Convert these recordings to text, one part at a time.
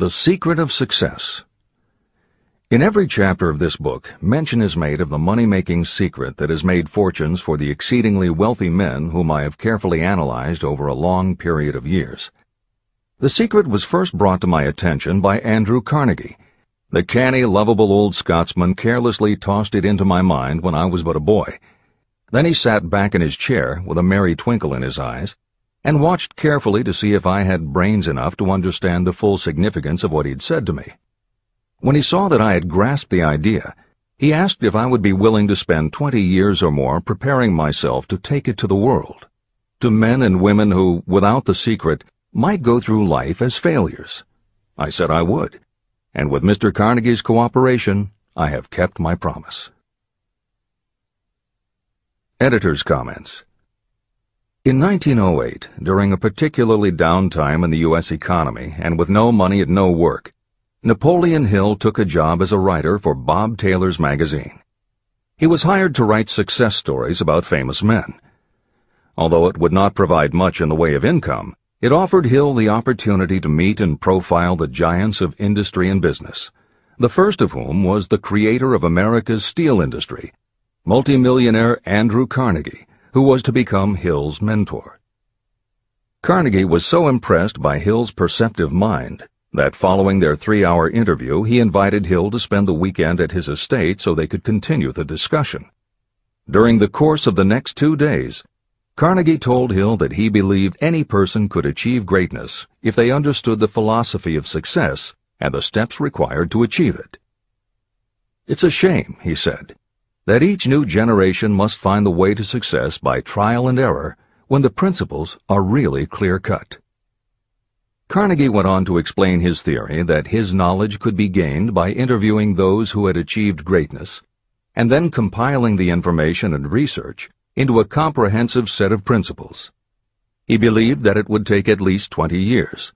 The Secret of Success. In every chapter of this book, mention is made of the money-making secret that has made fortunes for the exceedingly wealthy men whom I have carefully analyzed over a long period of years. The secret was first brought to my attention by Andrew Carnegie. The canny, lovable old Scotsman carelessly tossed it into my mind when I was but a boy. Then he sat back in his chair with a merry twinkle in his eyes and watched carefully to see if I had brains enough to understand the full significance of what he'd said to me. When he saw that I had grasped the idea, he asked if I would be willing to spend 20 years or more preparing myself to take it to the world, to men and women who, without the secret, might go through life as failures. I said I would, and with Mr. Carnegie's cooperation, I have kept my promise. Editor's comments. In 1908, during a particularly down time in the U.S. economy and with no money and no work, Napoleon Hill took a job as a writer for Bob Taylor's magazine. He was hired to write success stories about famous men. Although it would not provide much in the way of income, it offered Hill the opportunity to meet and profile the giants of industry and business, the first of whom was the creator of America's steel industry, multimillionaire Andrew Carnegie, who was to become Hill's mentor. Carnegie was so impressed by Hill's perceptive mind that following their 3-hour interview, he invited Hill to spend the weekend at his estate so they could continue the discussion. During the course of the next 2 days, Carnegie told Hill that he believed any person could achieve greatness if they understood the philosophy of success and the steps required to achieve it. "It's a shame," he said, "that each new generation must find the way to success by trial and error when the principles are really clear-cut." Carnegie went on to explain his theory that his knowledge could be gained by interviewing those who had achieved greatness and then compiling the information and research into a comprehensive set of principles. He believed that it would take at least 20 years,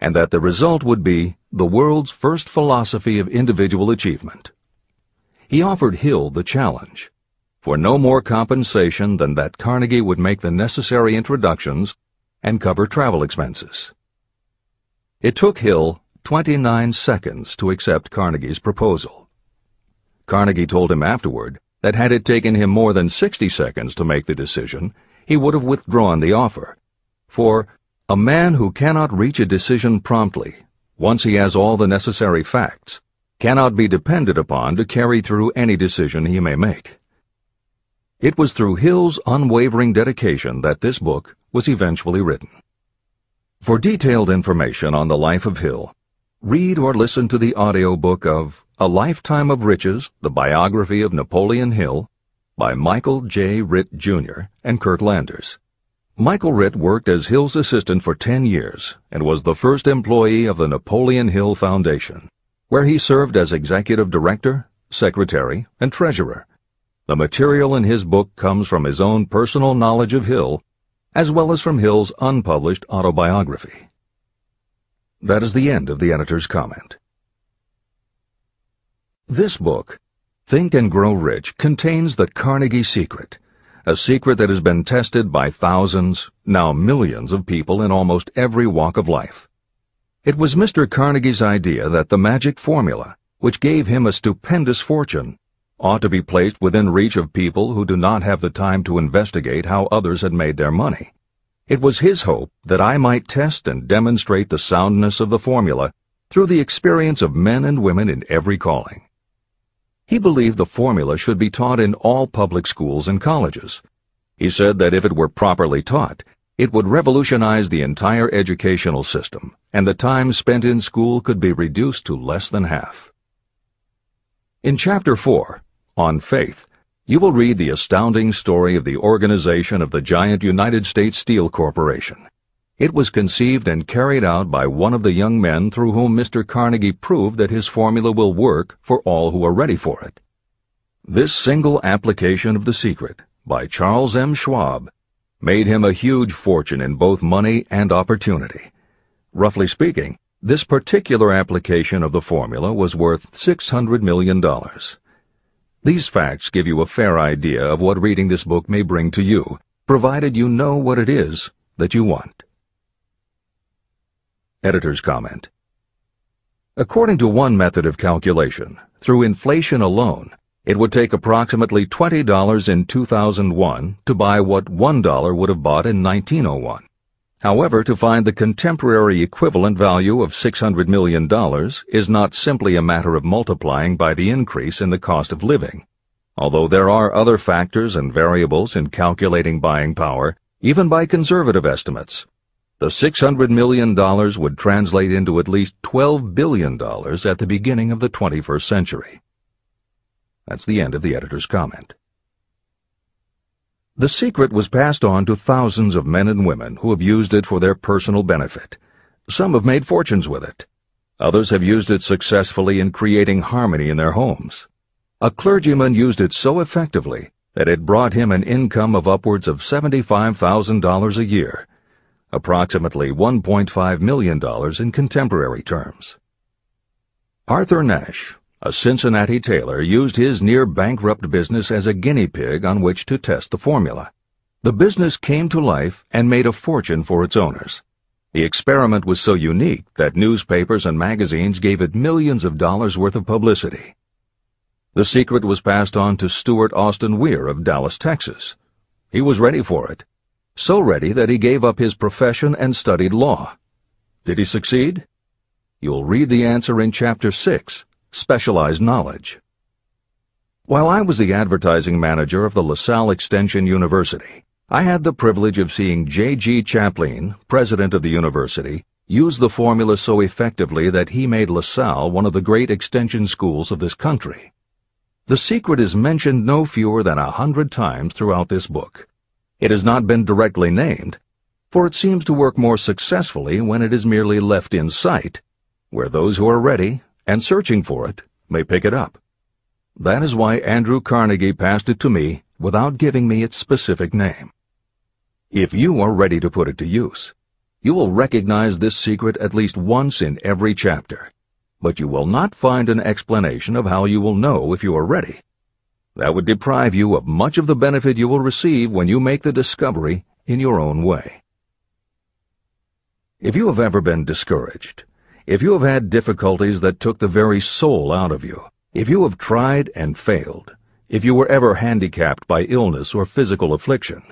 and that the result would be the world's first philosophy of individual achievement. He offered Hill the challenge, for no more compensation than that Carnegie would make the necessary introductions and cover travel expenses. It took Hill 29 seconds to accept Carnegie's proposal. Carnegie told him afterward that had it taken him more than 60 seconds to make the decision, he would have withdrawn the offer. For a man who cannot reach a decision promptly, once he has all the necessary facts, cannot be depended upon to carry through any decision he may make. It was through Hill's unwavering dedication that this book was eventually written. For detailed information on the life of Hill, read or listen to the audiobook of A Lifetime of Riches, the Biography of Napoleon Hill, by Michael J. Ritt, Jr. and Kurt Landers. Michael Ritt worked as Hill's assistant for 10 years and was the first employee of the Napoleon Hill Foundation, where he served as executive director, secretary, and treasurer. The material in his book comes from his own personal knowledge of Hill, as well as from Hill's unpublished autobiography. That is the end of the editor's comment. This book, Think and Grow Rich, contains the Carnegie secret, a secret that has been tested by thousands, now millions of people in almost every walk of life. It was Mr. Carnegie's idea that the magic formula, which gave him a stupendous fortune, ought to be placed within reach of people who do not have the time to investigate how others had made their money. It was his hope that I might test and demonstrate the soundness of the formula through the experience of men and women in every calling. He believed the formula should be taught in all public schools and colleges. He said that if it were properly taught, it would revolutionize the entire educational system, and the time spent in school could be reduced to less than half. In Chapter 4, On Faith, you will read the astounding story of the organization of the giant United States Steel Corporation. It was conceived and carried out by one of the young men through whom Mr. Carnegie proved that his formula will work for all who are ready for it. This single application of the secret, by Charles M. Schwab, made him a huge fortune in both money and opportunity. Roughly speaking, this particular application of the formula was worth $600 million. These facts give you a fair idea of what reading this book may bring to you, provided you know what it is that you want. Editor's comment. According to one method of calculation, through inflation alone, it would take approximately $20 in 2001 to buy what $1 would have bought in 1901. However, to find the contemporary equivalent value of $600 million is not simply a matter of multiplying by the increase in the cost of living. Although there are other factors and variables in calculating buying power, even by conservative estimates, the $600 million would translate into at least $12 billion at the beginning of the 21st century. That's the end of the editor's comment. The secret was passed on to thousands of men and women who have used it for their personal benefit. Some have made fortunes with it. Others have used it successfully in creating harmony in their homes. A clergyman used it so effectively that it brought him an income of upwards of $75,000 a year, approximately $1.5 million in contemporary terms. Arthur Nash, a Cincinnati tailor, used his near-bankrupt business as a guinea pig on which to test the formula. The business came to life and made a fortune for its owners. The experiment was so unique that newspapers and magazines gave it millions of dollars worth of publicity. The secret was passed on to Stuart Austin Weir of Dallas, Texas. He was ready for it, so ready that he gave up his profession and studied law. Did he succeed? You'll read the answer in Chapter 6, Specialized Knowledge. While I was the advertising manager of the LaSalle Extension University, I had the privilege of seeing J.G. Chaplin, president of the university, use the formula so effectively that he made LaSalle one of the great extension schools of this country. The secret is mentioned no fewer than 100 times throughout this book. It has not been directly named, for it seems to work more successfully when it is merely left in sight, where those who are ready and searching for it may pick it up. That is why Andrew Carnegie passed it to me without giving me its specific name. If you are ready to put it to use, you will recognize this secret at least once in every chapter, but you will not find an explanation of how you will know if you are ready. That would deprive you of much of the benefit you will receive when you make the discovery in your own way. If you have ever been discouraged, if you have had difficulties that took the very soul out of you, if you have tried and failed, if you were ever handicapped by illness or physical affliction,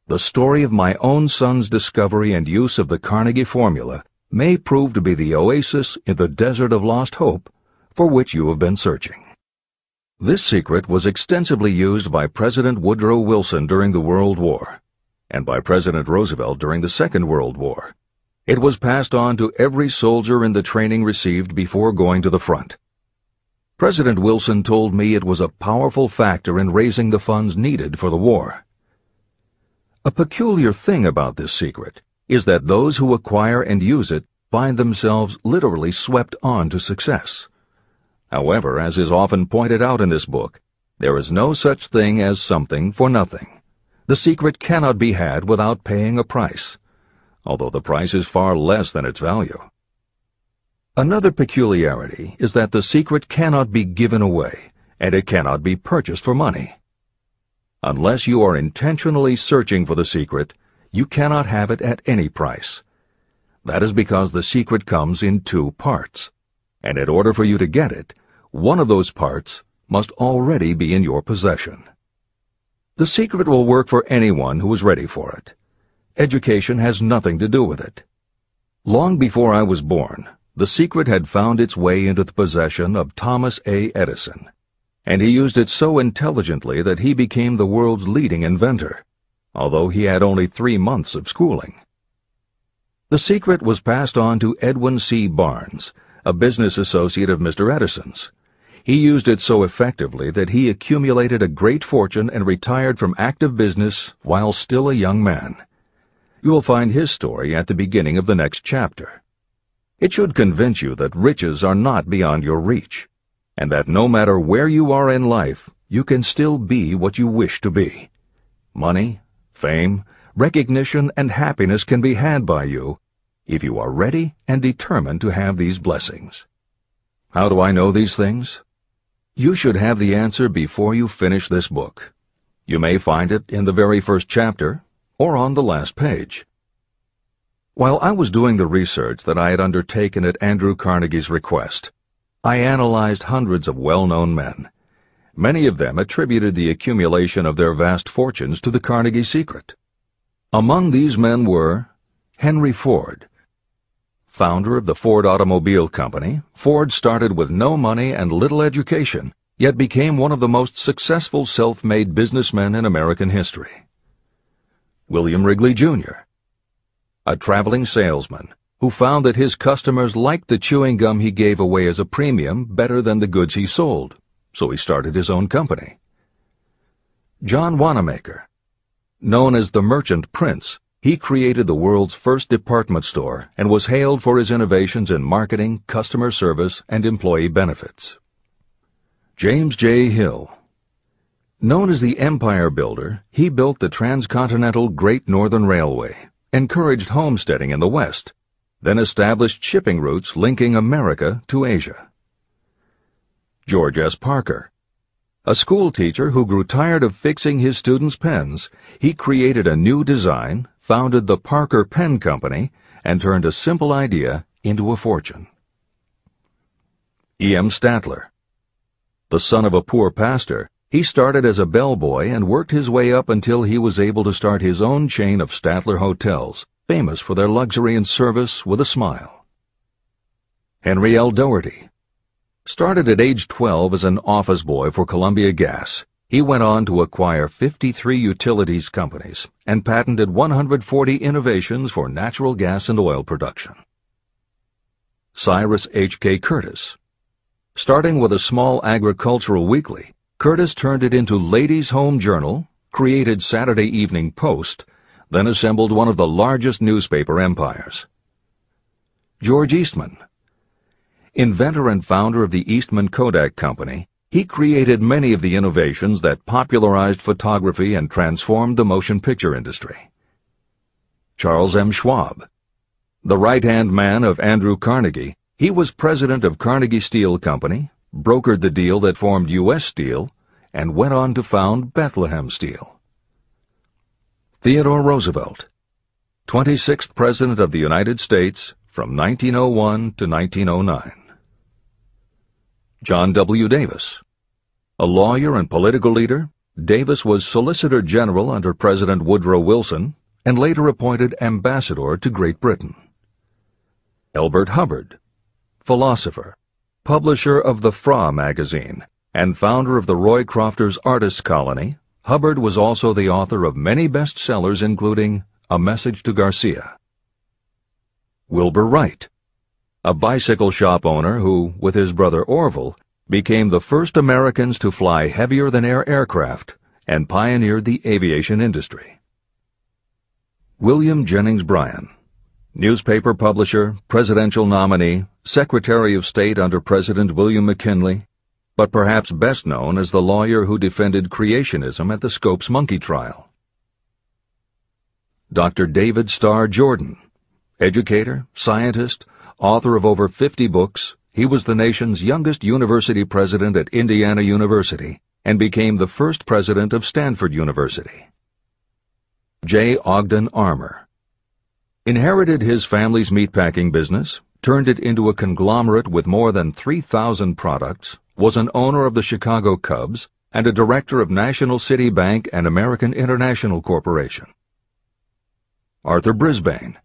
the story of my own son's discovery and use of the Carnegie formula may prove to be the oasis in the desert of lost hope for which you have been searching. This secret was extensively used by President Woodrow Wilson during the World War, and by President Roosevelt during the Second World War. It was passed on to every soldier in the training received before going to the front. President Wilson told me it was a powerful factor in raising the funds needed for the war. A peculiar thing about this secret is that those who acquire and use it find themselves literally swept on to success. However, as is often pointed out in this book, there is no such thing as something for nothing. The secret cannot be had without paying a price, although the price is far less than its value. Another peculiarity is that the secret cannot be given away, and it cannot be purchased for money. Unless you are intentionally searching for the secret, you cannot have it at any price. That is because the secret comes in two parts, and in order for you to get it, one of those parts must already be in your possession. The secret will work for anyone who is ready for it. Education has nothing to do with it. Long before I was born, the secret had found its way into the possession of Thomas A. Edison, and he used it so intelligently that he became the world's leading inventor, although he had only 3 months of schooling. The secret was passed on to Edwin C. Barnes, a business associate of Mr. Edison's. He used it so effectively that he accumulated a great fortune and retired from active business while still a young man. You will find his story at the beginning of the next chapter. It should convince you that riches are not beyond your reach, and that no matter where you are in life, you can still be what you wish to be. Money, fame, recognition, and happiness can be had by you if you are ready and determined to have these blessings. How do I know these things? You should have the answer before you finish this book. You may find it in the very first chapter or on the last page. While I was doing the research that I had undertaken at Andrew Carnegie's request, I analyzed hundreds of well-known men. Many of them attributed the accumulation of their vast fortunes to the Carnegie secret. Among these men were Henry Ford. Founder of the Ford Automobile Company, Ford started with no money and little education, yet became one of the most successful self-made businessmen in American history. William Wrigley, Jr., a traveling salesman who found that his customers liked the chewing gum he gave away as a premium better than the goods he sold, so he started his own company. John Wanamaker. Known as the Merchant Prince, he created the world's first department store and was hailed for his innovations in marketing, customer service, and employee benefits. James J. Hill. Known as the Empire Builder, he built the transcontinental Great Northern Railway, encouraged homesteading in the West, then established shipping routes linking America to Asia. George S. Parker. A school teacher who grew tired of fixing his students' pens, he created a new design, founded the Parker Pen Company, and turned a simple idea into a fortune. E. M. Statler. The son of a poor pastor, he started as a bellboy and worked his way up until he was able to start his own chain of Statler hotels, famous for their luxury and service with a smile. Henry L. Doherty. Started at age 12 as an office boy for Columbia Gas, he went on to acquire 53 utilities companies and patented 140 innovations for natural gas and oil production. Cyrus H. K. Curtis. Starting with a small agricultural weekly, Curtis turned it into Ladies' Home Journal, created Saturday Evening Post, then assembled one of the largest newspaper empires. George Eastman. Inventor and founder of the Eastman Kodak Company, he created many of the innovations that popularized photography and transformed the motion picture industry. Charles M. Schwab. The right-hand man of Andrew Carnegie, he was president of Carnegie Steel Company, brokered the deal that formed U.S. Steel, and went on to found Bethlehem Steel. Theodore Roosevelt. 26th President of the United States from 1901 to 1909. John W. Davis. A lawyer and political leader, Davis was Solicitor General under President Woodrow Wilson and later appointed Ambassador to Great Britain. Elbert Hubbard. Philosopher, publisher of the Fra magazine, and founder of the Roy Crofters Artists Colony, Hubbard was also the author of many bestsellers including A Message to Garcia. Wilbur Wright. A bicycle shop owner who, with his brother Orville, became the first Americans to fly heavier-than-air aircraft and pioneered the aviation industry. William Jennings Bryan. Newspaper publisher, presidential nominee, Secretary of State under President William McKinley, but perhaps best known as the lawyer who defended creationism at the Scopes monkey trial. Dr. David Starr Jordan. Educator, scientist, author of over 50 books, he was the nation's youngest university president at Indiana University and became the first president of Stanford University. J. Ogden Armour. Inherited his family's meatpacking business, turned it into a conglomerate with more than 3,000 products, was an owner of the Chicago Cubs, and a director of National City Bank and American International Corporation. Arthur Brisbane.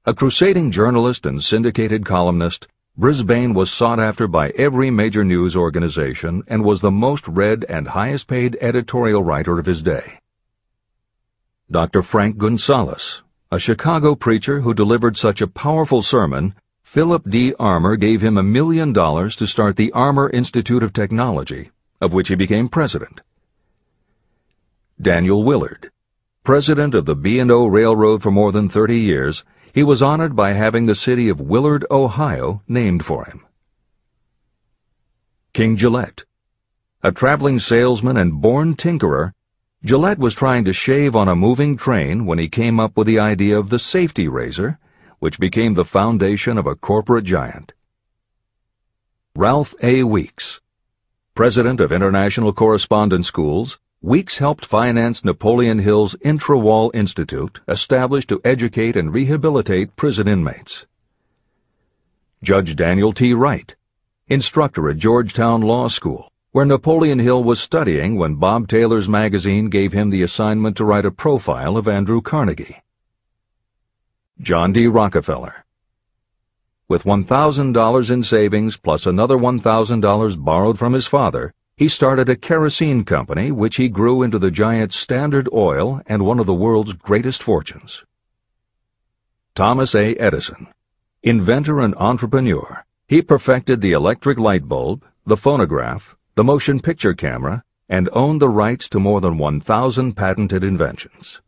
A crusading journalist and syndicated columnist, Brisbane was sought after by every major news organization and was the most read and highest-paid editorial writer of his day. Dr. Frank Gonzalez. A Chicago preacher who delivered such a powerful sermon, Philip D. Armour gave him $1 million to start the Armour Institute of Technology, of which he became president. Daniel Willard. President of the B&O Railroad for more than 30 years, he was honored by having the city of Willard, Ohio, named for him. King Gillette. A traveling salesman and born tinkerer, Gillette was trying to shave on a moving train when he came up with the idea of the safety razor, which became the foundation of a corporate giant. Ralph A. Weeks. President of International Correspondence Schools, Weeks helped finance Napoleon Hill's Intra-Wall Institute, established to educate and rehabilitate prison inmates. Judge Daniel T. Wright, instructor at Georgetown Law School, where Napoleon Hill was studying when Bob Taylor's magazine gave him the assignment to write a profile of Andrew Carnegie. John D. Rockefeller. With $1,000 in savings plus another $1,000 borrowed from his father, he started a kerosene company which he grew into the giant Standard Oil and one of the world's greatest fortunes. Thomas A. Edison. Inventor and entrepreneur, he perfected the electric light bulb, the phonograph, the motion picture camera, and owned the rights to more than 1,000 patented inventions.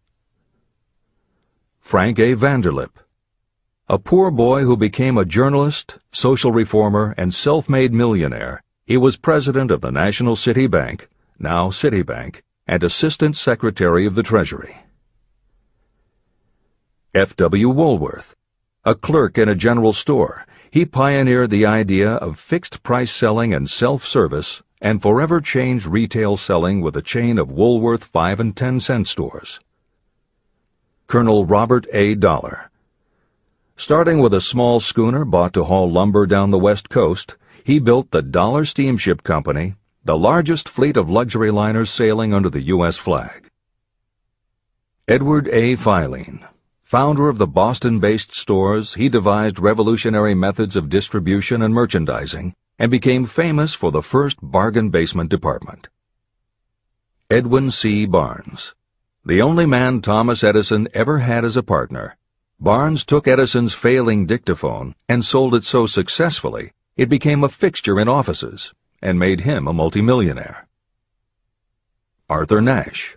Frank A. Vanderlip. A poor boy who became a journalist, social reformer, and self-made millionaire, he was president of the National City Bank, now Citibank, and Assistant Secretary of the Treasury. F. W. Woolworth. A clerk in a general store, he pioneered the idea of fixed-price selling and self-service and forever changed retail selling with a chain of Woolworth 5 and 10 cent stores. Colonel Robert A. Dollar. Starting with a small schooner bought to haul lumber down the West Coast, he built the Dollar Steamship Company, the largest fleet of luxury liners sailing under the U.S. flag. Edward A. Filene. Founder of the Boston-based stores, he devised revolutionary methods of distribution and merchandising and became famous for the first bargain basement department. Edwin C. Barnes. The only man Thomas Edison ever had as a partner, Barnes took Edison's failing dictaphone and sold it so successfully it became a fixture in offices and made him a multimillionaire. Arthur Nash.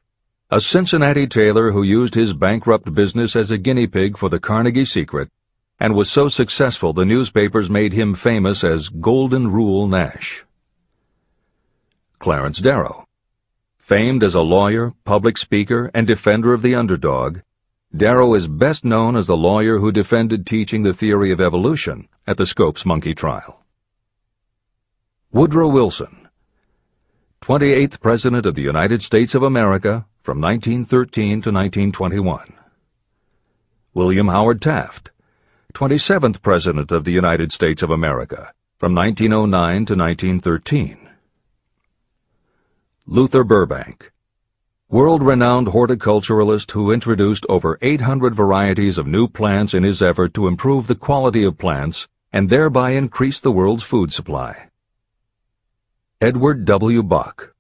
A Cincinnati tailor who used his bankrupt business as a guinea pig for the Carnegie secret and was so successful the newspapers made him famous as Golden Rule Nash. Clarence Darrow. Famed as a lawyer, public speaker, and defender of the underdog, Darrow is best known as the lawyer who defended teaching the theory of evolution at the Scopes monkey trial. Woodrow Wilson. 28th President of the United States of America from 1913 to 1921. William Howard Taft. 27th President of the United States of America from 1909 to 1913. Luther Burbank. World-renowned horticulturalist who introduced over 800 varieties of new plants in his effort to improve the quality of plants and thereby increase the world's food supply. Edward W. Buck.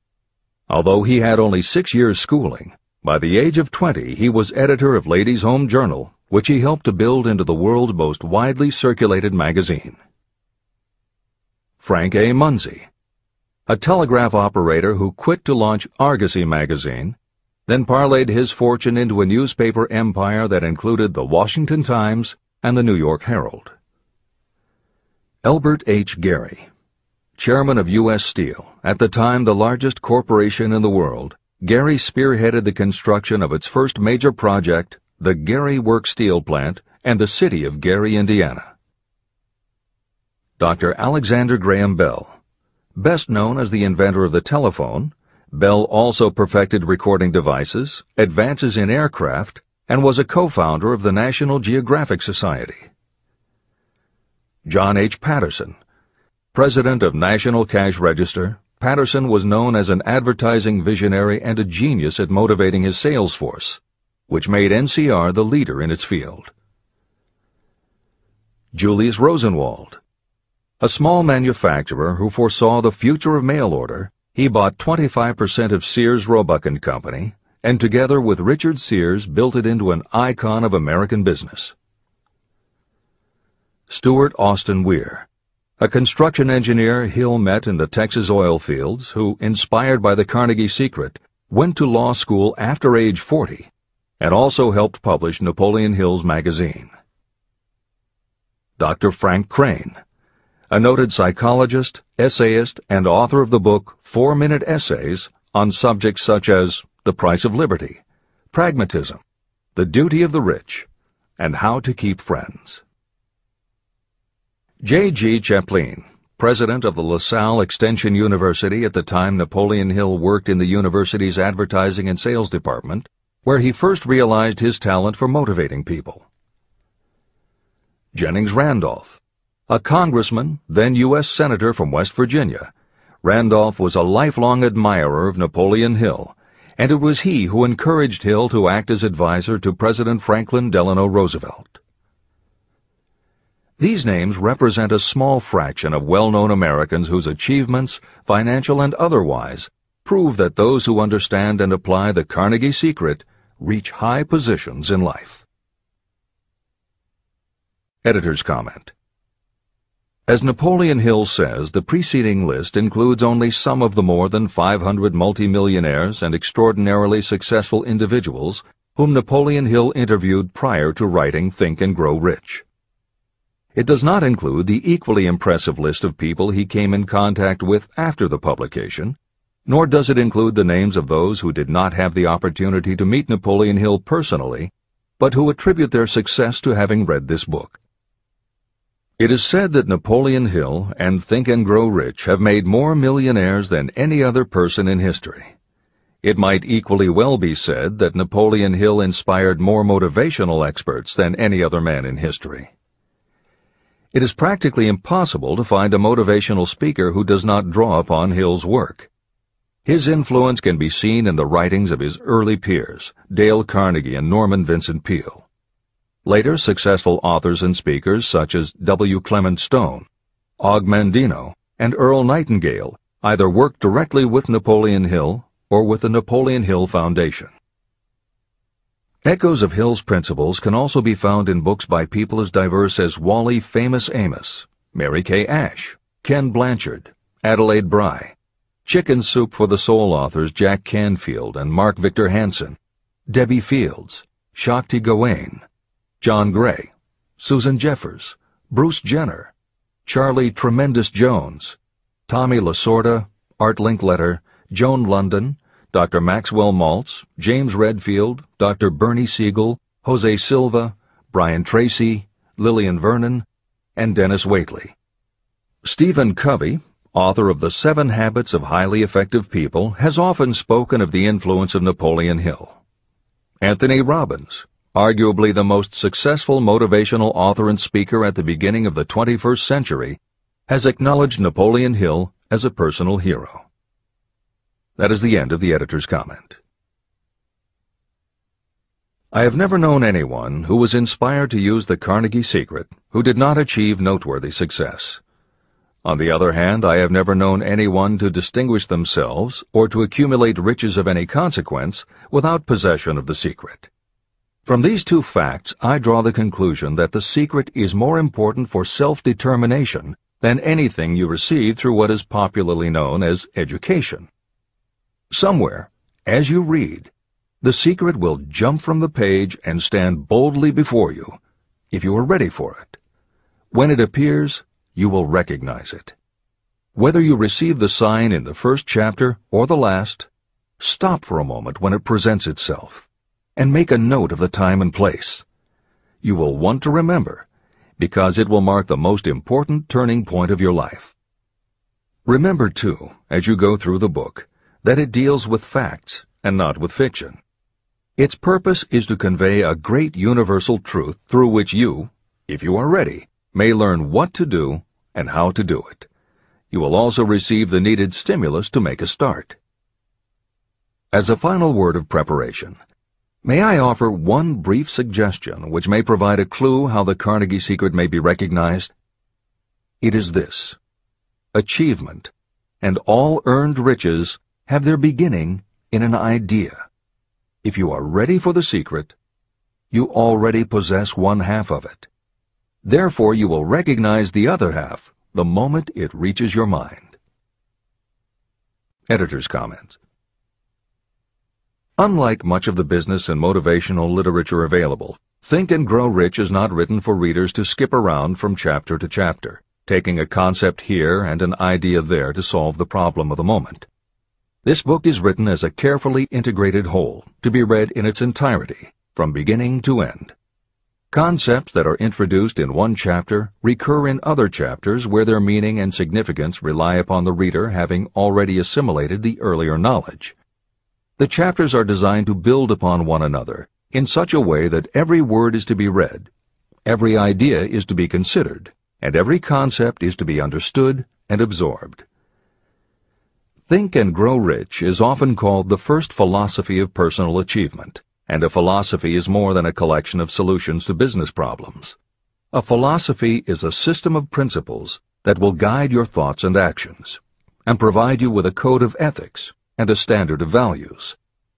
Although he had only 6 years' schooling, by the age of 20 he was editor of Ladies' Home Journal, which he helped to build into the world's most widely circulated magazine. Frank A. Munsey. A telegraph operator who quit to launch Argosy magazine, then parlayed his fortune into a newspaper empire that included the Washington Times and the New York Herald. Elbert H. Gary. Chairman of U.S. Steel, at the time the largest corporation in the world, Gary spearheaded the construction of its first major project, the Gary Works Steel Plant, and the city of Gary, Indiana. Dr. Alexander Graham Bell. Best known as the inventor of the telephone, Bell also perfected recording devices, advances in aircraft, and was a co-founder of the National Geographic Society. John H. Patterson. President of National Cash Register, Patterson was known as an advertising visionary and a genius at motivating his sales force, which made NCR the leader in its field. Julius Rosenwald. A small manufacturer who foresaw the future of mail order, he bought 25% of Sears Roebuck & Company, and together with Richard Sears built it into an icon of American business. Stuart Austin Weir. A construction engineer Hill met in the Texas oil fields who, inspired by the Carnegie secret, went to law school after age 40 and also helped publish Napoleon Hill's magazine. Dr. Frank Crane. A noted psychologist, essayist, and author of the book 4-Minute Essays on subjects such as the price of liberty, pragmatism, the duty of the rich, and how to keep friends. J. G. Chaplin, president of the LaSalle Extension University at the time Napoleon Hill worked in the university's advertising and sales department, where he first realized his talent for motivating people. Jennings Randolph, a congressman, then U.S. Senator from West Virginia. Randolph was a lifelong admirer of Napoleon Hill, and it was he who encouraged Hill to act as advisor to President Franklin Delano Roosevelt. These names represent a small fraction of well-known Americans whose achievements, financial and otherwise, prove that those who understand and apply the Carnegie secret reach high positions in life. Editor's comment. As Napoleon Hill says, the preceding list includes only some of the more than 500 multimillionaires and extraordinarily successful individuals whom Napoleon Hill interviewed prior to writing Think and Grow Rich. It does not include the equally impressive list of people he came in contact with after the publication, nor does it include the names of those who did not have the opportunity to meet Napoleon Hill personally, but who attribute their success to having read this book. It is said that Napoleon Hill and Think and Grow Rich have made more millionaires than any other person in history. It might equally well be said that Napoleon Hill inspired more motivational experts than any other man in history. It is practically impossible to find a motivational speaker who does not draw upon Hill's work. His influence can be seen in the writings of his early peers, Dale Carnegie and Norman Vincent Peale. Later, successful authors and speakers such as W. Clement Stone, Og Mandino, and Earl Nightingale either worked directly with Napoleon Hill or with the Napoleon Hill Foundation. Echoes of Hill's principles can also be found in books by people as diverse as Wally Famous Amos, Mary Kay Ash, Ken Blanchard, Adelaide Bry, Chicken Soup for the Soul authors Jack Canfield and Mark Victor Hansen, Debbie Fields, Shakti Gawain, John Gray, Susan Jeffers, Bruce Jenner, Charlie Tremendous Jones, Tommy Lasorda, Art Linkletter, Joan London, Dr. Maxwell Maltz, James Redfield, Dr. Bernie Siegel, Jose Silva, Brian Tracy, Lillian Vernon, and Dennis Waitley. Stephen Covey, author of The 7 Habits of Highly Effective People, has often spoken of the influence of Napoleon Hill. Anthony Robbins, arguably the most successful motivational author and speaker at the beginning of the 21st century, has acknowledged Napoleon Hill as a personal hero. That is the end of the editor's comment. I have never known anyone who was inspired to use the Carnegie secret who did not achieve noteworthy success. On the other hand, I have never known anyone to distinguish themselves or to accumulate riches of any consequence without possession of the secret. From these two facts, I draw the conclusion that the secret is more important for self-determination than anything you receive through what is popularly known as education. Somewhere, as you read, the secret will jump from the page and stand boldly before you, if you are ready for it. When it appears, you will recognize it. Whether you receive the sign in the first chapter or the last, stop for a moment when it presents itself, and make a note of the time and place. You will want to remember, because it will mark the most important turning point of your life. Remember, too, as you go through the book, that it deals with facts and not with fiction. Its purpose is to convey a great universal truth through which you, if you are ready, may learn what to do and how to do it. You will also receive the needed stimulus to make a start. As a final word of preparation, may I offer one brief suggestion which may provide a clue how the Carnegie secret may be recognized? It is this: achievement and all earned riches have their beginning in an idea. If you are ready for the secret, you already possess one half of it. Therefore, you will recognize the other half the moment it reaches your mind. Editor's comments. Unlike much of the business and motivational literature available, Think and Grow Rich is not written for readers to skip around from chapter to chapter, taking a concept here and an idea there to solve the problem of the moment. This book is written as a carefully integrated whole, to be read in its entirety, from beginning to end. Concepts that are introduced in one chapter recur in other chapters where their meaning and significance rely upon the reader having already assimilated the earlier knowledge. The chapters are designed to build upon one another in such a way that every word is to be read, every idea is to be considered, and every concept is to be understood and absorbed. Think and Grow Rich is often called the first philosophy of personal achievement, and a philosophy is more than a collection of solutions to business problems. A philosophy is a system of principles that will guide your thoughts and actions, and provide you with a code of ethics and a standard of values.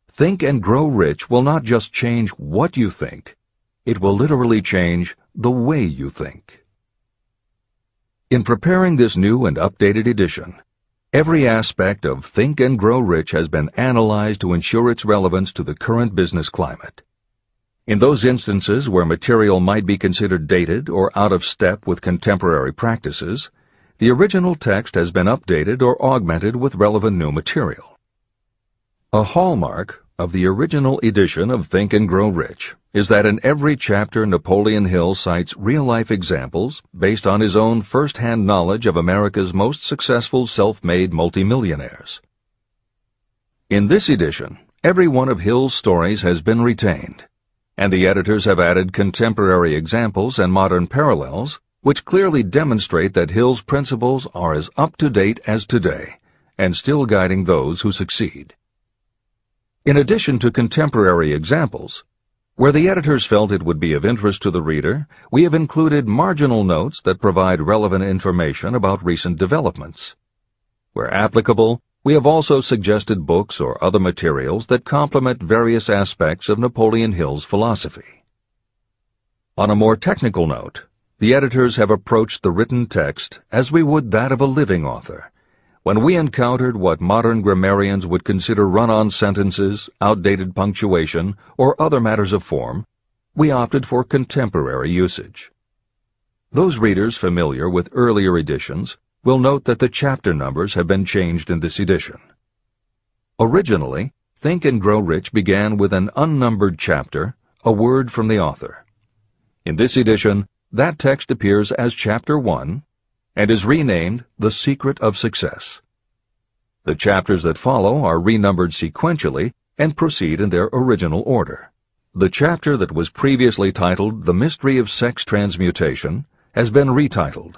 Think and Grow Rich will not just change what you think, it will literally change the way you think. In preparing this new and updated edition, every aspect of Think and Grow Rich has been analyzed to ensure its relevance to the current business climate. In those instances where material might be considered dated or out of step with contemporary practices, the original text has been updated or augmented with relevant new material. A hallmark of the original edition of Think and Grow Rich is that in every chapter Napoleon Hill cites real-life examples based on his own first-hand knowledge of America's most successful self-made multimillionaires. In this edition, every one of Hill's stories has been retained, and the editors have added contemporary examples and modern parallels which clearly demonstrate that Hill's principles are as up-to-date as today and still guiding those who succeed. In addition to contemporary examples, where the editors felt it would be of interest to the reader, we have included marginal notes that provide relevant information about recent developments. Where applicable, we have also suggested books or other materials that complement various aspects of Napoleon Hill's philosophy. On a more technical note, the editors have approached the written text as we would that of a living author. When we encountered what modern grammarians would consider run-on sentences, outdated punctuation, or other matters of form, we opted for contemporary usage. Those readers familiar with earlier editions will note that the chapter numbers have been changed in this edition. Originally, Think and Grow Rich began with an unnumbered chapter, a word from the author. In this edition, that text appears as Chapter 1, and is renamed The Secret of Success. The chapters that follow are renumbered sequentially and proceed in their original order. The chapter that was previously titled The Mystery of Sex Transmutation has been retitled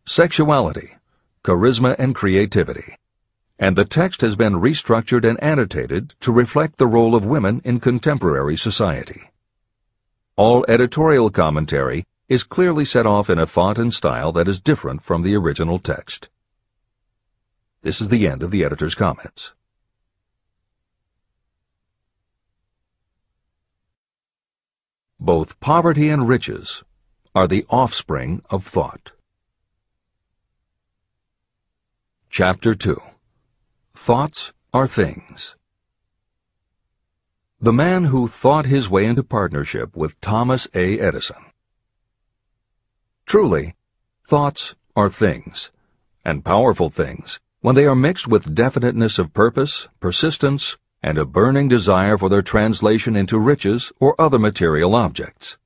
Sexuality, Charisma and Creativity, and the text has been restructured and annotated to reflect the role of women in contemporary society. All editorial commentary is clearly set off in a font and style that is different from the original text. This is the end of the editor's comments. Both poverty and riches are the offspring of thought. Chapter 2. Thoughts are Things. The man who thought his way into partnership with Thomas A. Edison. Truly, thoughts are things, and powerful things, when they are mixed with definiteness of purpose, persistence, and a burning desire for their translation into riches or other material objects.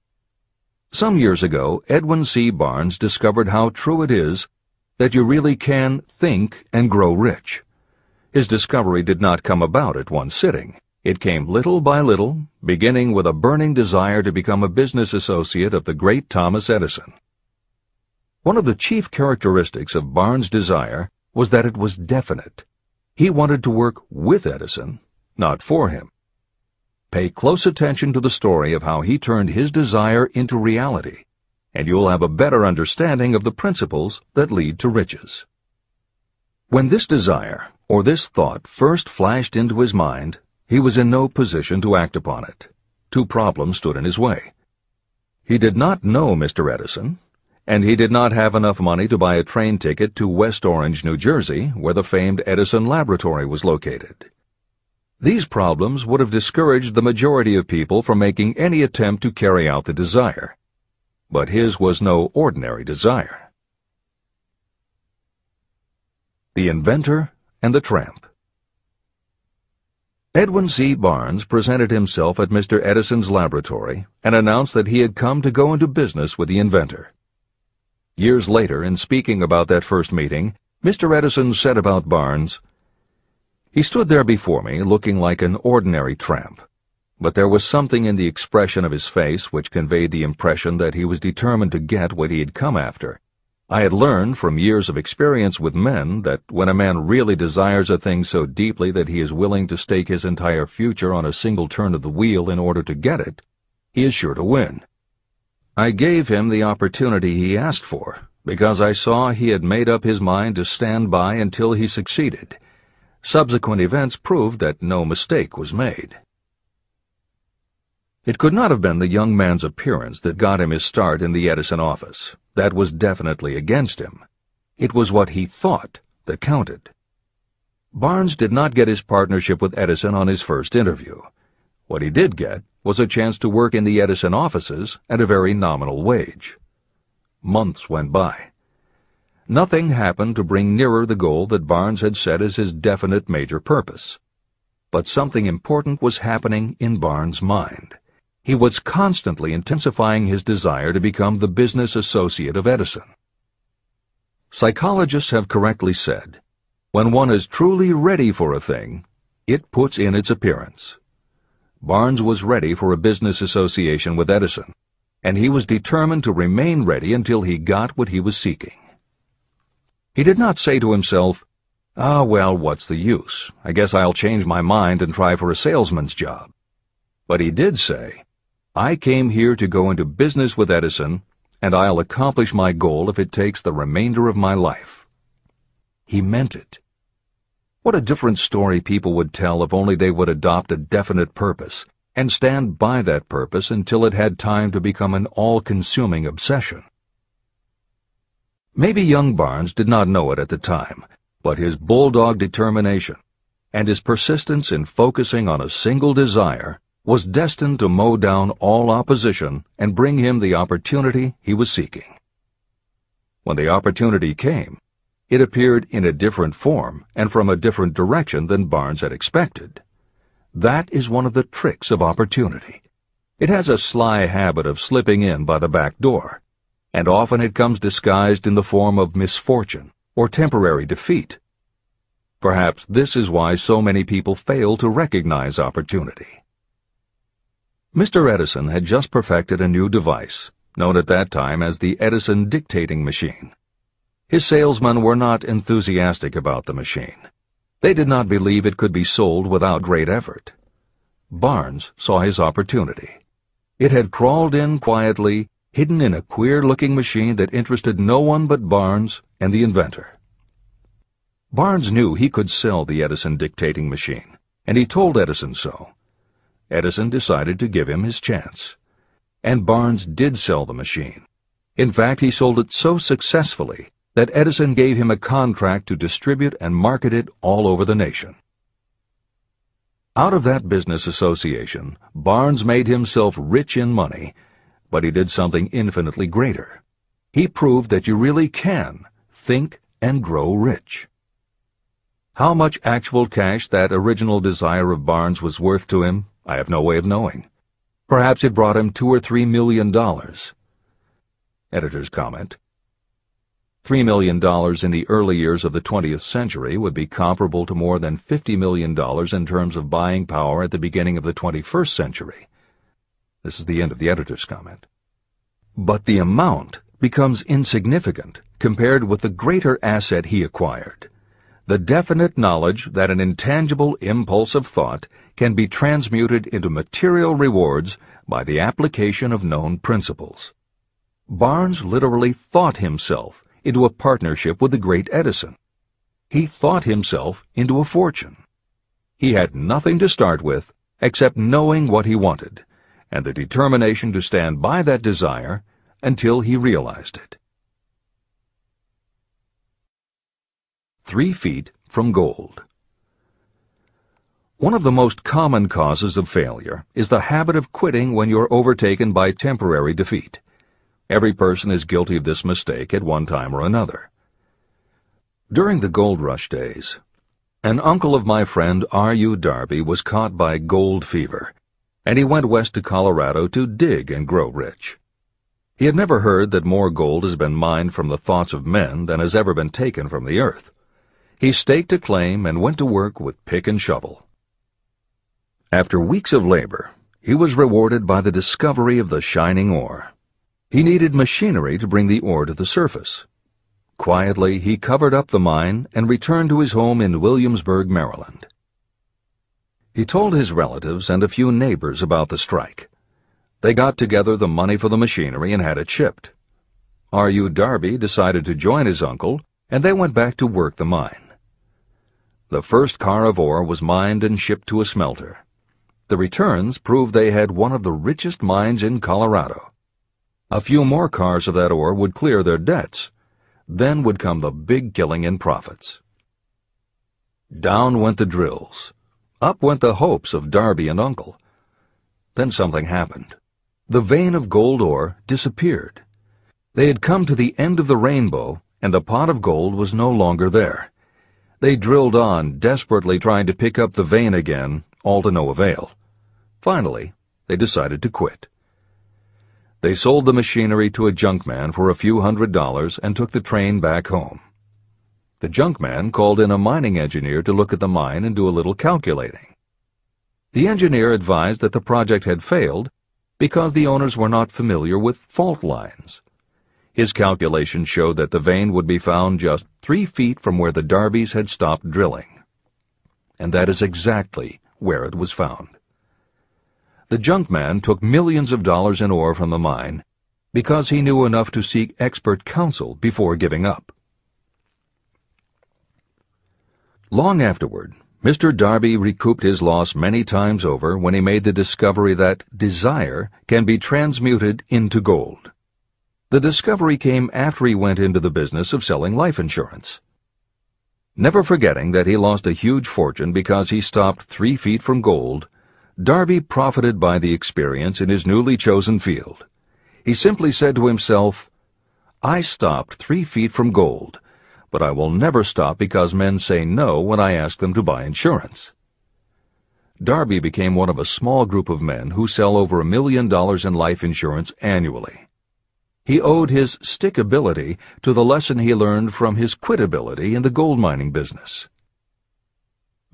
Some years ago, Edwin C. Barnes discovered how true it is that you really can think and grow rich. His discovery did not come about at one sitting. It came little by little, beginning with a burning desire to become a business associate of the great Thomas Edison. One of the chief characteristics of Barnes' desire was that it was definite. He wanted to work with Edison, not for him. Pay close attention to the story of how he turned his desire into reality, and you'll have a better understanding of the principles that lead to riches. When this desire, or this thought, first flashed into his mind, he was in no position to act upon it. Two problems stood in his way. He did not know Mr. Edison, and he did not have enough money to buy a train ticket to West Orange, New Jersey, where the famed Edison Laboratory was located. These problems would have discouraged the majority of people from making any attempt to carry out the desire. But his was no ordinary desire. The Inventor and the Tramp. Edwin C. Barnes presented himself at Mr. Edison's laboratory and announced that he had come to go into business with the inventor. Years later, in speaking about that first meeting, Mr. Edison said about Barnes, "He stood there before me looking like an ordinary tramp, but there was something in the expression of his face which conveyed the impression that he was determined to get what he had come after. I had learned from years of experience with men that when a man really desires a thing so deeply that he is willing to stake his entire future on a single turn of the wheel in order to get it, he is sure to win. I gave him the opportunity he asked for, because I saw he had made up his mind to stand by until he succeeded. Subsequent events proved that no mistake was made." It could not have been the young man's appearance that got him his start in the Edison office. That was definitely against him. It was what he thought that counted. Barnes did not get his partnership with Edison on his first interview. What he did get was a chance to work in the Edison offices at a very nominal wage. Months went by. Nothing happened to bring nearer the goal that Barnes had set as his definite major purpose. But something important was happening in Barnes' mind. He was constantly intensifying his desire to become the business associate of Edison. Psychologists have correctly said, when one is truly ready for a thing, it puts in its appearance. Barnes was ready for a business association with Edison, and he was determined to remain ready until he got what he was seeking. He did not say to himself, well, what's the use? I guess I'll change my mind and try for a salesman's job. But he did say, I came here to go into business with Edison, and I'll accomplish my goal if it takes the remainder of my life. He meant it. What a different story people would tell if only they would adopt a definite purpose and stand by that purpose until it had time to become an all-consuming obsession. Maybe young Barnes did not know it at the time, but his bulldog determination and his persistence in focusing on a single desire was destined to mow down all opposition and bring him the opportunity he was seeking. When the opportunity came, it appeared in a different form and from a different direction than Barnes had expected. That is one of the tricks of opportunity. It has a sly habit of slipping in by the back door, and often it comes disguised in the form of misfortune or temporary defeat. Perhaps this is why so many people fail to recognize opportunity. Mr. Edison had just perfected a new device, known at that time as the Edison dictating machine. His salesmen were not enthusiastic about the machine. They did not believe it could be sold without great effort. Barnes saw his opportunity. It had crawled in quietly, hidden in a queer-looking machine that interested no one but Barnes and the inventor. Barnes knew he could sell the Edison dictating machine, and he told Edison so. Edison decided to give him his chance. And Barnes did sell the machine. In fact, he sold it so successfully that Edison gave him a contract to distribute and market it all over the nation. Out of that business association, Barnes made himself rich in money, but he did something infinitely greater. He proved that you really can think and grow rich. How much actual cash that original desire of Barnes was worth to him, I have no way of knowing. Perhaps it brought him $2 or $3 million. Editor's comment. $3 million in the early years of the 20th century would be comparable to more than $50 million in terms of buying power at the beginning of the 21st century. This is the end of the editor's comment. But the amount becomes insignificant compared with the greater asset he acquired. The definite knowledge that an intangible impulse of thought can be transmuted into material rewards by the application of known principles. Barnes literally thought himself into a partnership with the great Edison. He thought himself into a fortune. He had nothing to start with except knowing what he wanted, and the determination to stand by that desire until he realized it. 3 feet from gold. One of the most common causes of failure is the habit of quitting when you're overtaken by temporary defeat. Every person is guilty of this mistake at one time or another. During the gold rush days, An uncle of my friend R.U. Darby was caught by gold fever, and he went west to Colorado to dig and grow rich. He had never heard that more gold has been mined from the thoughts of men than has ever been taken from the earth. He staked a claim and went to work with pick and shovel. After weeks of labor, he was rewarded by the discovery of the shining ore. He needed machinery to bring the ore to the surface. Quietly, he covered up the mine and returned to his home in Williamsburg, Maryland. He told his relatives and a few neighbors about the strike. They got together the money for the machinery and had it shipped. R.U. Darby decided to join his uncle, and they went back to work the mine. The first car of ore was mined and shipped to a smelter. The returns proved they had one of the richest mines in Colorado. A few more cars of that ore would clear their debts. Then would come the big killing in profits. Down went the drills. Up went the hopes of Darby and Uncle. Then something happened. The vein of gold ore disappeared. They had come to the end of the rainbow, and the pot of gold was no longer there. They drilled on, desperately trying to pick up the vein again, all to no avail. Finally, they decided to quit. They sold the machinery to a junkman for a few $100s and took the train back home. The junkman called in a mining engineer to look at the mine and do a little calculating. The engineer advised that the project had failed because the owners were not familiar with fault lines. His calculations showed that the vein would be found just 3 feet from where the Darbys had stopped drilling. And that is exactly where it was found. The junkman took millions of dollars in ore from the mine because he knew enough to seek expert counsel before giving up. Long afterward, Mr. Darby recouped his loss many times over when he made the discovery that desire can be transmuted into gold. The discovery came after he went into the business of selling life insurance. Never forgetting that he lost a huge fortune because he stopped 3 feet from gold, Darby profited by the experience in his newly chosen field. He simply said to himself, "I stopped 3 feet from gold, but I will never stop because men say no when I ask them to buy insurance." Darby became one of a small group of men who sell over $1 million in life insurance annually. He owed his stickability to the lesson he learned from his quitability in the gold mining business.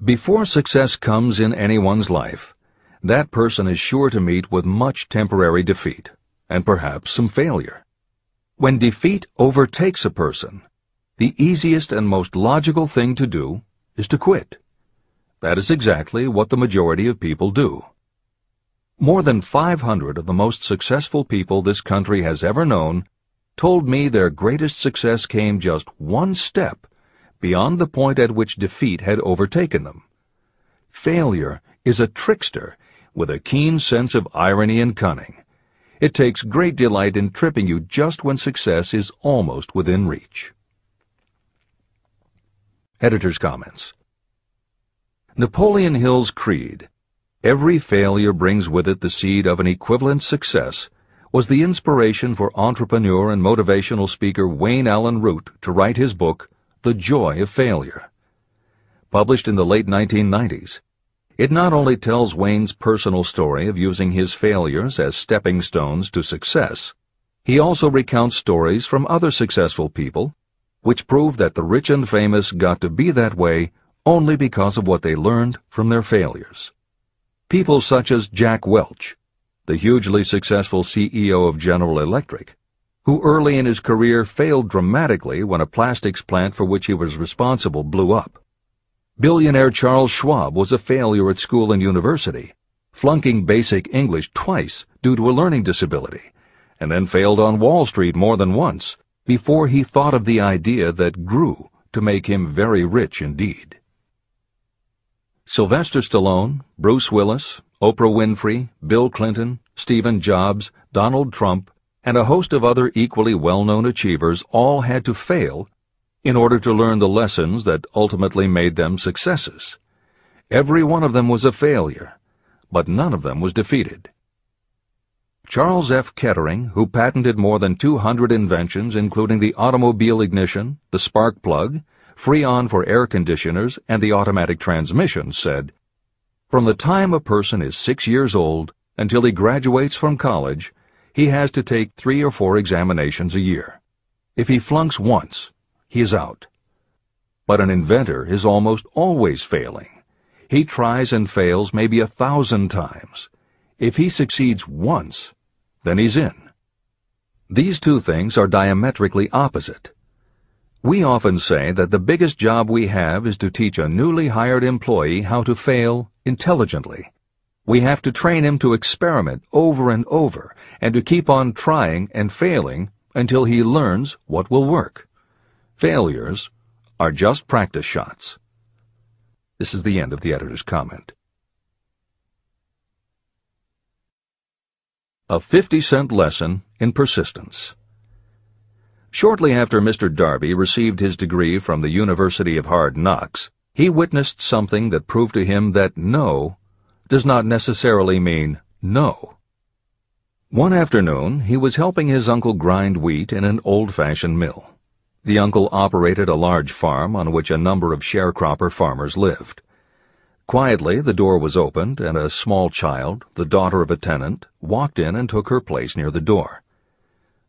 Before success comes in anyone's life, that person is sure to meet with much temporary defeat, and perhaps some failure. When defeat overtakes a person, the easiest and most logical thing to do is to quit. That is exactly what the majority of people do. More than 500 of the most successful people this country has ever known told me their greatest success came just one step beyond the point at which defeat had overtaken them. Failure is a trickster with a keen sense of irony and cunning. It takes great delight in tripping you just when success is almost within reach. Editor's comments. Napoleon Hill's creed, "Every failure brings with it the seed of an equivalent success," was the inspiration for entrepreneur and motivational speaker Wayne Allen Root to write his book, The Joy of Failure. Published in the late 1990s, it not only tells Wayne's personal story of using his failures as stepping stones to success, he also recounts stories from other successful people, which prove that the rich and famous got to be that way only because of what they learned from their failures. People such as Jack Welch, the hugely successful CEO of General Electric, who early in his career failed dramatically when a plastics plant for which he was responsible blew up. Billionaire Charles Schwab was a failure at school and university, flunking basic English twice due to a learning disability, and then failed on Wall Street more than once before he thought of the idea that grew to make him very rich indeed. Sylvester Stallone, Bruce Willis, Oprah Winfrey, Bill Clinton, Stephen Jobs, Donald Trump, and a host of other equally well-known achievers all had to fail in order to learn the lessons that ultimately made them successes. Every one of them was a failure, but none of them was defeated. Charles F. Kettering, who patented more than 200 inventions including the automobile ignition, the spark plug, Freon for air conditioners and the automatic transmission, said, "From the time a person is 6 years old until he graduates from college, he has to take 3 or 4 examinations a year. If he flunks once, he is out." But an inventor is almost always failing. He tries and fails maybe 1,000 times. If he succeeds once, then he's in. These two things are diametrically opposite. We often say that the biggest job we have is to teach a newly hired employee how to fail intelligently. We have to train him to experiment over and over and to keep on trying and failing until he learns what will work. Failures are just practice shots. This is the end of the editor's comment. A 50-cent lesson in persistence. Shortly after Mr. Darby received his degree from the University of Hard Knocks, he witnessed something that proved to him that no does not necessarily mean no. One afternoon, he was helping his uncle grind wheat in an old-fashioned mill. The uncle operated a large farm on which a number of sharecropper farmers lived. Quietly, the door was opened, and a small child, the daughter of a tenant, walked in and took her place near the door.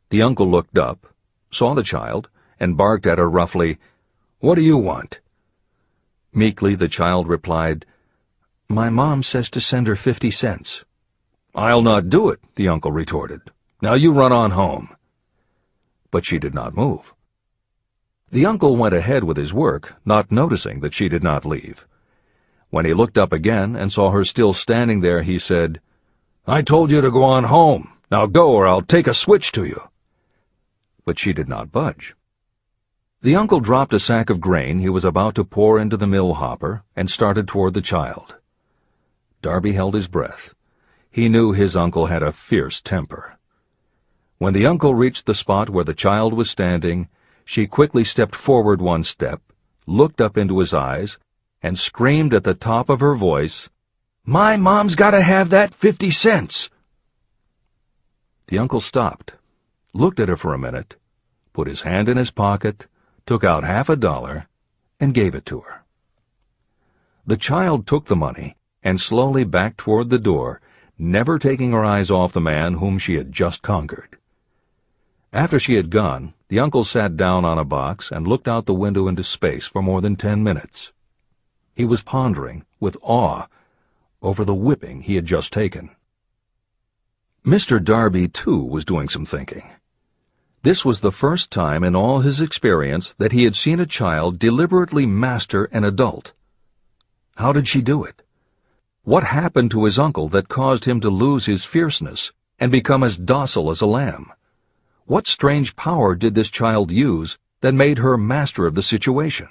The uncle looked up, saw the child, and barked at her roughly, "What do you want?" Meekly, the child replied, "My mom says to send her 50 cents. "I'll not do it," the uncle retorted. "Now you run on home." But she did not move. The uncle went ahead with his work, not noticing that she did not leave. When he looked up again and saw her still standing there, he said, "I told you to go on home. Now go, or I'll take a switch to you." But she did not budge. The uncle dropped a sack of grain he was about to pour into the mill hopper and started toward the child. Darby held his breath. He knew his uncle had a fierce temper. When the uncle reached the spot where the child was standing, she quickly stepped forward one step, looked up into his eyes, and screamed at the top of her voice, "My mom's got to have that 50 cents!" The uncle stopped, looked at her for a minute, put his hand in his pocket, took out $50, and gave it to her. The child took the money and slowly backed toward the door, never taking her eyes off the man whom she had just conquered. After she had gone, the uncle sat down on a box and looked out the window into space for more than 10 minutes. He was pondering, with awe, over the whipping he had just taken. Mr. Darby, too, was doing some thinking. This was the first time in all his experience that he had seen a child deliberately master an adult. How did she do it? What happened to his uncle that caused him to lose his fierceness and become as docile as a lamb? What strange power did this child use that made her master of the situation?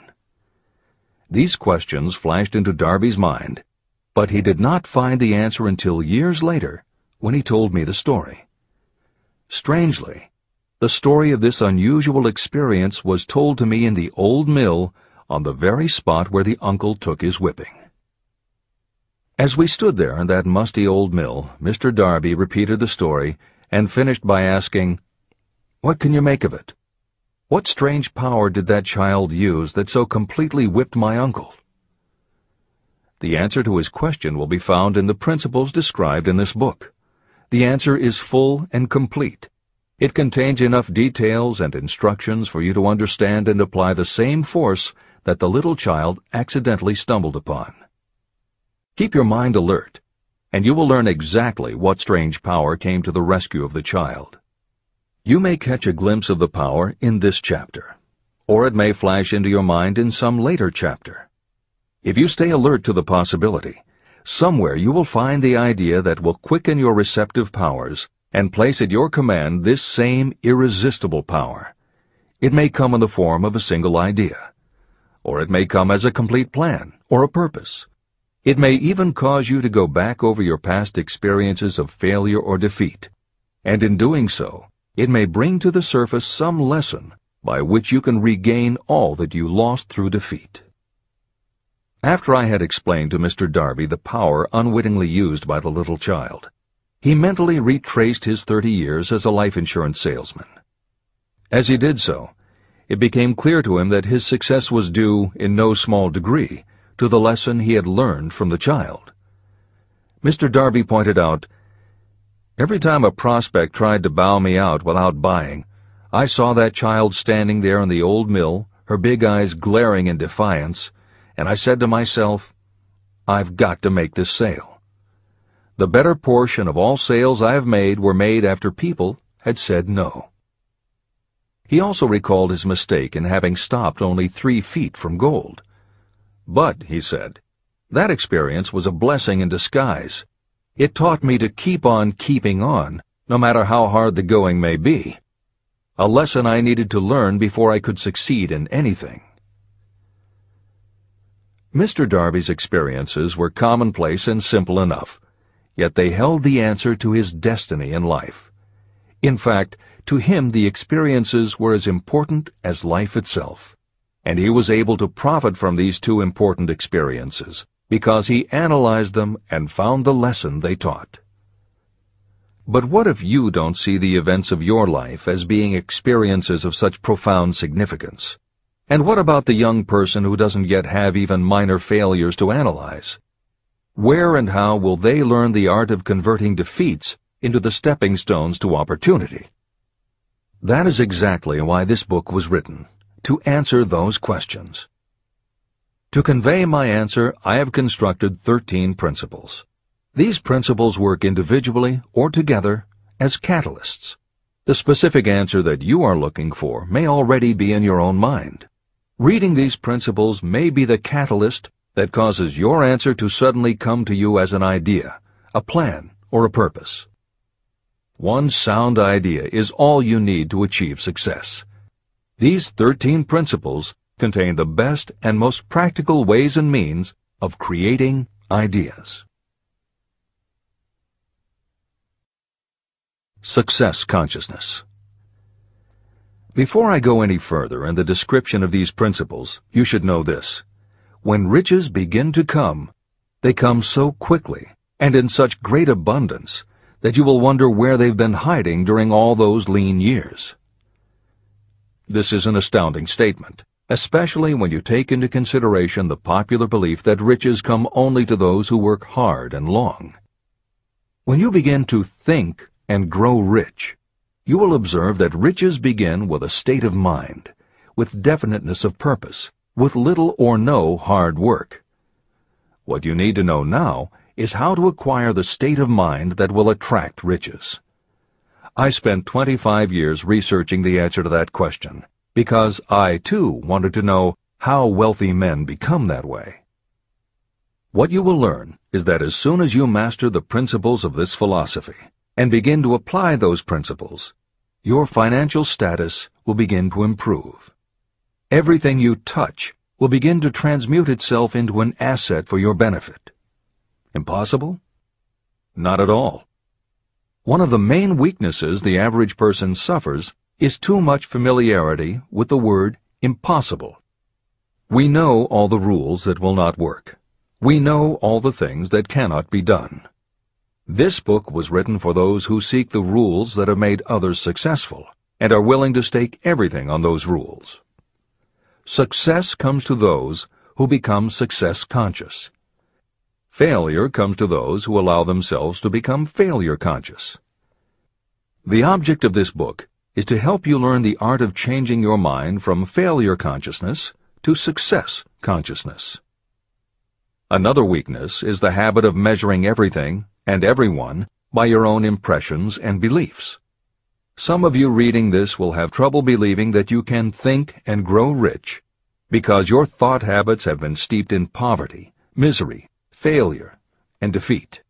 These questions flashed into Darby's mind, but he did not find the answer until years later, when he told me the story. Strangely, the story of this unusual experience was told to me in the old mill on the very spot where the uncle took his whipping. As we stood there in that musty old mill, Mr. Darby repeated the story and finished by asking, "What can you make of it? What strange power did that child use that so completely whipped my uncle?" The answer to his question will be found in the principles described in this book. The answer is full and complete. It contains enough details and instructions for you to understand and apply the same force that the little child accidentally stumbled upon. Keep your mind alert, and you will learn exactly what strange power came to the rescue of the child. You may catch a glimpse of the power in this chapter, or it may flash into your mind in some later chapter. If you stay alert to the possibility, somewhere you will find the idea that will quicken your receptive powers and place at your command this same irresistible power. It may come in the form of a single idea, or it may come as a complete plan or a purpose. It may even cause you to go back over your past experiences of failure or defeat, and in doing so, it may bring to the surface some lesson by which you can regain all that you lost through defeat. After I had explained to Mr. Darby the power unwittingly used by the little child, he mentally retraced his 30 years as a life insurance salesman. As he did so, it became clear to him that his success was due, in no small degree, to the lesson he had learned from the child. Mr. Darby pointed out, "Every time a prospect tried to bow me out without buying, I saw that child standing there in the old mill, her big eyes glaring in defiance, and I said to myself, I've got to make this sale. The better portion of all sales I have made were made after people had said no." He also recalled his mistake in having stopped only 3 feet from gold. "But," he said, "that experience was a blessing in disguise. It taught me to keep on keeping on, no matter how hard the going may be. A lesson I needed to learn before I could succeed in anything." Mr. Darby's experiences were commonplace and simple enough, yet they held the answer to his destiny in life. In fact, to him the experiences were as important as life itself, and he was able to profit from these 2 important experiences because he analyzed them and found the lesson they taught. But what if you don't see the events of your life as being experiences of such profound significance? And what about the young person who doesn't yet have even minor failures to analyze? Where and how will they learn the art of converting defeats into the stepping stones to opportunity? That is exactly why this book was written, to answer those questions. To convey my answer, I have constructed 13 principles. These principles work individually or together as catalysts. The specific answer that you are looking for may already be in your own mind. Reading these principles may be the catalyst that causes your answer to suddenly come to you as an idea, a plan, or a purpose. One sound idea is all you need to achieve success. These 13 principles contain the best and most practical ways and means of creating ideas. Success consciousness. Before I go any further in the description of these principles, you should know this. When riches begin to come, they come so quickly and in such great abundance that you will wonder where they've been hiding during all those lean years. This is an astounding statement, especially when you take into consideration the popular belief that riches come only to those who work hard and long. When you begin to think and grow rich, you will observe that riches begin with a state of mind, with definiteness of purpose, with little or no hard work. What you need to know now is how to acquire the state of mind that will attract riches. I spent 25 years researching the answer to that question, because I, too, wanted to know how wealthy men become that way. What you will learn is that as soon as you master the principles of this philosophy and begin to apply those principles, your financial status will begin to improve. Everything you touch will begin to transmute itself into an asset for your benefit. Impossible? Not at all. One of the main weaknesses the average person suffers is too much familiarity with the word impossible. We know all the rules that will not work. We know all the things that cannot be done. This book was written for those who seek the rules that have made others successful and are willing to stake everything on those rules. Success comes to those who become success conscious. Failure comes to those who allow themselves to become failure conscious. The object of this book is to help you learn the art of changing your mind from failure consciousness to success consciousness. Another weakness is the habit of measuring everything and everyone by your own impressions and beliefs. Some of you reading this will have trouble believing that you can think and grow rich because your thought habits have been steeped in poverty, misery, failure, and defeat.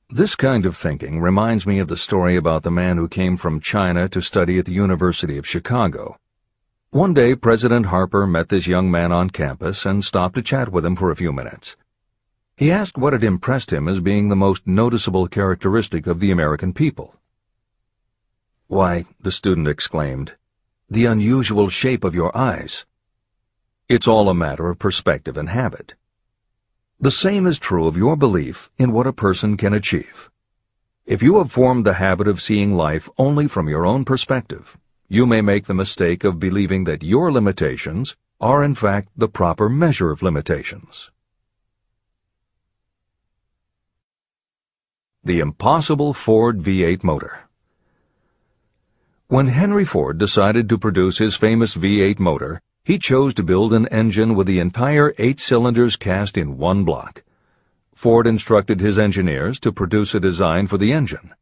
This kind of thinking reminds me of the story about the man who came from China to study at the University of Chicago. One day, President Harper met this young man on campus and stopped to chat with him for a few minutes. He asked what had impressed him as being the most noticeable characteristic of the American people. "Why," the student exclaimed, "the unusual shape of your eyes." It's all a matter of perspective and habit. The same is true of your belief in what a person can achieve. If you have formed the habit of seeing life only from your own perspective, you may make the mistake of believing that your limitations are in fact the proper measure of limitations. The impossible Ford V8 motor. When Henry Ford decided to produce his famous V8 motor, he chose to build an engine with the entire 8 cylinders cast in one block. Ford instructed his engineers to produce a design for the engine.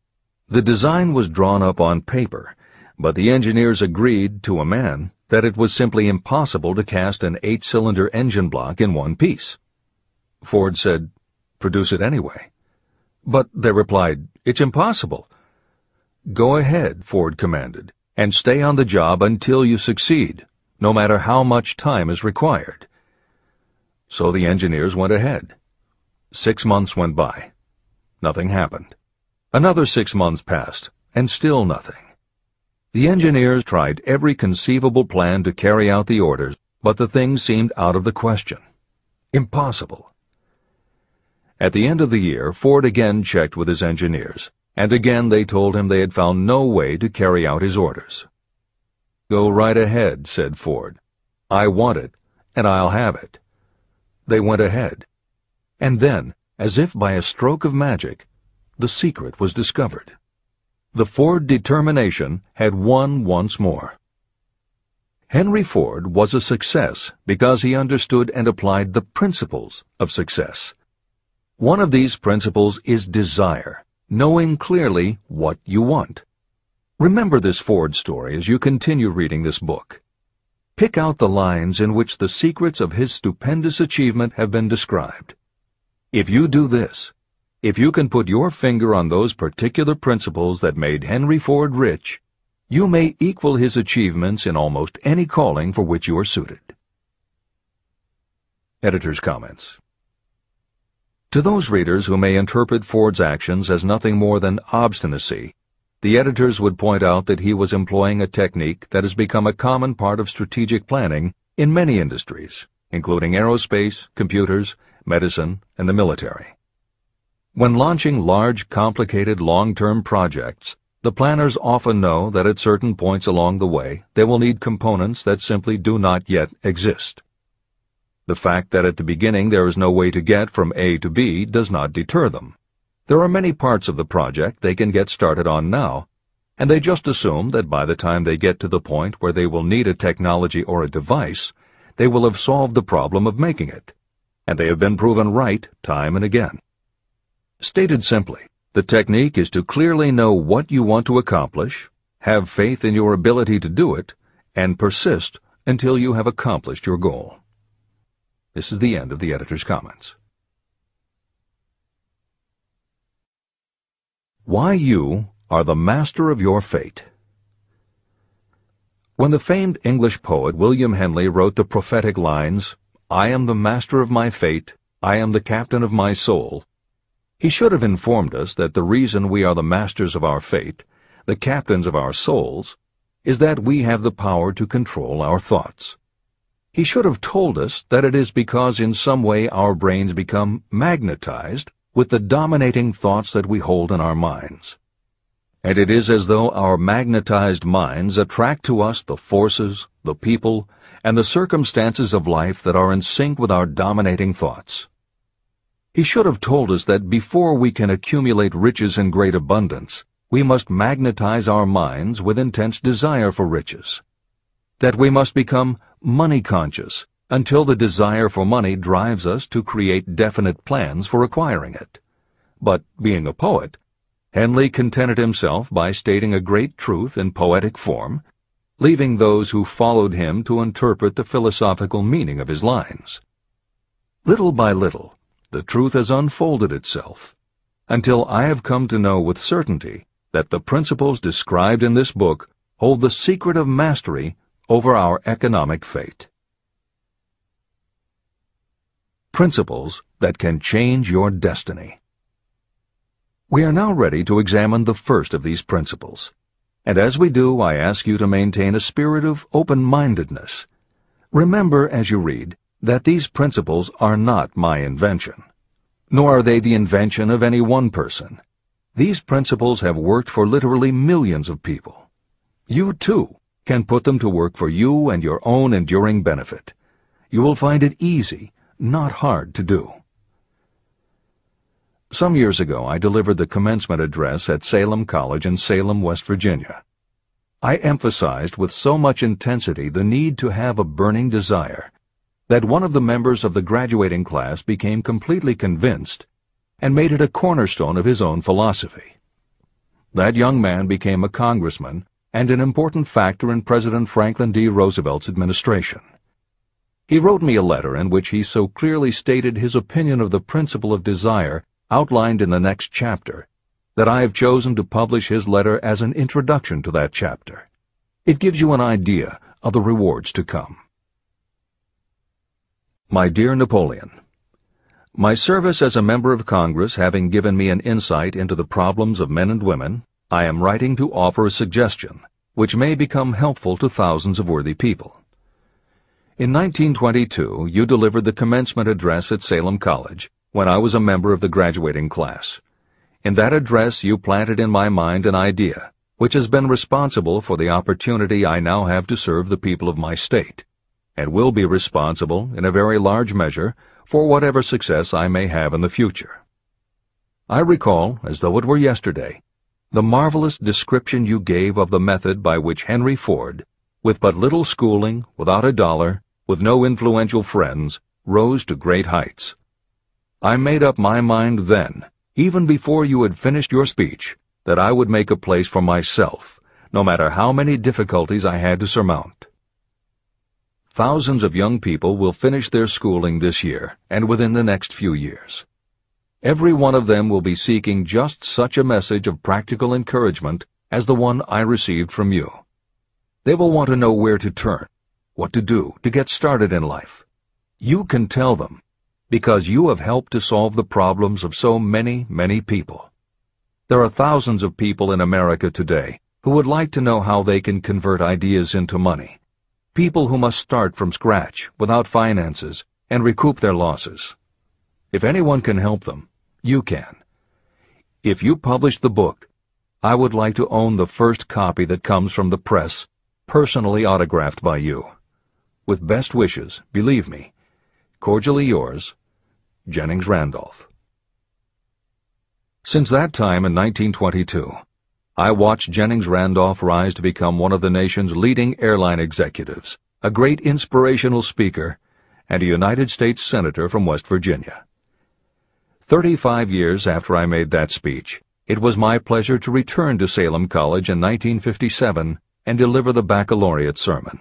The design was drawn up on paper, but the engineers agreed to a man that it was simply impossible to cast an 8-cylinder engine block in one piece. Ford said, "Produce it anyway." But they replied, "It's impossible." "Go ahead," Ford commanded, "and stay on the job until you succeed, no matter how much time is required." So the engineers went ahead. 6 months went by. Nothing happened. Another 6 months passed, and still nothing. The engineers tried every conceivable plan to carry out the orders, but the thing seemed out of the question. Impossible. At the end of the year, Ford again checked with his engineers, and again they told him they had found no way to carry out his orders. "Go right ahead," said Ford. "I want it, and I'll have it." They went ahead. And then, as if by a stroke of magic, the secret was discovered. The Ford determination had won once more. Henry Ford was a success because he understood and applied the principles of success. One of these principles is desire, knowing clearly what you want. Remember this Ford story as you continue reading this book. Pick out the lines in which the secrets of his stupendous achievement have been described. If you do this, if you can put your finger on those particular principles that made Henry Ford rich, you may equal his achievements in almost any calling for which you are suited. Editor's comments. To those readers who may interpret Ford's actions as nothing more than obstinacy, the editors would point out that he was employing a technique that has become a common part of strategic planning in many industries, including aerospace, computers, medicine, and the military. When launching large, complicated, long-term projects, the planners often know that at certain points along the way they will need components that simply do not yet exist. The fact that at the beginning there is no way to get from A to B does not deter them. There are many parts of the project they can get started on now, and they just assume that by the time they get to the point where they will need a technology or a device, they will have solved the problem of making it, and they have been proven right time and again. Stated simply, the technique is to clearly know what you want to accomplish, have faith in your ability to do it, and persist until you have accomplished your goal. This is the end of the editor's comments. Why you are the master of your fate. When the famed English poet William Henley wrote the prophetic lines, "I am the master of my fate, I am the captain of my soul," he should have informed us that the reason we are the masters of our fate, the captains of our souls, is that we have the power to control our thoughts. He should have told us that it is because in some way our brains become magnetized with the dominating thoughts that we hold in our minds. And it is as though our magnetized minds attract to us the forces, the people, and the circumstances of life that are in sync with our dominating thoughts. He should have told us that before we can accumulate riches in great abundance, we must magnetize our minds with intense desire for riches. That we must become money-conscious until the desire for money drives us to create definite plans for acquiring it. But, being a poet, Henley contented himself by stating a great truth in poetic form, leaving those who followed him to interpret the philosophical meaning of his lines. Little by little, the truth has unfolded itself, until I have come to know with certainty that the principles described in this book hold the secret of mastery over our economic fate. Principles that can change your destiny. We are now ready to examine the first of these principles, and as we do, I ask you to maintain a spirit of open-mindedness. Remember as you read that these principles are not my invention, nor are they the invention of any one person. These principles have worked for literally millions of people. You, too, can put them to work for you and your own enduring benefit. You will find it easy, not hard to do. Some years ago, I delivered the commencement address at Salem College in Salem, West Virginia. I emphasized with so much intensity the need to have a burning desire that one of the members of the graduating class became completely convinced and made it a cornerstone of his own philosophy. That young man became a congressman and an important factor in President Franklin D. Roosevelt's administration. He wrote me a letter in which he so clearly stated his opinion of the principle of desire outlined in the next chapter that I have chosen to publish his letter as an introduction to that chapter. It gives you an idea of the rewards to come. My dear Napoleon, my service as a member of Congress having given me an insight into the problems of men and women, I am writing to offer a suggestion which may become helpful to thousands of worthy people. In 1922, you delivered the commencement address at Salem College when I was a member of the graduating class. In that address, you planted in my mind an idea which has been responsible for the opportunity I now have to serve the people of my state, and will be responsible, in a very large measure, for whatever success I may have in the future. I recall, as though it were yesterday, the marvelous description you gave of the method by which Henry Ford, with but little schooling, without a dollar, with no influential friends, rose to great heights. I made up my mind then, even before you had finished your speech, that I would make a place for myself, no matter how many difficulties I had to surmount. Thousands of young people will finish their schooling this year and within the next few years. Every one of them will be seeking just such a message of practical encouragement as the one I received from you. They will want to know where to turn, what to do to get started in life. You can tell them, because you have helped to solve the problems of so many, many people. There are thousands of people in America today who would like to know how they can convert ideas into money. People who must start from scratch, without finances, and recoup their losses. If anyone can help them, you can. If you publish the book, I would like to own the first copy that comes from the press, personally autographed by you. With best wishes, believe me, cordially yours, Jennings Randolph. Since that time in 1922, I watched Jennings Randolph rise to become one of the nation's leading airline executives, a great inspirational speaker, and a United States Senator from West Virginia. 35 years after I made that speech, it was my pleasure to return to Salem College in 1957 and deliver the baccalaureate sermon.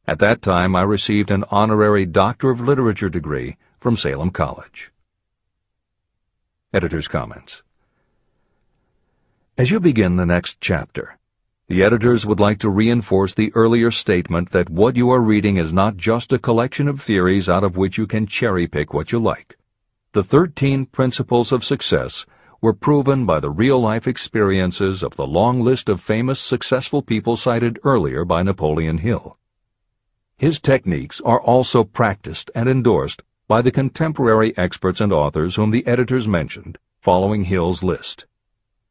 At that time, I received an honorary Doctor of Literature degree from Salem College. Editor's comments. As you begin the next chapter, the editors would like to reinforce the earlier statement that what you are reading is not just a collection of theories out of which you can cherry-pick what you like. The 13 principles of success were proven by the real-life experiences of the long list of famous successful people cited earlier by Napoleon Hill. His techniques are also practiced and endorsed by the contemporary experts and authors whom the editors mentioned, following Hill's list.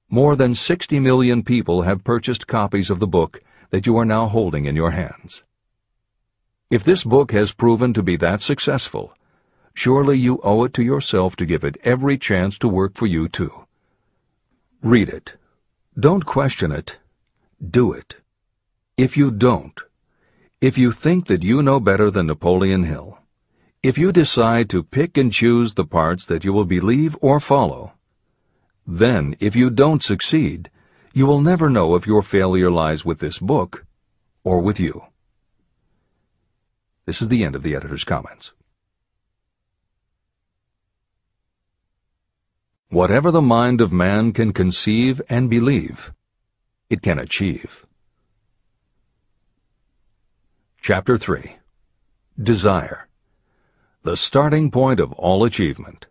More than 60 million people have purchased copies of the book that you are now holding in your hands. If this book has proven to be that successful, surely you owe it to yourself to give it every chance to work for you too. Read it. Don't question it. Do it. If you don't, if you think that you know better than Napoleon Hill, if you decide to pick and choose the parts that you will believe or follow, then, if you don't succeed, you will never know if your failure lies with this book or with you. This is the end of the editor's comments. Whatever the mind of man can conceive and believe, it can achieve. Chapter 3. Desire. The starting point of all achievement.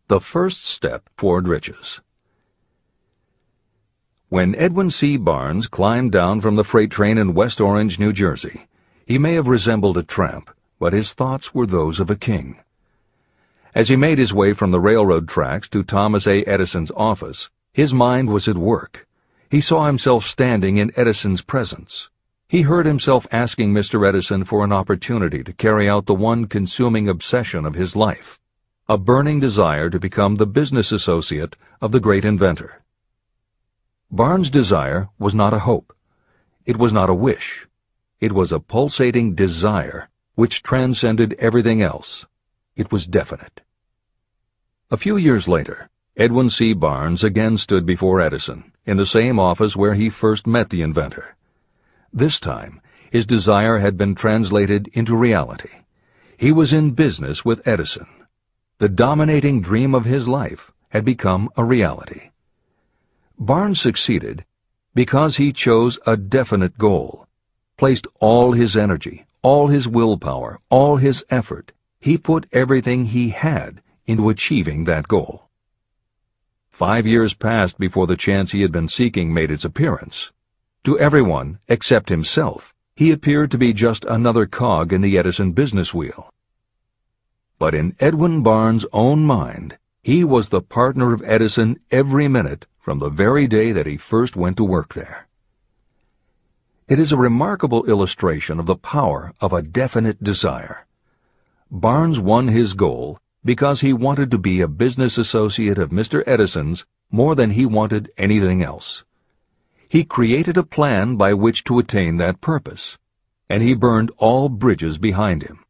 The first step toward riches. When Edwin C. Barnes climbed down from the freight train in West Orange, New Jersey, he may have resembled a tramp, but his thoughts were those of a king. As he made his way from the railroad tracks to Thomas A. Edison's office, his mind was at work. He saw himself standing in Edison's presence. He heard himself asking Mr. Edison for an opportunity to carry out the one consuming obsession of his life, a burning desire to become the business associate of the great inventor. Barnes' desire was not a hope. It was not a wish. It was a pulsating desire which transcended everything else. It was definite. A few years later, Edwin C. Barnes again stood before Edison, in the same office where he first met the inventor. This time, his desire had been translated into reality. He was in business with Edison. The dominating dream of his life had become a reality. Barnes succeeded because he chose a definite goal, placed all his energy, all his willpower, all his effort. He put everything he had into achieving that goal. 5 years passed before the chance he had been seeking made its appearance. To everyone except himself, he appeared to be just another cog in the Edison business wheel. But in Edwin Barnes' own mind, he was the partner of Edison every minute from the very day that he first went to work there. It is a remarkable illustration of the power of a definite desire. Barnes won his goal because he wanted to be a business associate of Mr. Edison's more than he wanted anything else. He created a plan by which to attain that purpose, and he burned all bridges behind him.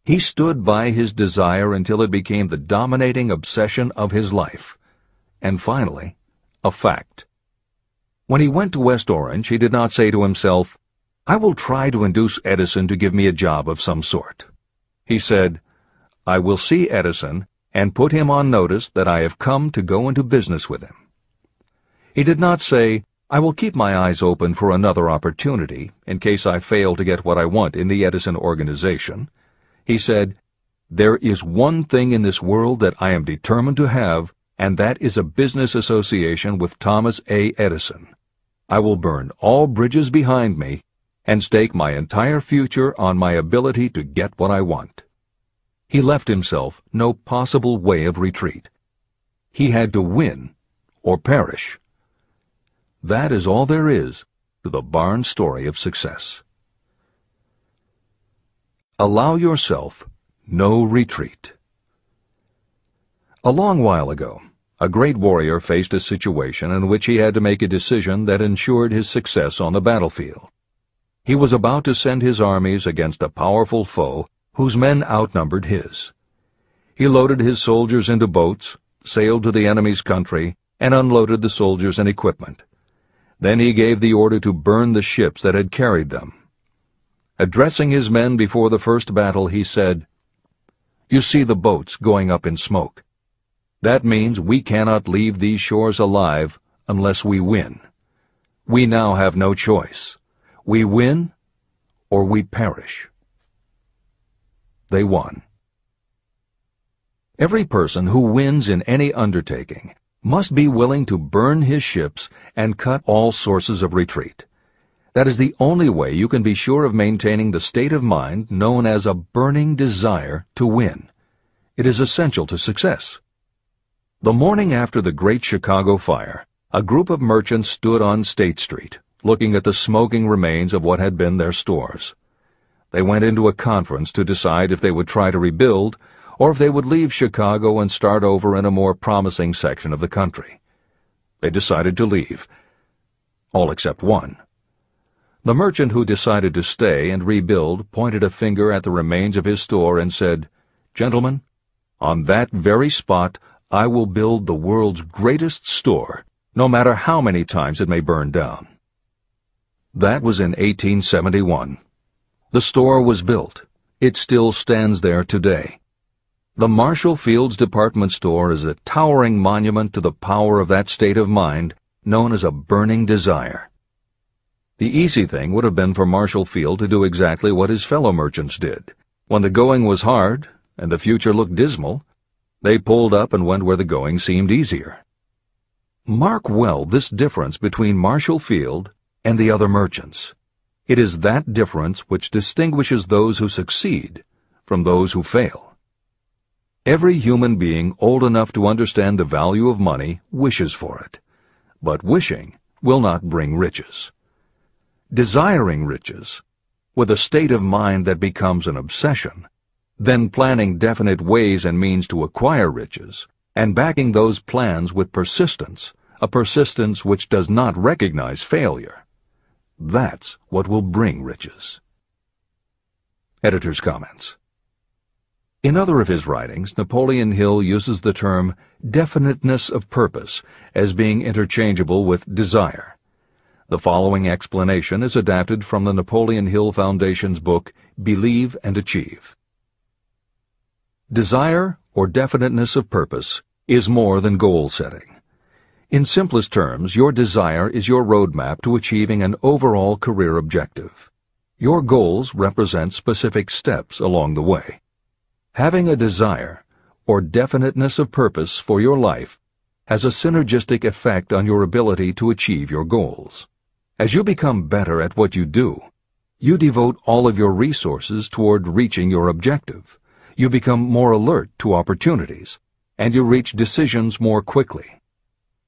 He stood by his desire until it became the dominating obsession of his life, and finally, a fact. When he went to West Orange, he did not say to himself, "I will try to induce Edison to give me a job of some sort." He said, "I will see Edison and put him on notice that I have come to go into business with him." He did not say, "I will keep my eyes open for another opportunity in case I fail to get what I want in the Edison organization." He said, "There is one thing in this world that I am determined to have, and that is a business association with Thomas A. Edison. I will burn all bridges behind me and stake my entire future on my ability to get what I want." He left himself no possible way of retreat. He had to win or perish. That is all there is to the Barnes story of success. Allow yourself no retreat. A long while ago, a great warrior faced a situation in which he had to make a decision that ensured his success on the battlefield. He was about to send his armies against a powerful foe whose men outnumbered his. He loaded his soldiers into boats, sailed to the enemy's country, and unloaded the soldiers and equipment. Then he gave the order to burn the ships that had carried them. Addressing his men before the first battle, he said, "You see the boats going up in smoke. That means we cannot leave these shores alive unless we win. We now have no choice. We win or we perish." They won. Every person who wins in any undertaking must be willing to burn his ships and cut all sources of retreat. That is the only way you can be sure of maintaining the state of mind known as a burning desire to win. It is essential to success. The morning after the Great Chicago Fire, a group of merchants stood on State Street, looking at the smoking remains of what had been their stores. They went into a conference to decide if they would try to rebuild or if they would leave Chicago and start over in a more promising section of the country. They decided to leave, all except one. The merchant who decided to stay and rebuild pointed a finger at the remains of his store and said, "Gentlemen, on that very spot I will build the world's greatest store, no matter how many times it may burn down." That was in 1871. The store was built. It still stands there today. The Marshall Field's department store is a towering monument to the power of that state of mind known as a burning desire. The easy thing would have been for Marshall Field to do exactly what his fellow merchants did. When the going was hard and the future looked dismal, they pulled up and went where the going seemed easier. Mark well this difference between Marshall Field and the other merchants. It is that difference which distinguishes those who succeed from those who fail. Every human being old enough to understand the value of money wishes for it, but wishing will not bring riches. Desiring riches, with a state of mind that becomes an obsession, then planning definite ways and means to acquire riches, and backing those plans with persistence, a persistence which does not recognize failure, that's what will bring riches. Editor's comments. In other of his writings, Napoleon Hill uses the term definiteness of purpose as being interchangeable with desire. The following explanation is adapted from the Napoleon Hill Foundation's book, Believe and Achieve. Desire, or definiteness of purpose, is more than goal setting. In simplest terms, your desire is your roadmap to achieving an overall career objective. Your goals represent specific steps along the way. Having a desire, or definiteness of purpose for your life, has a synergistic effect on your ability to achieve your goals. As you become better at what you do, you devote all of your resources toward reaching your objective. You become more alert to opportunities, and you reach decisions more quickly.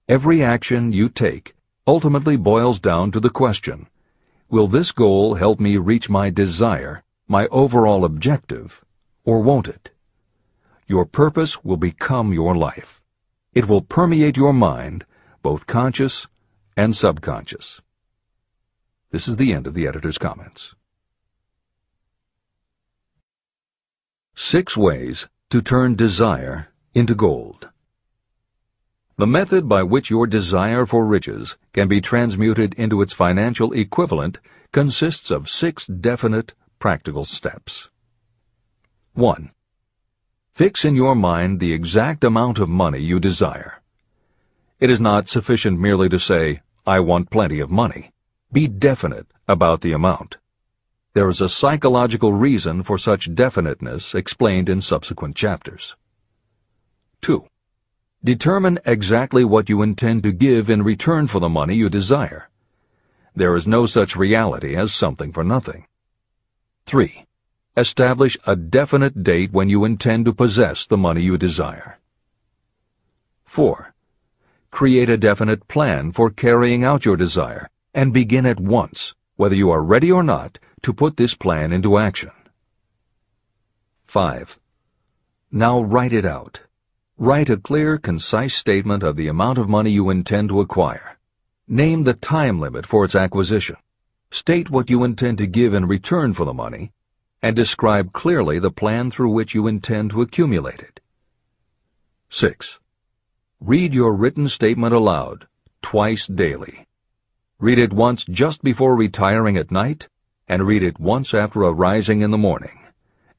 Every action you take ultimately boils down to the question, will this goal help me reach my desire, my overall objective, or won't it? Your purpose will become your life. It will permeate your mind, both conscious and subconscious. This is the end of the editor's comments. 6 ways to turn desire into gold. The method by which your desire for riches can be transmuted into its financial equivalent consists of 6 definite, practical steps. 1. Fix in your mind the exact amount of money you desire. It is not sufficient merely to say, "I want plenty of money." Be definite about the amount. There is a psychological reason for such definiteness explained in subsequent chapters. 2. Determine exactly what you intend to give in return for the money you desire. There is no such reality as something for nothing. 3. Establish a definite date when you intend to possess the money you desire. 4. Create a definite plan for carrying out your desire, and begin at once, whether you are ready or not, to put this plan into action. 5. Now write it out. Write a clear, concise statement of the amount of money you intend to acquire. Name the time limit for its acquisition. State what you intend to give in return for the money, and describe clearly the plan through which you intend to accumulate it. 6. Read your written statement aloud, twice daily. Read it once just before retiring at night, and read it once after arising in the morning.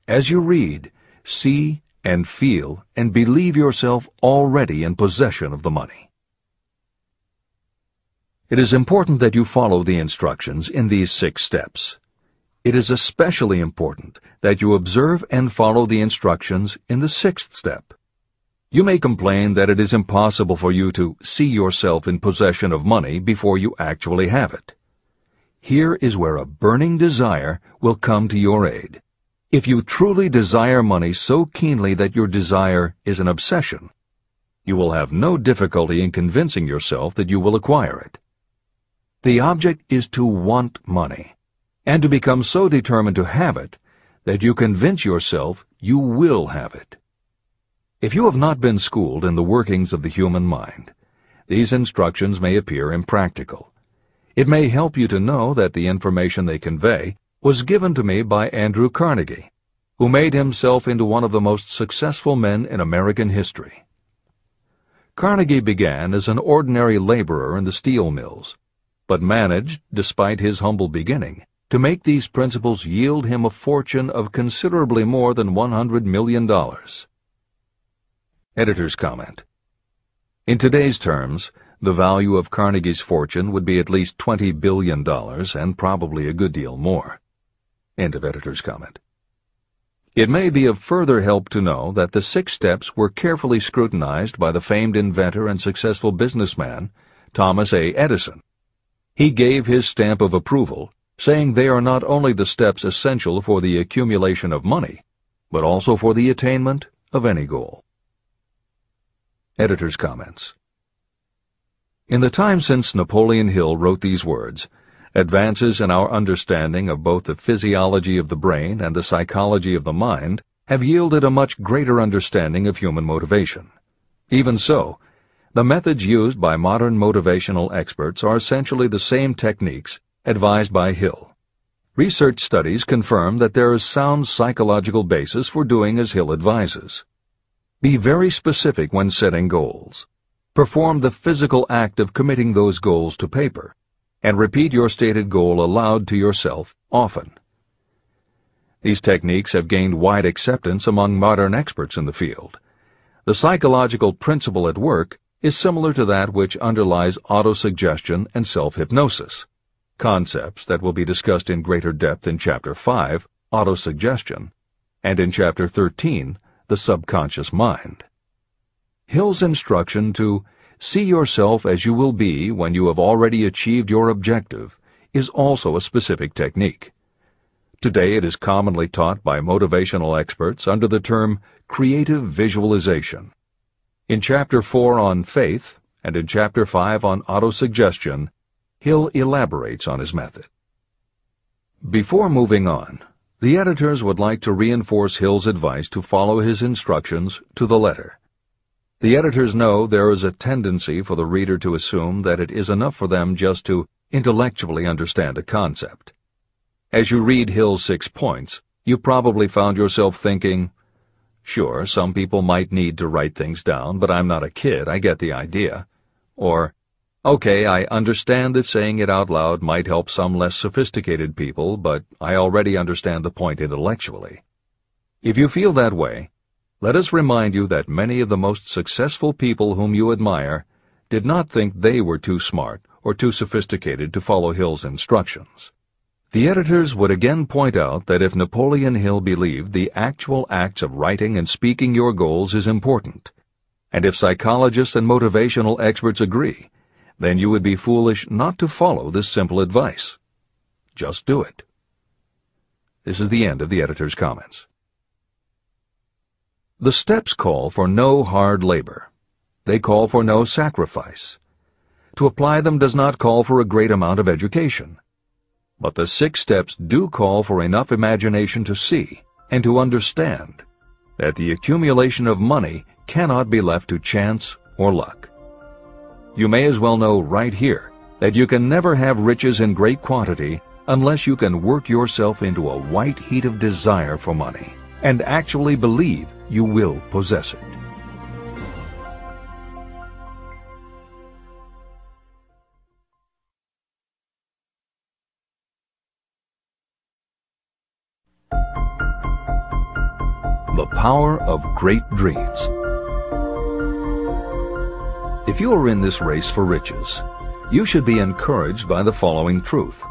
As you read, see and feel and believe yourself already in possession of the money. It is important that you follow the instructions in these 6 steps. It is especially important that you observe and follow the instructions in the 6th step. You may complain that it is impossible for you to see yourself in possession of money before you actually have it. Here is where a burning desire will come to your aid. If you truly desire money so keenly that your desire is an obsession, you will have no difficulty in convincing yourself that you will acquire it. The object is to want money, and to become so determined to have it that you convince yourself you will have it. If you have not been schooled in the workings of the human mind, these instructions may appear impractical. It may help you to know that the information they convey was given to me by Andrew Carnegie, who made himself into one of the most successful men in American history. Carnegie began as an ordinary laborer in the steel mills, but managed, despite his humble beginning, to make these principles yield him a fortune of considerably more than $100 million. Editor's comment. In today's terms, the value of Carnegie's fortune would be at least $20 billion and probably a good deal more. End of editor's comment. It may be of further help to know that the 6 steps were carefully scrutinized by the famed inventor and successful businessman, Thomas A. Edison. He gave his stamp of approval, saying they are not only the steps essential for the accumulation of money, but also for the attainment of any goal. Editor's comments. In the time since Napoleon Hill wrote these words, advances in our understanding of both the physiology of the brain and the psychology of the mind have yielded a much greater understanding of human motivation. Even so, the methods used by modern motivational experts are essentially the same techniques advised by Hill. Research studies confirm that there is sound psychological basis for doing as Hill advises. Be very specific when setting goals. Perform the physical act of committing those goals to paper, and repeat your stated goal aloud to yourself often. These techniques have gained wide acceptance among modern experts in the field. The psychological principle at work is similar to that which underlies autosuggestion and self-hypnosis, concepts that will be discussed in greater depth in Chapter 5, Autosuggestion, and in Chapter 13, The Subconscious Mind. Hill's instruction to see yourself as you will be when you have already achieved your objective is also a specific technique. Today it is commonly taught by motivational experts under the term creative visualization. In Chapter 4 on faith and in Chapter 5 on autosuggestion, Hill elaborates on his method. Before moving on, the editors would like to reinforce Hill's advice to follow his instructions to the letter. The editors know there is a tendency for the reader to assume that it is enough for them just to intellectually understand a concept. As you read Hill's 6 points, you probably found yourself thinking, sure, some people might need to write things down, but I'm not a kid, I get the idea. Or, okay, I understand that saying it out loud might help some less sophisticated people, but I already understand the point intellectually. If you feel that way, let us remind you that many of the most successful people whom you admire did not think they were too smart or too sophisticated to follow Hill's instructions. The editors would again point out that if Napoleon Hill believed the actual acts of writing and speaking your goals is important, and if psychologists and motivational experts agree, then you would be foolish not to follow this simple advice. Just do it. This is the end of the editor's comments. The steps call for no hard labor. They call for no sacrifice. To apply them does not call for a great amount of education. But the 6 steps do call for enough imagination to see and to understand that the accumulation of money cannot be left to chance or luck. You may as well know right here that you can never have riches in great quantity unless you can work yourself into a white heat of desire for money and actually believe you will possess it. The power of great dreams. If you are in this race for riches, you should be encouraged by the following truth.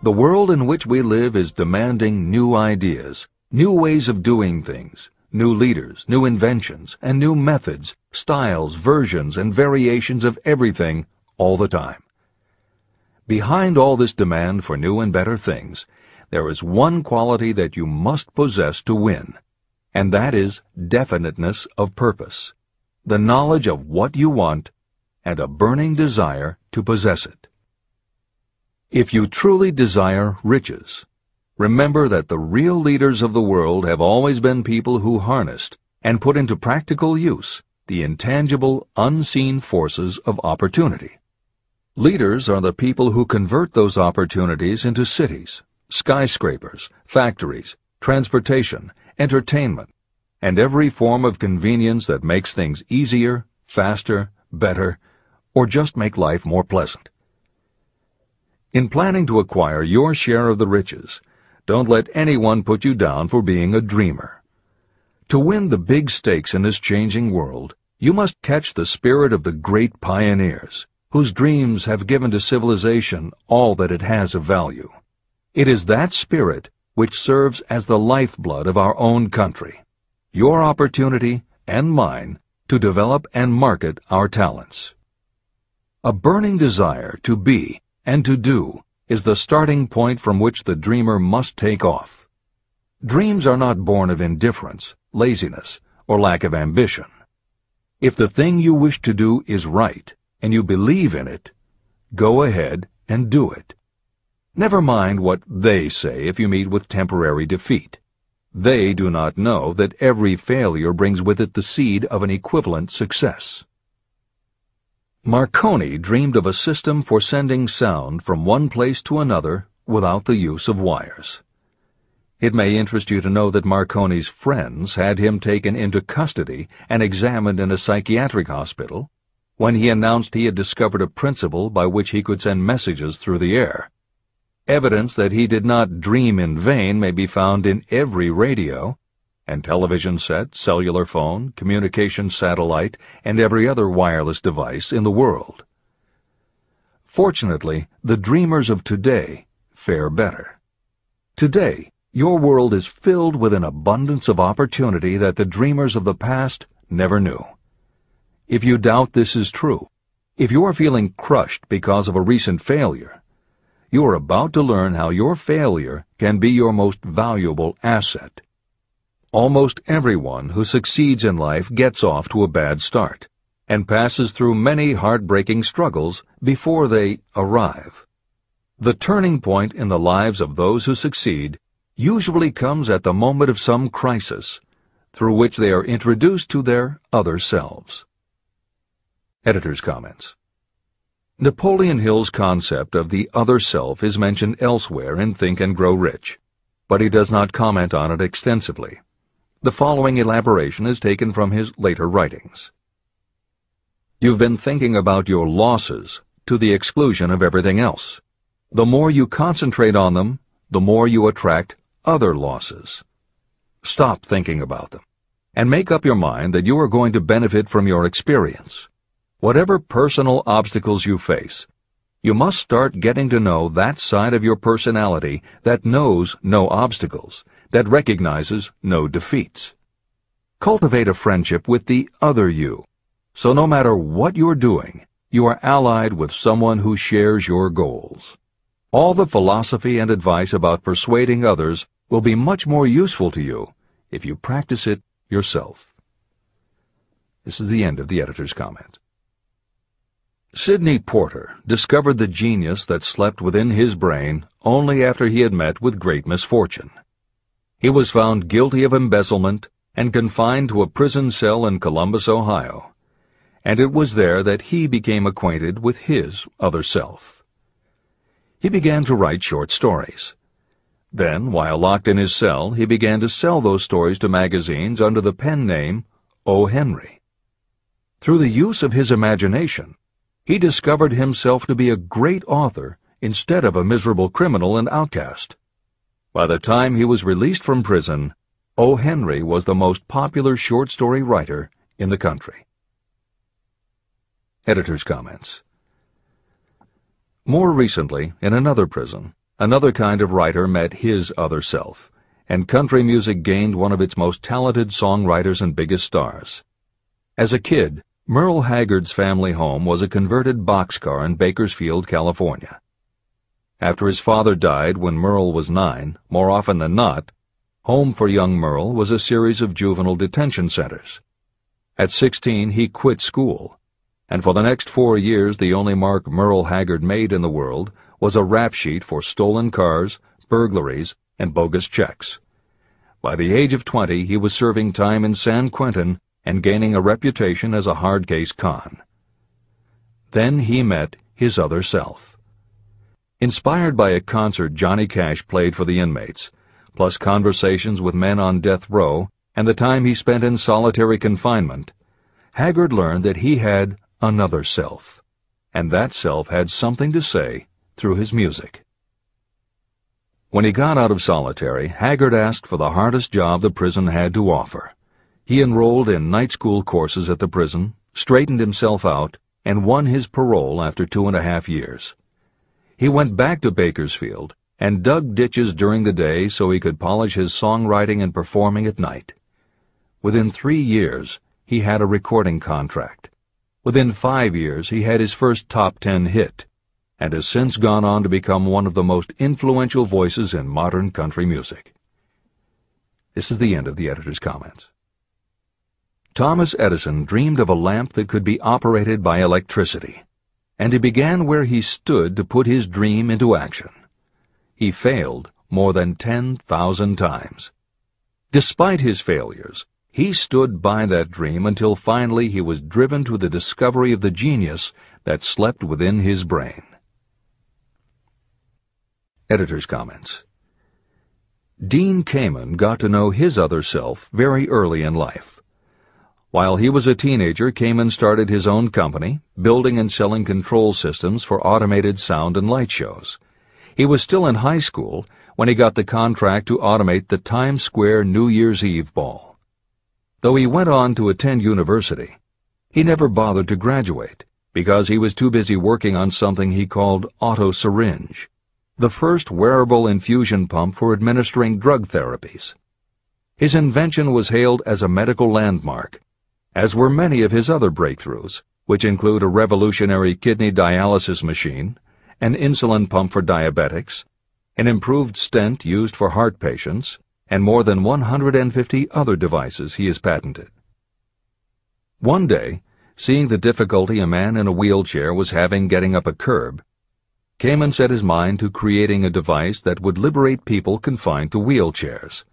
The world in which we live is demanding new ideas, new ways of doing things, new leaders, new inventions, and new methods, styles, versions, and variations of everything all the time. Behind all this demand for new and better things, there is one quality that you must possess to win, and that is definiteness of purpose, the knowledge of what you want, and a burning desire to possess it. If you truly desire riches, remember that the real leaders of the world have always been people who harnessed and put into practical use the intangible, unseen forces of opportunity. Leaders are the people who convert those opportunities into cities, skyscrapers, factories, transportation, entertainment, and every form of convenience that makes things easier, faster, better, or just make life more pleasant. In planning to acquire your share of the riches, don't let anyone put you down for being a dreamer. To win the big stakes in this changing world, you must catch the spirit of the great pioneers, whose dreams have given to civilization all that it has of value. It is that spirit which serves as the lifeblood of our own country, your opportunity and mine to develop and market our talents. A burning desire to be and to do is the starting point from which the dreamer must take off. Dreams are not born of indifference, laziness, or lack of ambition. If the thing you wish to do is right, and you believe in it, go ahead and do it. Never mind what they say if you meet with temporary defeat. They do not know that every failure brings with it the seed of an equivalent success. Marconi dreamed of a system for sending sound from one place to another without the use of wires. It may interest you to know that Marconi's friends had him taken into custody and examined in a psychiatric hospital when he announced he had discovered a principle by which he could send messages through the air. Evidence that he did not dream in vain may be found in every radio and television set, cellular phone, communication satellite, and every other wireless device in the world. Fortunately, the dreamers of today fare better. Today, your world is filled with an abundance of opportunity that the dreamers of the past never knew. If you doubt this is true, if you are feeling crushed because of a recent failure, you are about to learn how your failure can be your most valuable asset. Almost everyone who succeeds in life gets off to a bad start and passes through many heartbreaking struggles before they arrive. The turning point in the lives of those who succeed usually comes at the moment of some crisis through which they are introduced to their other selves. Editor's comments. Napoleon Hill's concept of the other self is mentioned elsewhere in Think and Grow Rich, but he does not comment on it extensively. The following elaboration is taken from his later writings. You've been thinking about your losses to the exclusion of everything else. The more you concentrate on them, the more you attract other losses. Stop thinking about them, and make up your mind that you are going to benefit from your experience. Whatever personal obstacles you face, you must start getting to know that side of your personality that knows no obstacles, that recognizes no defeats. Cultivate a friendship with the other you, so no matter what you're doing, you are allied with someone who shares your goals. All the philosophy and advice about persuading others will be much more useful to you if you practice it yourself. This is the end of the editor's comment. Sidney Porter discovered the genius that slept within his brain only after he had met with great misfortune. He was found guilty of embezzlement and confined to a prison cell in Columbus, Ohio, and it was there that he became acquainted with his other self. He began to write short stories. Then, while locked in his cell, he began to sell those stories to magazines under the pen name O. Henry. Through the use of his imagination, he discovered himself to be a great author instead of a miserable criminal and outcast. By the time he was released from prison, O. Henry was the most popular short story writer in the country. Editor's comments. More recently, in another prison, another kind of writer met his other self, and country music gained one of its most talented songwriters and biggest stars. As a kid, Merle Haggard's family home was a converted boxcar in Bakersfield, California. After his father died when Merle was 9, more often than not, home for young Merle was a series of juvenile detention centers. At 16, he quit school, and for the next 4 years the only mark Merle Haggard made in the world was a rap sheet for stolen cars, burglaries, and bogus checks. By the age of 20, he was serving time in San Quentin and gaining a reputation as a hard-case con. Then he met his other self. Inspired by a concert Johnny Cash played for the inmates, plus conversations with men on death row and the time he spent in solitary confinement, Haggard learned that he had another self, and that self had something to say through his music. When he got out of solitary, Haggard asked for the hardest job the prison had to offer. He enrolled in night school courses at the prison, straightened himself out, and won his parole after 2.5 years. He went back to Bakersfield and dug ditches during the day so he could polish his songwriting and performing at night. Within 3 years, he had a recording contract. Within 5 years, he had his first top 10 hit, and has since gone on to become one of the most influential voices in modern country music. This is the end of the editor's comments. Thomas Edison dreamed of a lamp that could be operated by electricity. and he began where he stood to put his dream into action. He failed more than 10,000 times. Despite his failures, he stood by that dream until finally he was driven to the discovery of the genius that slept within his brain. Editor's comments. Dean Kamen got to know his other self very early in life. While he was a teenager, Kamen started his own company, building and selling control systems for automated sound and light shows. He was still in high school when he got the contract to automate the Times Square New Year's Eve ball. Though he went on to attend university, he never bothered to graduate because he was too busy working on something he called auto-syringe, the first wearable infusion pump for administering drug therapies. His invention was hailed as a medical landmark, as were many of his other breakthroughs, which include a revolutionary kidney dialysis machine, an insulin pump for diabetics, an improved stent used for heart patients, and more than 150 other devices he has patented. One day, seeing the difficulty a man in a wheelchair was having getting up a curb, Kamen set his mind to creating a device that would liberate people confined to wheelchairs.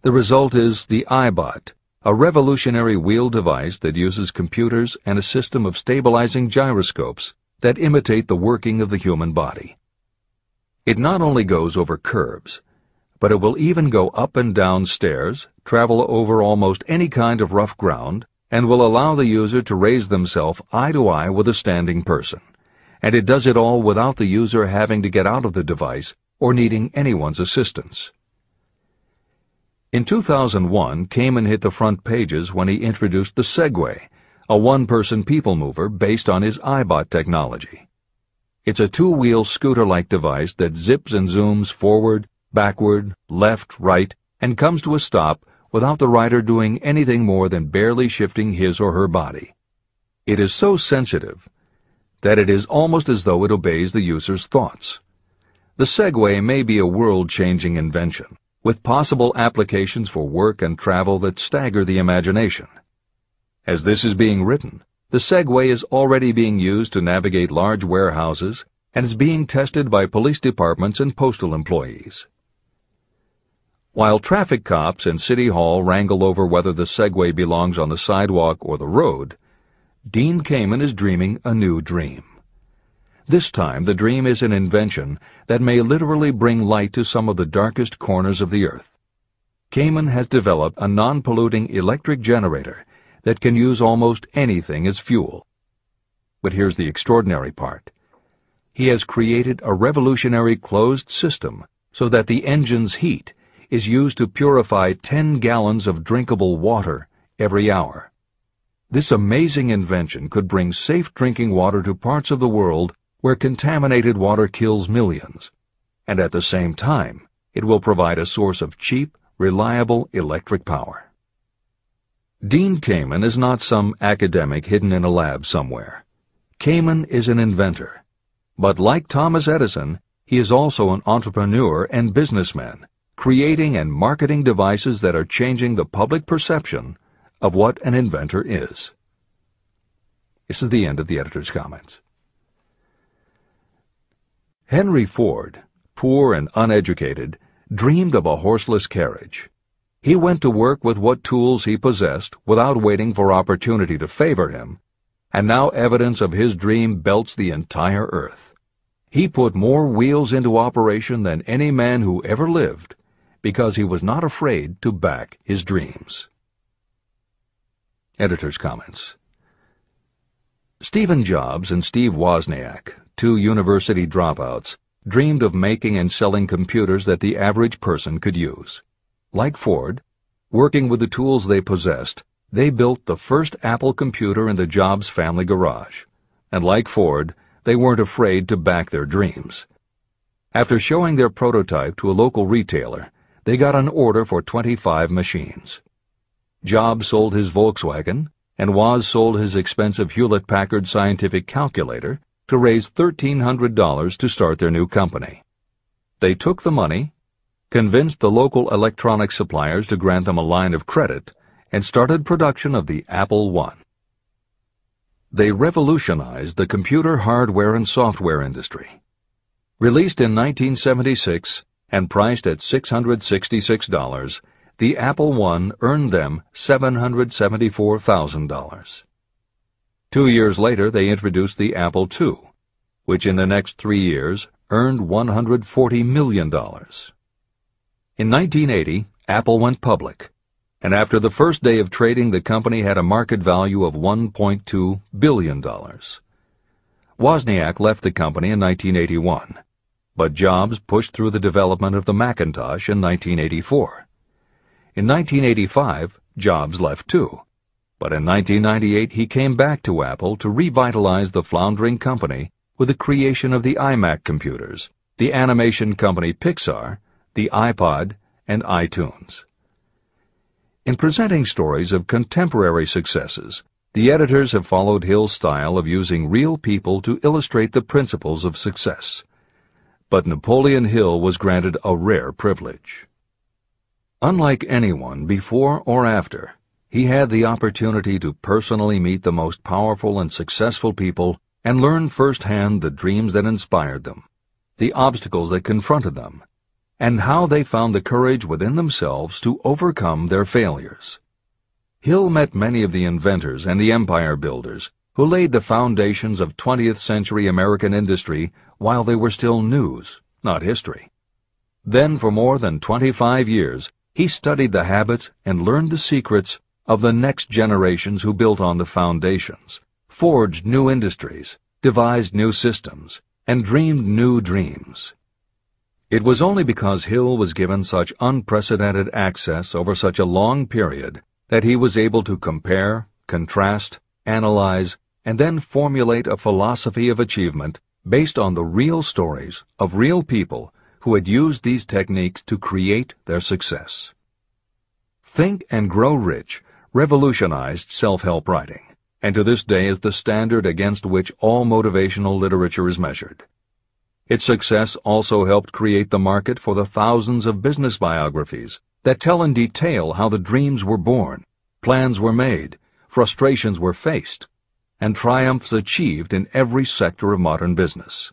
The result is the iBot, a revolutionary wheel device that uses computers and a system of stabilizing gyroscopes that imitate the working of the human body. It not only goes over curbs, but it will even go up and down stairs, travel over almost any kind of rough ground, and will allow the user to raise themselves eye to eye with a standing person. And it does it all without the user having to get out of the device or needing anyone's assistance. In 2001, Kamen hit the front pages when he introduced the Segway, a one-person people mover based on his iBot technology. It's a two-wheel scooter-like device that zips and zooms forward, backward, left, right, and comes to a stop without the rider doing anything more than barely shifting his or her body. It is so sensitive that it is almost as though it obeys the user's thoughts. The Segway may be a world-changing invention, with possible applications for work and travel that stagger the imagination. As this is being written, the Segway is already being used to navigate large warehouses and is being tested by police departments and postal employees. While traffic cops and City Hall wrangle over whether the Segway belongs on the sidewalk or the road, Dean Kamen is dreaming a new dream. This time, the dream is an invention that may literally bring light to some of the darkest corners of the earth. Kamen has developed a non-polluting electric generator that can use almost anything as fuel. But here's the extraordinary part. He has created a revolutionary closed system so that the engine's heat is used to purify 10 gallons of drinkable water every hour. This amazing invention could bring safe drinking water to parts of the world where contaminated water kills millions, and at the same time, it will provide a source of cheap, reliable electric power. Dean Kamen is not some academic hidden in a lab somewhere. Kamen is an inventor. But like Thomas Edison, he is also an entrepreneur and businessman, creating and marketing devices that are changing the public perception of what an inventor is. This is the end of the editor's comments. Henry Ford, poor and uneducated, dreamed of a horseless carriage. He went to work with what tools he possessed without waiting for opportunity to favor him, and now evidence of his dream belts the entire earth. He put more wheels into operation than any man who ever lived because he was not afraid to back his dreams. Editor's comments. Stephen Jobs and Steve Wozniak, two university dropouts, dreamed of making and selling computers that the average person could use. Like Ford, working with the tools they possessed, they built the first Apple computer in the Jobs family garage. And like Ford, they weren't afraid to back their dreams. After showing their prototype to a local retailer, they got an order for 25 machines. Jobs sold his Volkswagen, and Woz sold his expensive Hewlett-Packard scientific calculator to raise $1,300 to start their new company. They took the money, convinced the local electronics suppliers to grant them a line of credit, and started production of the Apple I. They revolutionized the computer hardware and software industry. Released in 1976 and priced at $666, the Apple I earned them $774,000. 2 years later, they introduced the Apple II, which in the next 3 years earned $140 million. In 1980, Apple went public, and after the first day of trading, the company had a market value of $1.2 billion. Wozniak left the company in 1981, but Jobs pushed through the development of the Macintosh in 1984. In 1985, Jobs left too, but in 1998 he came back to Apple to revitalize the floundering company with the creation of the iMac computers, the animation company Pixar, the iPod, and iTunes. In presenting stories of contemporary successes, the editors have followed Hill's style of using real people to illustrate the principles of success. But Napoleon Hill was granted a rare privilege. Unlike anyone before or after, he had the opportunity to personally meet the most powerful and successful people and learn firsthand the dreams that inspired them, the obstacles that confronted them, and how they found the courage within themselves to overcome their failures. Hill met many of the inventors and the empire builders who laid the foundations of 20th century American industry while they were still news, not history. Then, for more than 25 years, he studied the habits and learned the secrets of the next generations who built on the foundations, forged new industries, devised new systems, and dreamed new dreams. It was only because Hill was given such unprecedented access over such a long period that he was able to compare, contrast, analyze, and then formulate a philosophy of achievement based on the real stories of real people who had used these techniques to create their success. Think and Grow Rich revolutionized self-help writing, and to this day is the standard against which all motivational literature is measured. Its success also helped create the market for the thousands of business biographies that tell in detail how the dreams were born, plans were made, frustrations were faced, and triumphs achieved in every sector of modern business.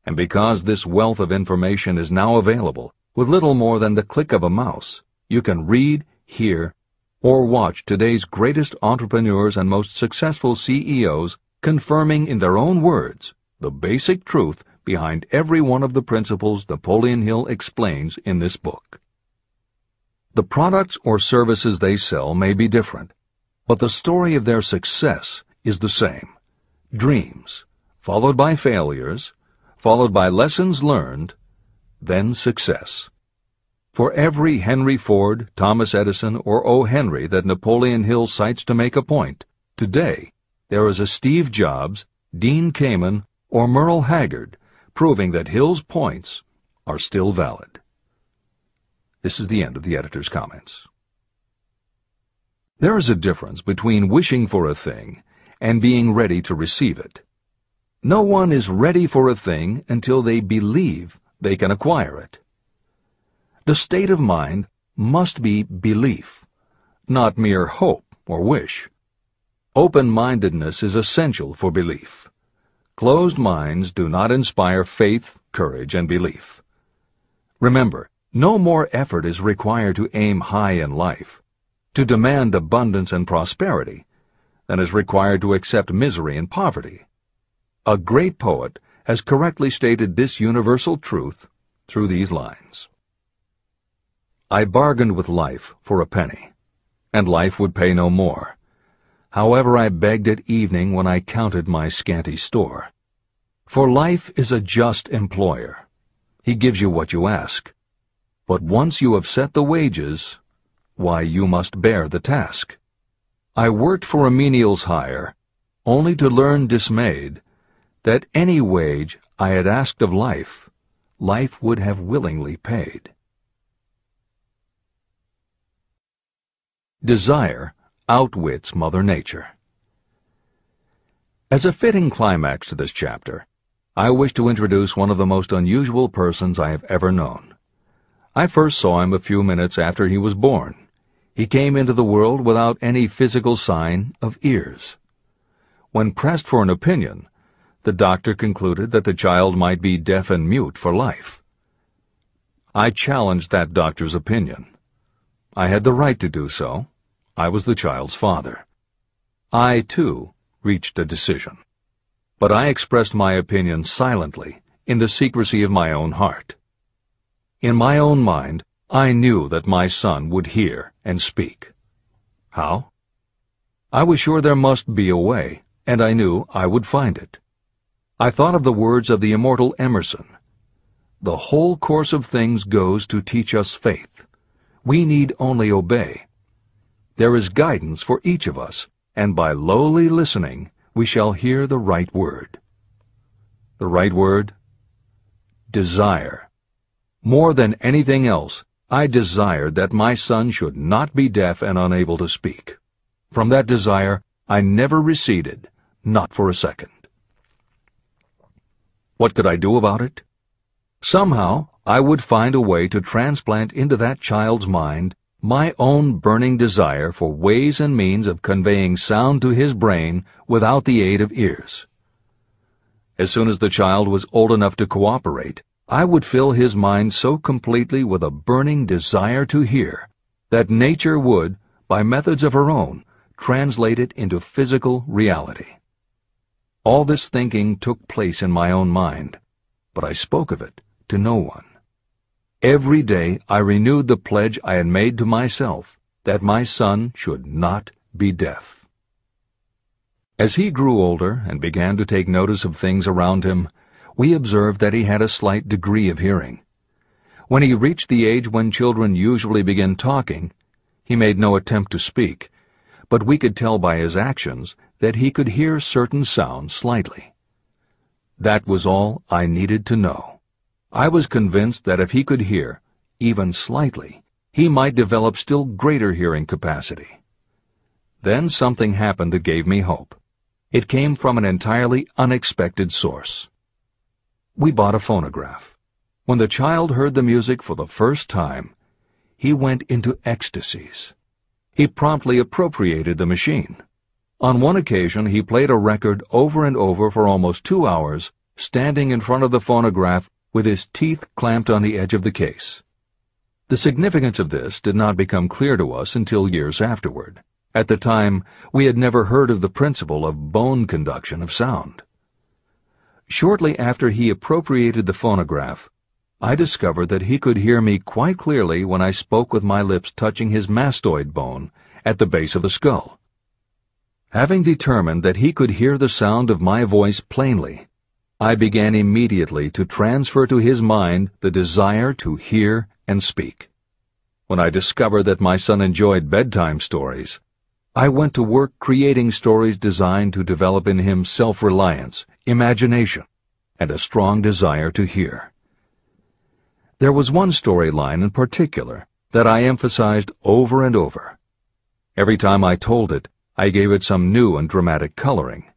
And because this wealth of information is now available with little more than the click of a mouse, you can read, hear, or watch today's greatest entrepreneurs and most successful CEOs confirming in their own words the basic truth behind every one of the principles Napoleon Hill explains in this book. The products or services they sell may be different, but the story of their success is the same. Dreams, followed by failures, followed by lessons learned, then success. For every Henry Ford, Thomas Edison, or O. Henry that Napoleon Hill cites to make a point, today there is a Steve Jobs, Dean Kamen, or Merle Haggard, proving that Hill's points are still valid. This is the end of the editor's comments. There is a difference between wishing for a thing and being ready to receive it. No one is ready for a thing until they believe they can acquire it. The state of mind must be belief, not mere hope or wish. Open-mindedness is essential for belief. Closed minds do not inspire faith, courage, and belief. Remember, no more effort is required to aim high in life, to demand abundance and prosperity, than is required to accept misery and poverty. A great poet has correctly stated this universal truth through these lines. I bargained with life for a penny, and life would pay no more. However, I begged at evening when I counted my scanty store. For life is a just employer. He gives you what you ask. But once you have set the wages, why, you must bear the task. I worked for a menial's hire, only to learn dismayed that any wage I had asked of life, life would have willingly paid. Desire outwits Mother Nature. As a fitting climax to this chapter, I wish to introduce one of the most unusual persons I have ever known. I first saw him a few minutes after he was born. He came into the world without any physical sign of ears. When pressed for an opinion, the doctor concluded that the child might be deaf and mute for life. I challenged that doctor's opinion. I had the right to do so. I was the child's father. I, too, reached a decision. But I expressed my opinion silently, in the secrecy of my own heart. In my own mind, I knew that my son would hear and speak. How? I was sure there must be a way, and I knew I would find it. I thought of the words of the immortal Emerson. The whole course of things goes to teach us faith. We need only obey. There is guidance for each of us, and by lowly listening, we shall hear the right word. The right word? Desire. More than anything else, I desired that my son should not be deaf and unable to speak. From that desire, I never receded, not for a second. What could I do about it? Somehow, I would find a way to transplant into that child's mind my own burning desire for ways and means of conveying sound to his brain without the aid of ears. As soon as the child was old enough to cooperate, I would fill his mind so completely with a burning desire to hear that nature would, by methods of her own, translate it into physical reality. All this thinking took place in my own mind, but I spoke of it to no one. Every day I renewed the pledge I had made to myself that my son should not be deaf. As he grew older and began to take notice of things around him, we observed that he had a slight degree of hearing. When he reached the age when children usually begin talking, he made no attempt to speak, but we could tell by his actions that he could hear certain sounds slightly. That was all I needed to know. I was convinced that if he could hear, even slightly, he might develop still greater hearing capacity. Then something happened that gave me hope. It came from an entirely unexpected source. We bought a phonograph. When the child heard the music for the first time, he went into ecstasies. He promptly appropriated the machine. On one occasion, he played a record over and over for almost 2 hours, standing in front of the phonograph with his teeth clamped on the edge of the case. The significance of this did not become clear to us until years afterward. At the time, we had never heard of the principle of bone conduction of sound. Shortly after he appropriated the phonograph, I discovered that he could hear me quite clearly when I spoke with my lips touching his mastoid bone at the base of the skull. Having determined that he could hear the sound of my voice plainly, I began immediately to transfer to his mind the desire to hear and speak. When I discovered that my son enjoyed bedtime stories, I went to work creating stories designed to develop in him self-reliance, imagination, and a strong desire to hear. There was one storyline in particular that I emphasized over and over. Every time I told it, I gave it some new and dramatic coloring.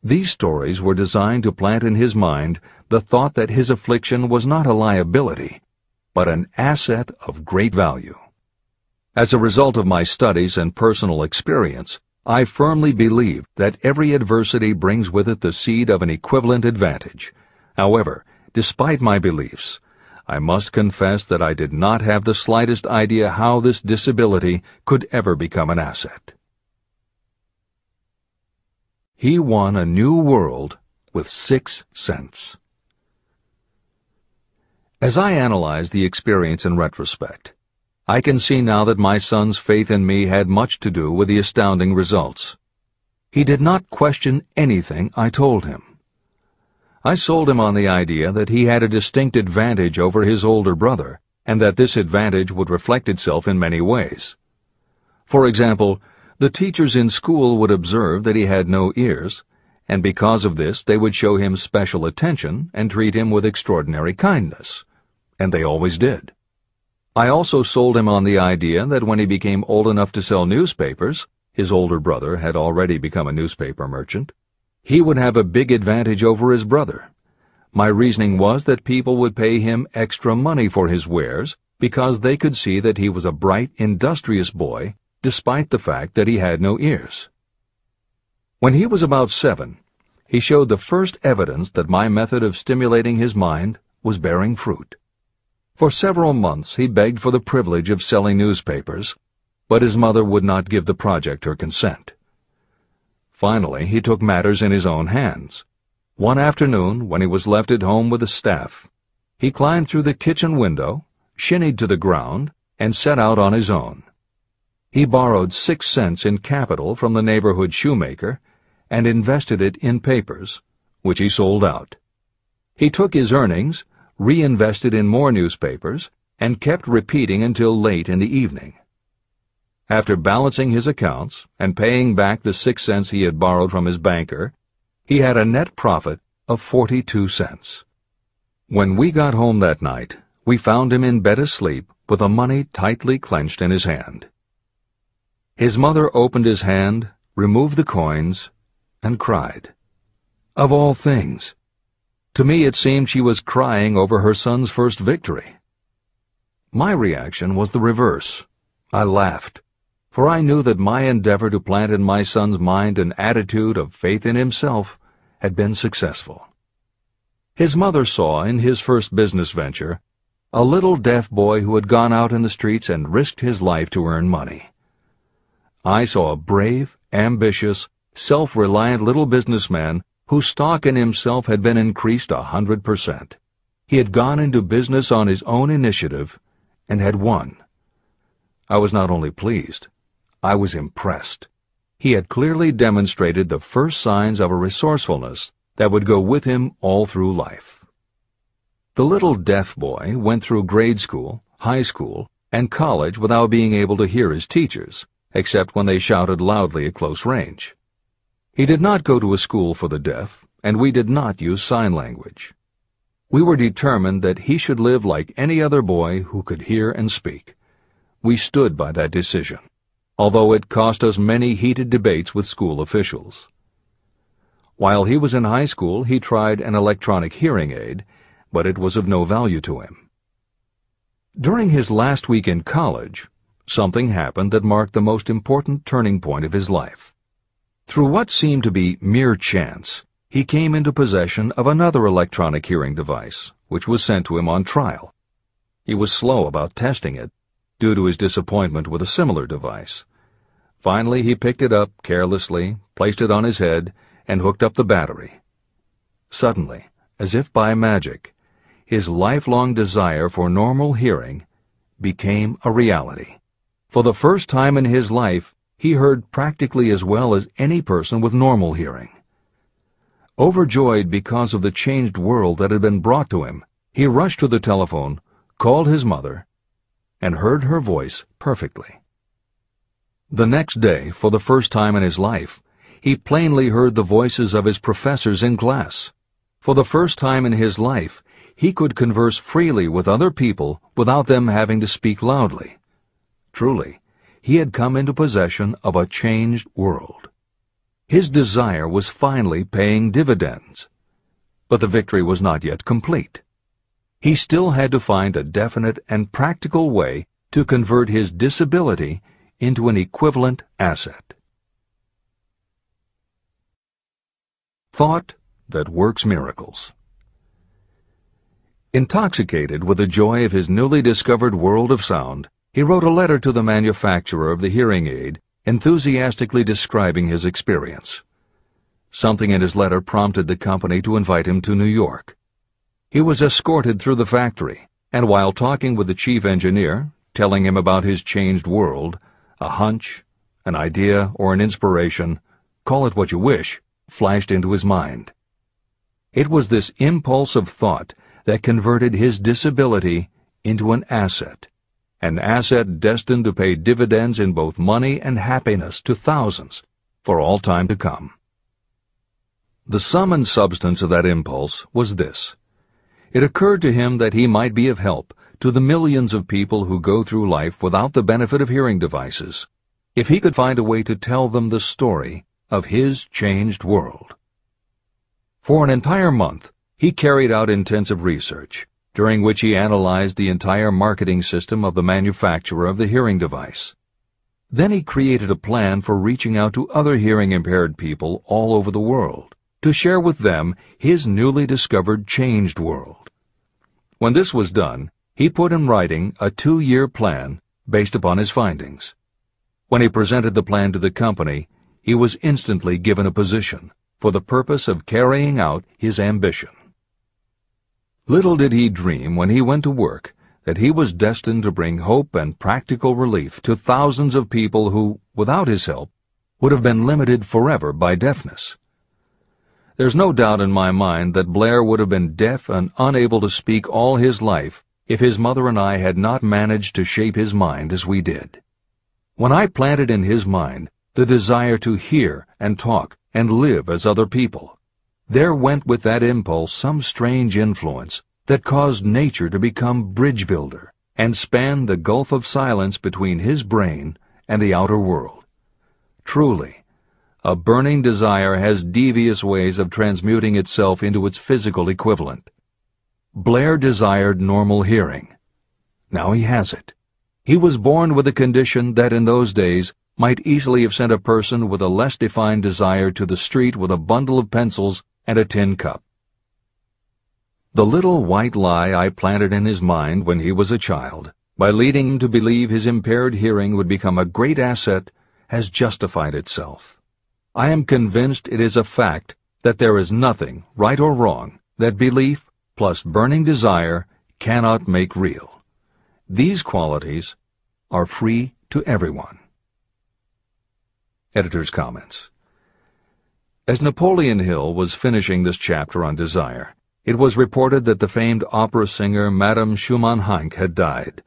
These stories were designed to plant in his mind the thought that his affliction was not a liability, but an asset of great value. As a result of my studies and personal experience, I firmly believe that every adversity brings with it the seed of an equivalent advantage. However, despite my beliefs, I must confess that I did not have the slightest idea how this disability could ever become an asset. He won a new world with 6 cents. As I analyze the experience in retrospect, I can see now that my son's faith in me had much to do with the astounding results. He did not question anything I told him. I sold him on the idea that he had a distinct advantage over his older brother, and that this advantage would reflect itself in many ways. For example, the teachers in school would observe that he had no ears, and because of this they would show him special attention and treat him with extraordinary kindness. And they always did. I also sold him on the idea that when he became old enough to sell newspapers, his older brother had already become a newspaper merchant, he would have a big advantage over his brother. My reasoning was that people would pay him extra money for his wares because they could see that he was a bright, industrious boy, despite the fact that he had no ears. When he was about 7, he showed the first evidence that my method of stimulating his mind was bearing fruit. For several months he begged for the privilege of selling newspapers, but his mother would not give the project her consent. Finally, he took matters in his own hands. One afternoon, when he was left at home with the staff, he climbed through the kitchen window, shinnied to the ground, and set out on his own. He borrowed 6 cents in capital from the neighborhood shoemaker and invested it in papers, which he sold out. He took his earnings, reinvested in more newspapers, and kept repeating until late in the evening. After balancing his accounts and paying back the 6 cents he had borrowed from his banker, he had a net profit of 42 cents. When we got home that night, we found him in bed asleep with the money tightly clenched in his hand. His mother opened his hand, removed the coins, and cried. Of all things! To me it seemed she was crying over her son's first victory. My reaction was the reverse. I laughed, for I knew that my endeavor to plant in my son's mind an attitude of faith in himself had been successful. His mother saw in his first business venture a little deaf boy who had gone out in the streets and risked his life to earn money. I saw a brave, ambitious, self-reliant little businessman whose stock in himself had been increased 100%. He had gone into business on his own initiative and had won. I was not only pleased, I was impressed. He had clearly demonstrated the first signs of a resourcefulness that would go with him all through life. The little deaf boy went through grade school, high school, and college without being able to hear his teachers, except when they shouted loudly at close range. He did not go to a school for the deaf, and we did not use sign language. We were determined that he should live like any other boy who could hear and speak. We stood by that decision, although it cost us many heated debates with school officials. While he was in high school, he tried an electronic hearing aid, but it was of no value to him. During his last week in college, something happened that marked the most important turning point of his life. Through what seemed to be mere chance, he came into possession of another electronic hearing device, which was sent to him on trial. He was slow about testing it, due to his disappointment with a similar device. Finally, he picked it up carelessly, placed it on his head, and hooked up the battery. Suddenly, as if by magic, his lifelong desire for normal hearing became a reality. For the first time in his life, he heard practically as well as any person with normal hearing. Overjoyed because of the changed world that had been brought to him, he rushed to the telephone, called his mother, and heard her voice perfectly. The next day, for the first time in his life, he plainly heard the voices of his professors in class. For the first time in his life, he could converse freely with other people without them having to speak loudly. Truly, he had come into possession of a changed world. His desire was finally paying dividends. But the victory was not yet complete. He still had to find a definite and practical way to convert his disability into an equivalent asset. Thought that works miracles. Intoxicated with the joy of his newly discovered world of sound, he wrote a letter to the manufacturer of the hearing aid, enthusiastically describing his experience. Something in his letter prompted the company to invite him to New York. He was escorted through the factory, and while talking with the chief engineer, telling him about his changed world, a hunch, an idea, or an inspiration, call it what you wish, flashed into his mind. It was this impulse of thought that converted his disability into an asset destined to pay dividends in both money and happiness to thousands for all time to come. The sum and substance of that impulse was this. It occurred to him that he might be of help to the millions of people who go through life without the benefit of hearing devices, if he could find a way to tell them the story of his changed world. For an entire month, he carried out intensive research, during which he analyzed the entire marketing system of the manufacturer of the hearing device. Then he created a plan for reaching out to other hearing-impaired people all over the world, to share with them his newly discovered changed world. When this was done, he put in writing a 2-year plan based upon his findings. When he presented the plan to the company, he was instantly given a position for the purpose of carrying out his ambition. Little did he dream when he went to work that he was destined to bring hope and practical relief to thousands of people who, without his help, would have been limited forever by deafness. There's no doubt in my mind that Blair would have been deaf and unable to speak all his life if his mother and I had not managed to shape his mind as we did. When I planted in his mind the desire to hear and talk and live as other people, there went with that impulse some strange influence that caused nature to become bridge builder and span the gulf of silence between his brain and the outer world. Truly, a burning desire has devious ways of transmuting itself into its physical equivalent. Blair desired normal hearing. Now he has it. He was born with a condition that in those days might easily have sent a person with a less defined desire to the street with a bundle of pencils and a tin cup. The little white lie I planted in his mind when he was a child, by leading him to believe his impaired hearing would become a great asset, has justified itself. I am convinced it is a fact that there is nothing, right or wrong, that belief plus burning desire cannot make real. These qualities are free to everyone. Editor's comments. As Napoleon Hill was finishing this chapter on desire, it was reported that the famed opera singer Madame Schumann-Heink had died.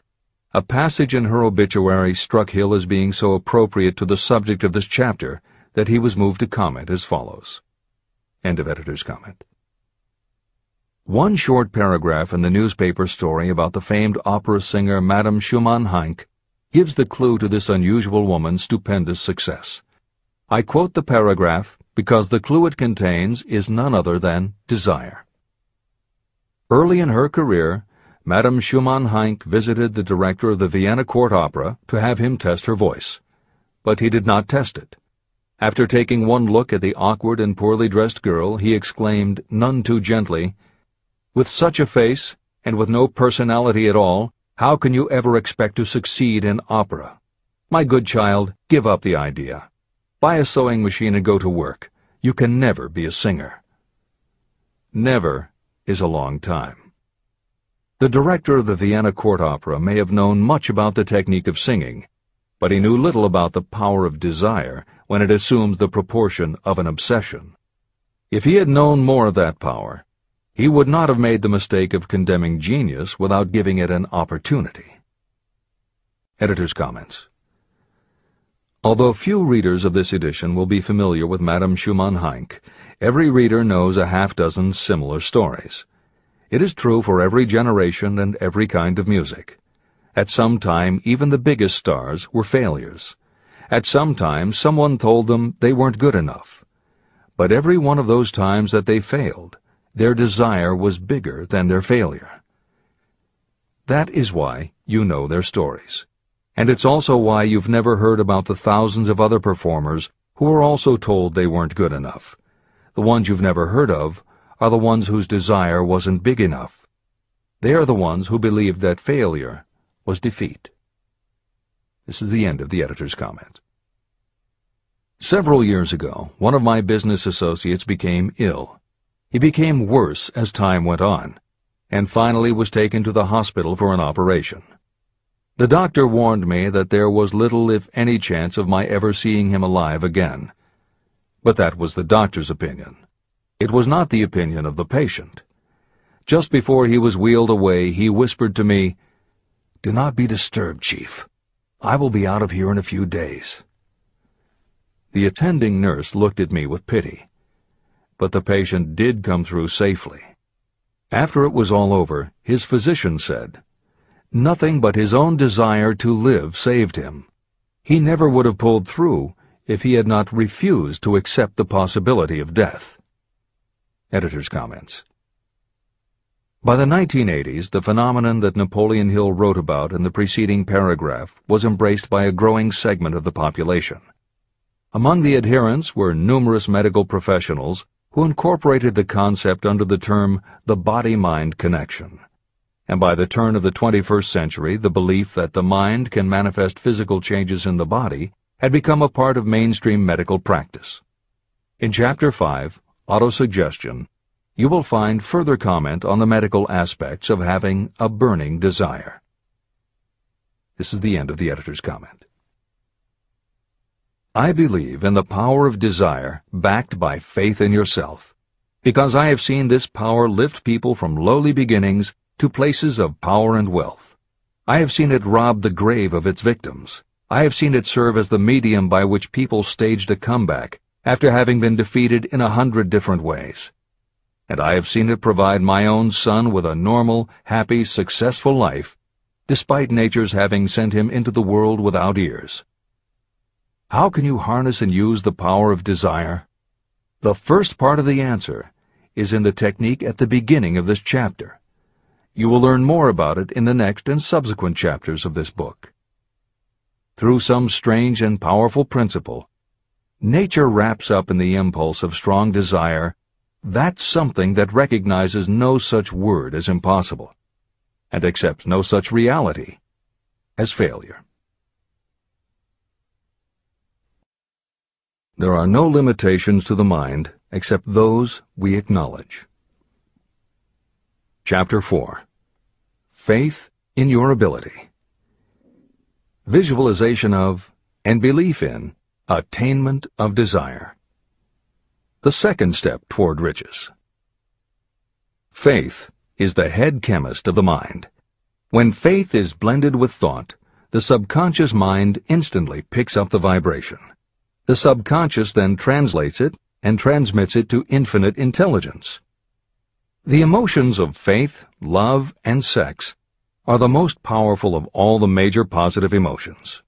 A passage in her obituary struck Hill as being so appropriate to the subject of this chapter that he was moved to comment as follows. End of editor's comment. One short paragraph in the newspaper story about the famed opera singer Madame Schumann-Heink gives the clue to this unusual woman's stupendous success. I quote the paragraph because the clue it contains is none other than desire. Early in her career, Madame Schumann-Heink visited the director of the Vienna Court Opera to have him test her voice. But he did not test it. After taking one look at the awkward and poorly dressed girl, he exclaimed, none too gently, "With such a face, and with no personality at all, how can you ever expect to succeed in opera? My good child, give up the idea. Buy a sewing machine and go to work. You can never be a singer." Never is a long time. The director of the Vienna Court Opera may have known much about the technique of singing, but he knew little about the power of desire when it assumes the proportion of an obsession. If he had known more of that power, he would not have made the mistake of condemning genius without giving it an opportunity. Editor's comments. Although few readers of this edition will be familiar with Madame Schumann-Heink, every reader knows a half-dozen similar stories. It is true for every generation and every kind of music. At some time, even the biggest stars were failures. At some time, someone told them they weren't good enough. But every one of those times that they failed, their desire was bigger than their failure. That is why you know their stories. And it's also why you've never heard about the thousands of other performers who were also told they weren't good enough. The ones you've never heard of are the ones whose desire wasn't big enough. They are the ones who believed that failure was defeat. This is the end of the editor's comment. Several years ago, one of my business associates became ill. He became worse as time went on, and finally was taken to the hospital for an operation. The doctor warned me that there was little, if any, chance of my ever seeing him alive again. But that was the doctor's opinion. It was not the opinion of the patient. Just before he was wheeled away, he whispered to me, "Do not be disturbed, Chief. I will be out of here in a few days." The attending nurse looked at me with pity. But the patient did come through safely. After it was all over, his physician said, nothing but his own desire to live saved him. He never would have pulled through if he had not refused to accept the possibility of death. Editor's comments. By the 1980s, the phenomenon that Napoleon Hill wrote about in the preceding paragraph was embraced by a growing segment of the population. Among the adherents were numerous medical professionals who incorporated the concept under the term the body-mind connection. And by the turn of the 21st century, the belief that the mind can manifest physical changes in the body had become a part of mainstream medical practice. In Chapter 5, Autosuggestion, you will find further comment on the medical aspects of having a burning desire. This is the end of the editor's comment. I believe in the power of desire backed by faith in yourself, because I have seen this power lift people from lowly beginnings to places of power and wealth. I have seen it rob the grave of its victims. I have seen it serve as the medium by which people staged a comeback after having been defeated in 100 different ways. And I have seen it provide my own son with a normal, happy, successful life, despite nature's having sent him into the world without ears. How can you harness and use the power of desire? The first part of the answer is in the technique at the beginning of this chapter. You will learn more about it in the next and subsequent chapters of this book. Through some strange and powerful principle, nature wraps up in the impulse of strong desire that something that recognizes no such word as impossible, and accepts no such reality as failure. There are no limitations to the mind except those we acknowledge. Chapter 4. Faith in your ability. Visualization of and belief in attainment of desire. The second step toward riches. Faith is the head chemist of the mind. When faith is blended with thought, the subconscious mind instantly picks up the vibration. The subconscious then translates it and transmits it to infinite intelligence. The emotions of faith, love, and sex are the most powerful of all the major positive emotions.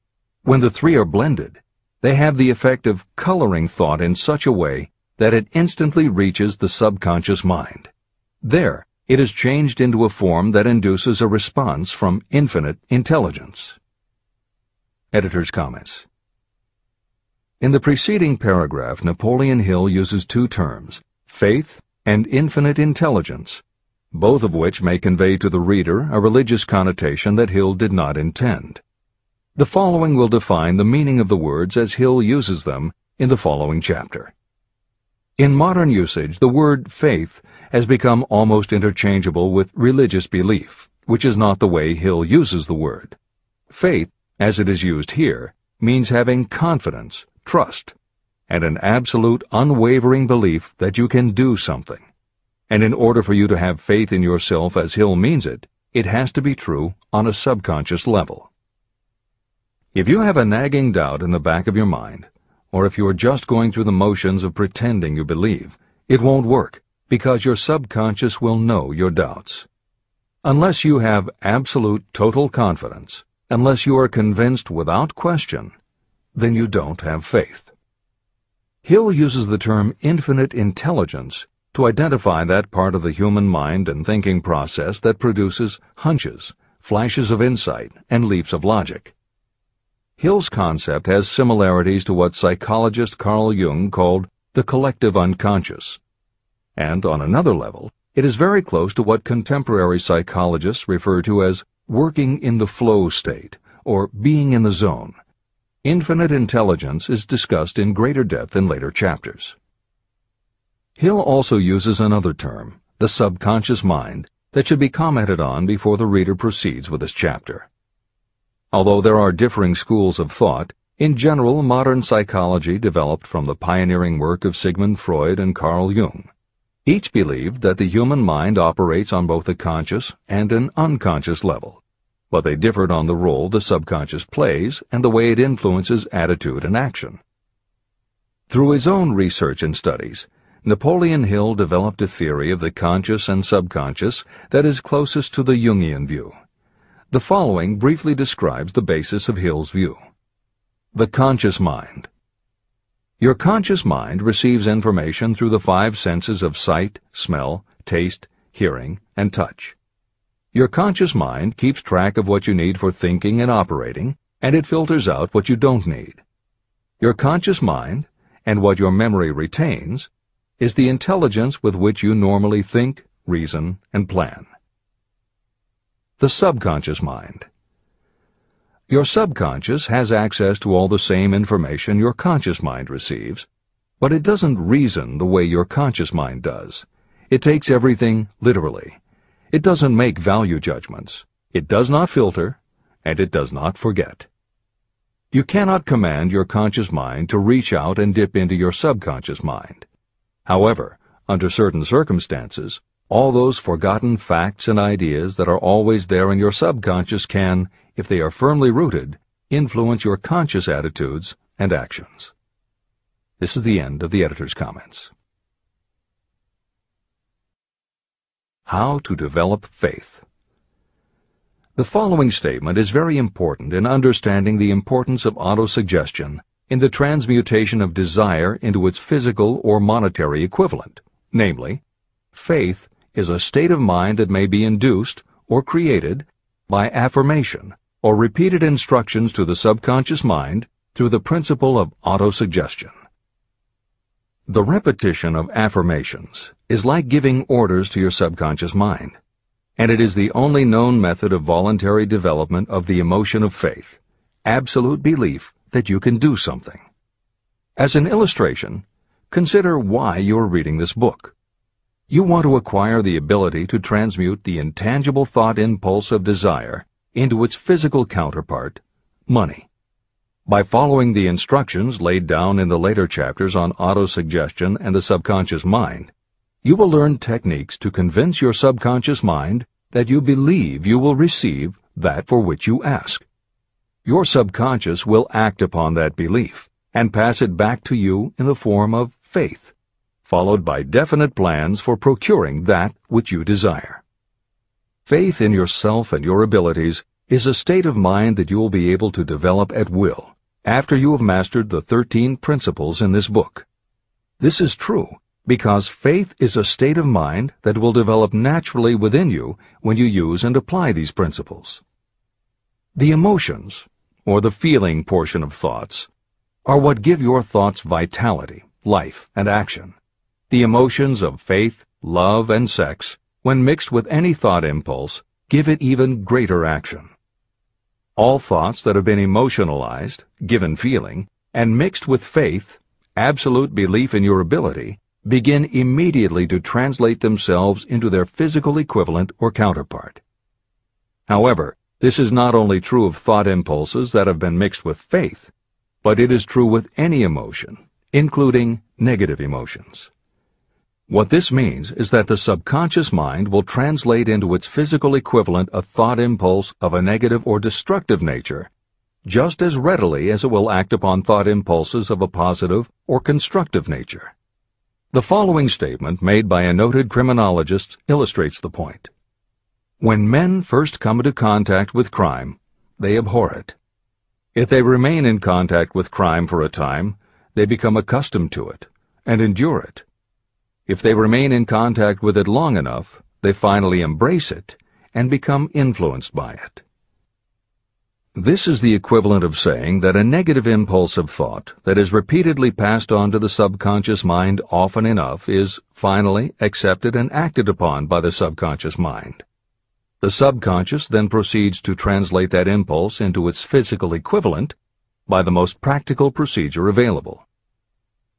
When the three are blended, they have the effect of coloring thought in such a way that it instantly reaches the subconscious mind. There, it is changed into a form that induces a response from infinite intelligence. Editor's comments. In the preceding paragraph, Napoleon Hill uses two terms, faith and infinite intelligence, both of which may convey to the reader a religious connotation that Hill did not intend. The following will define the meaning of the words as Hill uses them in the following chapter. In modern usage, the word faith has become almost interchangeable with religious belief, which is not the way Hill uses the word. Faith, as it is used here, means having confidence, trust, and an absolute unwavering belief that you can do something. And in order for you to have faith in yourself as Hill means it, it has to be true on a subconscious level. If you have a nagging doubt in the back of your mind, or if you are just going through the motions of pretending you believe, it won't work, because your subconscious will know your doubts. Unless you have absolute total confidence, unless you are convinced without question, then you don't have faith. Hill uses the term infinite intelligence to identify that part of the human mind and thinking process that produces hunches, flashes of insight, and leaps of logic. Hill's concept has similarities to what psychologist Carl Jung called the collective unconscious. And on another level, it is very close to what contemporary psychologists refer to as working in the flow state, or being in the zone. Infinite intelligence is discussed in greater depth in later chapters. Hill also uses another term, the subconscious mind, that should be commented on before the reader proceeds with this chapter. Although there are differing schools of thought, in general modern psychology developed from the pioneering work of Sigmund Freud and Carl Jung. Each believed that the human mind operates on both a conscious and an unconscious level, but they differed on the role the subconscious plays and the way it influences attitude and action. Through his own research and studies, Napoleon Hill developed a theory of the conscious and subconscious that is closest to the Jungian view. The following briefly describes the basis of Hill's view. The conscious mind. Your conscious mind receives information through the five senses of sight, smell, taste, hearing, and touch. Your conscious mind keeps track of what you need for thinking and operating, and it filters out what you don't need. Your conscious mind, and what your memory retains, is the intelligence with which you normally think, reason, and plan. The subconscious mind. Your subconscious has access to all the same information your conscious mind receives, but it doesn't reason the way your conscious mind does. It takes everything literally. It doesn't make value judgments. It does not filter, and it does not forget. You cannot command your conscious mind to reach out and dip into your subconscious mind. However, under certain circumstances, all those forgotten facts and ideas that are always there in your subconscious can, if they are firmly rooted, influence your conscious attitudes and actions. This is the end of the editor's comments. How to develop faith. The following statement is very important in understanding the importance of autosuggestion in the transmutation of desire into its physical or monetary equivalent, namely, faith is a state of mind that may be induced or created by affirmation or repeated instructions to the subconscious mind through the principle of autosuggestion. The repetition of affirmations is like giving orders to your subconscious mind, and it is the only known method of voluntary development of the emotion of faith, absolute belief that you can do something. As an illustration, consider why you are reading this book. You want to acquire the ability to transmute the intangible thought impulse of desire into its physical counterpart, money. By following the instructions laid down in the later chapters on autosuggestion and the subconscious mind, you will learn techniques to convince your subconscious mind that you believe you will receive that for which you ask. Your subconscious will act upon that belief and pass it back to you in the form of faith, followed by definite plans for procuring that which you desire. Faith in yourself and your abilities is a state of mind that you will be able to develop at will after you have mastered the 13 principles in this book. This is true because faith is a state of mind that will develop naturally within you when you use and apply these principles. The emotions, or the feeling portion of thoughts, are what give your thoughts vitality, life, and action. The emotions of faith, love, and sex, when mixed with any thought impulse, give it even greater action. All thoughts that have been emotionalized, given feeling, and mixed with faith, absolute belief in your ability, begin immediately to translate themselves into their physical equivalent or counterpart. However, this is not only true of thought impulses that have been mixed with faith, but it is true with any emotion, including negative emotions. What this means is that the subconscious mind will translate into its physical equivalent a thought impulse of a negative or destructive nature, just as readily as it will act upon thought impulses of a positive or constructive nature. The following statement, made by a noted criminologist, illustrates the point. When men first come into contact with crime, they abhor it. If they remain in contact with crime for a time, they become accustomed to it and endure it. If they remain in contact with it long enough, they finally embrace it and become influenced by it. This is the equivalent of saying that a negative impulse of thought that is repeatedly passed on to the subconscious mind often enough is finally accepted and acted upon by the subconscious mind. The subconscious then proceeds to translate that impulse into its physical equivalent by the most practical procedure available.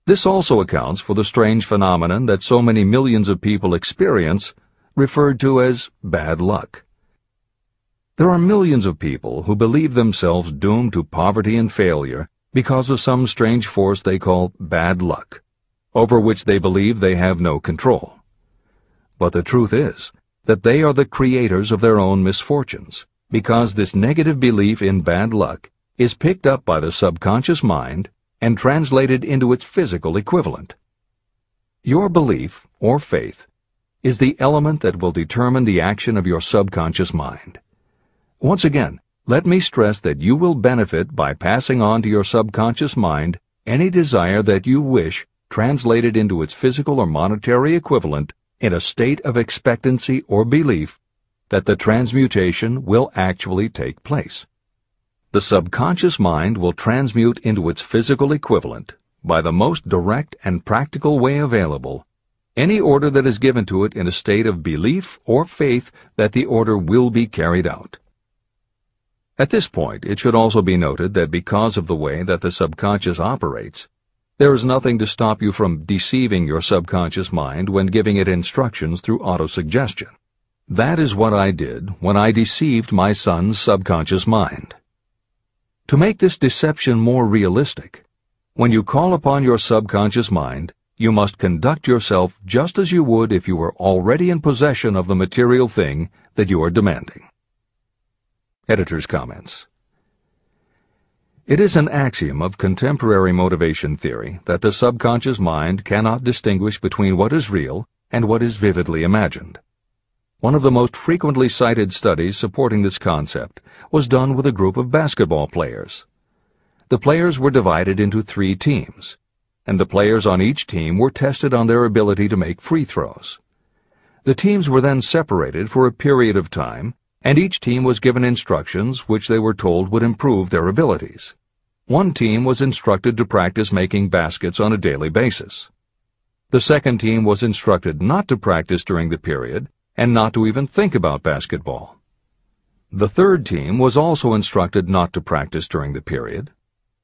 This also accounts for the strange phenomenon that so many millions of people experience, referred to as bad luck. There are millions of people who believe themselves doomed to poverty and failure because of some strange force they call bad luck, over which they believe they have no control. But the truth is that they are the creators of their own misfortunes, because this negative belief in bad luck is picked up by the subconscious mind and translated into its physical equivalent. Your belief, or faith, is the element that will determine the action of your subconscious mind. Once again, let me stress that you will benefit by passing on to your subconscious mind any desire that you wish translated into its physical or monetary equivalent in a state of expectancy or belief that the transmutation will actually take place. The subconscious mind will transmute into its physical equivalent, by the most direct and practical way available, any order that is given to it in a state of belief or faith that the order will be carried out. At this point, it should also be noted that because of the way that the subconscious operates, there is nothing to stop you from deceiving your subconscious mind when giving it instructions through autosuggestion. That is what I did when I deceived my son's subconscious mind. To make this deception more realistic, when you call upon your subconscious mind, you must conduct yourself just as you would if you were already in possession of the material thing that you are demanding. Editor's comments. It is an axiom of contemporary motivation theory that the subconscious mind cannot distinguish between what is real and what is vividly imagined. One of the most frequently cited studies supporting this concept was done with a group of basketball players. The players were divided into 3 teams, and the players on each team were tested on their ability to make free throws. The teams were then separated for a period of time, and each team was given instructions which they were told would improve their abilities. One team was instructed to practice making baskets on a daily basis. The second team was instructed not to practice during the period and not to even think about basketball. The third team was also instructed not to practice during the period,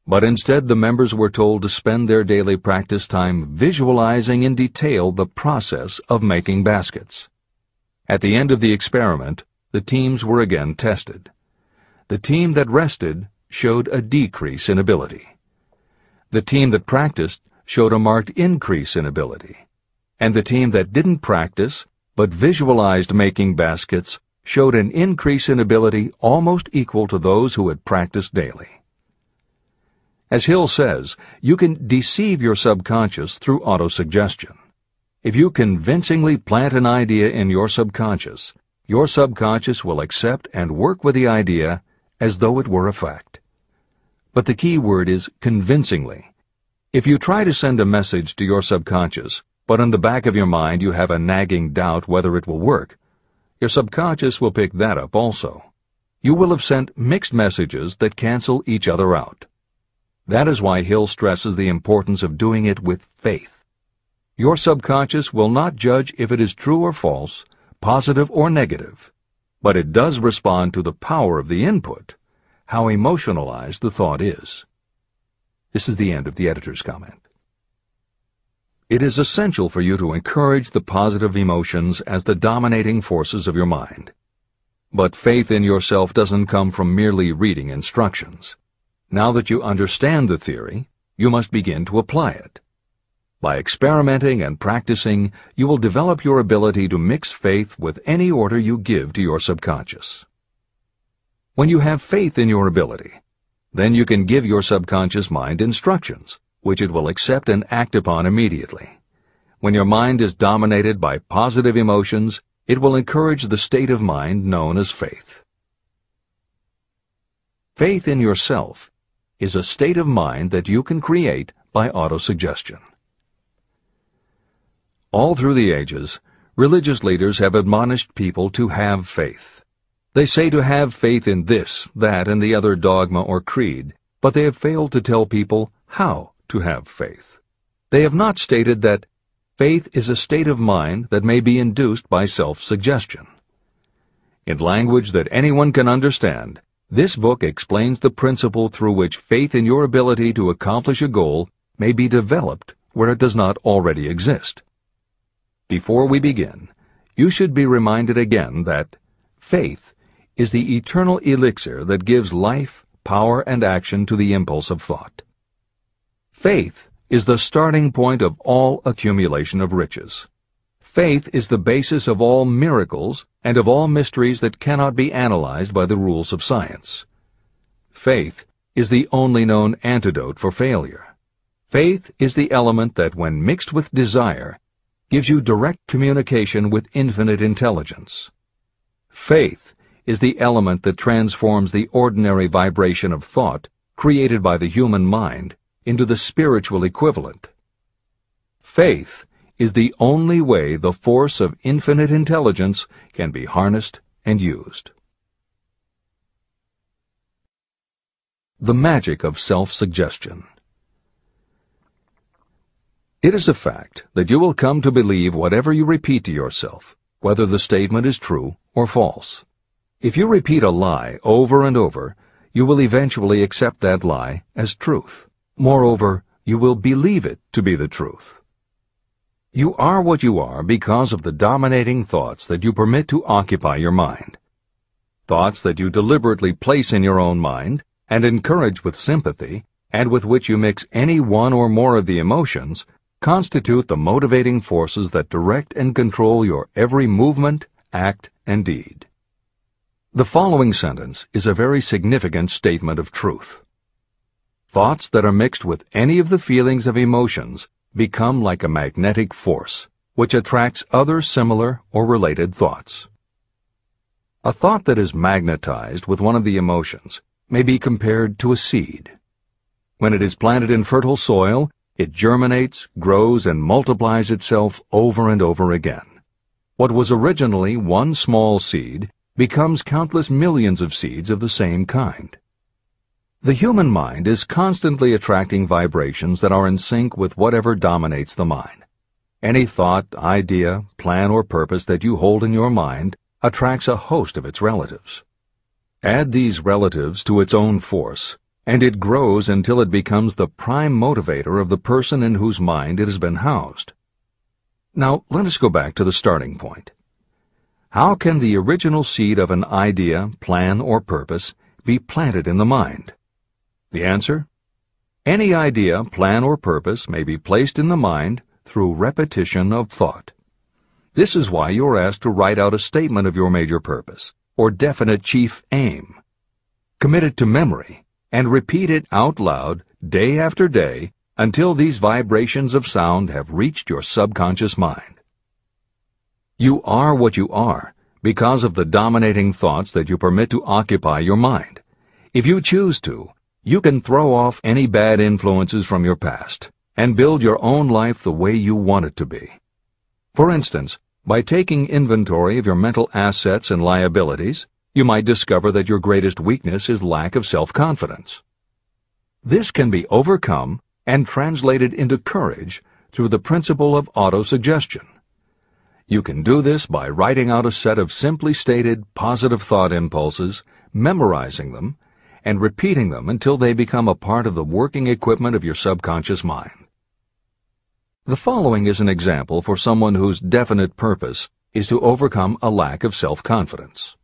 but instead the members were told to spend their daily practice time visualizing in detail the process of making baskets. At the end of the experiment, the teams were again tested. The team that rested showed a decrease in ability. The team that practiced showed a marked increase in ability. And the team that didn't practice but visualized making baskets showed an increase in ability almost equal to those who had practiced daily. As Hill says, you can deceive your subconscious through autosuggestion. If you convincingly plant an idea in your subconscious will accept and work with the idea as though it were a fact. But the key word is convincingly. If you try to send a message to your subconscious, but in the back of your mind you have a nagging doubt whether it will work, your subconscious will pick that up also. You will have sent mixed messages that cancel each other out. That is why Hill stresses the importance of doing it with faith. Your subconscious will not judge if it is true or false, positive or negative, but it does respond to the power of the input, how emotionalized the thought is. This is the end of the editor's comment. It is essential for you to encourage the positive emotions as the dominating forces of your mind. But faith in yourself doesn't come from merely reading instructions. Now that you understand the theory, you must begin to apply it. By experimenting and practicing, you will develop your ability to mix faith with any order you give to your subconscious. When you have faith in your ability, then you can give your subconscious mind instructions, which it will accept and act upon immediately. When your mind is dominated by positive emotions, it will encourage the state of mind known as faith. Faith in yourself is a state of mind that you can create by autosuggestion. All through the ages, religious leaders have admonished people to have faith. They say to have faith in this, that, and the other dogma or creed, but they have failed to tell people how to have faith. They have not stated that faith is a state of mind that may be induced by self-suggestion. In language that anyone can understand, this book explains the principle through which faith in your ability to accomplish a goal may be developed where it does not already exist. Before we begin, you should be reminded again that faith is the eternal elixir that gives life, power, and action to the impulse of thought. Faith is the starting point of all accumulation of riches. Faith is the basis of all miracles and of all mysteries that cannot be analyzed by the rules of science. Faith is the only known antidote for failure. Faith is the element that, when mixed with desire, gives you direct communication with infinite intelligence. Faith is the element that transforms the ordinary vibration of thought created by the human mind into the spiritual equivalent. Faith is the only way the force of infinite intelligence can be harnessed and used. The magic of self-suggestion. It is a fact that you will come to believe whatever you repeat to yourself, whether the statement is true or false. If you repeat a lie over and over, you will eventually accept that lie as truth. Moreover, you will believe it to be the truth. You are what you are because of the dominating thoughts that you permit to occupy your mind. Thoughts that you deliberately place in your own mind and encourage with sympathy, and with which you mix any one or more of the emotions, constitute the motivating forces that direct and control your every movement, act, and deed. The following sentence is a very significant statement of truth. Thoughts that are mixed with any of the feelings of emotions become like a magnetic force, which attracts other similar or related thoughts. A thought that is magnetized with one of the emotions may be compared to a seed. When it is planted in fertile soil, it germinates, grows, and multiplies itself over and over again. What was originally one small seed becomes countless millions of seeds of the same kind. The human mind is constantly attracting vibrations that are in sync with whatever dominates the mind. Any thought, idea, plan, or purpose that you hold in your mind attracts a host of its relatives. Add these relatives to its own force, and it grows until it becomes the prime motivator of the person in whose mind it has been housed. Now, let us go back to the starting point. How can the original seed of an idea, plan, or purpose be planted in the mind? The answer? Any idea, plan, or purpose may be placed in the mind through repetition of thought. This is why you are asked to write out a statement of your major purpose, or definite chief aim. Commit it to memory, and repeat it out loud day after day until these vibrations of sound have reached your subconscious mind. You are what you are because of the dominating thoughts that you permit to occupy your mind. If you choose to, you can throw off any bad influences from your past and build your own life the way you want it to be. For instance, by taking inventory of your mental assets and liabilities, you might discover that your greatest weakness is lack of self-confidence. This can be overcome and translated into courage through the principle of autosuggestion. You can do this by writing out a set of simply stated positive thought impulses, memorizing them, and repeating them until they become a part of the working equipment of your subconscious mind. The following is an example for someone whose definite purpose is to overcome a lack of self-confidence.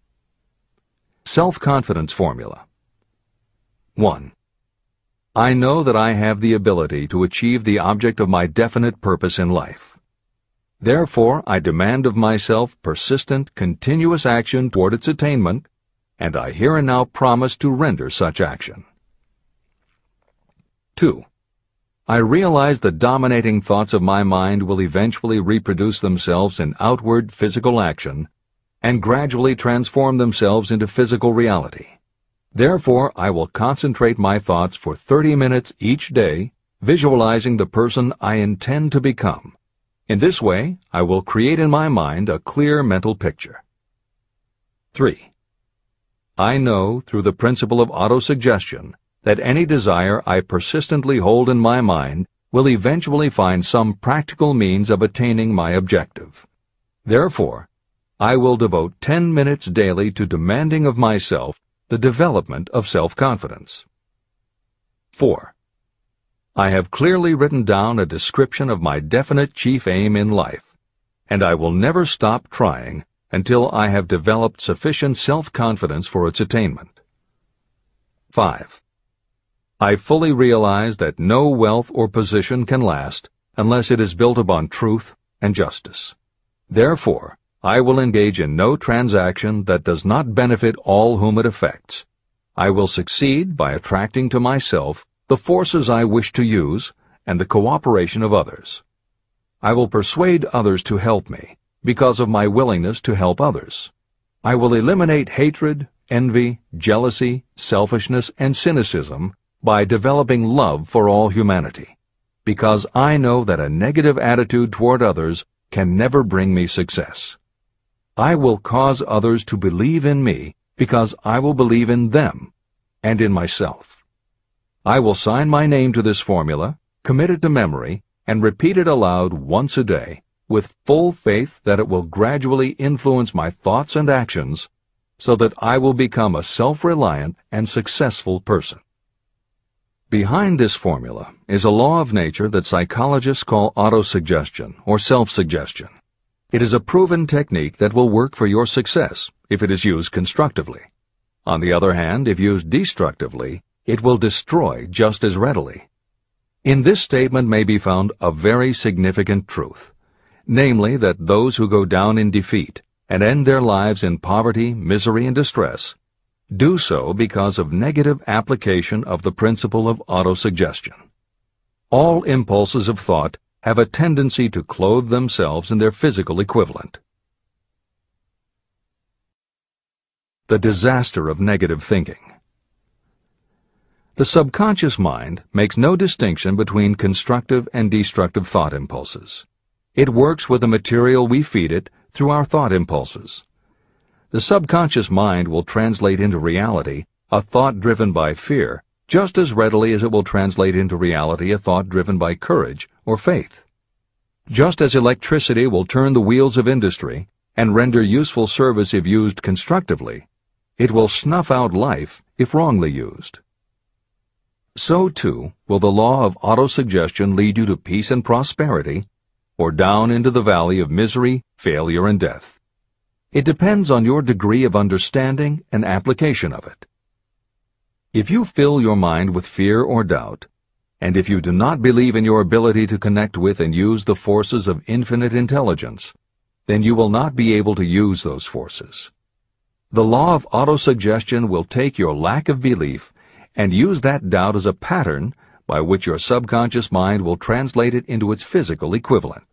Self-confidence formula. 1. I know that I have the ability to achieve the object of my definite purpose in life. Therefore, I demand of myself persistent, continuous action toward its attainment, and I here and now promise to render such action. 2. I realize the dominating thoughts of my mind will eventually reproduce themselves in outward physical action and gradually transform themselves into physical reality. Therefore, I will concentrate my thoughts for 30 minutes each day, visualizing the person I intend to become. In this way, I will create in my mind a clear mental picture. 3. I know, through the principle of autosuggestion, that any desire I persistently hold in my mind will eventually find some practical means of attaining my objective. Therefore, I will devote 10 minutes daily to demanding of myself the development of self-confidence. 4. I have clearly written down a description of my definite chief aim in life, and I will never stop trying until I have developed sufficient self-confidence for its attainment. 5. I fully realize that no wealth or position can last unless it is built upon truth and justice. Therefore, I will engage in no transaction that does not benefit all whom it affects. I will succeed by attracting to myself the forces I wish to use and the cooperation of others. I will persuade others to help me because of my willingness to help others. I will eliminate hatred, envy, jealousy, selfishness, and cynicism by developing love for all humanity, because I know that a negative attitude toward others can never bring me success. I will cause others to believe in me because I will believe in them and in myself. I will sign my name to this formula, commit it to memory, and repeat it aloud once a day, with full faith that it will gradually influence my thoughts and actions so that I will become a self-reliant and successful person. Behind this formula is a law of nature that psychologists call autosuggestion or self-suggestion. It is a proven technique that will work for your success if it is used constructively. On the other hand, if used destructively, it will destroy just as readily. In this statement may be found a very significant truth, namely that those who go down in defeat and end their lives in poverty, misery, and distress do so because of negative application of the principle of autosuggestion. All impulses of thought have a tendency to clothe themselves in their physical equivalent. The disaster of negative thinking. The subconscious mind makes no distinction between constructive and destructive thought impulses. It works with the material we feed it through our thought impulses. The subconscious mind will translate into reality a thought driven by fear just as readily as it will translate into reality a thought driven by courage or faith. Just as electricity will turn the wheels of industry and render useful service if used constructively, it will snuff out life if wrongly used. So, too, will the law of autosuggestion lead you to peace and prosperity, or down into the valley of misery, failure, and death. It depends on your degree of understanding and application of it. If you fill your mind with fear or doubt, and if you do not believe in your ability to connect with and use the forces of infinite intelligence, then you will not be able to use those forces. The law of autosuggestion will take your lack of belief and use that doubt as a pattern by which your subconscious mind will translate it into its physical equivalent.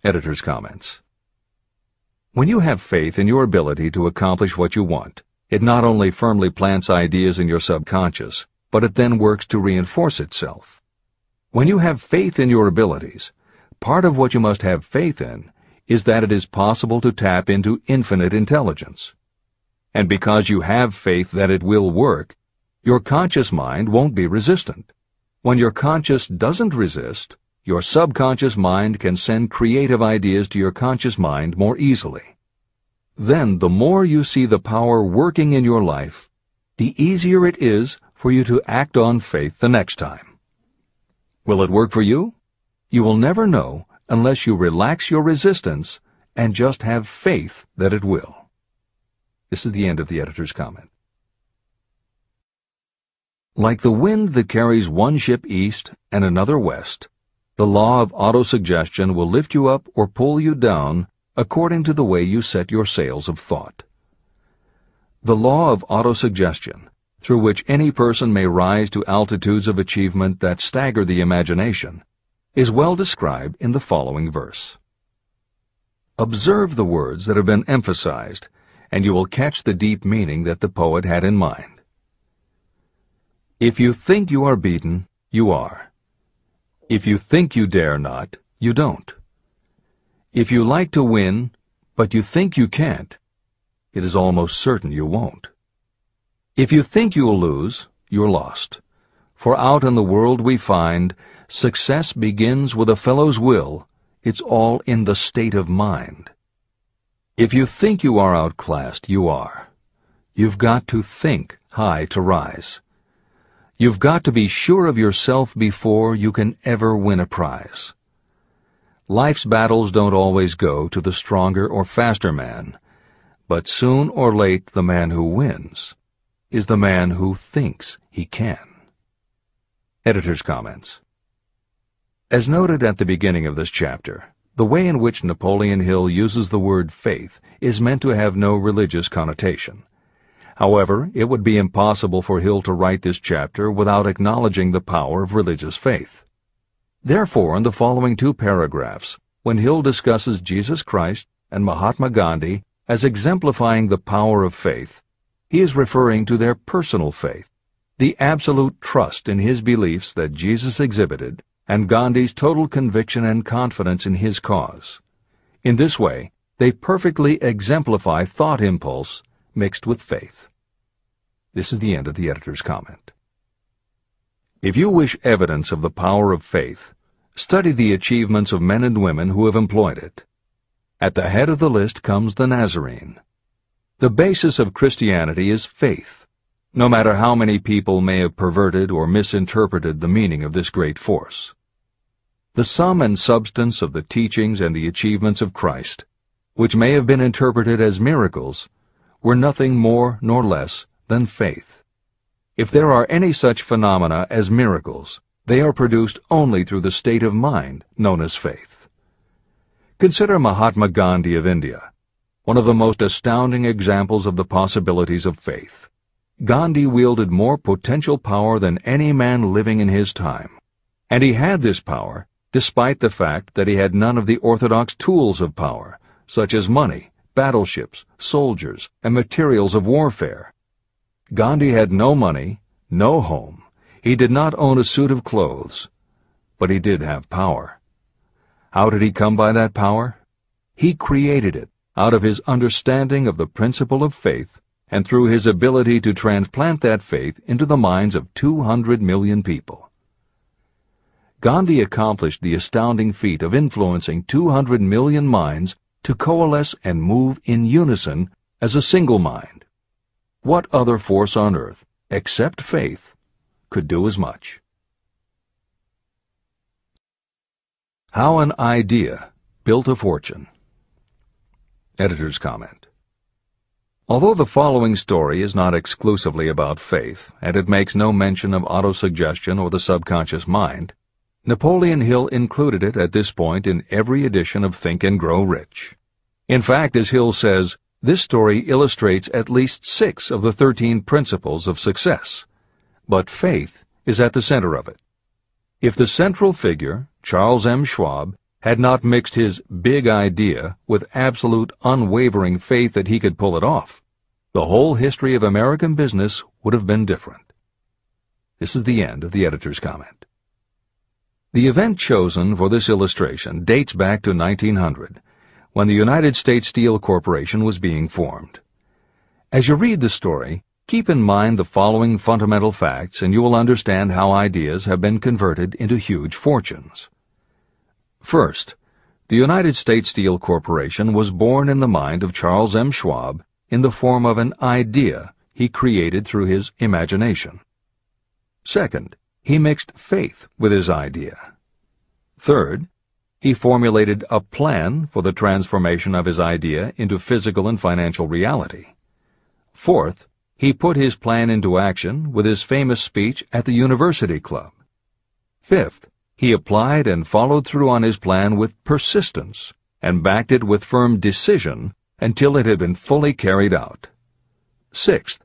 Editor's comments. When you have faith in your ability to accomplish what you want, it not only firmly plants ideas in your subconscious, but it then works to reinforce itself. When you have faith in your abilities, part of what you must have faith in is that it is possible to tap into infinite intelligence. And because you have faith that it will work, your conscious mind won't be resistant. When your conscious doesn't resist, your subconscious mind can send creative ideas to your conscious mind more easily. Then, the more you see the power working in your life, the easier it is for you to act on faith the next time. Will it work for you? You will never know unless you relax your resistance and just have faith that it will. This is the end of the editor's comment. Like the wind that carries one ship east and another west, the law of autosuggestion will lift you up or pull you down according to the way you set your sails of thought. The law of autosuggestion, through which any person may rise to altitudes of achievement that stagger the imagination, is well described in the following verse. Observe the words that have been emphasized, and you will catch the deep meaning that the poet had in mind. If you think you are beaten, you are. If you think you dare not, you don't. If you like to win, but you think you can't, it is almost certain you won't. If you think you'll lose, you're lost. For out in the world we find, success begins with a fellow's will. It's all in the state of mind. If you think you are outclassed, you are. You've got to think high to rise. You've got to be sure of yourself before you can ever win a prize. Life's battles don't always go to the stronger or faster man, but soon or late the man who wins is the man who thinks he can. Editor's comments. As noted at the beginning of this chapter, the way in which Napoleon Hill uses the word faith is meant to have no religious connotation. However, it would be impossible for Hill to write this chapter without acknowledging the power of religious faith. Therefore, in the following two paragraphs, when Hill discusses Jesus Christ and Mahatma Gandhi as exemplifying the power of faith, he is referring to their personal faith, the absolute trust in his beliefs that Jesus exhibited, and Gandhi's total conviction and confidence in his cause. In this way, they perfectly exemplify thought impulse mixed with faith. This is the end of the editor's comment. If you wish evidence of the power of faith, study the achievements of men and women who have employed it. At the head of the list comes the Nazarene. The basis of Christianity is faith, no matter how many people may have perverted or misinterpreted the meaning of this great force. The sum and substance of the teachings and the achievements of Christ, which may have been interpreted as miracles, were nothing more nor less than faith. If there are any such phenomena as miracles, they are produced only through the state of mind known as faith. Consider Mahatma Gandhi of India, one of the most astounding examples of the possibilities of faith. Gandhi wielded more potential power than any man living in his time, and he had this power despite the fact that he had none of the orthodox tools of power, such as money, battleships, soldiers, and materials of warfare. Gandhi had no money, no home. He did not own a suit of clothes, but he did have power. How did he come by that power? He created it out of his understanding of the principle of faith and through his ability to transplant that faith into the minds of 200 million people. Gandhi accomplished the astounding feat of influencing 200 million minds to coalesce and move in unison as a single mind. What other force on earth, except faith, could do as much? How an idea built a fortune. Editor's comment. Although the following story is not exclusively about faith, and it makes no mention of autosuggestion or the subconscious mind, Napoleon Hill included it at this point in every edition of Think and Grow Rich. In fact, as Hill says, this story illustrates at least 6 of the 13 principles of success, but faith is at the center of it. If the central figure, Charles M. Schwab, had not mixed his big idea with absolute unwavering faith that he could pull it off, the whole history of American business would have been different. This is the end of the editor's comment. The event chosen for this illustration dates back to 1900, when the United States Steel Corporation was being formed. As you read the story, keep in mind the following fundamental facts and you will understand how ideas have been converted into huge fortunes. First, the United States Steel Corporation was born in the mind of Charles M. Schwab in the form of an idea he created through his imagination. Second, he mixed faith with his idea. Third, he formulated a plan for the transformation of his idea into physical and financial reality. Fourth, he put his plan into action with his famous speech at the University Club. Fifth, he applied and followed through on his plan with persistence and backed it with firm decision until it had been fully carried out. Sixth,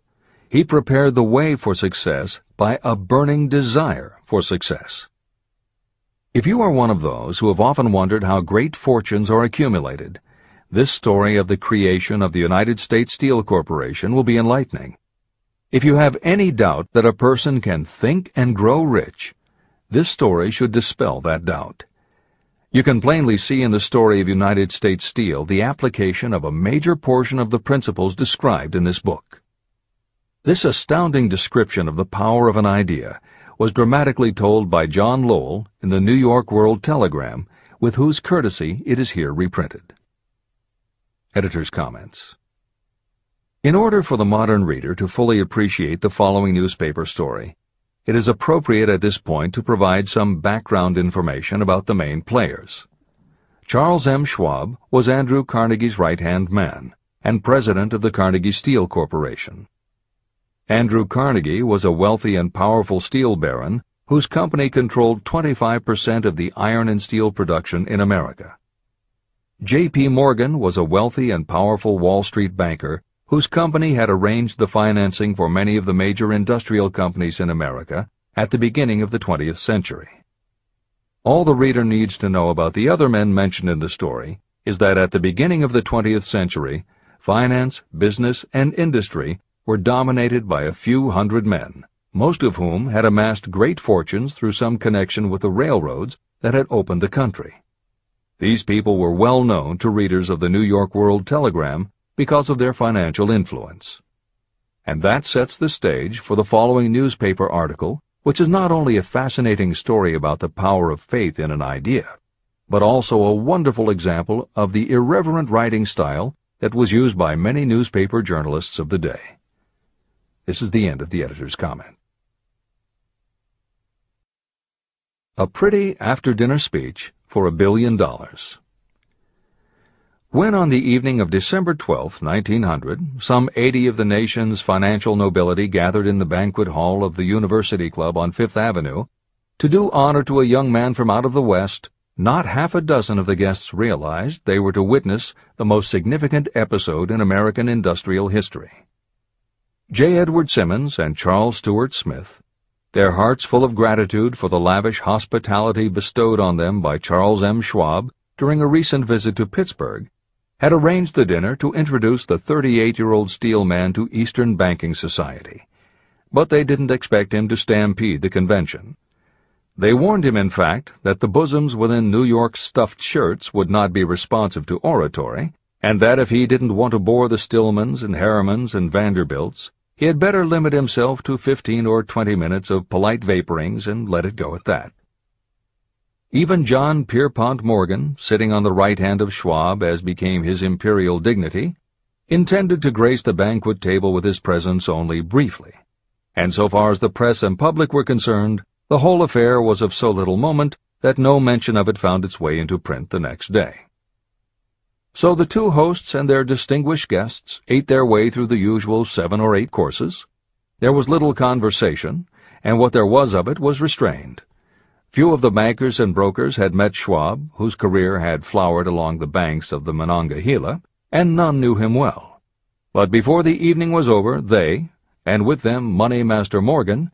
he prepared the way for success by a burning desire for success. If you are one of those who have often wondered how great fortunes are accumulated, this story of the creation of the United States Steel Corporation will be enlightening. If you have any doubt that a person can think and grow rich, this story should dispel that doubt. You can plainly see in the story of United States Steel the application of a major portion of the principles described in this book. This astounding description of the power of an idea was dramatically told by John Lowell in the New York World Telegram, with whose courtesy it is here reprinted. Editor's comments. In order for the modern reader to fully appreciate the following newspaper story, it is appropriate at this point to provide some background information about the main players. Charles M. Schwab was Andrew Carnegie's right-hand man and president of the Carnegie Steel Corporation. Andrew Carnegie was a wealthy and powerful steel baron whose company controlled 25% of the iron and steel production in America. J.P. Morgan was a wealthy and powerful Wall Street banker whose company had arranged the financing for many of the major industrial companies in America at the beginning of the 20th century. All the reader needs to know about the other men mentioned in the story is that at the beginning of the 20th century, finance, business, and industry were dominated by a few hundred men, most of whom had amassed great fortunes through some connection with the railroads that had opened the country. These people were well known to readers of the New York World Telegram because of their financial influence. And that sets the stage for the following newspaper article, which is not only a fascinating story about the power of faith in an idea, but also a wonderful example of the irreverent writing style that was used by many newspaper journalists of the day. This is the end of the editor's comment. A pretty after-dinner speech for $1 billion. When on the evening of December 12, 1900, some 80 of the nation's financial nobility gathered in the banquet hall of the University Club on Fifth Avenue to do honor to a young man from out of the West, not half a dozen of the guests realized they were to witness the most significant episode in American industrial history. J. Edward Simmons and Charles Stewart Smith, their hearts full of gratitude for the lavish hospitality bestowed on them by Charles M. Schwab during a recent visit to Pittsburgh, had arranged the dinner to introduce the 38-year-old steel man to Eastern banking society. But they didn't expect him to stampede the convention. They warned him, in fact, that the bosoms within New York's stuffed shirts would not be responsive to oratory, and that if he didn't want to bore the Stillmans and Harrimans and Vanderbilts, he had better limit himself to 15 or 20 minutes of polite vaporings and let it go at that. Even John Pierpont Morgan, sitting on the right hand of Schwab as became his imperial dignity, intended to grace the banquet table with his presence only briefly, and so far as the press and public were concerned, the whole affair was of so little moment that no mention of it found its way into print the next day. So the two hosts and their distinguished guests ate their way through the usual 7 or 8 courses. There was little conversation, and what there was of it was restrained. Few of the bankers and brokers had met Schwab, whose career had flowered along the banks of the Monongahela, and none knew him well. But before the evening was over, they, and with them Money Master Morgan,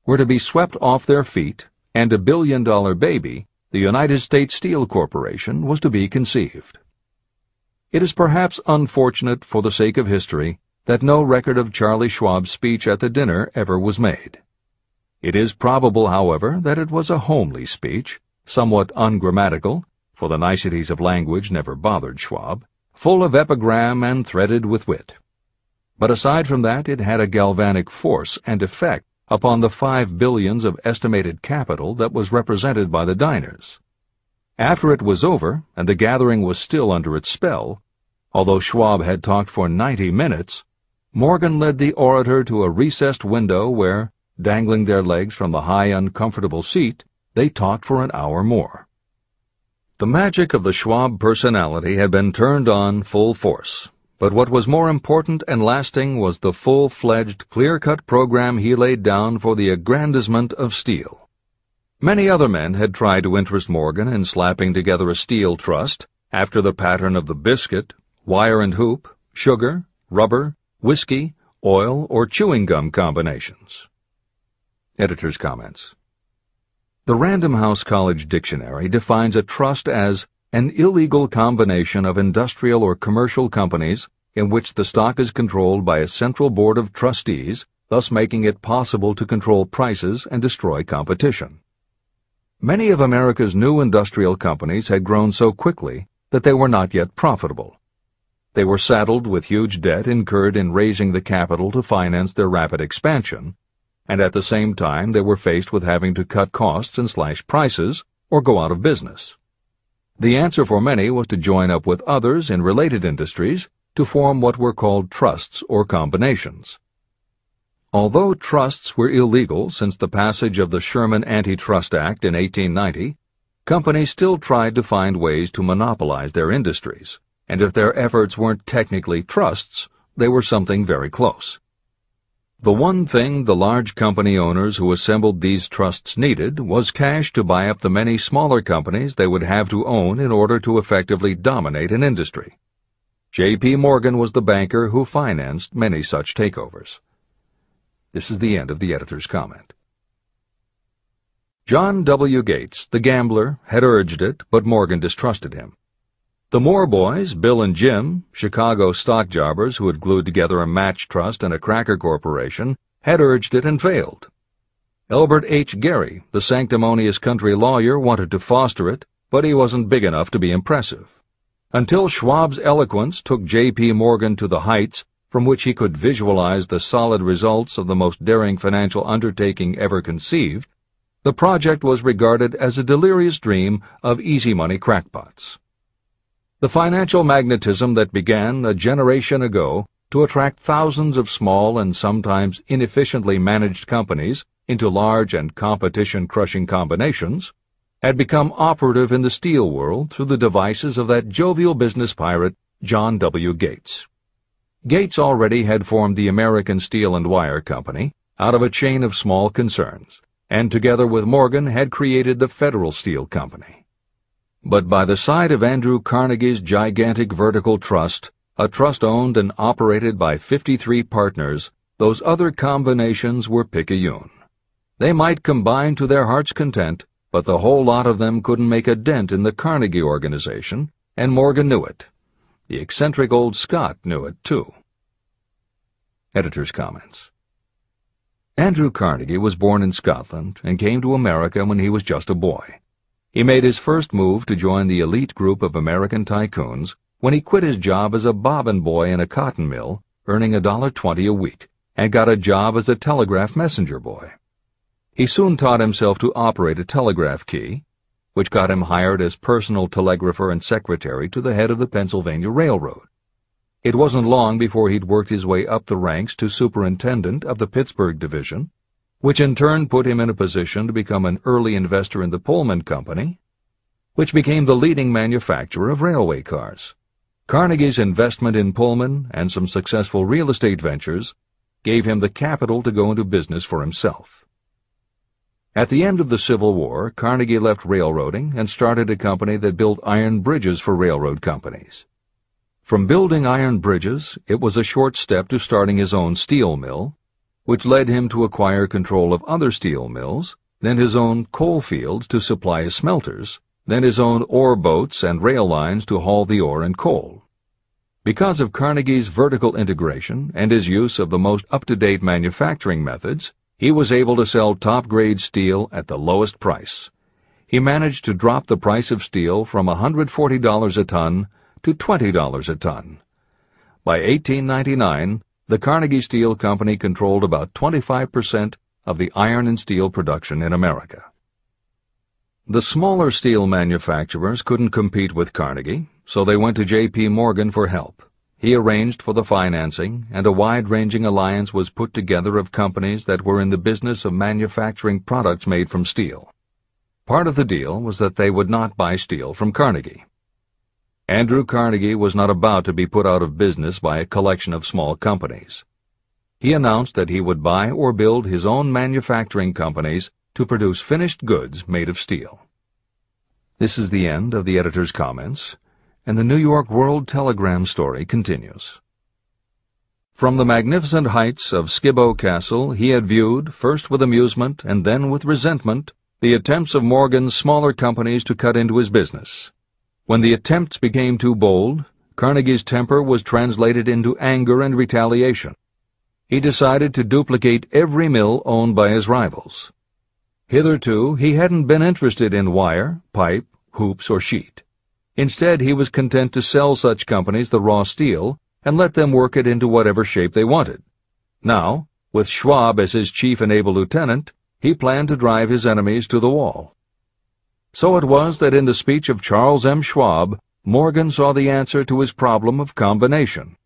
were to be swept off their feet, and $1 billion baby, the United States Steel Corporation, was to be conceived. It is perhaps unfortunate for the sake of history that no record of Charlie Schwab's speech at the dinner ever was made. It is probable, however, that it was a homely speech, somewhat ungrammatical, for the niceties of language never bothered Schwab, full of epigram and threaded with wit. But aside from that, it had a galvanic force and effect upon the 5 billions of estimated capital that was represented by the diners. After it was over, and the gathering was still under its spell, although Schwab had talked for 90 minutes, Morgan led the orator to a recessed window where, dangling their legs from the high, uncomfortable seat, they talked for an hour more. The magic of the Schwab personality had been turned on full force, but what was more important and lasting was the full-fledged, clear-cut program he laid down for the aggrandizement of steel. Many other men had tried to interest Morgan in slapping together a steel trust after the pattern of the biscuit, wire and hoop, sugar, rubber, whiskey, oil, or chewing gum combinations. Editor's comments. The Random House College Dictionary defines a trust as an illegal combination of industrial or commercial companies in which the stock is controlled by a central board of trustees, thus making it possible to control prices and destroy competition. Many of America's new industrial companies had grown so quickly that they were not yet profitable. They were saddled with huge debt incurred in raising the capital to finance their rapid expansion, and at the same time they were faced with having to cut costs and slash prices or go out of business. The answer for many was to join up with others in related industries to form what were called trusts or combinations. Although trusts were illegal since the passage of the Sherman Antitrust Act in 1890, companies still tried to find ways to monopolize their industries, and if their efforts weren't technically trusts, they were something very close. The one thing the large company owners who assembled these trusts needed was cash to buy up the many smaller companies they would have to own in order to effectively dominate an industry. J.P. Morgan was the banker who financed many such takeovers. This is the end of the editor's comment. John W. Gates, the gambler, had urged it, but Morgan distrusted him. The Moore boys, Bill and Jim, Chicago stock jobbers who had glued together a match trust and a cracker corporation, had urged it and failed, Elbert H. Gerry, the sanctimonious country lawyer, wanted to foster it, but he wasn't big enough to be impressive. Until Schwab's eloquence took J.P. Morgan to the heights from which he could visualize the solid results of the most daring financial undertaking ever conceived, the project was regarded as a delirious dream of easy-money crackpots. The financial magnetism that began a generation ago to attract thousands of small and sometimes inefficiently managed companies into large and competition-crushing combinations had become operative in the steel world through the devices of that jovial business pirate, John W. Gates. Gates already had formed the American Steel and Wire Company out of a chain of small concerns, and together with Morgan had created the Federal Steel Company. But by the side of Andrew Carnegie's gigantic vertical trust, a trust owned and operated by 53 partners, those other combinations were picayune. They might combine to their heart's content, but the whole lot of them couldn't make a dent in the Carnegie organization, and Morgan knew it. The eccentric old Scot knew it, too. Editor's comments. Andrew Carnegie was born in Scotland and came to America when he was just a boy. He made his first move to join the elite group of American tycoons when he quit his job as a bobbin boy in a cotton mill, earning $1.20 a week, and got a job as a telegraph messenger boy. He soon taught himself to operate a telegraph key, which got him hired as personal telegrapher and secretary to the head of the Pennsylvania Railroad. It wasn't long before he'd worked his way up the ranks to superintendent of the Pittsburgh division, which in turn put him in a position to become an early investor in the Pullman Company, which became the leading manufacturer of railway cars. Carnegie's investment in Pullman and some successful real estate ventures gave him the capital to go into business for himself. At the end of the Civil War, Carnegie left railroading and started a company that built iron bridges for railroad companies. From building iron bridges, it was a short step to starting his own steel mill, which led him to acquire control of other steel mills, then his own coal fields to supply his smelters, then his own ore boats and rail lines to haul the ore and coal. Because of Carnegie's vertical integration and his use of the most up-to-date manufacturing methods, he was able to sell top-grade steel at the lowest price. He managed to drop the price of steel from $140 a ton to $20 a ton. By 1899, the Carnegie Steel Company controlled about 25% of the iron and steel production in America. The smaller steel manufacturers couldn't compete with Carnegie, so they went to J.P. Morgan for help. He arranged for the financing, and a wide-ranging alliance was put together of companies that were in the business of manufacturing products made from steel. Part of the deal was that they would not buy steel from Carnegie. Andrew Carnegie was not about to be put out of business by a collection of small companies. He announced that he would buy or build his own manufacturing companies to produce finished goods made of steel. This is the end of the editor's comments, and the New York World Telegram story continues. From the magnificent heights of Skibo Castle he had viewed, first with amusement and then with resentment, the attempts of Morgan's smaller companies to cut into his business. When the attempts became too bold, Carnegie's temper was translated into anger and retaliation. He decided to duplicate every mill owned by his rivals. Hitherto, he hadn't been interested in wire, pipe, hoops, or sheet. Instead, he was content to sell such companies the raw steel and let them work it into whatever shape they wanted. Now, with Schwab as his chief and able lieutenant, he planned to drive his enemies to the wall. So it was that in the speech of Charles M. Schwab, Morgan saw the answer to his problem of combination.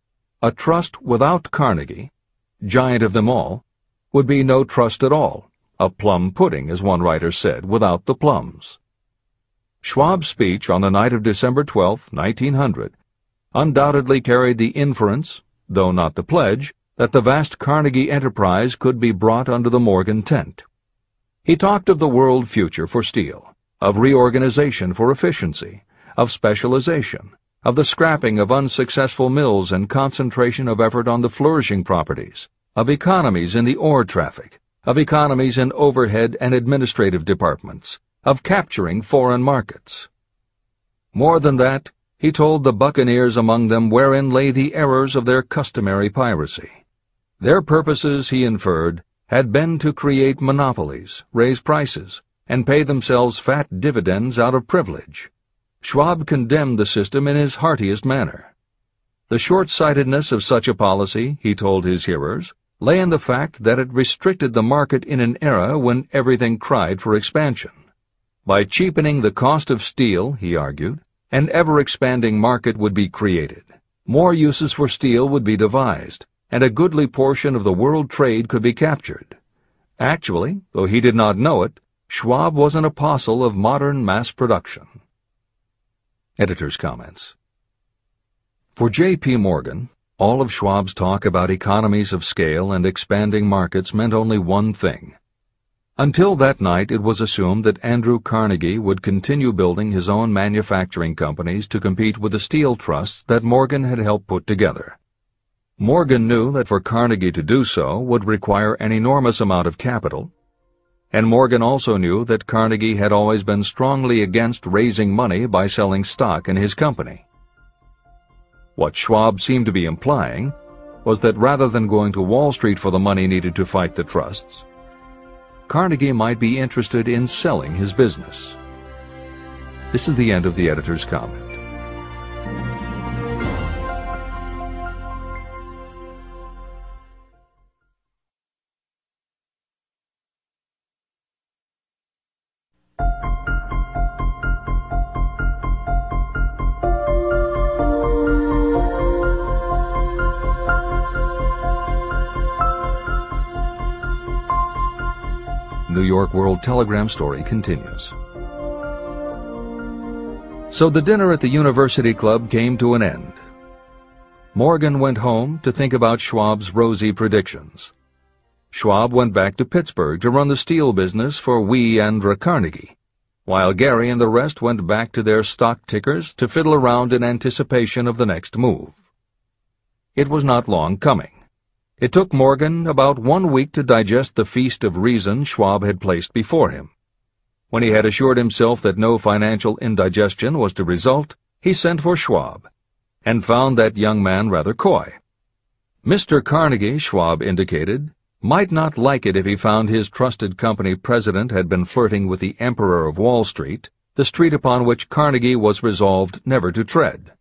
A trust without Carnegie, giant of them all, would be no trust at all, a plum pudding, as one writer said, without the plums. Schwab's speech on the night of December 12, 1900, undoubtedly carried the inference, though not the pledge, that the vast Carnegie enterprise could be brought under the Morgan tent. He talked of the world future for steel, of reorganization for efficiency, of specialization, of the scrapping of unsuccessful mills and concentration of effort on the flourishing properties, of economies in the ore traffic, of economies in overhead and administrative departments, of capturing foreign markets. More than that, he told the buccaneers among them wherein lay the errors of their customary piracy. Their purposes, he inferred, had been to create monopolies, raise prices, and pay themselves fat dividends out of privilege. Schwab condemned the system in his heartiest manner. The short-sightedness of such a policy, he told his hearers, lay in the fact that it restricted the market in an era when everything cried for expansion. By cheapening the cost of steel, he argued, an ever-expanding market would be created. More uses for steel would be devised, and a goodly portion of the world trade could be captured. Actually, though he did not know it, Schwab was an apostle of modern mass production. Editor's comments. For J.P. Morgan, all of Schwab's talk about economies of scale and expanding markets meant only one thing. Until that night, it was assumed that Andrew Carnegie would continue building his own manufacturing companies to compete with the steel trusts that Morgan had helped put together. Morgan knew that for Carnegie to do so would require an enormous amount of capital, and Morgan also knew that Carnegie had always been strongly against raising money by selling stock in his company. What Schwab seemed to be implying was that rather than going to Wall Street for the money needed to fight the trusts, Carnegie might be interested in selling his business. This is the end of the editor's comment. New York World Telegram story continues. So the dinner at the University Club came to an end. Morgan went home to think about Schwab's rosy predictions. Schwab went back to Pittsburgh to run the steel business for Andrew Carnegie, while Gary and the rest went back to their stock tickers to fiddle around in anticipation of the next move. It was not long coming. It took Morgan about 1 week to digest the feast of reason Schwab had placed before him. When he had assured himself that no financial indigestion was to result, he sent for Schwab, and found that young man rather coy. Mr. Carnegie, Schwab indicated, might not like it if he found his trusted company president had been flirting with the Emperor of Wall Street, the street upon which Carnegie was resolved never to tread.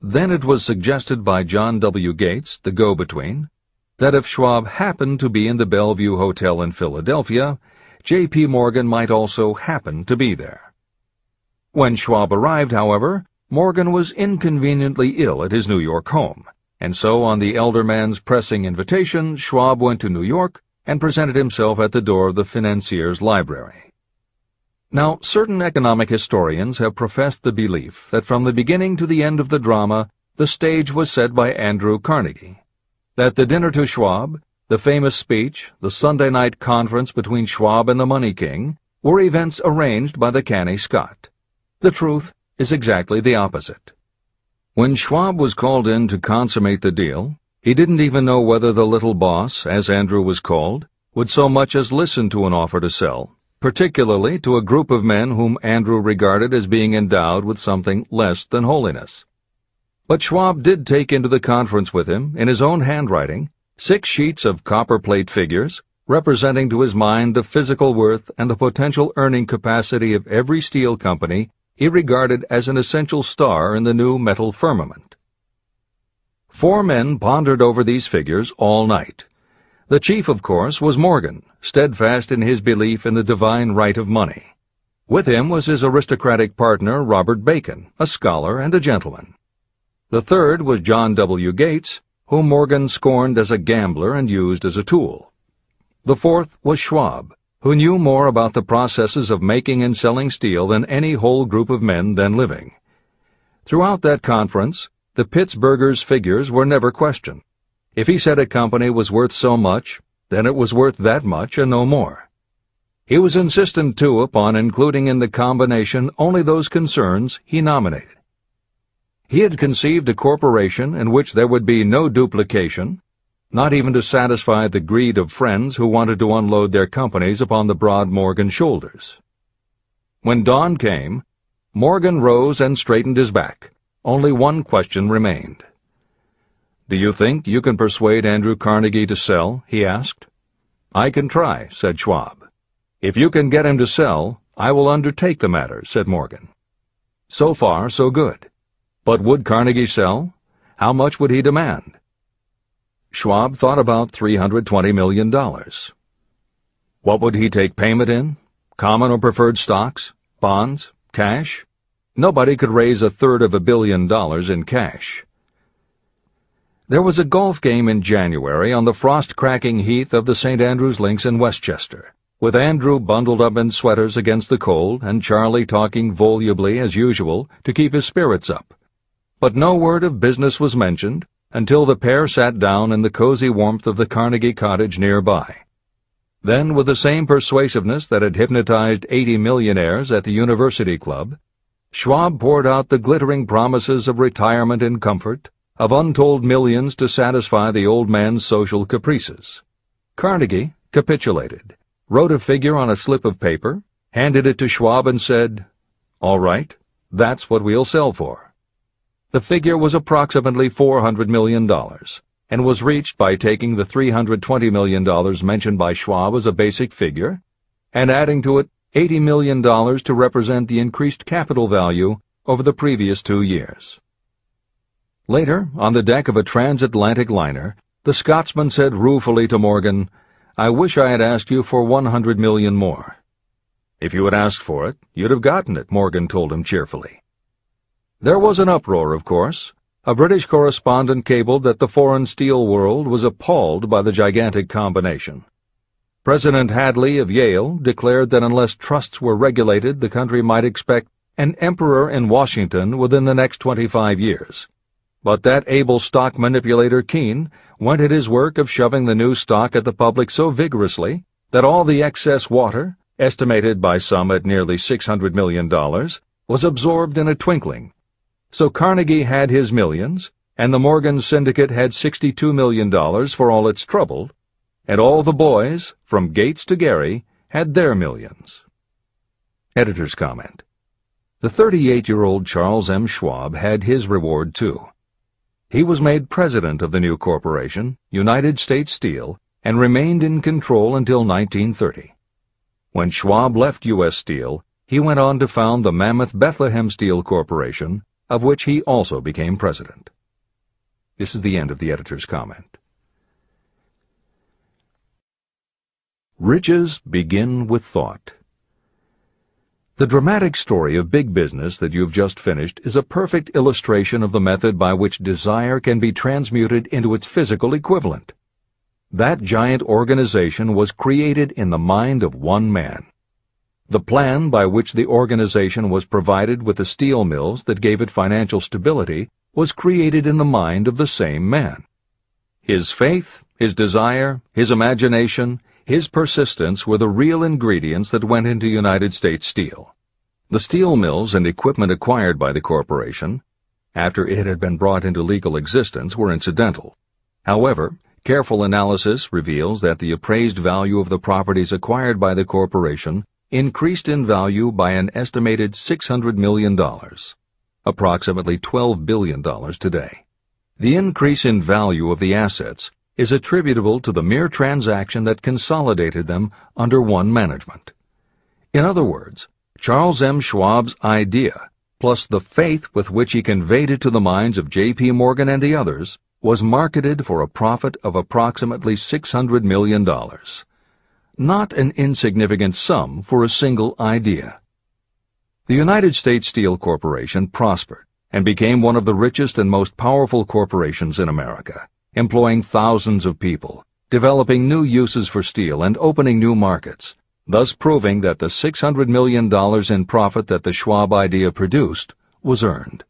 Then it was suggested by John W. Gates, the go-between, that if Schwab happened to be in the Bellevue Hotel in Philadelphia, J.P. Morgan might also happen to be there. When Schwab arrived, however, Morgan was inconveniently ill at his New York home, and so on the elder man's pressing invitation, Schwab went to New York and presented himself at the door of the financier's library. Now, certain economic historians have professed the belief that from the beginning to the end of the drama, the stage was set by Andrew Carnegie, that the dinner to Schwab, the famous speech, the Sunday night conference between Schwab and the Money King, were events arranged by the canny Scot. The truth is exactly the opposite. When Schwab was called in to consummate the deal, he didn't even know whether the little boss, as Andrew was called, would so much as listen to an offer to sell, particularly to a group of men whom Andrew regarded as being endowed with something less than holiness. But Schwab did take into the conference with him, in his own handwriting, 6 sheets of copperplate figures, representing to his mind the physical worth and the potential earning capacity of every steel company he regarded as an essential star in the new metal firmament. 4 men pondered over these figures all night. The chief, of course, was Morgan, steadfast in his belief in the divine right of money. With him was his aristocratic partner, Robert Bacon, a scholar and a gentleman. The third was John W. Gates, whom Morgan scorned as a gambler and used as a tool. The fourth was Schwab, who knew more about the processes of making and selling steel than any whole group of men then living. Throughout that conference, the Pittsburgher's figures were never questioned. If he said a company was worth so much, then it was worth that much and no more. He was insistent, too, upon including in the combination only those concerns he nominated. He had conceived a corporation in which there would be no duplication, not even to satisfy the greed of friends who wanted to unload their companies upon the broad Morgan shoulders. When dawn came, Morgan rose and straightened his back. Only one question remained. "Do you think you can persuade Andrew Carnegie to sell?" he asked. "I can try," said Schwab. "If you can get him to sell, I will undertake the matter," said Morgan. So far, so good. But would Carnegie sell? How much would he demand? Schwab thought about $320 million. What would he take payment in? Common or preferred stocks? Bonds? Cash? Nobody could raise $1/3 billion in cash. There was a golf game in January on the frost-cracking heath of the St. Andrew's Links in Westchester, with Andrew bundled up in sweaters against the cold and Charlie talking volubly as usual to keep his spirits up. But no word of business was mentioned until the pair sat down in the cozy warmth of the Carnegie cottage nearby. Then, with the same persuasiveness that had hypnotized 80 millionaires at the University Club, Schwab poured out the glittering promises of retirement in comfort, of untold millions to satisfy the old man's social caprices. Carnegie capitulated, wrote a figure on a slip of paper, handed it to Schwab and said, "All right, that's what we'll sell for." The figure was approximately $400 million, and was reached by taking the $320 million mentioned by Schwab as a basic figure, and adding to it $80 million to represent the increased capital value over the previous 2 years. Later, on the deck of a transatlantic liner, the Scotsman said ruefully to Morgan, "I wish I had asked you for $100 million more." "If you had asked for it, you'd have gotten it," Morgan told him cheerfully. There was an uproar, of course. A British correspondent cabled that the foreign steel world was appalled by the gigantic combination. President Hadley of Yale declared that unless trusts were regulated, the country might expect an emperor in Washington within the next 25 years. But that able stock manipulator Keene went at his work of shoving the new stock at the public so vigorously that all the excess water, estimated by some at nearly $600 million, was absorbed in a twinkling. So Carnegie had his millions, and the Morgan Syndicate had $62 million for all its trouble, and all the boys, from Gates to Gary, had their millions. Editor's comment. The 38-year-old Charles M. Schwab had his reward, too. He was made president of the new corporation, United States Steel, and remained in control until 1930. When Schwab left U.S. Steel, he went on to found the mammoth Bethlehem Steel Corporation, of which he also became president. This is the end of the editor's comment. Riches begin with thought. The dramatic story of big business that you've just finished is a perfect illustration of the method by which desire can be transmuted into its physical equivalent. That giant organization was created in the mind of one man. The plan by which the organization was provided with the steel mills that gave it financial stability was created in the mind of the same man. His faith, his desire, his imagination, his persistence were the real ingredients that went into United States Steel. The steel mills and equipment acquired by the corporation, after it had been brought into legal existence, were incidental. However, careful analysis reveals that the appraised value of the properties acquired by the corporation increased in value by an estimated $600 million, approximately $12 billion today. The increase in value of the assets is attributable to the mere transaction that consolidated them under one management. In other words, Charles M. Schwab's idea, plus the faith with which he conveyed it to the minds of J.P. Morgan and the others, was marketed for a profit of approximately $600 million. Not an insignificant sum for a single idea. The United States Steel Corporation prospered and became one of the richest and most powerful corporations in America, employing thousands of people, developing new uses for steel and opening new markets, thus proving that the $600 million in profit that the Schwab idea produced was earned.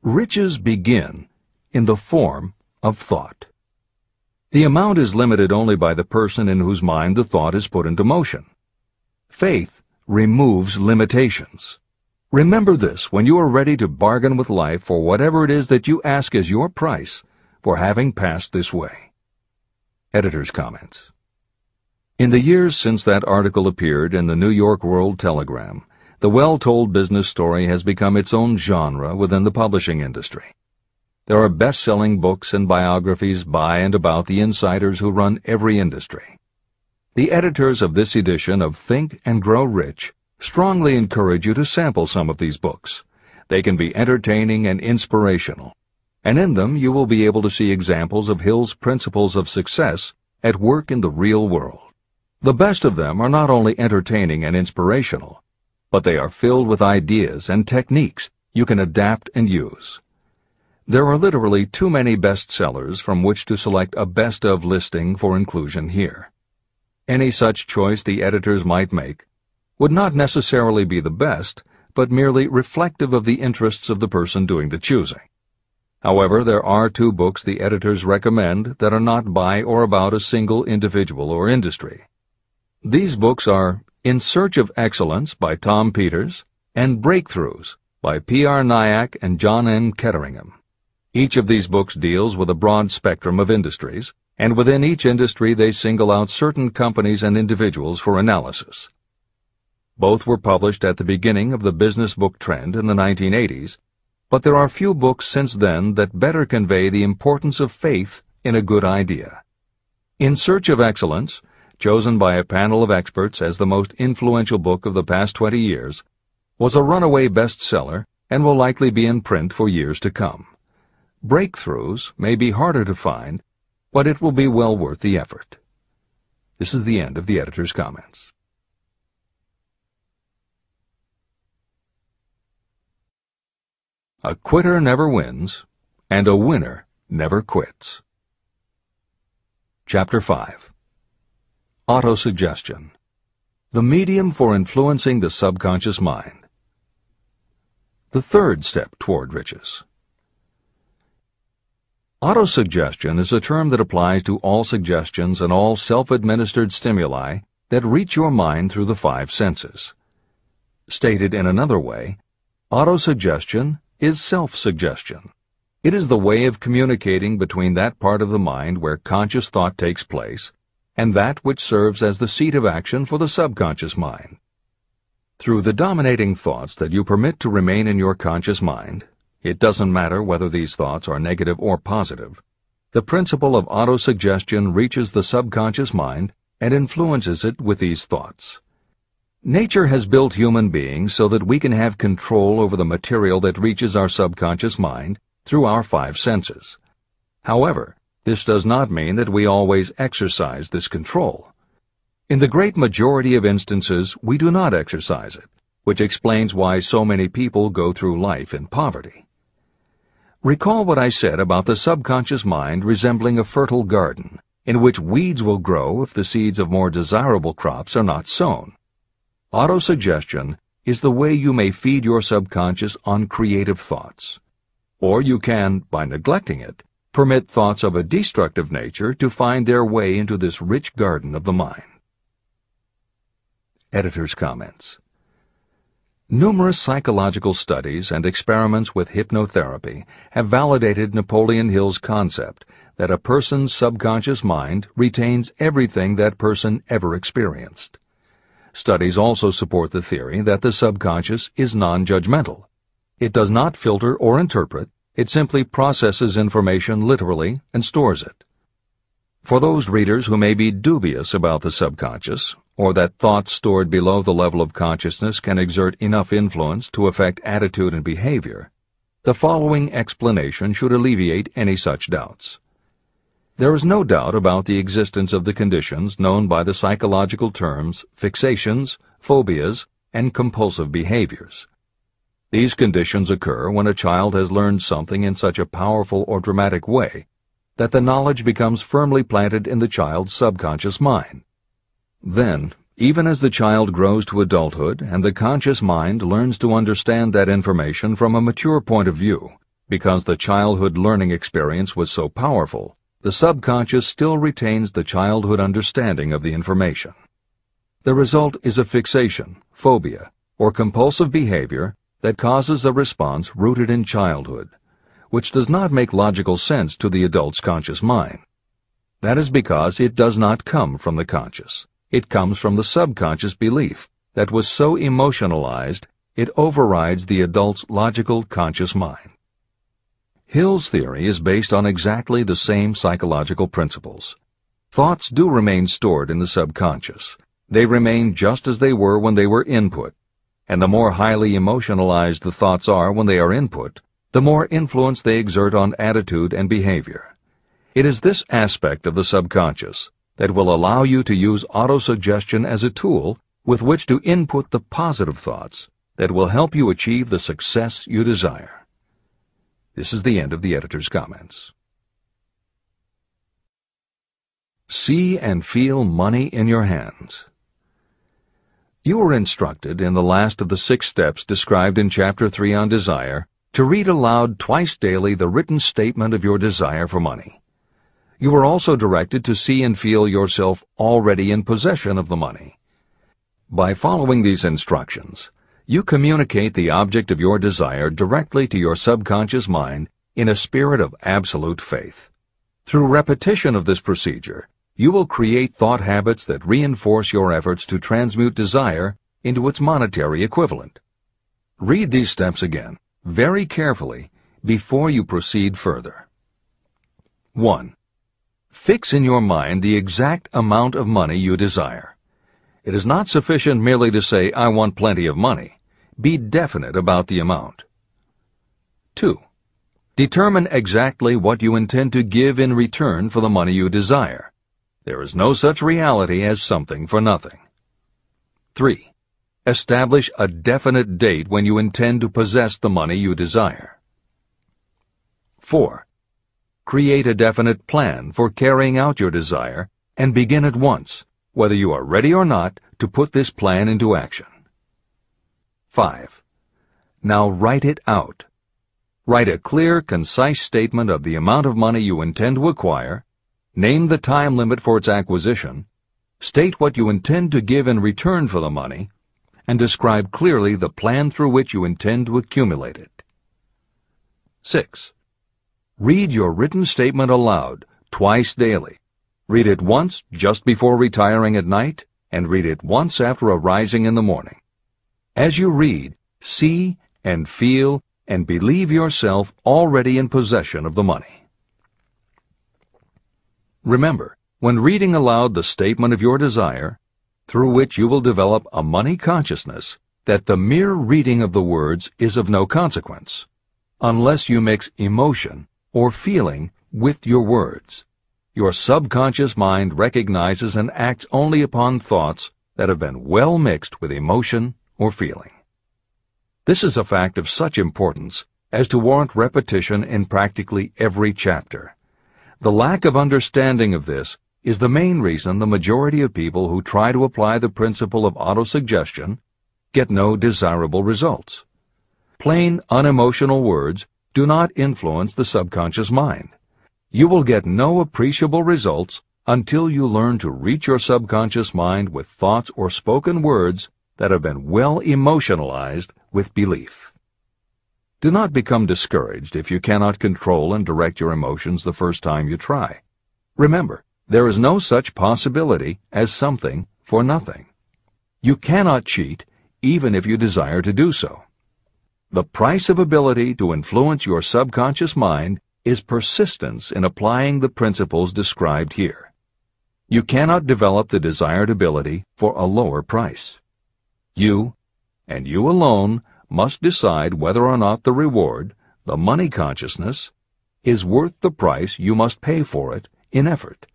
Riches begin in the form of thought. The amount is limited only by the person in whose mind the thought is put into motion. Faith removes limitations. Remember this when you are ready to bargain with life for whatever it is that you ask as your price for having passed this way. Editor's comments. In the years since that article appeared in the New York World Telegram, the well-told business story has become its own genre within the publishing industry. There are best-selling books and biographies by and about the insiders who run every industry. The editors of this edition of Think and Grow Rich strongly encourage you to sample some of these books. They can be entertaining and inspirational, and in them you will be able to see examples of Hill's principles of success at work in the real world. The best of them are not only entertaining and inspirational, but they are filled with ideas and techniques you can adapt and use. There are literally too many bestsellers from which to select a best of listing for inclusion here. Any such choice the editors might make would not necessarily be the best, but merely reflective of the interests of the person doing the choosing. However, there are 2 books the editors recommend that are not by or about a single individual or industry. These books are In Search of Excellence by Tom Peters and Breakthroughs by P.R. Nyack and John N. Ketteringham. Each of these books deals with a broad spectrum of industries, and within each industry they single out certain companies and individuals for analysis. Both were published at the beginning of the business book trend in the 1980s, but there are few books since then that better convey the importance of faith in a good idea. In Search of Excellence, chosen by a panel of experts as the most influential book of the past 20 years, was a runaway bestseller and will likely be in print for years to come. Breakthroughs may be harder to find, but it will be well worth the effort. This is the end of the editor's comments. A quitter never wins, and a winner never quits. Chapter 5. Autosuggestion. The medium for influencing the subconscious mind. The third step toward riches. Autosuggestion is a term that applies to all suggestions and all self-administered stimuli that reach your mind through the 5 senses. Stated in another way, autosuggestion is self-suggestion. It is the way of communicating between that part of the mind where conscious thought takes place and that which serves as the seat of action for the subconscious mind. Through the dominating thoughts that you permit to remain in your conscious mind, it doesn't matter whether these thoughts are negative or positive, the principle of autosuggestion reaches the subconscious mind and influences it with these thoughts. Nature has built human beings so that we can have control over the material that reaches our subconscious mind through our 5 senses. However, this does not mean that we always exercise this control. In the great majority of instances, we do not exercise it, which explains why so many people go through life in poverty. Recall what I said about the subconscious mind resembling a fertile garden, in which weeds will grow if the seeds of more desirable crops are not sown. Autosuggestion is the way you may feed your subconscious on creative thoughts. Or you can, by neglecting it, permit thoughts of a destructive nature to find their way into this rich garden of the mind. Editor's comments. Numerous psychological studies and experiments with hypnotherapy have validated Napoleon Hill's concept that a person's subconscious mind retains everything that person ever experienced. Studies also support the theory that the subconscious is non-judgmental. It does not filter or interpret, it simply processes information literally and stores it. For those readers who may be dubious about the subconscious, or that thoughts stored below the level of consciousness can exert enough influence to affect attitude and behavior, the following explanation should alleviate any such doubts. There is no doubt about the existence of the conditions known by the psychological terms fixations, phobias, and compulsive behaviors. These conditions occur when a child has learned something in such a powerful or dramatic way that the knowledge becomes firmly planted in the child's subconscious mind. Then, even as the child grows to adulthood and the conscious mind learns to understand that information from a mature point of view, because the childhood learning experience was so powerful, the subconscious still retains the childhood understanding of the information. The result is a fixation, phobia, or compulsive behavior that causes a response rooted in childhood, which does not make logical sense to the adult's conscious mind. That is because it does not come from the conscious. It comes from the subconscious belief that was so emotionalized it overrides the adult's logical conscious mind. Hill's theory is based on exactly the same psychological principles. Thoughts do remain stored in the subconscious. They remain just as they were when they were input, and the more highly emotionalized the thoughts are when they are input, the more influence they exert on attitude and behavior. It is this aspect of the subconscious that will allow you to use autosuggestion as a tool with which to input the positive thoughts that will help you achieve the success you desire. This is the end of the editor's comments. See and feel money in your hands. You were instructed in the last of the 6 steps described in Chapter 3 on Desire to read aloud twice daily the written statement of your desire for money. You were also directed to see and feel yourself already in possession of the money. By following these instructions, you communicate the object of your desire directly to your subconscious mind in a spirit of absolute faith. Through repetition of this procedure, you will create thought habits that reinforce your efforts to transmute desire into its monetary equivalent. Read these steps again, very carefully, before you proceed further. 1. Fix in your mind the exact amount of money you desire. It is not sufficient merely to say, "I want plenty of money." Be definite about the amount. 2. Determine exactly what you intend to give in return for the money you desire. There is no such reality as something for nothing. 3. Establish a definite date when you intend to possess the money you desire. 4. Create a definite plan for carrying out your desire and begin at once, whether you are ready or not, to put this plan into action. 5. Now write it out. Write a clear, concise statement of the amount of money you intend to acquire, name the time limit for its acquisition, state what you intend to give in return for the money, and describe clearly the plan through which you intend to accumulate it. 6. Read your written statement aloud, twice daily. Read it once just before retiring at night, and read it once after arising in the morning. As you read, see and feel and believe yourself already in possession of the money. Remember, when reading aloud the statement of your desire, through which you will develop a money consciousness, that the mere reading of the words is of no consequence, unless you mix emotion or feeling with your words. Your subconscious mind recognizes and acts only upon thoughts that have been well mixed with emotion or feeling. This is a fact of such importance as to warrant repetition in practically every chapter. The lack of understanding of this is the main reason the majority of people who try to apply the principle of autosuggestion get no desirable results. Plain, unemotional words do not influence the subconscious mind. You will get no appreciable results until you learn to reach your subconscious mind with thoughts or spoken words that have been well emotionalized with belief. Do not become discouraged if you cannot control and direct your emotions the first time you try. Remember, there is no such possibility as something for nothing. You cannot cheat even if you desire to do so. The price of ability to influence your subconscious mind is persistence in applying the principles described here. You cannot develop the desired ability for a lower price. You, and you alone, must decide whether or not the reward, the money consciousness, is worth the price you must pay for it in effort.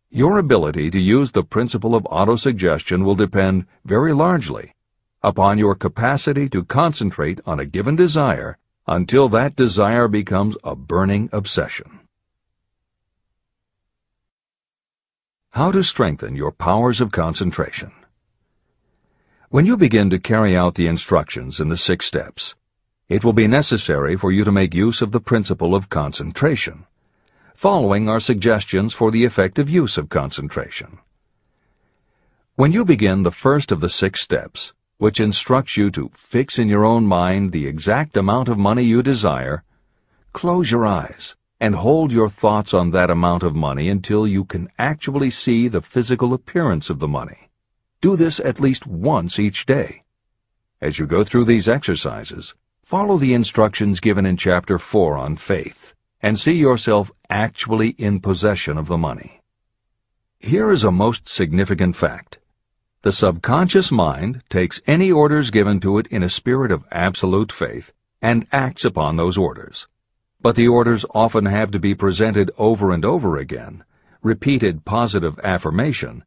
Your ability to use the principle of autosuggestion will depend very largely upon your capacity to concentrate on a given desire until that desire becomes a burning obsession. How to strengthen your powers of concentration. When you begin to carry out the instructions in the 6 steps, it will be necessary for you to make use of the principle of concentration. Following are suggestions for the effective use of concentration. When you begin the first of the 6 steps, which instructs you to fix in your own mind the exact amount of money you desire, close your eyes and hold your thoughts on that amount of money until you can actually see the physical appearance of the money. Do this at least once each day. As you go through these exercises, follow the instructions given in Chapter 4 on faith and see yourself actually in possession of the money. Here is a most significant fact. The subconscious mind takes any orders given to it in a spirit of absolute faith and acts upon those orders. But the orders often have to be presented over and over again, repeated positive affirmation,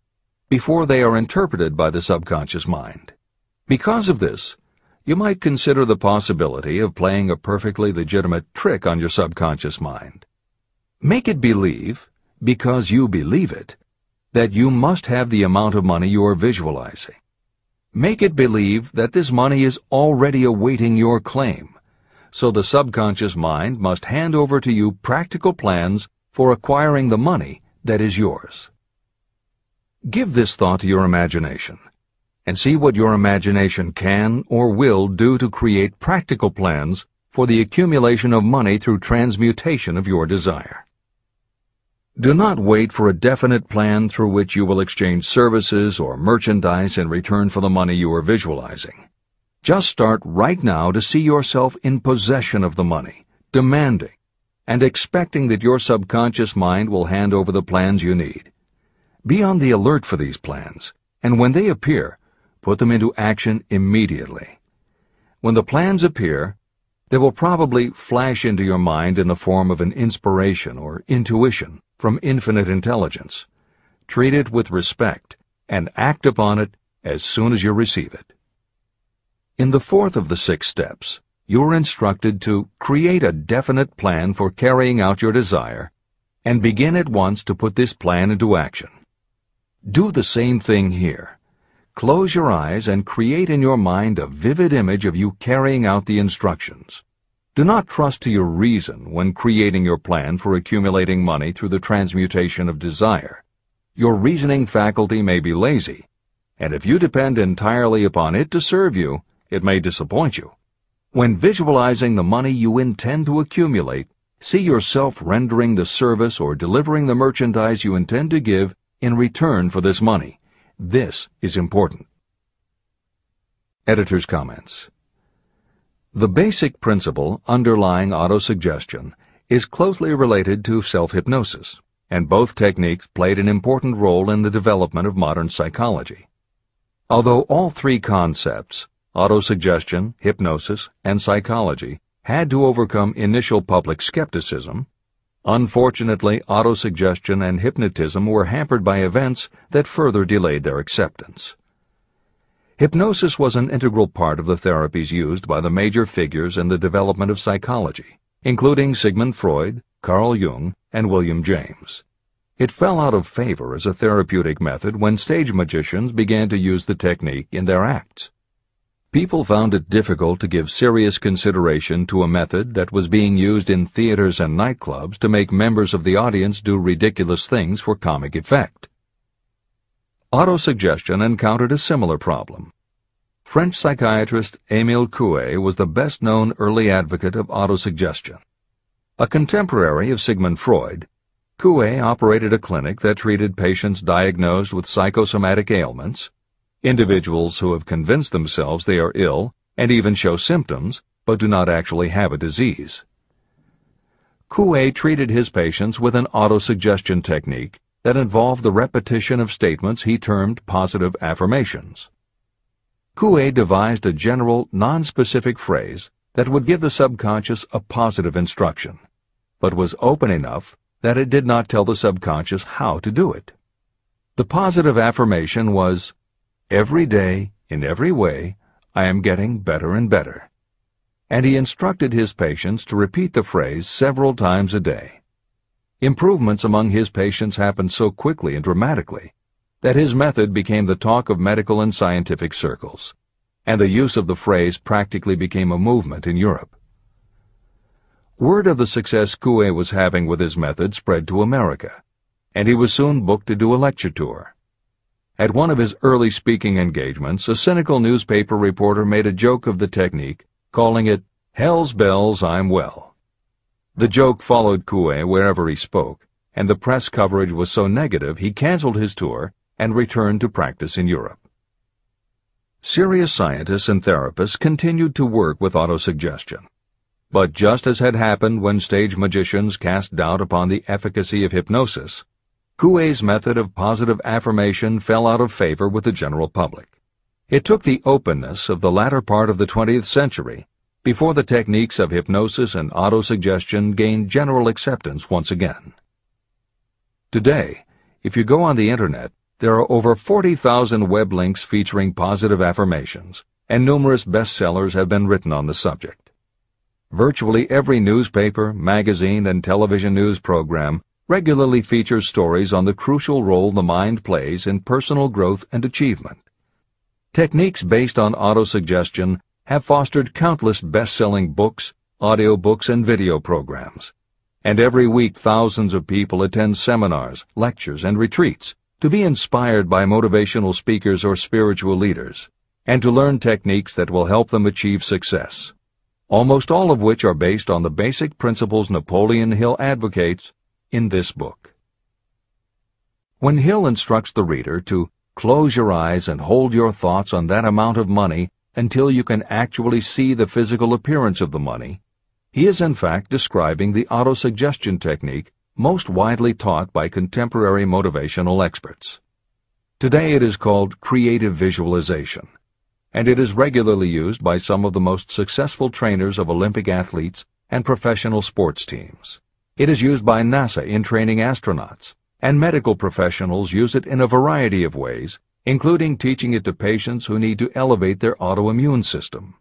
before they are interpreted by the subconscious mind. Because of this, you might consider the possibility of playing a perfectly legitimate trick on your subconscious mind. Make it believe, because you believe it, that you must have the amount of money you are visualizing. Make it believe that this money is already awaiting your claim, so the subconscious mind must hand over to you practical plans for acquiring the money that is yours. Give this thought to your imagination, and see what your imagination can or will do to create practical plans for the accumulation of money through transmutation of your desire. Do not wait for a definite plan through which you will exchange services or merchandise in return for the money you are visualizing. Just start right now to see yourself in possession of the money, demanding, and expecting that your subconscious mind will hand over the plans you need. Be on the alert for these plans, and when they appear, put them into action immediately. When the plans appear, they will probably flash into your mind in the form of an inspiration or intuition from infinite intelligence. Treat it with respect and act upon it as soon as you receive it. In the fourth of the 6 steps, you are instructed to create a definite plan for carrying out your desire and begin at once to put this plan into action. Do the same thing here. Close your eyes and create in your mind a vivid image of you carrying out the instructions. Do not trust to your reason when creating your plan for accumulating money through the transmutation of desire. Your reasoning faculty may be lazy, and if you depend entirely upon it to serve you, it may disappoint you. When visualizing the money you intend to accumulate, see yourself rendering the service or delivering the merchandise you intend to give in return for this money. This is important. Editor's comments. The basic principle underlying autosuggestion is closely related to self-hypnosis, and both techniques played an important role in the development of modern psychology. Although all 3 concepts, autosuggestion, hypnosis, and psychology, had to overcome initial public skepticism, unfortunately, autosuggestion and hypnotism were hampered by events that further delayed their acceptance. Hypnosis was an integral part of the therapies used by the major figures in the development of psychology, including Sigmund Freud, Carl Jung, and William James. It fell out of favor as a therapeutic method when stage magicians began to use the technique in their acts. People found it difficult to give serious consideration to a method that was being used in theaters and nightclubs to make members of the audience do ridiculous things for comic effect. Autosuggestion encountered a similar problem. French psychiatrist Émile Coué was the best-known early advocate of autosuggestion. A contemporary of Sigmund Freud, Coué operated a clinic that treated patients diagnosed with psychosomatic ailments, individuals who have convinced themselves they are ill and even show symptoms but do not actually have a disease. Coué treated his patients with an autosuggestion technique that involved the repetition of statements he termed positive affirmations. Coué devised a general, non-specific phrase that would give the subconscious a positive instruction, but was open enough that it did not tell the subconscious how to do it. The positive affirmation was, "Every day, in every way, I am getting better and better." And he instructed his patients to repeat the phrase several times a day. Improvements among his patients happened so quickly and dramatically that his method became the talk of medical and scientific circles, and the use of the phrase practically became a movement in Europe. Word of the success Coué was having with his method spread to America, and he was soon booked to do a lecture tour. At one of his early speaking engagements, a cynical newspaper reporter made a joke of the technique, calling it, "Hell's bells, I'm well." The joke followed Coué wherever he spoke, and the press coverage was so negative he canceled his tour and returned to practice in Europe. Serious scientists and therapists continued to work with autosuggestion. But just as had happened when stage magicians cast doubt upon the efficacy of hypnosis, Coué's method of positive affirmation fell out of favor with the general public. It took the openness of the latter part of the 20th century before the techniques of hypnosis and autosuggestion gained general acceptance once again. Today, if you go on the Internet, there are over 40,000 web links featuring positive affirmations, and numerous bestsellers have been written on the subject. Virtually every newspaper, magazine, and television news program regularly features stories on the crucial role the mind plays in personal growth and achievement. Techniques based on autosuggestion have fostered countless best-selling books, audiobooks, and video programs. And every week thousands of people attend seminars, lectures, and retreats to be inspired by motivational speakers or spiritual leaders, and to learn techniques that will help them achieve success, almost all of which are based on the basic principles Napoleon Hill advocates in this book. When Hill instructs the reader to close your eyes and hold your thoughts on that amount of money until you can actually see the physical appearance of the money, he is in fact describing the autosuggestion technique most widely taught by contemporary motivational experts. Today it is called creative visualization, and it is regularly used by some of the most successful trainers of Olympic athletes and professional sports teams. It is used by NASA in training astronauts, and medical professionals use it in a variety of ways, including teaching it to patients who need to elevate their autoimmune system.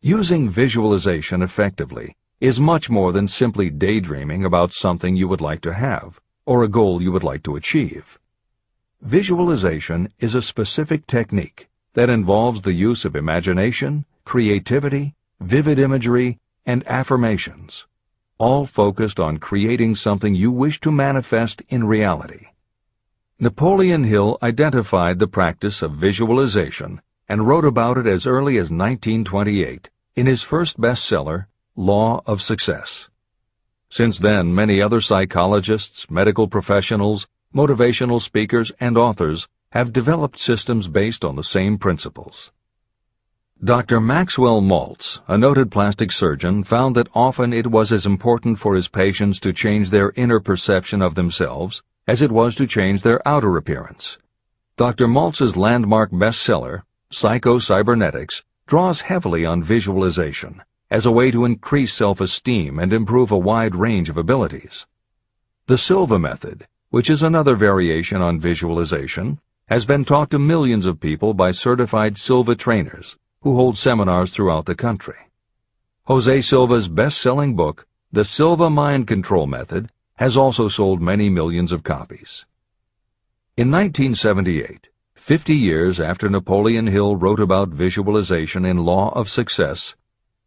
Using visualization effectively is much more than simply daydreaming about something you would like to have or a goal you would like to achieve. Visualization is a specific technique that involves the use of imagination, creativity, vivid imagery, and affirmations, all focused on creating something you wish to manifest in reality. Napoleon Hill identified the practice of visualization and wrote about it as early as 1928 in his first bestseller, Law of Success. Since then, many other psychologists, medical professionals, motivational speakers, and authors have developed systems based on the same principles. Dr. Maxwell Maltz, a noted plastic surgeon, found that often it was as important for his patients to change their inner perception of themselves as it was to change their outer appearance. Dr. Maltz's landmark bestseller, Psycho-Cybernetics, draws heavily on visualization as a way to increase self-esteem and improve a wide range of abilities. The Silva method, which is another variation on visualization, has been taught to millions of people by certified Silva trainers who hold seminars throughout the country. Jose Silva's best-selling book, The Silva Mind Control Method, has also sold many millions of copies. In 1978, 50 years after Napoleon Hill wrote about visualization in Law of Success,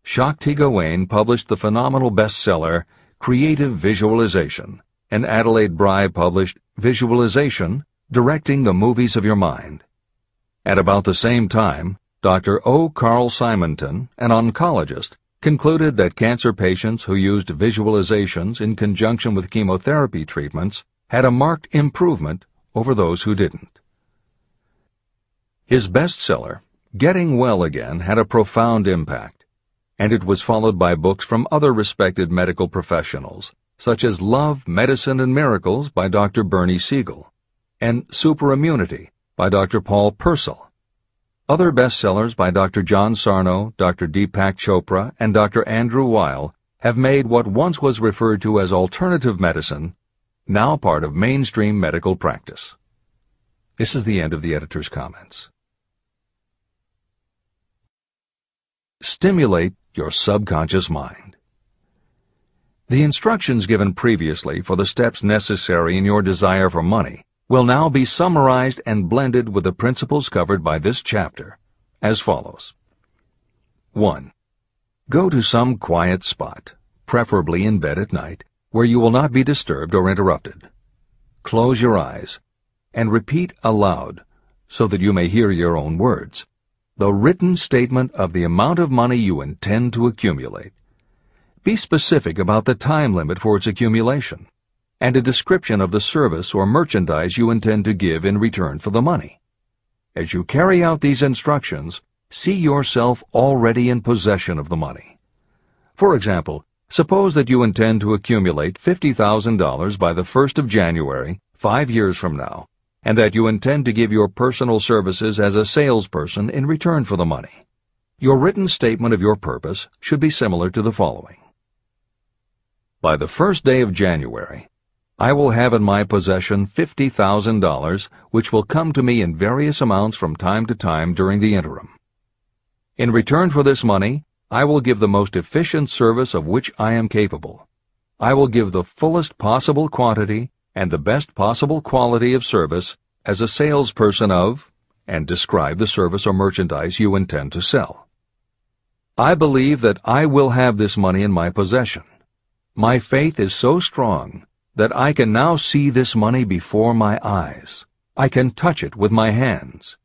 Shakti Gawain published the phenomenal bestseller Creative Visualization, and Adelaide Bry published Visualization, Directing the Movies of Your Mind. At about the same time, Dr. O. Carl Simonton, an oncologist, concluded that cancer patients who used visualizations in conjunction with chemotherapy treatments had a marked improvement over those who didn't. His bestseller, Getting Well Again, had a profound impact, and it was followed by books from other respected medical professionals, such as Love, Medicine, and Miracles by Dr. Bernie Siegel, and Superimmunity by Dr. Paul Purcell. Other bestsellers by Dr. John Sarno, Dr. Deepak Chopra, and Dr. Andrew Weil have made what once was referred to as alternative medicine now part of mainstream medical practice. This is the end of the editor's comments. Stimulate your subconscious mind. The instructions given previously for the steps necessary in your desire for money will now be summarized and blended with the principles covered by this chapter, as follows. 1. Go to some quiet spot, preferably in bed at night, where you will not be disturbed or interrupted. Close your eyes, and repeat aloud, so that you may hear your own words, the written statement of the amount of money you intend to accumulate. Be specific about the time limit for its accumulation, and a description of the service or merchandise you intend to give in return for the money. As you carry out these instructions, see yourself already in possession of the money. For example, suppose that you intend to accumulate $50,000 by the 1st of January 5 years from now, and that you intend to give your personal services as a salesperson in return for the money. Your written statement of your purpose should be similar to the following. By the first day of January, I will have in my possession $50,000, which will come to me in various amounts from time to time during the interim. In return for this money, I will give the most efficient service of which I am capable. I will give the fullest possible quantity and the best possible quality of service as a salesperson of, and describe the service or merchandise you intend to sell. I believe that I will have this money in my possession. My faith is so strong that I can now see this money before my eyes. I can touch it with my hands.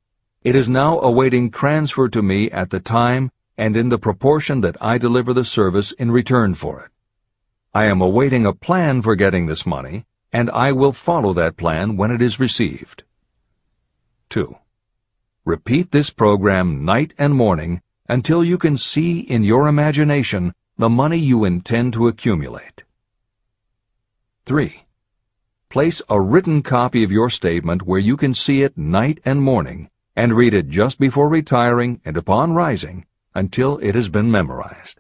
It is now awaiting transfer to me at the time and in the proportion that I deliver the service in return for it. I am awaiting a plan for getting this money, and I will follow that plan when it is received. 2. Repeat this program night and morning until you can see in your imagination the money you intend to accumulate. 3. Place a written copy of your statement where you can see it night and morning, and read it just before retiring and upon rising until it has been memorized.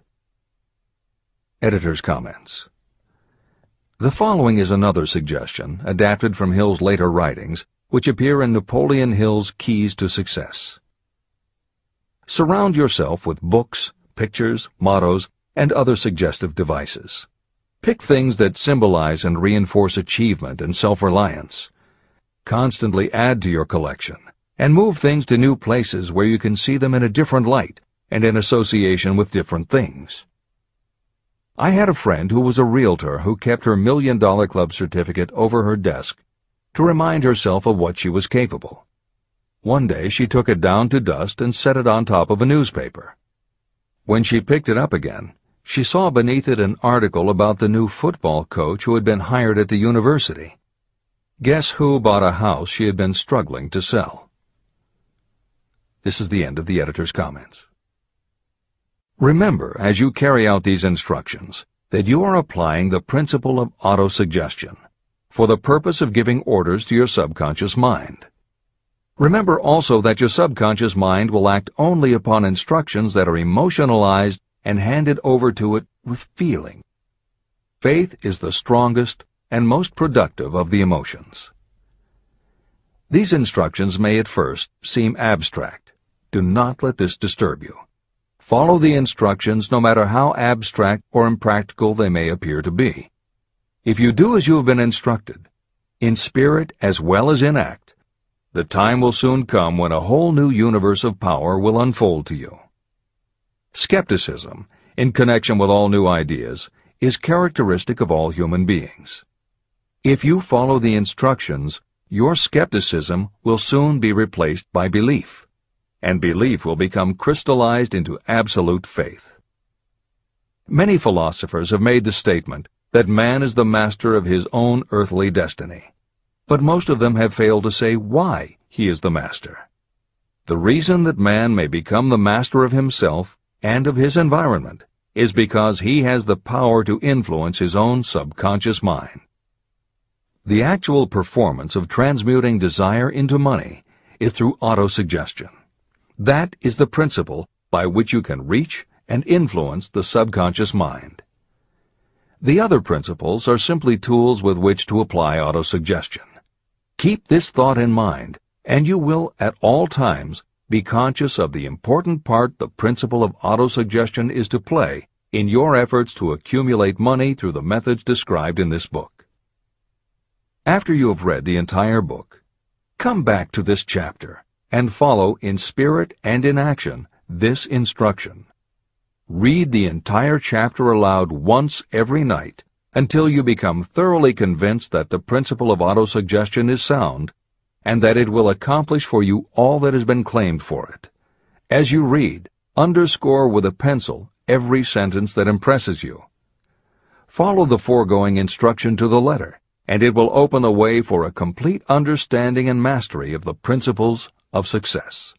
Editor's comments. The following is another suggestion, adapted from Hill's later writings, which appear in Napoleon Hill's Keys to Success. Surround yourself with books, pictures, mottos, and other suggestive devices. Pick things that symbolize and reinforce achievement and self-reliance. Constantly add to your collection, and move things to new places where you can see them in a different light and in association with different things. I had a friend who was a realtor who kept her $1 Million Club certificate over her desk to remind herself of what she was capable. One day she took it down to dust and set it on top of a newspaper. When she picked it up again, she saw beneath it an article about the new football coach who had been hired at the university. Guess who bought a house she had been struggling to sell? This is the end of the editor's comments. Remember, as you carry out these instructions, that you are applying the principle of autosuggestion for the purpose of giving orders to your subconscious mind. Remember also that your subconscious mind will act only upon instructions that are emotionalized and handed over to it with feeling. Faith is the strongest and most productive of the emotions. These instructions may at first seem abstract. Do not let this disturb you. Follow the instructions no matter how abstract or impractical they may appear to be. If you do as you have been instructed, in spirit as well as in act, the time will soon come when a whole new universe of power will unfold to you. Skepticism, in connection with all new ideas, is characteristic of all human beings. If you follow the instructions, your skepticism will soon be replaced by belief, and belief will become crystallized into absolute faith. Many philosophers have made the statement that man is the master of his own earthly destiny, but most of them have failed to say why he is the master. The reason that man may become the master of himself and of his environment is because he has the power to influence his own subconscious mind. The actual performance of transmuting desire into money is through autosuggestion. That is the principle by which you can reach and influence the subconscious mind. The other principles are simply tools with which to apply autosuggestion. Keep this thought in mind, and you will at all times be conscious of the important part the principle of autosuggestion is to play in your efforts to accumulate money through the methods described in this book. After you have read the entire book, come back to this chapter and follow in spirit and in action this instruction. Read the entire chapter aloud once every night until you become thoroughly convinced that the principle of autosuggestion is sound and that it will accomplish for you all that has been claimed for it. As you read, underscore with a pencil every sentence that impresses you. Follow the foregoing instruction to the letter, and it will open the way for a complete understanding and mastery of the principles of success.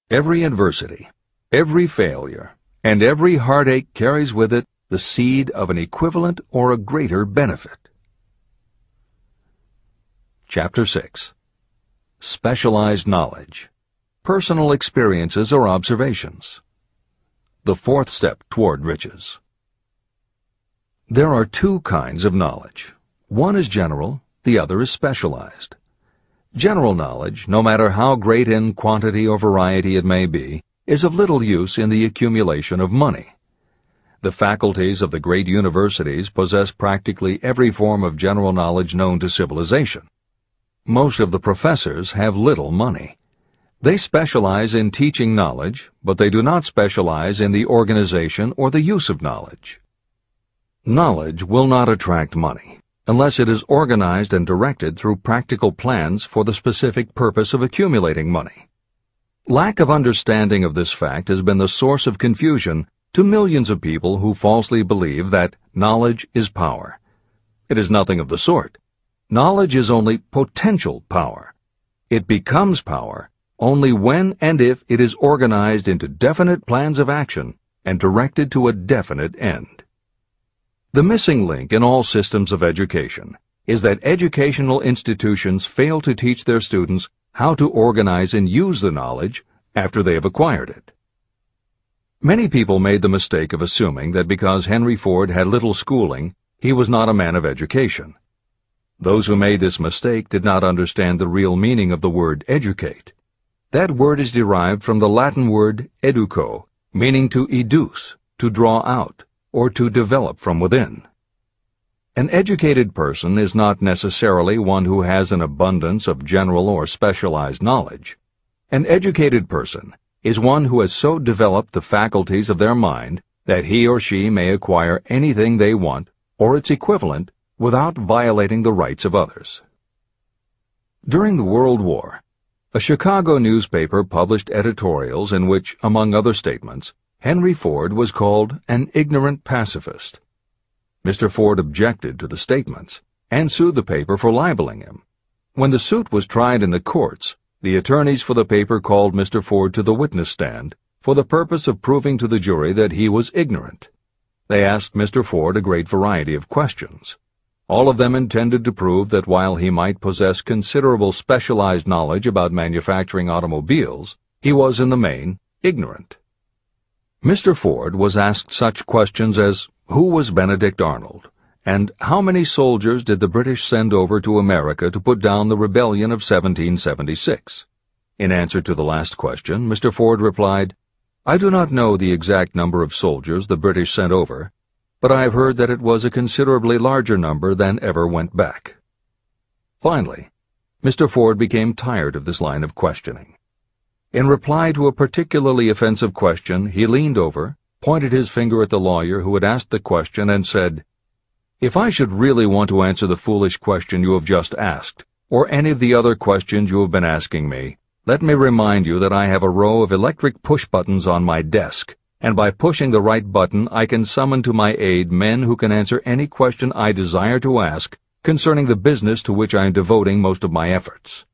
Every adversity, every failure, and every heartache carries with it the seed of an equivalent or a greater benefit. Chapter 6. Specialized knowledge. Personal experiences or observations. The fourth step toward riches. There are two kinds of knowledge. One is general, the other is specialized. General knowledge, no matter how great in quantity or variety it may be, is of little use in the accumulation of money. The faculties of the great universities possess practically every form of general knowledge known to civilization. Most of the professors have little money. They specialize in teaching knowledge, but they do not specialize in the organization or the use of knowledge. Knowledge will not attract money unless it is organized and directed through practical plans for the specific purpose of accumulating money. Lack of understanding of this fact has been the source of confusion to millions of people who falsely believe that knowledge is power. It is nothing of the sort. Knowledge is only potential power. It becomes power only when and if it is organized into definite plans of action and directed to a definite end. The missing link in all systems of education is that educational institutions fail to teach their students how to organize and use the knowledge after they have acquired it. Many people made the mistake of assuming that because Henry Ford had little schooling, he was not a man of education. Those who made this mistake did not understand the real meaning of the word educate. That word is derived from the Latin word educo, meaning to educe, to draw out, or to develop from within. An educated person is not necessarily one who has an abundance of general or specialized knowledge. An educated person is one who has so developed the faculties of their mind that he or she may acquire anything they want or its equivalent without violating the rights of others. During the World War, a Chicago newspaper published editorials in which, among other statements, Henry Ford was called an ignorant pacifist. Mr. Ford objected to the statements and sued the paper for libeling him. When the suit was tried in the courts, the attorneys for the paper called Mr. Ford to the witness stand for the purpose of proving to the jury that he was ignorant. They asked Mr. Ford a great variety of questions. All of them intended to prove that while he might possess considerable specialized knowledge about manufacturing automobiles, he was in the main ignorant. Mr. Ford was asked such questions as, who was Benedict Arnold, and how many soldiers did the British send over to America to put down the rebellion of 1776? In answer to the last question, Mr. Ford replied, I do not know the exact number of soldiers the British sent over, but I have heard that it was a considerably larger number than ever went back. Finally, Mr. Ford became tired of this line of questioning. In reply to a particularly offensive question, he leaned over, pointed his finger at the lawyer who had asked the question, and said, If I should really want to answer the foolish question you have just asked, or any of the other questions you have been asking me, let me remind you that I have a row of electric push buttons on my desk, and by pushing the right button I can summon to my aid men who can answer any question I desire to ask concerning the business to which I am devoting most of my efforts.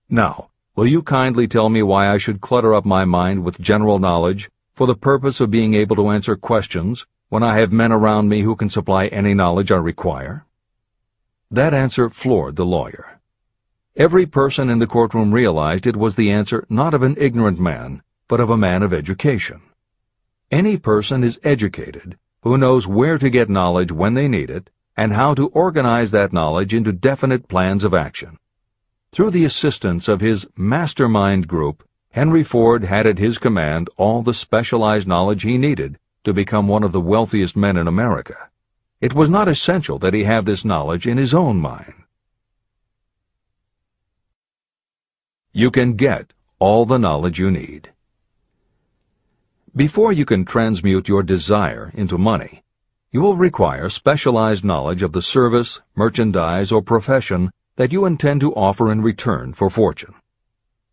Now, will you kindly tell me why I should clutter up my mind with general knowledge for the purpose of being able to answer questions when I have men around me who can supply any knowledge I require? That answer floored the lawyer. Every person in the courtroom realized it was the answer not of an ignorant man, but of a man of education. Any person is educated who knows where to get knowledge when they need it and how to organize that knowledge into definite plans of action. Through the assistance of his mastermind group, Henry Ford had at his command all the specialized knowledge he needed to become one of the wealthiest men in America. It was not essential that he have this knowledge in his own mind. You can get all the knowledge you need. Before you can transmute your desire into money, you will require specialized knowledge of the service, merchandise, or profession that you intend to offer in return for fortune.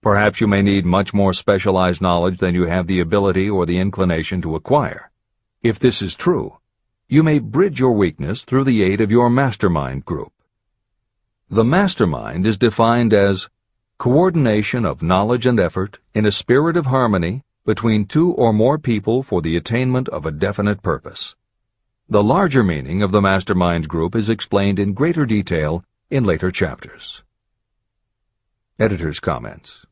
Perhaps you may need much more specialized knowledge than you have the ability or the inclination to acquire. If this is true, you may bridge your weakness through the aid of your mastermind group. The mastermind is defined as coordination of knowledge and effort in a spirit of harmony between two or more people for the attainment of a definite purpose. The larger meaning of the mastermind group is explained in greater detail in later chapters. Editor's comments.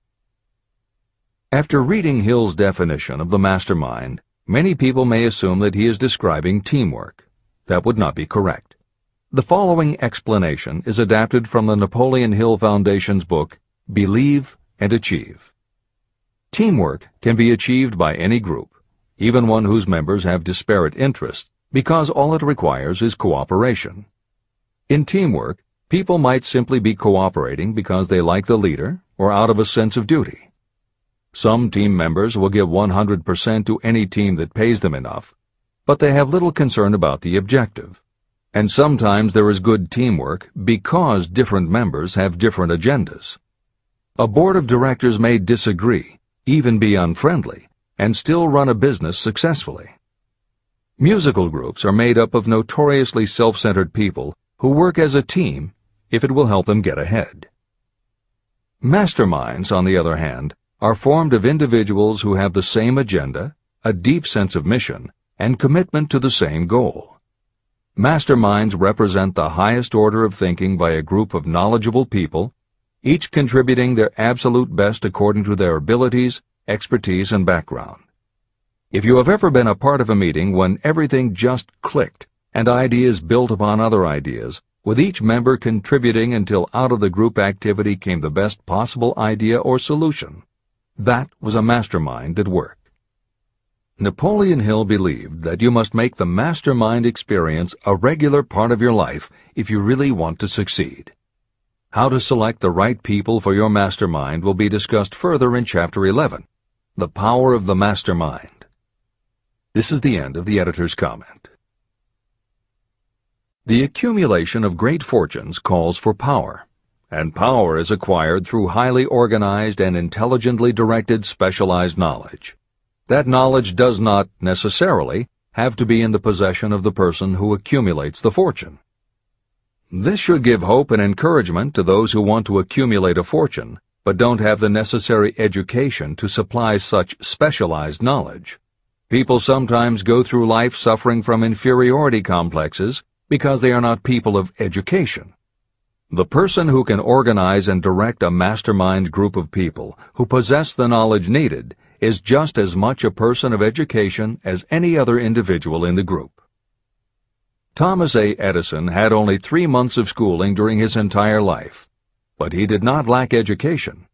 After reading Hill's definition of the mastermind, many people may assume that he is describing teamwork. That would not be correct. The following explanation is adapted from the Napoleon Hill Foundation's book, Believe and Achieve. Teamwork can be achieved by any group, even one whose members have disparate interests, because all it requires is cooperation. In teamwork, people might simply be cooperating because they like the leader or out of a sense of duty. Some team members will give 100% to any team that pays them enough, but they have little concern about the objective. And sometimes there is good teamwork because different members have different agendas. A board of directors may disagree, even be unfriendly, and still run a business successfully. Musical groups are made up of notoriously self-centered people who work as a team if it will help them get ahead. Masterminds, on the other hand, are formed of individuals who have the same agenda, a deep sense of mission, and commitment to the same goal. Masterminds represent the highest order of thinking by a group of knowledgeable people, each contributing their absolute best according to their abilities, expertise, and background. If you have ever been a part of a meeting when everything just clicked and ideas built upon other ideas, with each member contributing until out of the group activity came the best possible idea or solution, that was a mastermind at work. Napoleon Hill believed that you must make the mastermind experience a regular part of your life if you really want to succeed. How to select the right people for your mastermind will be discussed further in Chapter 11, The Power of the Mastermind. This is the end of the editor's comment. The accumulation of great fortunes calls for power, and power is acquired through highly organized and intelligently directed specialized knowledge. That knowledge does not, necessarily, have to be in the possession of the person who accumulates the fortune. This should give hope and encouragement to those who want to accumulate a fortune, but don't have the necessary education to supply such specialized knowledge. People sometimes go through life suffering from inferiority complexes because they are not people of education. The person who can organize and direct a mastermind group of people who possess the knowledge needed is just as much a person of education as any other individual in the group. Thomas A. Edison had only 3 months of schooling during his entire life, but he did not lack education.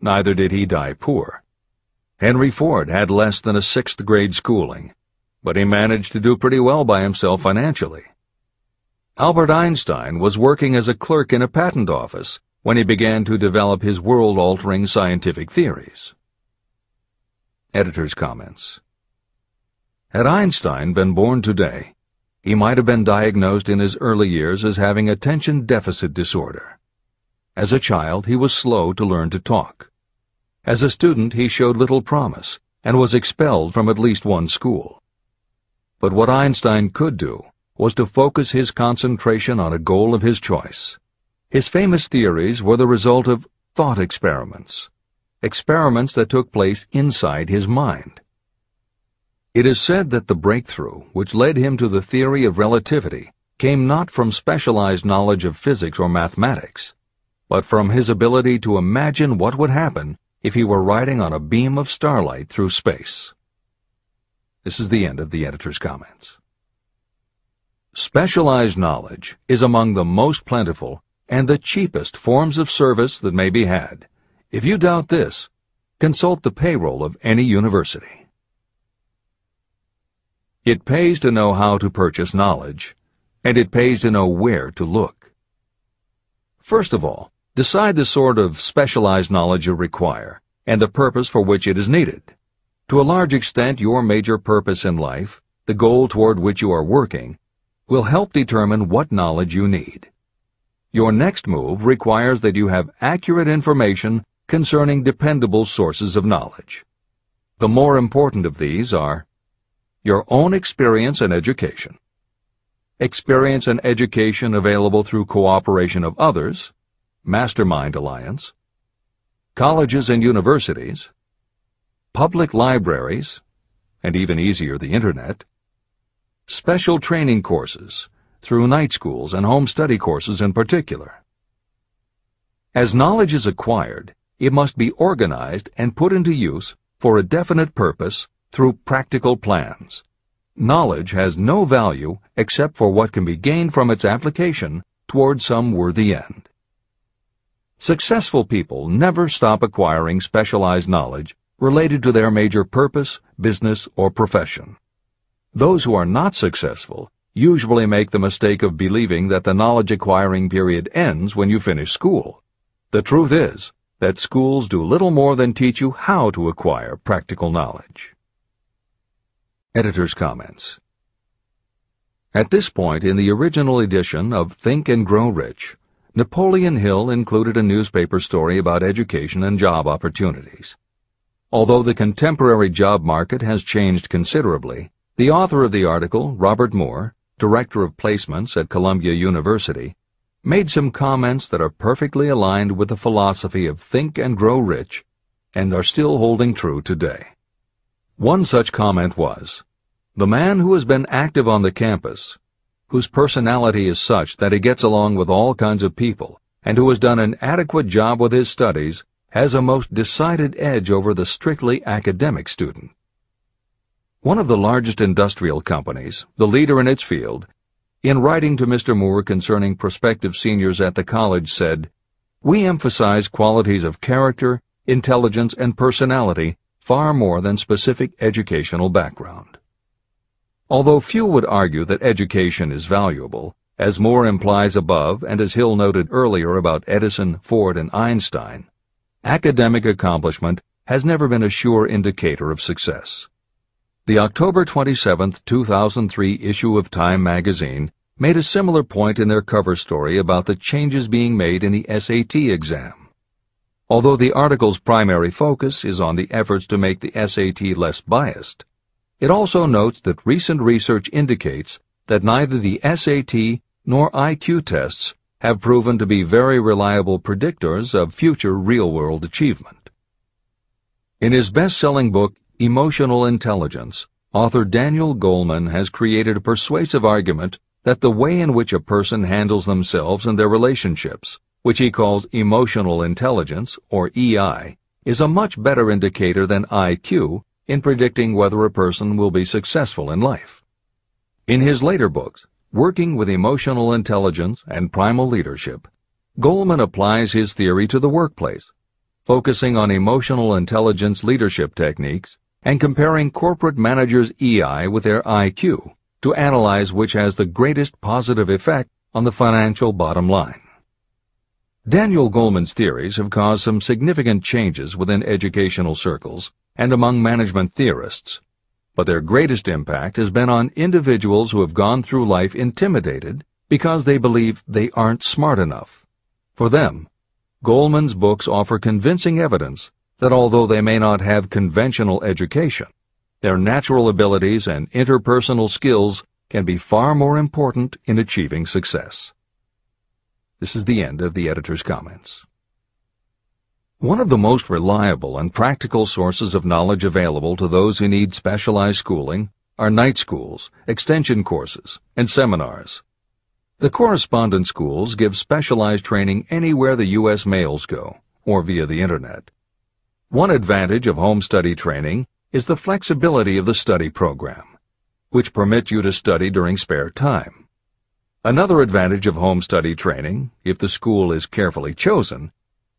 Neither did he die poor. Henry Ford had less than a 6th grade schooling, but he managed to do pretty well by himself financially. Albert Einstein was working as a clerk in a patent office when he began to develop his world-altering scientific theories. Editor's comments. Had Einstein been born today, he might have been diagnosed in his early years as having attention deficit disorder. As a child, he was slow to learn to talk. As a student, he showed little promise and was expelled from at least one school. But what Einstein could do was to focus his concentration on a goal of his choice. His famous theories were the result of thought experiments, experiments that took place inside his mind. It is said that the breakthrough which led him to the theory of relativity came not from specialized knowledge of physics or mathematics, but from his ability to imagine what would happen if he were riding on a beam of starlight through space. This is the end of the editor's comments. Specialized knowledge is among the most plentiful and the cheapest forms of service that may be had. If you doubt this, consult the payroll of any university. It pays to know how to purchase knowledge, and it pays to know where to look. First of all, decide the sort of specialized knowledge you require and the purpose for which it is needed. To a large extent, your major purpose in life, the goal toward which you are working, will help determine what knowledge you need. Your next move requires that you have accurate information concerning dependable sources of knowledge. The more important of these are your own experience and education, experience and education available through cooperation of others, mastermind alliance, colleges and universities, public libraries, and even easier, the Internet, special training courses, through night schools and home study courses in particular. As knowledge is acquired, it must be organized and put into use for a definite purpose through practical plans. Knowledge has no value except for what can be gained from its application toward some worthy end. Successful people never stop acquiring specialized knowledge related to their major purpose, business, or profession. Those who are not successful usually make the mistake of believing that the knowledge-acquiring period ends when you finish school. The truth is that schools do little more than teach you how to acquire practical knowledge. Editor's comments. At this point in the original edition of Think and Grow Rich, Napoleon Hill included a newspaper story about education and job opportunities. Although the contemporary job market has changed considerably, the author of the article, Robert Moore, Director of Placements at Columbia University, made some comments that are perfectly aligned with the philosophy of Think and Grow Rich and are still holding true today. One such comment was, "The man who has been active on the campus, whose personality is such that he gets along with all kinds of people, and who has done an adequate job with his studies, has a most decided edge over the strictly academic student." One of the largest industrial companies, the leader in its field, in writing to Mr. Moore concerning prospective seniors at the college said, "We emphasize qualities of character, intelligence, and personality far more than specific educational background." Although few would argue that education is valuable, as Moore implies above and as Hill noted earlier about Edison, Ford, and Einstein, academic accomplishment has never been a sure indicator of success. The October 27, 2003 issue of Time magazine made a similar point in their cover story about the changes being made in the SAT exam. Although the article's primary focus is on the efforts to make the SAT less biased, it also notes that recent research indicates that neither the SAT nor IQ tests have proven to be very reliable predictors of future real-world achievement. In his best-selling book, Emotional Intelligence, author Daniel Goleman has created a persuasive argument that the way in which a person handles themselves and their relationships, which he calls emotional intelligence, or EI, is a much better indicator than IQ in predicting whether a person will be successful in life. In his later books, Working with Emotional Intelligence and Primal Leadership, Goleman applies his theory to the workplace, focusing on emotional intelligence leadership techniques and comparing corporate managers' EI with their IQ to analyze which has the greatest positive effect on the financial bottom line. Daniel Goleman's theories have caused some significant changes within educational circles and among management theorists, but their greatest impact has been on individuals who have gone through life intimidated because they believe they aren't smart enough. For them, Goleman's books offer convincing evidence that although they may not have conventional education, their natural abilities and interpersonal skills can be far more important in achieving success. This is the end of the editor's comments. One of the most reliable and practical sources of knowledge available to those who need specialized schooling are night schools, extension courses, and seminars. The correspondence schools give specialized training anywhere the U.S. mails go, or via the Internet. One advantage of home study training is the flexibility of the study program, which permits you to study during spare time. Another advantage of home study training, if the school is carefully chosen,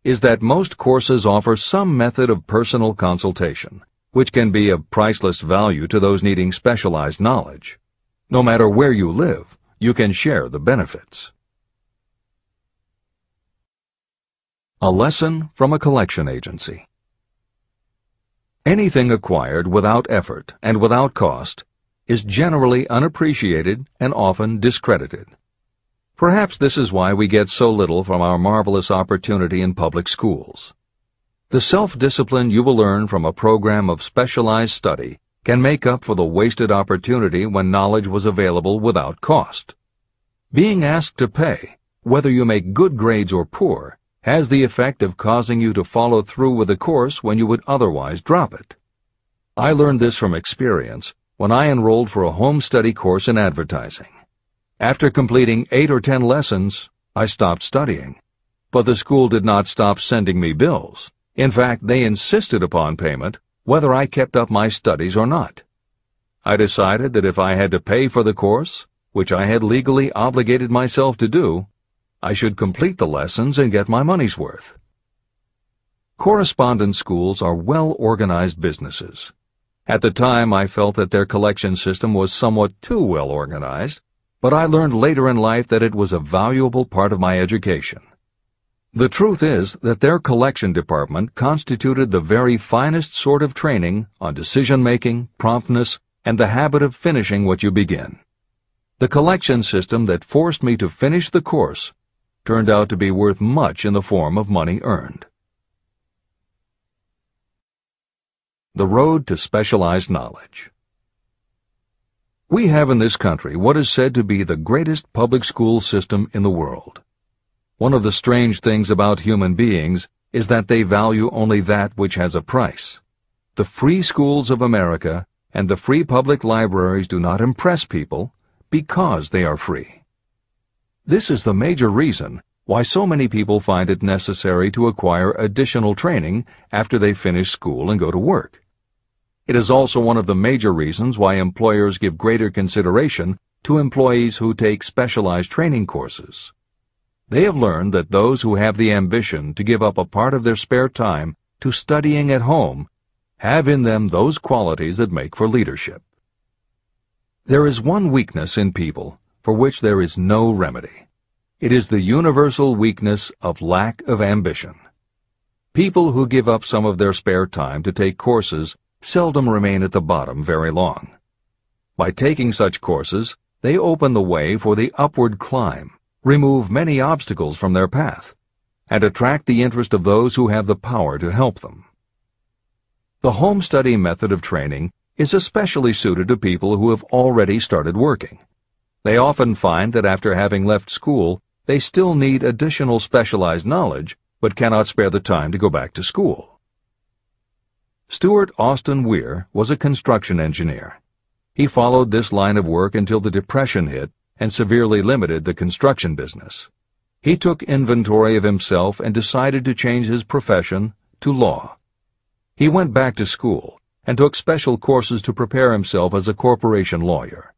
is that most courses offer some method of personal consultation, which can be of priceless value to those needing specialized knowledge. No matter where you live, you can share the benefits. A lesson from a collection agency. Anything acquired without effort and without cost is generally unappreciated and often discredited. Perhaps this is why we get so little from our marvelous opportunity in public schools. The self-discipline you will learn from a program of specialized study can make up for the wasted opportunity when knowledge was available without cost. Being asked to pay, whether you make good grades or poor, has the effect of causing you to follow through with the course when you would otherwise drop it. I learned this from experience when I enrolled for a home study course in advertising. After completing 8 or 10 lessons, I stopped studying. But the school did not stop sending me bills. In fact, they insisted upon payment, whether I kept up my studies or not. I decided that if I had to pay for the course, which I had legally obligated myself to do, I should complete the lessons and get my money's worth. Correspondence schools are well-organized businesses. At the time, I felt that their collection system was somewhat too well organized, but I learned later in life that it was a valuable part of my education. The truth is that their collection department constituted the very finest sort of training on decision-making, promptness, and the habit of finishing what you begin. The collection system that forced me to finish the course turned out to be worth much in the form of money earned. The road to specialized knowledge. We have in this country what is said to be the greatest public school system in the world. One of the strange things about human beings is that they value only that which has a price. The free schools of America and the free public libraries do not impress people because they are free. This is the major reason why so many people find it necessary to acquire additional training after they finish school and go to work. It is also one of the major reasons why employers give greater consideration to employees who take specialized training courses. They have learned that those who have the ambition to give up a part of their spare time to studying at home have in them those qualities that make for leadership. There is one weakness in people for which there is no remedy. It is the universal weakness of lack of ambition. People who give up some of their spare time to take courses seldom remain at the bottom very long. By taking such courses, they open the way for the upward climb, remove many obstacles from their path, and attract the interest of those who have the power to help them. The home study method of training is especially suited to people who have already started working. They often find that after having left school, they still need additional specialized knowledge, but cannot spare the time to go back to school. Stuart Austin Weir was a construction engineer. He followed this line of work until the Depression hit and severely limited the construction business. He took inventory of himself and decided to change his profession to law. He went back to school and took special courses to prepare himself as a corporation lawyer.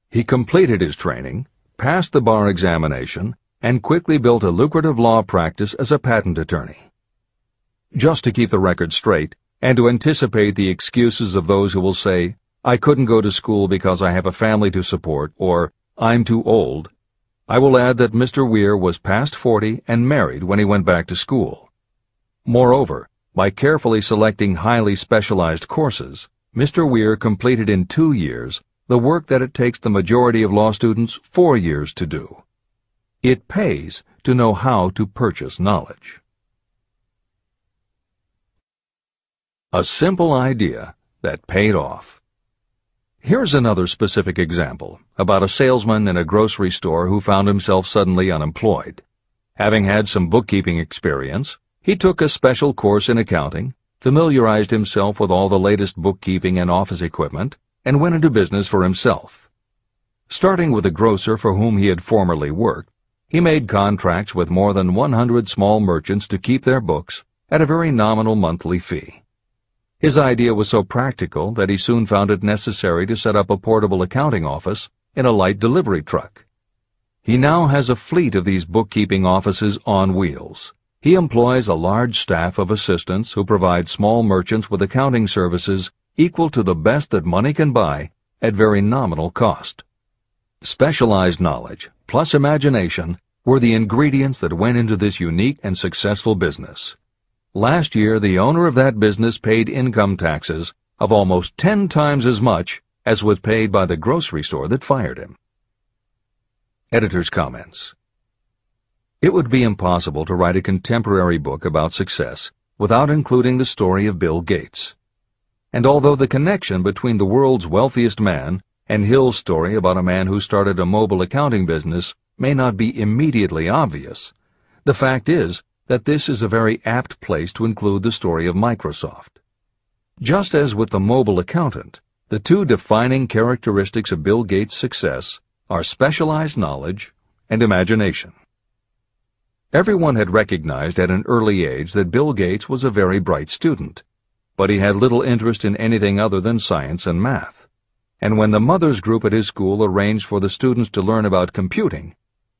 He completed his training, passed the bar examination, and quickly built a lucrative law practice as a patent attorney. Just to keep the record straight, and to anticipate the excuses of those who will say, "I couldn't go to school because I have a family to support," or "I'm too old," I will add that Mr. Weir was past 40 and married when he went back to school. Moreover, by carefully selecting highly specialized courses, Mr. Weir completed in 2 years the work that it takes the majority of law students 4 years to do. It pays to know how to purchase knowledge. A simple idea that paid off. Here's another specific example about a salesman in a grocery store who found himself suddenly unemployed. Having had some bookkeeping experience, he took a special course in accounting, familiarized himself with all the latest bookkeeping and office equipment, and went into business for himself. Starting with a grocer for whom he had formerly worked, he made contracts with more than 100 small merchants to keep their books at a very nominal monthly fee. His idea was so practical that he soon found it necessary to set up a portable accounting office in a light delivery truck. He now has a fleet of these bookkeeping offices on wheels. He employs a large staff of assistants who provide small merchants with accounting services equal to the best that money can buy at very nominal cost. Specialized knowledge plus imagination were the ingredients that went into this unique and successful business. Last year, the owner of that business paid income taxes of almost 10 times as much as was paid by the grocery store that fired him. Editor's comments. It would be impossible to write a contemporary book about success without including the story of Bill Gates. And although the connection between the world's wealthiest man and Hill's story about a man who started a mobile accounting business may not be immediately obvious, the fact is that this is a very apt place to include the story of Microsoft. Just as with the mobile accountant, The two defining characteristics of Bill Gates' success are specialized knowledge and imagination. Everyone had recognized at an early age that Bill Gates was a very bright student, but he had little interest in anything other than science and math. And when the mothers group at his school arranged for the students to learn about computing,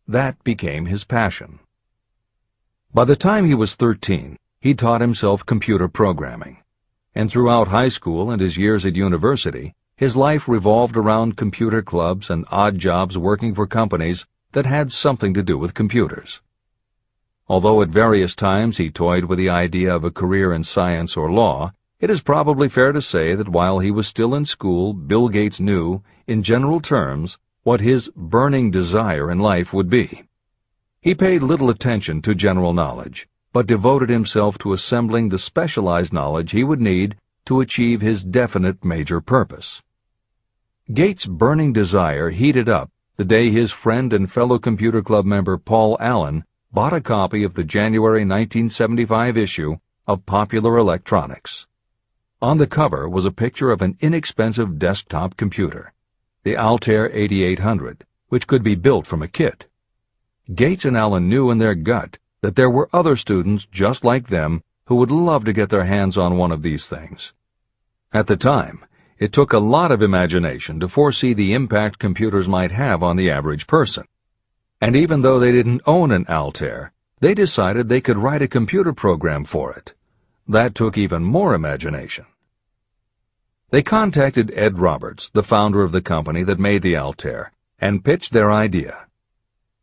that became his passion. By the time he was 13, he taught himself computer programming, and throughout high school and his years at university, his life revolved around computer clubs and odd jobs working for companies that had something to do with computers. Although at various times he toyed with the idea of a career in science or law, it is probably fair to say that while he was still in school, Bill Gates knew, in general terms, what his burning desire in life would be. He paid little attention to general knowledge, but devoted himself to assembling the specialized knowledge he would need to achieve his definite major purpose. Gates' burning desire heated up the day his friend and fellow computer club member Paul Allen bought a copy of the January 1975 issue of Popular Electronics. On the cover was a picture of an inexpensive desktop computer, the Altair 8800, which could be built from a kit. Gates and Allen knew in their gut that there were other students just like them who would love to get their hands on one of these things. At the time, it took a lot of imagination to foresee the impact computers might have on the average person. And even though they didn't own an Altair, they decided they could write a computer program for it. That took even more imagination. They contacted Ed Roberts, the founder of the company that made the Altair, and pitched their idea.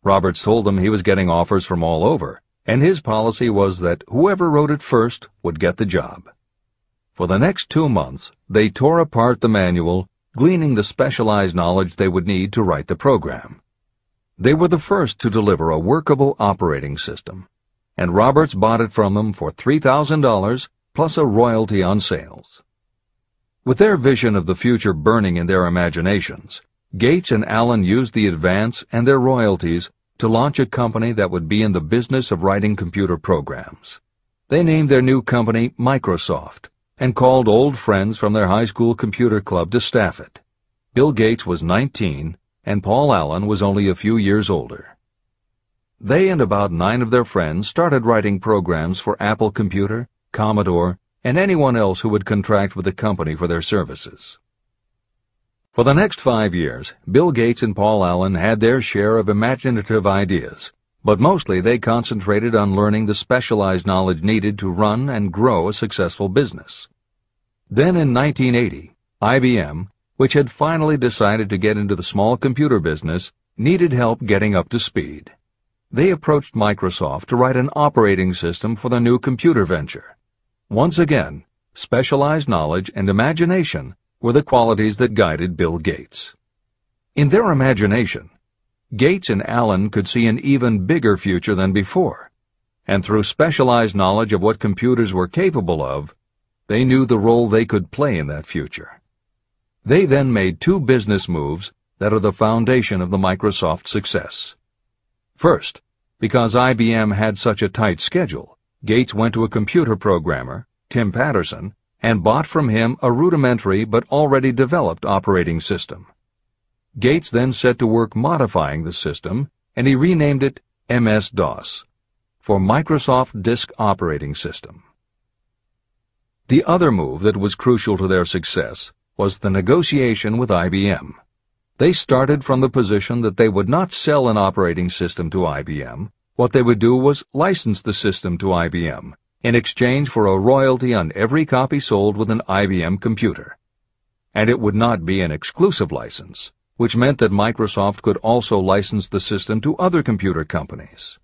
Roberts told them he was getting offers from all over, and his policy was that whoever wrote it first would get the job. For the next 2 months, they tore apart the manual, gleaning the specialized knowledge they would need to write the program. They were the first to deliver a workable operating system, and Roberts bought it from them for $3,000 plus a royalty on sales. With their vision of the future burning in their imaginations, Gates and Allen used the advance and their royalties to launch a company that would be in the business of writing computer programs. They named their new company Microsoft and called old friends from their high school computer club to staff it. Bill Gates was 19, and Paul Allen was only a few years older. They and about 9 of their friends started writing programs for Apple Computer, Commodore, and anyone else who would contract with the company for their services. For the next 5 years, Bill Gates and Paul Allen had their share of imaginative ideas, but mostly they concentrated on learning the specialized knowledge needed to run and grow a successful business. Then in 1980, IBM, which had finally decided to get into the small computer business, needed help getting up to speed. They approached Microsoft to write an operating system for the new computer venture. Once again, specialized knowledge and imagination were the qualities that guided Bill Gates. In their imagination, Gates and Allen could see an even bigger future than before, and through specialized knowledge of what computers were capable of, they knew the role they could play in that future. They then made 2 business moves that are the foundation of the Microsoft success. First, because IBM had such a tight schedule, Gates went to a computer programmer, Tim Patterson, and bought from him a rudimentary but already developed operating system. Gates then set to work modifying the system, and he renamed it MS-DOS, for Microsoft Disk Operating System. The other move that was crucial to their success was the negotiation with IBM. They started from the position that they would not sell an operating system to IBM. What they would do was license the system to IBM in exchange for a royalty on every copy sold with an IBM computer. And it would not be an exclusive license, which meant that Microsoft could also license the system to other computer companies.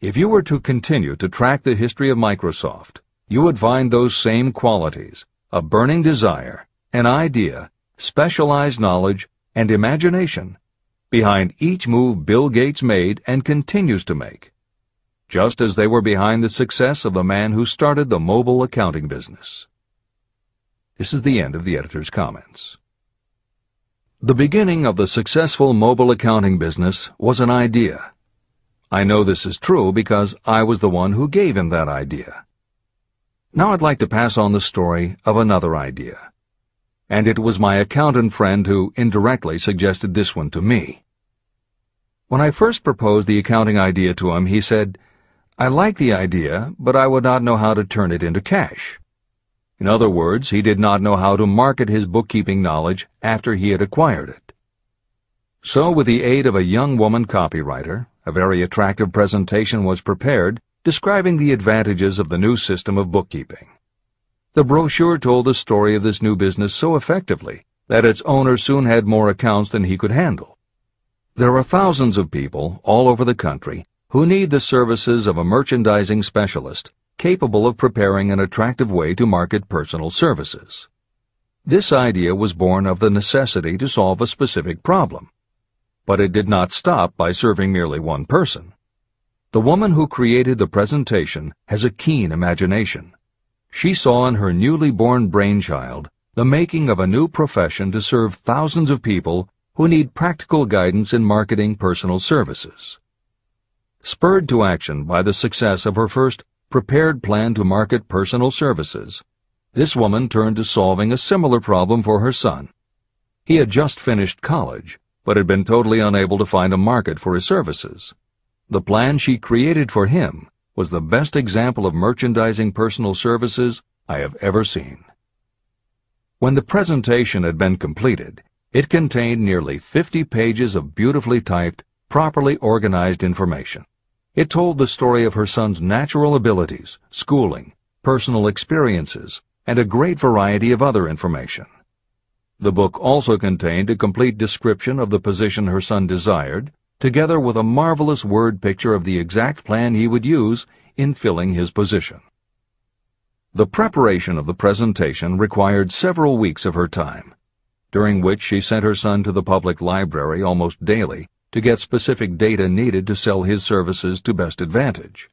If you were to continue to track the history of Microsoft, you would find those same qualities: a burning desire, an idea, specialized knowledge, and imagination behind each move Bill Gates made and continues to make, just as they were behind the success of the man who started the mobile accounting business. This is the end of the editor's comments. The beginning of the successful mobile accounting business was an idea. I know this is true because I was the one who gave him that idea. Now I'd like to pass on the story of another idea. and it was my accountant friend who indirectly suggested this one to me. When I first proposed the accounting idea to him, he said, "I like the idea, but I would not know how to turn it into cash." In other words, he did not know how to market his bookkeeping knowledge after he had acquired it. So, with the aid of a young woman copywriter, a very attractive presentation was prepared describing the advantages of the new system of bookkeeping. The brochure told the story of this new business so effectively that its owner soon had more accounts than he could handle. There are thousands of people all over the country who need the services of a merchandising specialist capable of preparing an attractive way to market personal services. This idea was born of the necessity to solve a specific problem. But it did not stop by serving merely one person. The woman who created the presentation has a keen imagination. She saw in her newly born brainchild the making of a new profession to serve thousands of people who need practical guidance in marketing personal services. Spurred to action by the success of her first prepared plan to market personal services, this woman turned to solving a similar problem for her son. He had just finished college, but had been totally unable to find a market for his services. The plan she created for him was the best example of merchandising personal services I have ever seen. When the presentation had been completed, it contained nearly 50 pages of beautifully typed, properly organized information. It told the story of her son's natural abilities, schooling, personal experiences, and a great variety of other information. The book also contained a complete description of the position her son desired, together with a marvelous word picture of the exact plan he would use in filling his position. The preparation of the presentation required several weeks of her time, during which she sent her son to the public library almost daily to get specific data needed to sell his services to best advantage.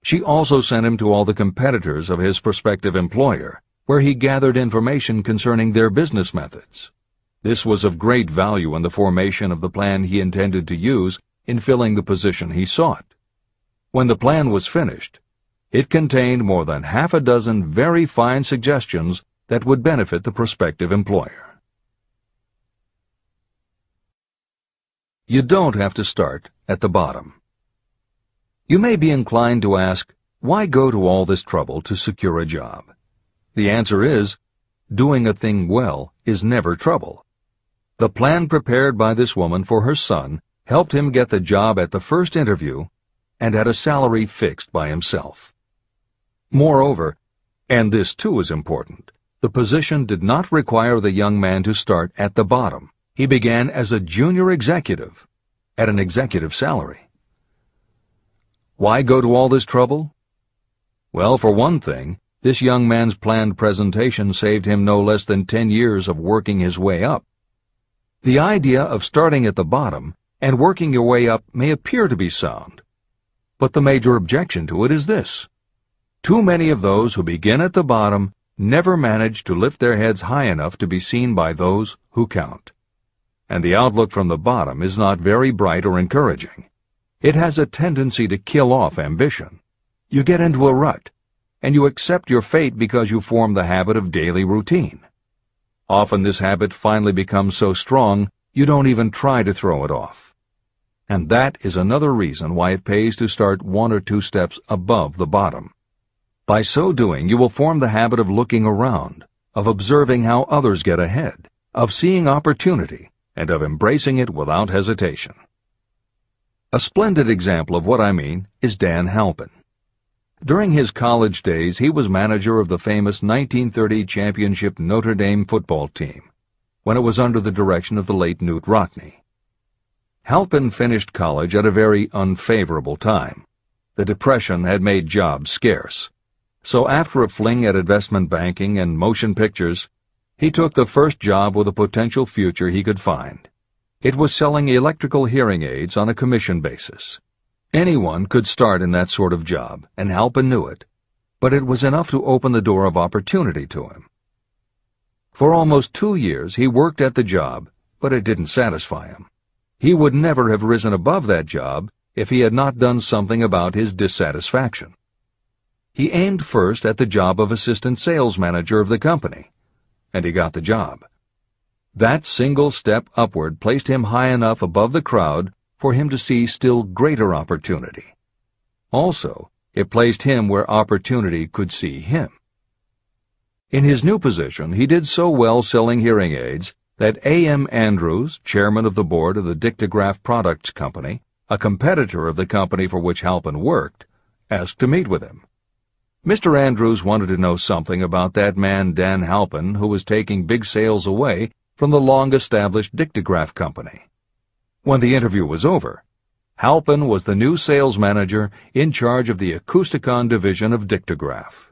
She also sent him to all the competitors of his prospective employer, where he gathered information concerning their business methods. This was of great value in the formation of the plan he intended to use in filling the position he sought. When the plan was finished, it contained more than half a dozen very fine suggestions that would benefit the prospective employer. You don't have to start at the bottom. You may be inclined to ask, why go to all this trouble to secure a job? The answer is, doing a thing well is never trouble. The plan prepared by this woman for her son helped him get the job at the first interview and at a salary fixed by himself. Moreover, and this too is important, the position did not require the young man to start at the bottom. He began as a junior executive at an executive salary. Why go to all this trouble? Well, for one thing, this young man's planned presentation saved him no less than 10 years of working his way up. The idea of starting at the bottom and working your way up may appear to be sound, but the major objection to it is this. Too many of those who begin at the bottom never manage to lift their heads high enough to be seen by those who count. And the outlook from the bottom is not very bright or encouraging. It has a tendency to kill off ambition. You get into a rut, and you accept your fate because you form the habit of daily routine. Often this habit finally becomes so strong you don't even try to throw it off. And that is another reason why it pays to start 1 or 2 steps above the bottom. By so doing, you will form the habit of looking around, of observing how others get ahead, of seeing opportunity, and of embracing it without hesitation. A splendid example of what I mean is Dan Halpin. During his college days, he was manager of the famous 1930 championship Notre Dame football team, when it was under the direction of the late Knute Rockne. Halpin finished college at a very unfavorable time. The Depression had made jobs scarce. So after a fling at investment banking and motion pictures, he took the first job with a potential future he could find. It was selling electrical hearing aids on a commission basis. Anyone could start in that sort of job, and Halpin knew it, but it was enough to open the door of opportunity to him. For almost 2 years he worked at the job, but it didn't satisfy him. He would never have risen above that job if he had not done something about his dissatisfaction. He aimed first at the job of assistant sales manager of the company, and he got the job. That single step upward placed him high enough above the crowd for him to see still greater opportunity. Also, it placed him where opportunity could see him. In his new position, he did so well selling hearing aids that A.M. Andrews, chairman of the board of the Dictograph Products Company, a competitor of the company for which Halpin worked, asked to meet with him. Mr. Andrews wanted to know something about that man Dan Halpin, who was taking big sales away from the long-established Dictograph Company. When the interview was over, Halpin was the new sales manager in charge of the Acousticon division of Dictograph.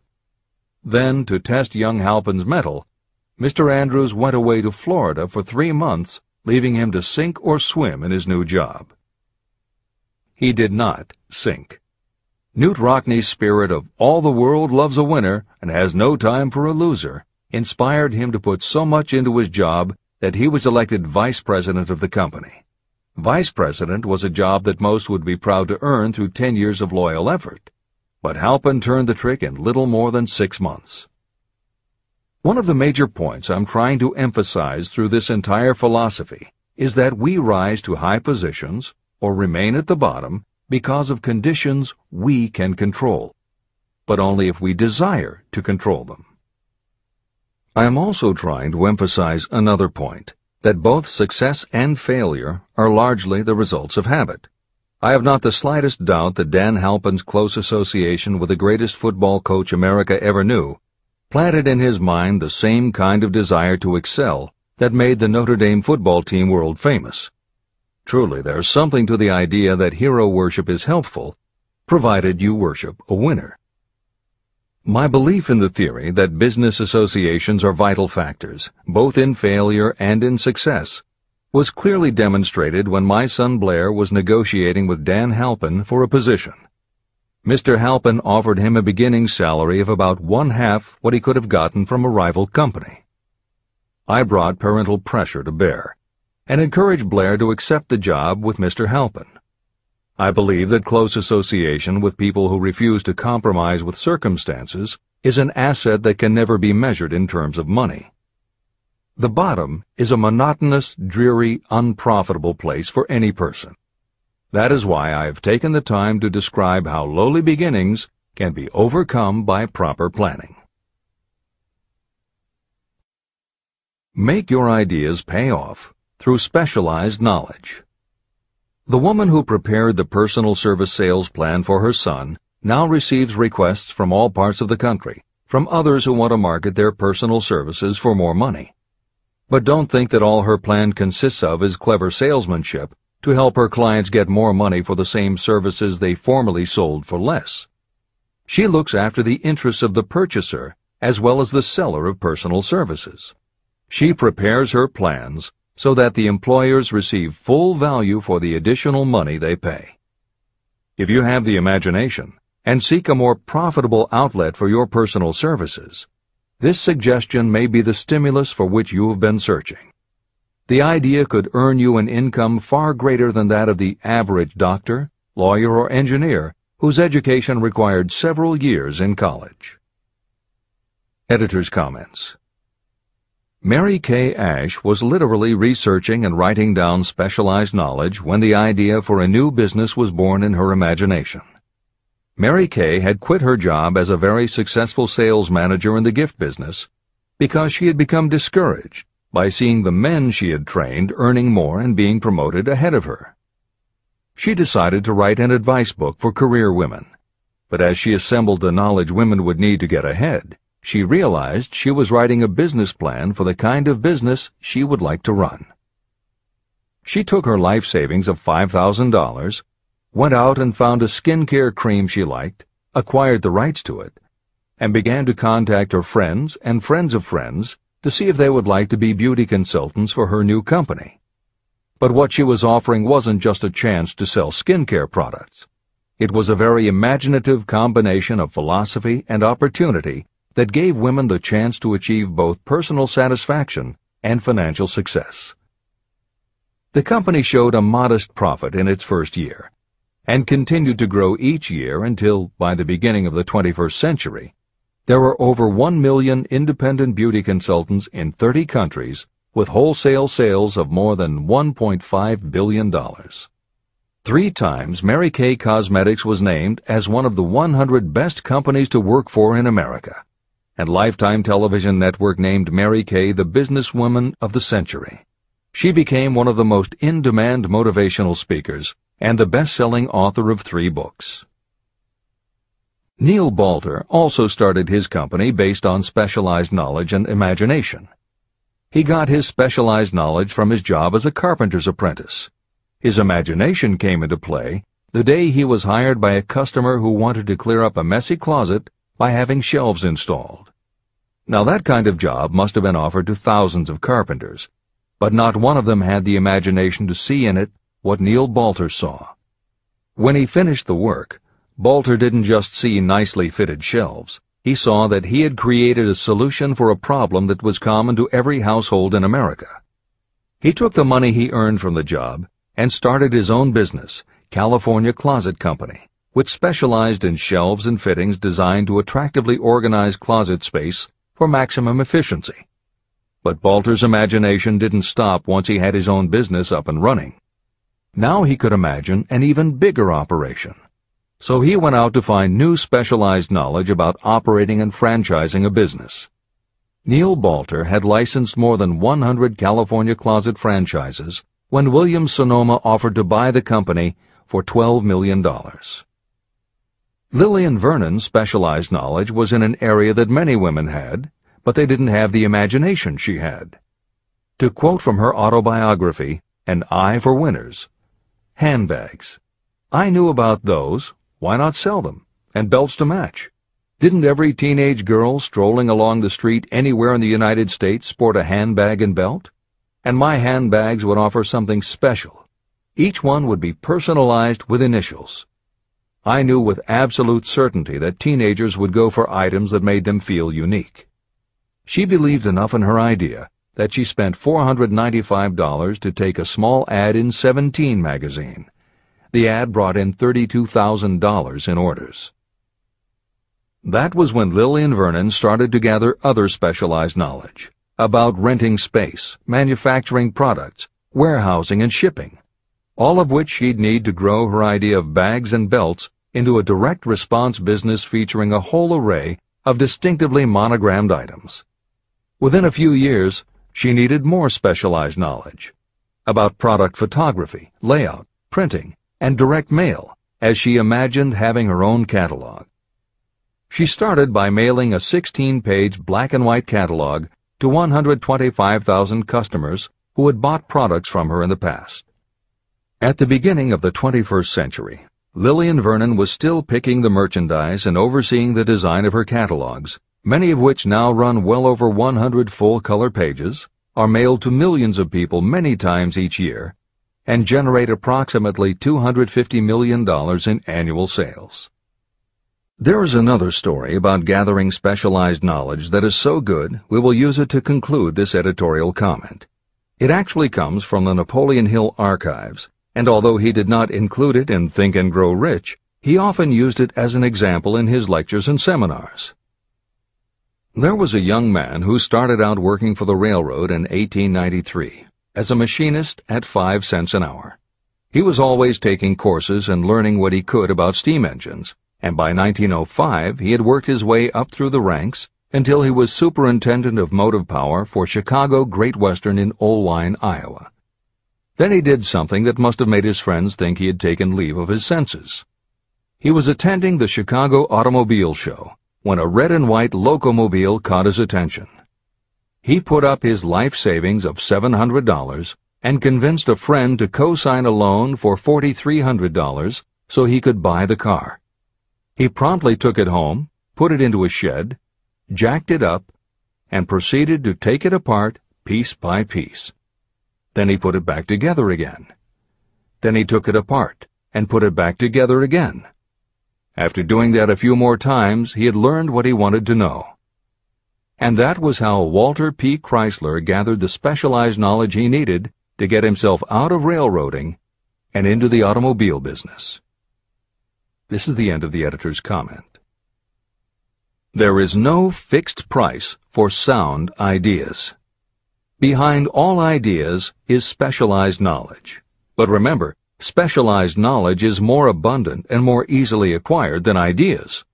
Then, to test young Halpin's mettle, Mr. Andrews went away to Florida for 3 months, leaving him to sink or swim in his new job. He did not sink. Knute Rockne's spirit of all the world loves a winner and has no time for a loser inspired him to put so much into his job that he was elected vice president of the company. Vice president was a job that most would be proud to earn through 10 years of loyal effort, but Halpin turned the trick in little more than 6 months. One of the major points I'm trying to emphasize through this entire philosophy is that we rise to high positions or remain at the bottom because of conditions we can control, but only if we desire to control them. I am also trying to emphasize another point, that both success and failure are largely the results of habit. I have not the slightest doubt that Dan Halpin's close association with the greatest football coach America ever knew planted in his mind the same kind of desire to excel that made the Notre Dame football team world famous. Truly, there's something to the idea that hero worship is helpful, provided you worship a winner. My belief in the theory that business associations are vital factors, both in failure and in success, was clearly demonstrated when my son Blair was negotiating with Dan Halpin for a position. Mr. Halpin offered him a beginning salary of about 1/2 what he could have gotten from a rival company. I brought parental pressure to bear, and encouraged Blair to accept the job with Mr. Halpin. I believe that close association with people who refuse to compromise with circumstances is an asset that can never be measured in terms of money. The bottom is a monotonous, dreary, unprofitable place for any person. That is why I have taken the time to describe how lowly beginnings can be overcome by proper planning. Make your ideas pay off through specialized knowledge. The woman who prepared the personal service sales plan for her son now receives requests from all parts of the country, from others who want to market their personal services for more money. But don't think that all her plan consists of is clever salesmanship to help her clients get more money for the same services they formerly sold for less. She looks after the interests of the purchaser as well as the seller of personal services. She prepares her plans so that the employers receive full value for the additional money they pay. If you have the imagination and seek a more profitable outlet for your personal services, this suggestion may be the stimulus for which you have been searching. The idea could earn you an income far greater than that of the average doctor, lawyer, or engineer whose education required several years in college. Editor's comments. Mary Kay Ash was literally researching and writing down specialized knowledge when the idea for a new business was born in her imagination. Mary Kay had quit her job as a very successful sales manager in the gift business because she had become discouraged by seeing the men she had trained earning more and being promoted ahead of her. She decided to write an advice book for career women, but as she assembled the knowledge women would need to get ahead, she realized she was writing a business plan for the kind of business she would like to run. She took her life savings of $5,000, went out and found a skincare cream she liked, acquired the rights to it, and began to contact her friends and friends of friends to see if they would like to be beauty consultants for her new company. But what she was offering wasn't just a chance to sell skincare products. It was a very imaginative combination of philosophy and opportunity that gave women the chance to achieve both personal satisfaction and financial success. The company showed a modest profit in its first year, and continued to grow each year until, by the beginning of the 21st century, There are over 1 million independent beauty consultants in 30 countries with wholesale sales of more than $1.5 billion. 3 times Mary Kay Cosmetics was named as one of the 100 best companies to work for in America, and Lifetime Television Network named Mary Kay the businesswoman of the century. She became one of the most in-demand motivational speakers and the best-selling author of 3 books. Neil Balter also started his company based on specialized knowledge and imagination. He got his specialized knowledge from his job as a carpenter's apprentice. His imagination came into play the day he was hired by a customer who wanted to clear up a messy closet by having shelves installed. Now that kind of job must have been offered to thousands of carpenters, but not one of them had the imagination to see in it what Neil Balter saw. When he finished the work, Balter didn't just see nicely fitted shelves. He saw that he had created a solution for a problem that was common to every household in America. He took the money he earned from the job and started his own business, California Closet Company, which specialized in shelves and fittings designed to attractively organize closet space for maximum efficiency. But Balter's imagination didn't stop once he had his own business up and running. Now he could imagine an even bigger operation. So he went out to find new specialized knowledge about operating and franchising a business. Neil Balter had licensed more than 100 California closet franchises when Williams-Sonoma offered to buy the company for $12 million. Lillian Vernon's specialized knowledge was in an area that many women had, but they didn't have the imagination she had. To quote from her autobiography, An Eye for Winners, handbags. I knew about those. Why not sell them? And belts to match. Didn't every teenage girl strolling along the street anywhere in the United States sport a handbag and belt? And my handbags would offer something special. Each one would be personalized with initials. I knew with absolute certainty that teenagers would go for items that made them feel unique. She believed enough in her idea that she spent $495 to take a small ad in 17 magazine. The ad brought in $32,000 in orders. That was when Lillian Vernon started to gather other specialized knowledge about renting space, manufacturing products, warehousing, and shipping, all of which she'd need to grow her idea of bags and belts into a direct response business featuring a whole array of distinctively monogrammed items. Within a few years, she needed more specialized knowledge about product photography, layout, printing, and direct mail, as she imagined having her own catalog. She started by mailing a 16-page black-and-white catalog to 125,000 customers who had bought products from her in the past. At the beginning of the 21st century, Lillian Vernon was still picking the merchandise and overseeing the design of her catalogs, many of which now run well over 100 full-color pages, are mailed to millions of people many times each year, and generate approximately $250 million in annual sales. There is another story about gathering specialized knowledge that is so good we will use it to conclude this editorial comment. It actually comes from the Napoleon Hill archives, and although he did not include it in Think and Grow Rich, he often used it as an example in his lectures and seminars. There was a young man who started out working for the railroad in 1893. As a machinist at 5 cents an hour. He was always taking courses and learning what he could about steam engines, and by 1905 he had worked his way up through the ranks until he was superintendent of motive power for Chicago Great Western in Olwine, Iowa. Then he did something that must have made his friends think he had taken leave of his senses. He was attending the Chicago Automobile Show when a red and white locomobile caught his attention. He put up his life savings of $700 and convinced a friend to co-sign a loan for $4,300 so he could buy the car. He promptly took it home, put it into a shed, jacked it up, and proceeded to take it apart piece by piece. Then he put it back together again. Then he took it apart and put it back together again. After doing that a few more times, he had learned what he wanted to know. And that was how Walter P. Chrysler gathered the specialized knowledge he needed to get himself out of railroading and into the automobile business. This is the end of the editor's comment. There is no fixed price for sound ideas. Behind all ideas is specialized knowledge. But remember, specialized knowledge is more abundant and more easily acquired than ideas.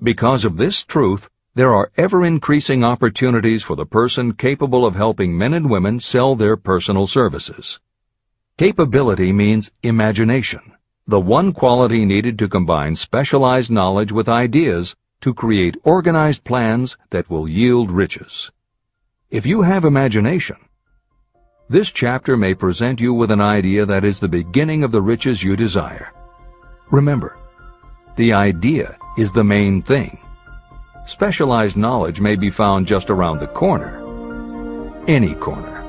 Because of this truth, there are ever-increasing opportunities for the person capable of helping men and women sell their personal services. Capability means imagination, the one quality needed to combine specialized knowledge with ideas to create organized plans that will yield riches. If you have imagination, this chapter may present you with an idea that is the beginning of the riches you desire. Remember, the idea is the main thing. Specialized knowledge may be found just around the corner. Any corner.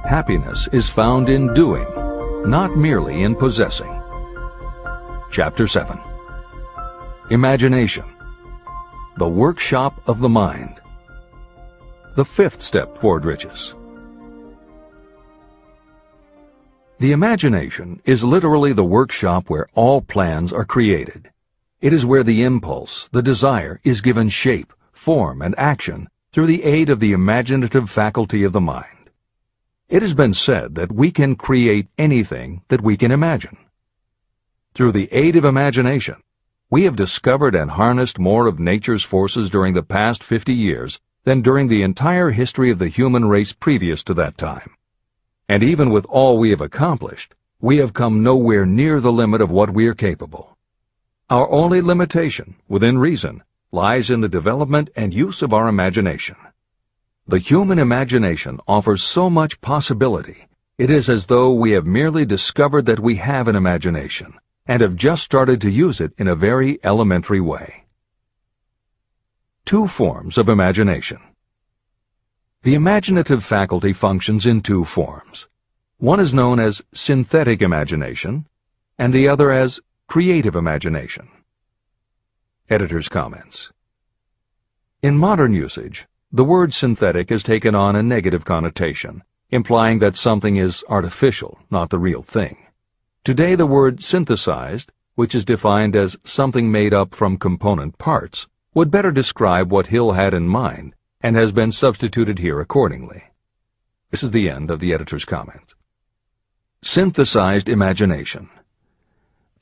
Happiness is found in doing, not merely in possessing. Chapter 7. Imagination, the workshop of the mind. The fifth step toward riches. The imagination is literally the workshop where all plans are created. It is where the impulse, the desire, is given shape, form, and action through the aid of the imaginative faculty of the mind. It has been said that we can create anything that we can imagine. Through the aid of imagination, we have discovered and harnessed more of nature's forces during the past 50 years than during the entire history of the human race previous to that time. And even with all we have accomplished, we have come nowhere near the limit of what we are capable. Our only limitation, within reason, lies in the development and use of our imagination. The human imagination offers so much possibility, it is as though we have merely discovered that we have an imagination, and have just started to use it in a very elementary way. Two forms of imagination. The imaginative faculty functions in two forms. One is known as synthetic imagination, and the other as creative imagination. Editor's comments. In modern usage, the word synthetic has taken on a negative connotation, implying that something is artificial, not the real thing. Today the word synthesized, which is defined as something made up from component parts, would better describe what Hill had in mind, and has been substituted here accordingly. This is the end of the editor's comment. Synthesized imagination.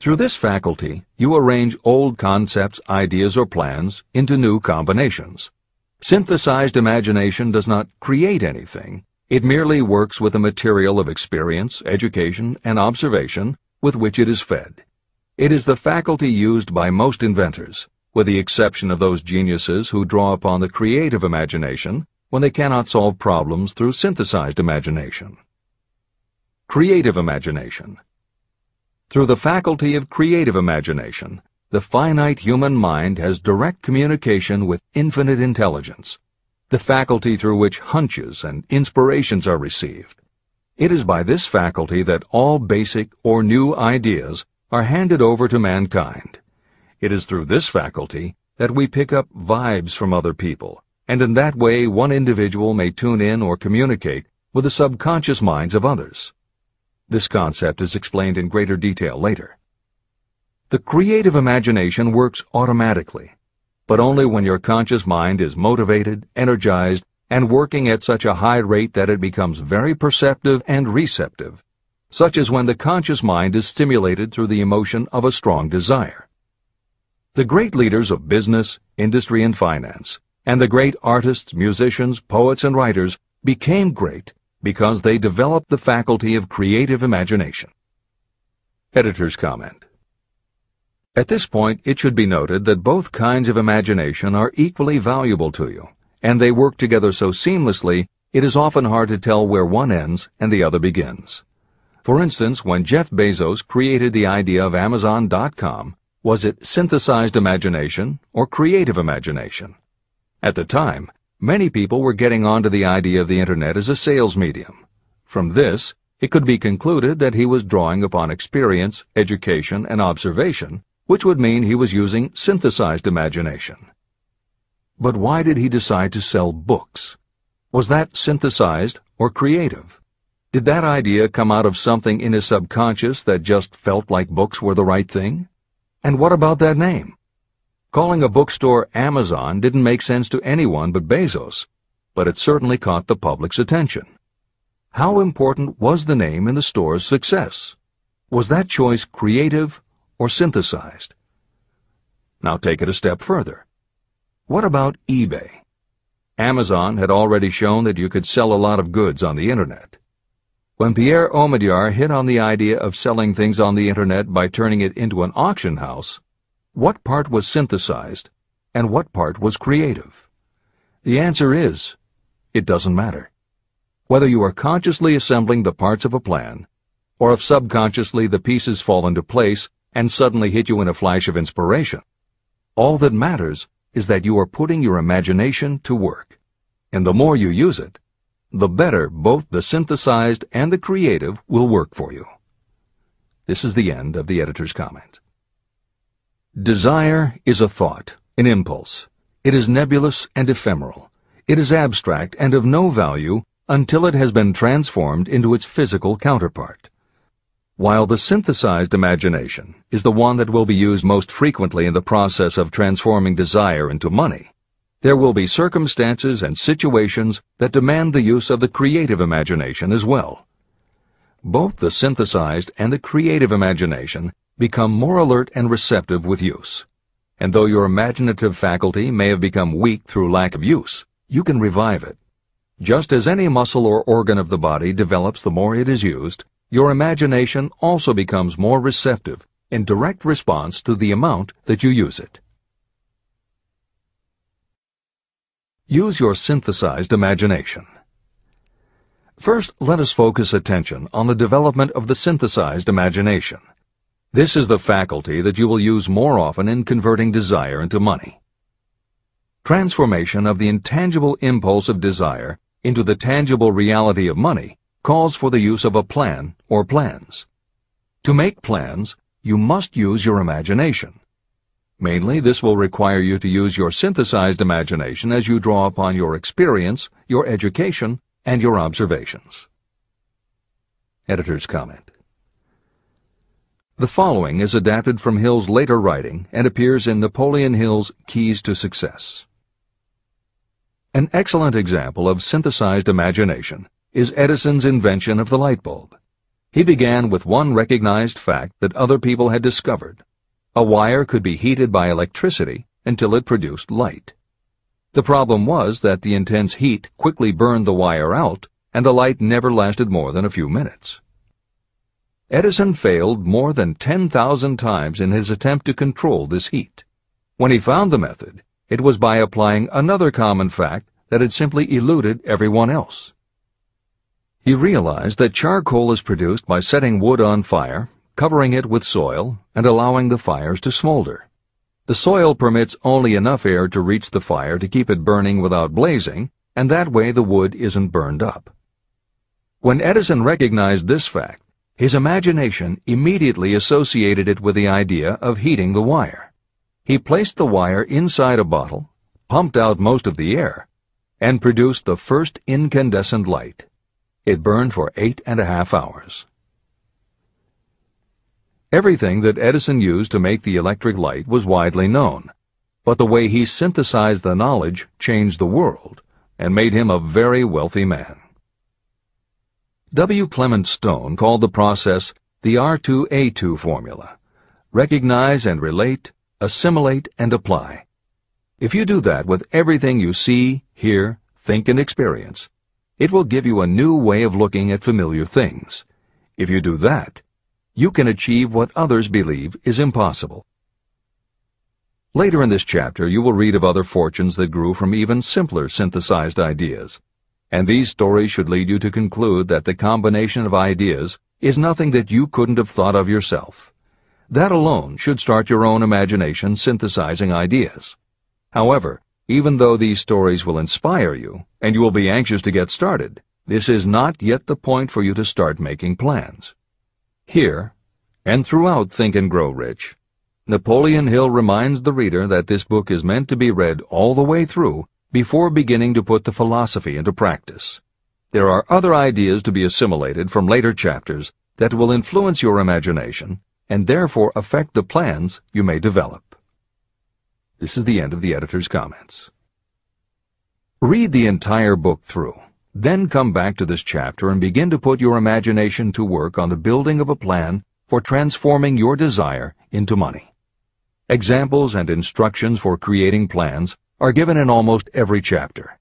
Through this faculty, you arrange old concepts, ideas, or plans into new combinations. Synthesized imagination does not create anything. It merely works with the material of experience, education, and observation with which it is fed. It is the faculty used by most inventors, with the exception of those geniuses who draw upon the creative imagination when they cannot solve problems through synthesized imagination. Creative imagination. Through the faculty of creative imagination, the finite human mind has direct communication with infinite intelligence, the faculty through which hunches and inspirations are received. It is by this faculty that all basic or new ideas are handed over to mankind. It is through this faculty that we pick up vibes from other people, and in that way one individual may tune in or communicate with the subconscious minds of others. This concept is explained in greater detail later. The creative imagination works automatically, but only when your conscious mind is motivated, energized, and working at such a high rate that it becomes very perceptive and receptive, such as when the conscious mind is stimulated through the emotion of a strong desire. The great leaders of business, industry, and finance, and the great artists, musicians, poets, and writers became great because they developed the faculty of creative imagination. Editor's comment. At this point, it should be noted that both kinds of imagination are equally valuable to you, and they work together so seamlessly, it is often hard to tell where one ends and the other begins. For instance, when Jeff Bezos created the idea of Amazon.com, was it synthesized imagination or creative imagination? At the time, Many people were getting onto the idea of the Internet as a sales medium. From this, it could be concluded that he was drawing upon experience, education, and observation, which would mean he was using synthesized imagination. But why did he decide to sell books? Was that synthesized or creative? Did that idea come out of something in his subconscious that just felt like books were the right thing? And what about that name? Calling a bookstore Amazon didn't make sense to anyone but Bezos, but it certainly caught the public's attention. How important was the name in the store's success? Was that choice creative or synthesized? Now take it a step further. What about eBay? Amazon had already shown that you could sell a lot of goods on the Internet. When Pierre Omidyar hit on the idea of selling things on the Internet by turning it into an auction house, what part was synthesized and what part was creative? The answer is, it doesn't matter. Whether you are consciously assembling the parts of a plan, or if subconsciously the pieces fall into place and suddenly hit you in a flash of inspiration, all that matters is that you are putting your imagination to work. And the more you use it, the better both the synthesized and the creative will work for you. This is the end of the editor's comment. Desire is a thought, an impulse. It is nebulous and ephemeral. It is abstract and of no value until it has been transformed into its physical counterpart. While the synthesized imagination is the one that will be used most frequently in the process of transforming desire into money, there will be circumstances and situations that demand the use of the creative imagination as well. Both the synthesized and the creative imagination become more alert and receptive with use. And though your imaginative faculty may have become weak through lack of use, you can revive it. Just as any muscle or organ of the body develops the more it is used, your imagination also becomes more receptive in direct response to the amount that you use it. Use your synthesized imagination. First, let us focus attention on the development of the synthesized imagination. This is the faculty that you will use more often in converting desire into money. Transformation of the intangible impulse of desire into the tangible reality of money calls for the use of a plan or plans. To make plans, you must use your imagination. Mainly, this will require you to use your synthesized imagination as you draw upon your experience, your education, and your observations. Editor's comment. The following is adapted from Hill's later writing and appears in Napoleon Hill's Keys to Success. An excellent example of synthesized imagination is Edison's invention of the light bulb. He began with one recognized fact that other people had discovered. A wire could be heated by electricity until it produced light. The problem was that the intense heat quickly burned the wire out, and the light never lasted more than a few minutes. Edison failed more than 10,000 times in his attempt to control this heat. When he found the method, it was by applying another common fact that had simply eluded everyone else. He realized that charcoal is produced by setting wood on fire, covering it with soil, and allowing the fires to smolder. The soil permits only enough air to reach the fire to keep it burning without blazing, and that way the wood isn't burned up. When Edison recognized this fact, his imagination immediately associated it with the idea of heating the wire. He placed the wire inside a bottle, pumped out most of the air, and produced the first incandescent light. It burned for 8.5 hours. Everything that Edison used to make the electric light was widely known, but the way he synthesized the knowledge changed the world and made him a very wealthy man. W. Clement Stone called the process the R2A2 formula: recognize and relate, assimilate and apply. If you do that with everything you see, hear, think, and experience, it will give you a new way of looking at familiar things. If you do that, you can achieve what others believe is impossible. Later in this chapter, you will read of other fortunes that grew from even simpler synthesized ideas. And these stories should lead you to conclude that the combination of ideas is nothing that you couldn't have thought of yourself. That alone should start your own imagination synthesizing ideas. However, Even though these stories will inspire you, and you will be anxious to get started, this is not yet the point for you to start making plans. Here, and throughout Think and Grow Rich, Napoleon Hill reminds the reader that this book is meant to be read all the way through before beginning to put the philosophy into practice. There are other ideas to be assimilated from later chapters that will influence your imagination and therefore affect the plans you may develop. This is the end of the editor's comments. Read the entire book through, then come back to this chapter and begin to put your imagination to work on the building of a plan for transforming your desire into money. Examples and instructions for creating plans are given in almost every chapter.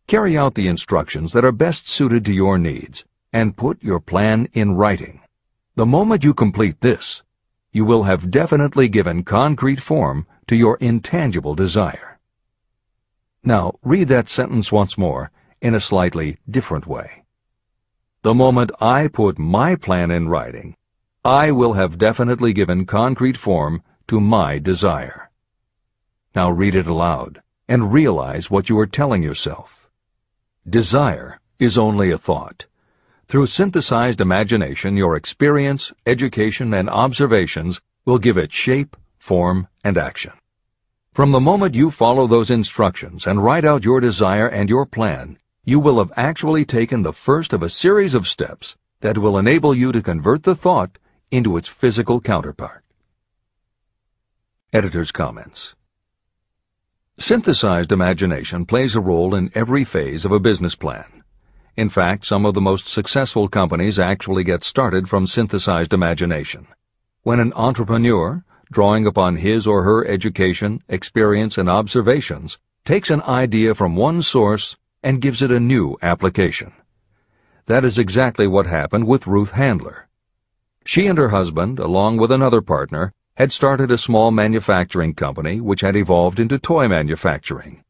Carry out the instructions that are best suited to your needs and put your plan in writing. The moment you complete this, you will have definitely given concrete form to your intangible desire. Now, read that sentence once more in a slightly different way. The moment I put my plan in writing, I will have definitely given concrete form to my desire. Now read it aloud and realize what you are telling yourself. Desire is only a thought. Through synthesized imagination, your experience, education, and observations will give it shape, form, and action. From the moment you follow those instructions and write out your desire and your plan, you will have actually taken the first of a series of steps that will enable you to convert the thought into its physical counterpart. Editor's comments. Synthesized imagination plays a role in every phase of a business plan. In fact, some of the most successful companies actually get started from synthesized imagination. When an entrepreneur, drawing upon his or her education, experience, and observations, takes an idea from one source and gives it a new application. That is exactly what happened with Ruth Handler. She and her husband, along with another partner, had started a small manufacturing company which had evolved into toy manufacturing.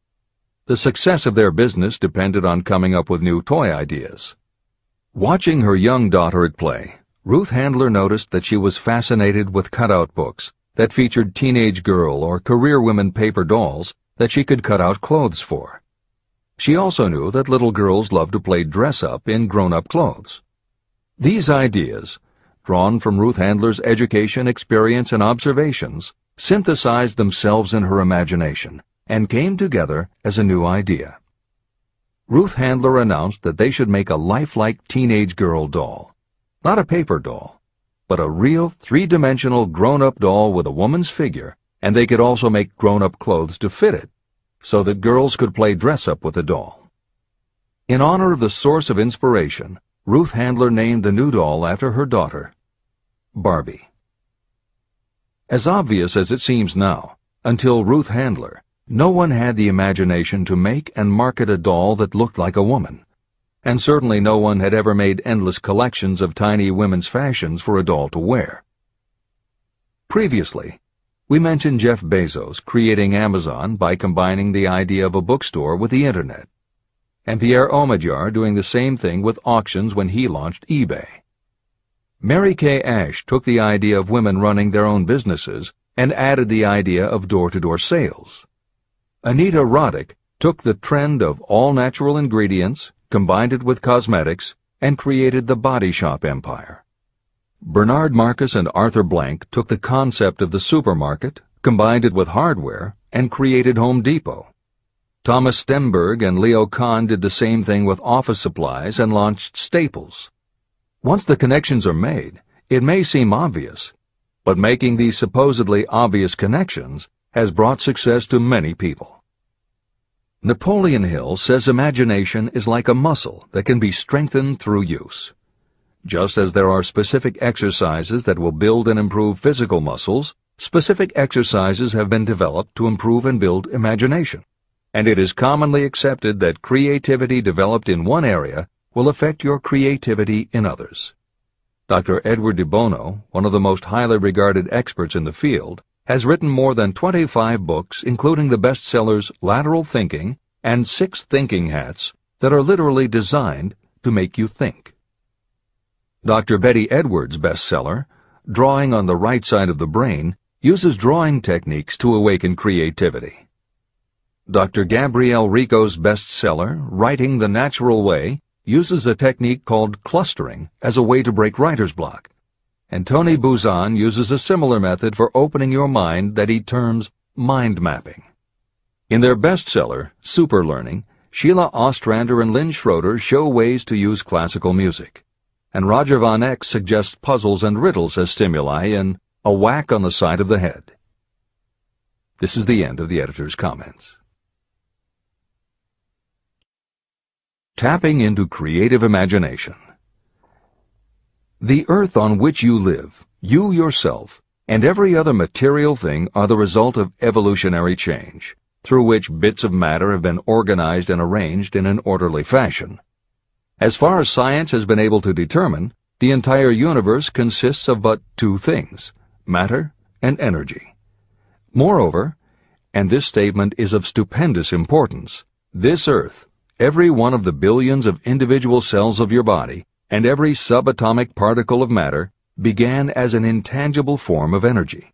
The success of their business depended on coming up with new toy ideas. Watching her young daughter at play, Ruth Handler noticed that she was fascinated with cutout books that featured teenage girl or career women paper dolls that she could cut out clothes for. She also knew that little girls loved to play dress-up in grown-up clothes. These ideas, drawn from Ruth Handler's education, experience, and observations, synthesized themselves in her imagination and came together as a new idea. Ruth Handler announced that they should make a lifelike teenage girl doll. Not a paper doll, but a real three-dimensional grown-up doll with a woman's figure, and they could also make grown-up clothes to fit it, so that girls could play dress-up with the doll. In honor of the source of inspiration, Ruth Handler named the new doll after her daughter, Barbie. As obvious as it seems now, until Ruth Handler, no one had the imagination to make and market a doll that looked like a woman, and certainly no one had ever made endless collections of tiny women's fashions for a doll to wear. Previously, we mentioned Jeff Bezos creating Amazon by combining the idea of a bookstore with the Internet, and Pierre Omidyar doing the same thing with auctions when he launched eBay. Mary Kay Ash took the idea of women running their own businesses and added the idea of door-to-door sales. Anita Roddick took the trend of all-natural ingredients, combined it with cosmetics, and created the body shop empire. Bernard Marcus and Arthur Blank took the concept of the supermarket, combined it with hardware, and created Home Depot. Thomas Stemberg and Leo Kahn did the same thing with office supplies and launched Staples. Once the connections are made, it may seem obvious, but making these supposedly obvious connections has brought success to many people. Napoleon Hill says imagination is like a muscle that can be strengthened through use. Just as there are specific exercises that will build and improve physical muscles, specific exercises have been developed to improve and build imagination, and it is commonly accepted that creativity developed in one area will affect your creativity in others. Dr. Edward de Bono, one of the most highly regarded experts in the field, has written more than 25 books, including the bestsellers Lateral Thinking and 6 Thinking Hats, that are literally designed to make you think. Dr. Betty Edwards' bestseller, Drawing on the Right Side of the Brain, uses drawing techniques to awaken creativity. Dr. Gabrielle Rico's bestseller, Writing the Natural Way, uses a technique called clustering as a way to break writer's block. And Tony Buzan uses a similar method for opening your mind that he terms mind mapping. In their bestseller, Super Learning, Sheila Ostrander and Lynn Schroeder show ways to use classical music. And Roger Von Eck suggests puzzles and riddles as stimuli in A Whack on the Side of the Head. This is the end of the editor's comments. Tapping into creative imagination. The earth on which you live, you yourself, and every other material thing are the result of evolutionary change, through which bits of matter have been organized and arranged in an orderly fashion. As far as science has been able to determine, the entire universe consists of but two things, matter and energy. Moreover, and this statement is of stupendous importance, this earth, every one of the billions of individual cells of your body, and every subatomic particle of matter began as an intangible form of energy.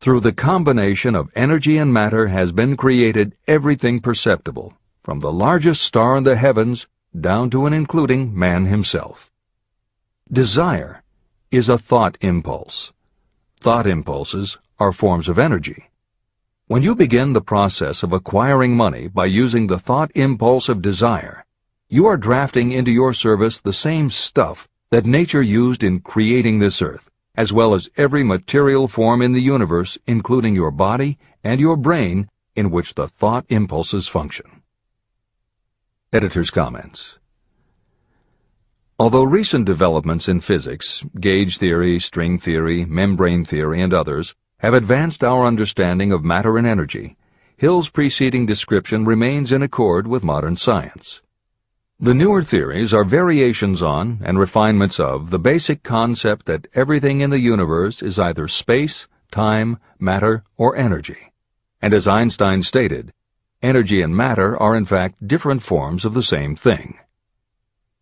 Through the combination of energy and matter has been created everything perceptible, from the largest star in the heavens down to and including man himself. Desire is a thought impulse. Thought impulses are forms of energy. When you begin the process of acquiring money by using the thought impulse of desire, you are drafting into your service the same stuff that nature used in creating this earth, as well as every material form in the universe, including your body and your brain, in which the thought impulses function. Editor's comments. Although recent developments in physics, gauge theory, string theory, membrane theory, and others, have advanced our understanding of matter and energy, Hill's preceding description remains in accord with modern science. The newer theories are variations on and refinements of the basic concept that everything in the universe is either space, time, matter, or energy. And as Einstein stated, energy and matter are in fact different forms of the same thing.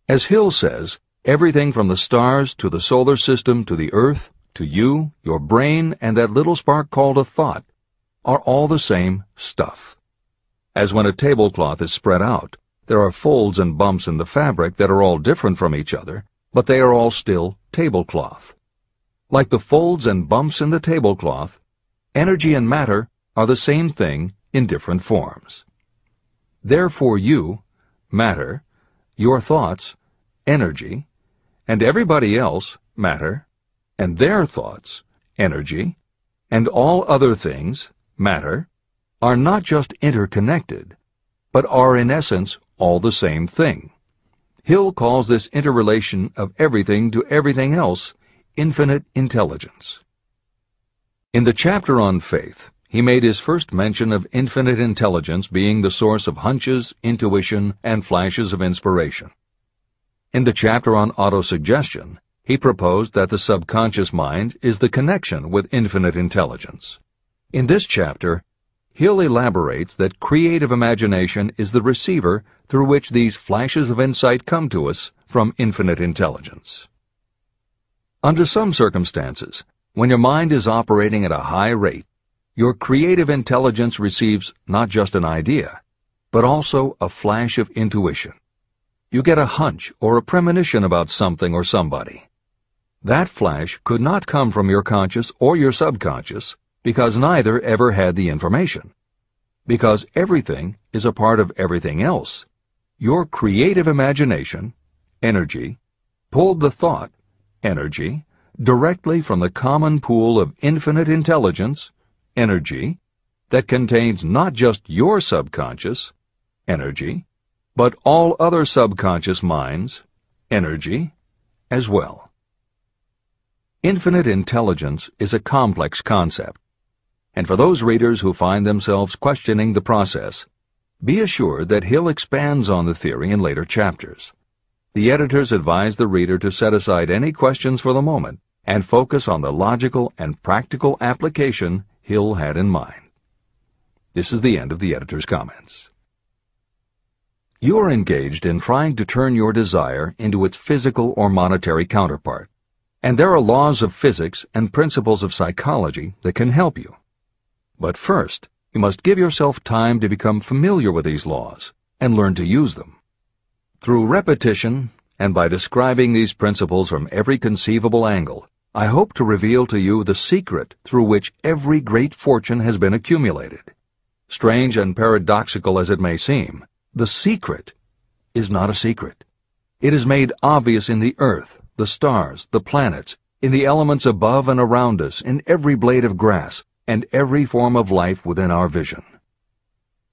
As Hill says, everything from the stars to the solar system to the earth, to you, your brain, and that little spark called a thought, are all the same stuff. As when a tablecloth is spread out, there are folds and bumps in the fabric that are all different from each other, but they are all still tablecloth. Like the folds and bumps in the tablecloth, energy and matter are the same thing in different forms. Therefore you, matter, your thoughts, energy, and everybody else, matter, and their thoughts, energy, and all other things, matter, are not just interconnected, but are in essence all the same thing. Hill calls this interrelation of everything to everything else infinite intelligence. In the chapter on faith, he made his first mention of infinite intelligence being the source of hunches, intuition, and flashes of inspiration. In the chapter on autosuggestion, he proposed that the subconscious mind is the connection with infinite intelligence. In this chapter, Hill elaborates that creative imagination is the receiver through which these flashes of insight come to us from infinite intelligence. Under some circumstances, when your mind is operating at a high rate, your creative intelligence receives not just an idea, but also a flash of intuition. You get a hunch or a premonition about something or somebody. That flash could not come from your conscious or your subconscious, because neither ever had the information. Because everything is a part of everything else, your creative imagination, energy, pulled the thought, energy, directly from the common pool of infinite intelligence, energy, that contains not just your subconscious, energy, but all other subconscious minds, energy, as well. Infinite intelligence is a complex concept, and for those readers who find themselves questioning the process, be assured that Hill expands on the theory in later chapters. The editors advise the reader to set aside any questions for the moment and focus on the logical and practical application Hill had in mind. This is the end of the editor's comments. You are engaged in trying to turn your desire into its physical or monetary counterpart, and there are laws of physics and principles of psychology that can help you. But first, you must give yourself time to become familiar with these laws and learn to use them. Through repetition, and by describing these principles from every conceivable angle, I hope to reveal to you the secret through which every great fortune has been accumulated. Strange and paradoxical as it may seem, the secret is not a secret. It is made obvious in the earth, the stars, the planets, in the elements above and around us, in every blade of grass, and every form of life within our vision.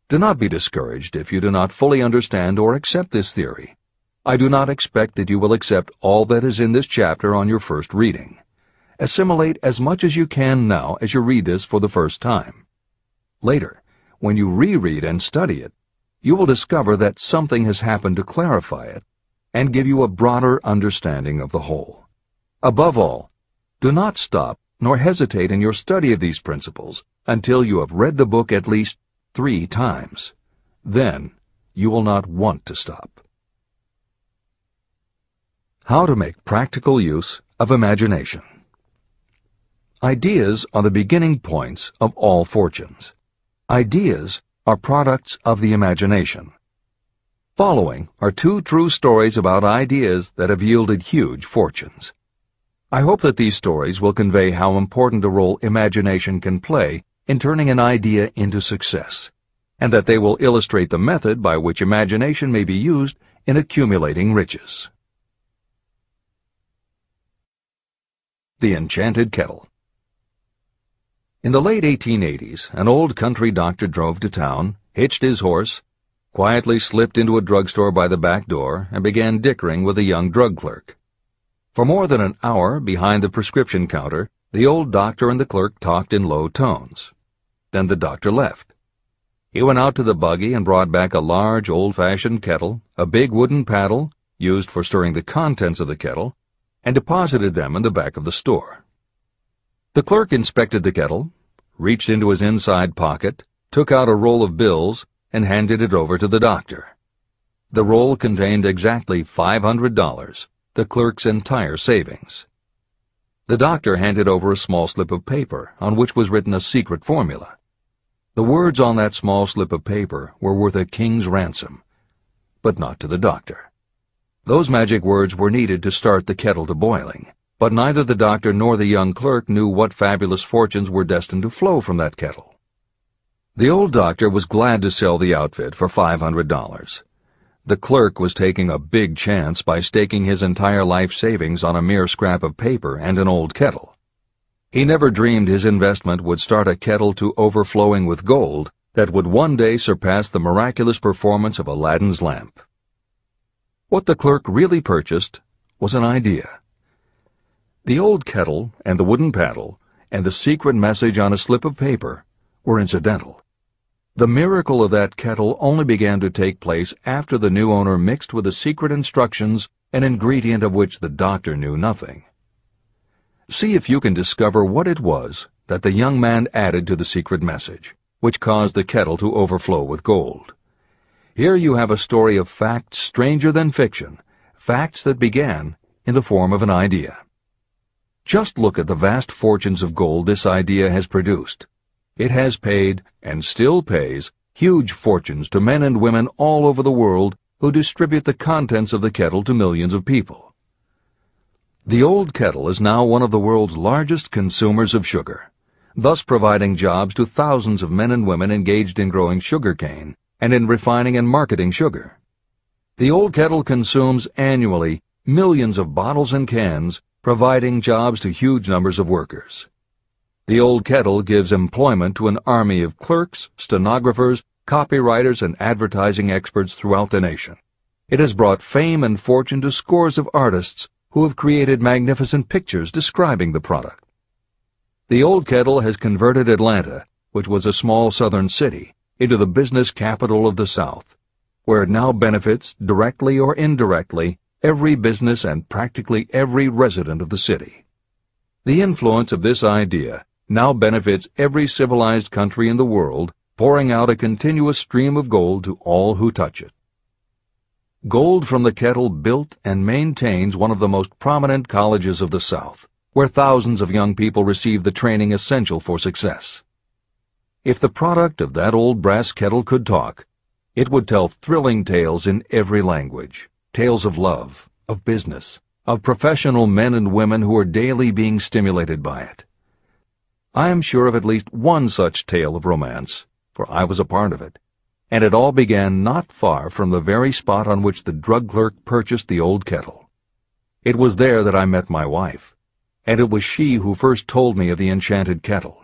Do not be discouraged if you do not fully understand or accept this theory. I do not expect that you will accept all that is in this chapter on your first reading. Assimilate as much as you can now as you read this for the first time. Later, when you reread and study it, you will discover that something has happened to clarify it and give you a broader understanding of the whole. Above all, do not stop nor hesitate in your study of these principles until you have read the book at least 3 times. Then you will not want to stop. How to make practical use of imagination. Ideas are the beginning points of all fortunes. Ideas are products of the imagination. Following are 2 true stories about ideas that have yielded huge fortunes. I hope that these stories will convey how important a role imagination can play in turning an idea into success, and that they will illustrate the method by which imagination may be used in accumulating riches. The Enchanted Kettle. In the late 1880s, an old country doctor drove to town, hitched his horse, quietly slipped into a drugstore by the back door, and began dickering with a young drug clerk. For more than an hour, behind the prescription counter, the old doctor and the clerk talked in low tones. Then the doctor left. He went out to the buggy and brought back a large, old-fashioned kettle, a big wooden paddle, used for stirring the contents of the kettle, and deposited them in the back of the store. The clerk inspected the kettle, reached into his inside pocket, took out a roll of bills, and handed it over to the doctor. The roll contained exactly $500, the clerk's entire savings. The doctor handed over a small slip of paper on which was written a secret formula. The words on that small slip of paper were worth a king's ransom, but not to the doctor. Those magic words were needed to start the kettle to boiling, but neither the doctor nor the young clerk knew what fabulous fortunes were destined to flow from that kettle. The old doctor was glad to sell the outfit for $500. The clerk was taking a big chance by staking his entire life savings on a mere scrap of paper and an old kettle. He never dreamed his investment would start a kettle to overflowing with gold that would one day surpass the miraculous performance of Aladdin's lamp. What the clerk really purchased was an idea. The old kettle and the wooden paddle and the secret message on a slip of paper were incidental. The miracle of that kettle only began to take place after the new owner mixed with the secret instructions an ingredient of which the doctor knew nothing. See if you can discover what it was that the young man added to the secret message, which caused the kettle to overflow with gold. Here you have a story of facts stranger than fiction, facts that began in the form of an idea. Just look at the vast fortunes of gold this idea has produced. It has paid, and still pays, huge fortunes to men and women all over the world who distribute the contents of the kettle to millions of people. The old kettle is now one of the world's largest consumers of sugar, thus providing jobs to thousands of men and women engaged in growing sugarcane and in refining and marketing sugar. The old kettle consumes annually millions of bottles and cans, providing jobs to huge numbers of workers. The old kettle gives employment to an army of clerks, stenographers, copywriters, and advertising experts throughout the nation. It has brought fame and fortune to scores of artists who have created magnificent pictures describing the product. The old kettle has converted Atlanta, which was a small southern city, into the business capital of the South, where it now benefits, directly or indirectly, every business and practically every resident of the city. The influence of this idea now benefits every civilized country in the world, pouring out a continuous stream of gold to all who touch it. Gold from the kettle built and maintains one of the most prominent colleges of the South, where thousands of young people receive the training essential for success. If the product of that old brass kettle could talk, it would tell thrilling tales in every language, tales of love, of business, of professional men and women who are daily being stimulated by it. I am sure of at least one such tale of romance, for I was a part of it, and it all began not far from the very spot on which the drug clerk purchased the old kettle. It was there that I met my wife, and it was she who first told me of the enchanted kettle.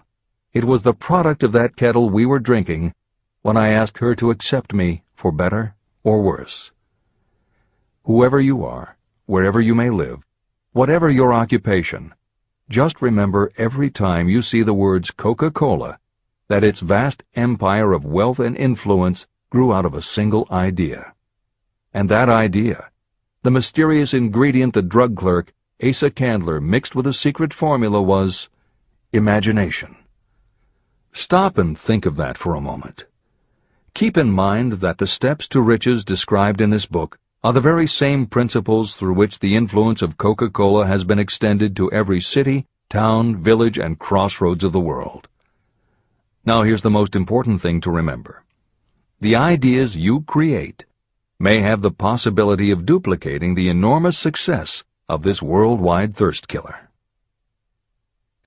It was the product of that kettle we were drinking when I asked her to accept me for better or worse. Whoever you are, wherever you may live, whatever your occupation, just remember every time you see the words Coca-Cola that its vast empire of wealth and influence grew out of a single idea. And that idea, the mysterious ingredient the drug clerk, Asa Candler, mixed with a secret formula, was imagination. Stop and think of that for a moment. Keep in mind that the steps to riches described in this book are the very same principles through which the influence of Coca-Cola has been extended to every city, town, village, and crossroads of the world. Now here's the most important thing to remember. The ideas you create may have the possibility of duplicating the enormous success of this worldwide thirst killer.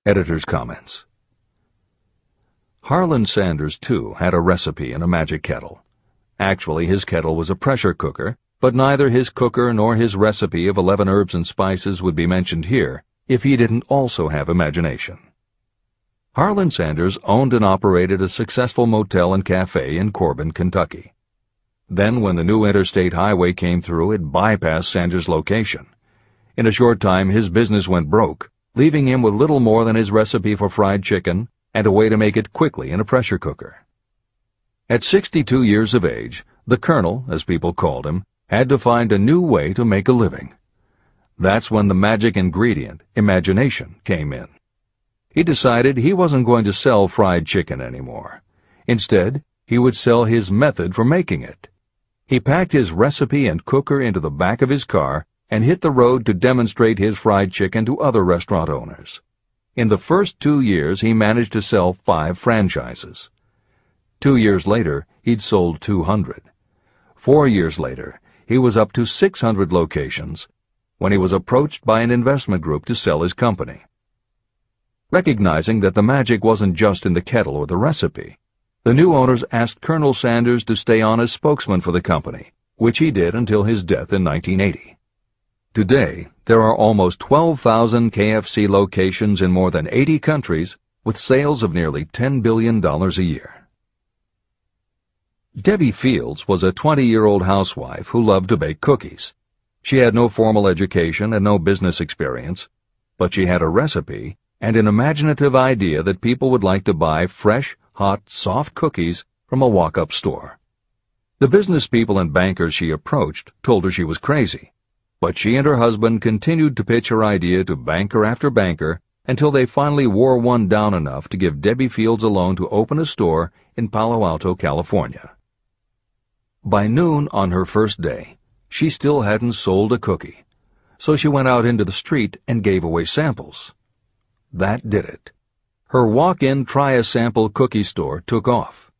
Editor's comments. Harlan Sanders, too, had a recipe in a magic kettle. Actually, his kettle was a pressure cooker, but neither his cooker nor his recipe of 11 herbs and spices would be mentioned here if he didn't also have imagination. Harlan Sanders owned and operated a successful motel and cafe in Corbin, Kentucky. Then, when the new interstate highway came through, it bypassed Sanders' location. In a short time, his business went broke, leaving him with little more than his recipe for fried chicken and a way to make it quickly in a pressure cooker. At 62 years of age, the Colonel, as people called him, had to find a new way to make a living. That's when the magic ingredient, imagination, came in. He decided he wasn't going to sell fried chicken anymore. Instead, he would sell his method for making it. He packed his recipe and cooker into the back of his car and hit the road to demonstrate his fried chicken to other restaurant owners. In the first 2 years, he managed to sell 5 franchises. 2 years later, he'd sold 200. 4 years later, he was up to 600 locations when he was approached by an investment group to sell his company. Recognizing that the magic wasn't just in the kettle or the recipe, the new owners asked Colonel Sanders to stay on as spokesman for the company, which he did until his death in 1980. Today, there are almost 12,000 KFC locations in more than 80 countries with sales of nearly $10 billion a year. Debbie Fields was a 20-year-old housewife who loved to bake cookies. She had no formal education and no business experience, but she had a recipe and an imaginative idea that people would like to buy fresh, hot, soft cookies from a walk-up store. The business people and bankers she approached told her she was crazy, but she and her husband continued to pitch her idea to banker after banker until they finally wore one down enough to give Debbie Fields a loan to open a store in Palo Alto, California. By noon on her first day, she still hadn't sold a cookie, so she went out into the street and gave away samples. That did it. Her walk-in try-a-sample cookie store took off.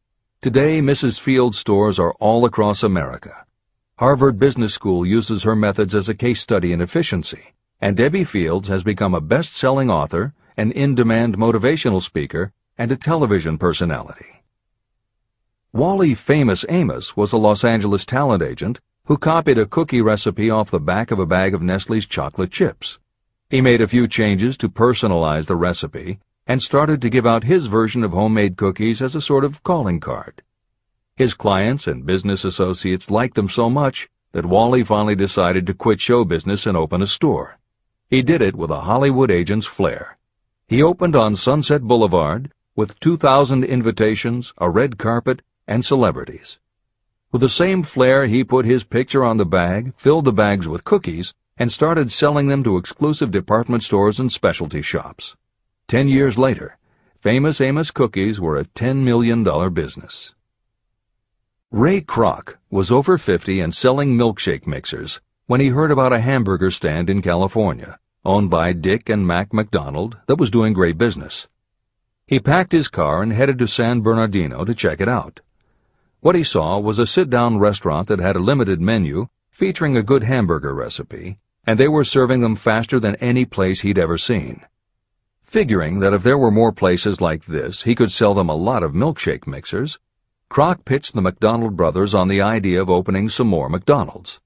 Today, Mrs. Fields' stores are all across America. Harvard Business School uses her methods as a case study in efficiency, and Debbie Fields has become a best-selling author, an in-demand motivational speaker, and a television personality. Wally Famous Amos was a Los Angeles talent agent who copied a cookie recipe off the back of a bag of Nestle's chocolate chips. He made a few changes to personalize the recipe and started to give out his version of homemade cookies as a sort of calling card. His clients and business associates liked them so much that Wally finally decided to quit show business and open a store. He did it with a Hollywood agent's flair. He opened on Sunset Boulevard with 2,000 invitations, a red carpet, and celebrities. With the same flair, he put his picture on the bag, filled the bags with cookies, and started selling them to exclusive department stores and specialty shops. 10 years later, Famous Amos cookies were a $10 million business. Ray Kroc was over 50 and selling milkshake mixers when he heard about a hamburger stand in California, owned by Dick and Mac McDonald, that was doing great business. He packed his car and headed to San Bernardino to check it out. What he saw was a sit-down restaurant that had a limited menu featuring a good hamburger recipe, and they were serving them faster than any place he'd ever seen. Figuring that if there were more places like this, he could sell them a lot of milkshake mixers, Kroc pitched the McDonald brothers on the idea of opening some more McDonald's.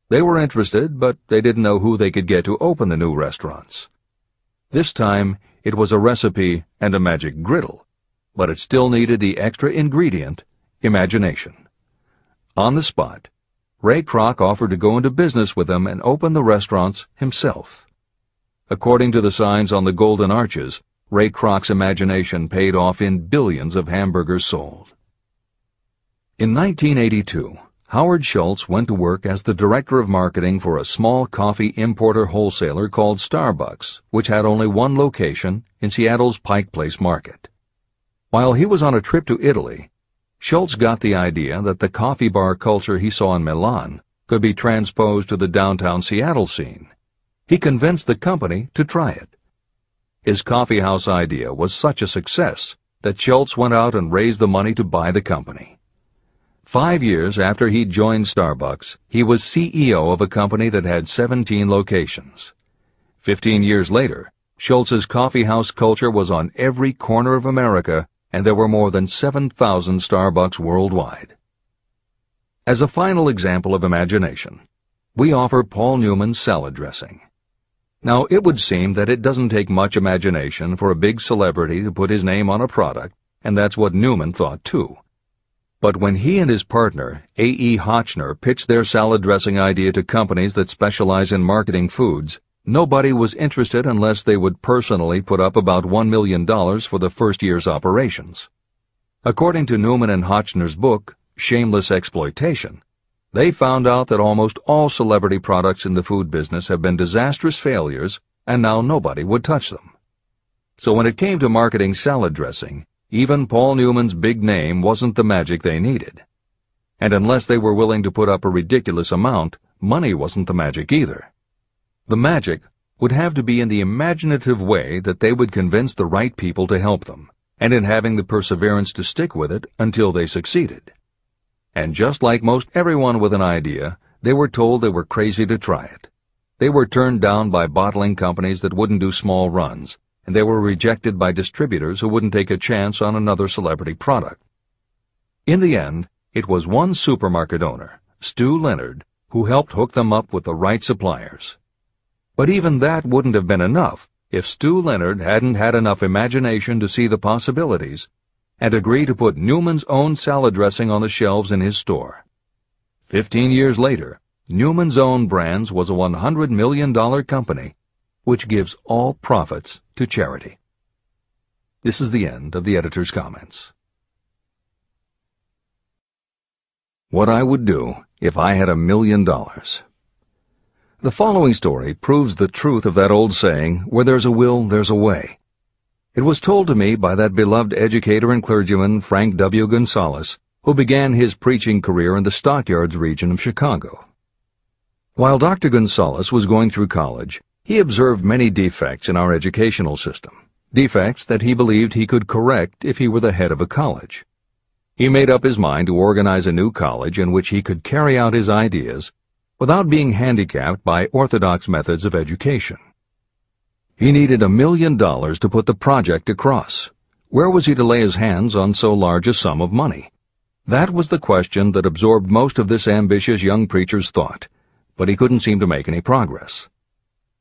They were interested, but they didn't know who they could get to open the new restaurants. This time, it was a recipe and a magic griddle, but it still needed the extra ingredient, imagination. On the spot, Ray Kroc offered to go into business with them and open the restaurants himself. According to the signs on the golden arches, Ray Kroc's imagination paid off in billions of hamburgers sold. In 1982, Howard Schultz went to work as the director of marketing for a small coffee importer wholesaler called Starbucks, which had only one location in Seattle's Pike Place Market. While he was on a trip to Italy, Schultz got the idea that the coffee bar culture he saw in Milan could be transposed to the downtown Seattle scene. He convinced the company to try it. His coffeehouse idea was such a success that Schultz went out and raised the money to buy the company. 5 years after he joined Starbucks, he was CEO of a company that had 17 locations. 15 years later, Schultz's coffeehouse culture was on every corner of America, and there were more than 7,000 Starbucks worldwide. As a final example of imagination, we offer Paul Newman's salad dressing. Now, it would seem that it doesn't take much imagination for a big celebrity to put his name on a product, and that's what Newman thought too. But when he and his partner, A.E. Hotchner, pitched their salad dressing idea to companies that specialize in marketing foods, nobody was interested unless they would personally put up about $1 million for the first year's operations. According to Newman and Hotchner's book, Shameless Exploitation, they found out that almost all celebrity products in the food business have been disastrous failures, and now nobody would touch them. So when it came to marketing salad dressing, even Paul Newman's big name wasn't the magic they needed. And unless they were willing to put up a ridiculous amount, money wasn't the magic either. The magic would have to be in the imaginative way that they would convince the right people to help them, and in having the perseverance to stick with it until they succeeded. And just like most everyone with an idea, they were told they were crazy to try it. They were turned down by bottling companies that wouldn't do small runs, and they were rejected by distributors who wouldn't take a chance on another celebrity product. In the end, it was one supermarket owner, Stu Leonard, who helped hook them up with the right suppliers. But even that wouldn't have been enough if Stu Leonard hadn't had enough imagination to see the possibilities and agree to put Newman's own salad dressing on the shelves in his store. 15 years later, Newman's Own Brands was a $100 million company, which gives all profits to charity. This is the end of the editor's comments. What I would do if I had $1 million. The following story proves the truth of that old saying, where there's a will, there's a way. It was told to me by that beloved educator and clergyman Frank W. Gonzalez, who began his preaching career in the Stockyards region of Chicago. While Dr. Gonzalez was going through college, he observed many defects in our educational system, defects that he believed he could correct if he were the head of a college. He made up his mind to organize a new college in which he could carry out his ideas without being handicapped by orthodox methods of education. He needed $1 million to put the project across. Where was he to lay his hands on so large a sum of money? That was the question that absorbed most of this ambitious young preacher's thought, but he couldn't seem to make any progress.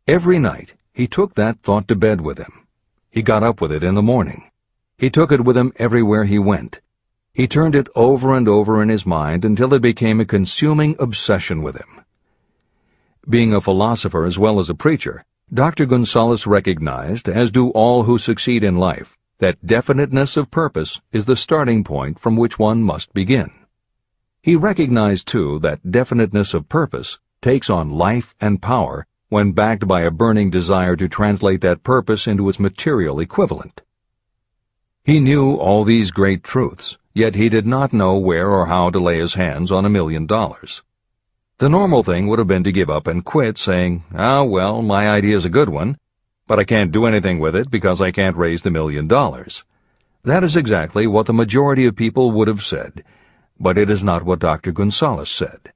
Every night, he took that thought to bed with him. He got up with it in the morning. He took it with him everywhere he went. He turned it over and over in his mind until it became a consuming obsession with him. Being a philosopher as well as a preacher, Dr. Gonzalez recognized, as do all who succeed in life, that definiteness of purpose is the starting point from which one must begin. He recognized, too, that definiteness of purpose takes on life and power when backed by a burning desire to translate that purpose into its material equivalent. He knew all these great truths, yet he did not know where or how to lay his hands on $1 million. The normal thing would have been to give up and quit, saying, well, my idea's a good one, but I can't do anything with it because I can't raise the $1 million. That is exactly what the majority of people would have said, but it is not what Dr. Gonzalez said.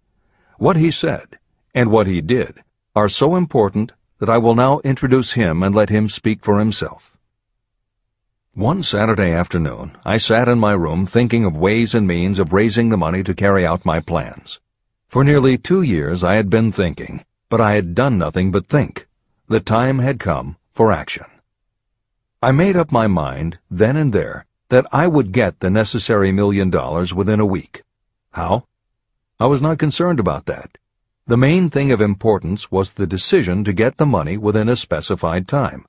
What he said, and what he did, are so important that I will now introduce him and let him speak for himself. One Saturday afternoon, I sat in my room thinking of ways and means of raising the money to carry out my plans. For nearly 2 years I had been thinking, but I had done nothing but think. The time had come for action. I made up my mind, then and there, that I would get the necessary $1 million within a week. How? I was not concerned about that. The main thing of importance was the decision to get the money within a specified time.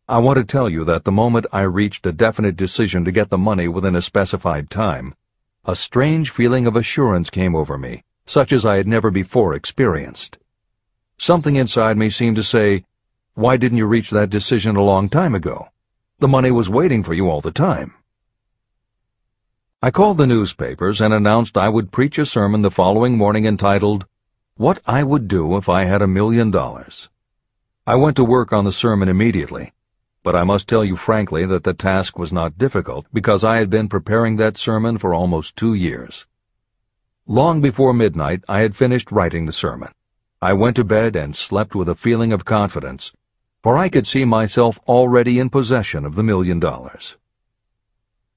I want to tell you that the moment I reached a definite decision to get the money within a specified time, a strange feeling of assurance came over me, such as I had never before experienced. Something inside me seemed to say, "Why didn't you reach that decision a long time ago? The money was waiting for you all the time." I called the newspapers and announced I would preach a sermon the following morning entitled, "What I Would Do If I Had $1 Million." I went to work on the sermon immediately, but I must tell you frankly that the task was not difficult because I had been preparing that sermon for almost 2 years. Long before midnight, I had finished writing the sermon. I went to bed and slept with a feeling of confidence, for I could see myself already in possession of the $1 million.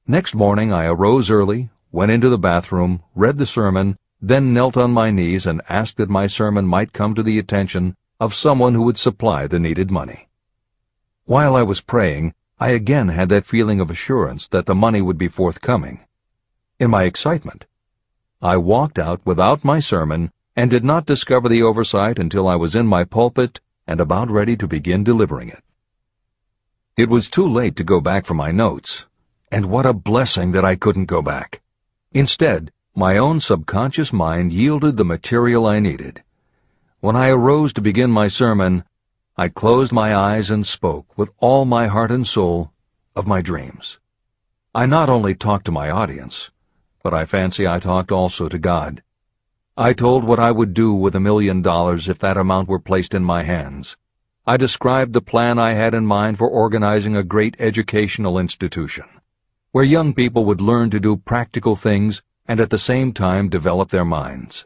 Next morning I arose early, went into the bathroom, read the sermon, then knelt on my knees and asked that my sermon might come to the attention of someone who would supply the needed money. While I was praying, I again had that feeling of assurance that the money would be forthcoming. In my excitement, I walked out without my sermon and did not discover the oversight until I was in my pulpit and about ready to begin delivering it. It was too late to go back for my notes, and what a blessing that I couldn't go back. Instead, my own subconscious mind yielded the material I needed. When I arose to begin my sermon, I closed my eyes and spoke with all my heart and soul of my dreams. I not only talked to my audience, but I fancy I talked also to God. I told what I would do with $1 million if that amount were placed in my hands. I described the plan I had in mind for organizing a great educational institution, where young people would learn to do practical things and at the same time develop their minds.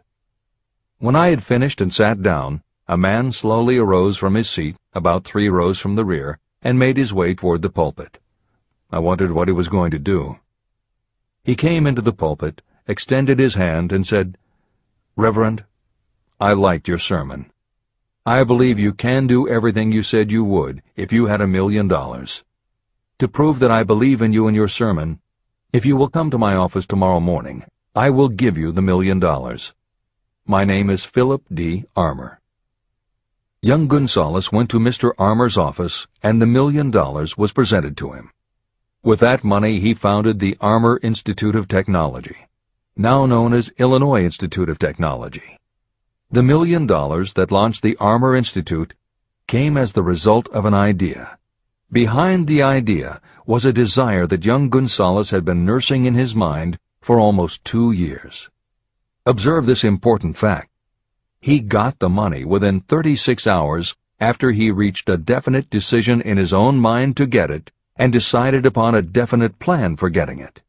When I had finished and sat down, a man slowly arose from his seat, about 3 rows from the rear, and made his way toward the pulpit. I wondered what he was going to do. He came into the pulpit, extended his hand, and said, "Reverend, I liked your sermon. I believe you can do everything you said you would if you had $1 million. To prove that I believe in you and your sermon, if you will come to my office tomorrow morning, I will give you the $1 million. My name is Philip D. Armour." Young Gonzalez went to Mr. Armour's office, and the $1 million was presented to him. With that money he founded the Armour Institute of Technology, now known as Illinois Institute of Technology. The $1 million that launched the Armour Institute came as the result of an idea. Behind the idea was a desire that young Gonzalez had been nursing in his mind for almost 2 years. Observe this important fact. He got the money within 36 hours after he reached a definite decision in his own mind to get it and decided upon a definite plan for getting it.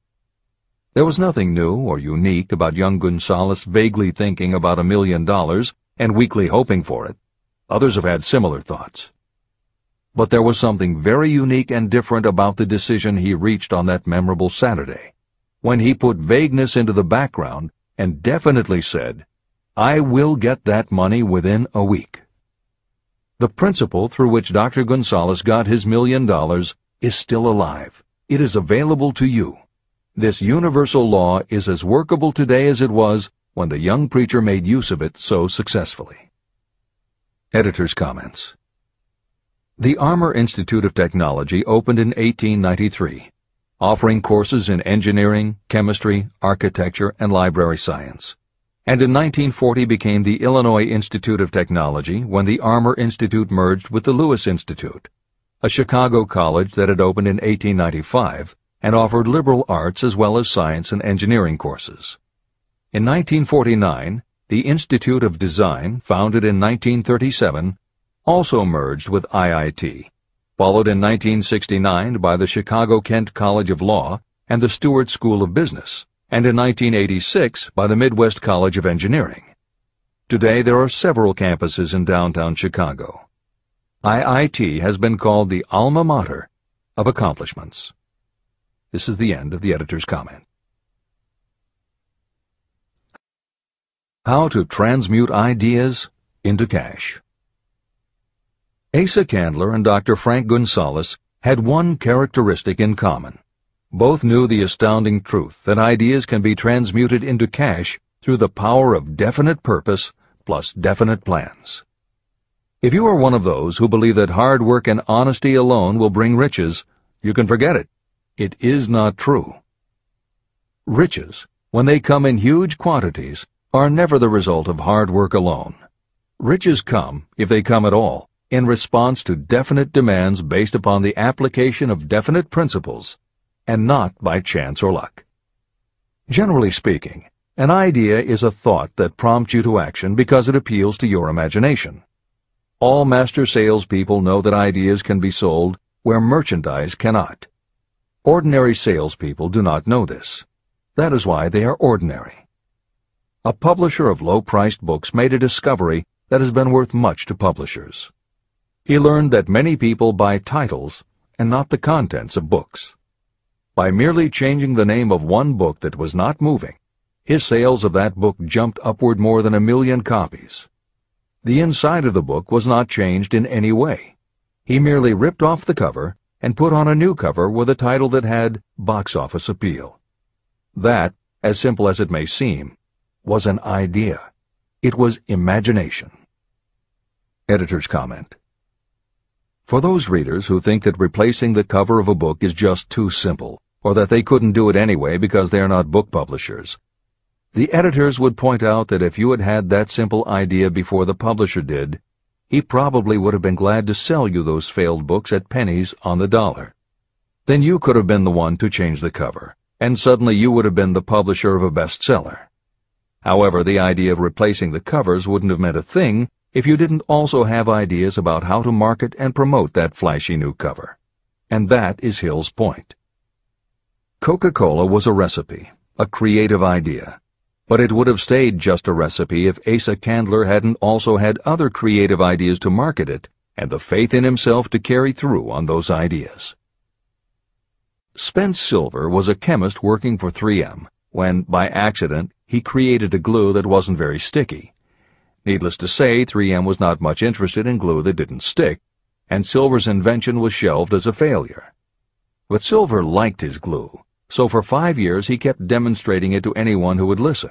There was nothing new or unique about young Gonzalez vaguely thinking about $1 million and weakly hoping for it. Others have had similar thoughts. But there was something very unique and different about the decision he reached on that memorable Saturday, when he put vagueness into the background and definitely said, "I will get that money within a week." The principle through which Dr. Gonzalez got his $1 million is still alive. It is available to you. This universal law is as workable today as it was when the young preacher made use of it so successfully. Editor's comments. The Armour Institute of Technology opened in 1893, offering courses in engineering, chemistry, architecture, and library science, and in 1940 became the Illinois Institute of Technology when the Armour Institute merged with the Lewis Institute, a Chicago college that had opened in 1895 and offered liberal arts as well as science and engineering courses. In 1949, the Institute of Design, founded in 1937, also merged with IIT, followed in 1969 by the Chicago-Kent College of Law and the Stewart School of Business, and in 1986 by the Midwest College of Engineering. Today there are several campuses in downtown Chicago. IIT has been called the alma mater of accomplishments. This is the end of the editor's comment. How to transmute ideas into cash. Asa Candler and Dr. Frank Gunsaulus had one characteristic in common. Both knew the astounding truth that ideas can be transmuted into cash through the power of definite purpose plus definite plans. If you are one of those who believe that hard work and honesty alone will bring riches, you can forget it. It is not true. Riches, when they come in huge quantities, are never the result of hard work alone. Riches come, if they come at all, in response to definite demands based upon the application of definite principles, and not by chance or luck. Generally speaking, an idea is a thought that prompts you to action because it appeals to your imagination. All master salespeople know that ideas can be sold where merchandise cannot. Ordinary salespeople do not know this. That is why they are ordinary. A publisher of low-priced books made a discovery that has been worth much to publishers. He learned that many people buy titles and not the contents of books. By merely changing the name of one book that was not moving, his sales of that book jumped upward more than 1 million copies. The inside of the book was not changed in any way. He merely ripped off the cover and put on a new cover with a title that had box office appeal. That, as simple as it may seem, was an idea. It was imagination. Editor's comment. For those readers who think that replacing the cover of a book is just too simple, or that they couldn't do it anyway because they are not book publishers, the editors would point out that if you had had that simple idea before the publisher did, he probably would have been glad to sell you those failed books at pennies on the dollar. Then you could have been the one to change the cover, and suddenly you would have been the publisher of a bestseller. However, the idea of replacing the covers wouldn't have meant a thing if you didn't also have ideas about how to market and promote that flashy new cover. And that is Hill's point. Coca-Cola was a recipe, a creative idea. But it would have stayed just a recipe if Asa Candler hadn't also had other creative ideas to market it and the faith in himself to carry through on those ideas. Spence Silver was a chemist working for 3M when, by accident, he created a glue that wasn't very sticky. Needless to say, 3M was not much interested in glue that didn't stick, and Silver's invention was shelved as a failure. But Silver liked his glue, so for 5 years he kept demonstrating it to anyone who would listen.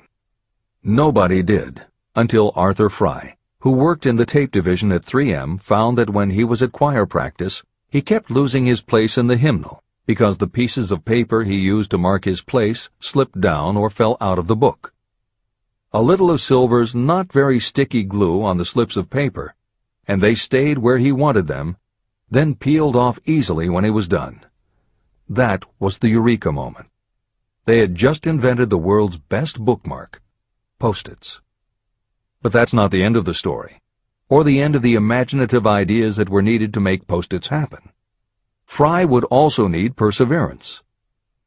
Nobody did, until Arthur Fry, who worked in the tape division at 3M, found that when he was at choir practice, he kept losing his place in the hymnal because the pieces of paper he used to mark his place slipped down or fell out of the book. A little of Silver's not very sticky glue on the slips of paper, and they stayed where he wanted them, then peeled off easily when he was done. That was the eureka moment. They had just invented the world's best bookmark, Post-its. But that's not the end of the story, or the end of the imaginative ideas that were needed to make Post-its happen. Fry would also need perseverance.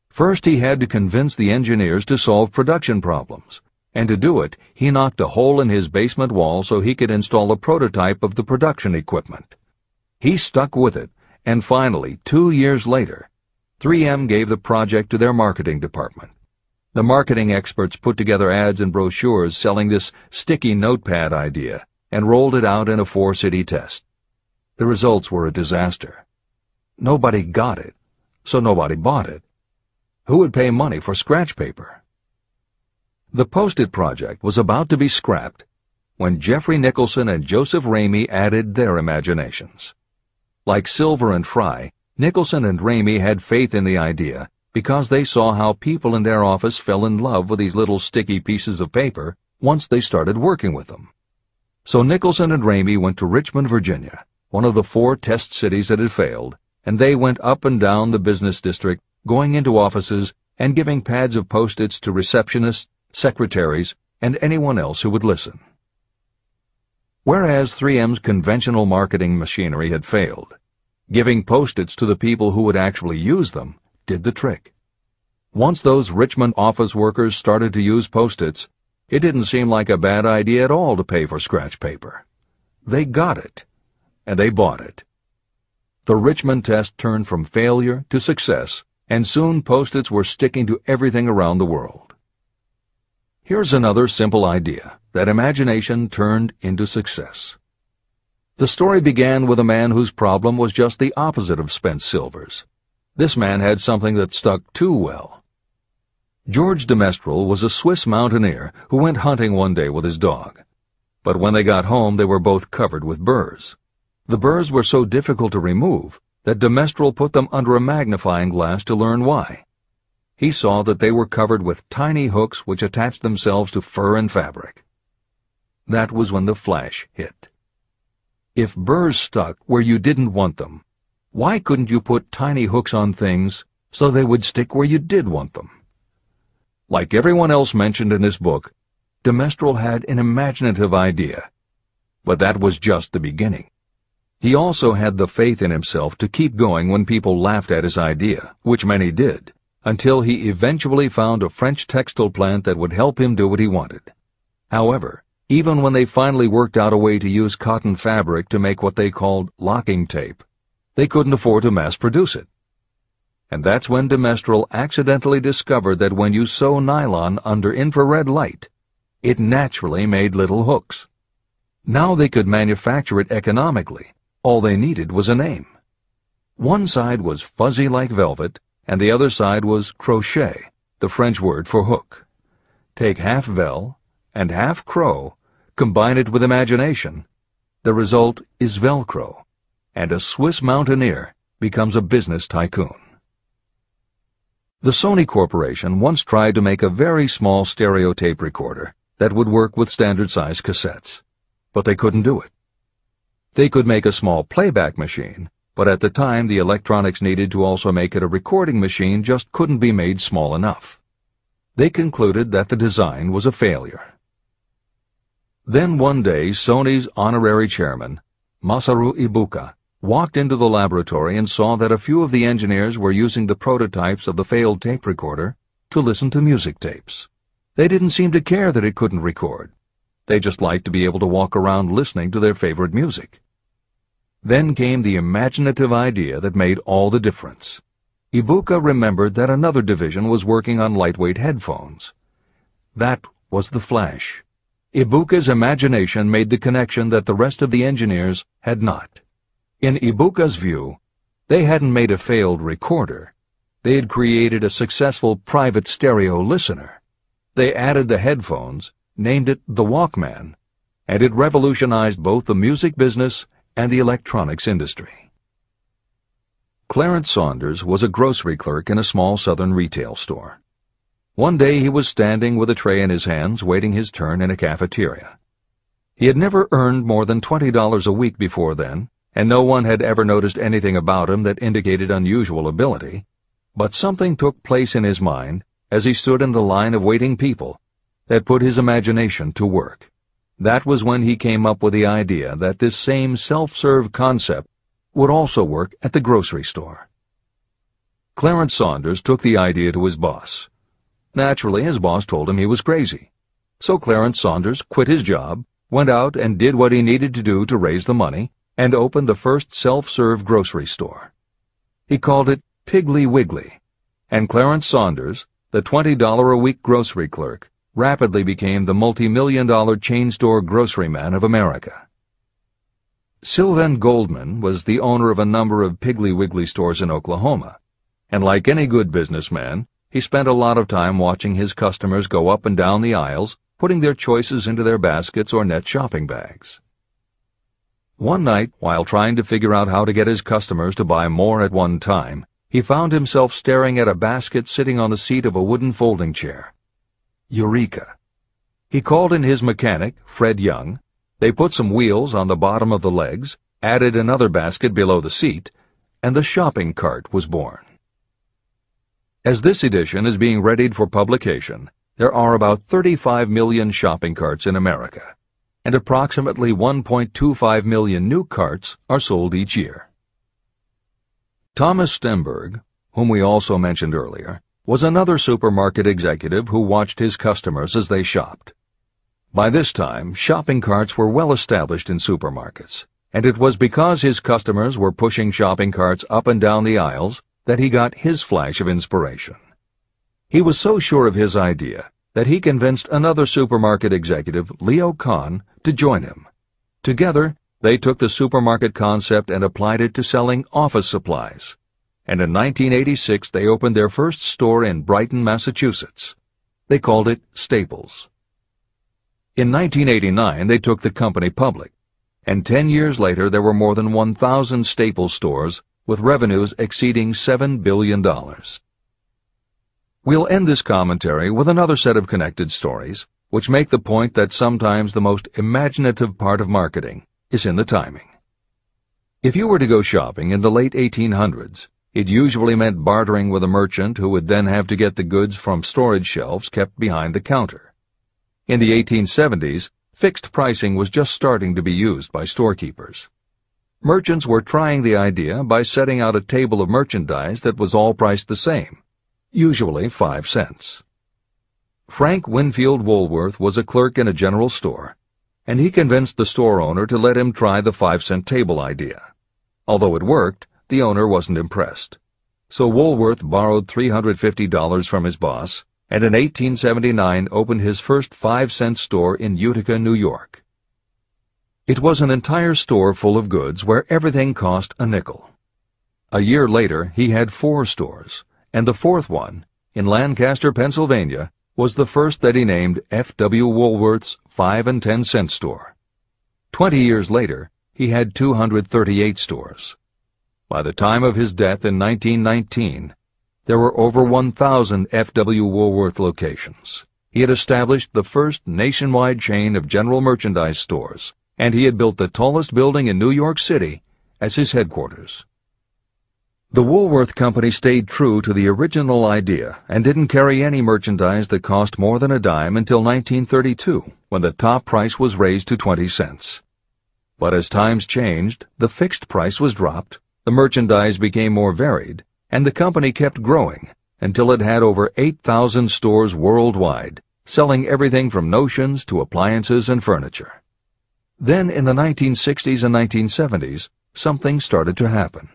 First, he had to convince the engineers to solve production problems, and to do it, he knocked a hole in his basement wall so he could install a prototype of the production equipment. He stuck with it, and finally, 2 years later, 3M gave the project to their marketing department. The marketing experts put together ads and brochures selling this sticky notepad idea and rolled it out in a 4-city test. The results were a disaster. Nobody got it, so nobody bought it. Who would pay money for scratch paper? The Post-it project was about to be scrapped when Jeffrey Nicholson and Joseph Ramey added their imaginations. Like Silver and Fry, Nicholson and Ramey had faith in the idea because they saw how people in their office fell in love with these little sticky pieces of paper once they started working with them. So Nicholson and Ramey went to Richmond, Virginia, one of the 4 test cities that had failed, and they went up and down the business district, going into offices and giving pads of Post-its to receptionists, secretaries, and anyone else who would listen. Whereas 3M's conventional marketing machinery had failed, Giving Post-its to the people who would actually use them did the trick. Once those Richmond office workers started to use Post-its, it didn't seem like a bad idea at all to pay for scratch paper. They got it, and they bought it. The Richmond test turned from failure to success, and soon Post-its were sticking to everything around the world. Here's another simple idea that imagination turned into success. The story began with a man whose problem was just the opposite of spent silvers. This man had something that stuck too well. George de Mestral was a Swiss mountaineer who went hunting one day with his dog. But when they got home, they were both covered with burrs. The burrs were so difficult to remove that de Mestral put them under a magnifying glass to learn why. He saw that they were covered with tiny hooks which attached themselves to fur and fabric. That was when the flash hit. If burrs stuck where you didn't want them, why couldn't you put tiny hooks on things so they would stick where you did want them? Like everyone else mentioned in this book, de Mestral had an imaginative idea, but that was just the beginning. He also had the faith in himself to keep going when people laughed at his idea, which many did, until he eventually found a French textile plant that would help him do what he wanted. However, even when they finally worked out a way to use cotton fabric to make what they called locking tape, they couldn't afford to mass-produce it. And that's when de Mestral accidentally discovered that when you sew nylon under infrared light, it naturally made little hooks. Now they could manufacture it economically. All they needed was a name. One side was fuzzy like velvet, and the other side was crochet, the French word for hook. Take half vel and half crow, combine it with imagination. The result is Velcro, and a Swiss mountaineer becomes a business tycoon. The Sony Corporation once tried to make a very small stereo tape recorder that would work with standard-size cassettes, but they couldn't do it. They could make a small playback machine, but at the time the electronics needed to also make it a recording machine just couldn't be made small enough. They concluded that the design was a failure. Then one day Sony's honorary chairman, Masaru Ibuka, walked into the laboratory and saw that a few of the engineers were using the prototypes of the failed tape recorder to listen to music tapes. They didn't seem to care that it couldn't record. They just liked to be able to walk around listening to their favorite music. Then came the imaginative idea that made all the difference. Ibuka remembered that another division was working on lightweight headphones. That was the flash. Ibuka's imagination made the connection that the rest of the engineers had not. In Ibuka's view, they hadn't made a failed recorder. They had created a successful private stereo listener. They added the headphones, named it the Walkman, and it revolutionized both the music business and the electronics industry. Clarence Saunders was a grocery clerk in a small southern retail store. One day he was standing with a tray in his hands waiting his turn in a cafeteria. He had never earned more than $20 a week before then, and no one had ever noticed anything about him that indicated unusual ability, but something took place in his mind as he stood in the line of waiting people that put his imagination to work. That was when he came up with the idea that this same self-serve concept would also work at the grocery store. Clarence Saunders took the idea to his boss. Naturally, his boss told him he was crazy. So Clarence Saunders quit his job, went out and did what he needed to do to raise the money, and opened the first self-serve grocery store. He called it Piggly Wiggly, and Clarence Saunders, the $20-a-week grocery clerk, rapidly became the multi-million-dollar chain store groceryman of America. Sylvan Goldman was the owner of a number of Piggly Wiggly stores in Oklahoma, and like any good businessman, he spent a lot of time watching his customers go up and down the aisles, putting their choices into their baskets or net shopping bags. One night, while trying to figure out how to get his customers to buy more at one time, he found himself staring at a basket sitting on the seat of a wooden folding chair. Eureka! He called in his mechanic, Fred Young. They put some wheels on the bottom of the legs, added another basket below the seat, and the shopping cart was born. As this edition is being readied for publication, there are about 35 million shopping carts in America, and approximately 1.25 million new carts are sold each year. Thomas Stemberg, whom we also mentioned earlier, was another supermarket executive who watched his customers as they shopped. By this time, shopping carts were well established in supermarkets, and it was because his customers were pushing shopping carts up and down the aisles that he got his flash of inspiration. He was so sure of his idea that he convinced another supermarket executive, Leo Kahn, to join him. Together, they took the supermarket concept and applied it to selling office supplies. And in 1986 they opened their first store in Brighton, Massachusetts. They called it Staples. In 1989 they took the company public, and 10 years later there were more than 1,000 Staples stores with revenues exceeding $7 billion. We'll end this commentary with another set of connected stories, which make the point that sometimes the most imaginative part of marketing is in the timing. If you were to go shopping in the late 1800s, it usually meant bartering with a merchant who would then have to get the goods from storage shelves kept behind the counter. In the 1870s, fixed pricing was just starting to be used by storekeepers. Merchants were trying the idea by setting out a table of merchandise that was all priced the same, usually 5 cents. Frank Winfield Woolworth was a clerk in a general store, and he convinced the store owner to let him try the 5-cent table idea. Although it worked, the owner wasn't impressed. So Woolworth borrowed $350 from his boss, and in 1879 opened his first 5-cent store in Utica, New York. It was an entire store full of goods where everything cost a nickel. A year later, he had 4 stores, and the 4th one, in Lancaster, Pennsylvania, was the first that he named F.W. Woolworth's 5 and 10 cent store. 20 years later, he had 238 stores. By the time of his death in 1919, there were over 1,000 F.W. Woolworth locations. He had established the first nationwide chain of general merchandise stores, and he had built the tallest building in New York City as his headquarters. The Woolworth Company stayed true to the original idea and didn't carry any merchandise that cost more than a dime until 1932, when the top price was raised to 20 cents. But as times changed, the fixed price was dropped, the merchandise became more varied, and the company kept growing until it had over 8,000 stores worldwide, selling everything from notions to appliances and furniture. Then in the 1960s and 1970s, something started to happen.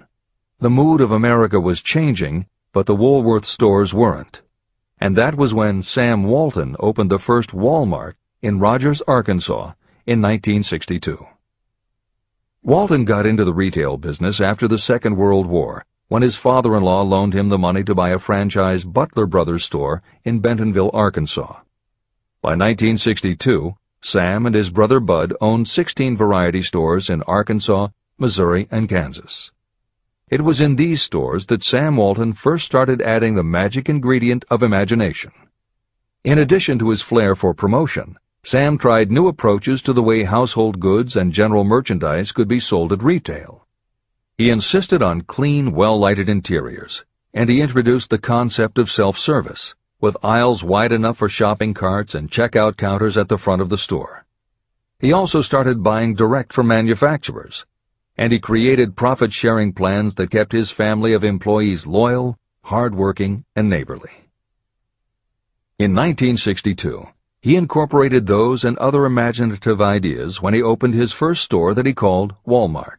The mood of America was changing, but the Woolworth stores weren't. And that was when Sam Walton opened the first Walmart in Rogers, Arkansas, in 1962. Walton got into the retail business after the Second World War, when his father-in-law loaned him the money to buy a franchise Butler Brothers store in Bentonville, Arkansas. By 1962, Sam and his brother Bud owned 16 variety stores in Arkansas, Missouri, and Kansas. It was in these stores that Sam Walton first started adding the magic ingredient of imagination. In addition to his flair for promotion, Sam tried new approaches to the way household goods and general merchandise could be sold at retail. He insisted on clean, well-lighted interiors, and he introduced the concept of self-service, with aisles wide enough for shopping carts and checkout counters at the front of the store. He also started buying direct from manufacturers, and he created profit-sharing plans that kept his family of employees loyal, hard-working, and neighborly. In 1962, he incorporated those and other imaginative ideas when he opened his first store that he called Walmart.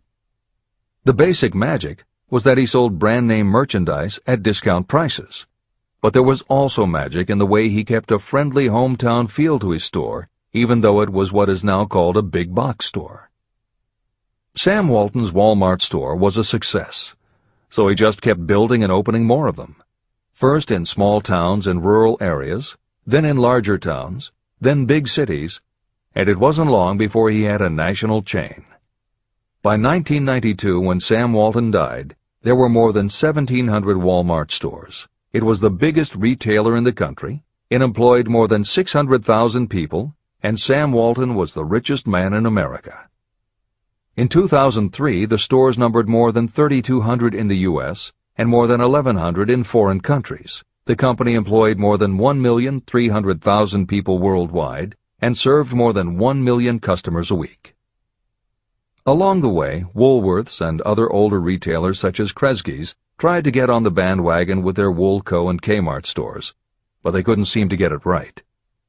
The basic magic was that he sold brand-name merchandise at discount prices, but there was also magic in the way he kept a friendly hometown feel to his store, even though it was what is now called a big box store. Sam Walton's Walmart store was a success, so he just kept building and opening more of them, first in small towns and rural areas, then in larger towns, then big cities, and it wasn't long before he had a national chain. By 1992, when Sam Walton died, there were more than 1,700 Walmart stores. It was the biggest retailer in the country, it employed more than 600,000 people, and Sam Walton was the richest man in America. In 2003, the stores numbered more than 3,200 in the U.S. and more than 1,100 in foreign countries. The company employed more than 1,300,000 people worldwide and served more than 1 million customers a week. Along the way, Woolworths and other older retailers such as Kresge's tried to get on the bandwagon with their Woolco and Kmart stores, but they couldn't seem to get it right.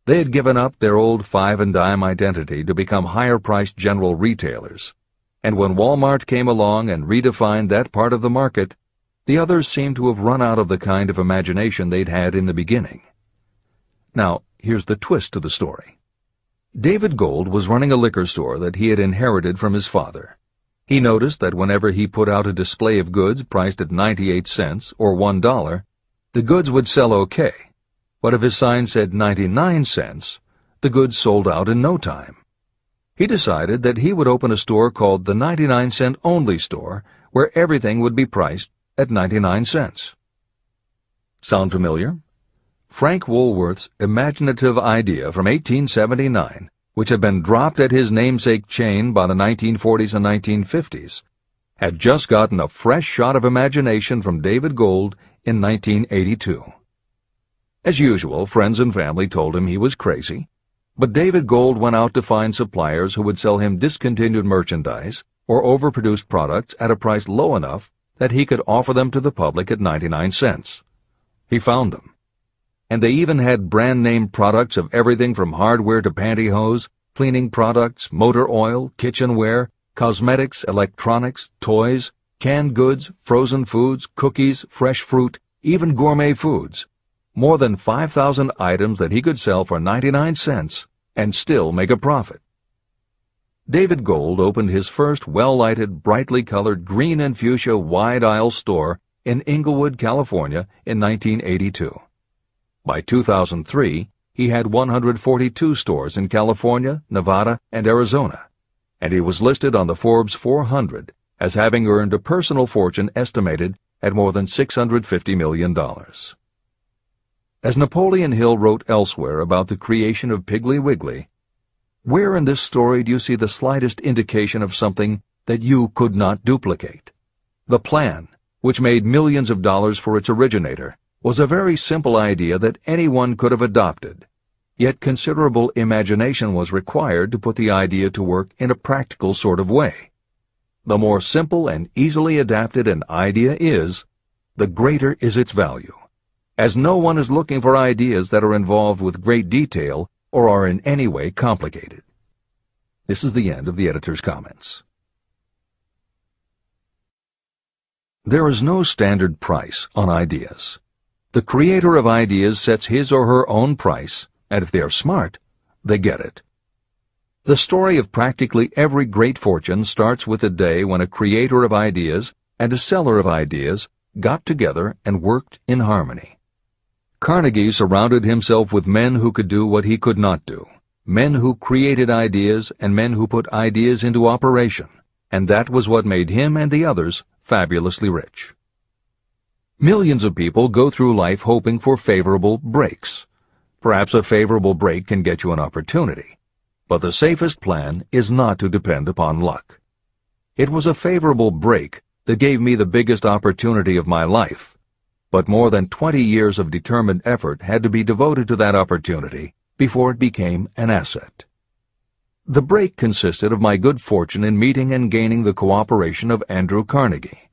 They had given up their old five-and-dime identity to become higher-priced general retailers, and when Walmart came along and redefined that part of the market, the others seemed to have run out of the kind of imagination they'd had in the beginning. Now, here's the twist to the story. David Gold was running a liquor store that he had inherited from his father. He noticed that whenever he put out a display of goods priced at 98 cents or $1, the goods would sell okay, but if his sign said 99 cents, the goods sold out in no time. He decided that he would open a store called the 99-cent only store, where everything would be priced at 99 cents. Sound familiar? Frank Woolworth's imaginative idea from 1879, which had been dropped at his namesake chain by the 1940s and 1950s, had just gotten a fresh shot of imagination from David Gold in 1982. As usual, friends and family told him he was crazy, but David Gold went out to find suppliers who would sell him discontinued merchandise or overproduced products at a price low enough that he could offer them to the public at 99 cents. He found them. And they even had brand-name products of everything from hardware to pantyhose, cleaning products, motor oil, kitchenware, cosmetics, electronics, toys, canned goods, frozen foods, cookies, fresh fruit, even gourmet foods. More than 5,000 items that he could sell for 99 cents and still make a profit. David Gold opened his first well-lighted, brightly colored green and fuchsia wide-aisle store in Inglewood, California in 1982. By 2003, he had 142 stores in California, Nevada, and Arizona, and he was listed on the Forbes 400 as having earned a personal fortune estimated at more than $650 million. As Napoleon Hill wrote elsewhere about the creation of Piggly Wiggly, where in this story do you see the slightest indication of something that you could not duplicate? The plan, which made millions of dollars for its originator, was a very simple idea that anyone could have adopted, yet considerable imagination was required to put the idea to work in a practical sort of way. The more simple and easily adapted an idea is, the greater is its value, as no one is looking for ideas that are involved with great detail or are in any way complicated. This is the end of the editor's comments. There is no standard price on ideas. The creator of ideas sets his or her own price, and if they are smart, they get it. The story of practically every great fortune starts with the day when a creator of ideas and a seller of ideas got together and worked in harmony. Carnegie surrounded himself with men who could do what he could not do, men who created ideas and men who put ideas into operation, and that was what made him and the others fabulously rich. Millions of people go through life hoping for favorable breaks. Perhaps a favorable break can get you an opportunity, but the safest plan is not to depend upon luck. It was a favorable break that gave me the biggest opportunity of my life, but more than 20 years of determined effort had to be devoted to that opportunity before it became an asset. The break consisted of my good fortune in meeting and gaining the cooperation of Andrew Carnegie.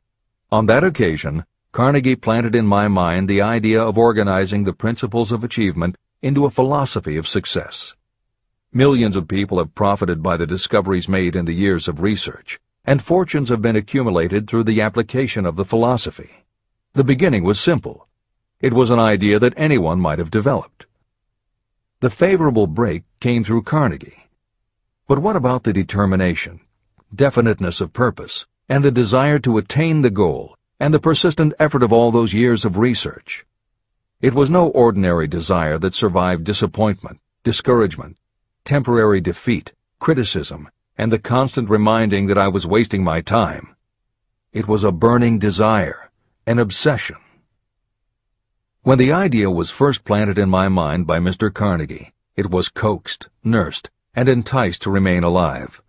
On that occasion, Carnegie planted in my mind the idea of organizing the principles of achievement into a philosophy of success. Millions of people have profited by the discoveries made in the years of research, and fortunes have been accumulated through the application of the philosophy. The beginning was simple. It was an idea that anyone might have developed. The favorable break came through Carnegie. But what about the determination, definiteness of purpose, and the desire to attain the goal, and the persistent effort of all those years of research? It was no ordinary desire that survived disappointment, discouragement, temporary defeat, criticism, and the constant reminding that I was wasting my time. It was a burning desire, an obsession. When the idea was first planted in my mind by Mr. Carnegie, it was coaxed, nursed, and enticed to remain alive.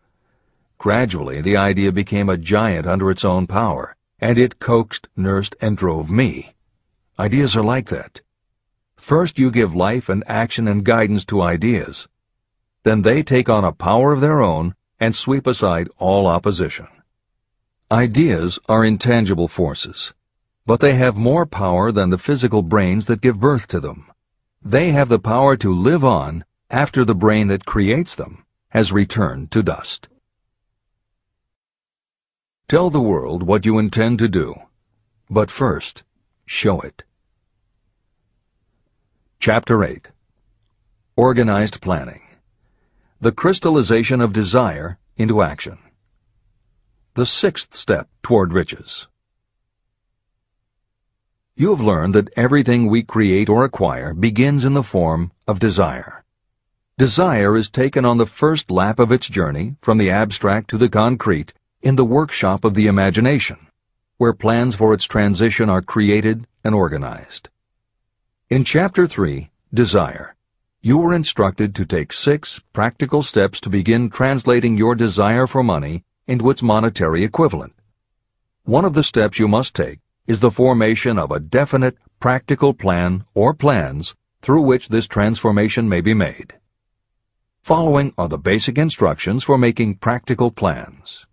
Gradually, the idea became a giant under its own power, and it coaxed, nursed, and drove me. Ideas are like that. First you give life and action and guidance to ideas. Then they take on a power of their own and sweep aside all opposition. Ideas are intangible forces. but they have more power than the physical brains that give birth to them. They have the power to live on after the brain that creates them has returned to dust. Tell the world what you intend to do, but first, show it. Chapter 8. Organized Planning. The crystallization of desire into action. The sixth step toward riches. You have learned that everything we create or acquire begins in the form of desire. Desire is taken on the first lap of its journey from the abstract to the concrete in the workshop of the imagination, where plans for its transition are created and organized. In Chapter 3, Desire, you were instructed to take 6 practical steps to begin translating your desire for money into its monetary equivalent. One of the steps you must take is the formation of a definite, practical plan or plans through which this transformation may be made. Following are the basic instructions for making practical plans.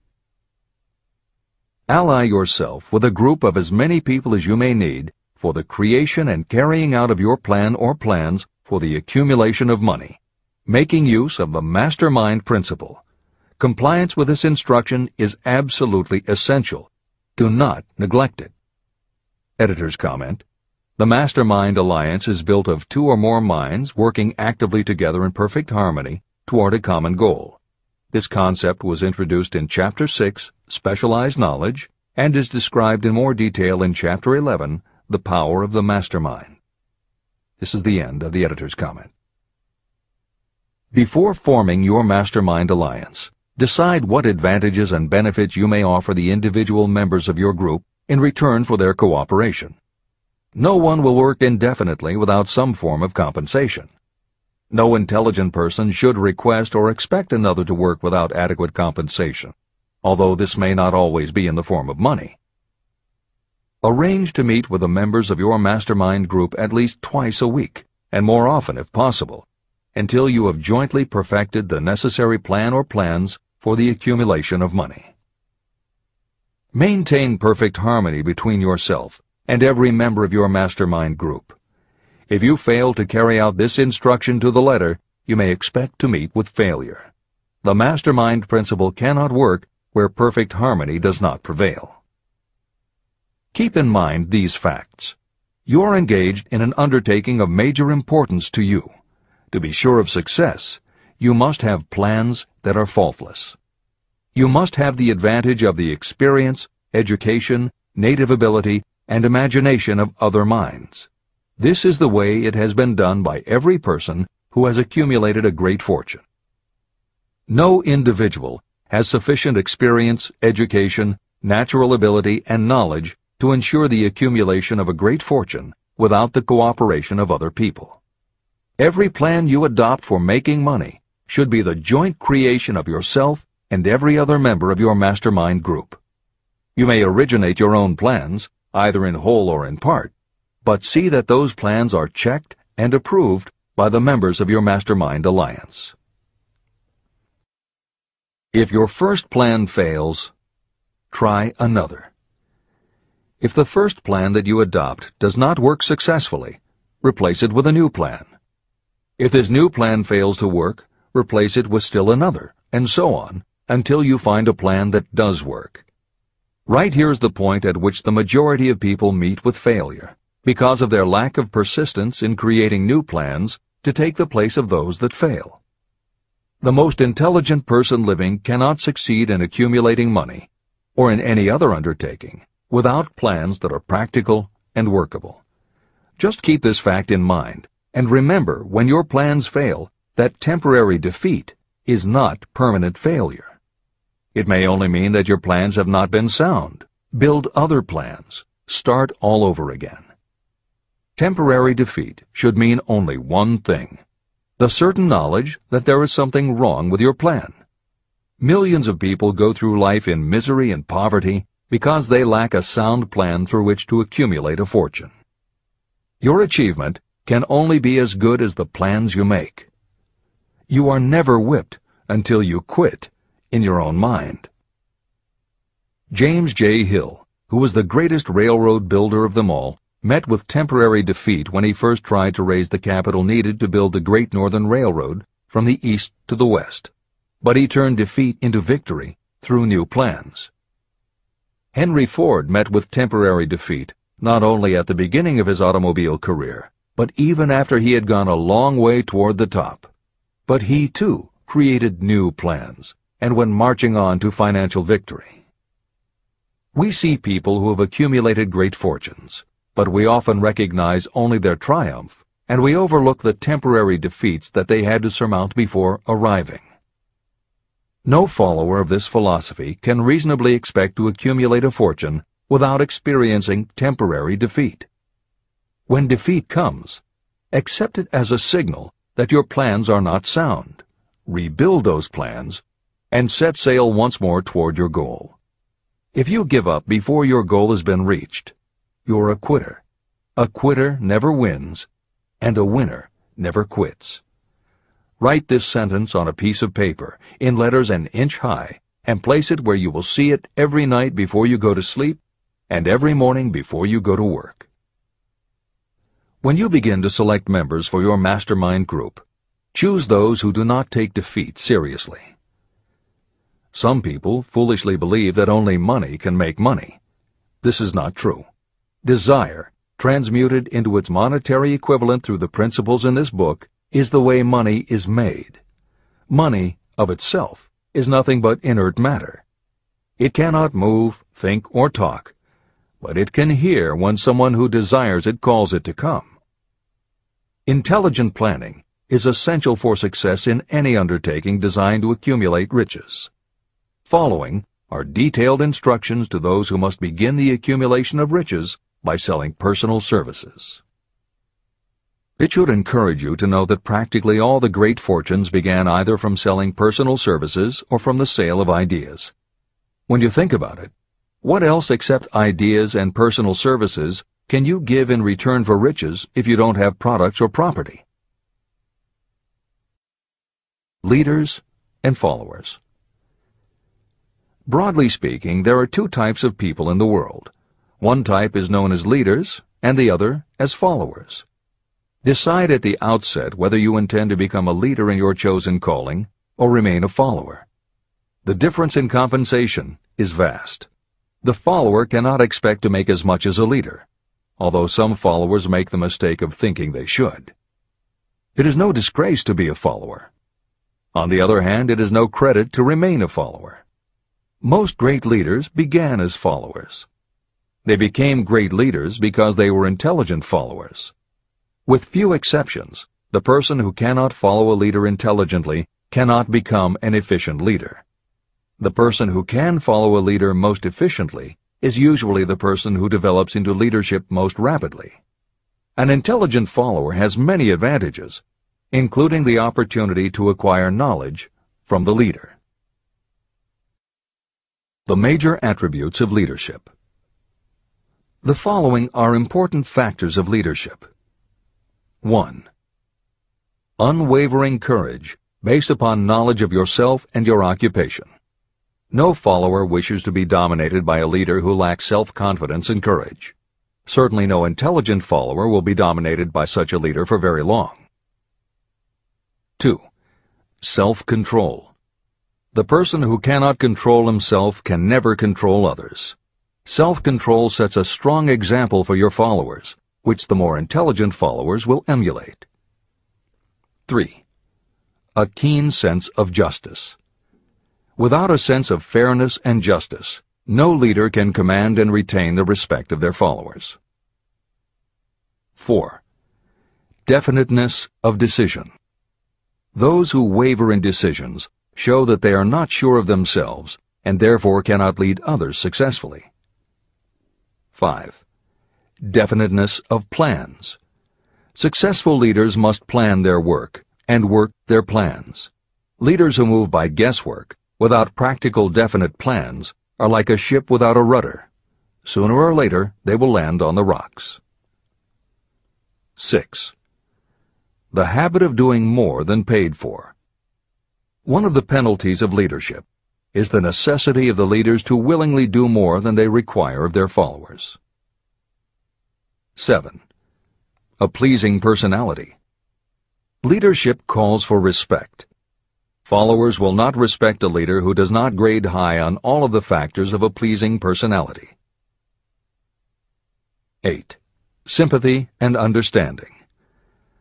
Ally yourself with a group of as many people as you may need for the creation and carrying out of your plan or plans for the accumulation of money, making use of the mastermind principle. Compliance with this instruction is absolutely essential. Do not neglect it. Editor's comment: the Mastermind Alliance is built of 2 or more minds working actively together in perfect harmony toward a common goal. This concept was introduced in Chapter 6, Specialized Knowledge, and is described in more detail in Chapter 11, The Power of the Mastermind. This is the end of the editor's comment. Before forming your Mastermind Alliance, decide what advantages and benefits you may offer the individual members of your group in return for their cooperation. No one will work indefinitely without some form of compensation. No intelligent person should request or expect another to work without adequate compensation, although this may not always be in the form of money. Arrange to meet with the members of your mastermind group at least twice a week, and more often if possible, until you have jointly perfected the necessary plan or plans for the accumulation of money. Maintain perfect harmony between yourself and every member of your mastermind group. If you fail to carry out this instruction to the letter, you may expect to meet with failure. The mastermind principle cannot work where perfect harmony does not prevail. Keep in mind these facts. You are engaged in an undertaking of major importance to you. To be sure of success, you must have plans that are faultless. You must have the advantage of the experience, education, native ability, and imagination of other minds. This is the way it has been done by every person who has accumulated a great fortune. No individual has sufficient experience, education, natural ability, and knowledge to ensure the accumulation of a great fortune without the cooperation of other people. Every plan you adopt for making money should be the joint creation of yourself and every other member of your mastermind group. You may originate your own plans, either in whole or in part, but see that those plans are checked and approved by the members of your Mastermind Alliance. If your first plan fails, try another. If the first plan that you adopt does not work successfully, replace it with a new plan. If this new plan fails to work, replace it with still another, and so on, until you find a plan that does work. Right here is the point at which the majority of people meet with failure, because of their lack of persistence in creating new plans to take the place of those that fail. The most intelligent person living cannot succeed in accumulating money, or in any other undertaking, without plans that are practical and workable. Just keep this fact in mind, and remember when your plans fail that temporary defeat is not permanent failure. It may only mean that your plans have not been sound. Build other plans. Start all over again. Temporary defeat should mean only one thing: the certain knowledge that there is something wrong with your plan. Millions of people go through life in misery and poverty because they lack a sound plan through which to accumulate a fortune. Your achievement can only be as good as the plans you make. You are never whipped until you quit in your own mind. James J. Hill, who was the greatest railroad builder of them all, met with temporary defeat when he first tried to raise the capital needed to build the Great Northern Railroad from the east to the west. But he turned defeat into victory through new plans. Henry Ford met with temporary defeat not only at the beginning of his automobile career, but even after he had gone a long way toward the top. But he, too, created new plans and went marching on to financial victory. We see people who have accumulated great fortunes, but we often recognize only their triumph, and we overlook the temporary defeats that they had to surmount before arriving. No follower of this philosophy can reasonably expect to accumulate a fortune without experiencing temporary defeat. When defeat comes, accept it as a signal that your plans are not sound. Rebuild those plans and set sail once more toward your goal. If you give up before your goal has been reached, you're a quitter. A quitter never wins, and a winner never quits. Write this sentence on a piece of paper in letters an inch high and place it where you will see it every night before you go to sleep and every morning before you go to work. When you begin to select members for your mastermind group, choose those who do not take defeat seriously. Some people foolishly believe that only money can make money. This is not true. Desire, transmuted into its monetary equivalent through the principles in this book, is the way money is made. Money, of itself, is nothing but inert matter. It cannot move, think, or talk, but it can hear when someone who desires it calls it to come. Intelligent planning is essential for success in any undertaking designed to accumulate riches. Following are detailed instructions to those who must begin the accumulation of riches by selling personal services. It should encourage you to know that practically all the great fortunes began either from selling personal services or from the sale of ideas. When you think about it, what else except ideas and personal services can you give in return for riches if you don't have products or property? Leaders and followers. Broadly speaking, there are two types of people in the world. One type is known as leaders, and the other as followers. Decide at the outset whether you intend to become a leader in your chosen calling or remain a follower. The difference in compensation is vast. The follower cannot expect to make as much as a leader, although some followers make the mistake of thinking they should. It is no disgrace to be a follower. On the other hand, it is no credit to remain a follower. Most great leaders began as followers. They became great leaders because they were intelligent followers. With few exceptions, the person who cannot follow a leader intelligently cannot become an efficient leader. The person who can follow a leader most efficiently is usually the person who develops into leadership most rapidly. An intelligent follower has many advantages, including the opportunity to acquire knowledge from the leader. The major attributes of leadership. The following are important factors of leadership. 1. Unwavering courage based upon knowledge of yourself and your occupation. No follower wishes to be dominated by a leader who lacks self-confidence and courage. Certainly no intelligent follower will be dominated by such a leader for very long. 2. Self-control. The person who cannot control himself can never control others. Self-control sets a strong example for your followers, which the more intelligent followers will emulate. 3. A keen sense of justice. Without a sense of fairness and justice, no leader can command and retain the respect of their followers. 4. Definiteness of decision. Those who waver in decisions show that they are not sure of themselves and therefore cannot lead others successfully. 5. Definiteness of plans. Successful leaders must plan their work and work their plans. Leaders who move by guesswork, without practical definite plans, are like a ship without a rudder. Sooner or later, they will land on the rocks. 6. The habit of doing more than paid for. One of the penalties of leadership is the necessity of the leaders to willingly do more than they require of their followers. 7. A pleasing personality. Leadership calls for respect. Followers will not respect a leader who does not grade high on all of the factors of a pleasing personality. 8. Sympathy and understanding.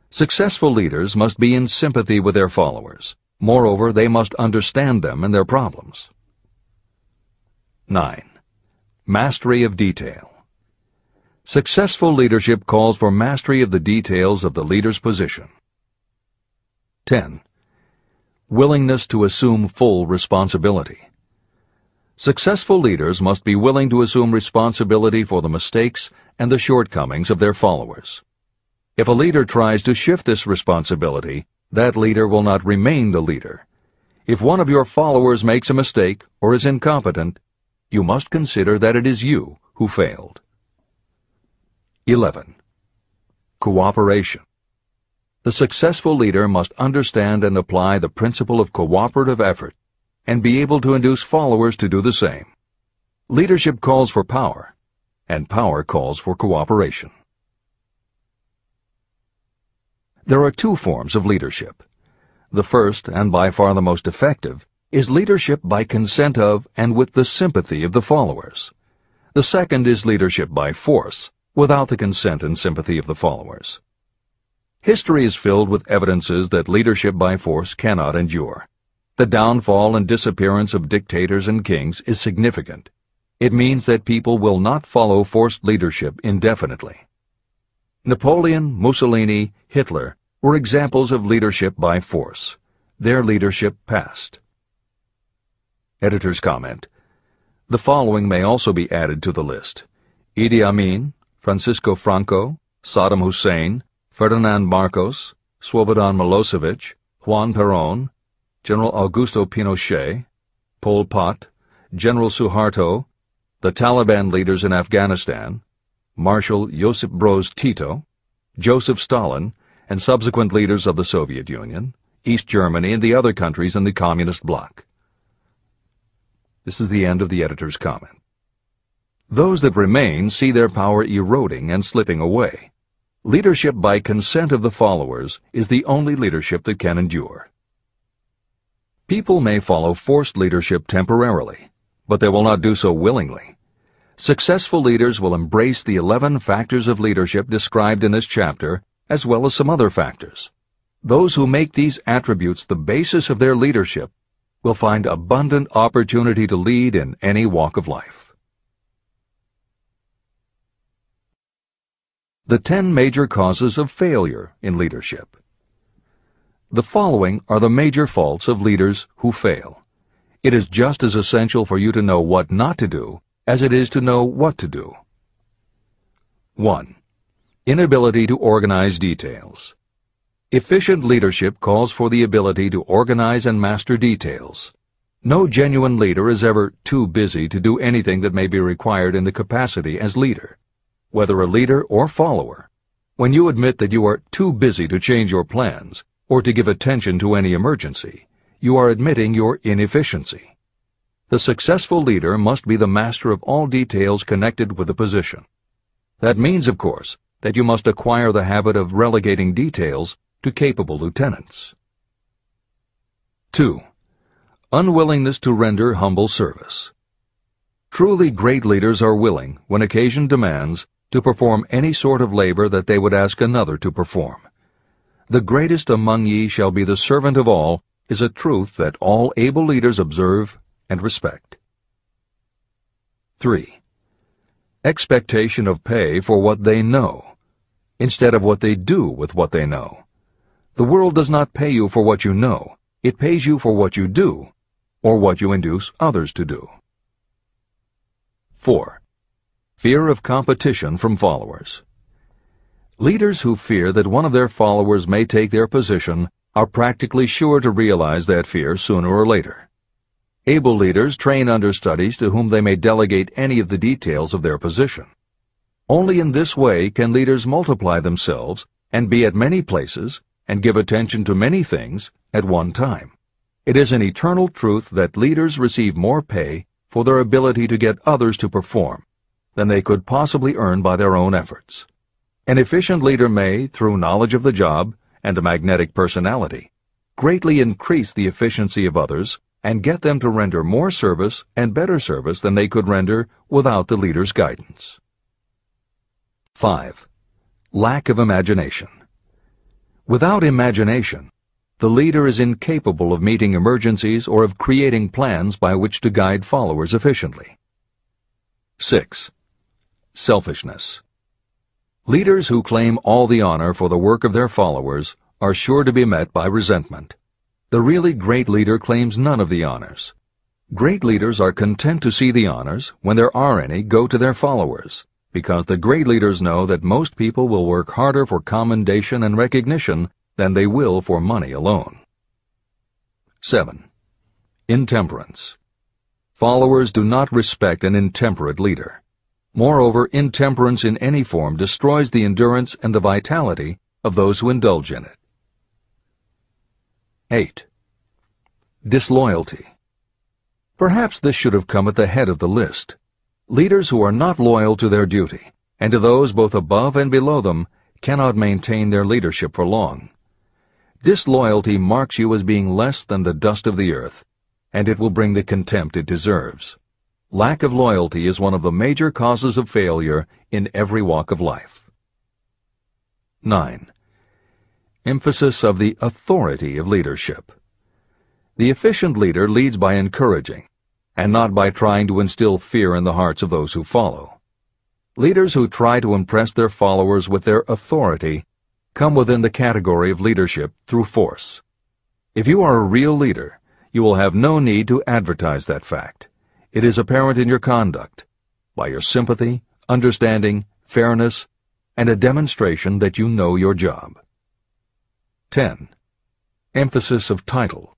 Successful leaders must be in sympathy with their followers. Moreover, they must understand them and their problems. 9. Mastery of detail. Successful leadership calls for mastery of the details of the leader's position. 10. Willingness to assume full responsibility. Successful leaders must be willing to assume responsibility for the mistakes and the shortcomings of their followers. If a leader tries to shift this responsibility, that leader will not remain the leader. If one of your followers makes a mistake or is incompetent, you must consider that it is you who failed. 11. Cooperation. The successful leader must understand and apply the principle of cooperative effort and be able to induce followers to do the same. Leadership calls for power, and power calls for cooperation. There are two forms of leadership. The first, and by far the most effective, is leadership by consent of and with the sympathy of the followers. The second is leadership by force, without the consent and sympathy of the followers. History is filled with evidences that leadership by force cannot endure. The downfall and disappearance of dictators and kings is significant. It means that people will not follow forced leadership indefinitely. Napoleon, Mussolini, Hitler were examples of leadership by force. Their leadership passed. Editor's comment. The following may also be added to the list: Idi Amin, Francisco Franco, Saddam Hussein, Ferdinand Marcos, Slobodan Milosevic, Juan Perón, General Augusto Pinochet, Pol Pot, General Suharto, the Taliban leaders in Afghanistan, Marshal Josip Broz Tito, Joseph Stalin, and subsequent leaders of the Soviet Union, East Germany, and the other countries in the Communist bloc. This is the end of the editor's comment. Those that remain see their power eroding and slipping away. Leadership by consent of the followers is the only leadership that can endure. People may follow forced leadership temporarily, but they will not do so willingly. Successful leaders will embrace the 11 factors of leadership described in this chapter, as well as some other factors. Those who make these attributes the basis of their leadership will find abundant opportunity to lead in any walk of life. The 10 major causes of failure in leadership. The following are the major faults of leaders who fail. It is just as essential for you to know what not to do as it is to know what to do. 1. Inability to organize details. Efficient leadership calls for the ability to organize and master details. No genuine leader is ever too busy to do anything that may be required in the capacity as leader. Whether a leader or follower, when you admit that you are too busy to change your plans or to give attention to any emergency, you are admitting your inefficiency. The successful leader must be the master of all details connected with the position. That means, of course, that you must acquire the habit of relegating details to capable lieutenants. 2. Unwillingness to render humble service. Truly great leaders are willing, when occasion demands, to perform any sort of labor that they would ask another to perform. The greatest among ye shall be the servant of all is a truth that all able leaders observe and respect. 3. Expectation of pay for what they know, instead of what they do with what they know. The world does not pay you for what you know. It pays you for what you do, or what you induce others to do. 4. Fear of competition from followers. Leaders who fear that one of their followers may take their position are practically sure to realize that fear sooner or later. Able leaders train understudies to whom they may delegate any of the details of their position. Only in this way can leaders multiply themselves and be at many places and give attention to many things at one time. It is an eternal truth that leaders receive more pay for their ability to get others to perform than they could possibly earn by their own efforts. An efficient leader may, through knowledge of the job and a magnetic personality, greatly increase the efficiency of others and get them to render more service and better service than they could render without the leader's guidance. 5. Lack of imagination. Without imagination, the leader is incapable of meeting emergencies or of creating plans by which to guide followers efficiently. 6. Selfishness. Leaders who claim all the honor for the work of their followers are sure to be met by resentment. The really great leader claims none of the honors. Great leaders are content to see the honors, when there are any, go to their followers, because the great leaders know that most people will work harder for commendation and recognition than they will for money alone. 7. Intemperance. Followers do not respect an intemperate leader. Moreover, intemperance in any form destroys the endurance and the vitality of those who indulge in it. 8. Disloyalty. Perhaps this should have come at the head of the list. Leaders who are not loyal to their duty, and to those both above and below them, cannot maintain their leadership for long. Disloyalty marks you as being less than the dust of the earth, and it will bring the contempt it deserves. Lack of loyalty is one of the major causes of failure in every walk of life. 9. Emphasis of the authority of leadership. The efficient leader leads by encouraging, and not by trying to instill fear in the hearts of those who follow. Leaders who try to impress their followers with their authority come within the category of leadership through force. If you are a real leader, you will have no need to advertise that fact. It is apparent in your conduct, by your sympathy, understanding, fairness, and a demonstration that you know your job. 10. Emphasis of title.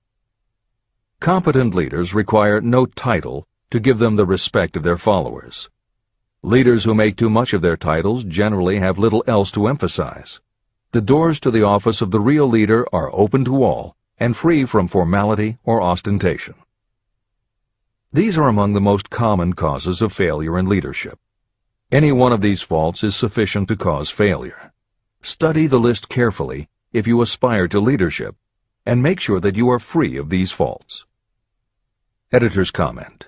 Competent leaders require no title to give them the respect of their followers. Leaders who make too much of their titles generally have little else to emphasize. The doors to the office of the real leader are open to all and free from formality or ostentation. These are among the most common causes of failure in leadership. Any one of these faults is sufficient to cause failure. Study the list carefully if you aspire to leadership, and make sure that you are free of these faults. Editor's comment.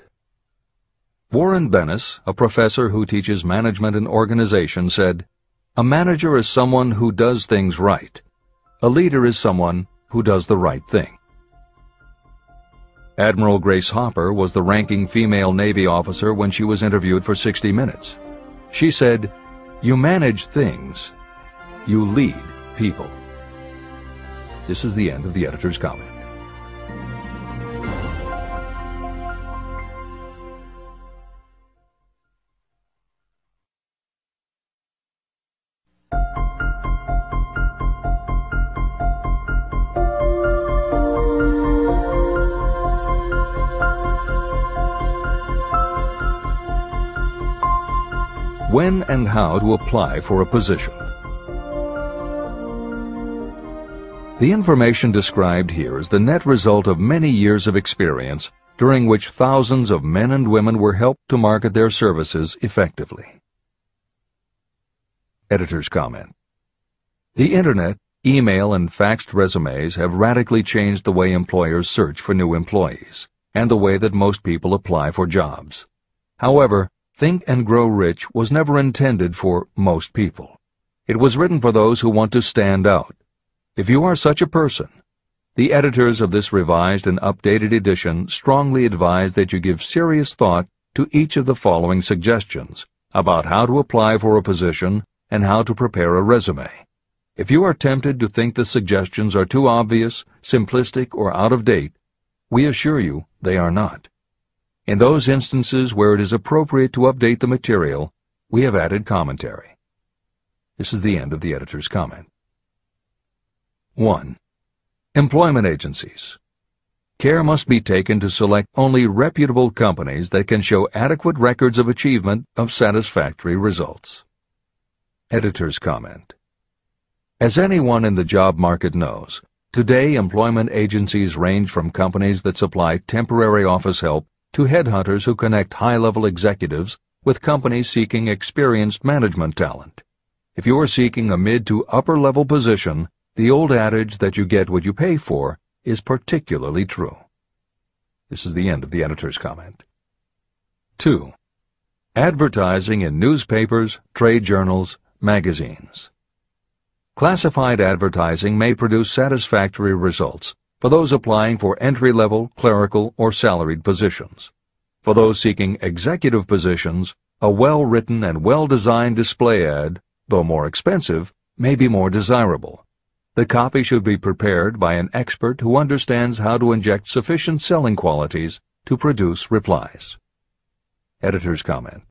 Warren Bennis, a professor who teaches management and organization, said, "A manager is someone who does things right. A leader is someone who does the right thing." Admiral Grace Hopper was the ranking female Navy officer when she was interviewed for 60 Minutes. She said, "You manage things. You lead people." This is the end of the editor's comment. When and how to apply for a position. The information described here is the net result of many years of experience during which thousands of men and women were helped to market their services effectively. Editor's comment. The Internet, email, and faxed resumes have radically changed the way employers search for new employees, and the way that most people apply for jobs. However, Think and Grow Rich was never intended for most people. It was written for those who want to stand out. If you are such a person, the editors of this revised and updated edition strongly advise that you give serious thought to each of the following suggestions about how to apply for a position and how to prepare a resume. If you are tempted to think the suggestions are too obvious, simplistic, or out of date, we assure you they are not. In those instances where it is appropriate to update the material, we have added commentary. This is the end of the editor's comment. 1. Employment agencies. Care must be taken to select only reputable companies that can show adequate records of achievement of satisfactory results. Editor's comment. As anyone in the job market knows, Today, employment agencies range from companies that supply temporary office help to headhunters who connect high-level executives with companies seeking experienced management talent. If you are seeking a mid to upper-level position, the old adage that you get what you pay for is particularly true. This is the end of the editor's comment. 2. Advertising in newspapers, trade journals, magazines. Classified advertising may produce satisfactory results for those applying for entry-level, clerical, or salaried positions. For those seeking executive positions, a well-written and well-designed display ad, though more expensive, may be more desirable. The copy should be prepared by an expert who understands how to inject sufficient selling qualities to produce replies. Editor's comment.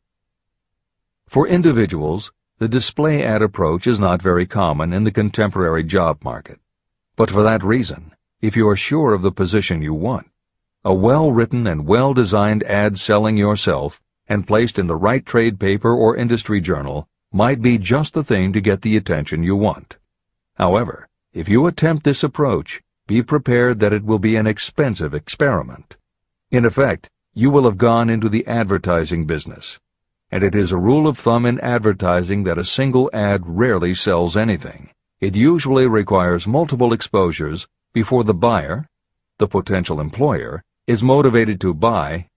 For individuals, the display ad approach is not very common in the contemporary job market. But for that reason, if you are sure of the position you want, a well-written and well-designed ad selling yourself and placed in the right trade paper or industry journal might be just the thing to get the attention you want. However, if you attempt this approach, be prepared that it will be an expensive experiment. In effect, you will have gone into the advertising business, and it is a rule of thumb in advertising that a single ad rarely sells anything. It usually requires multiple exposures before the buyer, the potential employer, is motivated to buy,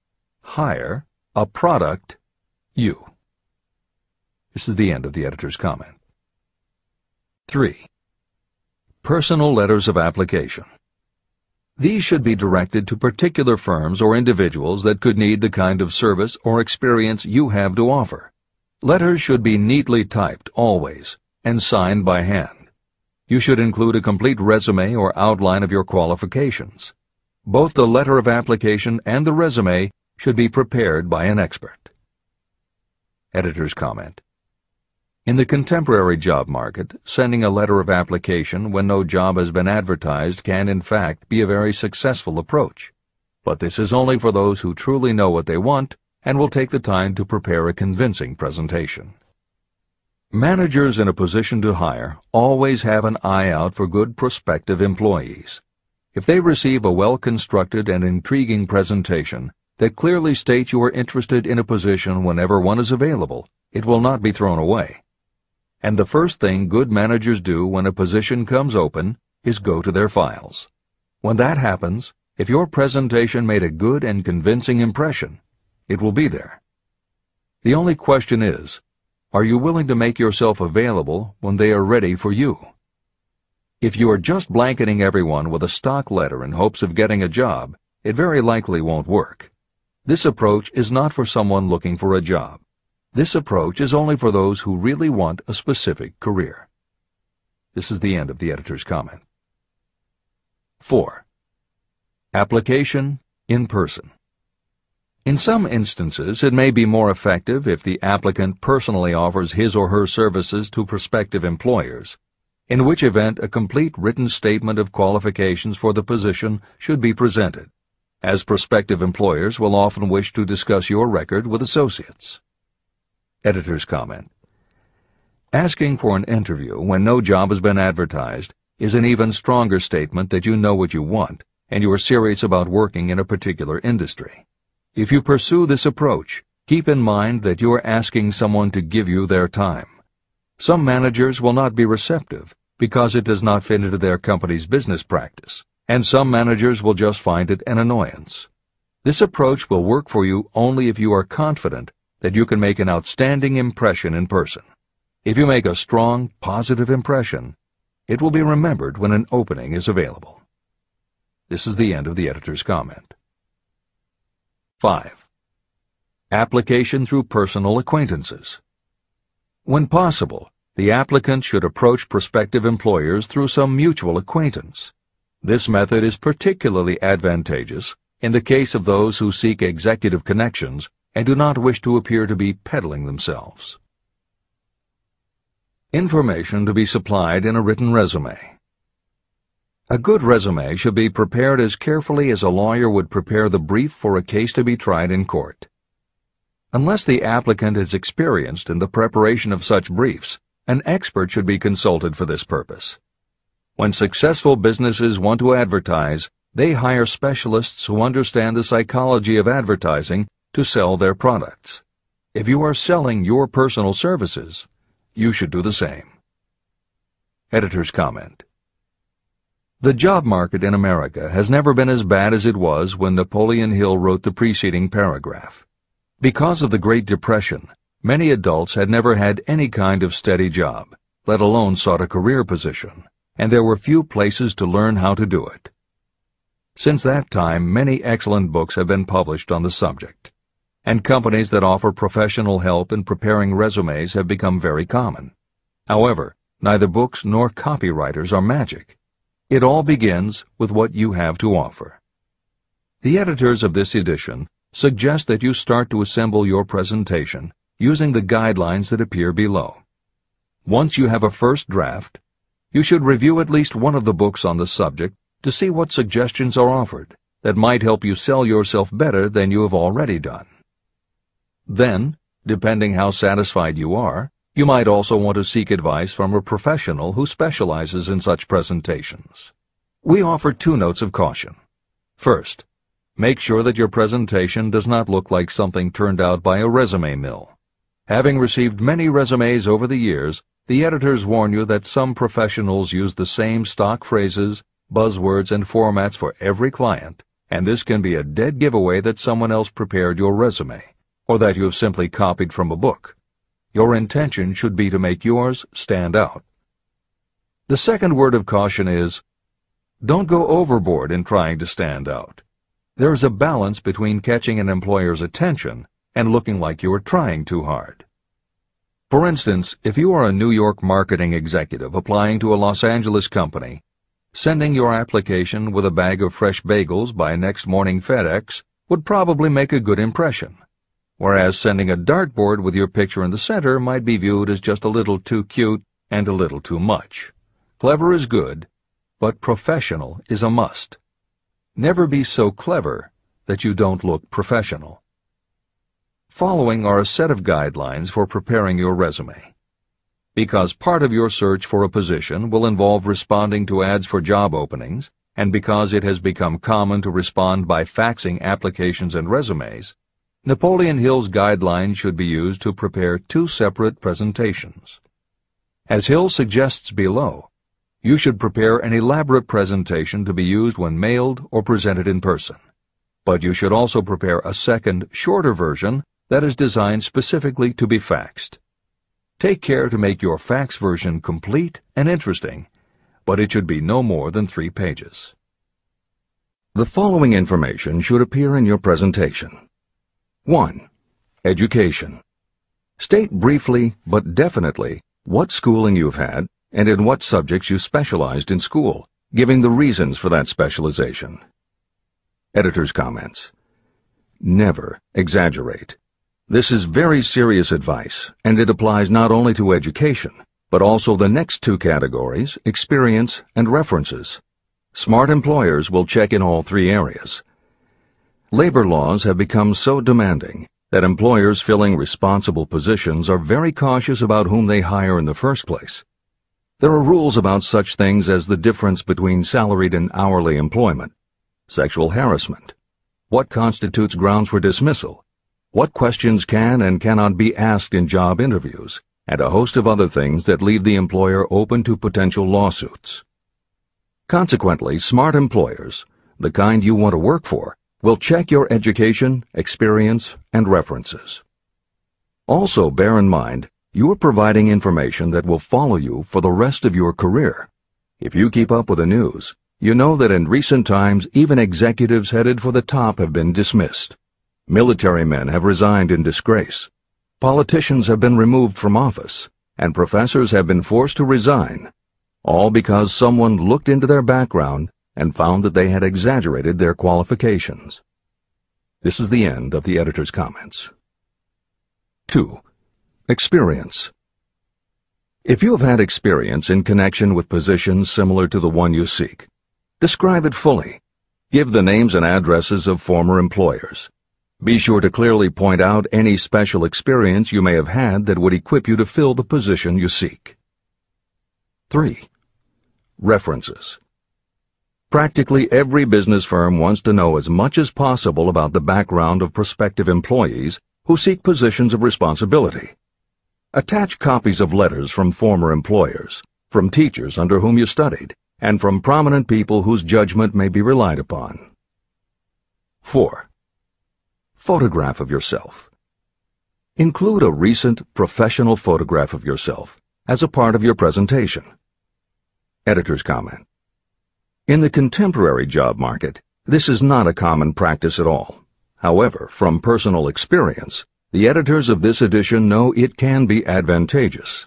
hire, a product, you. This is the end of the editor's comment. 3. Personal letters of application. These should be directed to particular firms or individuals that could need the kind of service or experience you have to offer. Letters should be neatly typed always and signed by hand. You should include a complete resume or outline of your qualifications. Both the letter of application and the resume should be prepared by an expert. Editor's comment. In the contemporary job market, sending a letter of application when no job has been advertised can in fact be a very successful approach. But this is only for those who truly know what they want and will take the time to prepare a convincing presentation. Managers in a position to hire always have an eye out for good prospective employees. If they receive a well-constructed and intriguing presentation that clearly states you are interested in a position whenever one is available, it will not be thrown away. And the first thing good managers do when a position comes open is go to their files. When that happens, if your presentation made a good and convincing impression, it will be there. The only question is, are you willing to make yourself available when they are ready for you? If you are just blanketing everyone with a stock letter in hopes of getting a job, it very likely won't work. This approach is not for someone looking for a job. This approach is only for those who really want a specific career. This is the end of the editor's comment. 4. Application in person. In some instances, it may be more effective if the applicant personally offers his or her services to prospective employers, in which event a complete written statement of qualifications for the position should be presented, as prospective employers will often wish to discuss your record with associates. Editor's comment. Asking for an interview when no job has been advertised is an even stronger statement that you know what you want and you are serious about working in a particular industry. If you pursue this approach, keep in mind that you are asking someone to give you their time. Some managers will not be receptive because it does not fit into their company's business practice, and some managers will just find it an annoyance. This approach will work for you only if you are confident that you can make an outstanding impression in person. If you make a strong, positive impression, it will be remembered when an opening is available. This is the end of the editor's comment. 5. Application through personal acquaintances. When possible, the applicant should approach prospective employers through some mutual acquaintance. This method is particularly advantageous in the case of those who seek executive connections and do not wish to appear to be peddling themselves. Information to be supplied in a written resume. A good resume should be prepared as carefully as a lawyer would prepare the brief for a case to be tried in court. Unless the applicant is experienced in the preparation of such briefs, an expert should be consulted for this purpose. When successful businesses want to advertise, they hire specialists who understand the psychology of advertising to sell their products. If you are selling your personal services, you should do the same. Editor's comment. The job market in America has never been as bad as it was when Napoleon Hill wrote the preceding paragraph. Because of the Great Depression, many adults had never had any kind of steady job, let alone sought a career position, and there were few places to learn how to do it. Since that time, many excellent books have been published on the subject, and companies that offer professional help in preparing resumes have become very common. However, neither books nor copywriters are magic. It all begins with what you have to offer. The editors of this edition suggest that you start to assemble your presentation using the guidelines that appear below. Once you have a first draft, you should review at least one of the books on the subject to see what suggestions are offered that might help you sell yourself better than you have already done. Then, depending how satisfied you are, you might also want to seek advice from a professional who specializes in such presentations. We offer 2 notes of caution. First, make sure that your presentation does not look like something turned out by a resume mill. Having received many resumes over the years, the editors warn you that some professionals use the same stock phrases, buzzwords, and formats for every client, and this can be a dead giveaway that someone else prepared your resume, or that you have simply copied from a book. Your intention should be to make yours stand out. The second word of caution is, don't go overboard in trying to stand out. There is a balance between catching an employer's attention and looking like you are trying too hard. For instance, if you are a New York marketing executive applying to a Los Angeles company, sending your application with a bag of fresh bagels by next morning FedEx would probably make a good impression, whereas sending a dartboard with your picture in the center might be viewed as just a little too cute and a little too much. Clever is good, but professional is a must. Never be so clever that you don't look professional. Following are a set of guidelines for preparing your resume. Because part of your search for a position will involve responding to ads for job openings, and because it has become common to respond by faxing applications and resumes, Napoleon Hill's guidelines should be used to prepare 2 separate presentations. As Hill suggests below, you should prepare an elaborate presentation to be used when mailed or presented in person. But you should also prepare a second, shorter version that is designed specifically to be faxed. Take care to make your fax version complete and interesting, but it should be no more than 3 pages. The following information should appear in your presentation. 1. Education. State briefly but definitely what schooling you've had and in what subjects you specialized in school, giving the reasons for that specialization. Editor's comments. Never exaggerate. This is very serious advice, and it applies not only to education, but also the next 2 categories, experience and references. Smart employers will check in all 3 areas. Labor laws have become so demanding that employers filling responsible positions are very cautious about whom they hire in the first place. There are rules about such things as the difference between salaried and hourly employment, sexual harassment, what constitutes grounds for dismissal, what questions can and cannot be asked in job interviews, and a host of other things that leave the employer open to potential lawsuits. Consequently, smart employers, the kind you want to work for, will check your education, experience, and references. Also, bear in mind, you are providing information that will follow you for the rest of your career. If you keep up with the news, you know that in recent times even executives headed for the top have been dismissed. Military men have resigned in disgrace. Politicians have been removed from office, and professors have been forced to resign, all because someone looked into their background and found that they had exaggerated their qualifications. This is the end of the editor's comments. 2. Experience. If you have had experience in connection with positions similar to the one you seek, describe it fully. Give the names and addresses of former employers. Be sure to clearly point out any special experience you may have had that would equip you to fill the position you seek. 3. References. Practically every business firm wants to know as much as possible about the background of prospective employees who seek positions of responsibility. Attach copies of letters from former employers, from teachers under whom you studied, and from prominent people whose judgment may be relied upon. 4. Photograph of yourself. Include a recent professional photograph of yourself as a part of your presentation. Editor's comment. In the contemporary job market, this is not a common practice at all. However, from personal experience, the editors of this edition know it can be advantageous.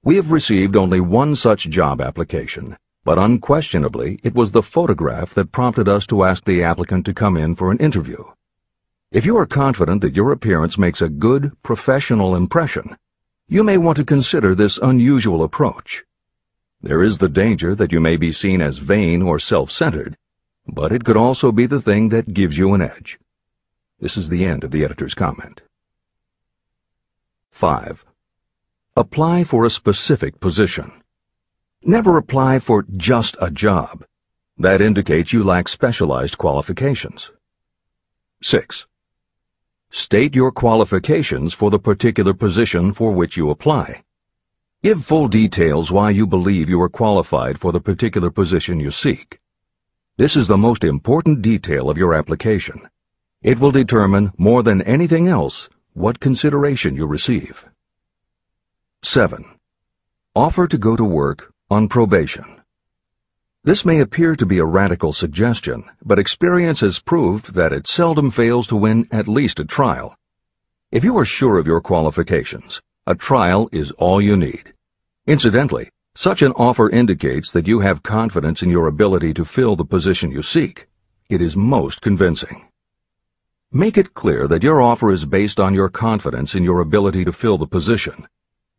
We have received only one such job application, but unquestionably it was the photograph that prompted us to ask the applicant to come in for an interview. If you are confident that your appearance makes a good, professional impression, you may want to consider this unusual approach. There is the danger that you may be seen as vain or self-centered, but it could also be the thing that gives you an edge. This is the end of the editor's comment. 5. Apply for a specific position. Never apply for just a job. That indicates you lack specialized qualifications. 6. State your qualifications for the particular position for which you apply. Give full details why you believe you are qualified for the particular position you seek. This is the most important detail of your application. It will determine, more than anything else, what consideration you receive. 7. Offer to go to work on probation. This may appear to be a radical suggestion, but experience has proved that it seldom fails to win at least a trial. If you are sure of your qualifications, a trial is all you need. Incidentally, such an offer indicates that you have confidence in your ability to fill the position you seek. It is most convincing. Make it clear that your offer is based on your confidence in your ability to fill the position,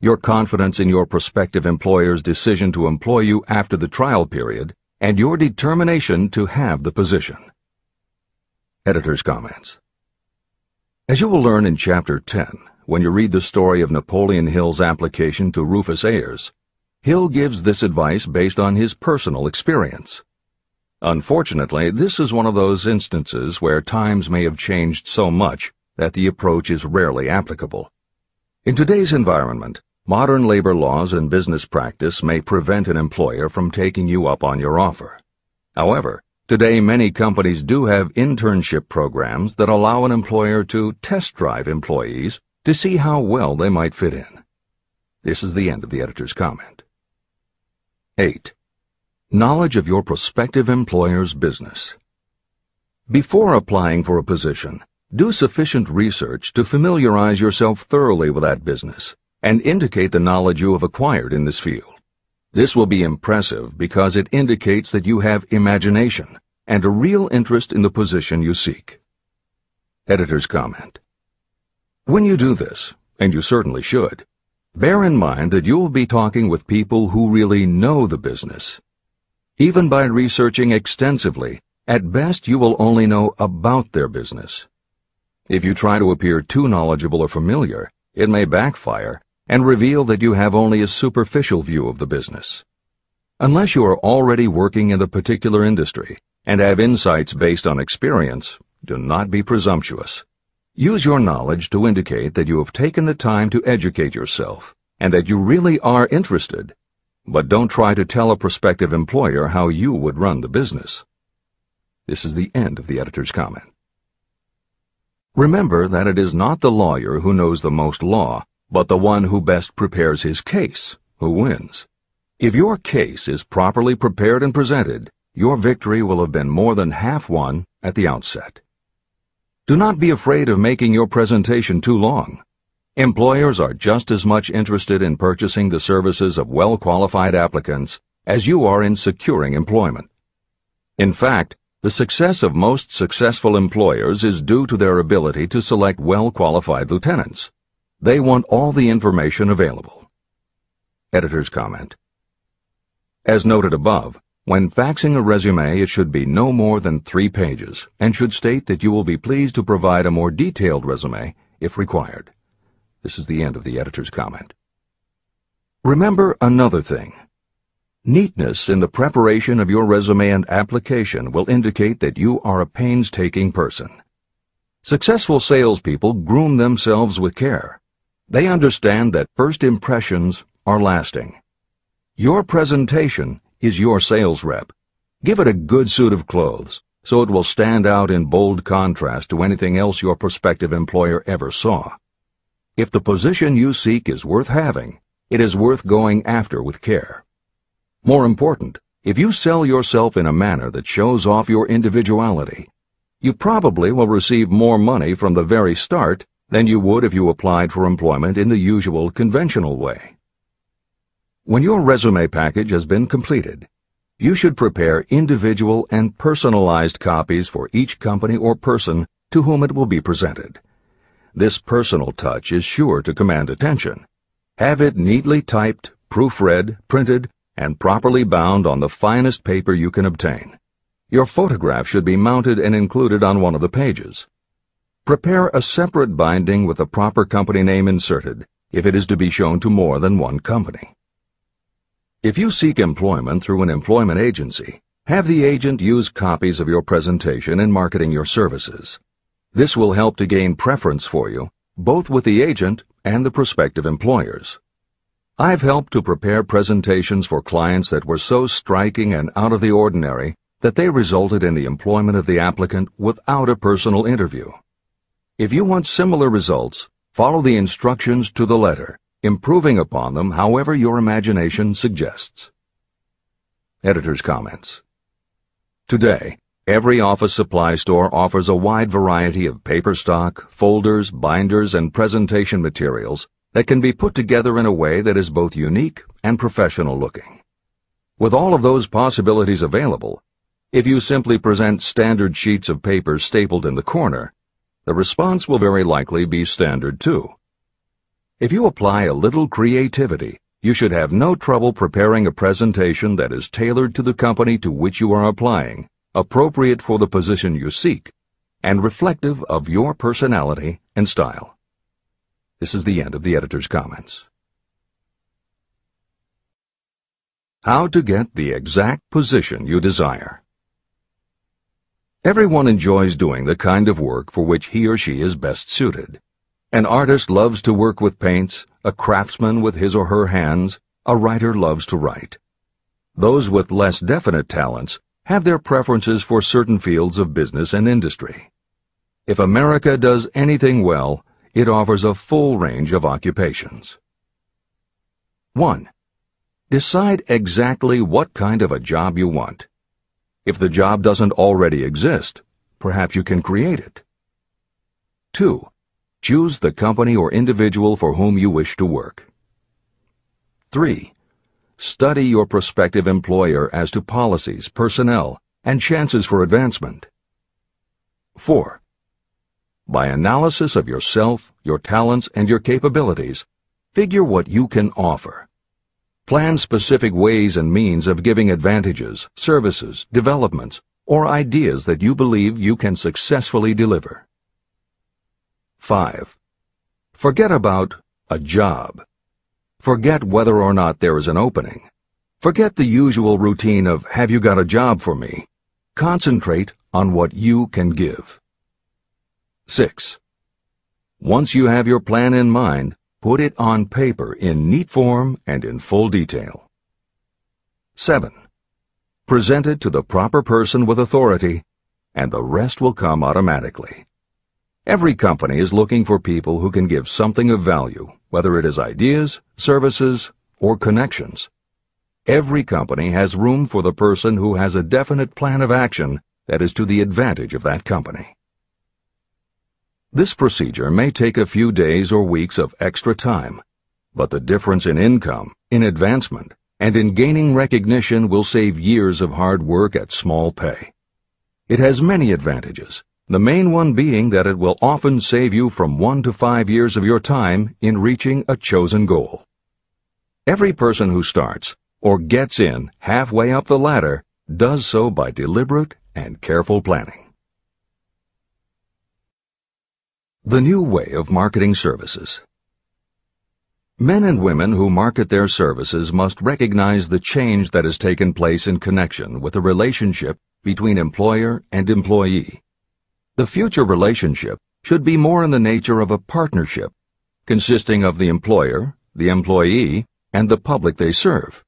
your confidence in your prospective employer's decision to employ you after the trial period, and your determination to have the position. Editor's comments. As you will learn in Chapter 10, when you read the story of Napoleon Hill's application to Rufus Ayers, Hill gives this advice based on his personal experience. Unfortunately, this is one of those instances where times may have changed so much that the approach is rarely applicable. In today's environment, modern labor laws and business practice may prevent an employer from taking you up on your offer. However, today many companies do have internship programs that allow an employer to test drive employees to see how well they might fit in. This is the end of the editor's comment. 8. Knowledge of your prospective employer's business. Before applying for a position, do sufficient research to familiarize yourself thoroughly with that business and indicate the knowledge you have acquired in this field. This will be impressive because it indicates that you have imagination and a real interest in the position you seek. Editor's comment. When you do this, and you certainly should, bear in mind that you will be talking with people who really know the business. Even by researching extensively, at best you will only know about their business. If you try to appear too knowledgeable or familiar, it may backfire and reveal that you have only a superficial view of the business. Unless you are already working in the particular industry and have insights based on experience, do not be presumptuous. Use your knowledge to indicate that you have taken the time to educate yourself and that you really are interested, but don't try to tell a prospective employer how you would run the business. This is the end of the editor's comment. Remember that it is not the lawyer who knows the most law, but the one who best prepares his case who wins. If your case is properly prepared and presented, your victory will have been more than half won at the outset. Do not be afraid of making your presentation too long. Employers are just as much interested in purchasing the services of well-qualified applicants as you are in securing employment. In fact, the success of most successful employers is due to their ability to select well-qualified lieutenants. They want all the information available. Editor's comment. As noted above, when faxing a resume, it should be no more than 3 pages and should state that you will be pleased to provide a more detailed resume if required. This is the end of the editor's comment. Remember another thing. Neatness in the preparation of your resume and application will indicate that you are a painstaking person. Successful salespeople groom themselves with care. They understand that first impressions are lasting. Your presentation is your sales rep. Give it a good suit of clothes, so it will stand out in bold contrast to anything else your prospective employer ever saw. If the position you seek is worth having, it is worth going after with care. More important, if you sell yourself in a manner that shows off your individuality, you probably will receive more money from the very start than you would if you applied for employment in the usual conventional way. When your resume package has been completed, you should prepare individual and personalized copies for each company or person to whom it will be presented. This personal touch is sure to command attention. Have it neatly typed, proofread, printed, and properly bound on the finest paper you can obtain. Your photograph should be mounted and included on one of the pages. Prepare a separate binding with the proper company name inserted if it is to be shown to more than one company. If you seek employment through an employment agency, have the agent use copies of your presentation in marketing your services. This will help to gain preference for you, both with the agent and the prospective employers. I've helped to prepare presentations for clients that were so striking and out of the ordinary that they resulted in the employment of the applicant without a personal interview. If you want similar results, follow the instructions to the letter, improving upon them however your imagination suggests. Editor's comments. Today, every office supply store offers a wide variety of paper stock, folders, binders, and presentation materials that can be put together in a way that is both unique and professional looking. With all of those possibilities available, if you simply present standard sheets of paper stapled in the corner, the response will very likely be standard too. If you apply a little creativity, you should have no trouble preparing a presentation that is tailored to the company to which you are applying, appropriate for the position you seek, and reflective of your personality and style. This is the end of the editor's comments. How to get the exact position you desire. Everyone enjoys doing the kind of work for which he or she is best suited. An artist loves to work with paints, a craftsman with his or her hands, a writer loves to write. Those with less definite talents have their preferences for certain fields of business and industry. If America does anything well, it offers a full range of occupations. 1. Decide exactly what kind of a job you want. If the job doesn't already exist, perhaps you can create it. 2. Choose the company or individual for whom you wish to work. 3. Study your prospective employer as to policies, personnel, and chances for advancement. 4. By analysis of yourself, your talents, and your capabilities, figure what you can offer. Plan specific ways and means of giving advantages, services, developments, or ideas that you believe you can successfully deliver. 5. Forget about a job. Forget whether or not there is an opening. Forget the usual routine of, have you got a job for me? Concentrate on what you can give. 6. Once you have your plan in mind, put it on paper in neat form and in full detail. 7. Present it to the proper person with authority, and the rest will come automatically. Every company is looking for people who can give something of value, whether it is ideas, services, or connections. Every company has room for the person who has a definite plan of action that is to the advantage of that company. This procedure may take a few days or weeks of extra time, but the difference in income, in advancement, and in gaining recognition will save years of hard work at small pay. It has many advantages, the main one being that it will often save you from 1 to 5 years of your time in reaching a chosen goal. Every person who starts, or gets in halfway up the ladder, does so by deliberate and careful planning. The new way of marketing services. Men and women who market their services must recognize the change that has taken place in connection with the relationship between employer and employee. The future relationship should be more in the nature of a partnership, consisting of the employer, the employee, and the public they serve.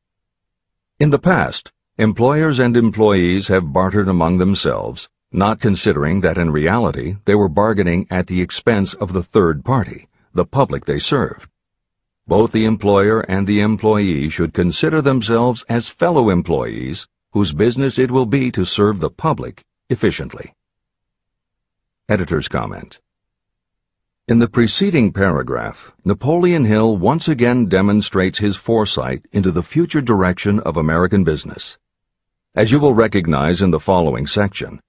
In the past, employers and employees have bartered among themselves, not considering that in reality they were bargaining at the expense of the third party, the public they served. Both the employer and the employee should consider themselves as fellow employees whose business it will be to serve the public efficiently. Editor's comment. In the preceding paragraph, Napoleon Hill once again demonstrates his foresight into the future direction of American business. As you will recognize in the following section,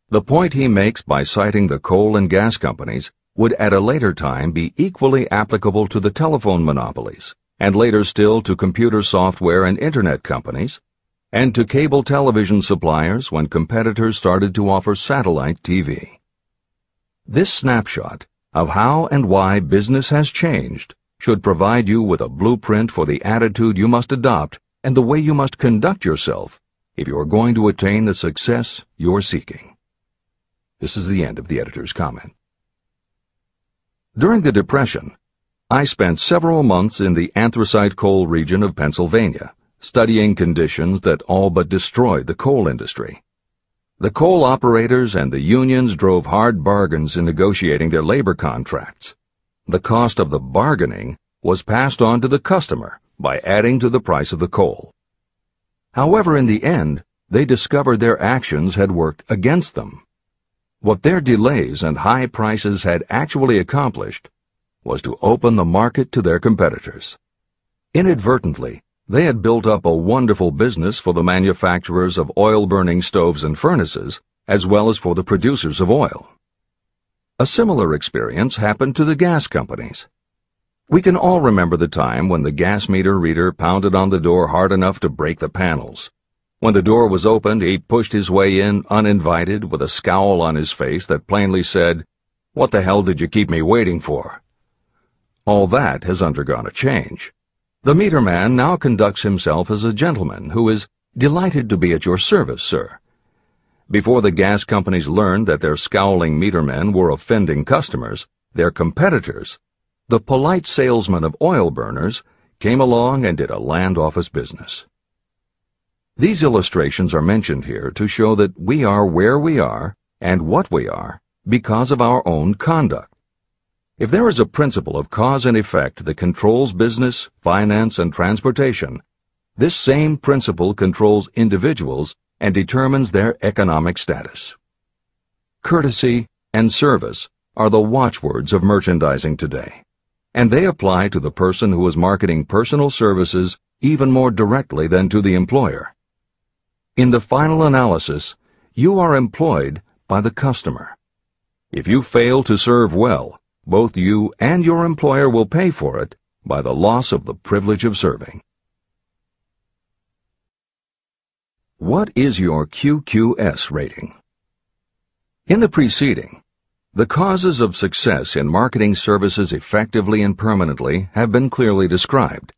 the point he makes by citing the coal and gas companies would at a later time be equally applicable to the telephone monopolies, and later still to computer software and internet companies, and to cable television suppliers when competitors started to offer satellite TV. This snapshot of how and why business has changed should provide you with a blueprint for the attitude you must adopt and the way you must conduct yourself if you are going to attain the success you're seeking. This is the end of the editor's comment. During the Depression, I spent several months in the anthracite coal region of Pennsylvania, studying conditions that all but destroyed the coal industry. The coal operators and the unions drove hard bargains in negotiating their labor contracts. The cost of the bargaining was passed on to the customer by adding to the price of the coal. However, in the end, they discovered their actions had worked against them. What their delays and high prices had actually accomplished was to open the market to their competitors. Inadvertently, they had built up a wonderful business for the manufacturers of oil-burning stoves and furnaces, as well as for the producers of oil. A similar experience happened to the gas companies. We can all remember the time when the gas meter reader pounded on the door hard enough to break the panels. When the door was opened, he pushed his way in uninvited with a scowl on his face that plainly said, "What the hell did you keep me waiting for?" All that has undergone a change. The meter man now conducts himself as a gentleman who is delighted to be at your service, sir. Before the gas companies learned that their scowling meter men were offending customers, their competitors, the polite salesmen of oil burners came along and did a land office business. These illustrations are mentioned here to show that we are where we are and what we are because of our own conduct. If there is a principle of cause and effect that controls business, finance, and transportation, this same principle controls individuals and determines their economic status. Courtesy and service are the watchwords of merchandising today, and they apply to the person who is marketing personal services even more directly than to the employer. In the final analysis, you are employed by the customer. If you fail to serve well, both you and your employer will pay for it by the loss of the privilege of serving. What is your QQS rating? In the preceding, the causes of success in marketing services effectively and permanently have been clearly described.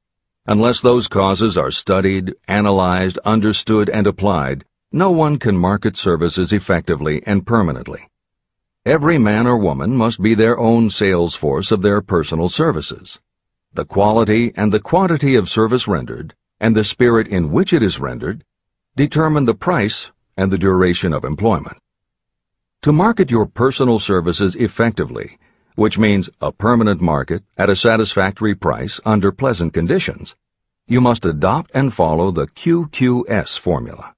Unless those causes are studied, analyzed, understood, and applied, no one can market services effectively and permanently. Every man or woman must be their own sales force of their personal services. The quality and the quantity of service rendered, and the spirit in which it is rendered, determine the price and the duration of employment. To market your personal services effectively, which means a permanent market at a satisfactory price under pleasant conditions, you must adopt and follow the QQS formula.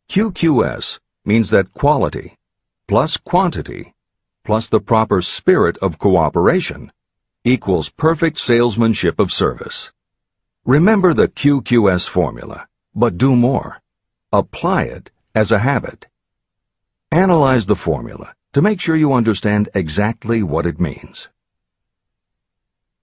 QQS means that quality plus quantity plus the proper spirit of cooperation equals perfect salesmanship of service. Remember the QQS formula, but do more. Apply it as a habit. Analyze the formula to make sure you understand exactly what it means.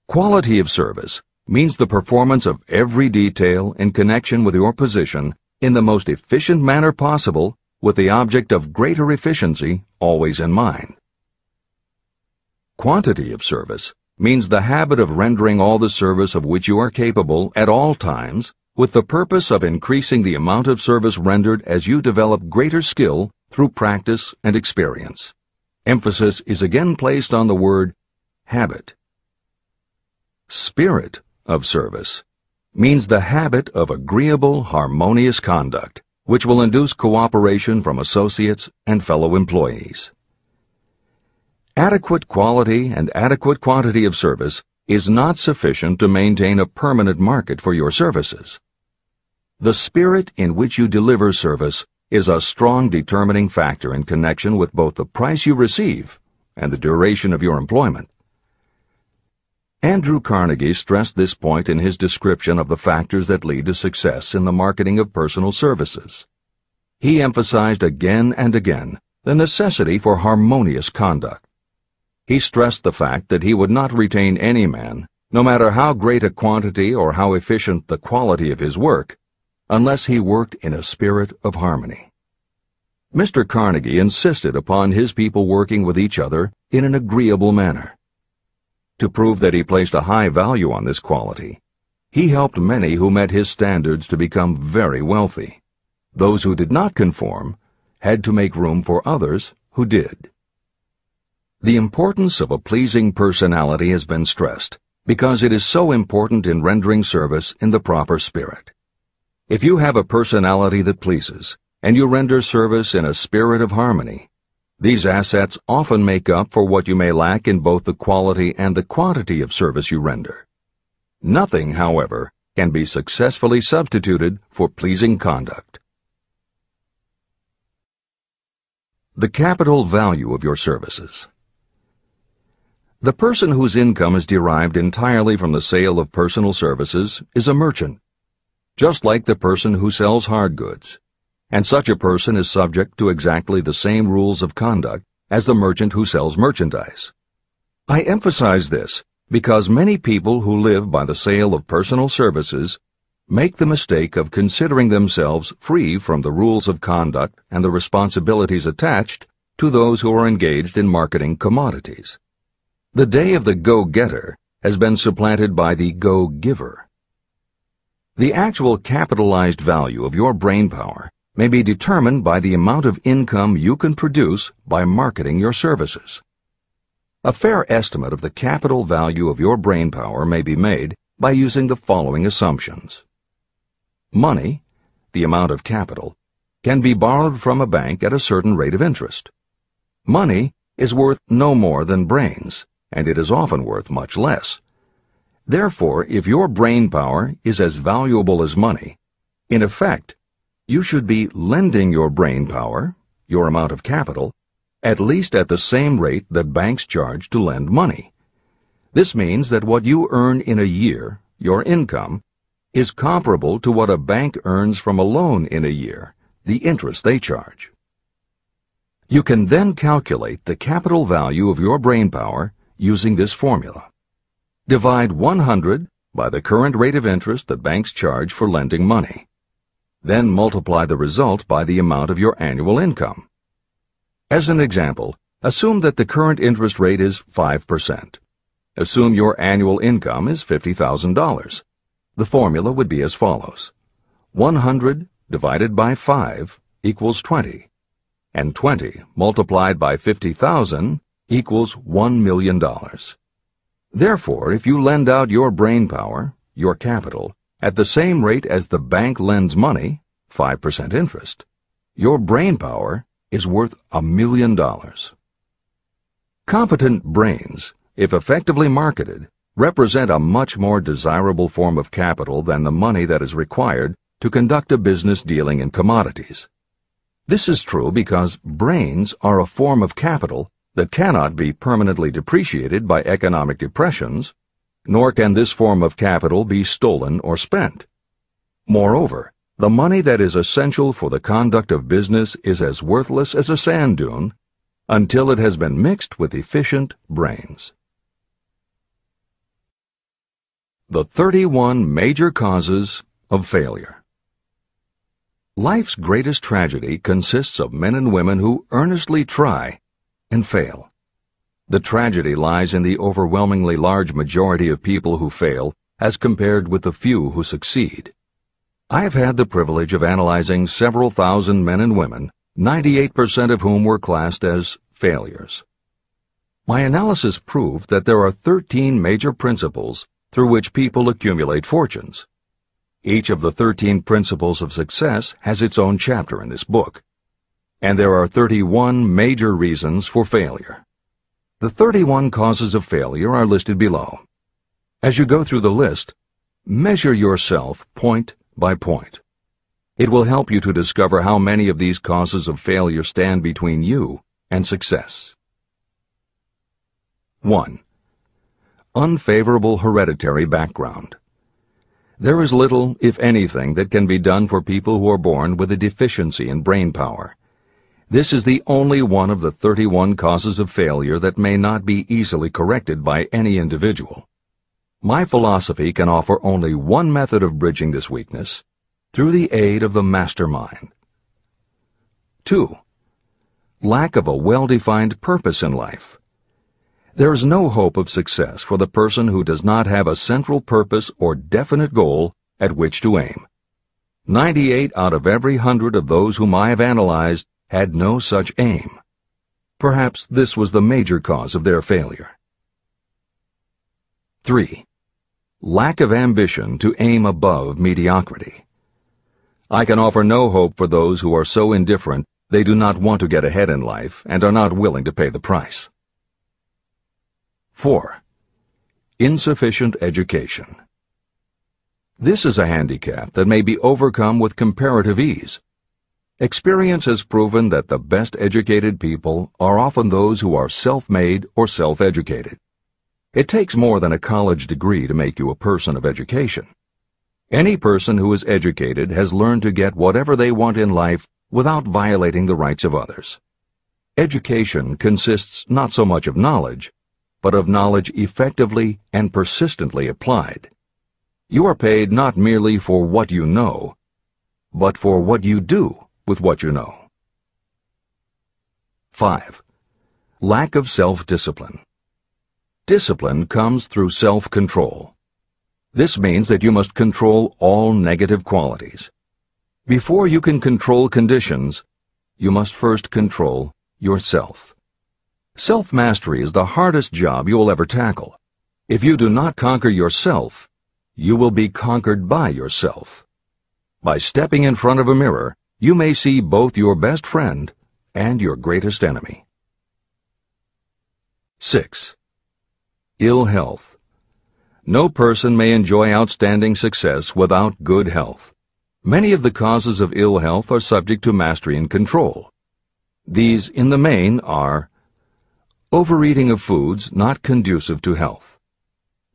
Quality of service means the performance of every detail in connection with your position in the most efficient manner possible with the object of greater efficiency always in mind. Quantity of service means the habit of rendering all the service of which you are capable at all times, with the purpose of increasing the amount of service rendered as you develop greater skill through practice and experience. Emphasis is again placed on the word habit. Spirit of service means the habit of agreeable, harmonious conduct, which will induce cooperation from associates and fellow employees. Adequate quality and adequate quantity of service is not sufficient to maintain a permanent market for your services. The spirit in which you deliver service is a strong determining factor in connection with both the price you receive and the duration of your employment. Andrew Carnegie stressed this point in his description of the factors that lead to success in the marketing of personal services. He emphasized again and again the necessity for harmonious conduct. He stressed the fact that he would not retain any man, no matter how great a quantity or how efficient the quality of his work, unless he worked in a spirit of harmony. Mr. Carnegie insisted upon his people working with each other in an agreeable manner. To prove that he placed a high value on this quality, he helped many who met his standards to become very wealthy. Those who did not conform had to make room for others who did. The importance of a pleasing personality has been stressed because it is so important in rendering service in the proper spirit. If you have a personality that pleases, and you render service in a spirit of harmony, these assets often make up for what you may lack in both the quality and the quantity of service you render. Nothing, however, can be successfully substituted for pleasing conduct. The capital value of your services. The person whose income is derived entirely from the sale of personal services is a merchant, just like the person who sells hard goods, and such a person is subject to exactly the same rules of conduct as the merchant who sells merchandise. I emphasize this because many people who live by the sale of personal services make the mistake of considering themselves free from the rules of conduct and the responsibilities attached to those who are engaged in marketing commodities. The day of the go-getter has been supplanted by the go-giver. The actual capitalized value of your brainpower may be determined by the amount of income you can produce by marketing your services. A fair estimate of the capital value of your brainpower may be made by using the following assumptions. Money, the amount of capital, can be borrowed from a bank at a certain rate of interest. Money is worth no more than brains, and it is often worth much less. Therefore, if your brainpower is as valuable as money, in effect, you should be lending your brainpower, your amount of capital, at least at the same rate that banks charge to lend money. This means that what you earn in a year, your income, is comparable to what a bank earns from a loan in a year, the interest they charge. You can then calculate the capital value of your brainpower using this formula. Divide 100 by the current rate of interest that banks charge for lending money. Then multiply the result by the amount of your annual income. As an example, assume that the current interest rate is 5%. Assume your annual income is $50,000. The formula would be as follows. 100 divided by 5 equals 20, and 20 multiplied by 50,000 equals $1 million. Therefore, if you lend out your brainpower, your capital, at the same rate as the bank lends money, 5% interest, your brainpower is worth $1 million. Competent brains, if effectively marketed, represent a much more desirable form of capital than the money that is required to conduct a business dealing in commodities. This is true because brains are a form of capital that cannot be permanently depreciated by economic depressions, nor can this form of capital be stolen or spent. Moreover, the money that is essential for the conduct of business is as worthless as a sand dune until it has been mixed with efficient brains. The 31 major causes of failure. Life's greatest tragedy consists of men and women who earnestly try and fail. The tragedy lies in the overwhelmingly large majority of people who fail as compared with the few who succeed. I have had the privilege of analyzing several thousand men and women, 98% of whom were classed as failures. My analysis proved that there are 13 major principles through which people accumulate fortunes. Each of the 13 principles of success has its own chapter in this book, and there are 31 major reasons for failure. The 31 causes of failure are listed below. As you go through the list, measure yourself point by point. It will help you to discover how many of these causes of failure stand between you and success. 1. Unfavorable hereditary background. There is little, if anything, that can be done for people who are born with a deficiency in brain power. This is the only one of the 31 causes of failure that may not be easily corrected by any individual. My philosophy can offer only one method of bridging this weakness, through the aid of the mastermind. 2. Lack of a well-defined purpose in life. There is no hope of success for the person who does not have a central purpose or definite goal at which to aim. 98 out of every 100 of those whom I have analyzed had no such aim. Perhaps this was the major cause of their failure. 3. Lack of ambition to aim above mediocrity. I can offer no hope for those who are so indifferent they do not want to get ahead in life and are not willing to pay the price. 4. Insufficient education. This is a handicap that may be overcome with comparative ease. Experience has proven that the best educated people are often those who are self-made or self-educated. It takes more than a college degree to make you a person of education. Any person who is educated has learned to get whatever they want in life without violating the rights of others. Education consists not so much of knowledge, but of knowledge effectively and persistently applied. You are paid not merely for what you know, but for what you do with what you know. 5. Lack of self-discipline. Discipline comes through self-control. This means that you must control all negative qualities. Before you can control conditions, you must first control yourself. Self-mastery is the hardest job you will ever tackle. If you do not conquer yourself, you will be conquered by yourself. By stepping in front of a mirror, you may see both your best friend and your greatest enemy. 6. Ill health. No person may enjoy outstanding success without good health. Many of the causes of ill health are subject to mastery and control. These, in the main, are overeating of foods not conducive to health,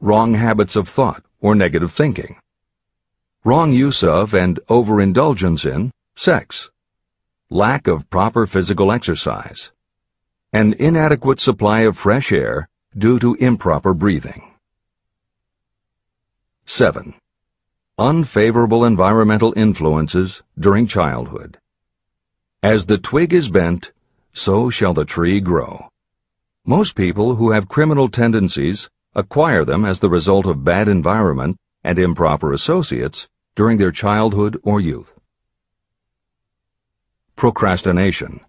wrong habits of thought or negative thinking, wrong use of and overindulgence in sex, lack of proper physical exercise, an inadequate supply of fresh air due to improper breathing. 7. Unfavorable environmental influences during childhood. As the twig is bent, so shall the tree grow. Most people who have criminal tendencies acquire them as the result of bad environment and improper associates during their childhood or youth. Procrastination.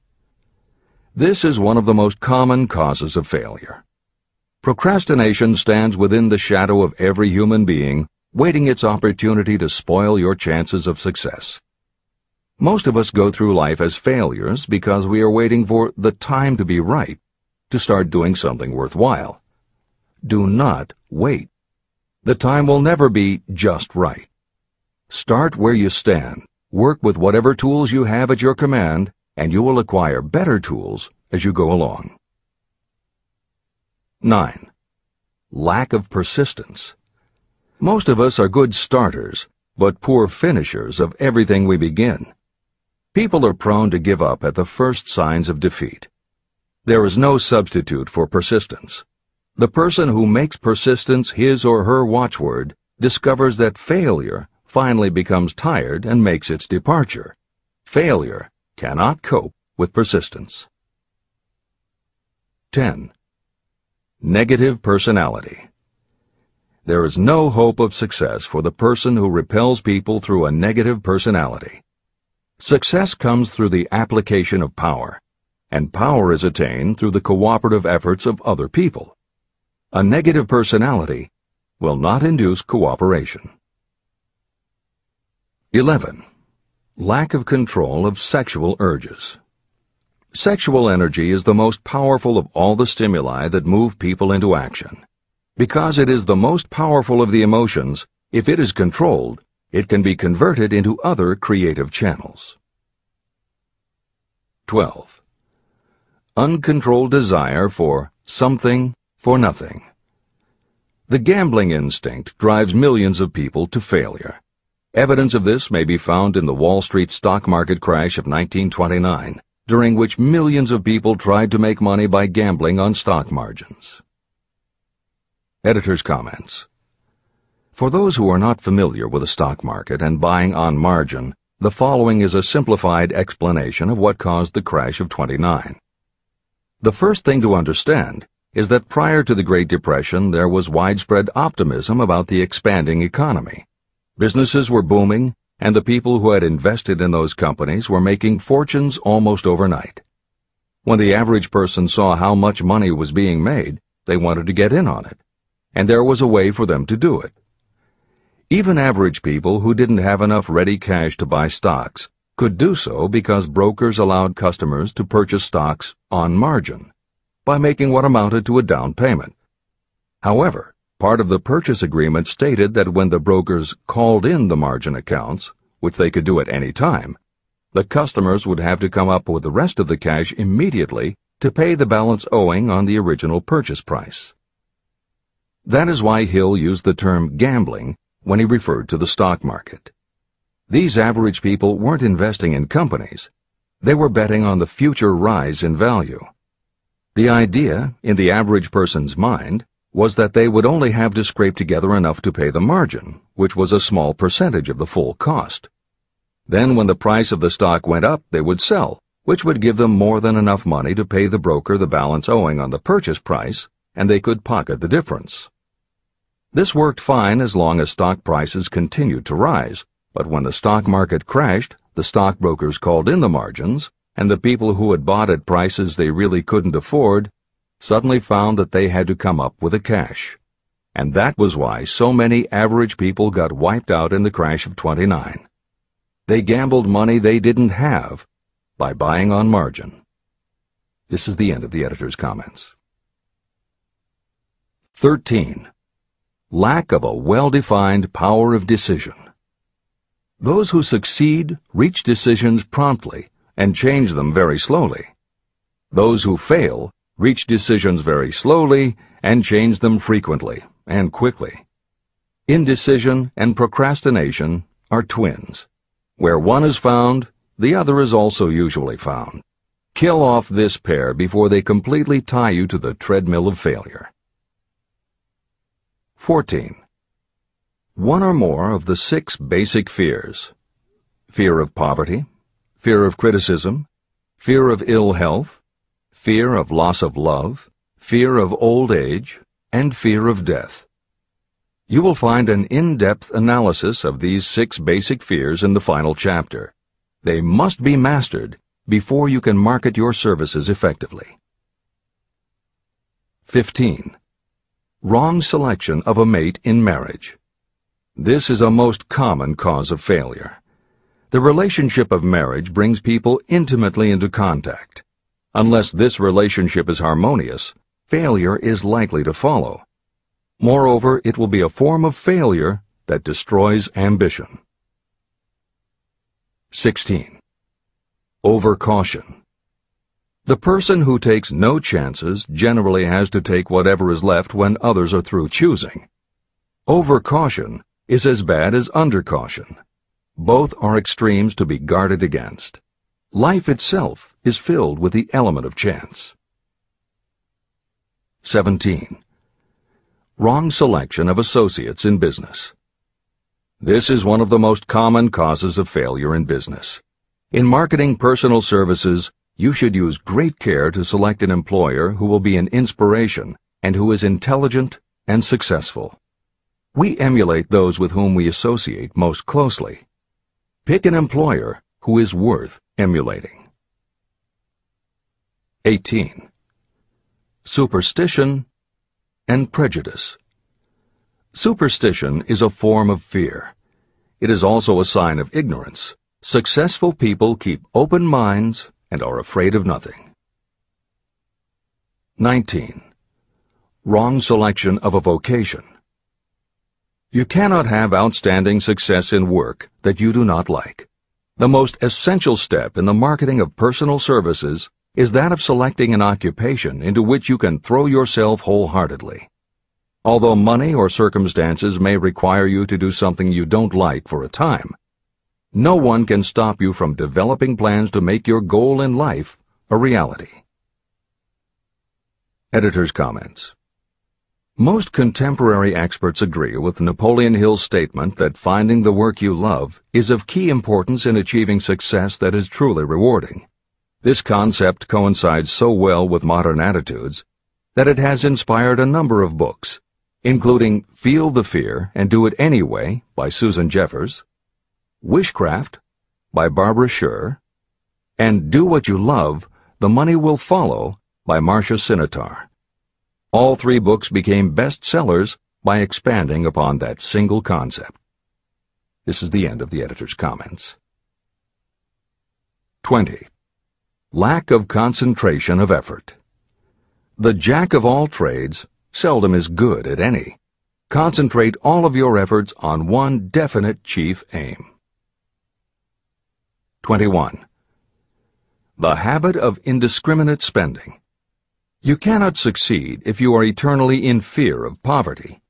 This is one of the most common causes of failure. Procrastination stands within the shadow of every human being, waiting its opportunity to spoil your chances of success. Most of us go through life as failures because we are waiting for the time to be right to start doing something worthwhile. Do not wait. The time will never be just right. Start where you stand, work with whatever tools you have at your command, and you will acquire better tools as you go along. 9. Lack of persistence. Most of us are good starters, but poor finishers of everything we begin. People are prone to give up at the first signs of defeat. There is no substitute for persistence. The person who makes persistence his or her watchword discovers that failure finally becomes tired and makes its departure. Failure cannot cope with persistence. 10. Negative personality. There is no hope of success for the person who repels people through a negative personality. Success comes through the application of power, and power is attained through the cooperative efforts of other people. A negative personality will not induce cooperation. 11. Lack of control of sexual urges. Sexual energy is the most powerful of all the stimuli that move people into action. Because it is the most powerful of the emotions, if it is controlled, it can be converted into other creative channels. 12. Uncontrolled desire for something for nothing. The gambling instinct drives millions of people to failure. Evidence of this may be found in the Wall Street stock market crash of 1929, during which millions of people tried to make money by gambling on stock margins. Editor's comments. For those who are not familiar with the stock market and buying on margin, the following is a simplified explanation of what caused the crash of '29. The first thing to understand is that prior to the Great Depression there was widespread optimism about the expanding economy. Businesses were booming, and the people who had invested in those companies were making fortunes almost overnight. When the average person saw how much money was being made, they wanted to get in on it, and there was a way for them to do it. Even average people who didn't have enough ready cash to buy stocks could do so because brokers allowed customers to purchase stocks on margin by making what amounted to a down payment. However, part of the purchase agreement stated that when the brokers called in the margin accounts, which they could do at any time, the customers would have to come up with the rest of the cash immediately to pay the balance owing on the original purchase price. That is why Hill used the term gambling when he referred to the stock market. These average people weren't investing in companies. They were betting on the future rise in value. The idea, in the average person's mind, was that they would only have to scrape together enough to pay the margin, which was a small percentage of the full cost. Then when the price of the stock went up, they would sell, which would give them more than enough money to pay the broker the balance owing on the purchase price, and they could pocket the difference. This worked fine as long as stock prices continued to rise, but when the stock market crashed, the stockbrokers called in the margins, and the people who had bought at prices they really couldn't afford suddenly found that they had to come up with the cash. And that was why so many average people got wiped out in the crash of '29. They gambled money they didn't have by buying on margin. This is the end of the editor's comments. 13. Lack of a well-defined power of decision. Those who succeed reach decisions promptly and change them very slowly. Those who fail reach decisions very slowly and change them frequently and quickly. Indecision and procrastination are twins. Where one is found, the other is also usually found. Kill off this pair before they completely tie you to the treadmill of failure. 14. One or more of the 6 basic fears: fear of poverty, fear of criticism, fear of ill health, fear of loss of love, fear of old age, and fear of death. You will find an in-depth analysis of these 6 basic fears in the final chapter. They must be mastered before you can market your services effectively. 15. Wrong selection of a mate in marriage. This is a most common cause of failure. The relationship of marriage brings people intimately into contact. Unless this relationship is harmonious, failure is likely to follow. Moreover, it will be a form of failure that destroys ambition. 16. Overcaution. The person who takes no chances generally has to take whatever is left when others are through choosing. Overcaution is as bad as undercaution. Both are extremes to be guarded against. Life itself is filled with the element of chance. 17. Wrong selection of associates in business. This is one of the most common causes of failure in business. In marketing personal services, you should use great care to select an employer who will be an inspiration and who is intelligent and successful. We emulate those with whom we associate most closely. Pick an employer who is worth emulating. 18. Superstition and prejudice. Superstition is a form of fear. It is also a sign of ignorance. Successful people keep open minds and are afraid of nothing. 19. Wrong selection of a vocation. You cannot have outstanding success in work that you do not like. The most essential step in the marketing of personal services is that of selecting an occupation into which you can throw yourself wholeheartedly. Although money or circumstances may require you to do something you don't like for a time, no one can stop you from developing plans to make your goal in life a reality. Editor's comments. Most contemporary experts agree with Napoleon Hill's statement that finding the work you love is of key importance in achieving success that is truly rewarding. This concept coincides so well with modern attitudes that it has inspired a number of books, including Feel the Fear and Do It Anyway by Susan Jeffers, Wishcraft by Barbara Sher, and Do What You Love, The Money Will Follow by Marcia Sinitar. All three books became bestsellers by expanding upon that single concept. This is the end of the editor's comments. 20. Lack of concentration of effort. The jack of all trades seldom is good at any. Concentrate all of your efforts on one definite chief aim. 21. The habit of indiscriminate spending. You cannot succeed if you are eternally in fear of poverty.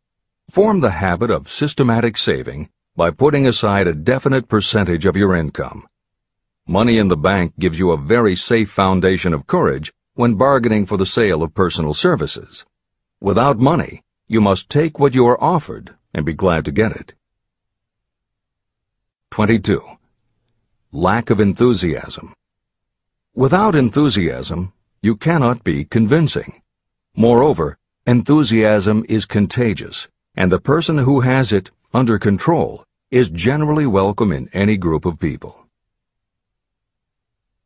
Form the habit of systematic saving by putting aside a definite percentage of your income. Money in the bank gives you a very safe foundation of courage when bargaining for the sale of personal services. Without money, you must take what you are offered and be glad to get it. 22. Lack of enthusiasm. Without enthusiasm, you cannot be convincing. Moreover, enthusiasm is contagious, and the person who has it under control is generally welcome in any group of people.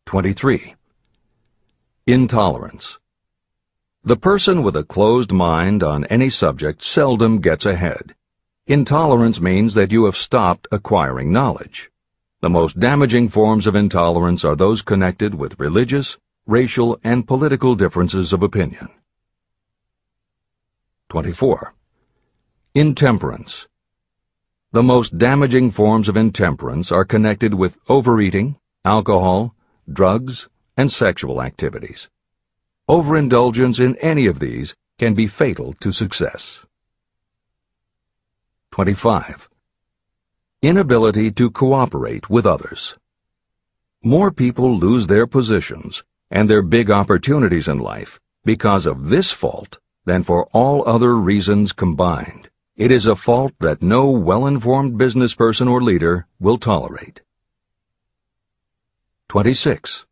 23. Intolerance. The person with a closed mind on any subject seldom gets ahead. Intolerance means that you have stopped acquiring knowledge. The most damaging forms of intolerance are those connected with religious, racial, and political differences of opinion. 24. Intemperance. The most damaging forms of intemperance are connected with overeating, alcohol, drugs, and sexual activities. Overindulgence in any of these can be fatal to success. 25. Inability to cooperate with others. More people lose their positions and their big opportunities in life because of this fault than for all other reasons combined. It is a fault that no well-informed business person or leader will tolerate. 26.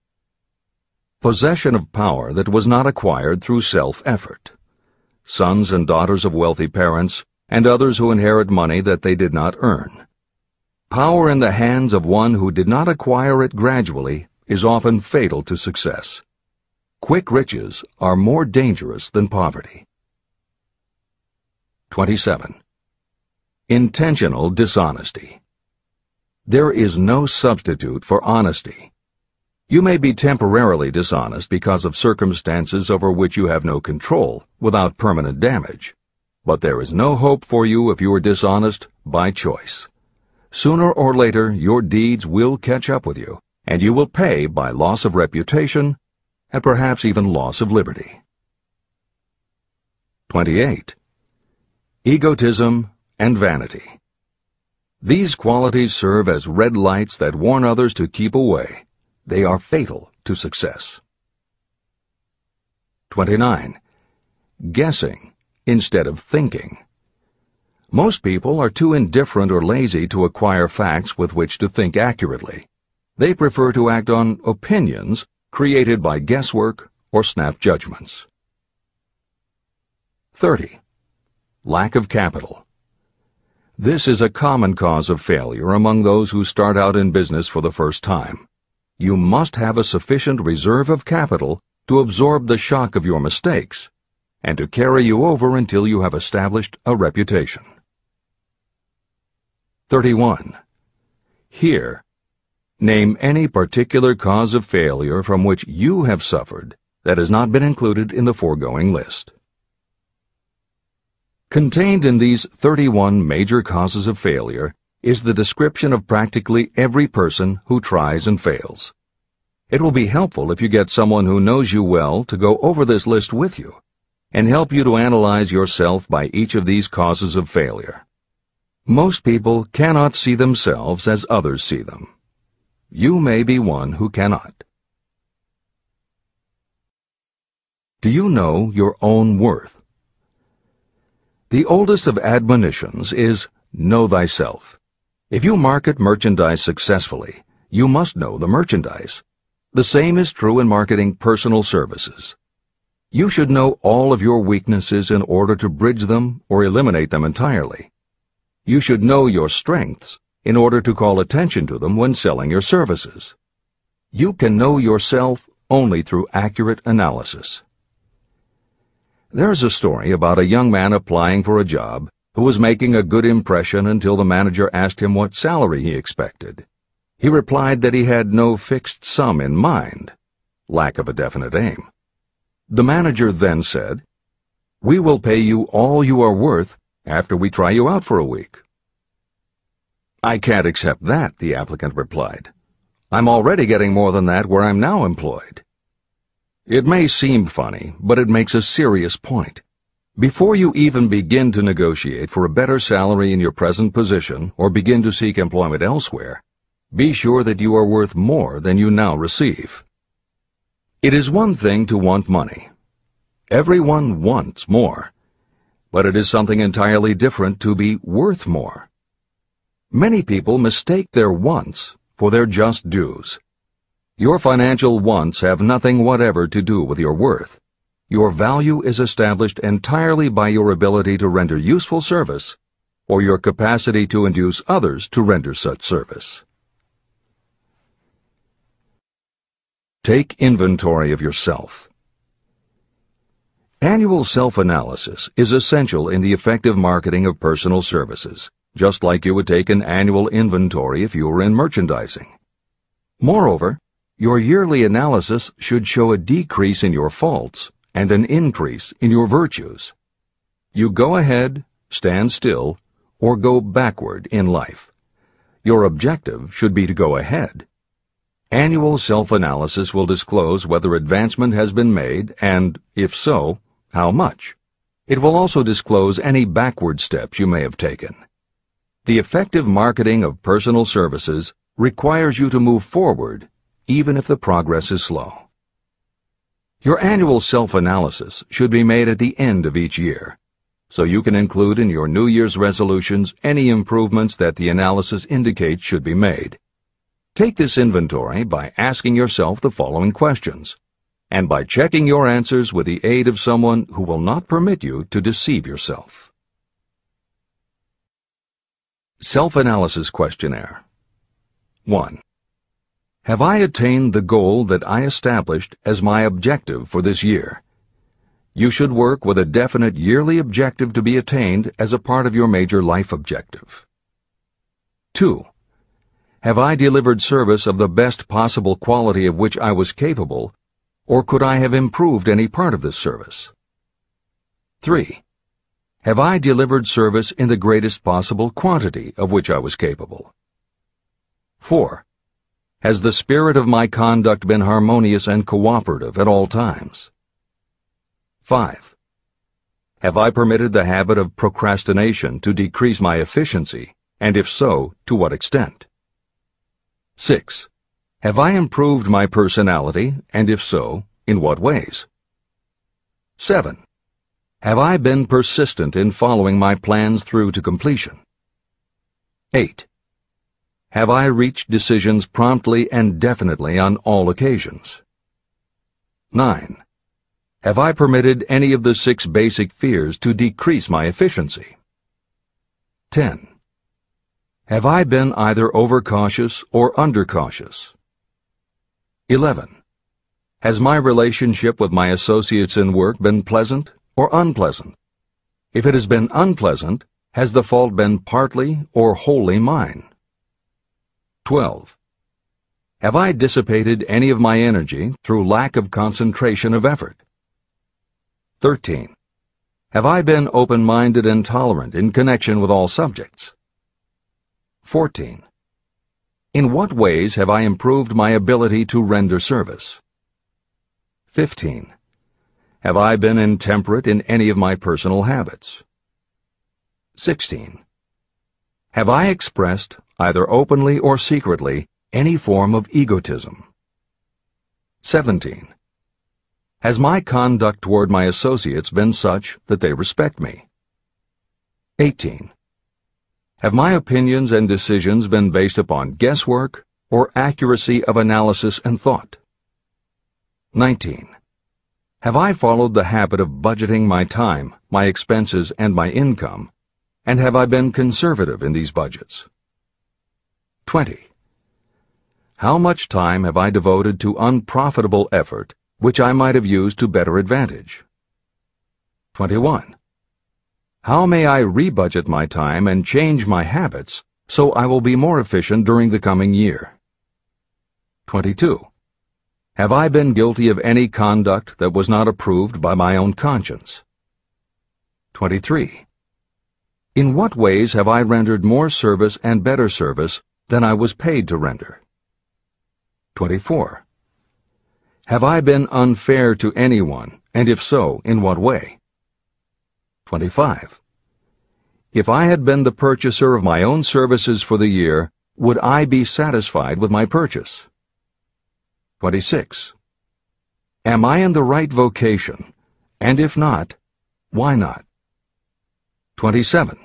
Possession of power that was not acquired through self-effort. Sons and daughters of wealthy parents and others who inherit money that they did not earn. Power in the hands of one who did not acquire it gradually is often fatal to success. Quick riches are more dangerous than poverty. 27. Intentional dishonesty. There is no substitute for honesty. You may be temporarily dishonest because of circumstances over which you have no control without permanent damage, but there is no hope for you if you are dishonest by choice. Sooner or later, your deeds will catch up with you, and you will pay by loss of reputation and perhaps even loss of liberty. 28. Egotism and vanity. These qualities serve as red lights that warn others to keep away. They are fatal to success. 29. Guessing instead of thinking. Most people are too indifferent or lazy to acquire facts with which to think accurately. They prefer to act on opinions created by guesswork or snap judgments. 30. Lack of capital. This is a common cause of failure among those who start out in business for the first time. You must have a sufficient reserve of capital to absorb the shock of your mistakes and to carry you over until you have established a reputation. 31. Here, name any particular cause of failure from which you have suffered that has not been included in the foregoing list. Contained in these 31 major causes of failure is the description of practically every person who tries and fails. It will be helpful if you get someone who knows you well to go over this list with you and help you to analyze yourself by each of these causes of failure. Most people cannot see themselves as others see them. You may be one who cannot. Do you know your own worth? The oldest of admonitions is, know thyself. If you market merchandise successfully, you must know the merchandise. The same is true in marketing personal services. You should know all of your weaknesses in order to bridge them or eliminate them entirely. You should know your strengths in order to call attention to them when selling your services. You can know yourself only through accurate analysis. There's a story about a young man applying for a job who was making a good impression until the manager asked him what salary he expected. He replied that he had no fixed sum in mind, lack of a definite aim. The manager then said, "We will pay you all you are worth after we try you out for a week." "I can't accept that," the applicant replied. "I'm already getting more than that where I'm now employed." It may seem funny, but it makes a serious point. Before you even begin to negotiate for a better salary in your present position or begin to seek employment elsewhere, be sure that you are worth more than you now receive. It is one thing to want money. Everyone wants more, but it is something entirely different to be worth more. Many people mistake their wants for their just dues. Your financial wants have nothing whatever to do with your worth. Your value is established entirely by your ability to render useful service or your capacity to induce others to render such service. Take inventory of yourself. Annual self-analysis is essential in the effective marketing of personal services, just like you would take an annual inventory if you were in merchandising. Moreover, your yearly analysis should show a decrease in your faults and an increase in your virtues. You go ahead, stand still, or go backward in life. Your objective should be to go ahead. Annual self-analysis will disclose whether advancement has been made and, if so, how much. It will also disclose any backward steps you may have taken. The effective marketing of personal services requires you to move forward even if the progress is slow. Your annual self-analysis should be made at the end of each year, so you can include in your New Year's resolutions any improvements that the analysis indicates should be made. Take this inventory by asking yourself the following questions, and by checking your answers with the aid of someone who will not permit you to deceive yourself. Self-analysis questionnaire. 1. Have I attained the goal that I established as my objective for this year? You should work with a definite yearly objective to be attained as a part of your major life objective. 2. Have I delivered service of the best possible quality of which I was capable, or could I have improved any part of this service? 3. Have I delivered service in the greatest possible quantity of which I was capable? 4. Has the spirit of my conduct been harmonious and cooperative at all times? 5. Have I permitted the habit of procrastination to decrease my efficiency, and if so, to what extent? 6. Have I improved my personality, and if so, in what ways? 7. Have I been persistent in following my plans through to completion? 8. Have I reached decisions promptly and definitely on all occasions? 9. Have I permitted any of the 6 basic fears to decrease my efficiency? 10. Have I been either overcautious or undercautious? 11. Has my relationship with my associates in work been pleasant or unpleasant? If it has been unpleasant, has the fault been partly or wholly mine? 12. Have I dissipated any of my energy through lack of concentration of effort? 13. Have I been open-minded and tolerant in connection with all subjects? 14. In what ways have I improved my ability to render service? 15. Have I been intemperate in any of my personal habits? 16. Have I expressed, either openly or secretly, any form of egotism? 17. Has my conduct toward my associates been such that they respect me? 18. Have my opinions and decisions been based upon guesswork or accuracy of analysis and thought? 19. Have I followed the habit of budgeting my time, my expenses, and my income, and have I been conservative in these budgets? 20. How much time have I devoted to unprofitable effort which I might have used to better advantage? 21. How may I rebudget my time and change my habits so I will be more efficient during the coming year? 22. Have I been guilty of any conduct that was not approved by my own conscience? 23. In what ways have I rendered more service and better service than I was paid to render? 24. Have I been unfair to anyone, and if so, in what way? 25. If I had been the purchaser of my own services for the year, would I be satisfied with my purchase? 26. Am I in the right vocation, and if not, why not? 27.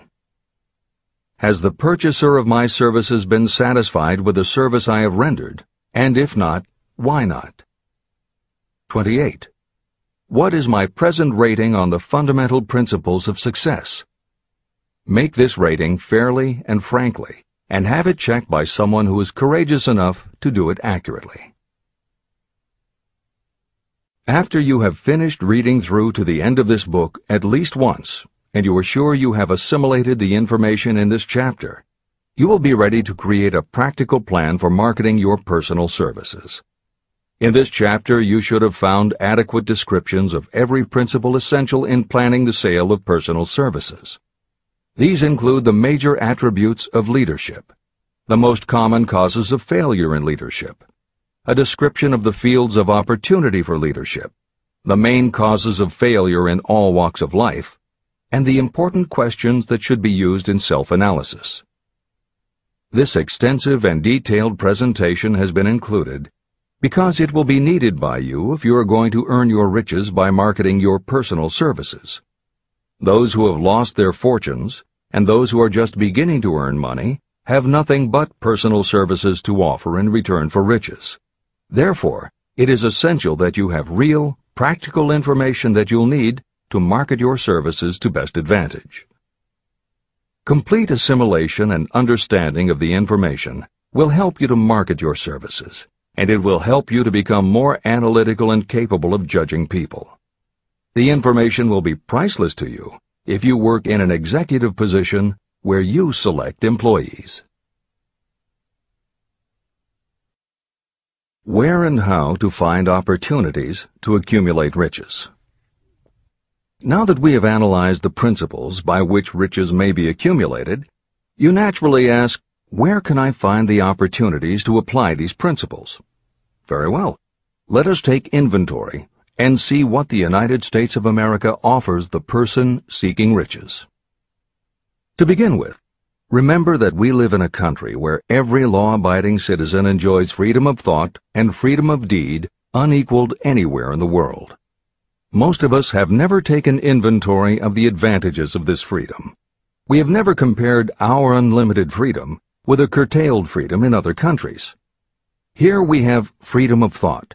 Has the purchaser of my services been satisfied with the service I have rendered, and if not, why not? 28. What is my present rating on the fundamental principles of success? Make this rating fairly and frankly, and have it checked by someone who is courageous enough to do it accurately. After you have finished reading through to the end of this book at least once, and you are sure you have assimilated the information in this chapter, you will be ready to create a practical plan for marketing your personal services. In this chapter, you should have found adequate descriptions of every principle essential in planning the sale of personal services. These include the major attributes of leadership, the most common causes of failure in leadership, a description of the fields of opportunity for leadership, the main causes of failure in all walks of life, and the important questions that should be used in self-analysis. This extensive and detailed presentation has been included because it will be needed by you if you are going to earn your riches by marketing your personal services. Those who have lost their fortunes and those who are just beginning to earn money have nothing but personal services to offer in return for riches. Therefore, it is essential that you have real, practical information that you'll need to market your services to best advantage. Complete assimilation and understanding of the information will help you to market your services, and it will help you to become more analytical and capable of judging people. The information will be priceless to you if you work in an executive position where you select employees. Where and how to find opportunities to accumulate riches. Now that we have analyzed the principles by which riches may be accumulated, you naturally ask, where can I find the opportunities to apply these principles? Very well. Let us take inventory and see what the United States of America offers the person seeking riches. To begin with, remember that we live in a country where every law-abiding citizen enjoys freedom of thought and freedom of deed unequaled anywhere in the world. Most of us have never taken inventory of the advantages of this freedom. We have never compared our unlimited freedom with a curtailed freedom in other countries. Here we have freedom of thought,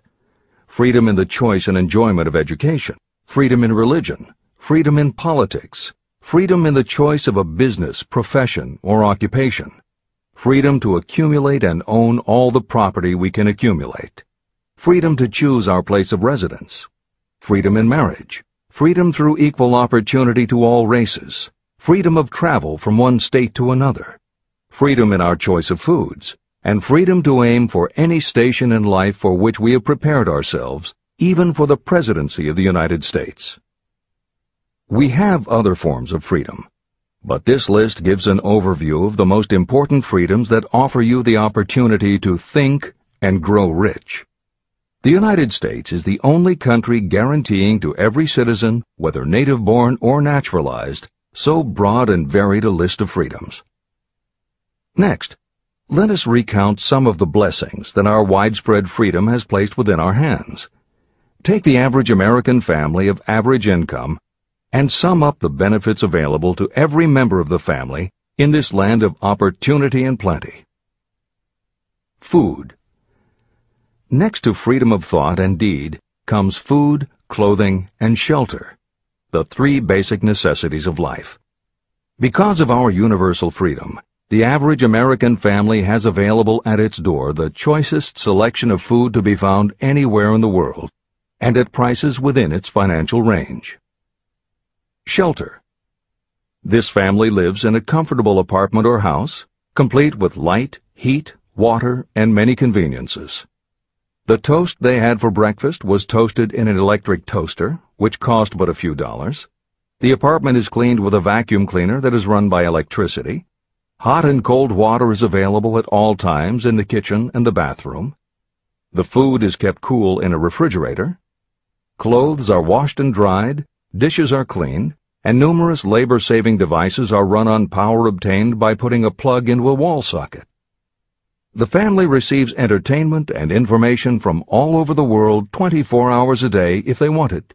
freedom in the choice and enjoyment of education, freedom in religion, freedom in politics, freedom in the choice of a business, profession, or occupation, freedom to accumulate and own all the property we can accumulate, freedom to choose our place of residence, freedom in marriage, freedom through equal opportunity to all races, freedom of travel from one state to another, freedom in our choice of foods, and freedom to aim for any station in life for which we have prepared ourselves, even for the presidency of the United States. We have other forms of freedom, but this list gives an overview of the most important freedoms that offer you the opportunity to think and grow rich. The United States is the only country guaranteeing to every citizen, whether native-born or naturalized, so broad and varied a list of freedoms. Next, let us recount some of the blessings that our widespread freedom has placed within our hands. Take the average American family of average income and sum up the benefits available to every member of the family in this land of opportunity and plenty. Food. Next to freedom of thought and deed comes food, clothing, and shelter, the three basic necessities of life. Because of our universal freedom, the average American family has available at its door the choicest selection of food to be found anywhere in the world, and at prices within its financial range. Shelter. This family lives in a comfortable apartment or house, complete with light, heat, water, and many conveniences. The toast they had for breakfast was toasted in an electric toaster, which cost but a few dollars. The apartment is cleaned with a vacuum cleaner that is run by electricity. Hot and cold water is available at all times in the kitchen and the bathroom. The food is kept cool in a refrigerator. Clothes are washed and dried, dishes are cleaned, and numerous labor-saving devices are run on power obtained by putting a plug into a wall socket. The family receives entertainment and information from all over the world 24 hours a day if they want it,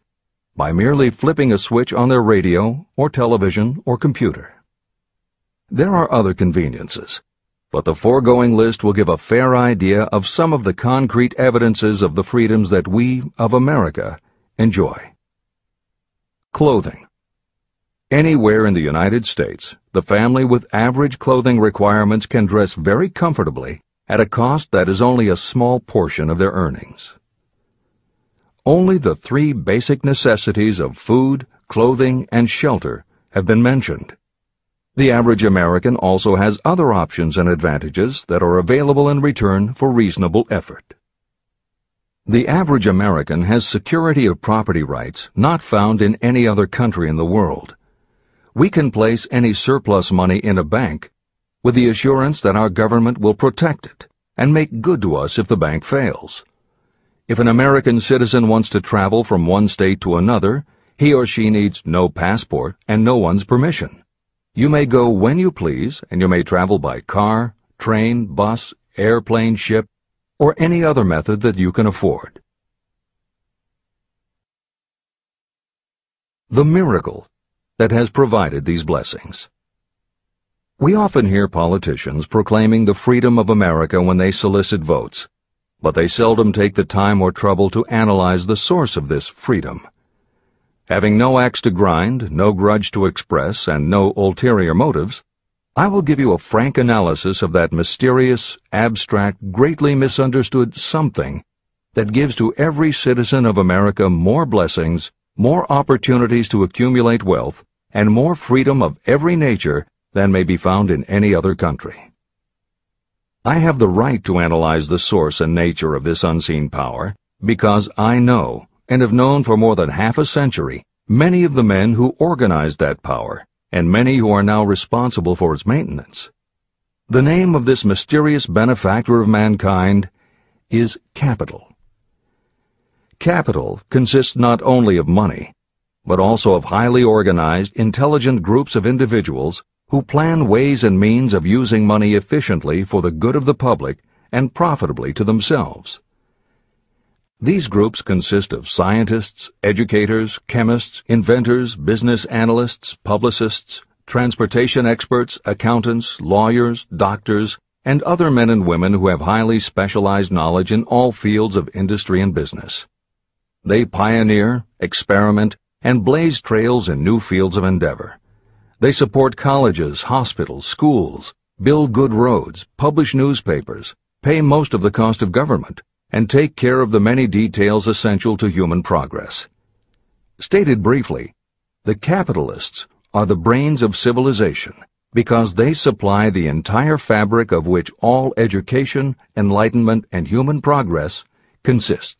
by merely flipping a switch on their radio or television or computer. There are other conveniences, but the foregoing list will give a fair idea of some of the concrete evidences of the freedoms that we, of America, enjoy. Clothing. Anywhere in the United States, the family with average clothing requirements can dress very comfortably at a cost that is only a small portion of their earnings. Only the three basic necessities of food, clothing, and shelter have been mentioned. The average American also has other options and advantages that are available in return for reasonable effort. The average American has security of property rights not found in any other country in the world. We can place any surplus money in a bank with the assurance that our government will protect it and make good to us if the bank fails. If an American citizen wants to travel from one state to another, he or she needs no passport and no one's permission. You may go when you please, and you may travel by car, train, bus, airplane, ship, or any other method that you can afford. The miracle that has provided these blessings. We often hear politicians proclaiming the freedom of America when they solicit votes, but they seldom take the time or trouble to analyze the source of this freedom. Having no axe to grind, no grudge to express, and no ulterior motives, I will give you a frank analysis of that mysterious, abstract, greatly misunderstood something that gives to every citizen of America more blessings, more opportunities to accumulate wealth, and more freedom of every nature than may be found in any other country. I have the right to analyze the source and nature of this unseen power because I know, and have known for more than half a century, many of the men who organized that power, and many who are now responsible for its maintenance. The name of this mysterious benefactor of mankind is capital. Capital consists not only of money, but also of highly organized, intelligent groups of individuals who plan ways and means of using money efficiently for the good of the public and profitably to themselves. These groups consist of scientists, educators, chemists, inventors, business analysts, publicists, transportation experts, accountants, lawyers, doctors, and other men and women who have highly specialized knowledge in all fields of industry and business. They pioneer, experiment, and blaze trails in new fields of endeavor. They support colleges, hospitals, schools, build good roads, publish newspapers, pay most of the cost of government, and take care of the many details essential to human progress. Stated briefly, the capitalists are the brains of civilization because they supply the entire fabric of which all education, enlightenment, and human progress consist.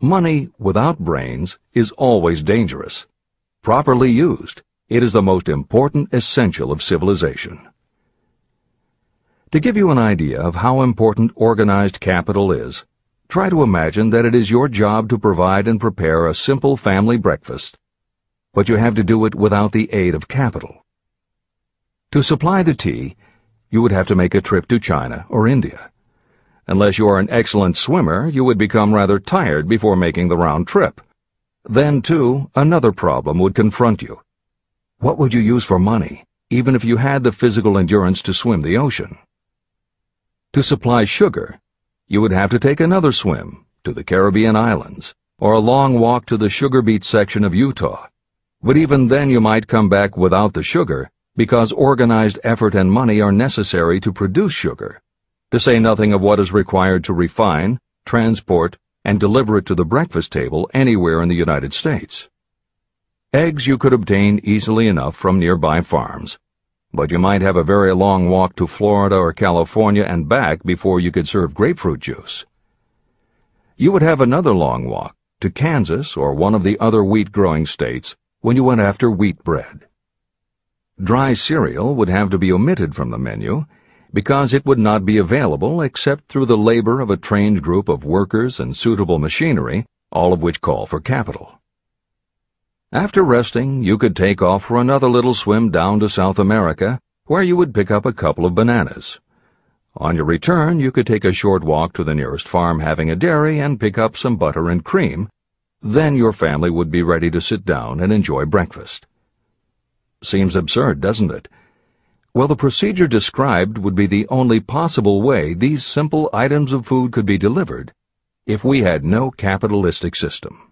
Money without brains is always dangerous. Properly used, it is the most important essential of civilization. To give you an idea of how important organized capital is, try to imagine that it is your job to provide and prepare a simple family breakfast, but you have to do it without the aid of capital. To supply the tea, you would have to make a trip to China or India. Unless you are an excellent swimmer, you would become rather tired before making the round trip. Then, too, another problem would confront you. What would you use for money, even if you had the physical endurance to swim the ocean? To supply sugar, you would have to take another swim to the Caribbean islands, or a long walk to the sugar beet section of Utah. But even then you might come back without the sugar, because organized effort and money are necessary to produce sugar, to say nothing of what is required to refine, transport, and deliver it to the breakfast table anywhere in the United States. Eggs you could obtain easily enough from nearby farms, but you might have a very long walk to Florida or California and back before you could serve grapefruit juice. You would have another long walk to Kansas or one of the other wheat-growing states when you went after wheat bread. Dry cereal would have to be omitted from the menu because it would not be available except through the labor of a trained group of workers and suitable machinery, all of which call for capital. After resting, you could take off for another little swim down to South America, where you would pick up a couple of bananas. On your return, you could take a short walk to the nearest farm having a dairy and pick up some butter and cream. Then your family would be ready to sit down and enjoy breakfast. Seems absurd, doesn't it? Well, the procedure described would be the only possible way these simple items of food could be delivered if we had no capitalistic system.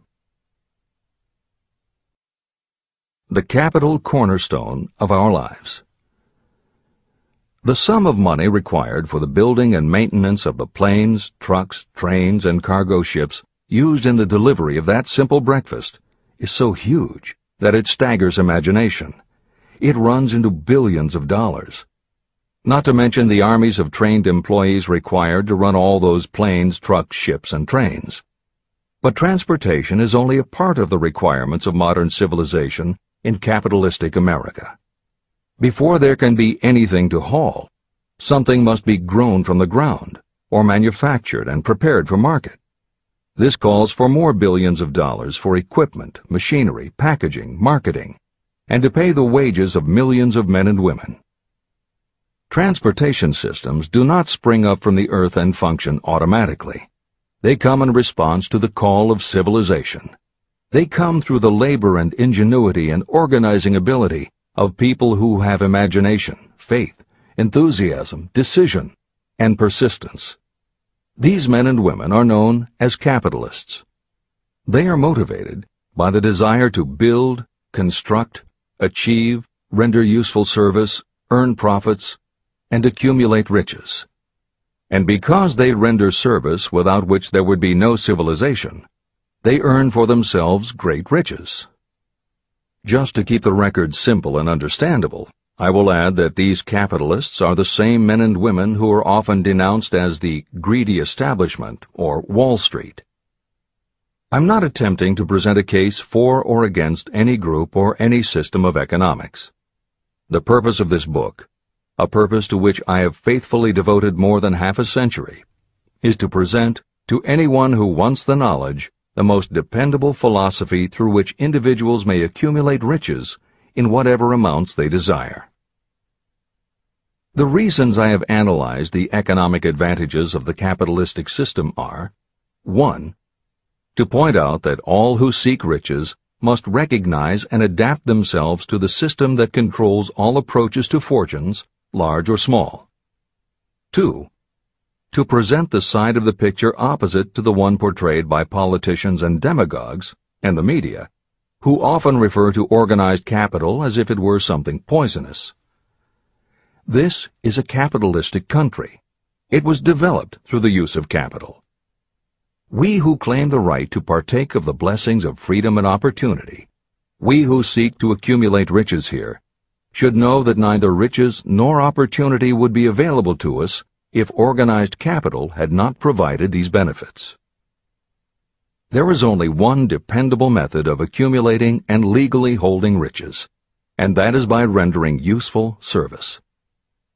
The capital cornerstone of our lives. The sum of money required for the building and maintenance of the planes, trucks, trains, and cargo ships used in the delivery of that simple breakfast is so huge that it staggers imagination. It runs into billions of dollars. Not to mention the armies of trained employees required to run all those planes, trucks, ships, and trains. But transportation is only a part of the requirements of modern civilization in capitalistic America. Before there can be anything to haul, something must be grown from the ground, or manufactured and prepared for market. This calls for more billions of dollars for equipment, machinery, packaging, marketing, and to pay the wages of millions of men and women. Transportation systems do not spring up from the earth and function automatically. They come in response to the call of civilization. They come through the labor and ingenuity and organizing ability of people who have imagination, faith, enthusiasm, decision, and persistence. These men and women are known as capitalists. They are motivated by the desire to build, construct, achieve, render useful service, earn profits, and accumulate riches. And because they render service without which there would be no civilization, they earn for themselves great riches. Just to keep the record simple and understandable, I will add that these capitalists are the same men and women who are often denounced as the greedy establishment or Wall Street. I'm not attempting to present a case for or against any group or any system of economics. The purpose of this book, a purpose to which I have faithfully devoted more than half a century, is to present to anyone who wants the knowledge the most dependable philosophy through which individuals may accumulate riches in whatever amounts they desire. The reasons I have analyzed the economic advantages of the capitalistic system are: 1. To point out that all who seek riches must recognize and adapt themselves to the system that controls all approaches to fortunes, large or small. 2. to present the side of the picture opposite to the one portrayed by politicians and demagogues, and the media, who often refer to organized capital as if it were something poisonous. This is a capitalistic country. It was developed through the use of capital. We who claim the right to partake of the blessings of freedom and opportunity, we who seek to accumulate riches here, should know that neither riches nor opportunity would be available to us if organized capital had not provided these benefits. There is only one dependable method of accumulating and legally holding riches, and that is by rendering useful service.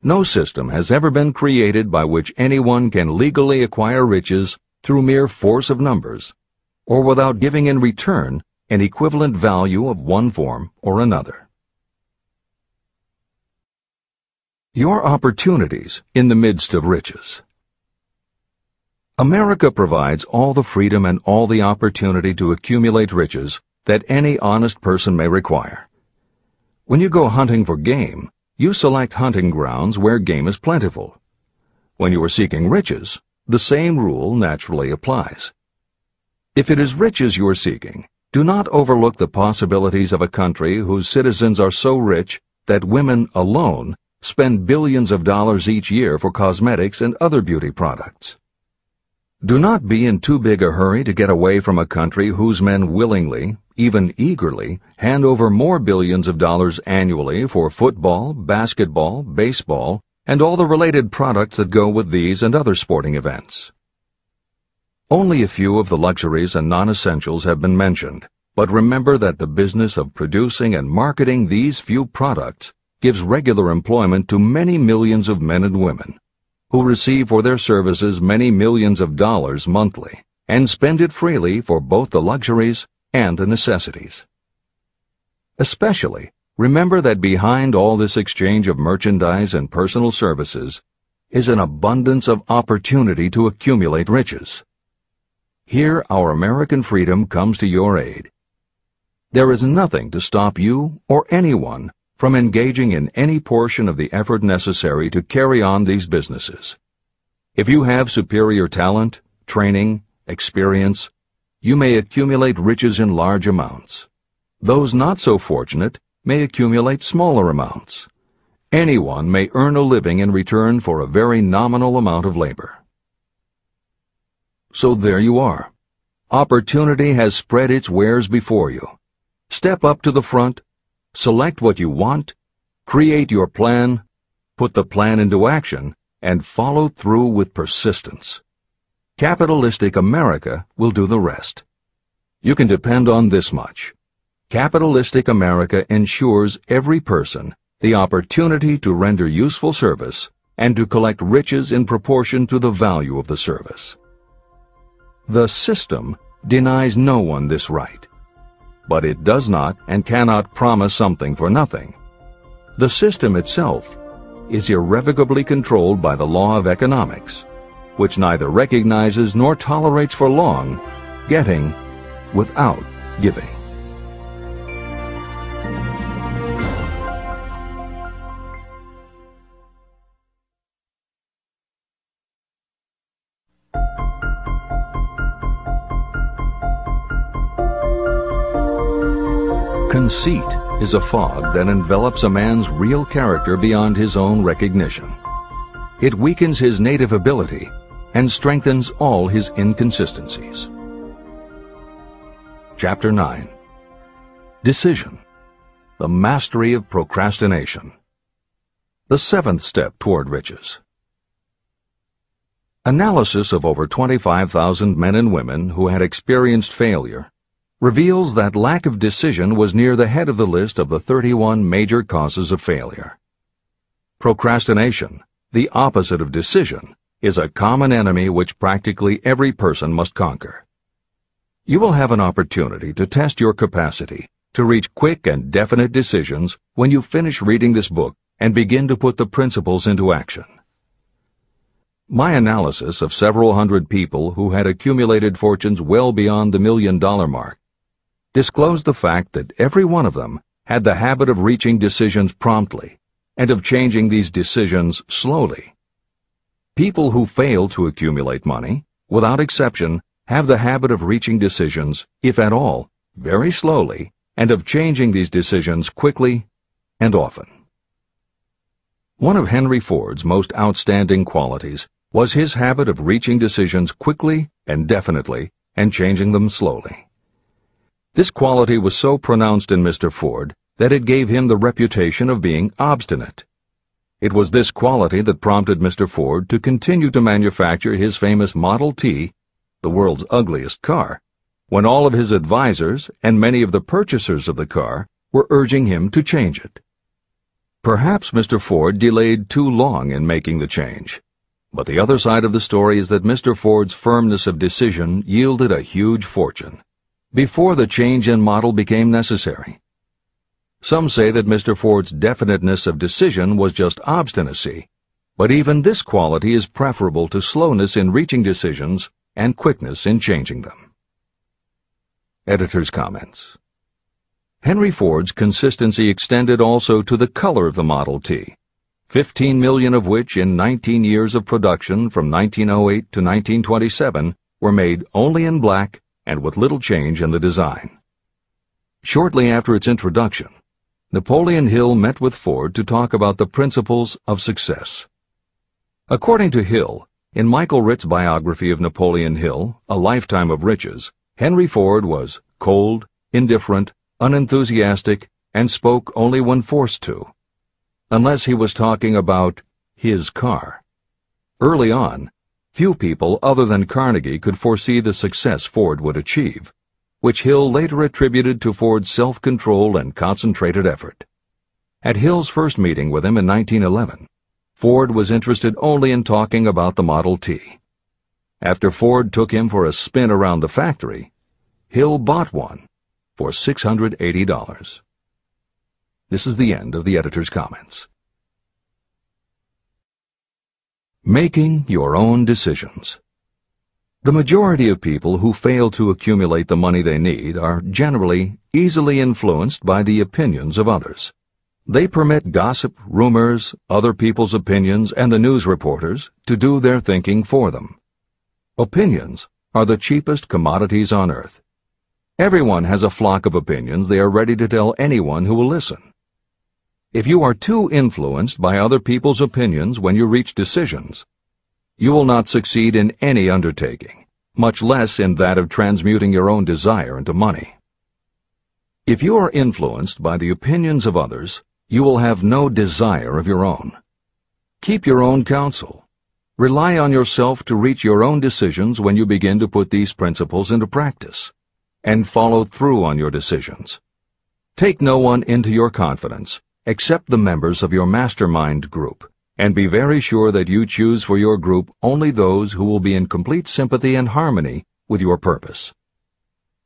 No system has ever been created by which anyone can legally acquire riches through mere force of numbers, or without giving in return an equivalent value of one form or another. Your opportunities in the midst of riches. America provides all the freedom and all the opportunity to accumulate riches that any honest person may require. When you go hunting for game, you select hunting grounds where game is plentiful. When you are seeking riches, the same rule naturally applies. If it is riches you are seeking, do not overlook the possibilities of a country whose citizens are so rich that women alone spend billions of dollars each year for cosmetics and other beauty products. Do not be in too big a hurry to get away from a country whose men willingly, even eagerly, hand over more billions of dollars annually for football, basketball, baseball, and all the related products that go with these and other sporting events. Only a few of the luxuries and non-essentials have been mentioned, but remember that the business of producing and marketing these few products gives regular employment to many millions of men and women, who receive for their services many millions of dollars monthly, and spend it freely for both the luxuries and the necessities. Especially, remember that behind all this exchange of merchandise and personal services is an abundance of opportunity to accumulate riches. Here our American freedom comes to your aid. There is nothing to stop you or anyone from engaging in any portion of the effort necessary to carry on these businesses. If you have superior talent, training, experience, you may accumulate riches in large amounts. Those not so fortunate may accumulate smaller amounts. Anyone may earn a living in return for a very nominal amount of labor. So there you are. Opportunity has spread its wares before you. Step up to the front, select what you want, create your plan, put the plan into action, and follow through with persistence. Capitalistic America will do the rest. You can depend on this much. Capitalistic America ensures every person the opportunity to render useful service and to collect riches in proportion to the value of the service. The system denies no one this right, but it does not and cannot promise something for nothing. The system itself is irrevocably controlled by the law of economics, which neither recognizes nor tolerates for long getting without giving. Conceit is a fog that envelops a man's real character beyond his own recognition. It weakens his native ability and strengthens all his inconsistencies. Chapter 9. Decision. The mastery of procrastination. The seventh step toward riches. Analysis of over 25,000 men and women who had experienced failure reveals that lack of decision was near the head of the list of the 31 major causes of failure. Procrastination, the opposite of decision, is a common enemy which practically every person must conquer. You will have an opportunity to test your capacity to reach quick and definite decisions when you finish reading this book and begin to put the principles into action. My analysis of several hundred people who had accumulated fortunes well beyond the $1 million mark disclosed the fact that every one of them had the habit of reaching decisions promptly and of changing these decisions slowly. People who fail to accumulate money, without exception, have the habit of reaching decisions, if at all, very slowly, and of changing these decisions quickly and often. One of Henry Ford's most outstanding qualities was his habit of reaching decisions quickly and definitely and changing them slowly. This quality was so pronounced in Mr. Ford that it gave him the reputation of being obstinate. It was this quality that prompted Mr. Ford to continue to manufacture his famous Model T, the world's ugliest car, when all of his advisors and many of the purchasers of the car were urging him to change it. Perhaps Mr. Ford delayed too long in making the change, but the other side of the story is that Mr. Ford's firmness of decision yielded a huge fortune before the change in model became necessary. Some say that Mr. Ford's definiteness of decision was just obstinacy, but even this quality is preferable to slowness in reaching decisions and quickness in changing them. Editor's comments. Henry Ford's consistency extended also to the color of the Model T, 15 million of which in 19 years of production from 1908 to 1927 were made only in black and with little change in the design. Shortly after its introduction, Napoleon Hill met with Ford to talk about the principles of success. According to Hill, in Michael Ritt's biography of Napoleon Hill, A Lifetime of Riches, Henry Ford was cold, indifferent, unenthusiastic, and spoke only when forced to, unless he was talking about his car. Early on, few people other than Carnegie could foresee the success Ford would achieve, which Hill later attributed to Ford's self-control and concentrated effort. At Hill's first meeting with him in 1911, Ford was interested only in talking about the Model T. After Ford took him for a spin around the factory, Hill bought one for $680. This is the end of the editor's comments. Making your own decisions. The majority of people who fail to accumulate the money they need are generally easily influenced by the opinions of others. They permit gossip, rumors, other people's opinions, and the news reporters to do their thinking for them. Opinions are the cheapest commodities on earth. Everyone has a flock of opinions they are ready to tell anyone who will listen. If you are too influenced by other people's opinions when you reach decisions, you will not succeed in any undertaking, much less in that of transmuting your own desire into money. If you are influenced by the opinions of others, you will have no desire of your own. Keep your own counsel. Rely on yourself to reach your own decisions when you begin to put these principles into practice, and follow through on your decisions. Take no one into your confidence except the members of your mastermind group, and be very sure that you choose for your group only those who will be in complete sympathy and harmony with your purpose.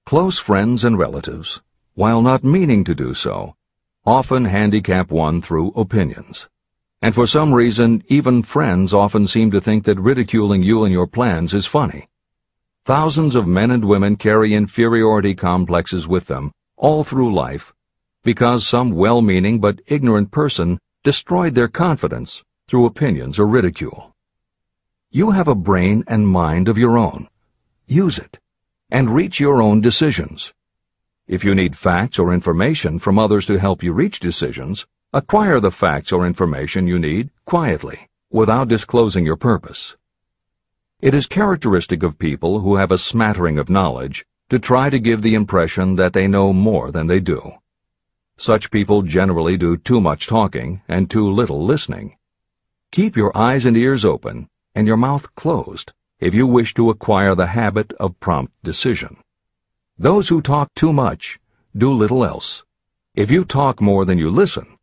Close friends and relatives, while not meaning to do so, often handicap one through opinions. And for some reason, even friends often seem to think that ridiculing you and your plans is funny. Thousands of men and women carry inferiority complexes with them all through life because some well-meaning but ignorant person destroyed their confidence through opinions or ridicule. You have a brain and mind of your own. Use it, and reach your own decisions. If you need facts or information from others to help you reach decisions, acquire the facts or information you need quietly, without disclosing your purpose. It is characteristic of people who have a smattering of knowledge to try to give the impression that they know more than they do. Such people generally do too much talking and too little listening. Keep your eyes and ears open and your mouth closed if you wish to acquire the habit of prompt decision. Those who talk too much do little else. If you talk more than you listen,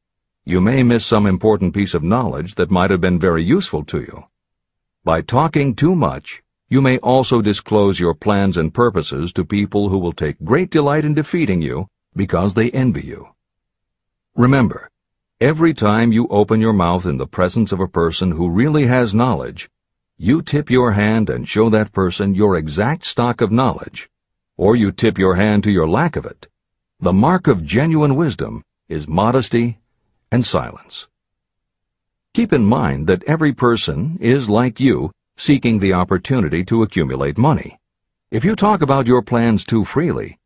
you may miss some important piece of knowledge that might have been very useful to you. By talking too much, you may also disclose your plans and purposes to people who will take great delight in defeating you because they envy you. Remember, every time you open your mouth in the presence of a person who really has knowledge, you tip your hand and show that person your exact stock of knowledge, or you tip your hand to your lack of it. The mark of genuine wisdom is modesty and silence. Keep in mind that every person is, like you, seeking the opportunity to accumulate money. If you talk about your plans too freely,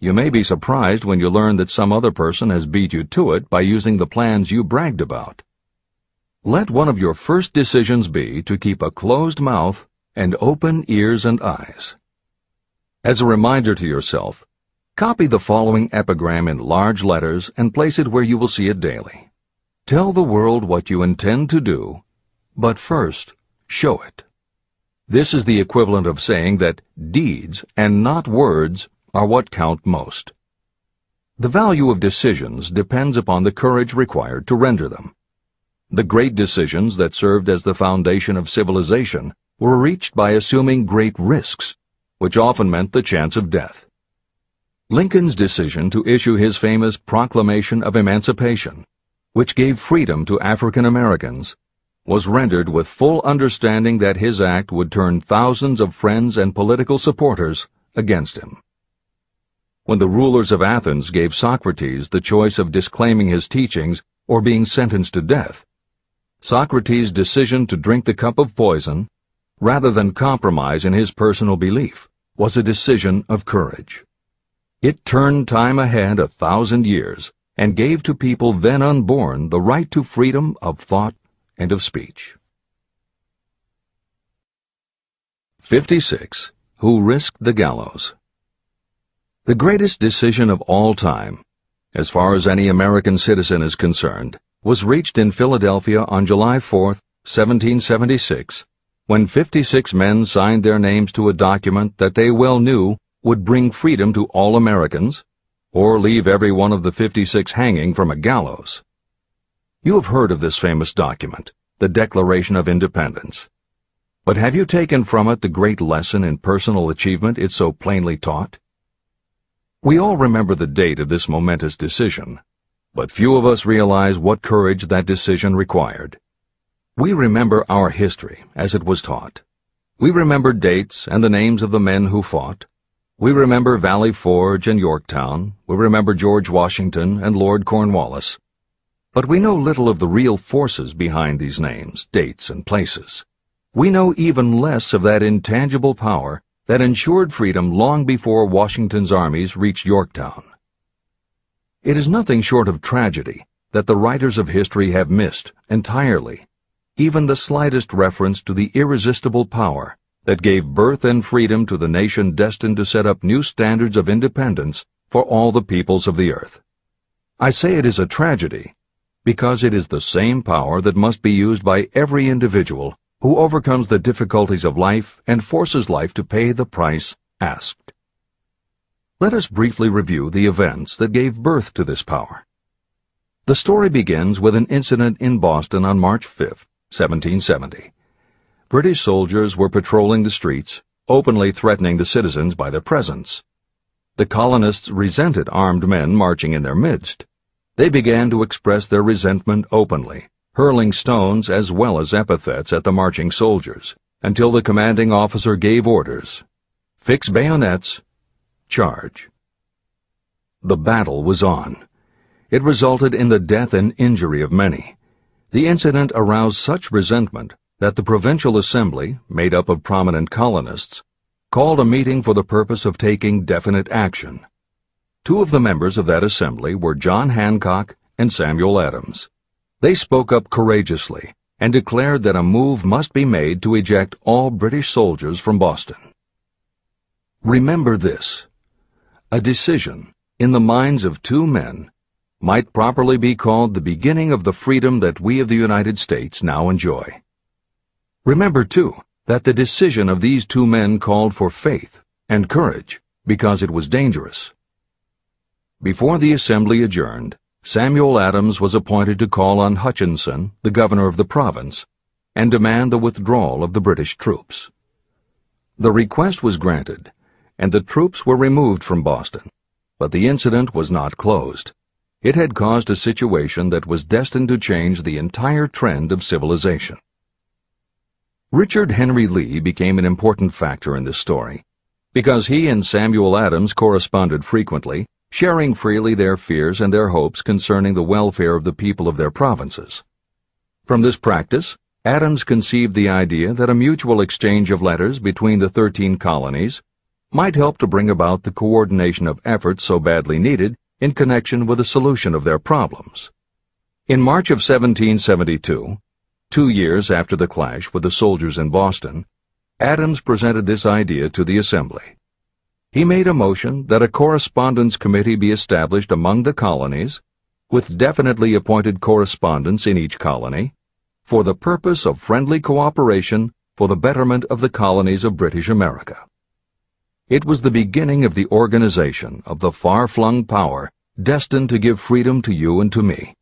you may be surprised when you learn that some other person has beat you to it by using the plans you bragged about. Let one of your first decisions be to keep a closed mouth and open ears and eyes. As a reminder to yourself, copy the following epigram in large letters and place it where you will see it daily. Tell the world what you intend to do, but first, show it. This is the equivalent of saying that deeds and not words are what count most. The value of decisions depends upon the courage required to render them. The great decisions that served as the foundation of civilization were reached by assuming great risks, which often meant the chance of death. Lincoln's decision to issue his famous Proclamation of Emancipation, which gave freedom to African Americans, was rendered with full understanding that his act would turn thousands of friends and political supporters against him. When the rulers of Athens gave Socrates the choice of disclaiming his teachings or being sentenced to death, Socrates' decision to drink the cup of poison, rather than compromise in his personal belief, was a decision of courage. It turned time ahead 1,000 years and gave to people then unborn the right to freedom of thought and of speech. 56. Who risked the gallows? The greatest decision of all time, as far as any American citizen is concerned, was reached in Philadelphia on July 4, 1776, when 56 men signed their names to a document that they well knew would bring freedom to all Americans, or leave every one of the 56 hanging from a gallows. You have heard of this famous document, the Declaration of Independence. But have you taken from it the great lesson in personal achievement it so plainly taught? We all remember the date of this momentous decision, but few of us realize what courage that decision required. We remember our history as it was taught. We remember dates and the names of the men who fought. We remember Valley Forge and Yorktown. We remember George Washington and Lord Cornwallis. But we know little of the real forces behind these names, dates, and places. We know even less of that intangible power that ensured freedom long before Washington's armies reached Yorktown. It is nothing short of tragedy that the writers of history have missed entirely even the slightest reference to the irresistible power that gave birth and freedom to the nation destined to set up new standards of independence for all the peoples of the earth. I say it is a tragedy because it is the same power that must be used by every individual who overcomes the difficulties of life and forces life to pay the price asked. Let us briefly review the events that gave birth to this power. The story begins with an incident in Boston on March 5, 1770. British soldiers were patrolling the streets, openly threatening the citizens by their presence. The colonists resented armed men marching in their midst. They began to express their resentment openly, hurling stones as well as epithets at the marching soldiers, until the commanding officer gave orders. Fix bayonets, charge. The battle was on. It resulted in the death and injury of many. The incident aroused such resentment that the Provincial Assembly, made up of prominent colonists, called a meeting for the purpose of taking definite action. Two of the members of that assembly were John Hancock and Samuel Adams. They spoke up courageously and declared that a move must be made to eject all British soldiers from Boston. Remember this: a decision, in the minds of two men, might properly be called the beginning of the freedom that we of the United States now enjoy. Remember, too, that the decision of these two men called for faith and courage because it was dangerous. Before the assembly adjourned, Samuel Adams was appointed to call on Hutchinson, the governor of the province, and demand the withdrawal of the British troops. The request was granted, and the troops were removed from Boston, but the incident was not closed. It had caused a situation that was destined to change the entire trend of civilization. Richard Henry Lee became an important factor in this story, because he and Samuel Adams corresponded frequently, sharing freely their fears and their hopes concerning the welfare of the people of their provinces. From this practice, Adams conceived the idea that a mutual exchange of letters between the 13 colonies might help to bring about the coordination of efforts so badly needed in connection with the solution of their problems. In March of 1772, 2 years after the clash with the soldiers in Boston, Adams presented this idea to the Assembly. He made a motion that a correspondence committee be established among the colonies, with definitely appointed correspondents in each colony, for the purpose of friendly cooperation for the betterment of the colonies of British America. It was the beginning of the organization of the far-flung power destined to give freedom to you and to me.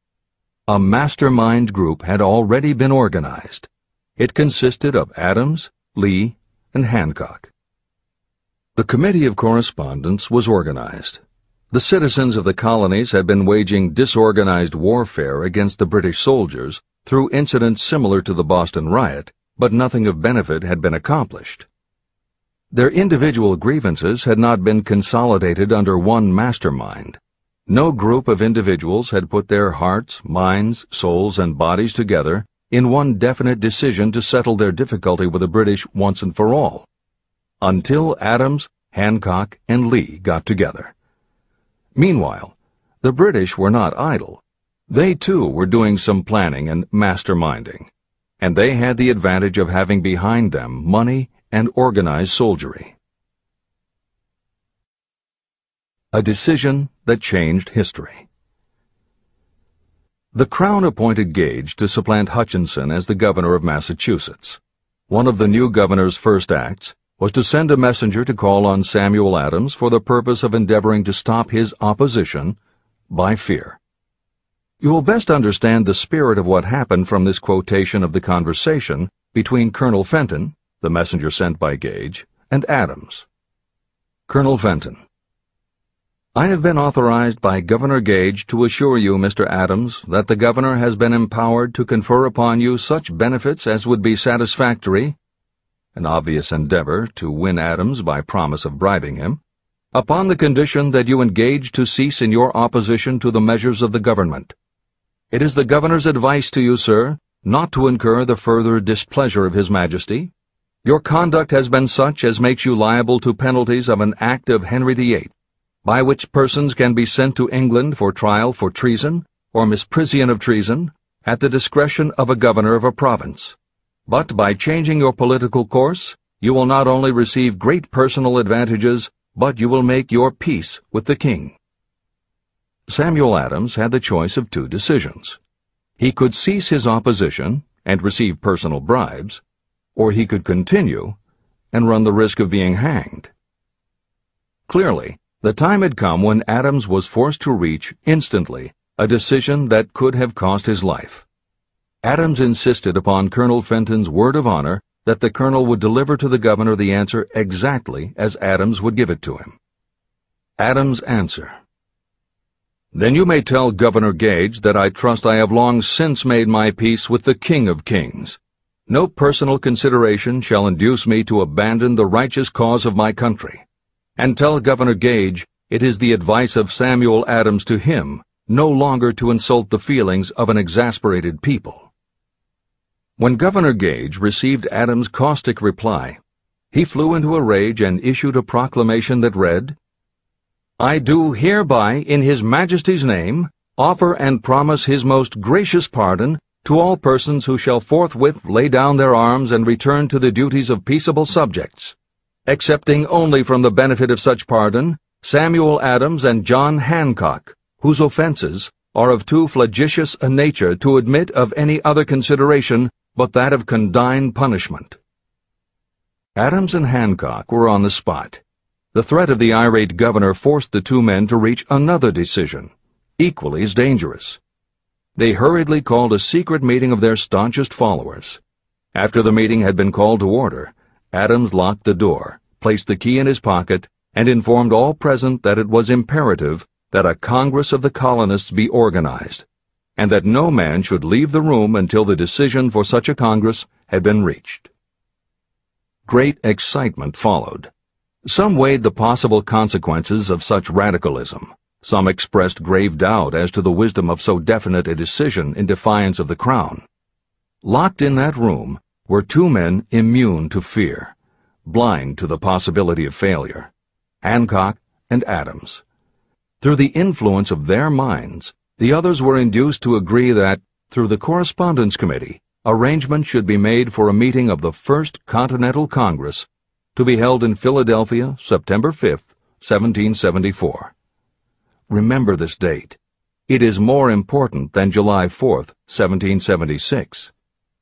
A mastermind group had already been organized. It consisted of Adams, Lee, and Hancock. The Committee of Correspondence was organized. The citizens of the colonies had been waging disorganized warfare against the British soldiers through incidents similar to the Boston riot, but nothing of benefit had been accomplished. Their individual grievances had not been consolidated under one mastermind. No group of individuals had put their hearts, minds, souls, and bodies together in one definite decision to settle their difficulty with the British once and for all, until Adams, Hancock, and Lee got together. Meanwhile, the British were not idle. They, too, were doing some planning and masterminding, and they had the advantage of having behind them money and organized soldiery. A decision that changed history. The Crown appointed Gage to supplant Hutchinson as the governor of Massachusetts. One of the new governor's first acts was to send a messenger to call on Samuel Adams for the purpose of endeavoring to stop his opposition by fear. You will best understand the spirit of what happened from this quotation of the conversation between Colonel Fenton, the messenger sent by Gage, and Adams. Colonel Fenton: I have been authorized by Governor Gage to assure you, Mr. Adams, that the governor has been empowered to confer upon you such benefits as would be satisfactory, an obvious endeavor to win Adams by promise of bribing him, upon the condition that you engage to cease in your opposition to the measures of the government. It is the governor's advice to you, sir, not to incur the further displeasure of His Majesty. Your conduct has been such as makes you liable to penalties of an act of Henry VIII, by which persons can be sent to England for trial for treason or misprision of treason at the discretion of a governor of a province. But by changing your political course, you will not only receive great personal advantages, but you will make your peace with the king. Samuel Adams had the choice of two decisions. He could cease his opposition and receive personal bribes, or he could continue and run the risk of being hanged. Clearly, the time had come when Adams was forced to reach, instantly, a decision that could have cost his life. Adams insisted upon Colonel Fenton's word of honor that the colonel would deliver to the governor the answer exactly as Adams would give it to him. Adams' answer: Then you may tell Governor Gage that I trust I have long since made my peace with the King of Kings. No personal consideration shall induce me to abandon the righteous cause of my country. And tell Governor Gage it is the advice of Samuel Adams to him no longer to insult the feelings of an exasperated people. When Governor Gage received Adams' caustic reply, he flew into a rage and issued a proclamation that read, I do hereby, in His Majesty's name, offer and promise His most gracious pardon to all persons who shall forthwith lay down their arms and return to the duties of peaceable subjects, excepting only from the benefit of such pardon Samuel Adams and John Hancock, whose offenses are of too flagitious a nature to admit of any other consideration but that of condign punishment. Adams and Hancock were on the spot. The threat of the irate governor forced the two men to reach another decision, equally as dangerous. They hurriedly called a secret meeting of their staunchest followers. After the meeting had been called to order, Adams locked the door, placed the key in his pocket, and informed all present that it was imperative that a Congress of the colonists be organized, and that no man should leave the room until the decision for such a Congress had been reached. Great excitement followed. Some weighed the possible consequences of such radicalism. Some expressed grave doubt as to the wisdom of so definite a decision in defiance of the Crown. Locked in that room were two men immune to fear, blind to the possibility of failure, Hancock and Adams. Through the influence of their minds, the others were induced to agree that, through the Correspondence Committee, arrangements should be made for a meeting of the First Continental Congress to be held in Philadelphia, September 5, 1774. Remember this date. It is more important than July 4, 1776.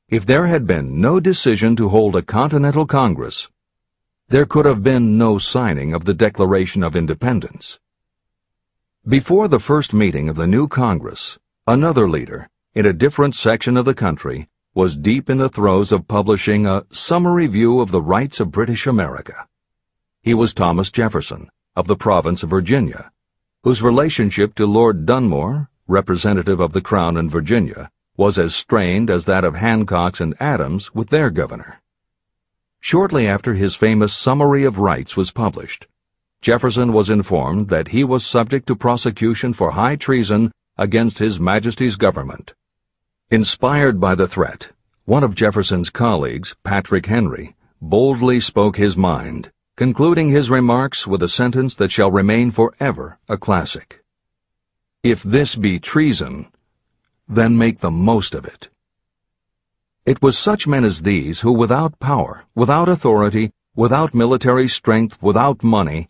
If there had been no decision to hold a Continental Congress, there could have been no signing of the Declaration of Independence. Before the first meeting of the new Congress, another leader, in a different section of the country, was deep in the throes of publishing a summary view of the rights of British America. He was Thomas Jefferson, of the province of Virginia, whose relationship to Lord Dunmore, representative of the Crown in Virginia, was as strained as that of Hancock's and Adams with their governor. Shortly after his famous Summary of Rights was published, Jefferson was informed that he was subject to prosecution for high treason against His Majesty's government. Inspired by the threat, one of Jefferson's colleagues, Patrick Henry, boldly spoke his mind, concluding his remarks with a sentence that shall remain forever a classic. "If this be treason, then make the most of it." It was such men as these who, without power, without authority, without military strength, without money,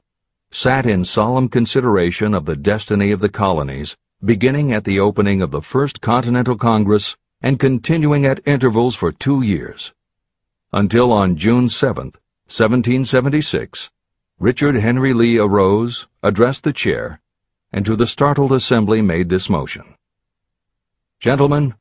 sat in solemn consideration of the destiny of the colonies, beginning at the opening of the First Continental Congress and continuing at intervals for 2 years, until on June 7, 1776, Richard Henry Lee arose, addressed the chair, and to the startled assembly made this motion: "Gentlemen,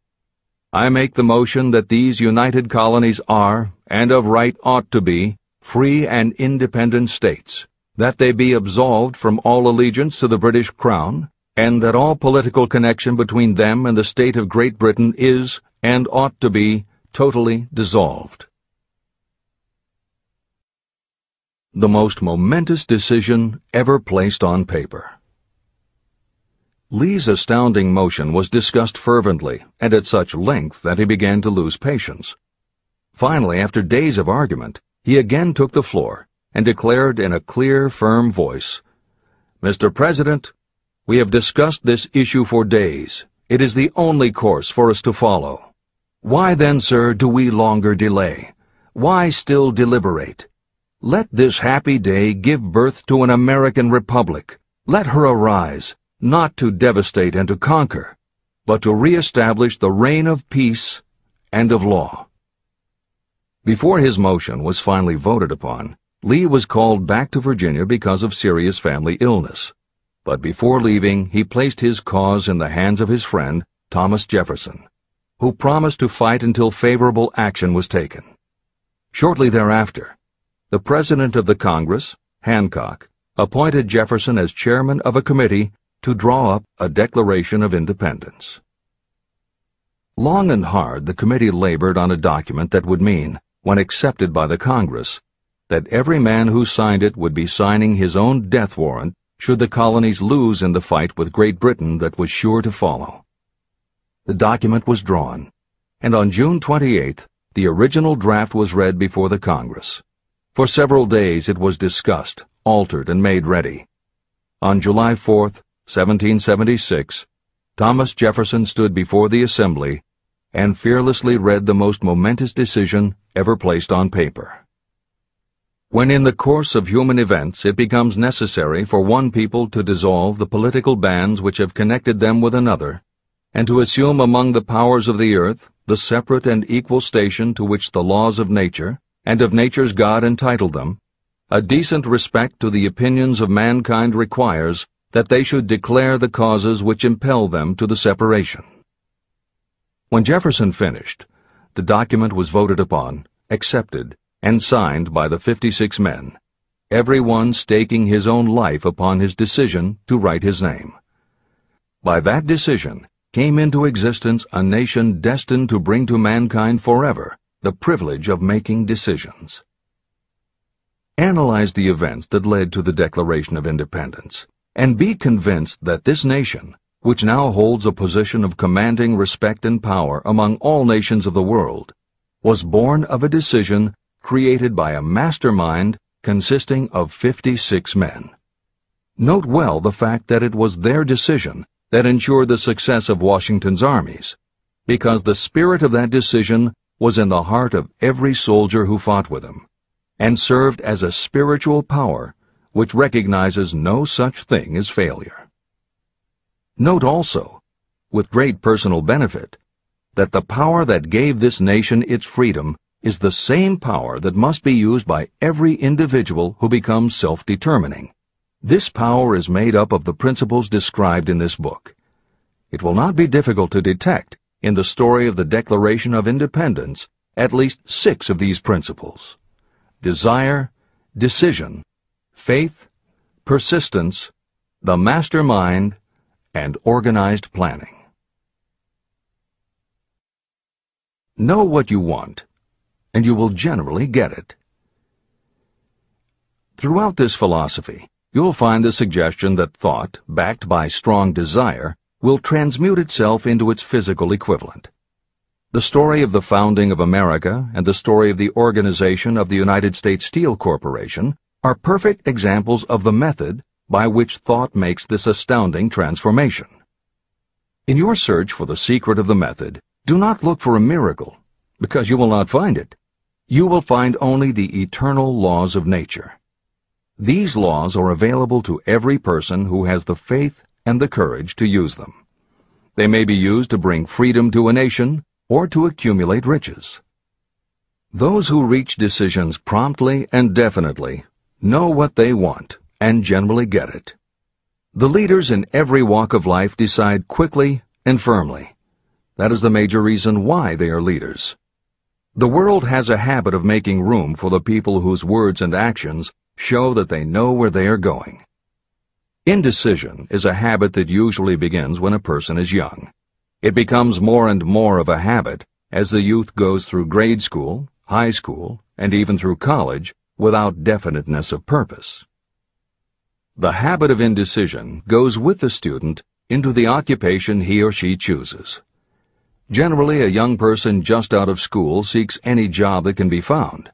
I make the motion that these united colonies are, and of right ought to be, free and independent states, that they be absolved from all allegiance to the British Crown, and that all political connection between them and the state of Great Britain is, and ought to be, totally dissolved." The most momentous decision ever placed on paper. Lee's astounding motion was discussed fervently and at such length that he began to lose patience. Finally, after days of argument, he again took the floor and declared in a clear, firm voice, "Mr. President, we have discussed this issue for days. It is the only course for us to follow. Why then, sir, do we longer delay? Why still deliberate? Let this happy day give birth to an American Republic. Let her arise, not to devastate and to conquer, but to re-establish the reign of peace and of law." Before his motion was finally voted upon, Lee was called back to Virginia because of serious family illness. But before leaving, he placed his cause in the hands of his friend, Thomas Jefferson, who promised to fight until favorable action was taken. Shortly thereafter, the President of the Congress, Hancock, appointed Jefferson as chairman of a committee to draw up a Declaration of Independence. Long and hard the committee labored on a document that would mean, when accepted by the Congress, that every man who signed it would be signing his own death warrant should the colonies lose in the fight with Great Britain that was sure to follow. The document was drawn, and on June 28th, the original draft was read before the Congress. For several days it was discussed, altered, and made ready. On July 4th, 1776, Thomas Jefferson stood before the Assembly and fearlessly read the most momentous decision ever placed on paper. When in the course of human events it becomes necessary for one people to dissolve the political bands which have connected them with another, and to assume among the powers of the earth the separate and equal station to which the laws of nature and of nature's God entitled them, a decent respect to the opinions of mankind requires that they should declare the causes which impel them to the separation. When Jefferson finished, the document was voted upon, accepted, and signed by the 56 men, every one staking his own life upon his decision to write his name. By that decision came into existence a nation destined to bring to mankind forever the privilege of making decisions. Analyze the events that led to the Declaration of Independence, and be convinced that this nation, which now holds a position of commanding respect and power among all nations of the world, was born of a decision created by a mastermind consisting of 56 men. Note well the fact that it was their decision that ensured the success of Washington's armies, because the spirit of that decision was in the heart of every soldier who fought with him, and served as a spiritual power which recognizes no such thing as failure. Note also, with great personal benefit, that the power that gave this nation its freedom is the same power that must be used by every individual who becomes self-determining. This power is made up of the principles described in this book. It will not be difficult to detect in the story of the Declaration of Independence at least 6 of these principles: desire, decision, faith, persistence, the mastermind, and organized planning. Know what you want, and you will generally get it. Throughout this philosophy, you will find the suggestion that thought, backed by strong desire, will transmute itself into its physical equivalent. The story of the founding of America and the story of the organization of the United States Steel Corporation are perfect examples of the method by which thought makes this astounding transformation. In your search for the secret of the method, do not look for a miracle, because you will not find it. You will find only the eternal laws of nature. These laws are available to every person who has the faith and the courage to use them. They may be used to bring freedom to a nation or to accumulate riches. Those who reach decisions promptly and definitely know what they want and generally get it. The leaders in every walk of life decide quickly and firmly. That is the major reason why they are leaders. The world has a habit of making room for the people whose words and actions show that they know where they are going. Indecision is a habit that usually begins when a person is young. It becomes more and more of a habit as the youth goes through grade school, high school, and even through college without definiteness of purpose. The habit of indecision goes with the student into the occupation he or she chooses. Generally, a young person just out of school seeks any job that can be found.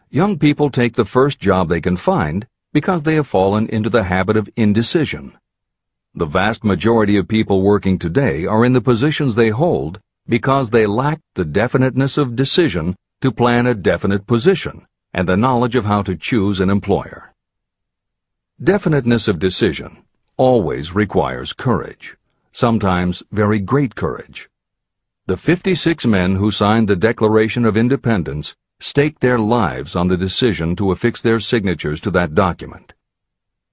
Young people take the first job they can find because they have fallen into the habit of indecision. The vast majority of people working today are in the positions they hold because they lack the definiteness of decision to plan a definite position and the knowledge of how to choose an employer. Definiteness of decision always requires courage, sometimes very great courage. The 56 men who signed the Declaration of Independence staked their lives on the decision to affix their signatures to that document.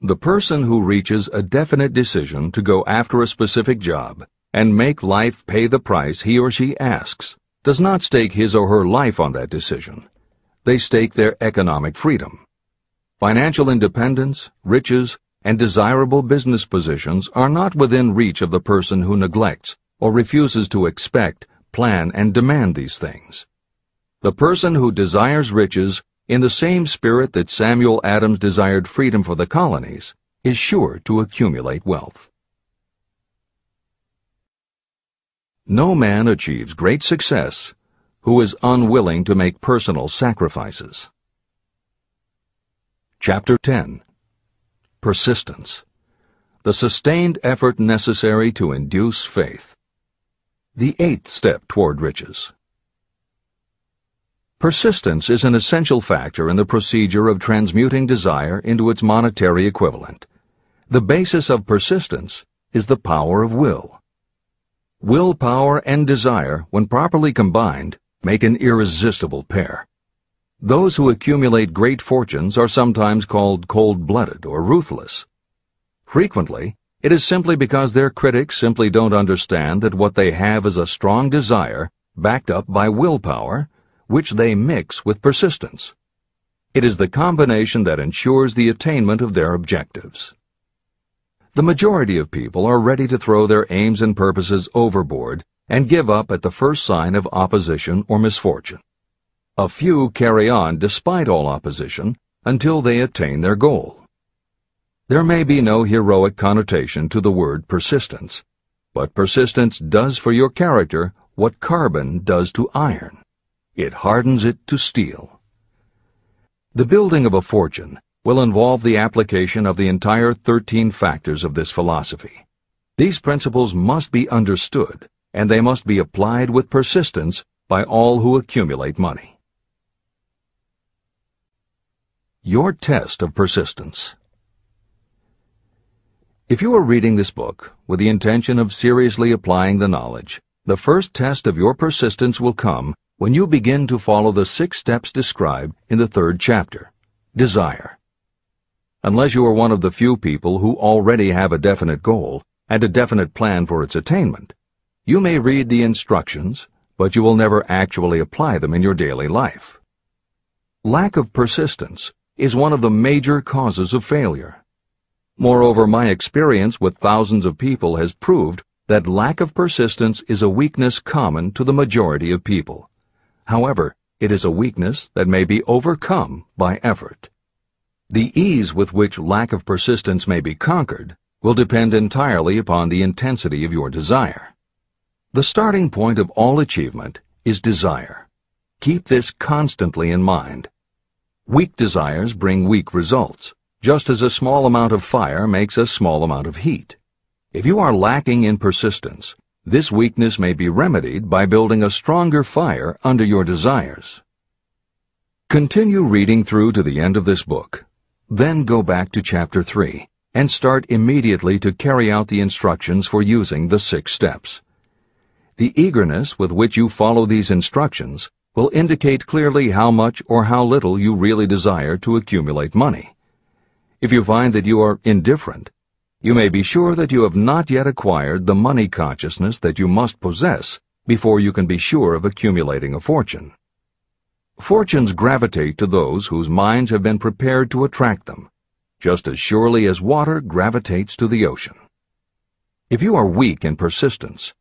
The person who reaches a definite decision to go after a specific job and make life pay the price he or she asks does not stake his or her life on that decision. They stake their economic freedom. Financial independence, riches, and desirable business positions are not within reach of the person who neglects or refuses to expect, plan, and demand these things. The person who desires riches in the same spirit that Samuel Adams desired freedom for the colonies is sure to accumulate wealth. No man achieves great success who is unwilling to make personal sacrifices. Chapter 10. Persistence. The sustained effort necessary to induce faith. The 8th step toward riches. Persistence is an essential factor in the procedure of transmuting desire into its monetary equivalent. The basis of persistence is the power of will. Willpower and desire, when properly combined, make an irresistible pair. Those who accumulate great fortunes are sometimes called cold-blooded or ruthless. Frequently, it is simply because their critics simply don't understand that what they have is a strong desire backed up by willpower, which they mix with persistence. It is the combination that ensures the attainment of their objectives. The majority of people are ready to throw their aims and purposes overboard and give up at the first sign of opposition or misfortune. A few carry on despite all opposition until they attain their goal. There may be no heroic connotation to the word persistence, But persistence does for your character what carbon does to iron. It hardens it to steel. The building of a fortune will involve the application of the entire 13 factors of this philosophy. These principles must be understood, and they must be applied with persistence by all who accumulate money. Your test of persistence. If you are reading this book with the intention of seriously applying the knowledge, the first test of your persistence will come when you begin to follow the 6 steps described in the 3rd chapter. Desire. Unless you are one of the few people who already have a definite goal and a definite plan for its attainment, you may read the instructions, but you will never actually apply them in your daily life. Lack of persistence is one of the major causes of failure. Moreover, my experience with thousands of people has proved that lack of persistence is a weakness common to the majority of people. However, it is a weakness that may be overcome by effort. The ease with which lack of persistence may be conquered will depend entirely upon the intensity of your desire. The starting point of all achievement is desire. Keep this constantly in mind. Weak desires bring weak results, just as a small amount of fire makes a small amount of heat. If you are lacking in persistence, this weakness may be remedied by building a stronger fire under your desires. Continue reading through to the end of this book. Then go back to Chapter 3 and start immediately to carry out the instructions for using the 6 steps. The eagerness with which you follow these instructions will indicate clearly how much or how little you really desire to accumulate money. If you find that you are indifferent, you may be sure that you have not yet acquired the money consciousness that you must possess before you can be sure of accumulating a fortune. Fortunes gravitate to those whose minds have been prepared to attract them, just as surely as water gravitates to the ocean. If you are weak in persistence,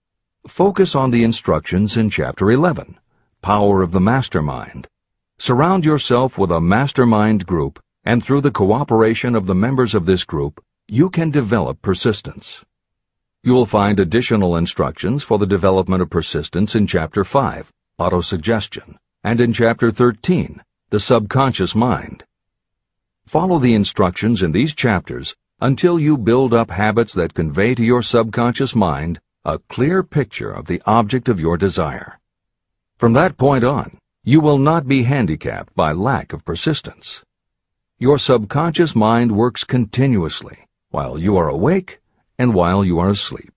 focus on the instructions in Chapter 11, Power of the Mastermind. Surround yourself with a mastermind group, and through the cooperation of the members of this group, you can develop persistence. You will find additional instructions for the development of persistence in Chapter 5, Autosuggestion, and in Chapter 13, The Subconscious Mind. Follow the instructions in these chapters until you build up habits that convey to your subconscious mind a clear picture of the object of your desire. From that point on, you will not be handicapped by lack of persistence. Your subconscious mind works continuously while you are awake and while you are asleep.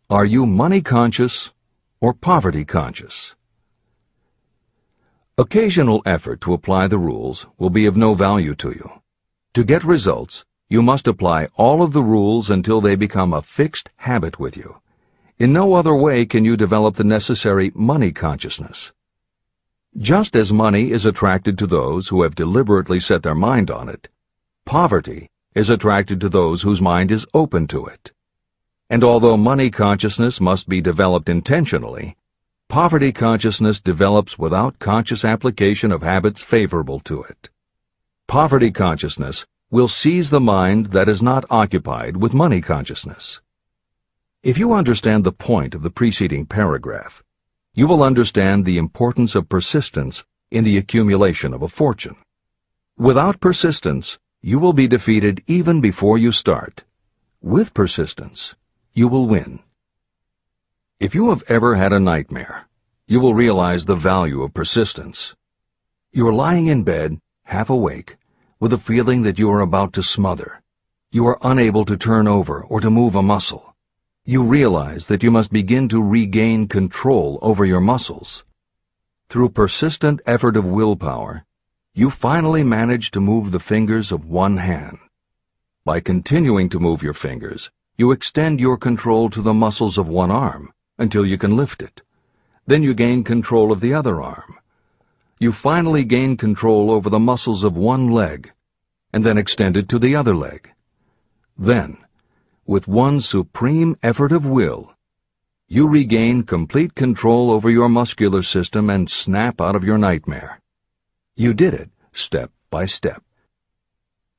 Are you money conscious or poverty conscious? Occasional effort to apply the rules will be of no value to you. To get results, you must apply all of the rules until they become a fixed habit with you. In no other way can you develop the necessary money consciousness. Just as money is attracted to those who have deliberately set their mind on it, poverty is attracted to those whose mind is open to it. And although money consciousness must be developed intentionally, poverty consciousness develops without conscious application of habits favorable to it. Poverty consciousness will seize the mind that is not occupied with money consciousness. If you understand the point of the preceding paragraph, you will understand the importance of persistence in the accumulation of a fortune. Without persistence, you will be defeated even before you start. With persistence, you will win. If you have ever had a nightmare, you will realize the value of persistence. You are lying in bed, half awake, with a feeling that you are about to smother. You are unable to turn over or to move a muscle. You realize that you must begin to regain control over your muscles. Through persistent effort of willpower, you finally manage to move the fingers of one hand. By continuing to move your fingers, you extend your control to the muscles of one arm until you can lift it. Then you gain control of the other arm. You finally gain control over the muscles of one leg, and then extend it to the other leg. Then, with one supreme effort of will, you regain complete control over your muscular system and snap out of your nightmare. You did it step by step.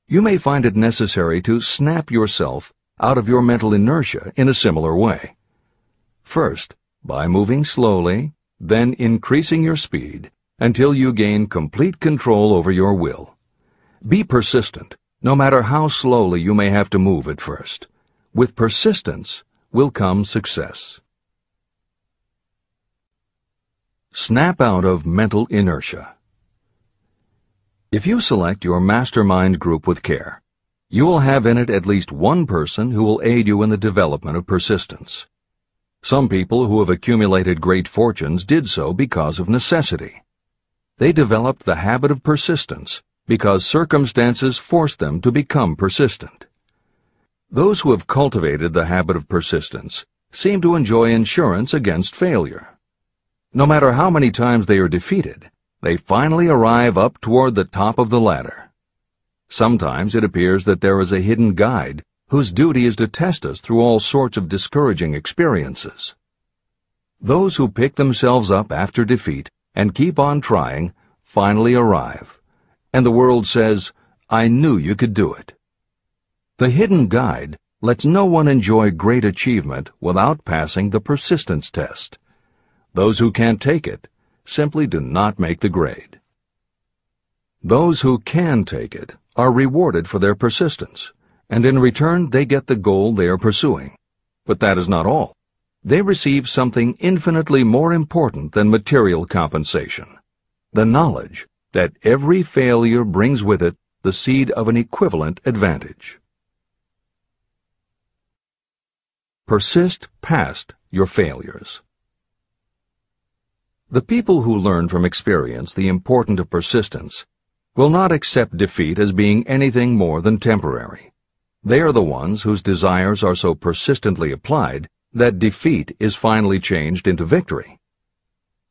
You may find it necessary to snap yourself out of your mental inertia in a similar way. First, by moving slowly, then increasing your speed until you gain complete control over your will. Be persistent, no matter how slowly you may have to move at first. With persistence will come success. Snap out of mental inertia. If you select your mastermind group with care, you will have in it at least one person who will aid you in the development of persistence. Some people who have accumulated great fortunes did so because of necessity. They developed the habit of persistence because circumstances forced them to become persistent. Those who have cultivated the habit of persistence seem to enjoy insurance against failure. No matter how many times they are defeated, they finally arrive up toward the top of the ladder. Sometimes it appears that there is a hidden guide whose duty is to test us through all sorts of discouraging experiences. Those who pick themselves up after defeat and keep on trying finally arrive, and the world says, "I knew you could do it." The hidden guide lets no one enjoy great achievement without passing the persistence test. Those who can't take it simply do not make the grade. Those who can take it are rewarded for their persistence, and in return they get the goal they are pursuing. But that is not all. They receive something infinitely more important than material compensation: the knowledge that every failure brings with it the seed of an equivalent advantage. Persist past your failures. The people who learn from experience the importance of persistence will not accept defeat as being anything more than temporary. They are the ones whose desires are so persistently applied that defeat is finally changed into victory.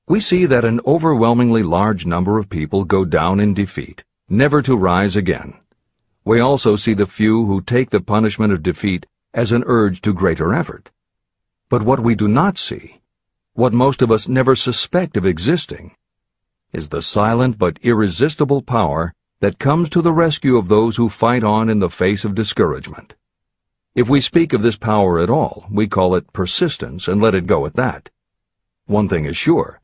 We see that an overwhelmingly large number of people go down in defeat, never to rise again. We also see the few who take the punishment of defeat as an urge to greater effort. But what we do not see, what most of us never suspect of existing, is the silent but irresistible power that comes to the rescue of those who fight on in the face of discouragement. If we speak of this power at all, we call it persistence and let it go at that. One thing is sure: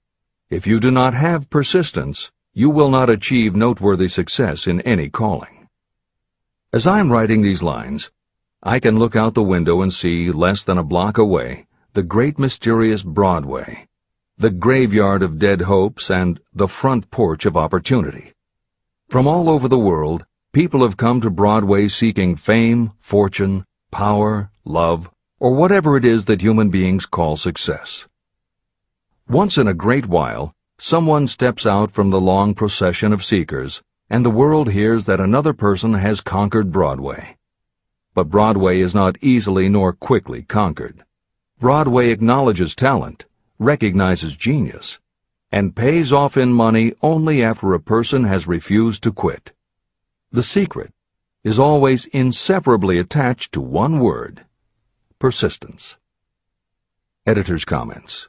if you do not have persistence, you will not achieve noteworthy success in any calling. As I am writing these lines, I can look out the window and see, less than a block away, the great mysterious Broadway, the graveyard of dead hopes and the front porch of opportunity. From all over the world, people have come to Broadway seeking fame, fortune, power, love, or whatever it is that human beings call success. Once in a great while, someone steps out from the long procession of seekers, and the world hears that another person has conquered Broadway. But Broadway is not easily nor quickly conquered. Broadway acknowledges talent, recognizes genius, and pays off in money only after a person has refused to quit. The secret is always inseparably attached to one word: persistence. Editor's comments.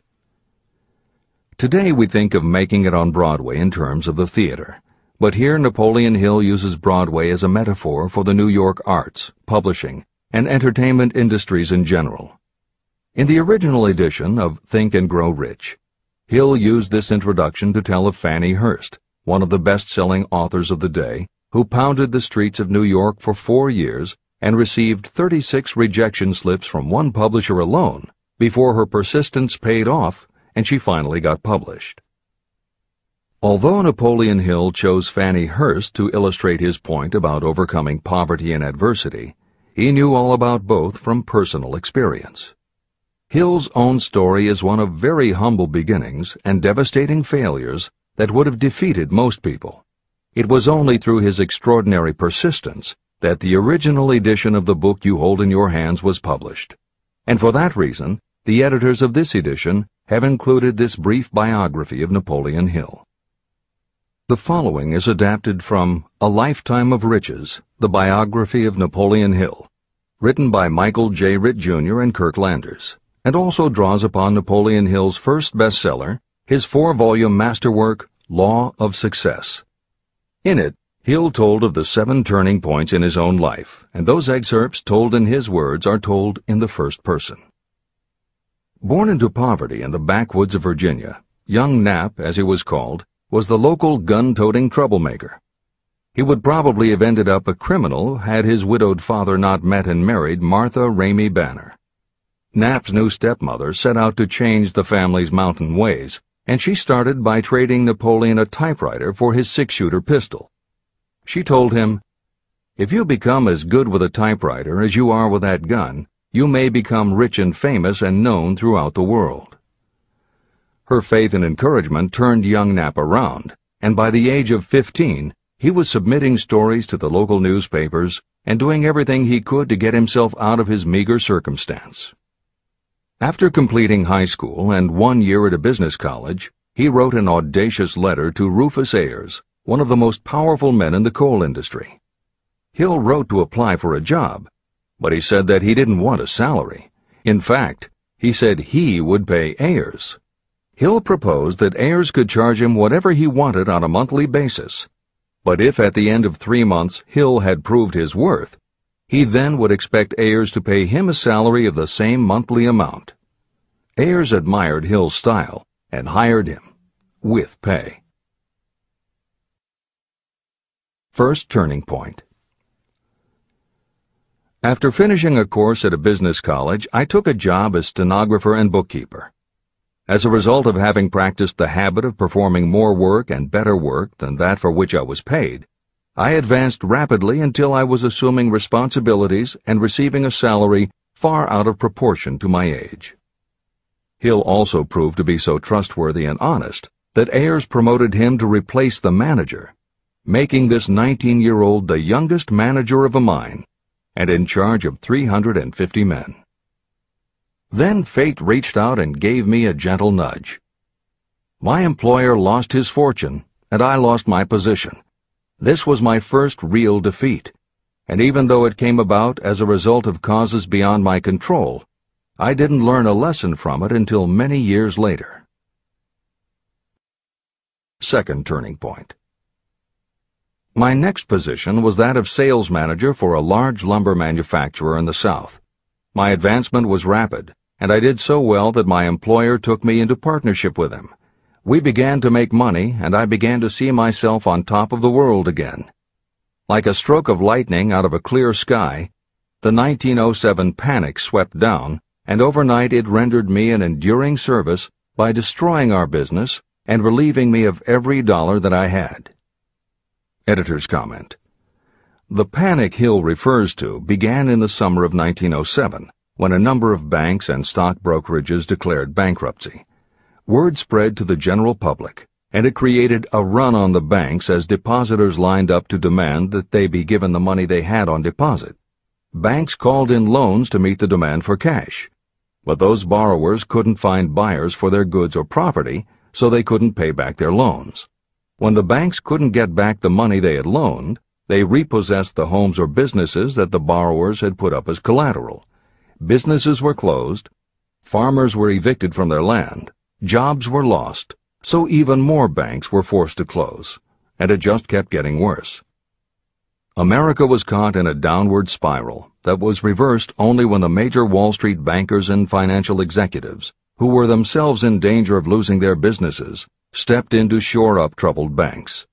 Today we think of making it on Broadway in terms of the theater, but here Napoleon Hill uses Broadway as a metaphor for the New York arts, publishing, and entertainment industries in general. In the original edition of Think and Grow Rich, Hill used this introduction to tell of Fannie Hurst, one of the best-selling authors of the day, who pounded the streets of New York for 4 years and received 36 rejection slips from one publisher alone before her persistence paid off and she finally got published. Although Napoleon Hill chose Fannie Hurst to illustrate his point about overcoming poverty and adversity, he knew all about both from personal experience. Hill's own story is one of very humble beginnings and devastating failures that would have defeated most people. It was only through his extraordinary persistence that the original edition of the book you hold in your hands was published. And for that reason, the editors of this edition have included this brief biography of Napoleon Hill. The following is adapted from A Lifetime of Riches, the biography of Napoleon Hill, written by Michael J. Ritt, Jr. and Kirk Landers, and also draws upon Napoleon Hill's first bestseller, his 4-volume masterwork, Law of Success. In it, Hill told of the 7 turning points in his own life, and those excerpts told in his words are told in the first person. Born into poverty in the backwoods of Virginia, young Nap, as he was called, was the local gun-toting troublemaker. He would probably have ended up a criminal had his widowed father not met and married Martha Ramey Banner. Nap's new stepmother set out to change the family's mountain ways, and she started by trading Napoleon a typewriter for his 6-shooter pistol. She told him, "If you become as good with a typewriter as you are with that gun, you may become rich and famous and known throughout the world." Her faith and encouragement turned young Nap around, and by the age of 15, he was submitting stories to the local newspapers and doing everything he could to get himself out of his meager circumstance. After completing high school and 1 year at a business college, he wrote an audacious letter to Rufus Ayers, one of the most powerful men in the coal industry. Hill wrote to apply for a job, but he said that he didn't want a salary. In fact, he said he would pay Ayers. Hill proposed that Ayers could charge him whatever he wanted on a monthly basis, but if at the end of 3 months Hill had proved his worth, he then would expect Ayers to pay him a salary of the same monthly amount. Ayers admired Hill's style and hired him, with pay. First turning point. After finishing a course at a business college, I took a job as stenographer and bookkeeper. As a result of having practiced the habit of performing more work and better work than that for which I was paid, I advanced rapidly until I was assuming responsibilities and receiving a salary far out of proportion to my age. Hill also proved to be so trustworthy and honest that Ayers promoted him to replace the manager, making this 19-year-old the youngest manager of a mine and in charge of 350 men. Then fate reached out and gave me a gentle nudge. My employer lost his fortune, and I lost my position. This was my first real defeat, and even though it came about as a result of causes beyond my control, I didn't learn a lesson from it until many years later. Second turning point. My next position was that of sales manager for a large lumber manufacturer in the South. My advancement was rapid, and I did so well that my employer took me into partnership with him. We began to make money, and I began to see myself on top of the world again. Like a stroke of lightning out of a clear sky, the 1907 panic swept down, and overnight it rendered me an enduring service by destroying our business and relieving me of every dollar that I had. Editor's comment. The panic Hill refers to began in the summer of 1907, when a number of banks and stock brokerages declared bankruptcy. Word spread to the general public, and it created a run on the banks as depositors lined up to demand that they be given the money they had on deposit. Banks called in loans to meet the demand for cash, but those borrowers couldn't find buyers for their goods or property, so they couldn't pay back their loans. When the banks couldn't get back the money they had loaned, they repossessed the homes or businesses that the borrowers had put up as collateral. Businesses were closed, farmers were evicted from their land, jobs were lost, so even more banks were forced to close, and it just kept getting worse. America was caught in a downward spiral that was reversed only when the major Wall Street bankers and financial executives, who were themselves in danger of losing their businesses, stepped in to shore up troubled banks.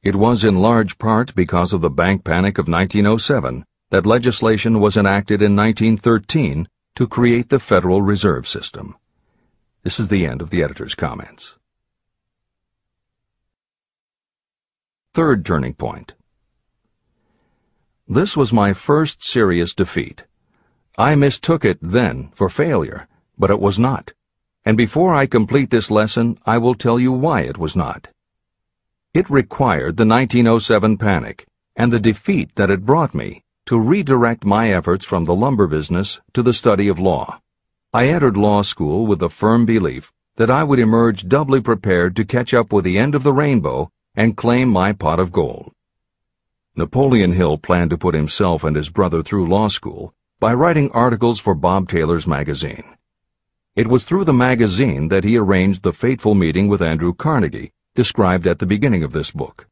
It was in large part because of the bank panic of 1907 that legislation was enacted in 1913 to create the Federal Reserve System. This is the end of the editor's comments. Third turning point. This was my first serious defeat. I mistook it then for failure, but it was not. And before I complete this lesson, I will tell you why it was not. It required the 1907 panic and the defeat that it brought me to redirect my efforts from the lumber business to the study of law. I entered law school with the firm belief that I would emerge doubly prepared to catch up with the end of the rainbow and claim my pot of gold. Napoleon Hill planned to put himself and his brother through law school by writing articles for Bob Taylor's magazine. It was through the magazine that he arranged the fateful meeting with Andrew Carnegie, described at the beginning of this book.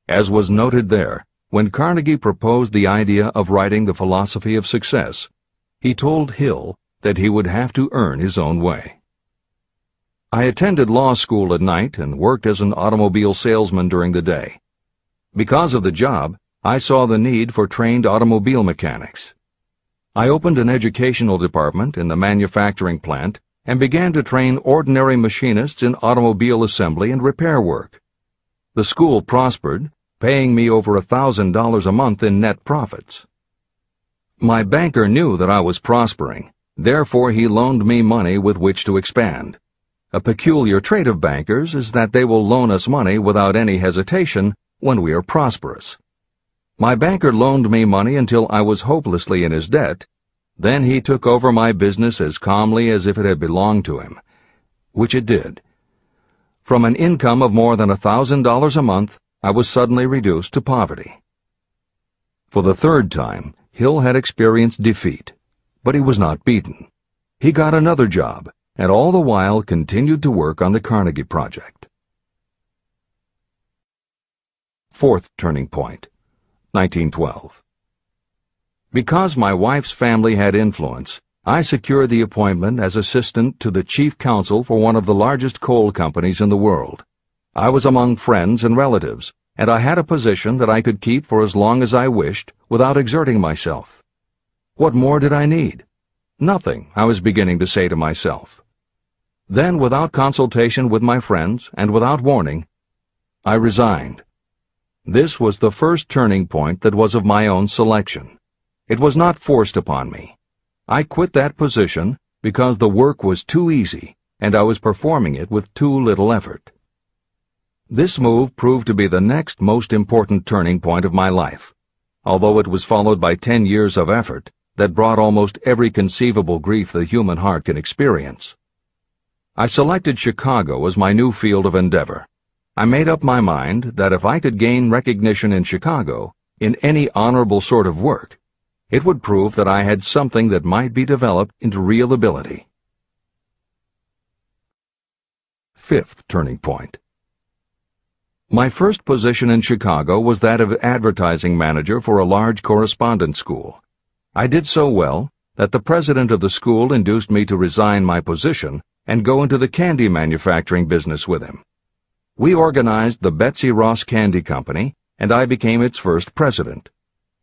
As was noted there, when Carnegie proposed the idea of writing The Philosophy of Success, he told Hill that he would have to earn his own way. I attended law school at night and worked as an automobile salesman during the day. Because of the job, I saw the need for trained automobile mechanics. I opened an educational department in the manufacturing plant and began to train ordinary machinists in automobile assembly and repair work. The school prospered, paying me over $1,000 a month in net profits. My banker knew that I was prospering, therefore he loaned me money with which to expand. A peculiar trait of bankers is that they will loan us money without any hesitation when we are prosperous. My banker loaned me money until I was hopelessly in his debt. Then he took over my business as calmly as if it had belonged to him, which it did. From an income of more than $1,000 a month, I was suddenly reduced to poverty. For the third time, Hill had experienced defeat, but he was not beaten. He got another job, and all the while continued to work on the Carnegie Project. Fourth turning point, 1912. Because my wife's family had influence, I secured the appointment as assistant to the chief counsel for one of the largest coal companies in the world. I was among friends and relatives, and I had a position that I could keep for as long as I wished without exerting myself. What more did I need? Nothing, I was beginning to say to myself. Then, without consultation with my friends and without warning, I resigned. This was the first turning point that was of my own selection. It was not forced upon me. I quit that position because the work was too easy and I was performing it with too little effort. This move proved to be the next most important turning point of my life, although it was followed by 10 years of effort that brought almost every conceivable grief the human heart can experience. I selected Chicago as my new field of endeavor. I made up my mind that if I could gain recognition in Chicago, in any honorable sort of work, it would prove that I had something that might be developed into real ability. Fifth turning point. My first position in Chicago was that of advertising manager for a large correspondence school. I did so well that the president of the school induced me to resign my position and go into the candy manufacturing business with him. We organized the Betsy Ross Candy Company, and I became its first president.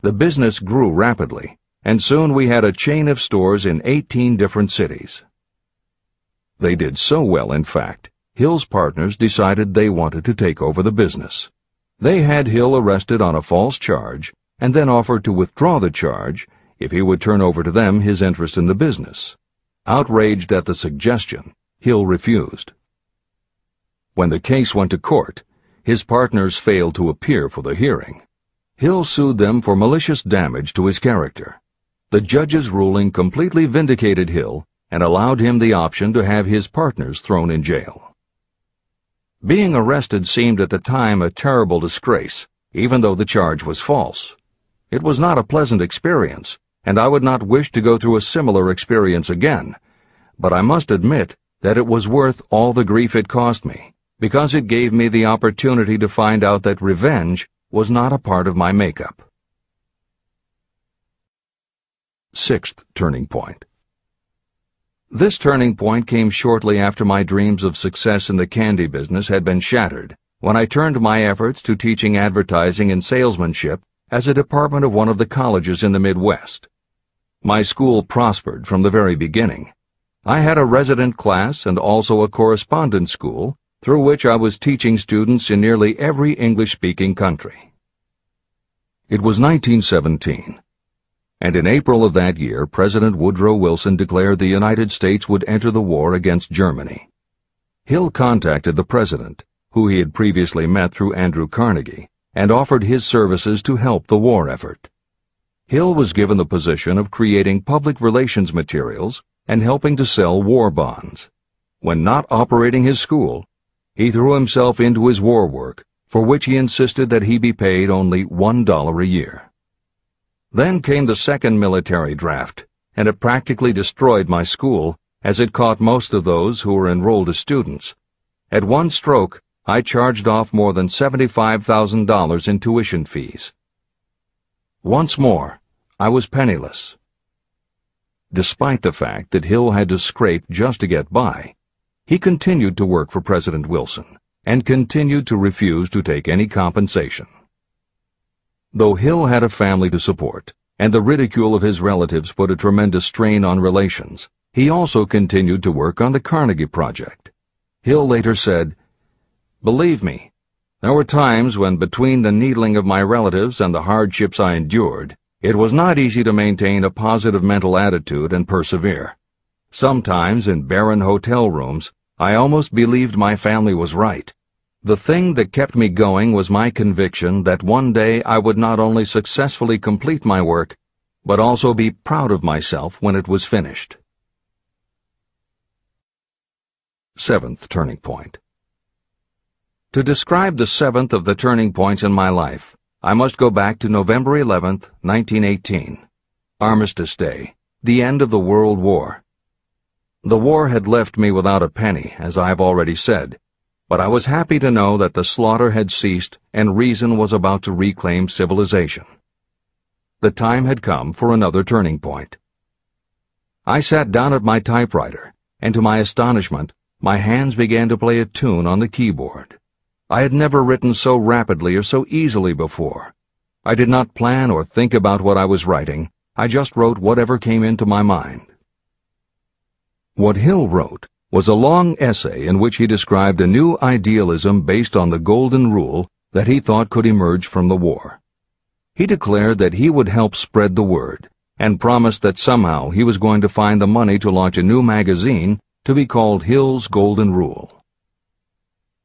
The business grew rapidly, and soon we had a chain of stores in 18 different cities. They did so well, in fact, Hill's partners decided they wanted to take over the business. They had Hill arrested on a false charge, and then offered to withdraw the charge if he would turn over to them his interest in the business. Outraged at the suggestion, Hill refused. When the case went to court, his partners failed to appear for the hearing. Hill sued them for malicious damage to his character. The judge's ruling completely vindicated Hill and allowed him the option to have his partners thrown in jail. Being arrested seemed at the time a terrible disgrace, even though the charge was false. It was not a pleasant experience, and I would not wish to go through a similar experience again, but I must admit that it was worth all the grief it cost me, because it gave me the opportunity to find out that revenge was not a part of my makeup. Sixth turning point. This turning point came shortly after my dreams of success in the candy business had been shattered, when I turned my efforts to teaching advertising and salesmanship as a department of one of the colleges in the Midwest. My school prospered from the very beginning. I had a resident class and also a correspondence school, through which I was teaching students in nearly every English-speaking country. It was 1917, and in April of that year, President Woodrow Wilson declared the United States would enter the war against Germany. Hill contacted the president, who he had previously met through Andrew Carnegie, and offered his services to help the war effort. Hill was given the position of creating public relations materials and helping to sell war bonds. When not operating his school, he threw himself into his war work, for which he insisted that he be paid only $1 a year. Then came the second military draft, and it practically destroyed my school, as it caught most of those who were enrolled as students. At one stroke, I charged off more than $75,000 in tuition fees. Once more, I was penniless. Despite the fact that Hill had to scrape just to get by, he continued to work for President Wilson and continued to refuse to take any compensation. Though Hill had a family to support, and the ridicule of his relatives put a tremendous strain on relations, he also continued to work on the Carnegie Project. Hill later said, "Believe me, there were times when between the needling of my relatives and the hardships I endured, it was not easy to maintain a positive mental attitude and persevere. Sometimes in barren hotel rooms, I almost believed my family was right. The thing that kept me going was my conviction that one day I would not only successfully complete my work, but also be proud of myself when it was finished." Seventh turning point. To describe the seventh of the turning points in my life, I must go back to November 11th, 1918, Armistice Day, the end of the World War. The war had left me without a penny, as I have already said, but I was happy to know that the slaughter had ceased and reason was about to reclaim civilization. The time had come for another turning point. I sat down at my typewriter, and to my astonishment, my hands began to play a tune on the keyboard. I had never written so rapidly or so easily before. I did not plan or think about what I was writing. I just wrote whatever came into my mind. What Hill wrote was a long essay in which he described a new idealism based on the golden rule that he thought could emerge from the war. He declared that he would help spread the word, and promised that somehow he was going to find the money to launch a new magazine to be called Hill's Golden Rule.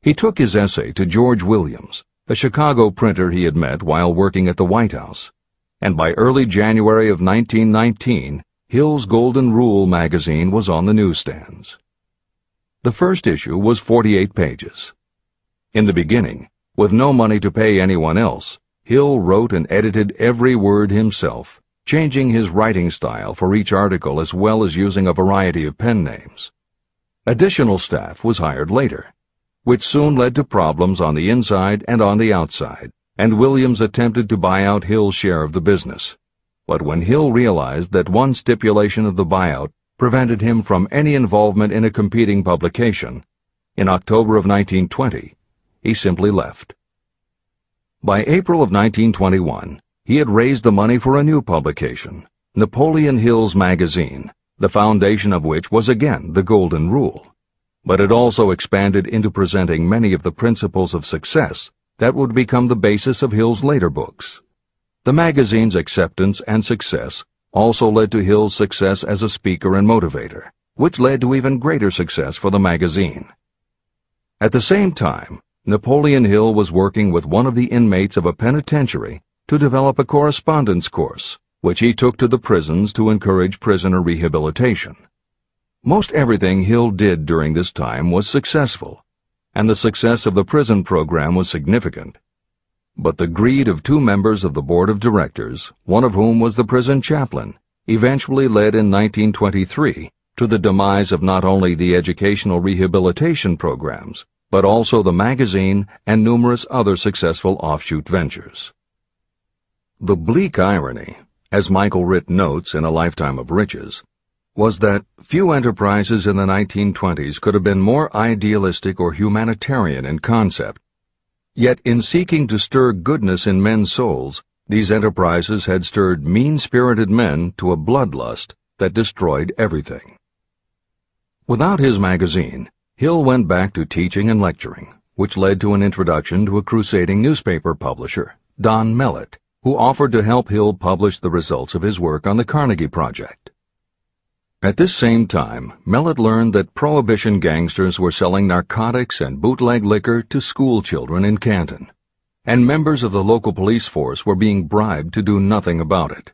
He took his essay to George Williams, a Chicago printer he had met while working at the White House, and by early January of 1919, Hill's Golden Rule magazine was on the newsstands. The first issue was 48 pages. In the beginning, with no money to pay anyone else, Hill wrote and edited every word himself, changing his writing style for each article as well as using a variety of pen names. Additional staff was hired later, which soon led to problems on the inside and on the outside, and Williams attempted to buy out Hill's share of the business. But when Hill realized that one stipulation of the buyout prevented him from any involvement in a competing publication, in October of 1920, he simply left. By April of 1921, he had raised the money for a new publication, Napoleon Hill's magazine, the foundation of which was again the Golden Rule. But it also expanded into presenting many of the principles of success that would become the basis of Hill's later books. The magazine's acceptance and success also led to Hill's success as a speaker and motivator, which led to even greater success for the magazine. At the same time, Napoleon Hill was working with one of the inmates of a penitentiary to develop a correspondence course, which he took to the prisons to encourage prisoner rehabilitation. Most everything Hill did during this time was successful, and the success of the prison program was significant. But the greed of two members of the board of directors, one of whom was the prison chaplain, eventually led in 1923 to the demise of not only the educational rehabilitation programs, but also the magazine and numerous other successful offshoot ventures. The bleak irony, as Michael Ritt notes in A Lifetime of Riches, was that few enterprises in the 1920s could have been more idealistic or humanitarian in concept. Yet in seeking to stir goodness in men's souls, these enterprises had stirred mean-spirited men to a bloodlust that destroyed everything. Without his magazine, Hill went back to teaching and lecturing, which led to an introduction to a crusading newspaper publisher, Don Mellett, who offered to help Hill publish the results of his work on the Carnegie Project. At this same time, Mellett learned that Prohibition gangsters were selling narcotics and bootleg liquor to school children in Canton, and members of the local police force were being bribed to do nothing about it.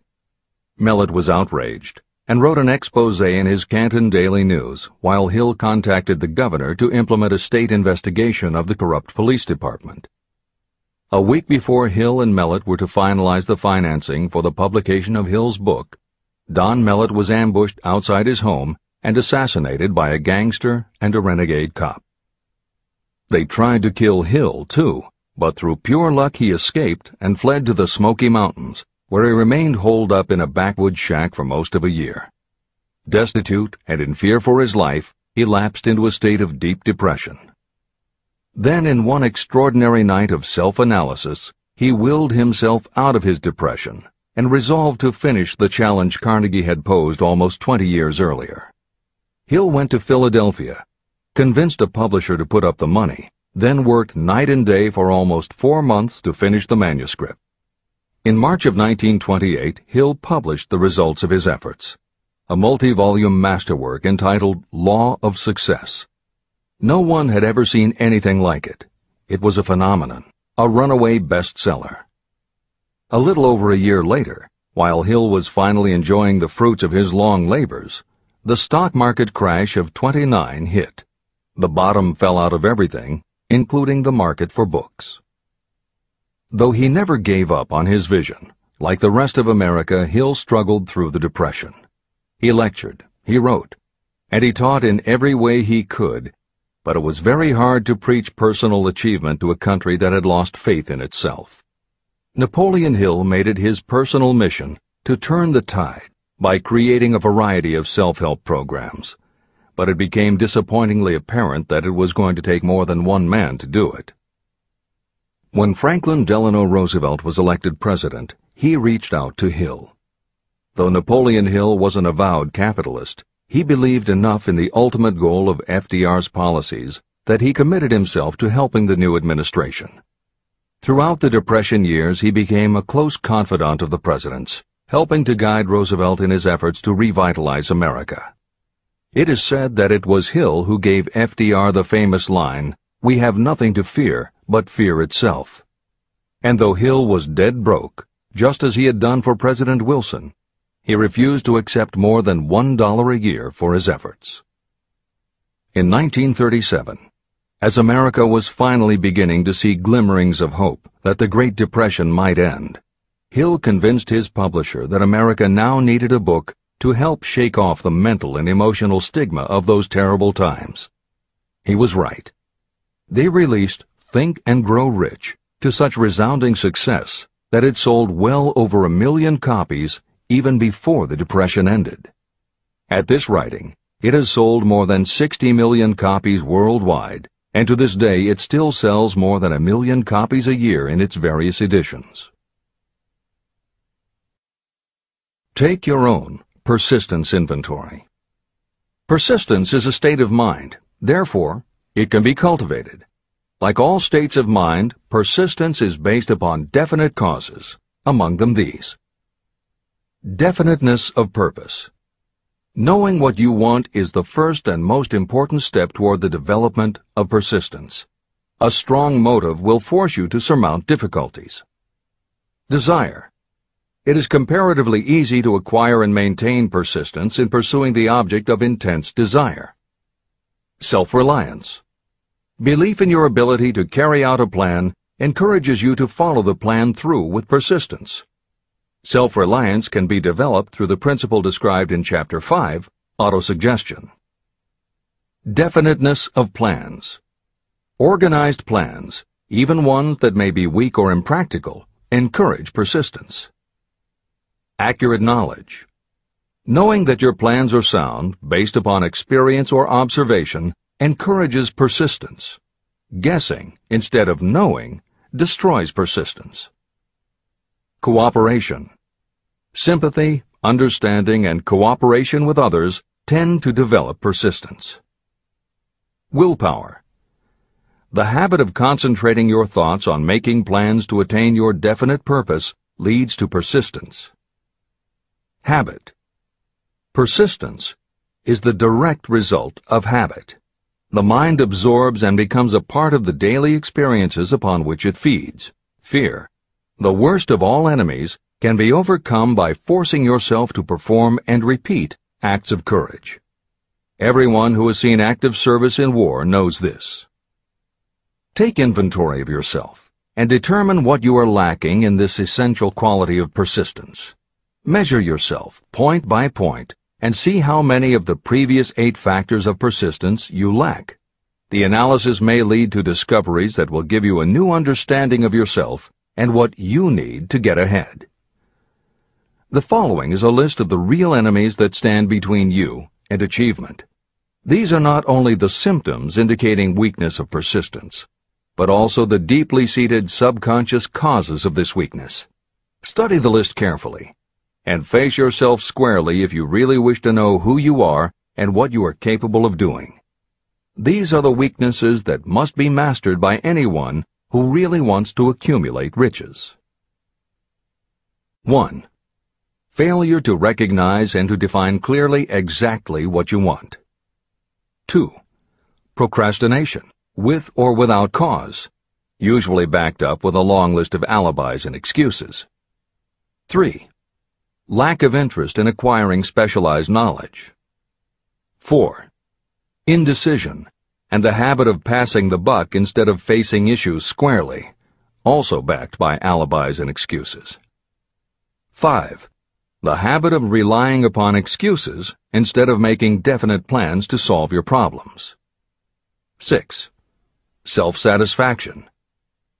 Mellett was outraged and wrote an expose in his Canton Daily News while Hill contacted the governor to implement a state investigation of the corrupt police department. A week before Hill and Mellett were to finalize the financing for the publication of Hill's book, Don Mellett was ambushed outside his home and assassinated by a gangster and a renegade cop. They tried to kill Hill, too, but through pure luck he escaped and fled to the Smoky Mountains, where he remained holed up in a backwoods shack for most of a year. Destitute and in fear for his life, he lapsed into a state of deep depression. Then, in one extraordinary night of self-analysis, he willed himself out of his depression and resolved to finish the challenge Carnegie had posed almost 20 years earlier. Hill went to Philadelphia, convinced a publisher to put up the money, then worked night and day for almost 4 months to finish the manuscript. In March of 1928, Hill published the results of his efforts, a multi-volume masterwork entitled Law of Success. No one had ever seen anything like it. It was a phenomenon, a runaway bestseller. A little over a year later, while Hill was finally enjoying the fruits of his long labors, the stock market crash of '29 hit. The bottom fell out of everything, including the market for books. Though he never gave up on his vision, like the rest of America, Hill struggled through the Depression. He lectured, he wrote, and he taught in every way he could, but it was very hard to preach personal achievement to a country that had lost faith in itself. Napoleon Hill made it his personal mission to turn the tide by creating a variety of self-help programs, but it became disappointingly apparent that it was going to take more than one man to do it. When Franklin Delano Roosevelt was elected president, he reached out to Hill. Though Napoleon Hill was an avowed capitalist, he believed enough in the ultimate goal of FDR's policies that he committed himself to helping the new administration. Throughout the Depression years, he became a close confidant of the president's, helping to guide Roosevelt in his efforts to revitalize America. It is said that it was Hill who gave FDR the famous line, "We have nothing to fear but fear itself." And though Hill was dead broke, just as he had done for President Wilson, he refused to accept more than $1 a year for his efforts. In 1937, as America was finally beginning to see glimmerings of hope that the Great Depression might end, Hill convinced his publisher that America now needed a book to help shake off the mental and emotional stigma of those terrible times. He was right. They released Think and Grow Rich to such resounding success that it sold well over 1 million copies even before the Depression ended. At this writing, it has sold more than 60 million copies worldwide, and to this day it still sells more than 1 million copies a year in its various editions. Take your own persistence inventory. Persistence is a state of mind. Therefore, it can be cultivated. Like all states of mind, persistence is based upon definite causes, among them these. Definiteness of purpose. Knowing what you want is the first and most important step toward the development of persistence. A strong motive will force you to surmount difficulties. Desire. It is comparatively easy to acquire and maintain persistence in pursuing the object of intense desire. Self-reliance. Belief in your ability to carry out a plan encourages you to follow the plan through with persistence. Self-reliance can be developed through the principle described in Chapter 5, Autosuggestion. Definiteness of plans. Organized plans, even ones that may be weak or impractical, encourage persistence. Accurate knowledge. Knowing that your plans are sound, based upon experience or observation, encourages persistence. Guessing, instead of knowing, destroys persistence. Cooperation. Sympathy, understanding, and cooperation with others tend to develop persistence. Willpower. The habit of concentrating your thoughts on making plans to attain your definite purpose leads to persistence. Habit. Persistence is the direct result of habit. The mind absorbs and becomes a part of the daily experiences upon which it feeds. Fear, the worst of all enemies, can be overcome by forcing yourself to perform and repeat acts of courage. Everyone who has seen active service in war knows this. Take inventory of yourself and determine what you are lacking in this essential quality of persistence. Measure yourself point by point and see how many of the previous 8 factors of persistence you lack. The analysis may lead to discoveries that will give you a new understanding of yourself and what you need to get ahead. The following is a list of the real enemies that stand between you and achievement. These are not only the symptoms indicating weakness of persistence, but also the deeply seated subconscious causes of this weakness. Study the list carefully, and face yourself squarely if you really wish to know who you are and what you are capable of doing. These are the weaknesses that must be mastered by anyone who really wants to accumulate riches. 1. Failure to recognize and to define clearly exactly what you want. 2. Procrastination, with or without cause, usually backed up with a long list of alibis and excuses. 3. Lack of interest in acquiring specialized knowledge. 4. Indecision, and the habit of passing the buck instead of facing issues squarely, also backed by alibis and excuses. 5. The habit of relying upon excuses instead of making definite plans to solve your problems. 6. Self-satisfaction.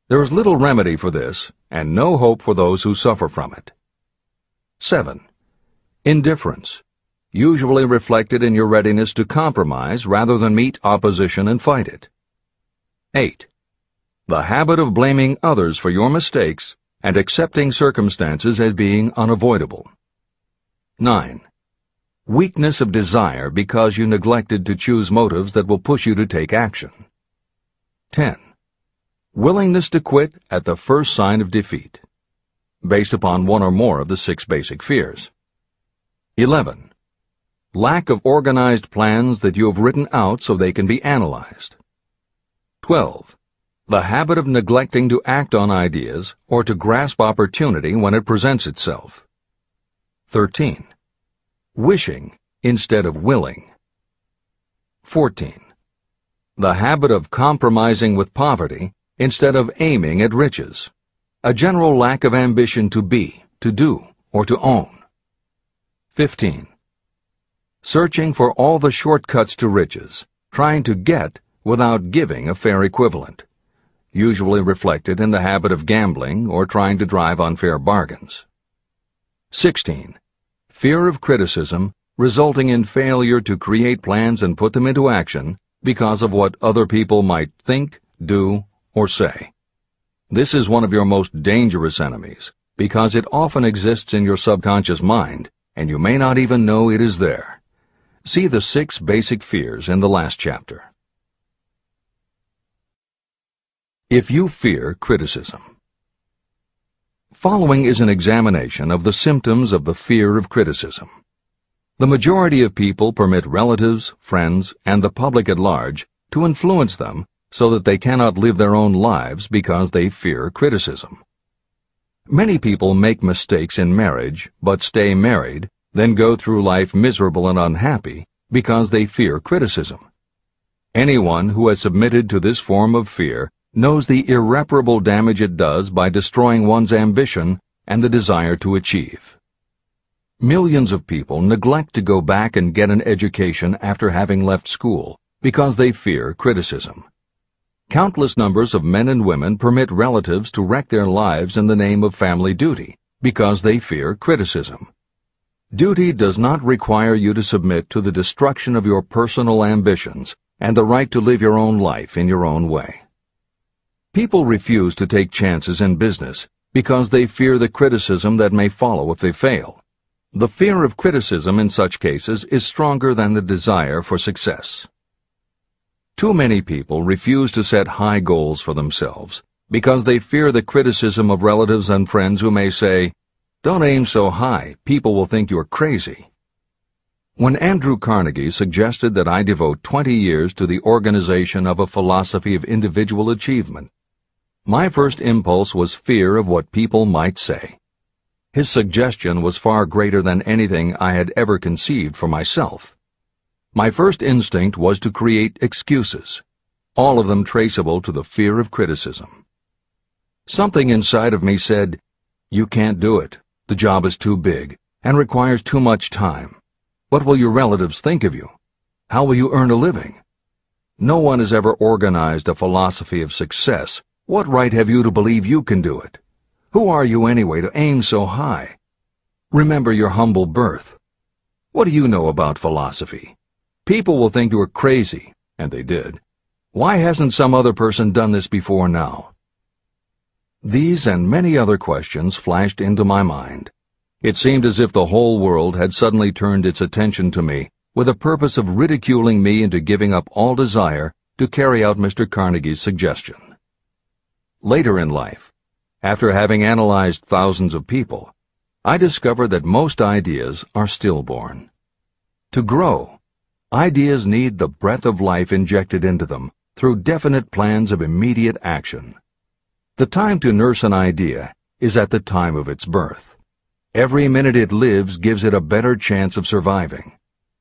There is little remedy for this, and no hope for those who suffer from it. 7. Indifference, usually reflected in your readiness to compromise rather than meet opposition and fight it. 8. The habit of blaming others for your mistakes and accepting circumstances as being unavoidable. 9. Weakness of desire because you neglected to choose motives that will push you to take action. 10. Willingness to quit at the first sign of defeat, based upon one or more of the 6 basic fears. 11. Lack of organized plans that you have written out so they can be analyzed. 12. The habit of neglecting to act on ideas or to grasp opportunity when it presents itself. 13. Wishing instead of willing. 14. The habit of compromising with poverty instead of aiming at riches. A general lack of ambition to be, to do, or to own. 15. Searching for all the shortcuts to riches, trying to get without giving a fair equivalent, usually reflected in the habit of gambling or trying to drive unfair bargains. 16. Fear of criticism, resulting in failure to create plans and put them into action because of what other people might think, do, or say. This is one of your most dangerous enemies because it often exists in your subconscious mind and you may not even know it is there. See the 6 basic fears in the last chapter. If you fear criticism. Following is an examination of the symptoms of the fear of criticism. The majority of people permit relatives, friends, and the public at large to influence them so that they cannot live their own lives because they fear criticism. Many people make mistakes in marriage but stay married, then go through life miserable and unhappy because they fear criticism. Anyone who has submitted to this form of fear knows the irreparable damage it does by destroying one's ambition and the desire to achieve. Millions of people neglect to go back and get an education after having left school because they fear criticism. Countless numbers of men and women permit relatives to wreck their lives in the name of family duty because they fear criticism. Duty does not require you to submit to the destruction of your personal ambitions and the right to live your own life in your own way. People refuse to take chances in business because they fear the criticism that may follow if they fail. The fear of criticism in such cases is stronger than the desire for success. Too many people refuse to set high goals for themselves because they fear the criticism of relatives and friends who may say, "Don't aim so high, people will think you're crazy." When Andrew Carnegie suggested that I devote 20 years to the organization of a philosophy of individual achievement, my first impulse was fear of what people might say. His suggestion was far greater than anything I had ever conceived for myself. My first instinct was to create excuses, all of them traceable to the fear of criticism. Something inside of me said, "You can't do it. The job is too big and requires too much time. What will your relatives think of you? How will you earn a living? No one has ever organized a philosophy of success. What right have you to believe you can do it? Who are you anyway to aim so high? Remember your humble birth. What do you know about philosophy? People will think you are crazy, and they did. Why hasn't some other person done this before now? These and many other questions flashed into my mind. It seemed as if the whole world had suddenly turned its attention to me with the purpose of ridiculing me into giving up all desire to carry out Mr. Carnegie's suggestion. Later in life, after having analyzed thousands of people, I discovered that most ideas are stillborn. To grow, ideas need the breath of life injected into them through definite plans of immediate action. The time to nurse an idea is at the time of its birth. Every minute it lives gives it a better chance of surviving.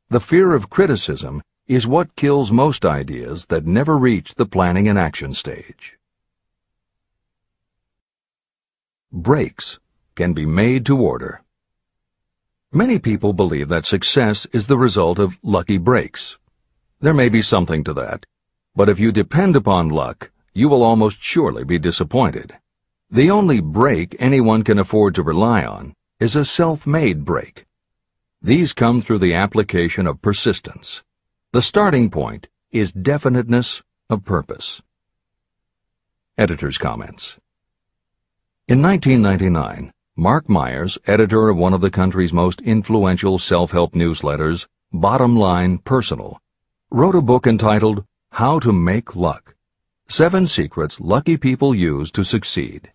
The fear of criticism is what kills most ideas that never reach the planning and action stage. Breaks can be made to order. Many people believe that success is the result of lucky breaks. There may be something to that, but if you depend upon luck, you will almost surely be disappointed. The only break anyone can afford to rely on is a self-made break. These come through the application of persistence. The starting point is definiteness of purpose. Editor's comments. In 1999, Mark Myers, editor of one of the country's most influential self-help newsletters, Bottom Line Personal, wrote a book entitled How to Make Luck: 7 Secrets Lucky People Use to Succeed.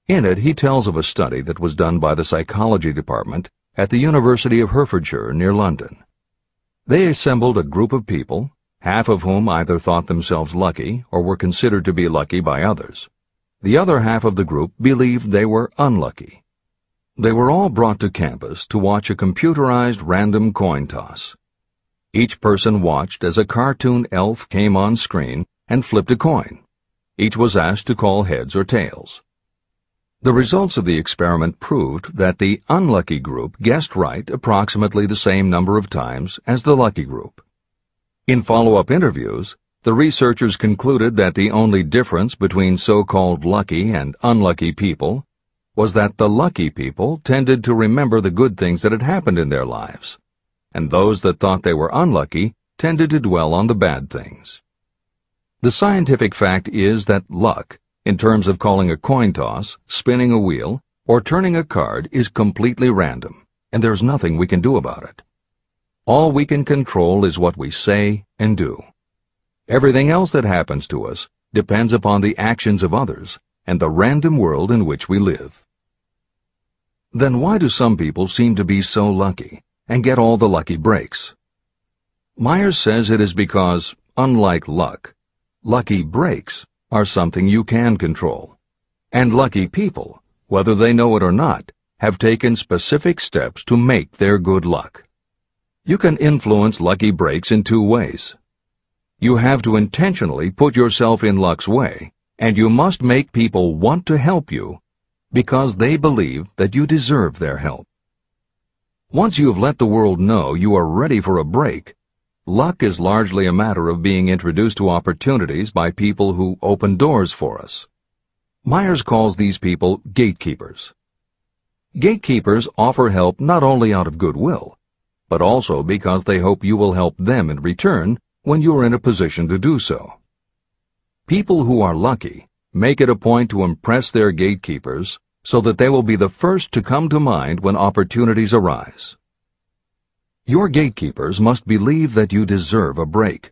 In it, he tells of a study that was done by the psychology department at the University of Hertfordshire near London. They assembled a group of people, half of whom either thought themselves lucky or were considered to be lucky by others. The other half of the group believed they were unlucky. They were all brought to campus to watch a computerized random coin toss. Each person watched as a cartoon elf came on screen and flipped a coin. Each was asked to call heads or tails. The results of the experiment proved that the unlucky group guessed right approximately the same number of times as the lucky group. In follow-up interviews, the researchers concluded that the only difference between so-called lucky and unlucky people was that the lucky people tended to remember the good things that had happened in their lives, and those that thought they were unlucky tended to dwell on the bad things. The scientific fact is that luck, in terms of calling a coin toss, spinning a wheel, or turning a card, is completely random, and there's nothing we can do about it. All we can control is what we say and do. Everything else that happens to us depends upon the actions of others and the random world in which we live. Then why do some people seem to be so lucky and get all the lucky breaks? Myers says it is because, unlike luck, lucky breaks are something you can control, and lucky people, whether they know it or not, have taken specific steps to make their good luck. You can influence lucky breaks in 2 ways. You have to intentionally put yourself in luck's way, and you must make people want to help you because they believe that you deserve their help. Once you have let the world know you are ready for a break, luck is largely a matter of being introduced to opportunities by people who open doors for us. Myers calls these people gatekeepers. Gatekeepers offer help not only out of goodwill, but also because they hope you will help them in return when you are in a position to do so. People who are lucky make it a point to impress their gatekeepers so that they will be the first to come to mind when opportunities arise. Your gatekeepers must believe that you deserve a break,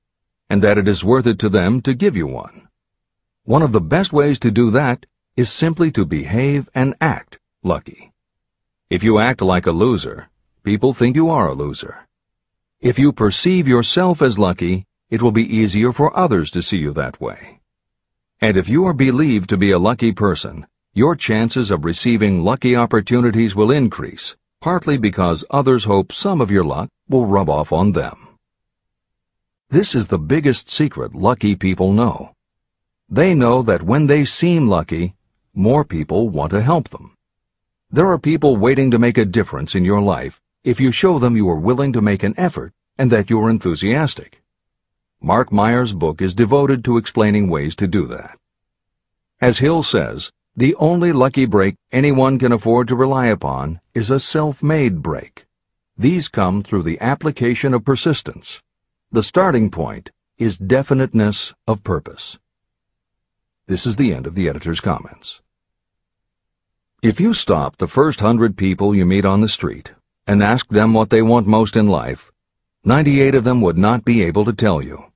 and that it is worth it to them to give you one. One of the best ways to do that is simply to behave and act lucky. If you act like a loser, people think you are a loser. If you perceive yourself as lucky, it will be easier for others to see you that way. And if you are believed to be a lucky person, your chances of receiving lucky opportunities will increase, partly because others hope some of your luck will rub off on them. This is the biggest secret lucky people know. They know that when they seem lucky, more people want to help them. There are people waiting to make a difference in your life if you show them you are willing to make an effort and that you are enthusiastic. Mark Meyer's book is devoted to explaining ways to do that. As Hill says, the only lucky break anyone can afford to rely upon is a self-made break. These come through the application of persistence. The starting point is definiteness of purpose. This is the end of the editor's comments. If you stop the first 100 people you meet on the street and ask them what they want most in life, 98 of them would not be able to tell you.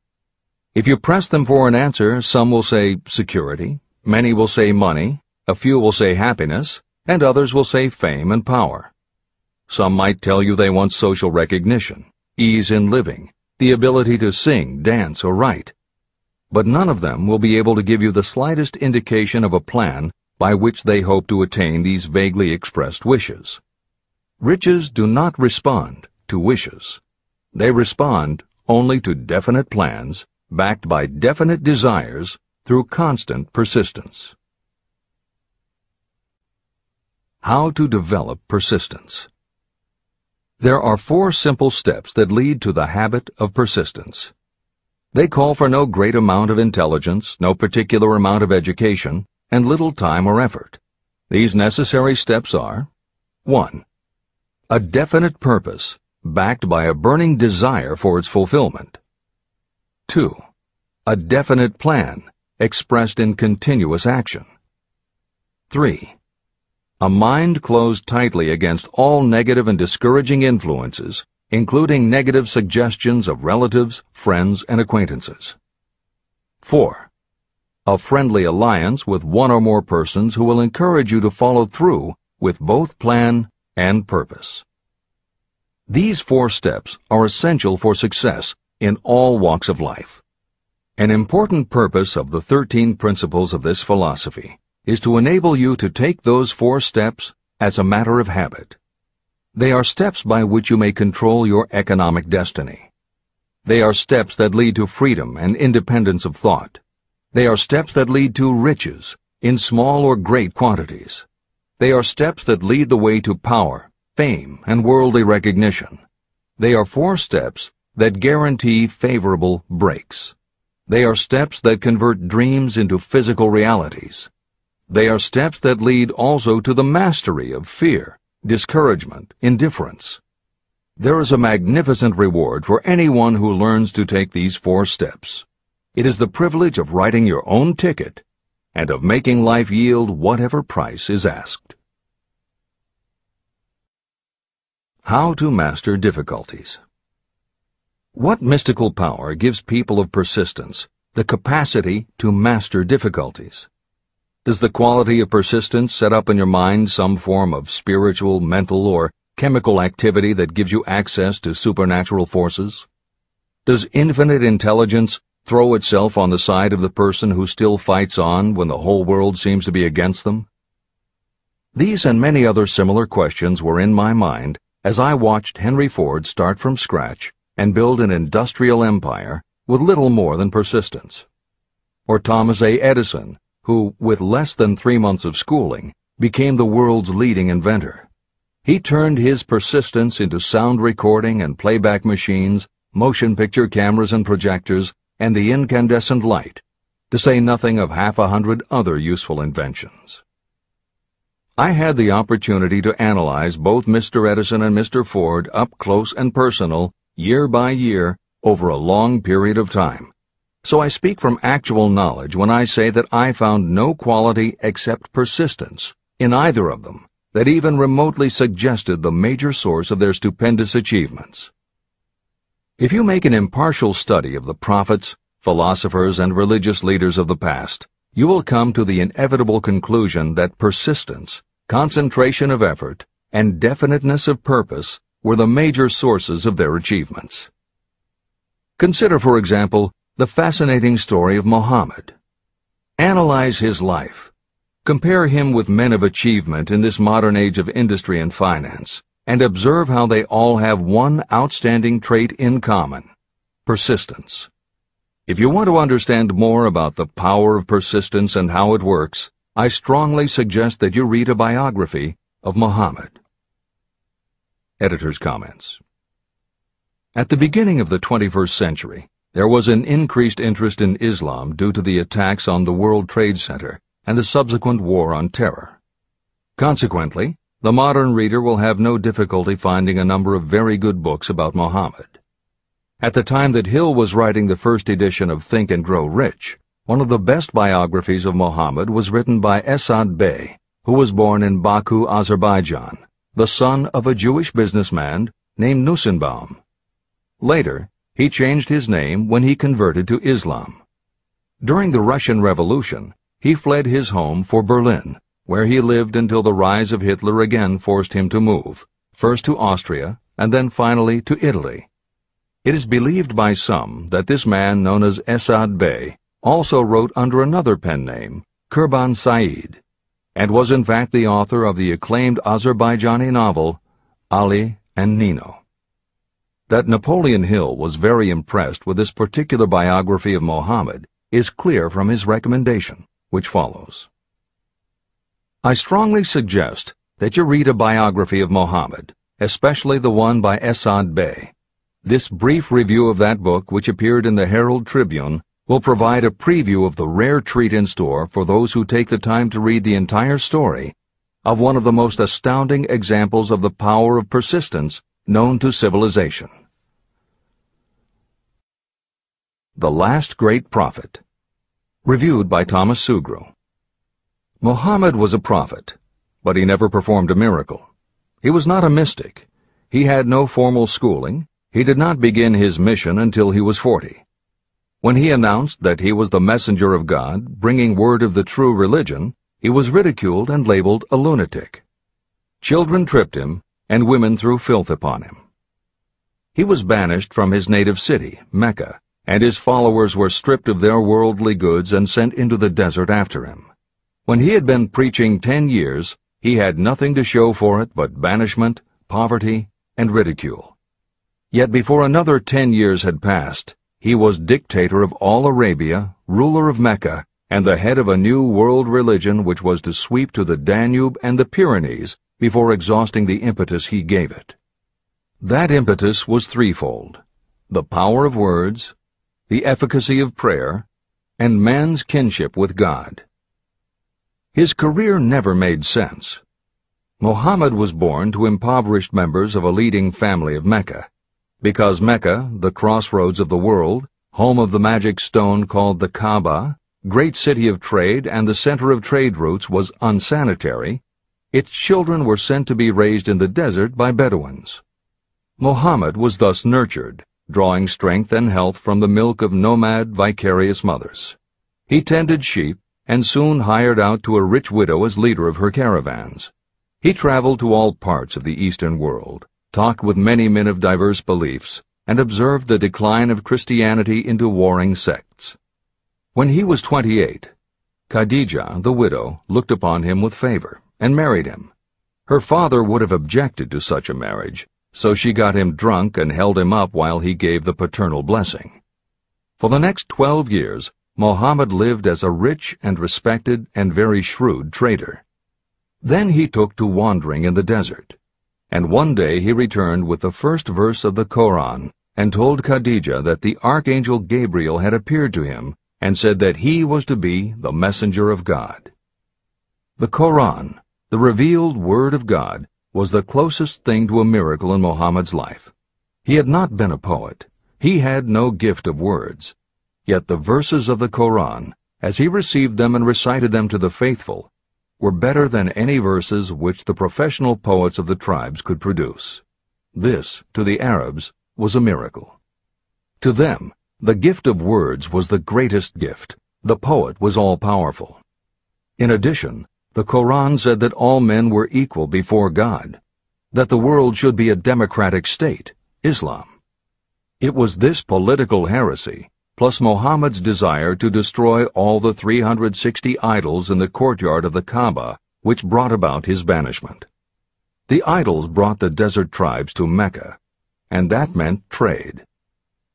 If you press them for an answer, some will say security, many will say money, a few will say happiness, and others will say fame and power. Some might tell you they want social recognition, ease in living, the ability to sing, dance, or write. But none of them will be able to give you the slightest indication of a plan by which they hope to attain these vaguely expressed wishes. Riches do not respond to wishes. They respond only to definite plans backed by definite desires through constant persistence. How to develop persistence. There are 4 simple steps that lead to the habit of persistence. They call for no great amount of intelligence, no particular amount of education, and little time or effort. These necessary steps are: 1. A definite purpose, backed by a burning desire for its fulfillment. 2. A definite plan, expressed in continuous action. 3. A mind closed tightly against all negative and discouraging influences, including negative suggestions of relatives, friends, and acquaintances. 4. A friendly alliance with one or more persons who will encourage you to follow through with both plan and purpose. These 4 steps are essential for success in all walks of life. An important purpose of the 13 principles of this philosophy is to enable you to take those 4 steps as a matter of habit. They are steps by which you may control your economic destiny. They are steps that lead to freedom and independence of thought. They are steps that lead to riches, in small or great quantities. They are steps that lead the way to power, fame, and worldly recognition. They are 4 steps that guarantee favorable breaks. They are steps that convert dreams into physical realities. They are steps that lead also to the mastery of fear, discouragement, indifference. There is a magnificent reward for anyone who learns to take these 4 steps. It is the privilege of writing your own ticket and of making life yield whatever price is asked. How to master difficulties. What mystical power gives people of persistence the capacity to master difficulties? Does the quality of persistence set up in your mind some form of spiritual, mental, or chemical activity that gives you access to supernatural forces? Does infinite intelligence throw itself on the side of the person who still fights on when the whole world seems to be against them? These and many other similar questions were in my mind as I watched Henry Ford start from scratch and build an industrial empire with little more than persistence. Or Thomas A. Edison, who, with less than 3 months of schooling, became the world's leading inventor. He turned his persistence into sound recording and playback machines, motion picture cameras and projectors, and the incandescent light, to say nothing of 100 other useful inventions. I had the opportunity to analyze both Mr. Edison and Mr. Ford up close and personal, year by year, over a long period of time. So I speak from actual knowledge when I say that I found no quality except persistence in either of them that even remotely suggested the major source of their stupendous achievements. If you make an impartial study of the prophets, philosophers, and religious leaders of the past, you will come to the inevitable conclusion that persistence, concentration of effort, and definiteness of purpose were the major sources of their achievements. Consider, for example, the fascinating story of Muhammad. Analyze his life. Compare him with men of achievement in this modern age of industry and finance, and observe how they all have one outstanding trait in common: persistence. If you want to understand more about the power of persistence and how it works, I strongly suggest that you read a biography of Muhammad. Editor's comments. At the beginning of the 21st century, There was an increased interest in Islam due to the attacks on the World Trade Center and the subsequent War on Terror. Consequently, the modern reader will have no difficulty finding a number of very good books about Muhammad. At the time that Hill was writing the first edition of Think and Grow Rich, one of the best biographies of Muhammad was written by Esad Bey, who was born in Baku, Azerbaijan, the son of a Jewish businessman named Nusenbaum. Later, he changed his name when he converted to Islam. During the Russian Revolution, he fled his home for Berlin, where he lived until the rise of Hitler again forced him to move, first to Austria and then finally to Italy. It is believed by some that this man, known as Esad Bey, also wrote under another pen name, Kurban Said, and was in fact the author of the acclaimed Azerbaijani novel, Ali and Nino. That Napoleon Hill was very impressed with this particular biography of Muhammad is clear from his recommendation, which follows. I strongly suggest that you read a biography of Muhammad, especially the one by Esad Bey. This brief review of that book, which appeared in the Herald Tribune, will provide a preview of the rare treat in store for those who take the time to read the entire story of one of the most astounding examples of the power of persistence known to civilization. The Last Great Prophet. Reviewed by Thomas Sugru. Muhammad was a prophet, but he never performed a miracle. He was not a mystic. He had no formal schooling. He did not begin his mission until he was 40. When he announced that he was the messenger of God, bringing word of the true religion, he was ridiculed and labeled a lunatic. Children tripped him, and women threw filth upon him. He was banished from his native city, Mecca, and his followers were stripped of their worldly goods and sent into the desert after him. When he had been preaching 10 years, he had nothing to show for it but banishment, poverty, and ridicule. Yet before another 10 years had passed, he was dictator of all Arabia, ruler of Mecca, and the head of a new world religion which was to sweep to the Danube and the Pyrenees before exhausting the impetus he gave it. That impetus was threefold: the power of words, the efficacy of prayer, and man's kinship with God. His career never made sense. Muhammad was born to impoverished members of a leading family of Mecca. Because Mecca, the crossroads of the world, home of the magic stone called the Kaaba, great city of trade and the center of trade routes, was unsanitary, its children were sent to be raised in the desert by Bedouins. Muhammad was thus nurtured, drawing strength and health from the milk of nomad, vicarious mothers. He tended sheep and soon hired out to a rich widow as leader of her caravans. He traveled to all parts of the Eastern world, talked with many men of diverse beliefs, and observed the decline of Christianity into warring sects. When he was 28, Khadijah, the widow, looked upon him with favor and married him. Her father would have objected to such a marriage, so she got him drunk and held him up while he gave the paternal blessing. For the next 12 years, Muhammad lived as a rich and respected and very shrewd trader. Then he took to wandering in the desert, and one day he returned with the first verse of the Koran and told Khadijah that the archangel Gabriel had appeared to him and said that he was to be the messenger of God. The Koran, the revealed word of God, was the closest thing to a miracle in Muhammad's life. He had not been a poet. He had no gift of words. Yet the verses of the Koran, as he received them and recited them to the faithful, were better than any verses which the professional poets of the tribes could produce. This, to the Arabs, was a miracle. To them, the gift of words was the greatest gift. The poet was all-powerful. In addition, the Koran said that all men were equal before God, that the world should be a democratic state, Islam. It was this political heresy, plus Muhammad's desire to destroy all the 360 idols in the courtyard of the Kaaba, which brought about his banishment. The idols brought the desert tribes to Mecca, and that meant trade.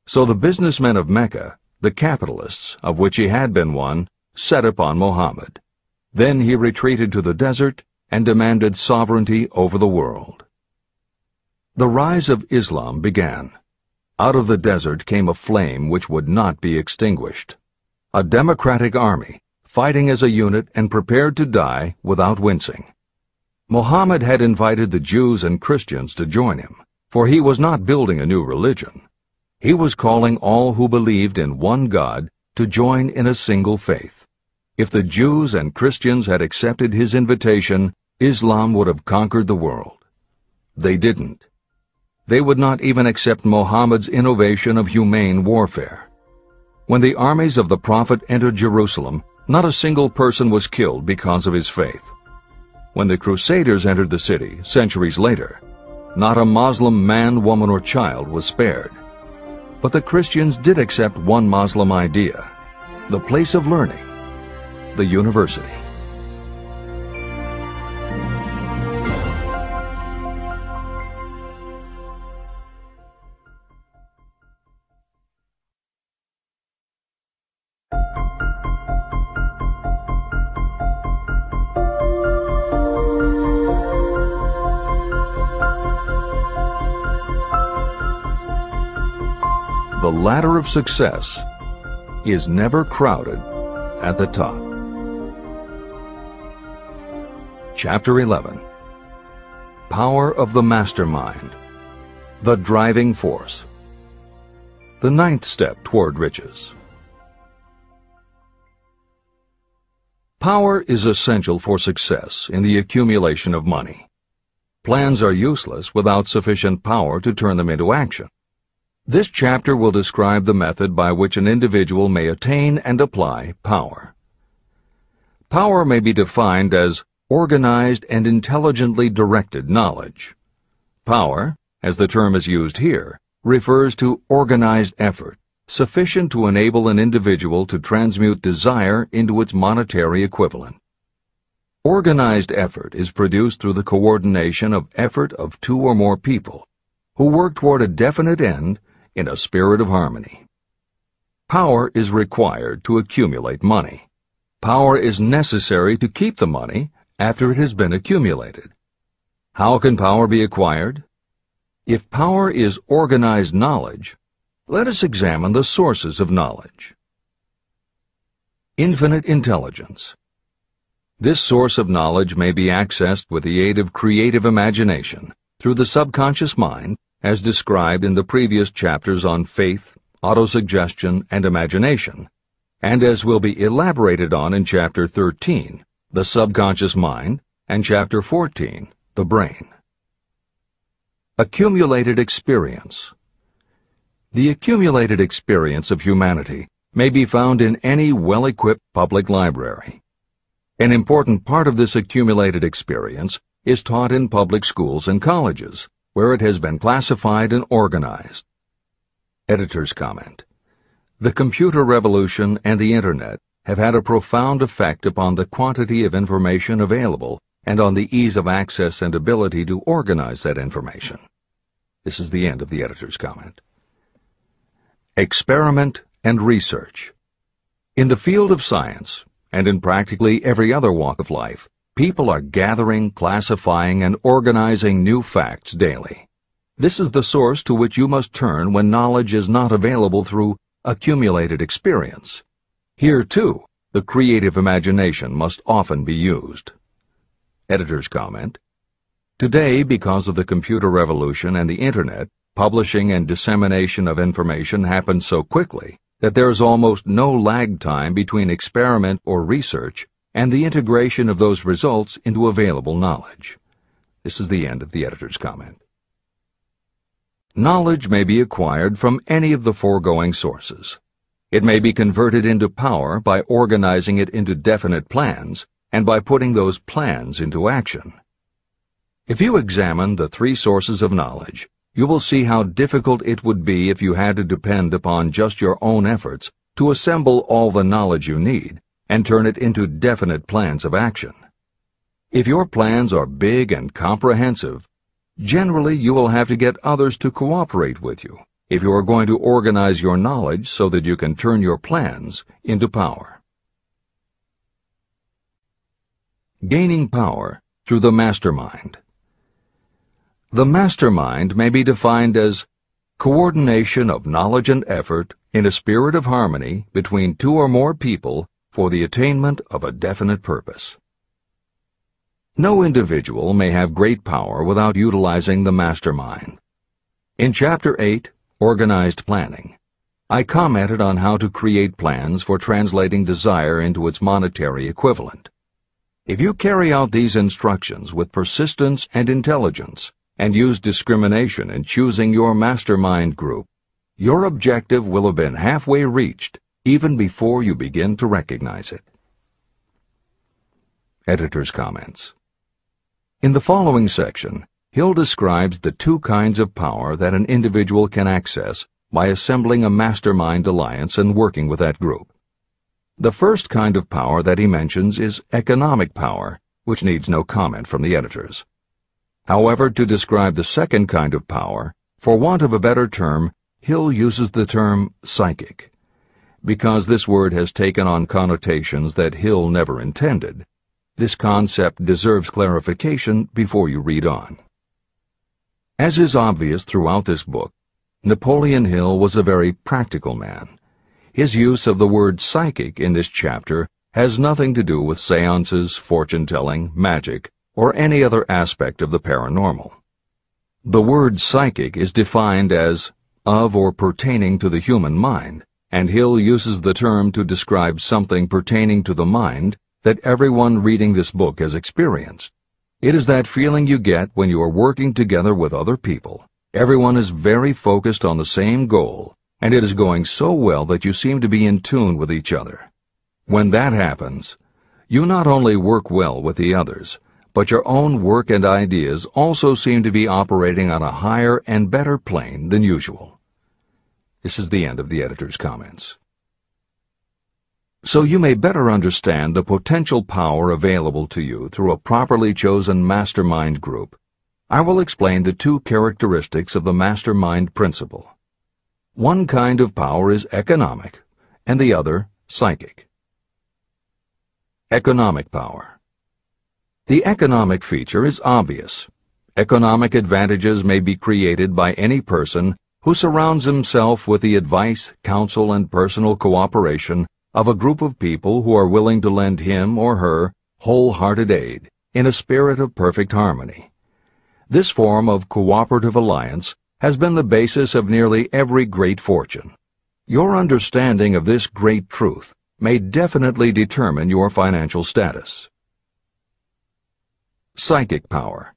So the businessmen of Mecca, the capitalists, of which he had been one, set upon Muhammad. Then he retreated to the desert and demanded sovereignty over the world. The rise of Islam began. Out of the desert came a flame which would not be extinguished. A democratic army, fighting as a unit and prepared to die without wincing. Muhammad had invited the Jews and Christians to join him, for he was not building a new religion. He was calling all who believed in one God to join in a single faith. If the Jews and Christians had accepted his invitation, Islam would have conquered the world. They didn't. They would not even accept Muhammad's innovation of humane warfare. When the armies of the Prophet entered Jerusalem, not a single person was killed because of his faith. When the Crusaders entered the city, centuries later, not a Muslim man, woman, or child was spared. But the Christians did accept one Muslim idea, the place of learning, the university. The ladder of success is never crowded at the top. Chapter 11. Power of the Mastermind, the Driving Force. The ninth step toward riches. Power is essential for success in the accumulation of money. Plans are useless without sufficient power to turn them into action. This chapter will describe the method by which an individual may attain and apply power. Power may be defined as organized and intelligently directed knowledge. Power, as the term is used here, refers to organized effort, sufficient to enable an individual to transmute desire into its monetary equivalent. Organized effort is produced through the coordination of effort of two or more people who work toward a definite end in a spirit of harmony. Power is required to accumulate money. Power is necessary to keep the money after it has been accumulated. How can power be acquired? If power is organized knowledge, let us examine the sources of knowledge. Infinite intelligence. This source of knowledge may be accessed with the aid of creative imagination through the subconscious mind, as described in the previous chapters on faith, autosuggestion, and imagination, and as will be elaborated on in Chapter 13, the subconscious mind, and Chapter 14, the brain. Accumulated experience. The accumulated experience of humanity may be found in any well-equipped public library. An important part of this accumulated experience is taught in public schools and colleges, where it has been classified and organized. Editor's comment. The computer revolution and the Internet have had a profound effect upon the quantity of information available and on the ease of access and ability to organize that information. This is the end of the editor's comment. Experiment and research. In the field of science, and in practically every other walk of life, people are gathering, classifying, and organizing new facts daily. This is the source to which you must turn when knowledge is not available through accumulated experience. Here, too, the creative imagination must often be used. Editor's comment. Today, because of the computer revolution and the Internet, publishing and dissemination of information happens so quickly that there is almost no lag time between experiment or research and the integration of those results into available knowledge. This is the end of the editor's comment. Knowledge may be acquired from any of the foregoing sources. It may be converted into power by organizing it into definite plans and by putting those plans into action. If you examine the three sources of knowledge, you will see how difficult it would be if you had to depend upon just your own efforts to assemble all the knowledge you need and turn it into definite plans of action. If your plans are big and comprehensive, generally you will have to get others to cooperate with you if you are going to organize your knowledge so that you can turn your plans into power. Gaining power through the mastermind. The mastermind may be defined as Coordination of knowledge and effort in a spirit of harmony between two or more people for the attainment of a definite purpose. No individual may have great power without utilizing the mastermind. In Chapter 8, Organized Planning, I commented on how to create plans for translating desire into its monetary equivalent. If you carry out these instructions with persistence and intelligence, and use discrimination in choosing your mastermind group, your objective will have been halfway reached even before you begin to recognize it. Editor's comments. In the following section, Hill describes the two kinds of power that an individual can access by assembling a mastermind alliance and working with that group. The first kind of power that he mentions is economic power, which needs no comment from the editors. However, to describe the second kind of power, for want of a better term, Hill uses the term psychic. Because this word has taken on connotations that Hill never intended, this concept deserves clarification before you read on. As is obvious throughout this book, Napoleon Hill was a very practical man. His use of the word psychic in this chapter has nothing to do with seances, fortune-telling, magic, or any other aspect of the paranormal. The word psychic is defined as of or pertaining to the human mind, and Hill uses the term to describe something pertaining to the mind that everyone reading this book has experienced. It is that feeling you get when you are working together with other people. Everyone is very focused on the same goal, and it is going so well that you seem to be in tune with each other. When that happens, you not only work well with the others, but your own work and ideas also seem to be operating on a higher and better plane than usual. This is the end of the editor's comments. So you may better understand the potential power available to you through a properly chosen mastermind group, I will explain the two characteristics of the mastermind principle. One kind of power is economic, and the other psychic. Economic power. The economic feature is obvious. Economic advantages may be created by any person who surrounds himself with the advice, counsel, and personal cooperation of a group of people who are willing to lend him or her wholehearted aid in a spirit of perfect harmony. This form of cooperative alliance has been the basis of nearly every great fortune. Your understanding of this great truth may definitely determine your financial status. Psychic power.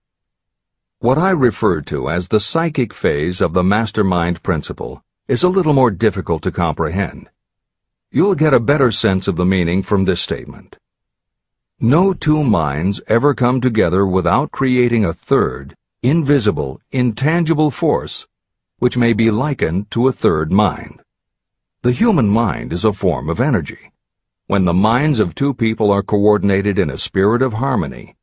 What I refer to as the psychic phase of the mastermind principle is a little more difficult to comprehend. You'll get a better sense of the meaning from this statement. No two minds ever come together without creating a third, invisible, intangible force, which may be likened to a third mind. The human mind is a form of energy. When the minds of two people are coordinated in a spirit of harmony,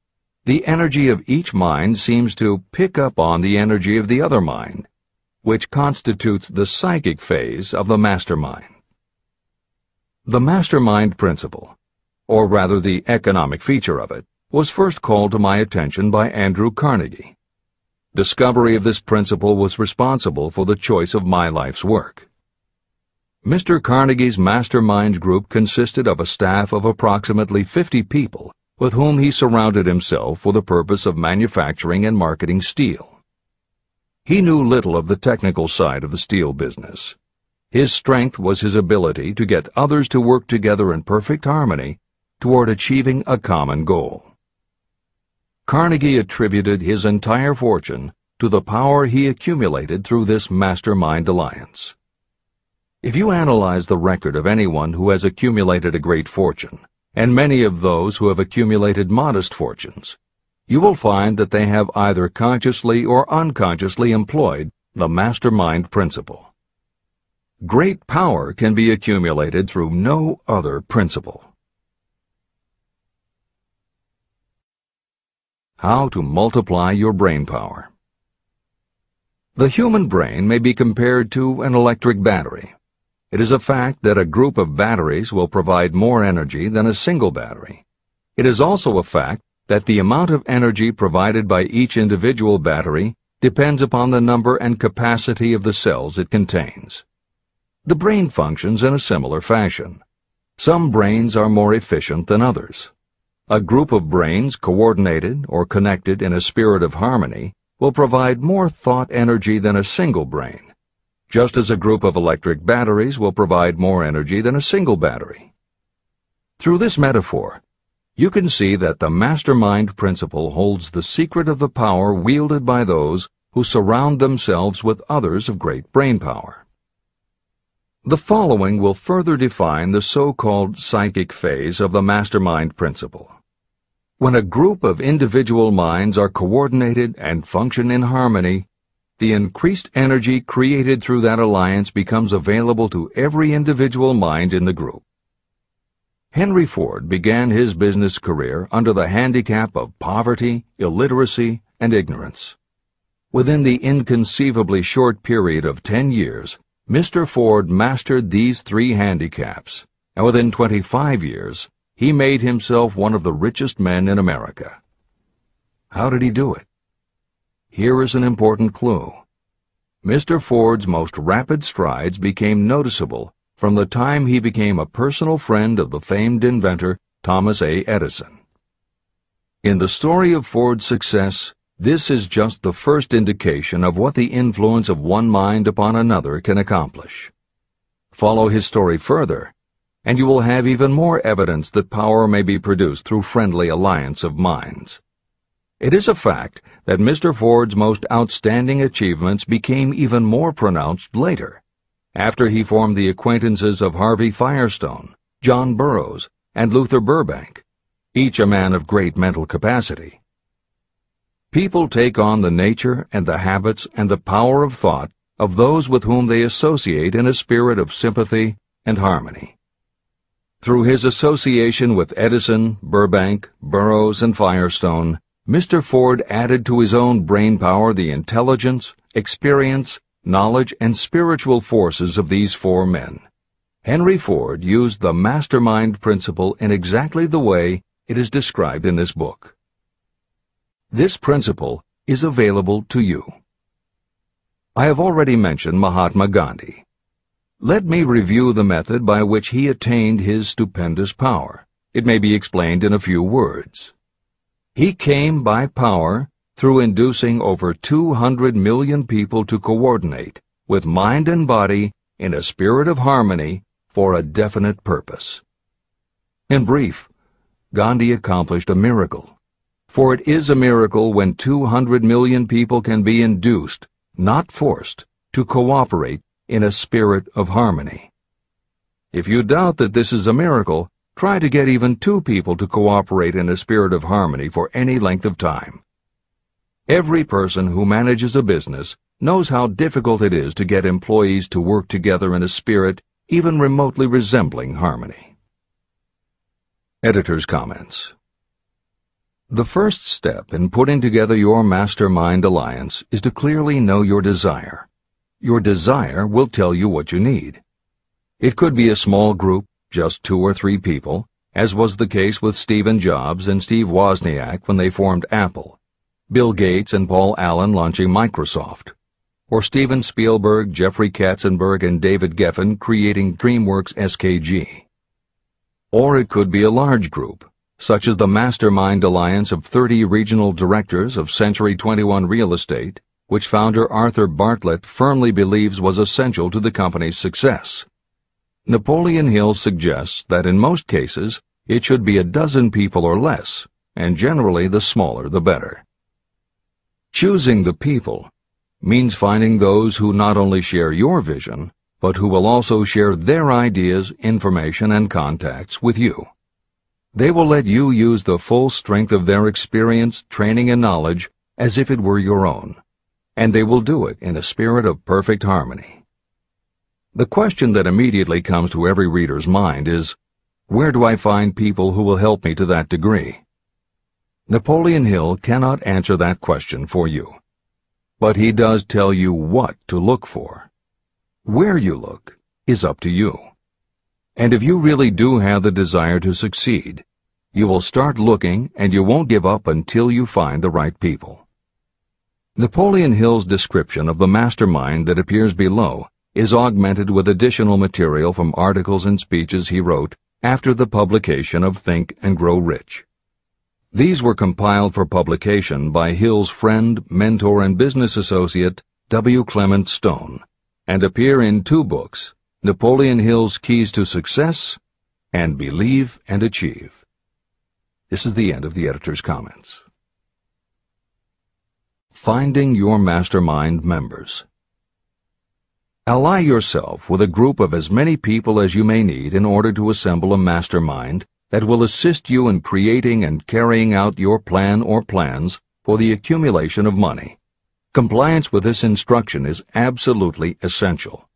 the energy of each mind seems to pick up on the energy of the other mind, which constitutes the psychic phase of the mastermind. The mastermind principle, or rather the economic feature of it, was first called to my attention by Andrew Carnegie. Discovery of this principle was responsible for the choice of my life's work. Mr. Carnegie's mastermind group consisted of a staff of approximately 50 people with whom he surrounded himself for the purpose of manufacturing and marketing steel. He knew little of the technical side of the steel business. His strength was his ability to get others to work together in perfect harmony toward achieving a common goal. Carnegie attributed his entire fortune to the power he accumulated through this mastermind alliance. If you analyze the record of anyone who has accumulated a great fortune, and many of those who have accumulated modest fortunes, you will find that they have either consciously or unconsciously employed the mastermind principle. Great power can be accumulated through no other principle. How to multiply your brain power. The human brain may be compared to an electric battery. It is a fact that a group of batteries will provide more energy than a single battery. It is also a fact that the amount of energy provided by each individual battery depends upon the number and capacity of the cells it contains. The brain functions in a similar fashion. Some brains are more efficient than others. A group of brains coordinated or connected in a spirit of harmony will provide more thought energy than a single brain, just as a group of electric batteries will provide more energy than a single battery. Through this metaphor, you can see that the mastermind principle holds the secret of the power wielded by those who surround themselves with others of great brain power. The following will further define the so-called psychic phase of the mastermind principle. When a group of individual minds are coordinated and function in harmony, the increased energy created through that alliance becomes available to every individual mind in the group. Henry Ford began his business career under the handicap of poverty, illiteracy, and ignorance. Within the inconceivably short period of 10 years, Mr. Ford mastered these three handicaps, and within 25 years, he made himself one of the richest men in America. How did he do it? Here is an important clue. Mr. Ford's most rapid strides became noticeable from the time he became a personal friend of the famed inventor Thomas A. Edison. In the story of Ford's success, this is just the first indication of what the influence of one mind upon another can accomplish. Follow his story further, and you will have even more evidence that power may be produced through friendly alliance of minds. It is a fact that Mr. Ford's most outstanding achievements became even more pronounced later, after he formed the acquaintances of Harvey Firestone, John Burroughs, and Luther Burbank, each a man of great mental capacity. People take on the nature and the habits and the power of thought of those with whom they associate in a spirit of sympathy and harmony. Through his association with Edison, Burbank, Burroughs, and Firestone, Mr. Ford added to his own brain power the intelligence, experience, knowledge, and spiritual forces of these four men. Henry Ford used the mastermind principle in exactly the way it is described in this book. This principle is available to you. I have already mentioned Mahatma Gandhi. Let me review the method by which he attained his stupendous power. It may be explained in a few words. He came by power through inducing over 200 million people to coordinate with mind and body in a spirit of harmony for a definite purpose. In brief, Gandhi accomplished a miracle. For it is a miracle when 200 million people can be induced, not forced, to cooperate in a spirit of harmony. If you doubt that this is a miracle, try to get even 2 people to cooperate in a spirit of harmony for any length of time. Every person who manages a business knows how difficult it is to get employees to work together in a spirit even remotely resembling harmony. Editor's comments. The first step in putting together your mastermind alliance is to clearly know your desire. Your desire will tell you what you need. It could be a small group, just 2 or 3 people, as was the case with Stephen Jobs and Steve Wozniak when they formed Apple, Bill Gates and Paul Allen launching Microsoft, or Steven Spielberg, Jeffrey Katzenberg, and David Geffen creating DreamWorks SKG. Or it could be a large group, such as the Mastermind Alliance of 30 regional directors of Century 21 Real Estate, which founder Arthur Bartlett firmly believes was essential to the company's success. Napoleon Hill suggests that in most cases it should be a dozen people or less, and generally the smaller the better. Choosing the people means finding those who not only share your vision, but who will also share their ideas, information, and contacts with you. They will let you use the full strength of their experience, training, and knowledge as if it were your own, and they will do it in a spirit of perfect harmony. The question that immediately comes to every reader's mind is, where do I find people who will help me to that degree? Napoleon Hill cannot answer that question for you, but he does tell you what to look for. Where you look is up to you. And if you really do have the desire to succeed, you will start looking and you won't give up until you find the right people. Napoleon Hill's description of the mastermind that appears below is augmented with additional material from articles and speeches he wrote after the publication of Think and Grow Rich. These were compiled for publication by Hill's friend, mentor, and business associate, W. Clement Stone, and appear in two books, Napoleon Hill's Keys to Success and Believe and Achieve. This is the end of the editor's comments. Finding your mastermind members. Ally yourself with a group of as many people as you may need in order to assemble a mastermind that will assist you in creating and carrying out your plan or plans for the accumulation of money. Compliance with this instruction is absolutely essential.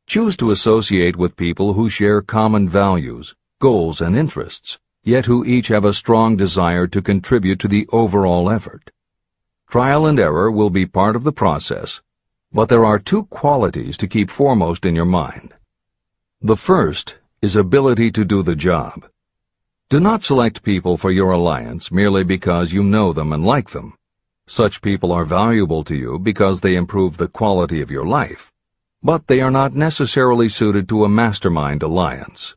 Choose to associate with people who share common values, goals, and interests, yet who each have a strong desire to contribute to the overall effort. Trial and error will be part of the process, but there are two qualities to keep foremost in your mind. The first is ability to do the job. Do not select people for your alliance merely because you know them and like them. Such people are valuable to you because they improve the quality of your life, but they are not necessarily suited to a mastermind alliance.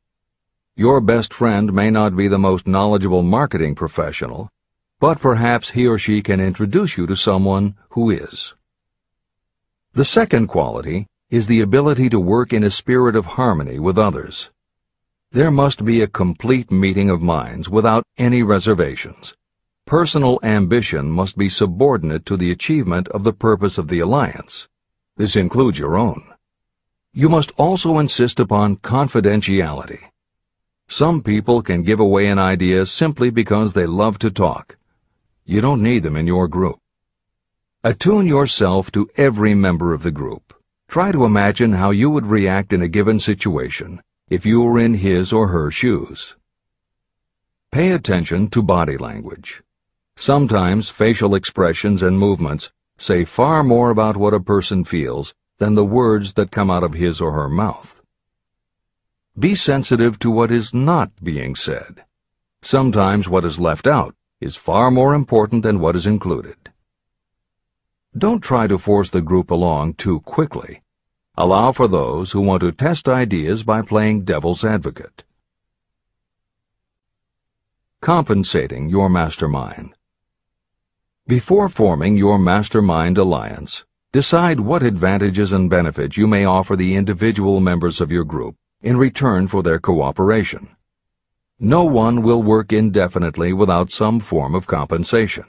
Your best friend may not be the most knowledgeable marketing professional, but perhaps he or she can introduce you to someone who is. The second quality is the ability to work in a spirit of harmony with others. There must be a complete meeting of minds without any reservations. Personal ambition must be subordinate to the achievement of the purpose of the alliance. This includes your own. You must also insist upon confidentiality. Some people can give away an idea simply because they love to talk. You don't need them in your group. Attune yourself to every member of the group. Try to imagine how you would react in a given situation if you were in his or her shoes. Pay attention to body language. Sometimes facial expressions and movements say far more about what a person feels than the words that come out of his or her mouth. Be sensitive to what is not being said. Sometimes what is left out is far more important than what is included. Don't try to force the group along too quickly. Allow for those who want to test ideas by playing devil's advocate. Compensating your mastermind. Before forming your mastermind alliance, decide what advantages and benefits you may offer the individual members of your group in return for their cooperation. No one will work indefinitely without some form of compensation.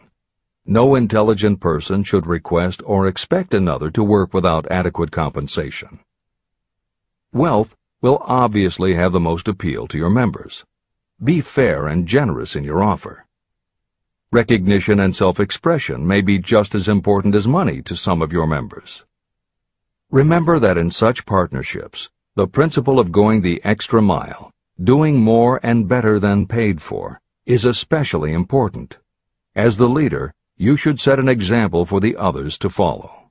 No intelligent person should request or expect another to work without adequate compensation. Wealth will obviously have the most appeal to your members. Be fair and generous in your offer. Recognition and self-expression may be just as important as money to some of your members. Remember that in such partnerships, the principle of going the extra mile, doing more and better than paid for, is especially important. As the leader, you should set an example for the others to follow.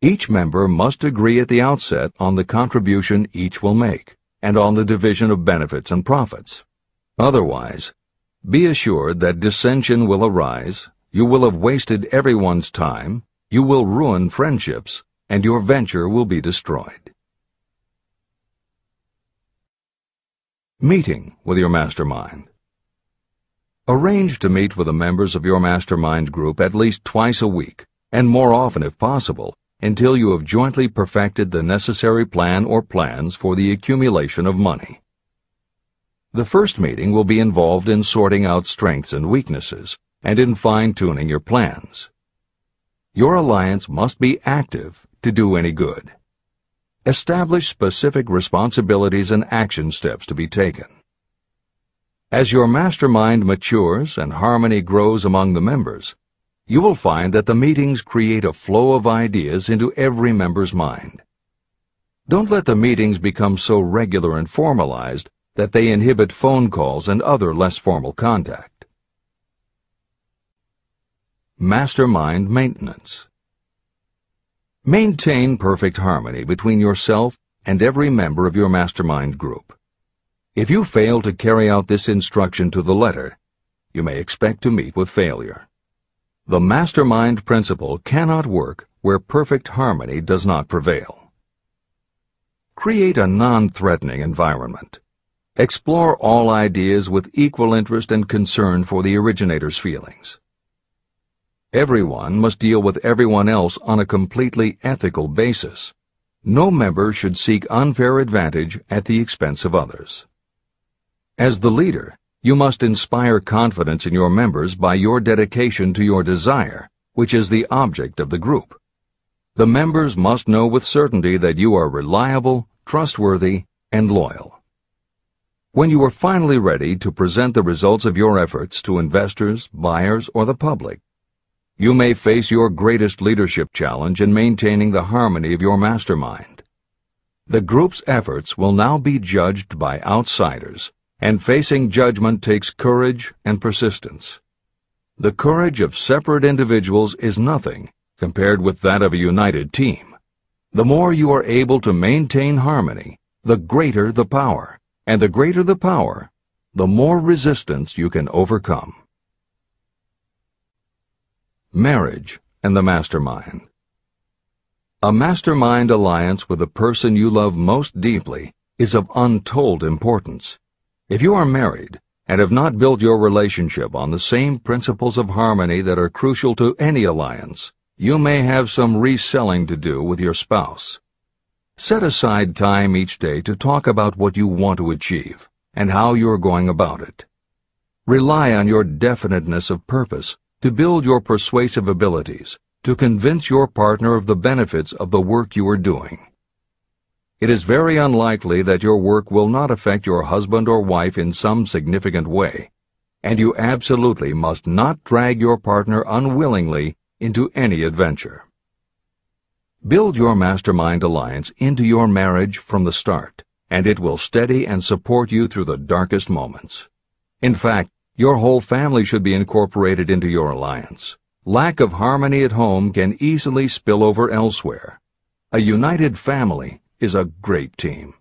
Each member must agree at the outset on the contribution each will make, and on the division of benefits and profits. Otherwise, be assured that dissension will arise, you will have wasted everyone's time, you will ruin friendships, and your venture will be destroyed. Meeting with your mastermind. Arrange to meet with the members of your mastermind group at least twice a week, and more often if possible, until you have jointly perfected the necessary plan or plans for the accumulation of money. The first meeting will be involved in sorting out strengths and weaknesses, and in fine-tuning your plans. Your alliance must be active to do any good. Establish specific responsibilities and action steps to be taken. As your mastermind matures and harmony grows among the members, you will find that the meetings create a flow of ideas into every member's mind. Don't let the meetings become so regular and formalized that they inhibit phone calls and other less formal contact. Mastermind maintenance. Maintain perfect harmony between yourself and every member of your mastermind group. If you fail to carry out this instruction to the letter, you may expect to meet with failure. The mastermind principle cannot work where perfect harmony does not prevail. Create a non-threatening environment. Explore all ideas with equal interest and concern for the originator's feelings. Everyone must deal with everyone else on a completely ethical basis. No member should seek unfair advantage at the expense of others. As the leader, you must inspire confidence in your members by your dedication to your desire, which is the object of the group. The members must know with certainty that you are reliable, trustworthy, and loyal. When you are finally ready to present the results of your efforts to investors, buyers, or the public, you may face your greatest leadership challenge in maintaining the harmony of your mastermind. The group's efforts will now be judged by outsiders, and facing judgment takes courage and persistence. The courage of separate individuals is nothing compared with that of a united team. The more you are able to maintain harmony, the greater the power, and the greater the power, the more resistance you can overcome. Marriage and the mastermind. A mastermind alliance with the person you love most deeply is of untold importance. If you are married and have not built your relationship on the same principles of harmony that are crucial to any alliance, you may have some reselling to do with your spouse. Set aside time each day to talk about what you want to achieve and how you are going about it. Rely on your definiteness of purpose to build your persuasive abilities, to convince your partner of the benefits of the work you are doing. It is very unlikely that your work will not affect your husband or wife in some significant way, and you absolutely must not drag your partner unwillingly into any adventure. Build your mastermind alliance into your marriage from the start, and it will steady and support you through the darkest moments. In fact, your whole family should be incorporated into your alliance. Lack of harmony at home can easily spill over elsewhere. A united family is a great team.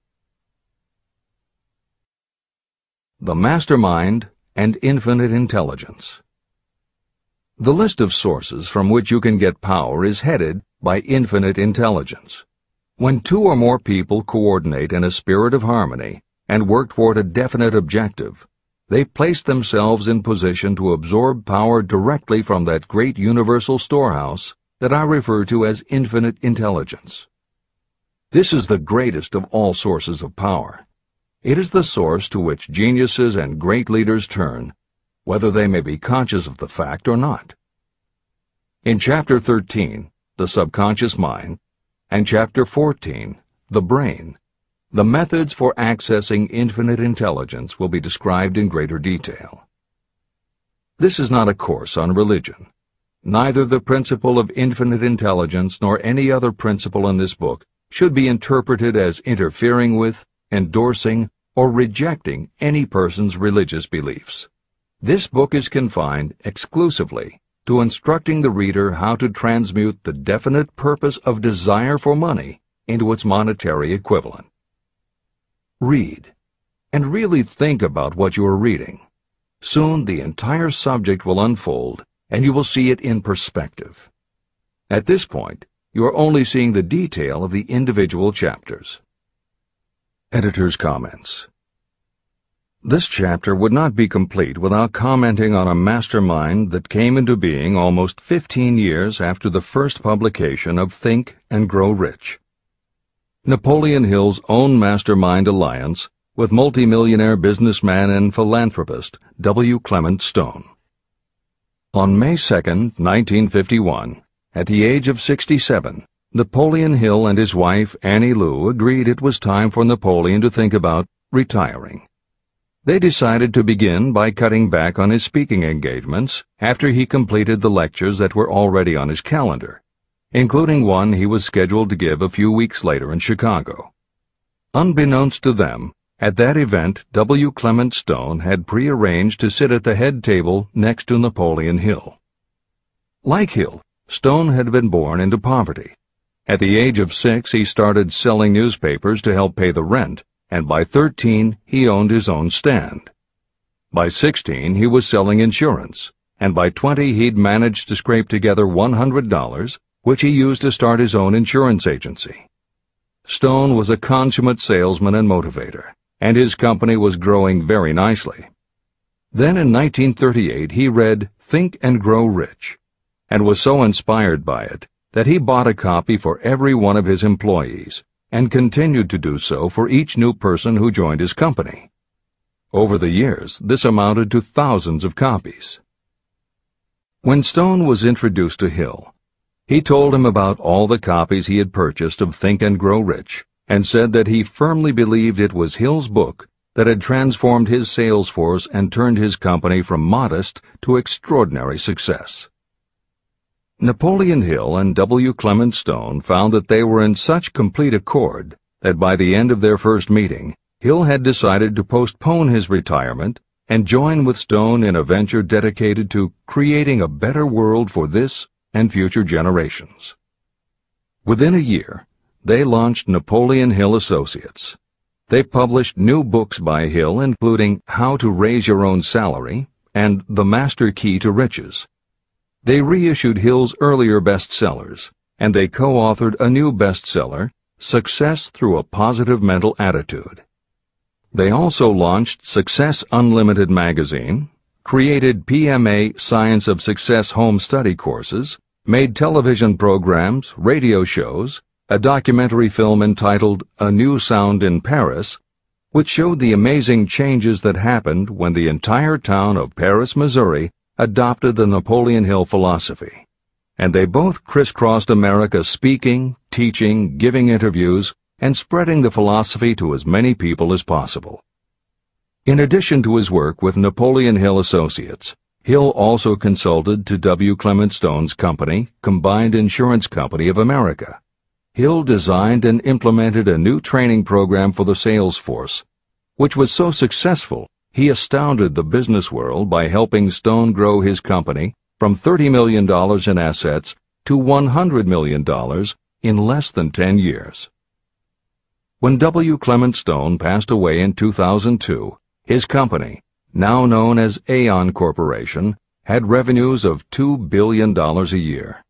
The mastermind and infinite intelligence. The list of sources from which you can get power is headed by infinite intelligence. When two or more people coordinate in a spirit of harmony and work toward a definite objective, they place themselves in position to absorb power directly from that great universal storehouse that I refer to as infinite intelligence. This is the greatest of all sources of power. It is the source to which geniuses and great leaders turn, whether they may be conscious of the fact or not. In Chapter 13, The Subconscious Mind, and Chapter 14, The Brain, the methods for accessing infinite intelligence will be described in greater detail. This is not a course on religion. Neither the principle of infinite intelligence nor any other principle in this book should be interpreted as interfering with, endorsing, or rejecting any person's religious beliefs. This book is confined exclusively to instructing the reader how to transmute the definite purpose of desire for money into its monetary equivalent. Read, and really think about what you are reading. Soon the entire subject will unfold, and you will see it in perspective. At this point, you are only seeing the detail of the individual chapters. Editor's comments. This chapter would not be complete without commenting on a mastermind that came into being almost 15 years after the first publication of Think and Grow Rich. Napoleon Hill's own mastermind alliance with multimillionaire businessman and philanthropist W. Clement Stone. On May 2, 1951, at the age of 67, Napoleon Hill and his wife Annie Lou agreed it was time for Napoleon to think about retiring. They decided to begin by cutting back on his speaking engagements after he completed the lectures that were already on his calendar, including one he was scheduled to give a few weeks later in Chicago. Unbeknownst to them, at that event W. Clement Stone had prearranged to sit at the head table next to Napoleon Hill. Like Hill, Stone had been born into poverty. At the age of 6, he started selling newspapers to help pay the rent, and by 13, he owned his own stand. By 16, he was selling insurance, and by 20 he'd managed to scrape together $100, which he used to start his own insurance agency. Stone was a consummate salesman and motivator, and his company was growing very nicely. Then in 1938 he read Think and Grow Rich, and was so inspired by it that he bought a copy for every one of his employees, and continued to do so for each new person who joined his company. Over the years, this amounted to thousands of copies. When Stone was introduced to Hill, he told him about all the copies he had purchased of Think and Grow Rich, and said that he firmly believed it was Hill's book that had transformed his sales force and turned his company from modest to extraordinary success. Napoleon Hill and W. Clement Stone found that they were in such complete accord that by the end of their first meeting, Hill had decided to postpone his retirement and join with Stone in a venture dedicated to creating a better world for this and future generations. Within a year, they launched Napoleon Hill Associates. They published new books by Hill, including How to Raise Your Own Salary and The Master Key to Riches. They reissued Hill's earlier bestsellers, and they co-authored a new bestseller, Success Through a Positive Mental Attitude. They also launched Success Unlimited magazine, created PMA Science of Success home study courses, made television programs, radio shows, a documentary film entitled A New Sound in Paris, which showed the amazing changes that happened when the entire town of Paris, Missouri, adopted the Napoleon Hill philosophy. And they both crisscrossed America speaking, teaching, giving interviews, and spreading the philosophy to as many people as possible. In addition to his work with Napoleon Hill Associates, Hill also consulted to W. Clement Stone's company, Combined Insurance Company of America. Hill designed and implemented a new training program for the sales force, which was so successful he astounded the business world by helping Stone grow his company from $30 million in assets to $100 million in less than 10 years. When W. Clement Stone passed away in 2002, his company, now known as Aon Corporation, had revenues of $2 billion a year.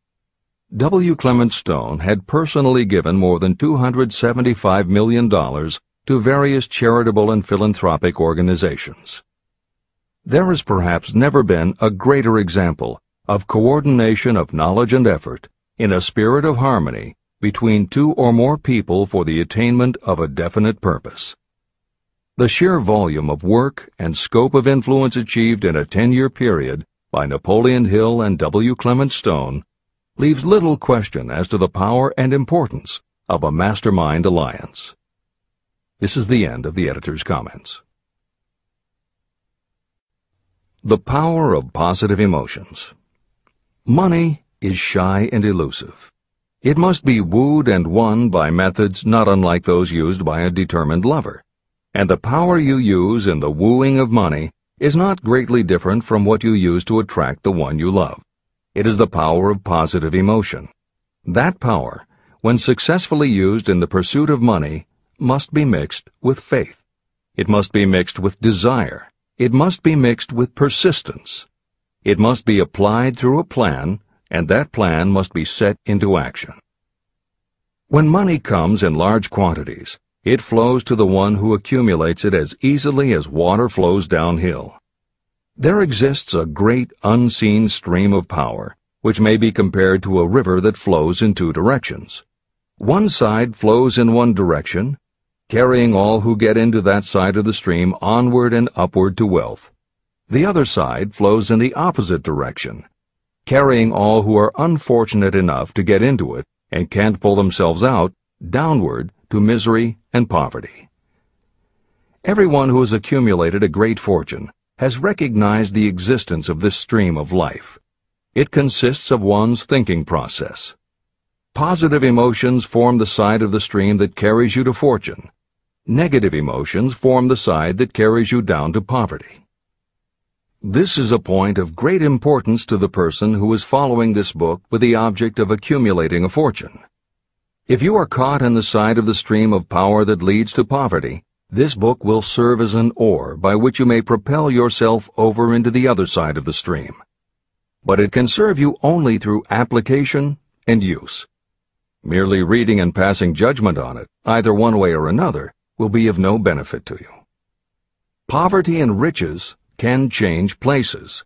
W. Clement Stone had personally given more than $275 million to various charitable and philanthropic organizations. There has perhaps never been a greater example of coordination of knowledge and effort in a spirit of harmony between two or more people for the attainment of a definite purpose. The sheer volume of work and scope of influence achieved in a 10-year period by Napoleon Hill and W. Clement Stone leaves little question as to the power and importance of a mastermind alliance. This is the end of the editor's comments. The power of positive emotions. Money is shy and elusive. It must be wooed and won by methods not unlike those used by a determined lover. And the power you use in the wooing of money is not greatly different from what you use to attract the one you love. It is the power of positive emotion. That power, when successfully used in the pursuit of money, must be mixed with faith. It must be mixed with desire. It must be mixed with persistence. It must be applied through a plan, and that plan must be set into action. When money comes in large quantities, it flows to the one who accumulates it as easily as water flows downhill. There exists a great unseen stream of power, which may be compared to a river that flows in two directions. One side flows in one direction, carrying all who get into that side of the stream onward and upward to wealth. The other side flows in the opposite direction, carrying all who are unfortunate enough to get into it and can't pull themselves out downward to misery and poverty. Everyone who has accumulated a great fortune has recognized the existence of this stream of life. It consists of one's thinking process. Positive emotions form the side of the stream that carries you to fortune. Negative emotions form the side that carries you down to poverty. This is a point of great importance to the person who is following this book with the object of accumulating a fortune. If you are caught in the side of the stream of power that leads to poverty, this book will serve as an oar by which you may propel yourself over into the other side of the stream. but it can serve you only through application and use. Merely reading and passing judgment on it, either one way or another, will be of no benefit to you. Poverty and riches can change places,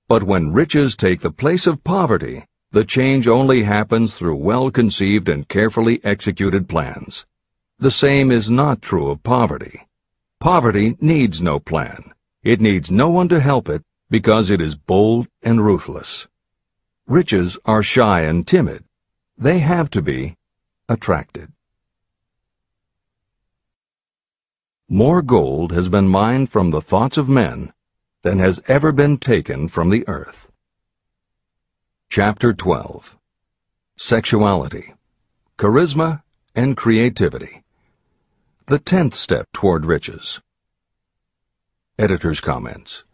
but when riches take the place of poverty, the change only happens through well-conceived and carefully executed plans. The same is not true of poverty. Poverty needs no plan. It needs no one to help it because it is bold and ruthless. Riches are shy and timid. They have to be attracted. More gold has been mined from the thoughts of men than has ever been taken from the earth. Chapter 12. Sexuality, Charisma, and Creativity. The 10th step toward riches. Editor's comments.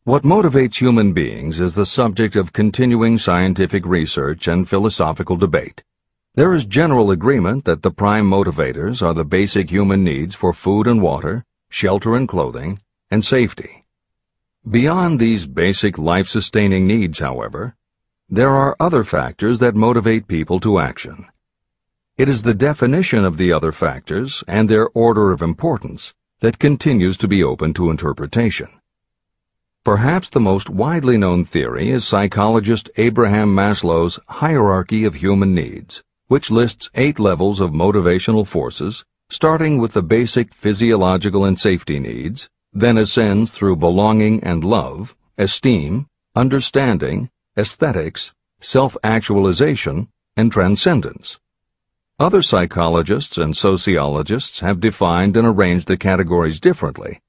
What motivates human beings is the subject of continuing scientific research and philosophical debate. There is general agreement that the prime motivators are the basic human needs for food and water, shelter and clothing, and safety. Beyond these basic life-sustaining needs, however, there are other factors that motivate people to action. It is the definition of the other factors and their order of importance that continues to be open to interpretation. Perhaps the most widely known theory is psychologist Abraham Maslow's hierarchy of human needs, which lists 8 levels of motivational forces, starting with the basic physiological and safety needs, then ascends through belonging and love, esteem, understanding, aesthetics, self-actualization, and transcendence. Other psychologists and sociologists have defined and arranged the categories differently,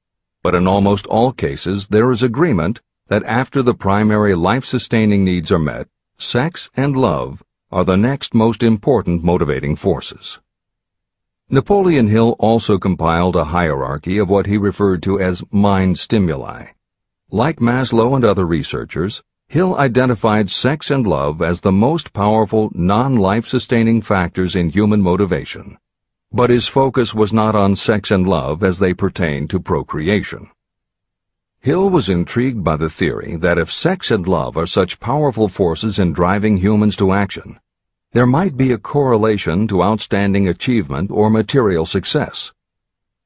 but in almost all cases there is agreement that after the primary life-sustaining needs are met, sex and love are the next most important motivating forces. Napoleon Hill also compiled a hierarchy of what he referred to as mind stimuli. Like Maslow and other researchers, Hill identified sex and love as the most powerful non-life-sustaining factors in human motivation, but his focus was not on sex and love as they pertain to procreation. Hill was intrigued by the theory that if sex and love are such powerful forces in driving humans to action, there might be a correlation to outstanding achievement or material success.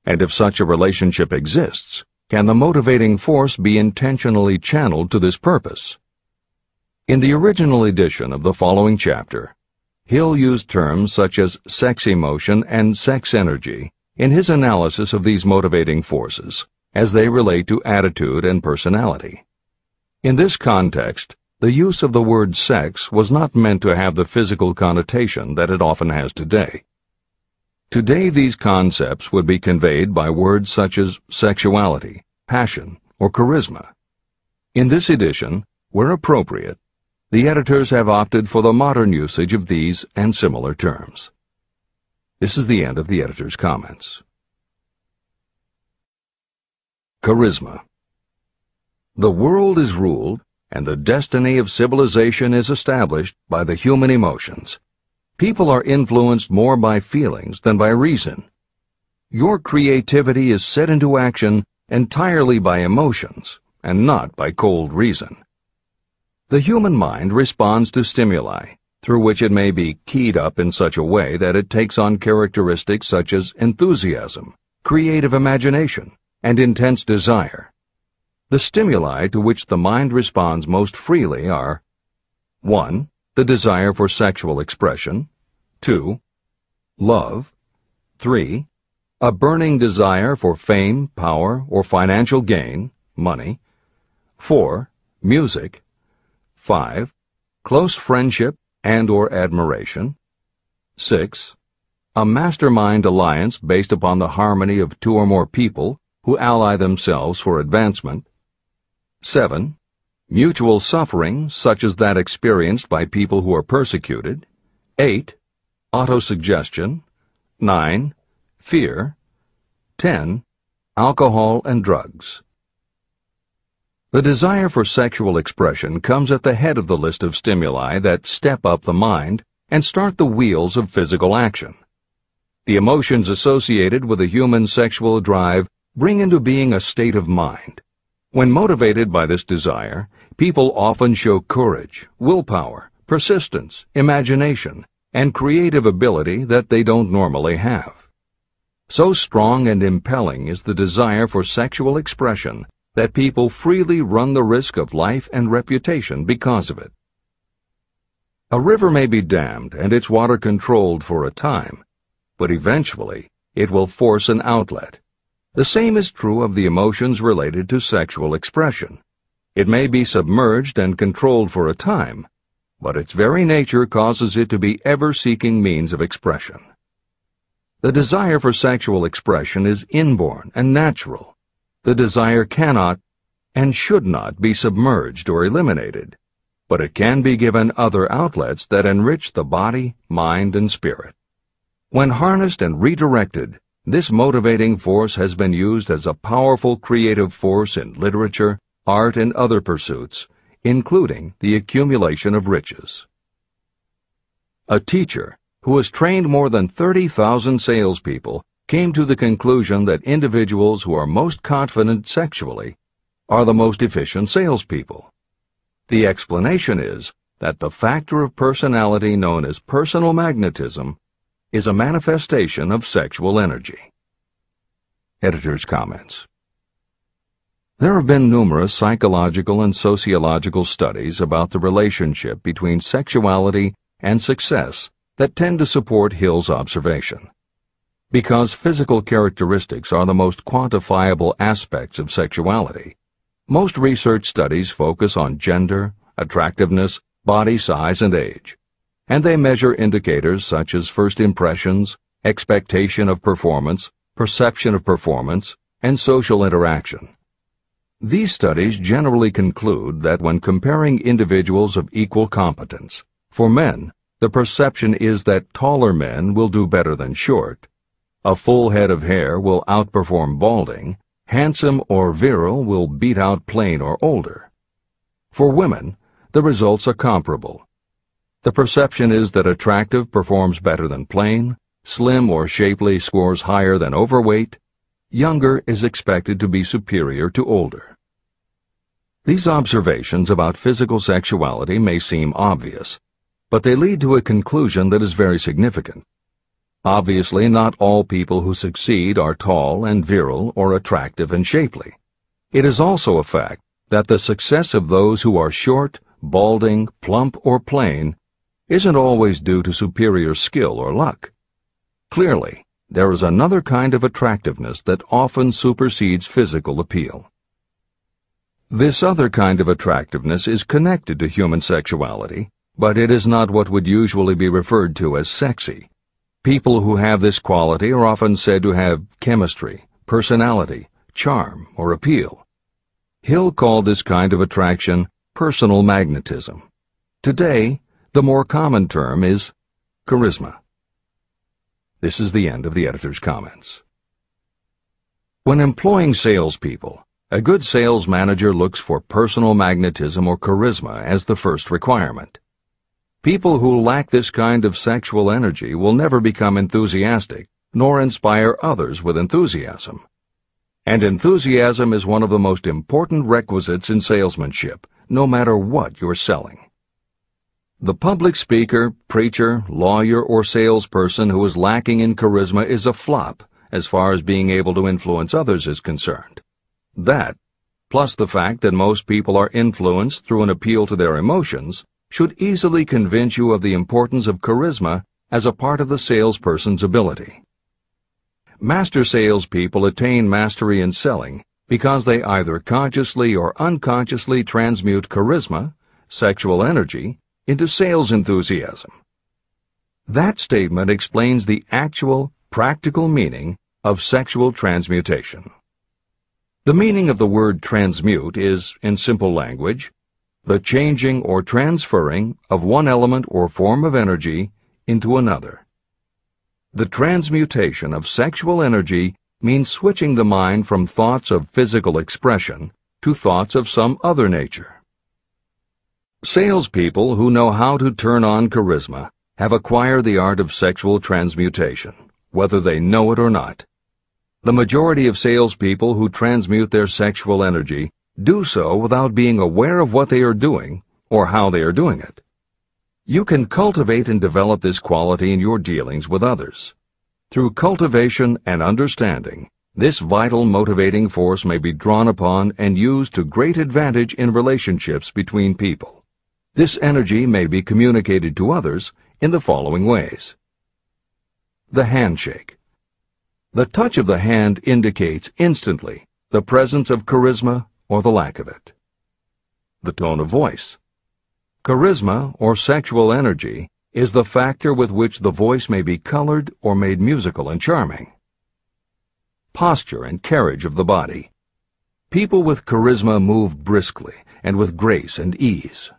And if such a relationship exists, can the motivating force be intentionally channeled to this purpose? In the original edition of the following chapter, Hill used terms such as sex emotion and sex energy in his analysis of these motivating forces as they relate to attitude and personality. In this context, the use of the word sex was not meant to have the physical connotation that it often has today. Today these concepts would be conveyed by words such as sexuality, passion, or charisma. In this edition, where appropriate, the editors have opted for the modern usage of these and similar terms. This is the end of the editor's comments. Charisma. The world is ruled, and the destiny of civilization is established by the human emotions. People are influenced more by feelings than by reason. Your creativity is set into action entirely by emotions, and not by cold reason. The human mind responds to stimuli, through which it may be keyed up in such a way that it takes on characteristics such as enthusiasm, creative imagination, and intense desire. The stimuli to which the mind responds most freely are 1. The desire for sexual expression, 2. Love, 3. A burning desire for fame, power, or financial gain, money, 4. Music, 5. Close friendship and or admiration, 6. A mastermind alliance based upon the harmony of 2 or more people who ally themselves for advancement, 7. Mutual suffering, such as that experienced by people who are persecuted, 8. Autosuggestion, 9. Fear, 10. Alcohol and drugs. The desire for sexual expression comes at the head of the list of stimuli that step up the mind and start the wheels of physical action. The emotions associated with a human sexual drive bring into being a state of mind. When motivated by this desire, people often show courage, willpower, persistence, imagination, and creative ability that they don't normally have. So strong and impelling is the desire for sexual expression that people freely run the risk of life and reputation because of it. A river may be dammed and its water controlled for a time, but eventually it will force an outlet. The same is true of the emotions related to sexual expression. It may be submerged and controlled for a time, but its very nature causes it to be ever-seeking means of expression. The desire for sexual expression is inborn and natural. The desire cannot and should not be submerged or eliminated, but it can be given other outlets that enrich the body, mind, and spirit. When harnessed and redirected, this motivating force has been used as a powerful creative force in literature, art, and other pursuits, including the accumulation of riches. A teacher who has trained more than 30,000 salespeople came to the conclusion that individuals who are most confident sexually are the most efficient salespeople. The explanation is that the factor of personality known as personal magnetism is a manifestation of sexual energy. Editor's comments. There have been numerous psychological and sociological studies about the relationship between sexuality and success that tend to support Hill's observation. Because physical characteristics are the most quantifiable aspects of sexuality, most research studies focus on gender, attractiveness, body size, and age, and they measure indicators such as first impressions, expectation of performance, perception of performance, and social interaction. These studies generally conclude that when comparing individuals of equal competence, for men, the perception is that taller men will do better than short, a full head of hair will outperform balding, handsome or virile will beat out plain or older. For women, the results are comparable. The perception is that attractive performs better than plain, slim or shapely scores higher than overweight, younger is expected to be superior to older. These observations about physical sexuality may seem obvious, but they lead to a conclusion that is very significant. Obviously, not all people who succeed are tall and virile or attractive and shapely. It is also a fact that the success of those who are short, balding, plump, or plain isn't always due to superior skill or luck. Clearly, there is another kind of attractiveness that often supersedes physical appeal. This other kind of attractiveness is connected to human sexuality, but it is not what would usually be referred to as sexy. People who have this quality are often said to have chemistry, personality, charm, or appeal. Hill called this kind of attraction personal magnetism. Today, the more common term is charisma. This is the end of the editor's comments. When employing salespeople, a good sales manager looks for personal magnetism or charisma as the first requirement. People who lack this kind of sexual energy will never become enthusiastic, nor inspire others with enthusiasm. And enthusiasm is one of the most important requisites in salesmanship, no matter what you're selling. The public speaker, preacher, lawyer, or salesperson who is lacking in charisma is a flop as far as being able to influence others is concerned. That, plus the fact that most people are influenced through an appeal to their emotions, should easily convince you of the importance of charisma as a part of the salesperson's ability. Master salespeople attain mastery in selling because they either consciously or unconsciously transmute charisma, sexual energy, into sales enthusiasm. That statement explains the actual, practical meaning of sexual transmutation. The meaning of the word transmute is, in simple language, the changing or transferring of one element or form of energy into another. The transmutation of sexual energy means switching the mind from thoughts of physical expression to thoughts of some other nature. Salespeople who know how to turn on charisma have acquired the art of sexual transmutation, whether they know it or not. The majority of salespeople who transmute their sexual energy do so without being aware of what they are doing or how they are doing it. You can cultivate and develop this quality in your dealings with others. Through cultivation and understanding, this vital motivating force may be drawn upon and used to great advantage in relationships between people. This energy may be communicated to others in the following ways. The handshake. The touch of the hand indicates instantly the presence of charisma or the lack of it. The tone of voice. Charisma or sexual energy is the factor with which the voice may be colored or made musical and charming. Posture and carriage of the body. People with charisma move briskly and with grace and ease.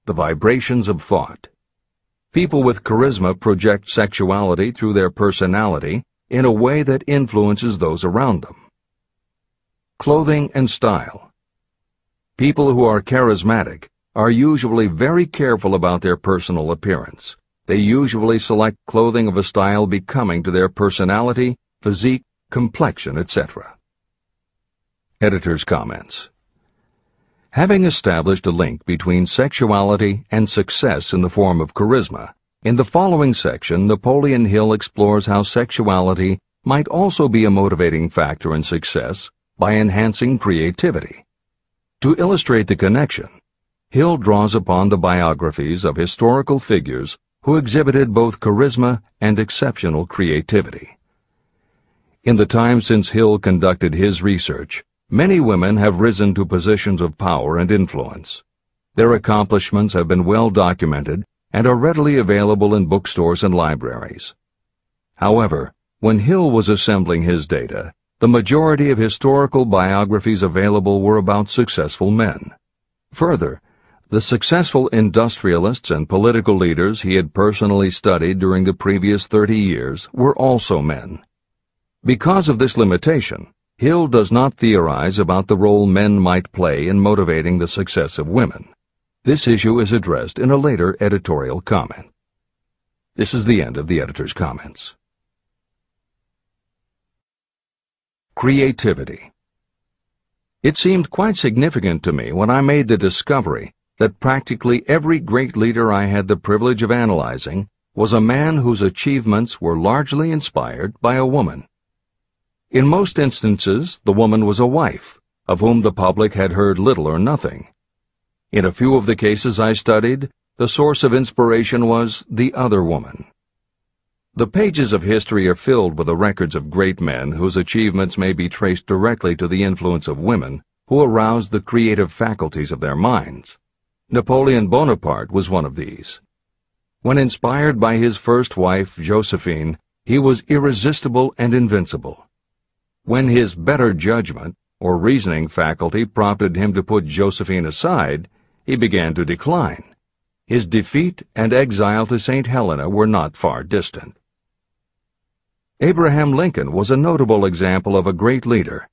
The vibrations of thought. People with charisma project sexuality through their personality in a way that influences those around them. Clothing and style. People who are charismatic are usually very careful about their personal appearance. They usually select clothing of a style becoming to their personality, physique, complexion, etc. Editor's comments. Having established a link between sexuality and success in the form of charisma, in the following section, Napoleon Hill explores how sexuality might also be a motivating factor in success by enhancing creativity. To illustrate the connection, Hill draws upon the biographies of historical figures who exhibited both charisma and exceptional creativity. In the time since Hill conducted his research, many women have risen to positions of power and influence. Their accomplishments have been well documented and are readily available in bookstores and libraries. However, when Hill was assembling his data, the majority of historical biographies available were about successful men. Further, the successful industrialists and political leaders he had personally studied during the previous 30 years were also men. Because of this limitation, Hill does not theorize about the role men might play in motivating the success of women. This issue is addressed in a later editorial comment. This is the end of the editor's comments. Creativity. It seemed quite significant to me when I made the discovery that practically every great leader I had the privilege of analyzing was a man whose achievements were largely inspired by a woman. In most instances, the woman was a wife, of whom the public had heard little or nothing. In a few of the cases I studied, the source of inspiration was the other woman. The pages of history are filled with the records of great men whose achievements may be traced directly to the influence of women who aroused the creative faculties of their minds. Napoleon Bonaparte was one of these. When inspired by his first wife, Josephine, he was irresistible and invincible. When his better judgment or reasoning faculty prompted him to put Josephine aside, he began to decline. His defeat and exile to St. Helena were not far distant. Abraham Lincoln was a notable example of a great leader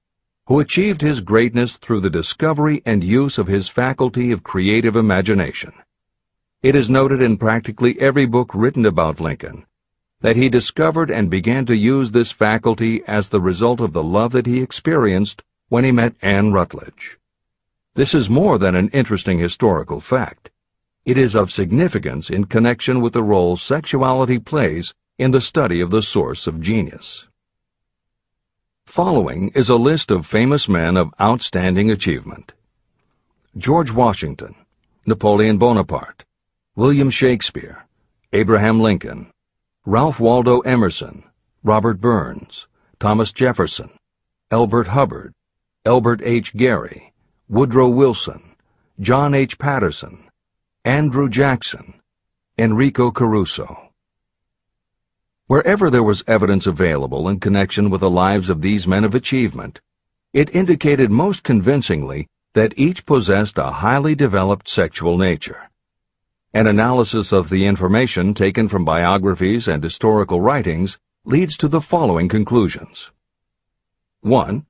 who achieved his greatness through the discovery and use of his faculty of creative imagination. It is noted in practically every book written about Lincoln that he discovered and began to use this faculty as the result of the love that he experienced when he met Anne Rutledge. This is more than an interesting historical fact. It is of significance in connection with the role sexuality plays in the study of the source of genius. Following is a list of famous men of outstanding achievement: George Washington, Napoleon Bonaparte, William Shakespeare, Abraham Lincoln, Ralph Waldo Emerson, Robert Burns, Thomas Jefferson, Elbert Hubbard, Elbert H. Gary, Woodrow Wilson, John H. Patterson, Andrew Jackson, Enrico Caruso. Wherever there was evidence available in connection with the lives of these men of achievement, it indicated most convincingly that each possessed a highly developed sexual nature. An analysis of the information taken from biographies and historical writings leads to the following conclusions. 1.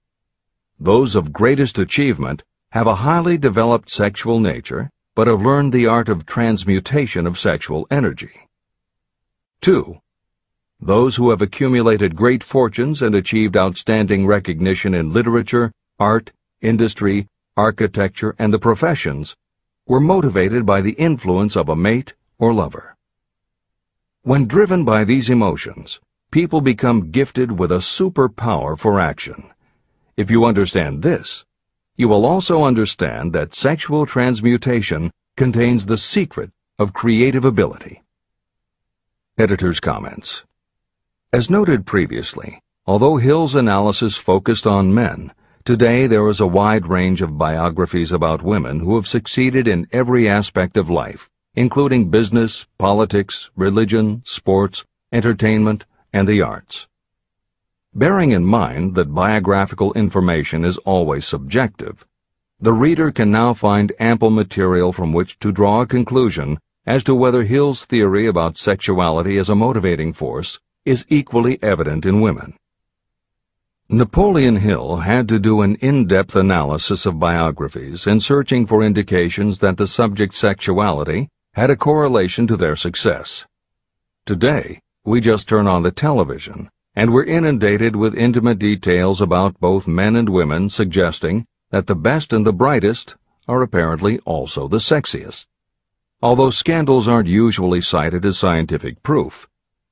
Those of greatest achievement have a highly developed sexual nature, but have learned the art of transmutation of sexual energy. 2. Those who have accumulated great fortunes and achieved outstanding recognition in literature, art, industry, architecture, and the professions were motivated by the influence of a mate or lover. When driven by these emotions, people become gifted with a superpower for action. If you understand this, you will also understand that sexual transmutation contains the secret of creative ability. Editor's comments. As noted previously, although Hill's analysis focused on men, today there is a wide range of biographies about women who have succeeded in every aspect of life, including business, politics, religion, sports, entertainment, and the arts. Bearing in mind that biographical information is always subjective, the reader can now find ample material from which to draw a conclusion as to whether Hill's theory about sexuality as a motivating force is equally evident in women. Napoleon Hill had to do an in-depth analysis of biographies in searching for indications that the subject's sexuality had a correlation to their success. Today, we just turn on the television, and we're inundated with intimate details about both men and women suggesting that the best and the brightest are apparently also the sexiest. Although scandals aren't usually cited as scientific proof,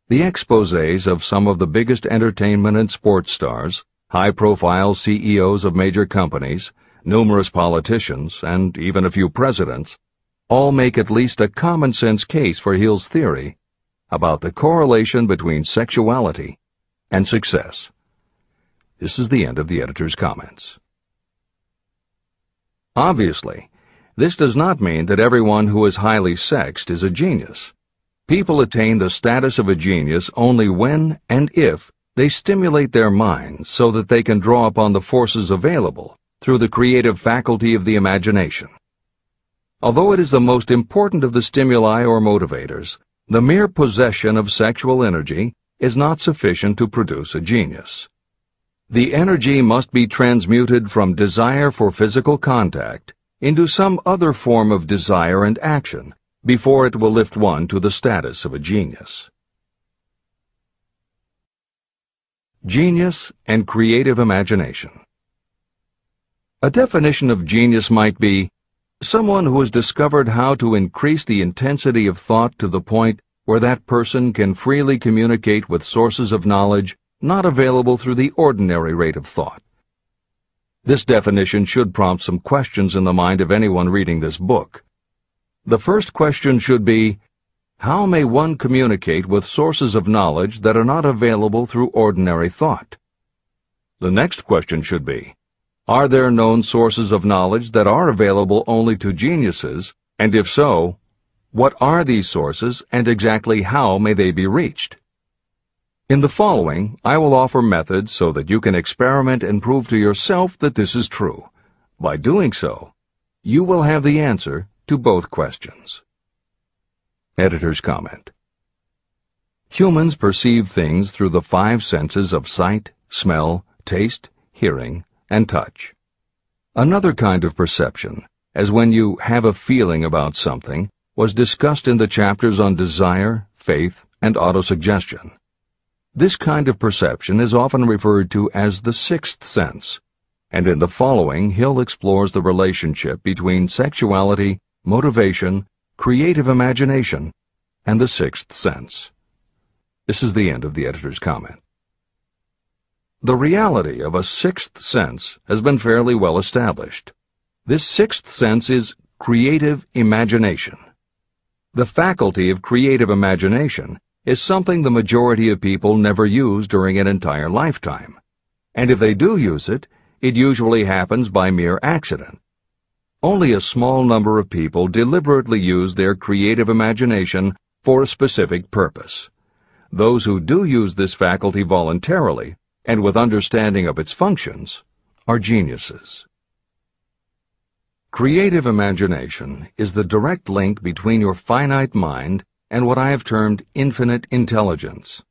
the exposés of some of the biggest entertainment and sports stars, high-profile CEOs of major companies, numerous politicians, and even a few presidents, all make at least a common-sense case for Hill's theory about the correlation between sexuality and success. This is the end of the editor's comments. Obviously, this does not mean that everyone who is highly sexed is a genius. People attain the status of a genius only when and if they stimulate their minds so that they can draw upon the forces available through the creative faculty of the imagination. Although it is the most important of the stimuli or motivators, the mere possession of sexual energy is not sufficient to produce a genius. The energy must be transmuted from desire for physical contact into some other form of desire and action before it will lift one to the status of a genius. Genius and creative imagination. A definition of genius might be someone who has discovered how to increase the intensity of thought to the point where that person can freely communicate with sources of knowledge not available through the ordinary rate of thought. This definition should prompt some questions in the mind of anyone reading this book. The first question should be, how may one communicate with sources of knowledge that are not available through ordinary thought? The next question should be, are there known sources of knowledge that are available only to geniuses, and if so, what are these sources and exactly how may they be reached? In the following, I will offer methods so that you can experiment and prove to yourself that this is true. By doing so, you will have the answer to both questions. Editor's comment. Humans perceive things through the 5 senses of sight, smell, taste, hearing, and touch. Another kind of perception, as when you have a feeling about something, was discussed in the chapters on desire, faith, and autosuggestion. This kind of perception is often referred to as the 6th sense, and in the following Hill explores the relationship between sexuality, motivation, creative imagination, and the 6th sense. This is the end of the editor's comment. The reality of a 6th sense has been fairly well established. This 6th sense is creative imagination. The faculty of creative imagination is something the majority of people never use during an entire lifetime, and if they do use it, it usually happens by mere accident. Only a small number of people deliberately use their creative imagination for a specific purpose. Those who do use this faculty voluntarily and with understanding of its functions are geniuses. Creative imagination is the direct link between your finite mind and what I have termed infinite intelligence.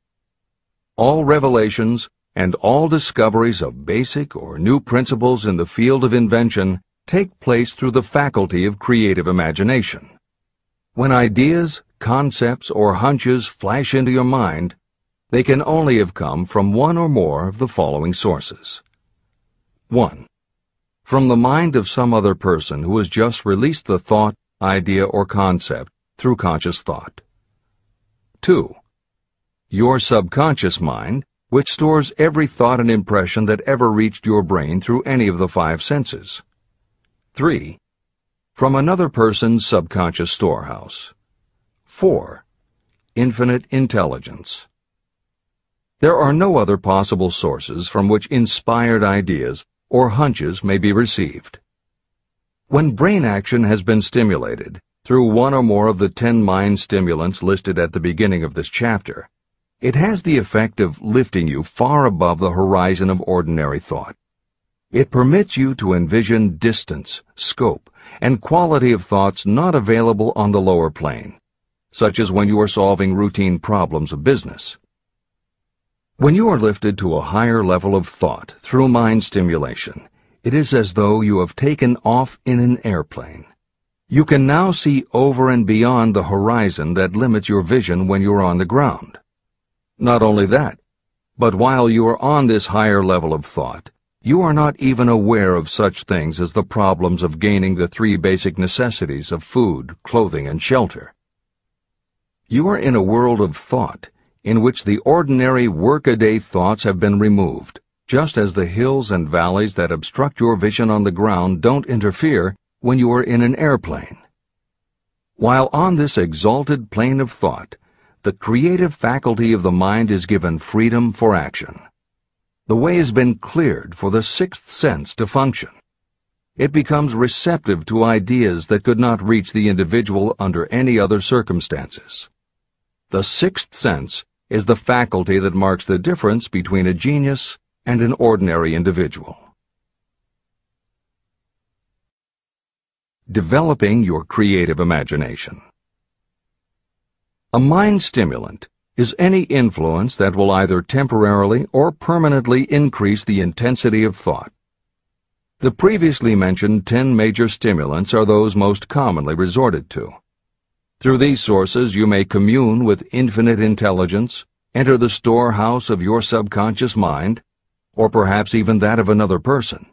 All revelations and all discoveries of basic or new principles in the field of invention take place through the faculty of creative imagination. When ideas, concepts, or hunches flash into your mind, they can only have come from one or more of the following sources. 1. from the mind of some other person who has just released the thought, idea, or concept through conscious thought. 2. Your subconscious mind, which stores every thought and impression that ever reached your brain through any of the 5 senses. 3. From another person's subconscious storehouse. 4. Infinite intelligence. There are no other possible sources from which inspired ideas or hunches may be received. When brain action has been stimulated through one or more of the 10 mind stimulants listed at the beginning of this chapter, it has the effect of lifting you far above the horizon of ordinary thought. It permits you to envision distance, scope, and quality of thoughts not available on the lower plane, such as when you are solving routine problems of business. When you are lifted to a higher level of thought through mind stimulation, it is as though you have taken off in an airplane. You can now see over and beyond the horizon that limits your vision when you are on the ground. Not only that, but while you are on this higher level of thought, you are not even aware of such things as the problems of gaining the 3 basic necessities of food, clothing, and shelter. You are in a world of thought in which the ordinary workaday thoughts have been removed, just as the hills and valleys that obstruct your vision on the ground don't interfere when you are in an airplane. While on this exalted plane of thought, the creative faculty of the mind is given freedom for action. The way has been cleared for the 6th sense to function. It becomes receptive to ideas that could not reach the individual under any other circumstances. The 6th sense is the faculty that marks the difference between a genius and an ordinary individual. Developing your creative imagination. A mind stimulant is any influence that will either temporarily or permanently increase the intensity of thought. The previously mentioned 10 major stimulants are those most commonly resorted to. Through these sources you may commune with infinite intelligence, enter the storehouse of your subconscious mind, or perhaps even that of another person.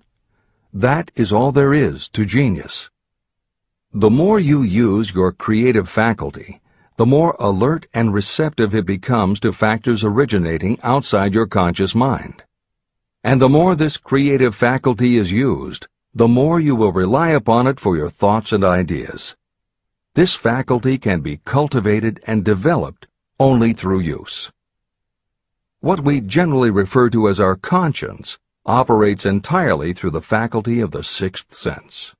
That is all there is to genius. The more you use your creative faculty, the more alert and receptive it becomes to factors originating outside your conscious mind. And the more this creative faculty is used, the more you will rely upon it for your thoughts and ideas. This faculty can be cultivated and developed only through use. What we generally refer to as our conscience operates entirely through the faculty of the 6th sense.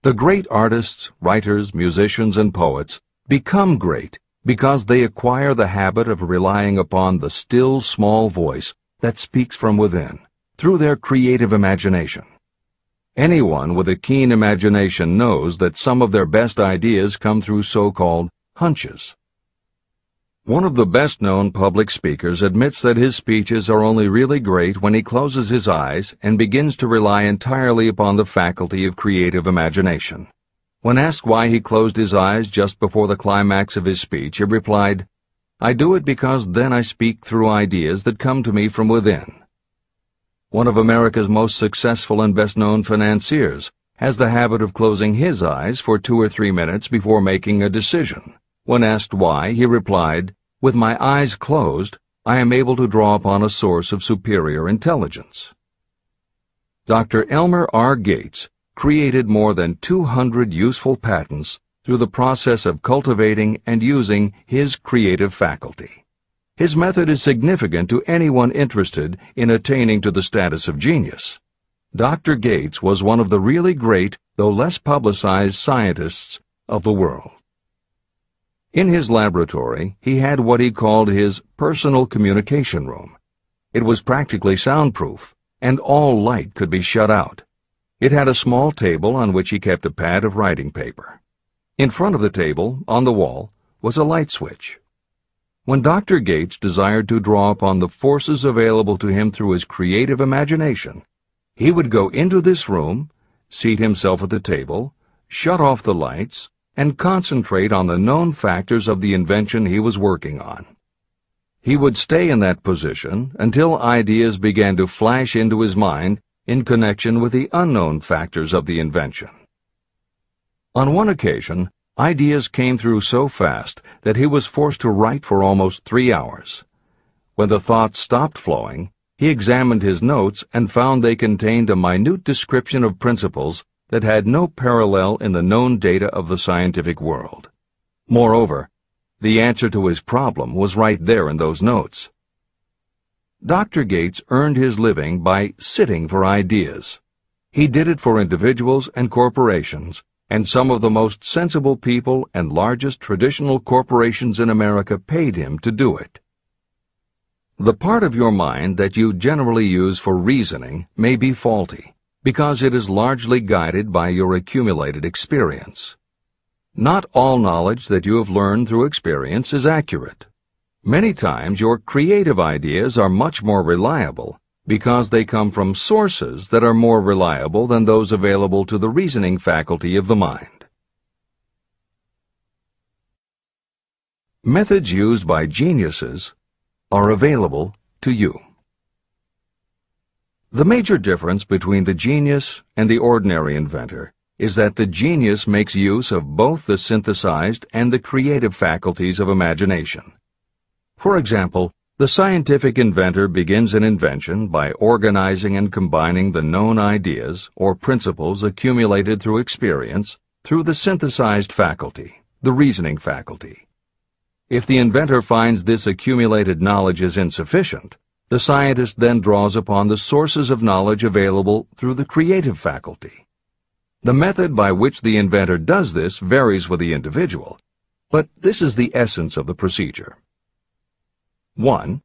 The great artists, writers, musicians, and poets become great because they acquire the habit of relying upon the still small voice that speaks from within, through their creative imagination. Anyone with a keen imagination knows that some of their best ideas come through so-called hunches. One of the best-known public speakers admits that his speeches are only really great when he closes his eyes and begins to rely entirely upon the faculty of creative imagination. When asked why he closed his eyes just before the climax of his speech, he replied, "I do it because then I speak through ideas that come to me from within." One of America's most successful and best-known financiers has the habit of closing his eyes for 2 or 3 minutes before making a decision. When asked why, he replied, "With my eyes closed, I am able to draw upon a source of superior intelligence." Dr. Elmer R. Gates created more than 200 useful patents through the process of cultivating and using his creative faculty. His method is significant to anyone interested in attaining to the status of genius. Dr. Gates was one of the really great, though less publicized, scientists of the world. In his laboratory, he had what he called his personal communication room. It was practically soundproof, and all light could be shut out. It had a small table on which he kept a pad of writing paper. In front of the table, on the wall, was a light switch. When Dr. Gates desired to draw upon the forces available to him through his creative imagination, he would go into this room, seat himself at the table, shut off the lights, and concentrate on the known factors of the invention he was working on. He would stay in that position until ideas began to flash into his mind in connection with the unknown factors of the invention. On one occasion, ideas came through so fast that he was forced to write for almost 3 hours. When the thoughts stopped flowing, he examined his notes and found they contained a minute description of principles that had no parallel in the known data of the scientific world. Moreover, the answer to his problem was right there in those notes. Dr. Gates earned his living by sitting for ideas. He did it for individuals and corporations, and some of the most sensible people and largest traditional corporations in America paid him to do it. The part of your mind that you generally use for reasoning may be faulty, because it is largely guided by your accumulated experience. Not all knowledge that you have learned through experience is accurate. Many times your creative ideas are much more reliable because they come from sources that are more reliable than those available to the reasoning faculty of the mind. Methods used by geniuses are available to you. The major difference between the genius and the ordinary inventor is that the genius makes use of both the synthesized and the creative faculties of imagination. For example, the scientific inventor begins an invention by organizing and combining the known ideas or principles accumulated through experience through the synthesized faculty, the reasoning faculty. If the inventor finds this accumulated knowledge is insufficient, the scientist then draws upon the sources of knowledge available through the creative faculty. The method by which the inventor does this varies with the individual, but this is the essence of the procedure. 1.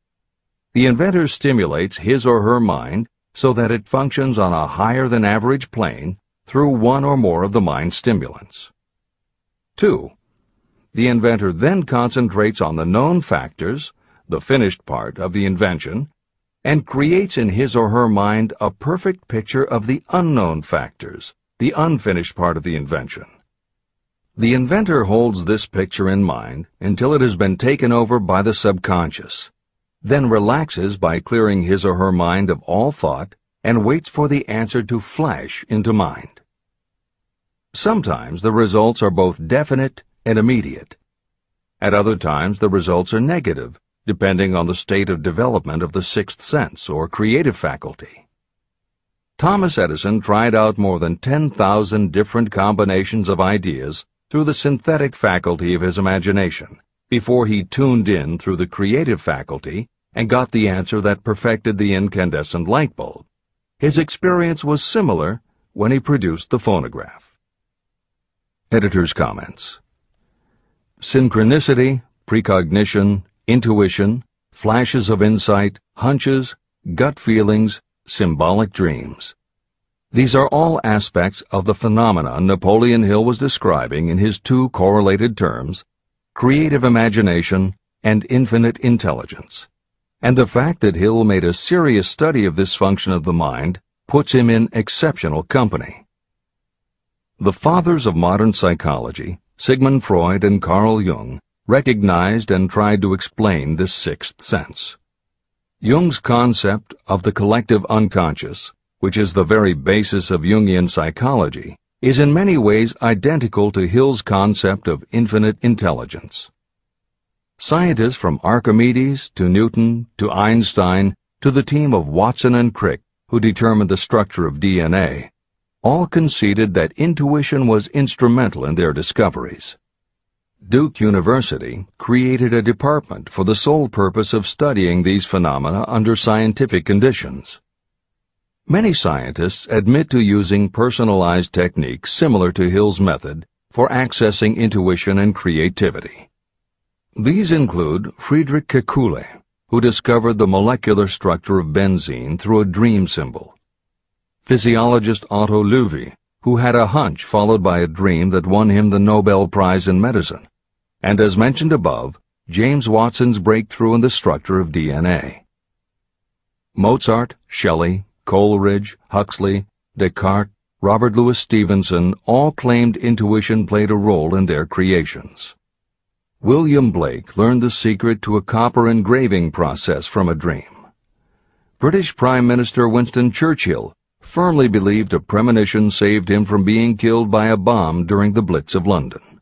The inventor stimulates his or her mind so that it functions on a higher-than-average plane through one or more of the mind stimulants. 2. The inventor then concentrates on the known factors, the finished part of the invention, and creates in his or her mind a perfect picture of the unknown factors, the unfinished part of the invention. The inventor holds this picture in mind until it has been taken over by the subconscious, then relaxes by clearing his or her mind of all thought and waits for the answer to flash into mind. Sometimes the results are both definite and immediate. At other times the results are negative, depending on the state of development of the sixth sense or creative faculty. Thomas Edison tried out more than 10,000 different combinations of ideas through the synthetic faculty of his imagination before he tuned in through the creative faculty and got the answer that perfected the incandescent light bulb. His experience was similar when he produced the phonograph. Editor's comments. Synchronicity, precognition, intuition, flashes of insight, hunches, gut feelings, symbolic dreams. These are all aspects of the phenomenon Napoleon Hill was describing in his two correlated terms, creative imagination and infinite intelligence. And the fact that Hill made a serious study of this function of the mind puts him in exceptional company. The fathers of modern psychology, Sigmund Freud and Carl Jung, recognized and tried to explain this sixth sense. Jung's concept of the collective unconscious, which is the very basis of Jungian psychology, is in many ways identical to Hill's concept of infinite intelligence. Scientists from Archimedes to Newton to Einstein to the team of Watson and Crick, who determined the structure of DNA, all conceded that intuition was instrumental in their discoveries. Duke University created a department for the sole purpose of studying these phenomena under scientific conditions. Many scientists admit to using personalized techniques similar to Hill's method for accessing intuition and creativity. These include Friedrich Kekule, who discovered the molecular structure of benzene through a dream symbol; physiologist Otto Loewi, who had a hunch followed by a dream that won him the Nobel Prize in Medicine; and as mentioned above, James Watson's breakthrough in the structure of DNA. Mozart, Shelley, Coleridge, Huxley, Descartes, Robert Louis Stevenson all claimed intuition played a role in their creations. William Blake learned the secret to a copper engraving process from a dream. British Prime Minister Winston Churchill firmly believed a premonition saved him from being killed by a bomb during the Blitz of London.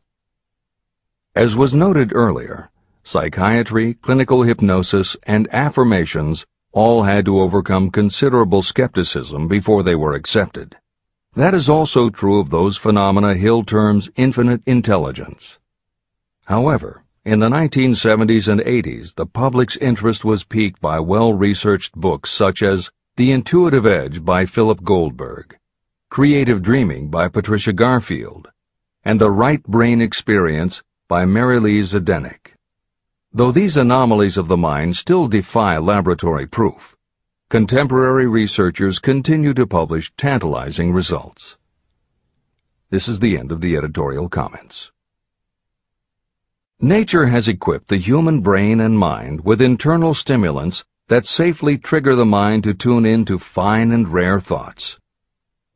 As was noted earlier, psychiatry, clinical hypnosis, and affirmations all had to overcome considerable skepticism before they were accepted. That is also true of those phenomena Hill terms infinite intelligence. However, in the 1970s and 80s, the public's interest was piqued by well-researched books such as The Intuitive Edge by Philip Goldberg, Creative Dreaming by Patricia Garfield, and The Right Brain Experience by Mary Lee Zdenek. Though these anomalies of the mind still defy laboratory proof, contemporary researchers continue to publish tantalizing results. This is the end of the editorial comments. Nature has equipped the human brain and mind with internal stimulants that safely trigger the mind to tune in to fine and rare thoughts.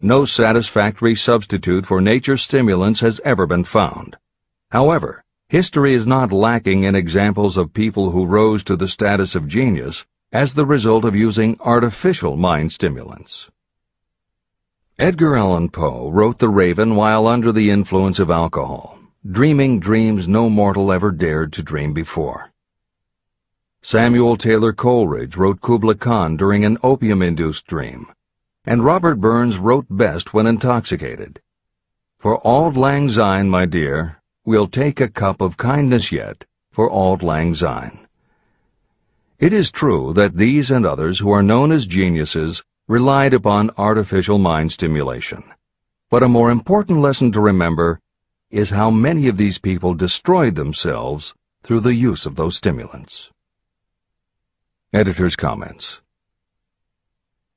No satisfactory substitute for nature's stimulants has ever been found. However, history is not lacking in examples of people who rose to the status of genius as the result of using artificial mind stimulants. Edgar Allan Poe wrote The Raven while under the influence of alcohol, dreaming dreams no mortal ever dared to dream before. Samuel Taylor Coleridge wrote Kubla Khan during an opium-induced dream, and Robert Burns wrote best when intoxicated. For auld lang syne, my dear, we'll take a cup of kindness yet for auld lang syne. It is true that these and others who are known as geniuses relied upon artificial mind stimulation. But a more important lesson to remember is how many of these people destroyed themselves through the use of those stimulants. Editor's comments.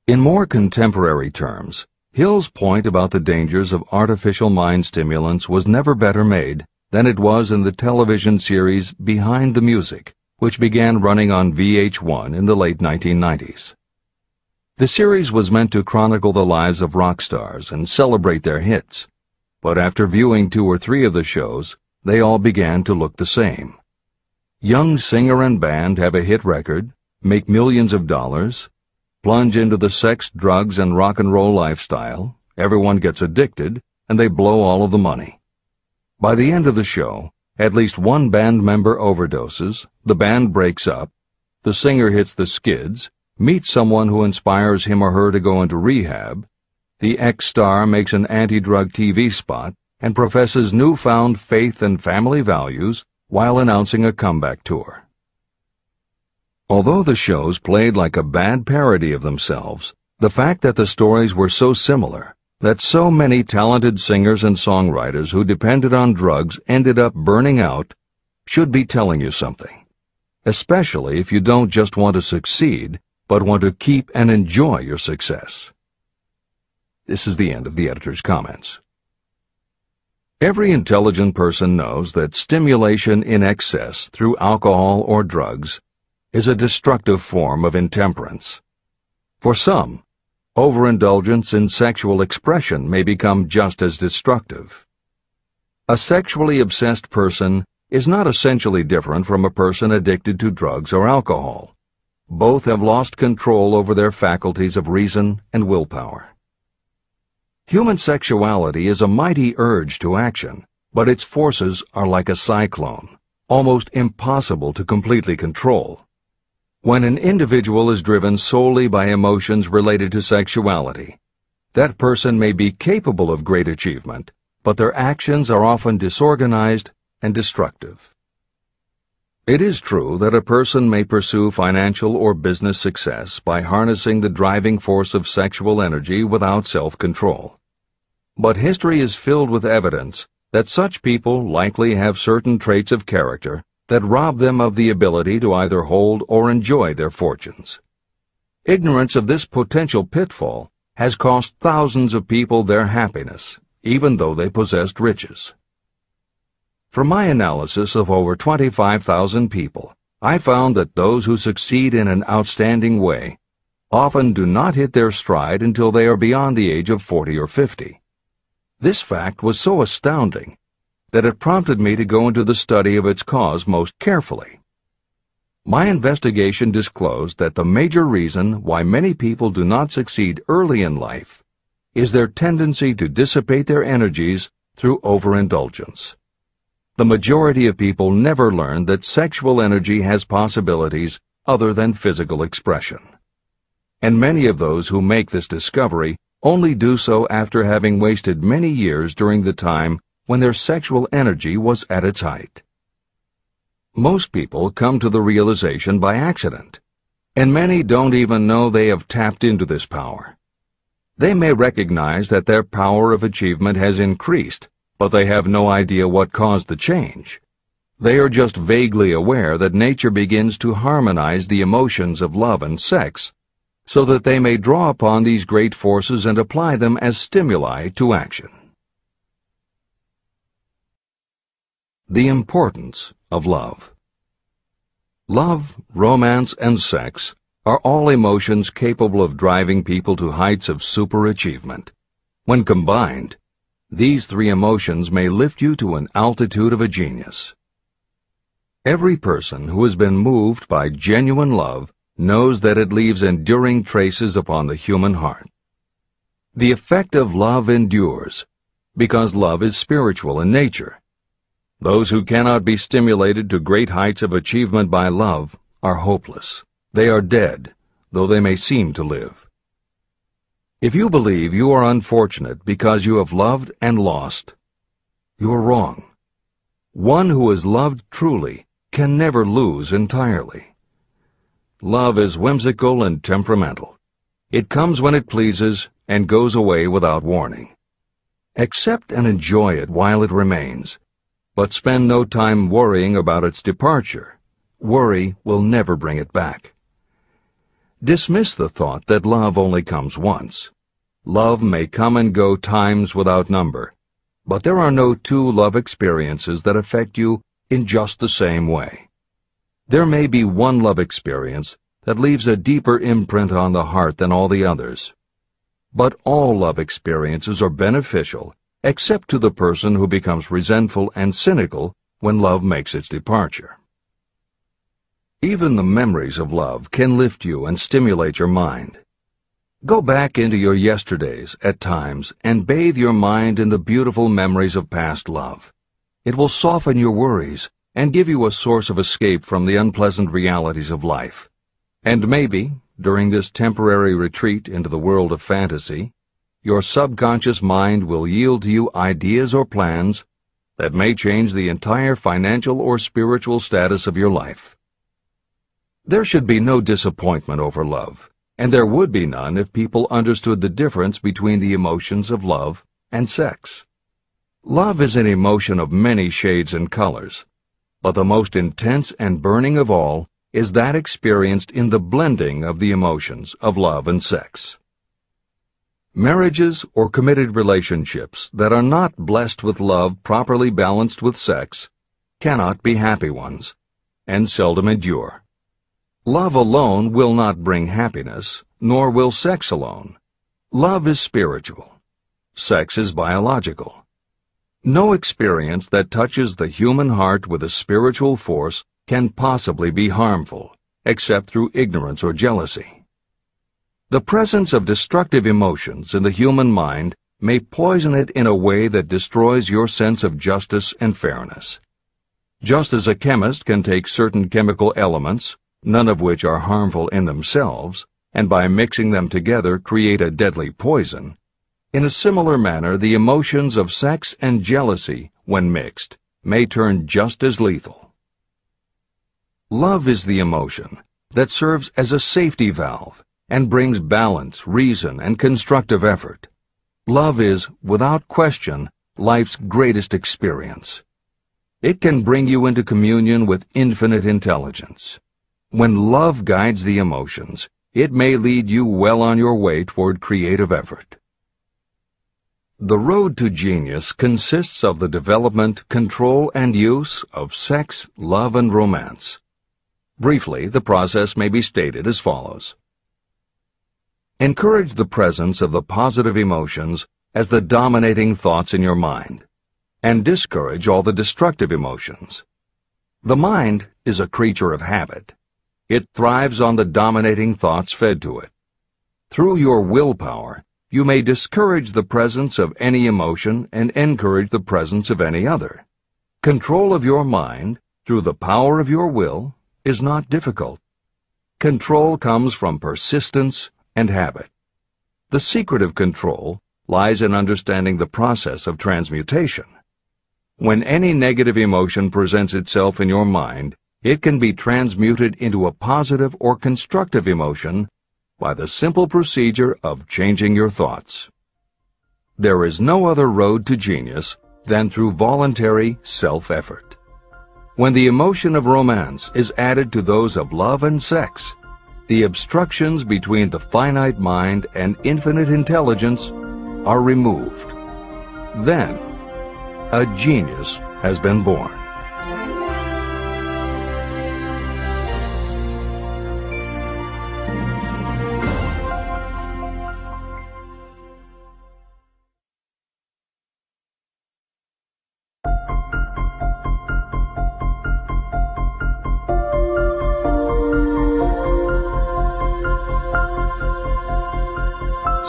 In more contemporary terms, Hill's point about the dangers of artificial mind stimulants was never better made than it was in the television series Behind the Music, which began running on VH1 in the late 1990s. The series was meant to chronicle the lives of rock stars and celebrate their hits, but after viewing 2 or 3 of the shows, they all began to look the same. Young singer and band have a hit record, make millions of dollars, plunge into the sex, drugs, and rock and roll lifestyle, everyone gets addicted, and they blow all of the money. By the end of the show, at least one band member overdoses, the band breaks up, the singer hits the skids, meets someone who inspires him or her to go into rehab, the ex-star makes an anti-drug TV spot and professes newfound faith and family values while announcing a comeback tour. Although the shows played like a bad parody of themselves, the fact that the stories were so similar, that so many talented singers and songwriters who depended on drugs ended up burning out, should be telling you something, especially if you don't just want to succeed, but want to keep and enjoy your success. This is the end of the editor's comments. Every intelligent person knows that stimulation in excess through alcohol or drugs is a destructive form of intemperance. For some, overindulgence in sexual expression may become just as destructive. A sexually obsessed person is not essentially different from a person addicted to drugs or alcohol. Both have lost control over their faculties of reason and willpower. Human sexuality is a mighty urge to action, but its forces are like a cyclone, almost impossible to completely control. When an individual is driven solely by emotions related to sexuality, that person may be capable of great achievement, but their actions are often disorganized and destructive. It is true that a person may pursue financial or business success by harnessing the driving force of sexual energy without self-control. But history is filled with evidence that such people likely have certain traits of character that rob them of the ability to either hold or enjoy their fortunes. Ignorance of this potential pitfall has cost thousands of people their happiness, even though they possessed riches. From my analysis of over 25,000 people, I found that those who succeed in an outstanding way often do not hit their stride until they are beyond the age of 40 or 50. This fact was so astounding that it prompted me to go into the study of its cause most carefully. My investigation disclosed that the major reason why many people do not succeed early in life is their tendency to dissipate their energies through overindulgence. The majority of people never learn that sexual energy has possibilities other than physical expression. And many of those who make this discovery only do so after having wasted many years during the time when their sexual energy was at its height. Most people come to the realization by accident, and many don't even know they have tapped into this power. They may recognize that their power of achievement has increased, but they have no idea what caused the change. They are just vaguely aware that nature begins to harmonize the emotions of love and sex, so that they may draw upon these great forces and apply them as stimuli to action. The importance of love. Love, romance, and sex are all emotions capable of driving people to heights of superachievement. When combined, these three emotions may lift you to an altitude of a genius. Every person who has been moved by genuine love knows that it leaves enduring traces upon the human heart. The effect of love endures, because love is spiritual in nature. Those who cannot be stimulated to great heights of achievement by love are hopeless. They are dead, though they may seem to live. If you believe you are unfortunate because you have loved and lost, you are wrong. One who is loved truly can never lose entirely. Love is whimsical and temperamental. It comes when it pleases and goes away without warning. Accept and enjoy it while it remains, but spend no time worrying about its departure. Worry will never bring it back. Dismiss the thought that love only comes once. Love may come and go times without number, but there are no two love experiences that affect you in just the same way. There may be one love experience that leaves a deeper imprint on the heart than all the others. But all love experiences are beneficial, except to the person who becomes resentful and cynical when love makes its departure. Even the memories of love can lift you and stimulate your mind. Go back into your yesterdays at times and bathe your mind in the beautiful memories of past love. It will soften your worries and give you a source of escape from the unpleasant realities of life. And maybe, during this temporary retreat into the world of fantasy, your subconscious mind will yield to you ideas or plans that may change the entire financial or spiritual status of your life. There should be no disappointment over love, and there would be none if people understood the difference between the emotions of love and sex. Love is an emotion of many shades and colors, but the most intense and burning of all is that experienced in the blending of the emotions of love and sex. Marriages or committed relationships that are not blessed with love properly balanced with sex cannot be happy ones, and seldom endure. Love alone will not bring happiness, nor will sex alone. Love is spiritual. Sex is biological. No experience that touches the human heart with a spiritual force can possibly be harmful, except through ignorance or jealousy. The presence of destructive emotions in the human mind may poison it in a way that destroys your sense of justice and fairness. Just as a chemist can take certain chemical elements, none of which are harmful in themselves, and by mixing them together create a deadly poison, in a similar manner the emotions of sex and jealousy, when mixed, may turn just as lethal. Love is the emotion that serves as a safety valve and brings balance, reason, and constructive effort. Love is, without question, life's greatest experience. It can bring you into communion with infinite intelligence. When love guides the emotions, it may lead you well on your way toward creative effort. The road to genius consists of the development, control, and use of sex, love, and romance. Briefly, the process may be stated as follows. Encourage the presence of the positive emotions as the dominating thoughts in your mind, and discourage all the destructive emotions. The mind is a creature of habit. It thrives on the dominating thoughts fed to it. Through your willpower, you may discourage the presence of any emotion and encourage the presence of any other. Control of your mind, through the power of your will, is not difficult. Control comes from persistence and habit. The secret of control lies in understanding the process of transmutation. When any negative emotion presents itself in your mind, it can be transmuted into a positive or constructive emotion by the simple procedure of changing your thoughts. There is no other road to genius than through voluntary self-effort. When the emotion of romance is added to those of love and sex, the obstructions between the finite mind and infinite intelligence are removed. Then, a genius has been born.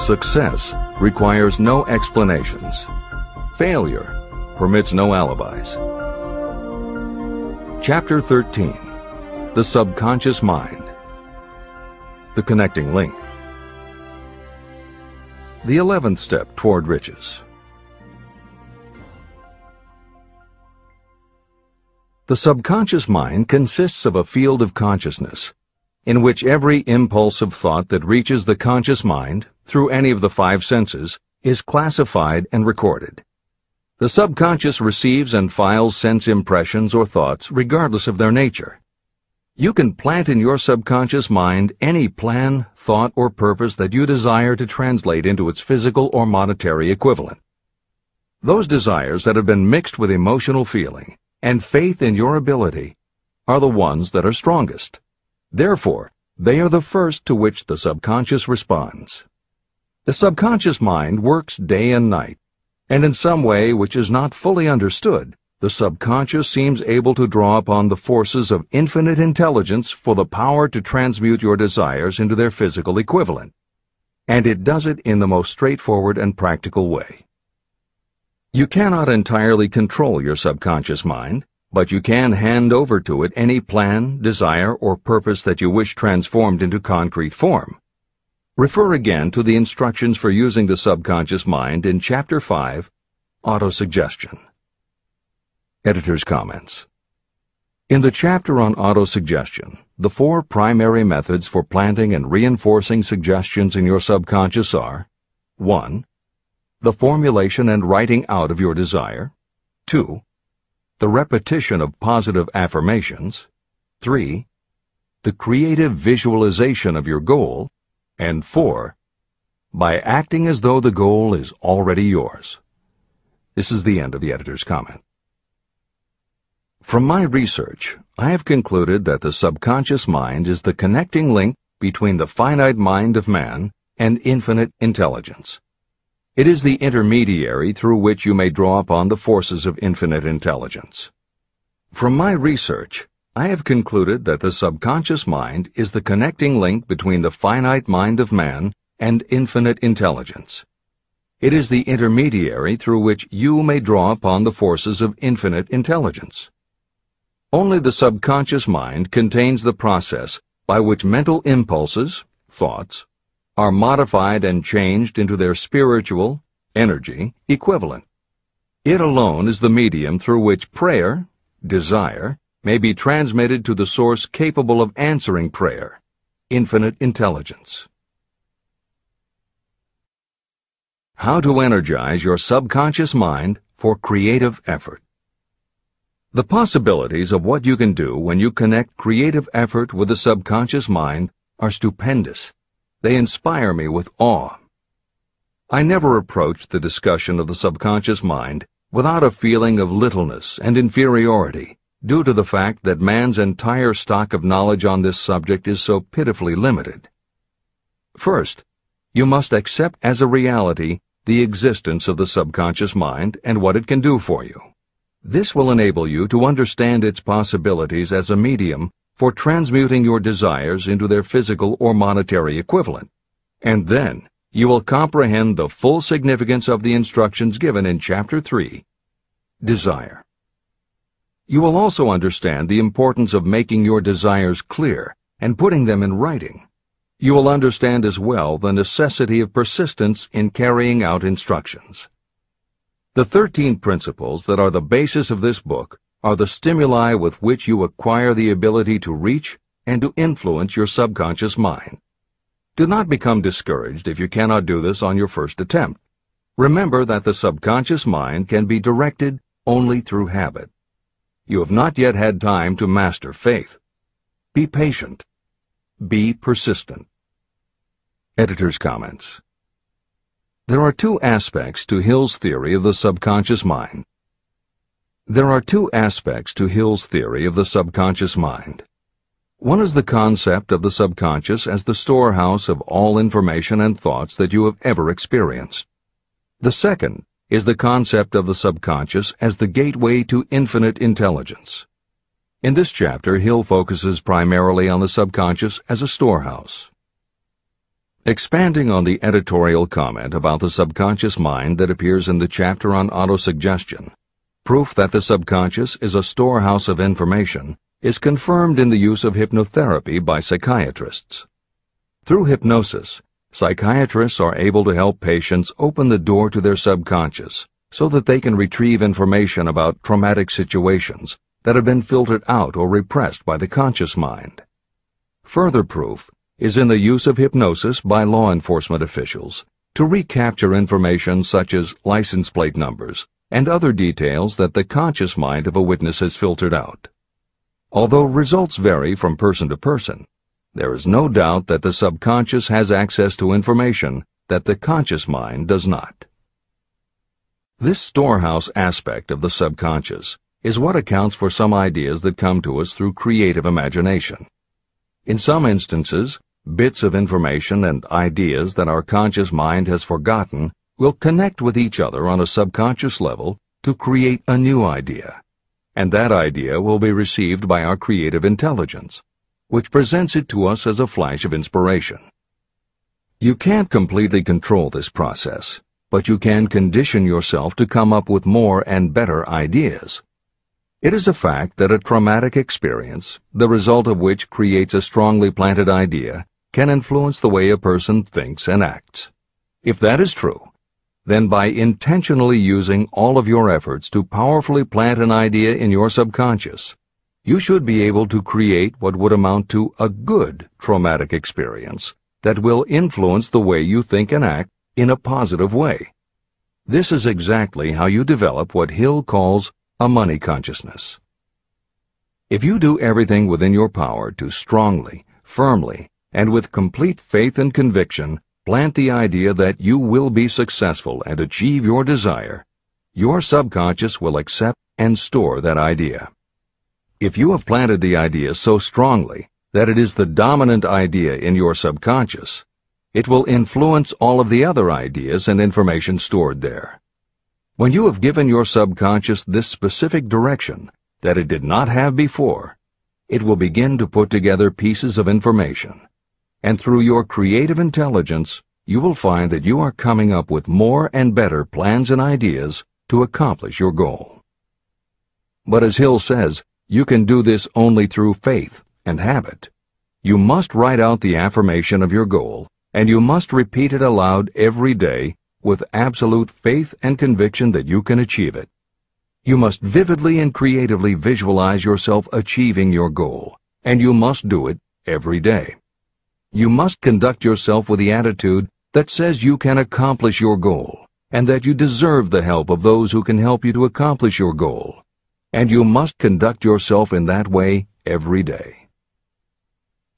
Success requires no explanations. Failure permits no alibis. Chapter 13. The Subconscious Mind. The Connecting Link. The 11th step toward riches. The subconscious mind consists of a field of consciousness, in which every impulse of thought that reaches the conscious mind, through any of the five senses, is classified and recorded. The subconscious receives and files sense impressions or thoughts regardless of their nature. You can plant in your subconscious mind any plan, thought, or purpose that you desire to translate into its physical or monetary equivalent. Those desires that have been mixed with emotional feeling and faith in your ability are the ones that are strongest. Therefore, they are the first to which the subconscious responds. The subconscious mind works day and night, and in some way which is not fully understood, the subconscious seems able to draw upon the forces of infinite intelligence for the power to transmute your desires into their physical equivalent. And it does it in the most straightforward and practical way. You cannot entirely control your subconscious mind, but you can hand over to it any plan, desire, or purpose that you wish transformed into concrete form. Refer again to the instructions for using the subconscious mind in Chapter 5, Autosuggestion. Editor's comments. In the chapter on autosuggestion, the four primary methods for planting and reinforcing suggestions in your subconscious are: 1. The formulation and writing out of your desire. 2. The repetition of positive affirmations. 3. The creative visualization of your goal. And 4. By acting as though the goal is already yours. This is the end of the editor's comment. From my research, I have concluded that the subconscious mind is the connecting link between the finite mind of man and infinite intelligence. It is the intermediary through which you may draw upon the forces of infinite intelligence. From my research, I have concluded that the subconscious mind is the connecting link between the finite mind of man and infinite intelligence. It is the intermediary through which you may draw upon the forces of infinite intelligence. Only the subconscious mind contains the process by which mental impulses, thoughts, are modified and changed into their spiritual, energy, equivalent. It alone is the medium through which prayer, desire, may be transmitted to the source capable of answering prayer, infinite intelligence. How to energize your subconscious mind for creative effort. The possibilities of what you can do when you connect creative effort with the subconscious mind are stupendous. They inspire me with awe. I never approached the discussion of the subconscious mind without a feeling of littleness and inferiority, due to the fact that man's entire stock of knowledge on this subject is so pitifully limited. First, you must accept as a reality the existence of the subconscious mind and what it can do for you. This will enable you to understand its possibilities as a medium for transmuting your desires into their physical or monetary equivalent. And then, you will comprehend the full significance of the instructions given in Chapter 3, Desire. You will also understand the importance of making your desires clear and putting them in writing. You will understand as well the necessity of persistence in carrying out instructions. The 13 principles that are the basis of this book are the stimuli with which you acquire the ability to reach and to influence your subconscious mind. Do not become discouraged if you cannot do this on your first attempt. Remember that the subconscious mind can be directed only through habit. You have not yet had time to master faith. Be patient. Be persistent. Editor's comments. There are two aspects to Hill's theory of the subconscious mind. There are two aspects to Hill's theory of the subconscious mind. One is the concept of the subconscious as the storehouse of all information and thoughts that you have ever experienced. The second is the concept of the subconscious as the gateway to infinite intelligence. In this chapter, Hill focuses primarily on the subconscious as a storehouse. Expanding on the editorial comment about the subconscious mind that appears in the chapter on autosuggestion, proof that the subconscious is a storehouse of information is confirmed in the use of hypnotherapy by psychiatrists. Through hypnosis, psychiatrists are able to help patients open the door to their subconscious so that they can retrieve information about traumatic situations that have been filtered out or repressed by the conscious mind. Further proof is in the use of hypnosis by law enforcement officials to recapture information such as license plate numbers and other details that the conscious mind of a witness has filtered out. Although results vary from person to person, there is no doubt that the subconscious has access to information that the conscious mind does not. This storehouse aspect of the subconscious is what accounts for some ideas that come to us through creative imagination. In some instances, bits of information and ideas that our conscious mind has forgotten will connect with each other on a subconscious level to create a new idea, and that idea will be received by our creative intelligence, which presents it to us as a flash of inspiration. You can't completely control this process, but you can condition yourself to come up with more and better ideas. It is a fact that a traumatic experience, the result of which creates a strongly planted idea, can influence the way a person thinks and acts. If that is true, then by intentionally using all of your efforts to powerfully plant an idea in your subconscious, you should be able to create what would amount to a good traumatic experience that will influence the way you think and act in a positive way. This is exactly how you develop what Hill calls a money consciousness. If you do everything within your power to strongly, firmly, and with complete faith and conviction plant the idea that you will be successful and achieve your desire, your subconscious will accept and store that idea. If you have planted the idea so strongly that it is the dominant idea in your subconscious, it will influence all of the other ideas and information stored there. When you have given your subconscious this specific direction that it did not have before, it will begin to put together pieces of information, and through your creative intelligence, you will find that you are coming up with more and better plans and ideas to accomplish your goal. But as Hill says, you can do this only through faith and habit. You must write out the affirmation of your goal, and you must repeat it aloud every day with absolute faith and conviction that you can achieve it. You must vividly and creatively visualize yourself achieving your goal, and you must do it every day. You must conduct yourself with the attitude that says you can accomplish your goal, and that you deserve the help of those who can help you to accomplish your goal. And you must conduct yourself in that way every day.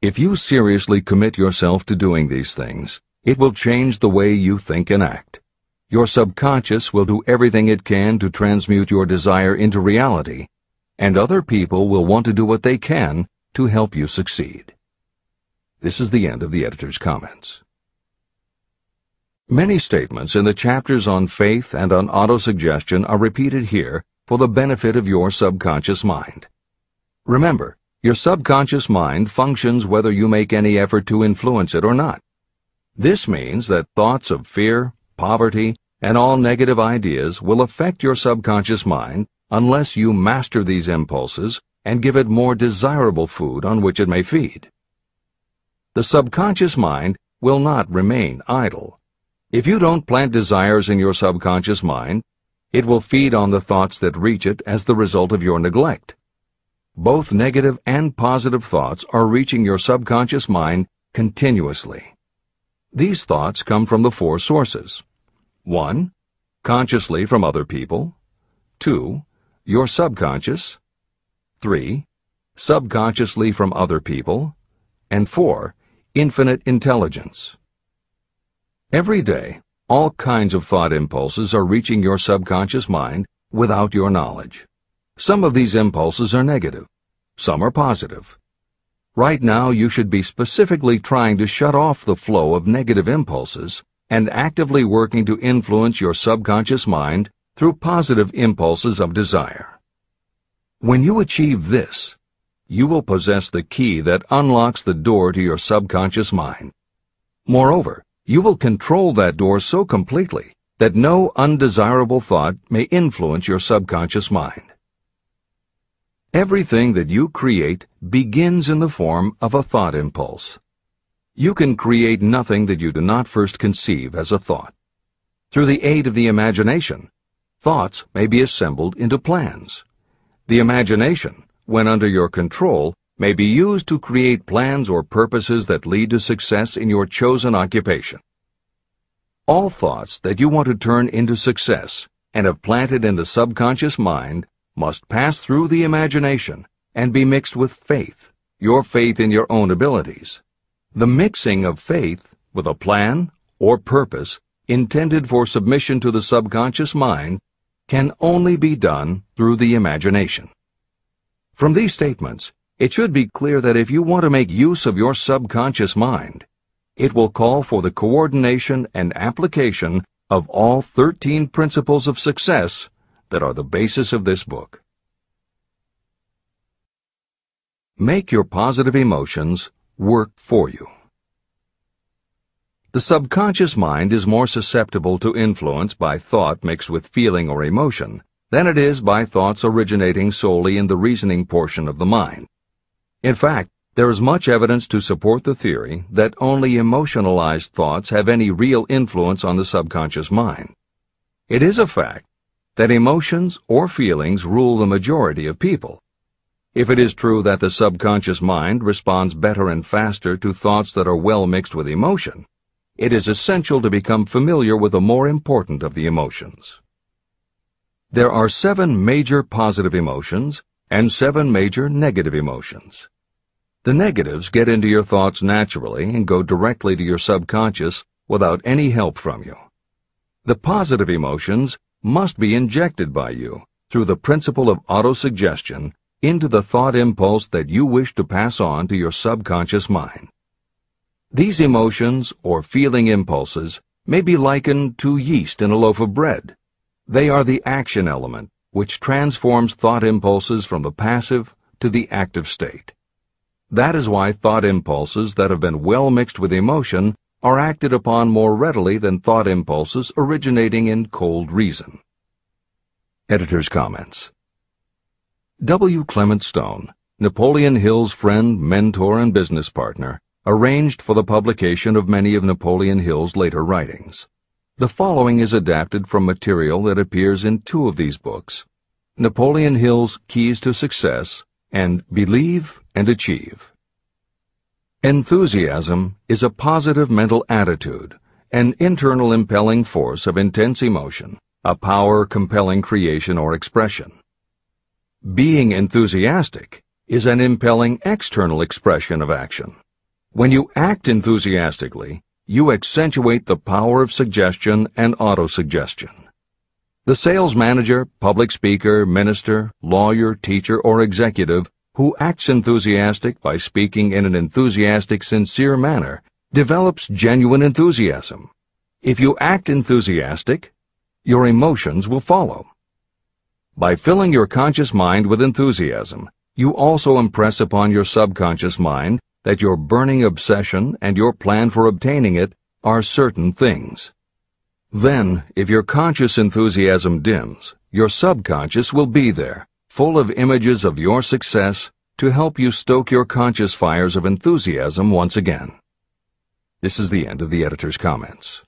If you seriously commit yourself to doing these things, it will change the way you think and act. Your subconscious will do everything it can to transmute your desire into reality, and other people will want to do what they can to help you succeed. This is the end of the editor's comments. Many statements in the chapters on faith and on autosuggestion are repeated here for the benefit of your subconscious mind. Remember, your subconscious mind functions whether you make any effort to influence it or not. This means that thoughts of fear, poverty, and all negative ideas will affect your subconscious mind unless you master these impulses and give it more desirable food on which it may feed. The subconscious mind will not remain idle. If you don't plant desires in your subconscious mind, it will feed on the thoughts that reach it as the result of your neglect. Both negative and positive thoughts are reaching your subconscious mind continuously. These thoughts come from the four sources. 1. Consciously from other people. 2. Your subconscious. 3. Subconsciously from other people. And 4. Infinite intelligence. Every day, all kinds of thought impulses are reaching your subconscious mind without your knowledge. Some of these impulses are negative. Some are positive. Right now, you should be specifically trying to shut off the flow of negative impulses and actively working to influence your subconscious mind through positive impulses of desire. When you achieve this, you will possess the key that unlocks the door to your subconscious mind. Moreover, you will control that door so completely that no undesirable thought may influence your subconscious mind. Everything that you create begins in the form of a thought impulse. You can create nothing that you do not first conceive as a thought. Through the aid of the imagination, thoughts may be assembled into plans. The imagination, when under your control, may be used to create plans or purposes that lead to success in your chosen occupation. All thoughts that you want to turn into success and have planted in the subconscious mind must pass through the imagination and be mixed with faith, your faith in your own abilities. The mixing of faith with a plan or purpose intended for submission to the subconscious mind can only be done through the imagination. From these statements, it should be clear that if you want to make use of your subconscious mind, it will call for the coordination and application of all 13 principles of success that are the basis of this book. Make your positive emotions work for you. The subconscious mind is more susceptible to influence by thought mixed with feeling or emotion than it is by thoughts originating solely in the reasoning portion of the mind. In fact, there is much evidence to support the theory that only emotionalized thoughts have any real influence on the subconscious mind. It is a fact that emotions or feelings rule the majority of people. If it is true that the subconscious mind responds better and faster to thoughts that are well mixed with emotion, it is essential to become familiar with the more important of the emotions. There are 7 major positive emotions and 7 major negative emotions. The negatives get into your thoughts naturally and go directly to your subconscious without any help from you. The positive emotions must be injected by you through the principle of autosuggestion into the thought impulse that you wish to pass on to your subconscious mind. These emotions or feeling impulses may be likened to yeast in a loaf of bread. They are the action element which transforms thought impulses from the passive to the active state. That is why thought impulses that have been well mixed with emotion are acted upon more readily than thought impulses originating in cold reason. Editor's comments. W. Clement Stone, Napoleon Hill's friend, mentor, and business partner, arranged for the publication of many of Napoleon Hill's later writings. The following is adapted from material that appears in 2 of these books, Napoleon Hill's Keys to Success and Believe and Achieve. Enthusiasm is a positive mental attitude, an internal impelling force of intense emotion, a power compelling creation or expression. Being enthusiastic is an impelling external expression of action. When you act enthusiastically, you accentuate the power of suggestion and autosuggestion. The sales manager, public speaker, minister, lawyer, teacher, or executive who acts enthusiastic by speaking in an enthusiastic, sincere manner develops genuine enthusiasm. If you act enthusiastic, your emotions will follow. By filling your conscious mind with enthusiasm, you also impress upon your subconscious mind that your burning obsession and your plan for obtaining it are certain things. Then, if your conscious enthusiasm dims, your subconscious will be there, full of images of your success to help you stoke your conscious fires of enthusiasm once again. This is the end of the editor's comments.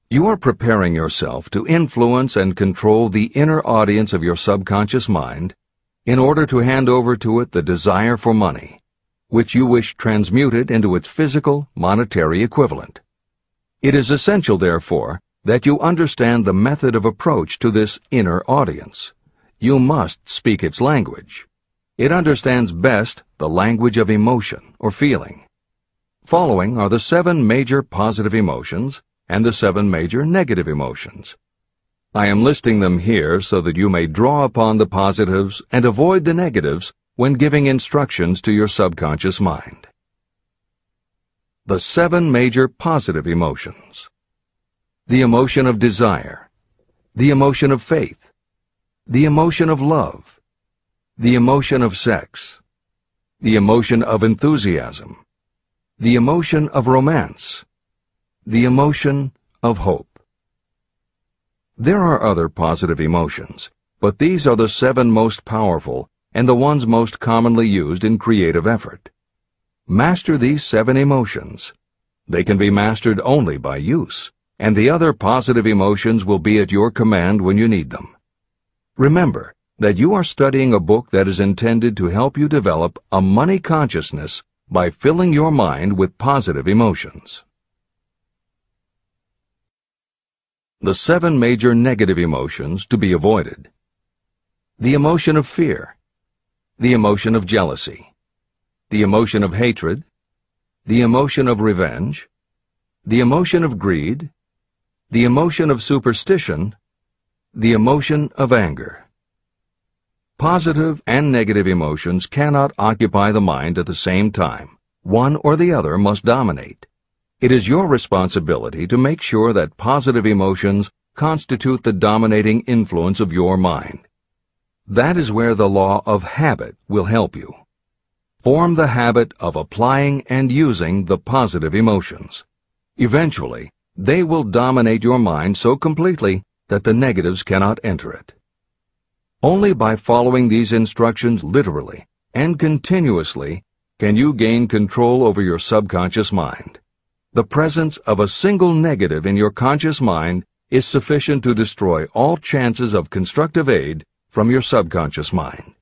You are preparing yourself to influence and control the inner audience of your subconscious mind in order to hand over to it the desire for money, which you wish transmuted into its physical, monetary equivalent. It is essential, therefore, that you understand the method of approach to this inner audience. You must speak its language. It understands best the language of emotion or feeling. Following are the 7 major positive emotions and the 7 major negative emotions. I am listing them here so that you may draw upon the positives and avoid the negatives when giving instructions to your subconscious mind. The 7 major positive emotions. The emotion of desire, the emotion of faith, the emotion of love, the emotion of sex, the emotion of enthusiasm, the emotion of romance, the emotion of hope. There are other positive emotions, but these are the 7 most powerful and the ones most commonly used in creative effort. Master these 7 emotions. They can be mastered only by use, and the other positive emotions will be at your command when you need them. Remember that you are studying a book that is intended to help you develop a money consciousness by filling your mind with positive emotions. The 7 major negative emotions to be avoided. The emotion of fear, the emotion of jealousy, the emotion of hatred, the emotion of revenge, the emotion of greed, the emotion of superstition, the emotion of anger. Positive and negative emotions cannot occupy the mind at the same time. One or the other must dominate. It is your responsibility to make sure that positive emotions constitute the dominating influence of your mind. That is where the law of habit will help you. Form the habit of applying and using the positive emotions. Eventually, they will dominate your mind so completely that the negatives cannot enter it. Only by following these instructions literally and continuously can you gain control over your subconscious mind. The presence of a single negative in your conscious mind is sufficient to destroy all chances of constructive aid from your subconscious mind.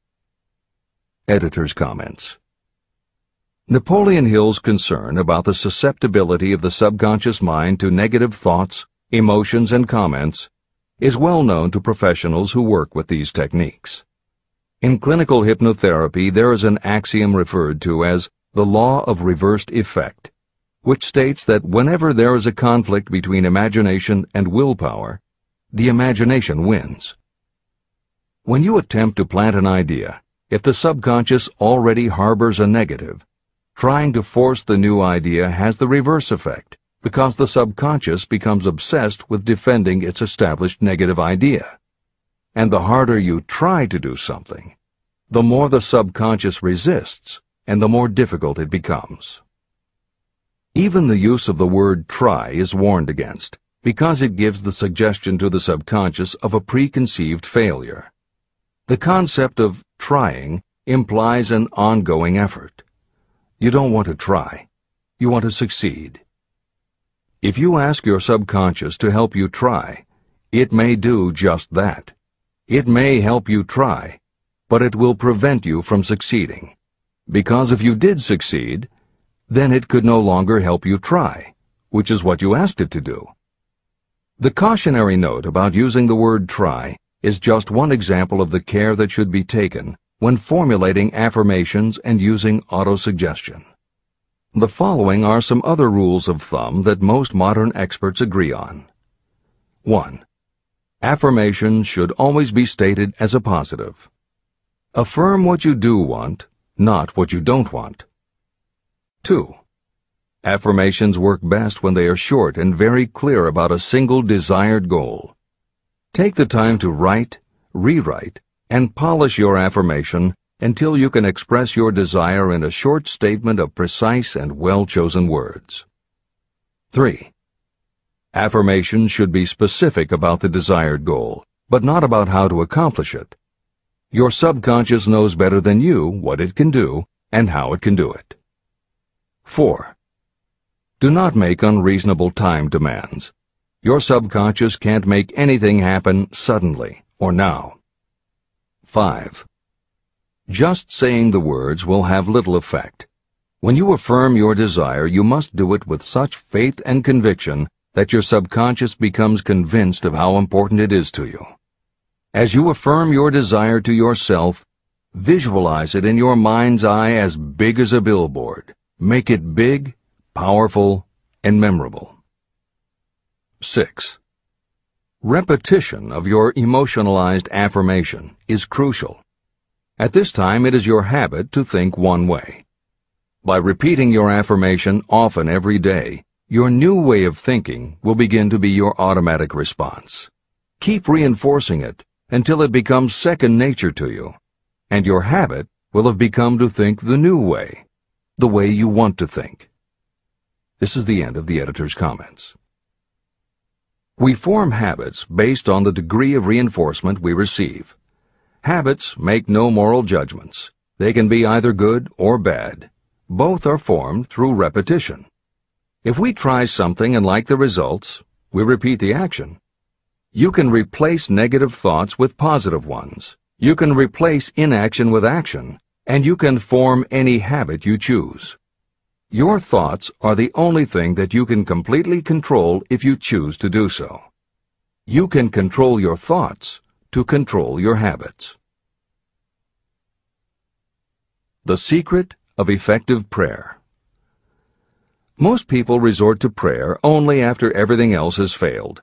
Editor's comments. Napoleon Hill's concern about the susceptibility of the subconscious mind to negative thoughts, emotions, and comments is well known to professionals who work with these techniques. In clinical hypnotherapy, there is an axiom referred to as the law of reversed effect, which states that whenever there is a conflict between imagination and willpower, the imagination wins. When you attempt to plant an idea, if the subconscious already harbors a negative, trying to force the new idea has the reverse effect, because the subconscious becomes obsessed with defending its established negative idea. And the harder you try to do something, the more the subconscious resists, and the more difficult it becomes. Even the use of the word try is warned against, because it gives the suggestion to the subconscious of a preconceived failure. The concept of trying implies an ongoing effort. You don't want to try. You want to succeed. If you ask your subconscious to help you try, it may do just that. It may help you try, but it will prevent you from succeeding. Because if you did succeed, then it could no longer help you try, which is what you asked it to do. The cautionary note about using the word try is just one example of the care that should be taken when formulating affirmations and using autosuggestion. The following are some other rules of thumb that most modern experts agree on. 1. Affirmations should always be stated as a positive. Affirm what you do want, not what you don't want. 2. Affirmations work best when they are short and very clear about a single desired goal. Take the time to write, rewrite, and polish your affirmation until you can express your desire in a short statement of precise and well-chosen words. 3. Affirmations should be specific about the desired goal, but not about how to accomplish it. Your subconscious knows better than you what it can do and how it can do it. 4. Do not make unreasonable time demands. Your subconscious can't make anything happen suddenly or now. 5. Just saying the words will have little effect. When you affirm your desire, you must do it with such faith and conviction that your subconscious becomes convinced of how important it is to you. As you affirm your desire to yourself, visualize it in your mind's eye as big as a billboard. Make it big, powerful, and memorable. 6. Repetition of your emotionalized affirmation is crucial. At this time, it is your habit to think one way. By repeating your affirmation often every day, your new way of thinking will begin to be your automatic response. Keep reinforcing it until it becomes second nature to you, and your habit will have become to think the new way, the way you want to think. This is the end of the editor's comments. We form habits based on the degree of reinforcement we receive. Habits make no moral judgments. They can be either good or bad. Both are formed through repetition. If we try something and like the results, we repeat the action. You can replace negative thoughts with positive ones. You can replace inaction with action, and you can form any habit you choose. Your thoughts are the only thing that you can completely control if you choose to do so. You can control your thoughts to control your habits. The secret of effective prayer. Most people resort to prayer only after everything else has failed,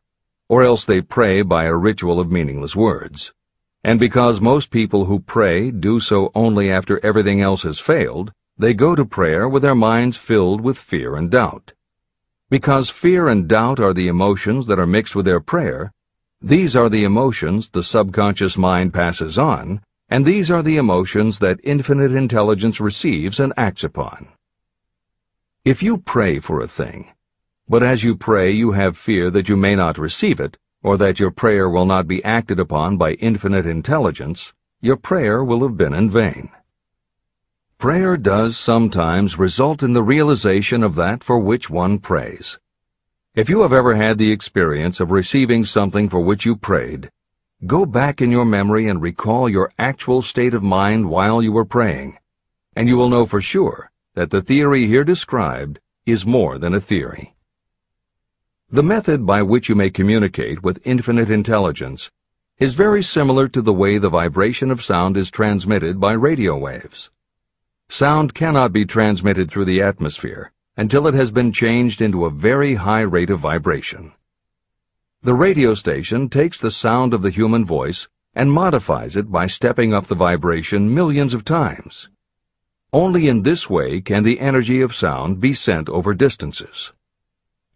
or else they pray by a ritual of meaningless words. And because most people who pray do so only after everything else has failed, they go to prayer with their minds filled with fear and doubt. Because fear and doubt are the emotions that are mixed with their prayer, these are the emotions the subconscious mind passes on, and these are the emotions that infinite intelligence receives and acts upon. If you pray for a thing, but as you pray you have fear that you may not receive it, or that your prayer will not be acted upon by infinite intelligence, your prayer will have been in vain. Prayer does sometimes result in the realization of that for which one prays. If you have ever had the experience of receiving something for which you prayed, go back in your memory and recall your actual state of mind while you were praying, and you will know for sure that the theory here described is more than a theory. The method by which you may communicate with infinite intelligence is very similar to the way the vibration of sound is transmitted by radio waves. Sound cannot be transmitted through the atmosphere until it has been changed into a very high rate of vibration. The radio station takes the sound of the human voice and modifies it by stepping up the vibration millions of times. Only in this way can the energy of sound be sent over distances.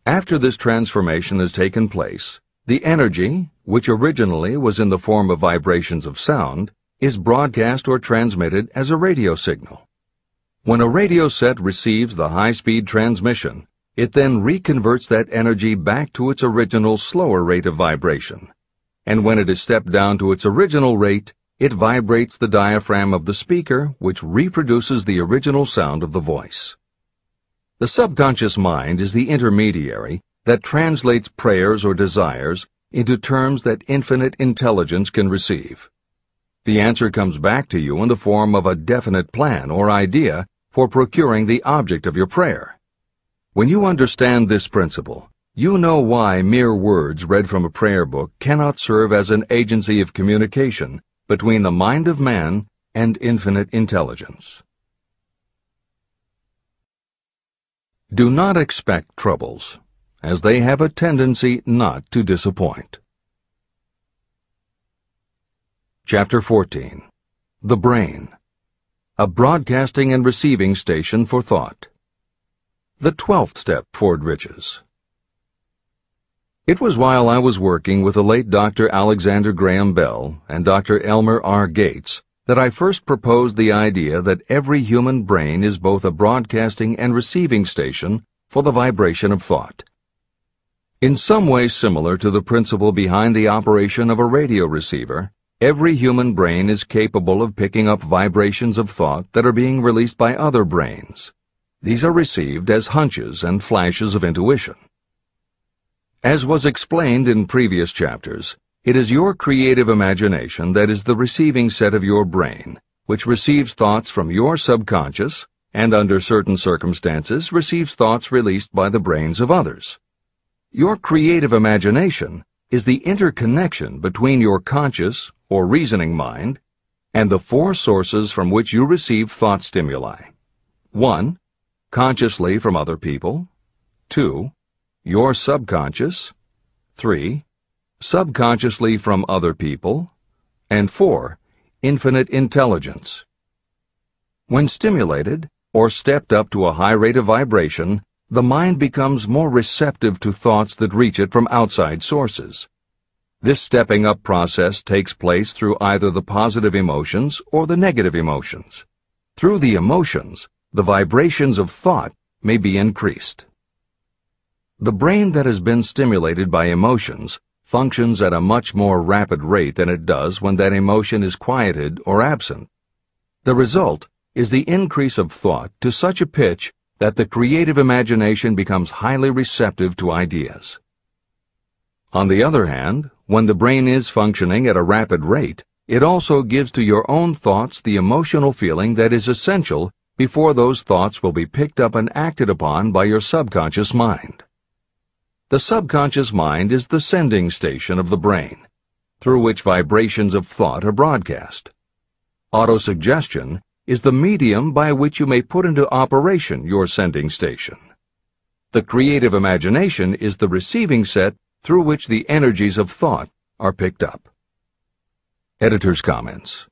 After this transformation has taken place, the energy, which originally was in the form of vibrations of sound, is broadcast or transmitted as a radio signal. When a radio set receives the high-speed transmission, it then reconverts that energy back to its original slower rate of vibration. And when it is stepped down to its original rate, it vibrates the diaphragm of the speaker, which reproduces the original sound of the voice. The subconscious mind is the intermediary that translates prayers or desires into terms that infinite intelligence can receive. The answer comes back to you in the form of a definite plan or idea for procuring the object of your prayer. When you understand this principle, you know why mere words read from a prayer book cannot serve as an agency of communication between the mind of man and infinite intelligence. Do not expect troubles, as they have a tendency not to disappoint. Chapter 14. The Brain. A broadcasting and receiving station for thought. The 12th step toward riches. It was while I was working with the late Dr. Alexander Graham Bell and Dr. Elmer R. Gates that I first proposed the idea that every human brain is both a broadcasting and receiving station for the vibration of thought. In some way similar to the principle behind the operation of a radio receiver, every human brain is capable of picking up vibrations of thought that are being released by other brains. These are received as hunches and flashes of intuition. As was explained in previous chapters, it is your creative imagination that is the receiving set of your brain, which receives thoughts from your subconscious and, under certain circumstances, receives thoughts released by the brains of others. Your creative imagination is the interconnection between your conscious or reasoning mind and the four sources from which you receive thought stimuli. 1. Consciously from other people. 2. Your subconscious. 3. Subconsciously from other people. And 4. Infinite intelligence. When stimulated or stepped up to a high rate of vibration, the mind becomes more receptive to thoughts that reach it from outside sources. This stepping up process takes place through either the positive emotions or the negative emotions. Through the emotions, the vibrations of thought may be increased. The brain that has been stimulated by emotions functions at a much more rapid rate than it does when that emotion is quieted or absent. The result is the increase of thought to such a pitch that the creative imagination becomes highly receptive to ideas. On the other hand, when the brain is functioning at a rapid rate, it also gives to your own thoughts the emotional feeling that is essential before those thoughts will be picked up and acted upon by your subconscious mind. The subconscious mind is the sending station of the brain, through which vibrations of thought are broadcast. Autosuggestion is the medium by which you may put into operation your sending station. The creative imagination is the receiving set through which the energies of thought are picked up. Editor's comments.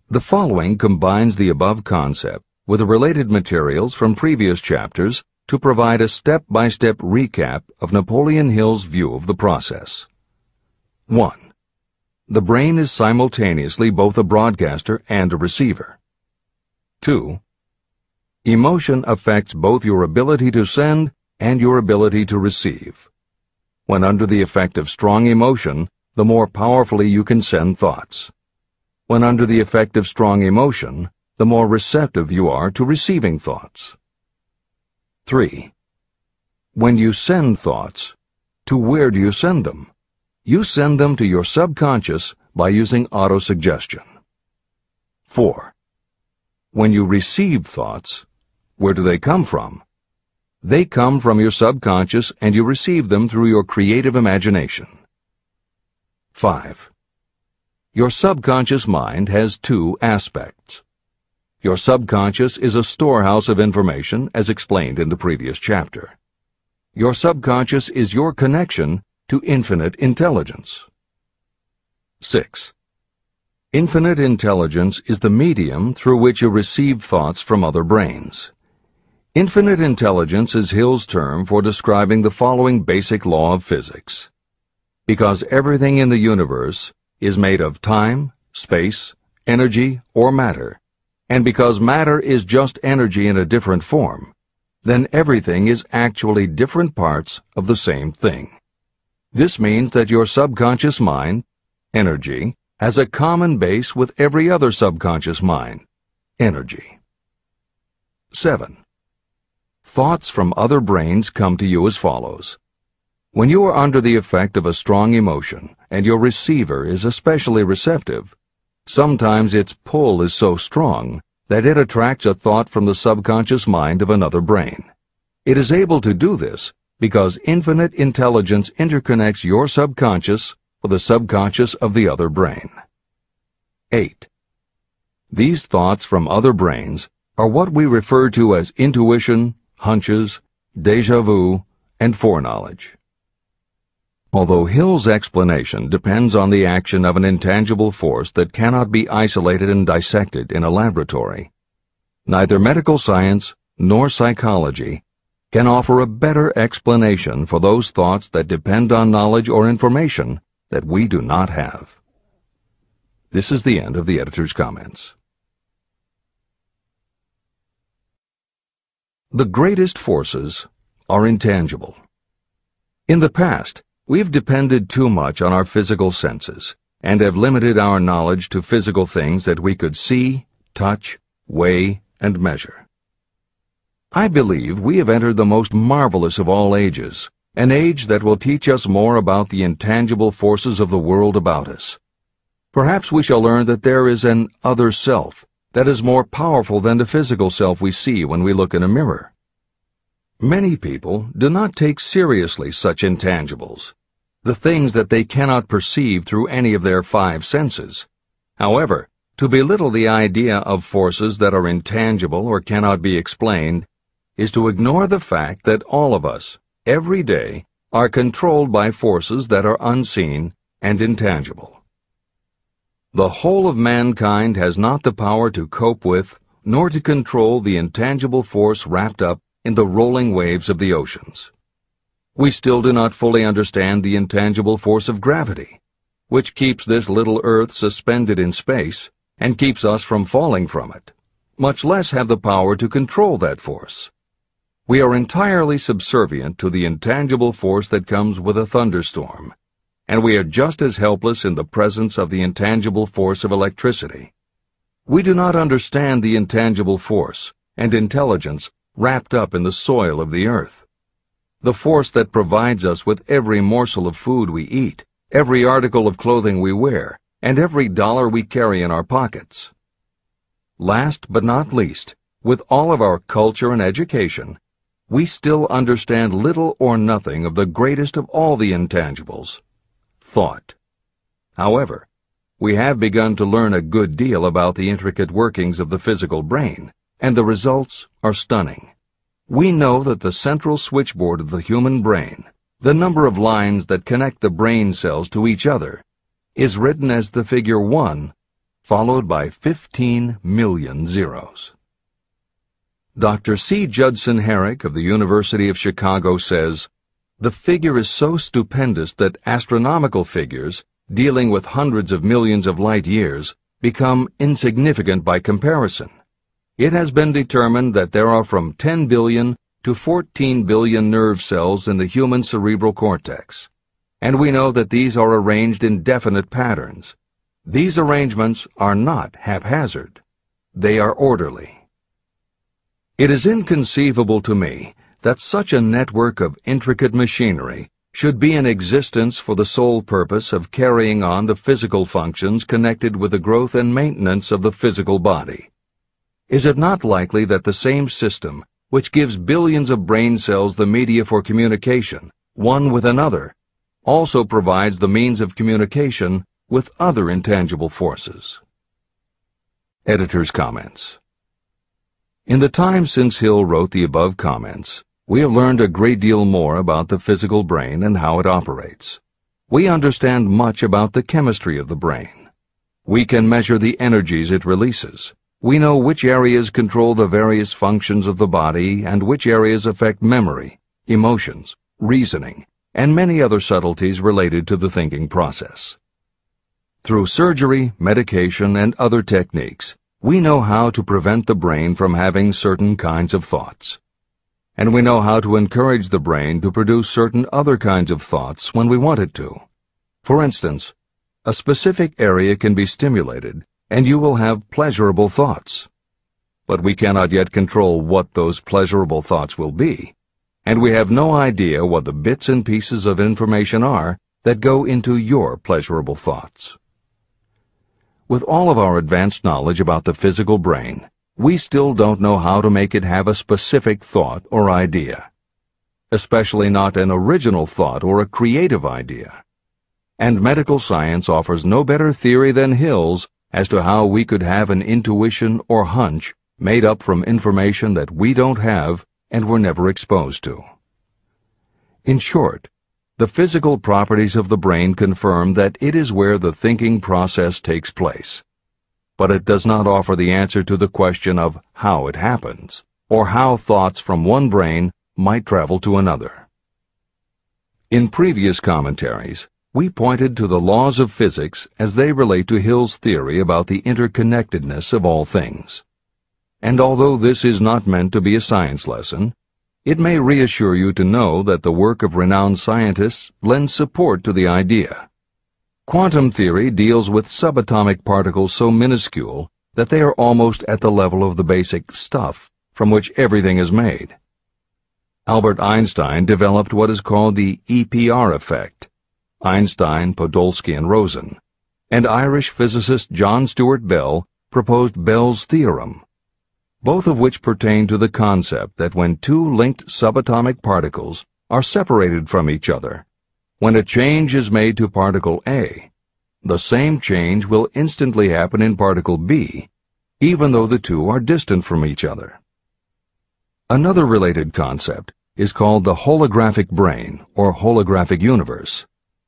The following combines the above concept with the related materials from previous chapters to provide a step-by-step recap of Napoleon Hill's view of the process. 1. The brain is simultaneously both a broadcaster and a receiver. 2. Emotion affects both your ability to send and your ability to receive. When under the effect of strong emotion, the more powerfully you can send thoughts. When under the effect of strong emotion, the more receptive you are to receiving thoughts. 3. When you send thoughts, to where do you send them? You send them to your subconscious by using autosuggestion. 4. When you receive thoughts, where do they come from? They come from your subconscious and you receive them through your creative imagination. 5. Your subconscious mind has two aspects. Your subconscious is a storehouse of information, as explained in the previous chapter. Your subconscious is your connection to infinite intelligence. 6. Infinite intelligence is the medium through which you receive thoughts from other brains. Infinite intelligence is Hill's term for describing the following basic law of physics. Because everything in the universe is made of time, space, energy, or matter, and because matter is just energy in a different form, then everything is actually different parts of the same thing. This means that your subconscious mind, energy, has a common base with every other subconscious mind, energy. 7. Thoughts from other brains come to you as follows. When you are under the effect of a strong emotion and your receiver is especially receptive, sometimes its pull is so strong that it attracts a thought from the subconscious mind of another brain. It is able to do this because infinite intelligence interconnects your subconscious with the subconscious of the other brain. 8. These thoughts from other brains are what we refer to as intuition, hunches, déjà vu, and foreknowledge. Although Hill's explanation depends on the action of an intangible force that cannot be isolated and dissected in a laboratory, neither medical science nor psychology can offer a better explanation for those thoughts that depend on knowledge or information that we do not have. This is the end of the editor's comments. The greatest forces are intangible. In the past, we've depended too much on our physical senses and have limited our knowledge to physical things that we could see, touch, weigh, and measure. I believe we have entered the most marvelous of all ages, an age that will teach us more about the intangible forces of the world about us. Perhaps we shall learn that there is an other self that is more powerful than the physical self we see when we look in a mirror. Many people do not take seriously such intangibles, the things that they cannot perceive through any of their five senses. However, to belittle the idea of forces that are intangible or cannot be explained is to ignore the fact that all of us, every day, are controlled by forces that are unseen and intangible. The whole of mankind has not the power to cope with nor to control the intangible force wrapped up in the rolling waves of the oceans. We still do not fully understand the intangible force of gravity, which keeps this little Earth suspended in space and keeps us from falling from it, much less have the power to control that force. We are entirely subservient to the intangible force that comes with a thunderstorm, and we are just as helpless in the presence of the intangible force of electricity. We do not understand the intangible force and intelligence wrapped up in the soil of the earth, the force that provides us with every morsel of food we eat, every article of clothing we wear, and every dollar we carry in our pockets. Last but not least, with all of our culture and education, we still understand little or nothing of the greatest of all the intangibles, thought. However, we have begun to learn a good deal about the intricate workings of the physical brain, and the results are stunning. We know that the central switchboard of the human brain, the number of lines that connect the brain cells to each other, is written as the figure 1, followed by 15 million zeros. Dr. C. Judson Herrick of the University of Chicago says, "The figure is so stupendous that astronomical figures, dealing with hundreds of millions of light years, become insignificant by comparison. It has been determined that there are from 10 billion to 14 billion nerve cells in the human cerebral cortex, and we know that these are arranged in definite patterns. These arrangements are not haphazard. They are orderly. It is inconceivable to me that such a network of intricate machinery should be in existence for the sole purpose of carrying on the physical functions connected with the growth and maintenance of the physical body. Is it not likely that the same system, which gives billions of brain cells the media for communication, one with another, also provides the means of communication with other intangible forces?" Editor's comments. In the time since Hill wrote the above comments, we have learned a great deal more about the physical brain and how it operates. We understand much about the chemistry of the brain. We can measure the energies it releases. We know which areas control the various functions of the body and which areas affect memory, emotions, reasoning, and many other subtleties related to the thinking process. Through surgery, medication, and other techniques, we know how to prevent the brain from having certain kinds of thoughts. And we know how to encourage the brain to produce certain other kinds of thoughts when we want it to. For instance, a specific area can be stimulated, and you will have pleasurable thoughts. But we cannot yet control what those pleasurable thoughts will be, and we have no idea what the bits and pieces of information are that go into your pleasurable thoughts. With all of our advanced knowledge about the physical brain, we still don't know how to make it have a specific thought or idea, especially not an original thought or a creative idea. And medical science offers no better theory than Hill's as to how we could have an intuition or hunch made up from information that we don't have and were never exposed to. In short, the physical properties of the brain confirm that it is where the thinking process takes place. But it does not offer the answer to the question of how it happens, or how thoughts from one brain might travel to another. In previous commentaries, we pointed to the laws of physics as they relate to Hill's theory about the interconnectedness of all things. And although this is not meant to be a science lesson, it may reassure you to know that the work of renowned scientists lends support to the idea. Quantum theory deals with subatomic particles so minuscule that they are almost at the level of the basic stuff from which everything is made. Albert Einstein developed what is called the EPR effect, Einstein, Podolsky, and Rosen, and Irish physicist John Stuart Bell proposed Bell's theorem, both of which pertain to the concept that when two linked subatomic particles are separated from each other, when a change is made to particle A, the same change will instantly happen in particle B, even though the two are distant from each other. Another related concept is called the holographic brain or holographic universe,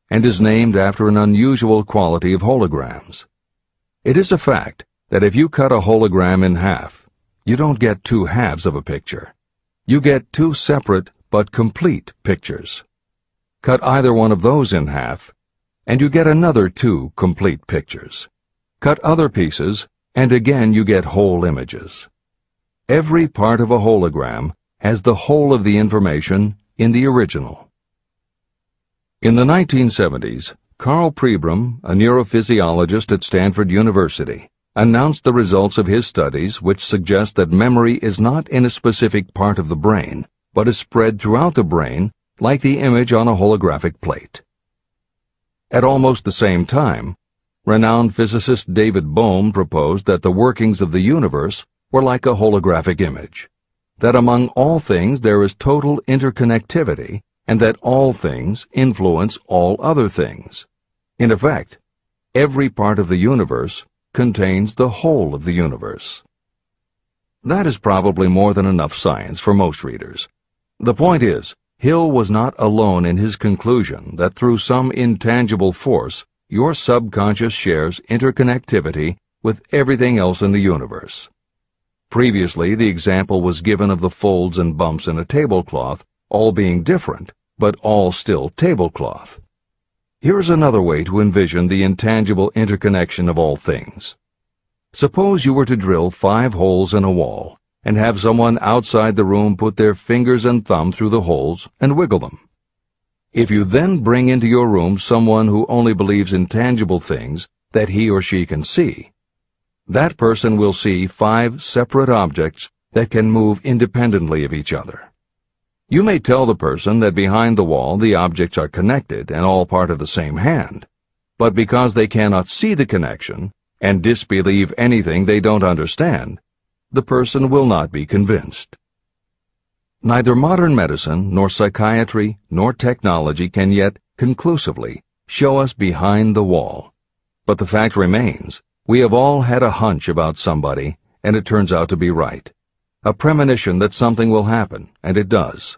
and is named after an unusual quality of holograms. It is a fact that if you cut a hologram in half, you don't get two halves of a picture. You get two separate but complete pictures. Cut either one of those in half, and you get another two complete pictures. Cut other pieces, and again you get whole images. Every part of a hologram has the whole of the information in the original. In the 1970s, Carl Pribram, a neurophysiologist at Stanford University, announced the results of his studies which suggest that memory is not in a specific part of the brain, but is spread throughout the brain like the image on a holographic plate. At almost the same time, renowned physicist David Bohm proposed that the workings of the universe were like a holographic image, that among all things there is total interconnectivity, and that all things influence all other things. In effect, every part of the universe contains the whole of the universe. That is probably more than enough science for most readers. The point is, Hill was not alone in his conclusion that through some intangible force, your subconscious shares interconnectivity with everything else in the universe. Previously, the example was given of the folds and bumps in a tablecloth, all being different, but all still tablecloth. Here is another way to envision the intangible interconnection of all things. Suppose you were to drill 5 holes in a wall, and have someone outside the room put their fingers and thumb through the holes and wiggle them. If you then bring into your room someone who only believes in tangible things that he or she can see, that person will see 5 separate objects that can move independently of each other. You may tell the person that behind the wall the objects are connected and all part of the same hand, but because they cannot see the connection and disbelieve anything they don't understand, the person will not be convinced. Neither modern medicine, nor psychiatry, nor technology can yet conclusively show us behind the wall. But the fact remains, we have all had a hunch about somebody, and it turns out to be right. A premonition that something will happen, and it does.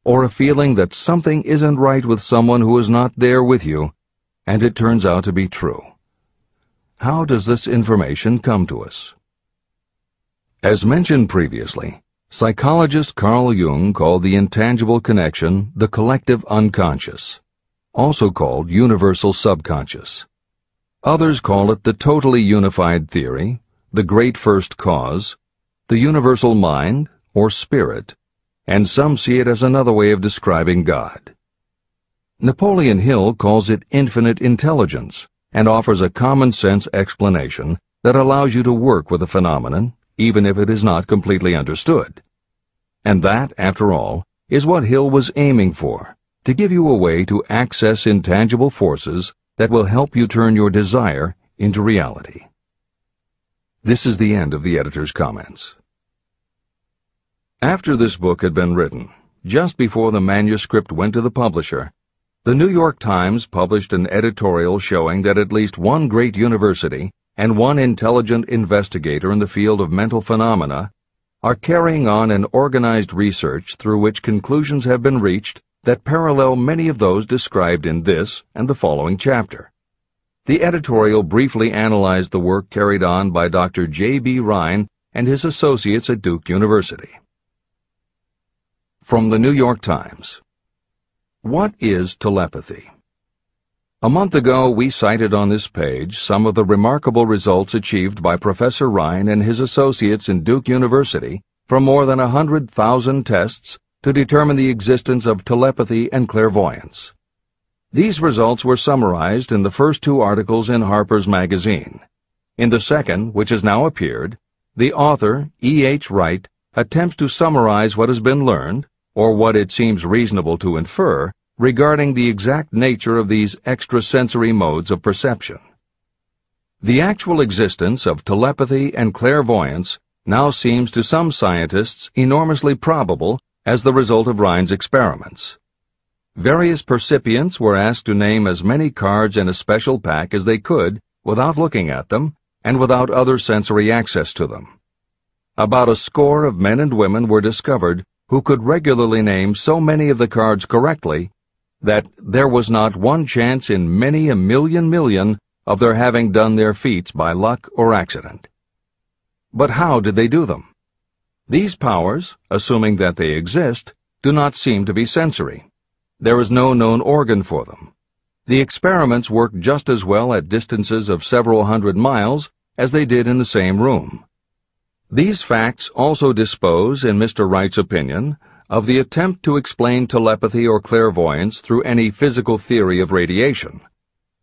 Or a feeling that something isn't right with someone who is not there with you, and it turns out to be true. How does this information come to us? As mentioned previously, psychologist Carl Jung called the intangible connection the collective unconscious, also called universal subconscious. Others call it the totally unified theory, the great first cause, the universal mind, or spirit, and some see it as another way of describing God. Napoleon Hill calls it infinite intelligence and offers a common-sense explanation that allows you to work with a phenomenon, even if it is not completely understood. And that, after all, is what Hill was aiming for, to give you a way to access intangible forces that will help you turn your desire into reality. This is the end of the editor's comments. After this book had been written, just before the manuscript went to the publisher, the New York Times published an editorial showing that at least one great university and one intelligent investigator in the field of mental phenomena are carrying on an organized research through which conclusions have been reached that parallel many of those described in this and the following chapter. The editorial briefly analyzed the work carried on by Dr. J.B. Rhine and his associates at Duke University. From the New York Times. What is telepathy? A month ago, we cited on this page some of the remarkable results achieved by Professor Rhine and his associates in Duke University from more than 100,000 tests to determine the existence of telepathy and clairvoyance. These results were summarized in the first two articles in Harper's Magazine. In the second, which has now appeared, the author, E.H. Wright, attempts to summarize what has been learned, or what it seems reasonable to infer, regarding the exact nature of these extrasensory modes of perception. The actual existence of telepathy and clairvoyance now seems to some scientists enormously probable as the result of Rhine's experiments. Various percipients were asked to name as many cards in a special pack as they could without looking at them and without other sensory access to them. About a score of men and women were discovered who could regularly name so many of the cards correctly that there was not one chance in many a million of their having done their feats by luck or accident. But how did they do them? These powers, assuming that they exist, do not seem to be sensory. There is no known organ for them. The experiments work just as well at distances of several hundred miles as they did in the same room. These facts also dispose, in Mr. Wright's opinion, of the attempt to explain telepathy or clairvoyance through any physical theory of radiation.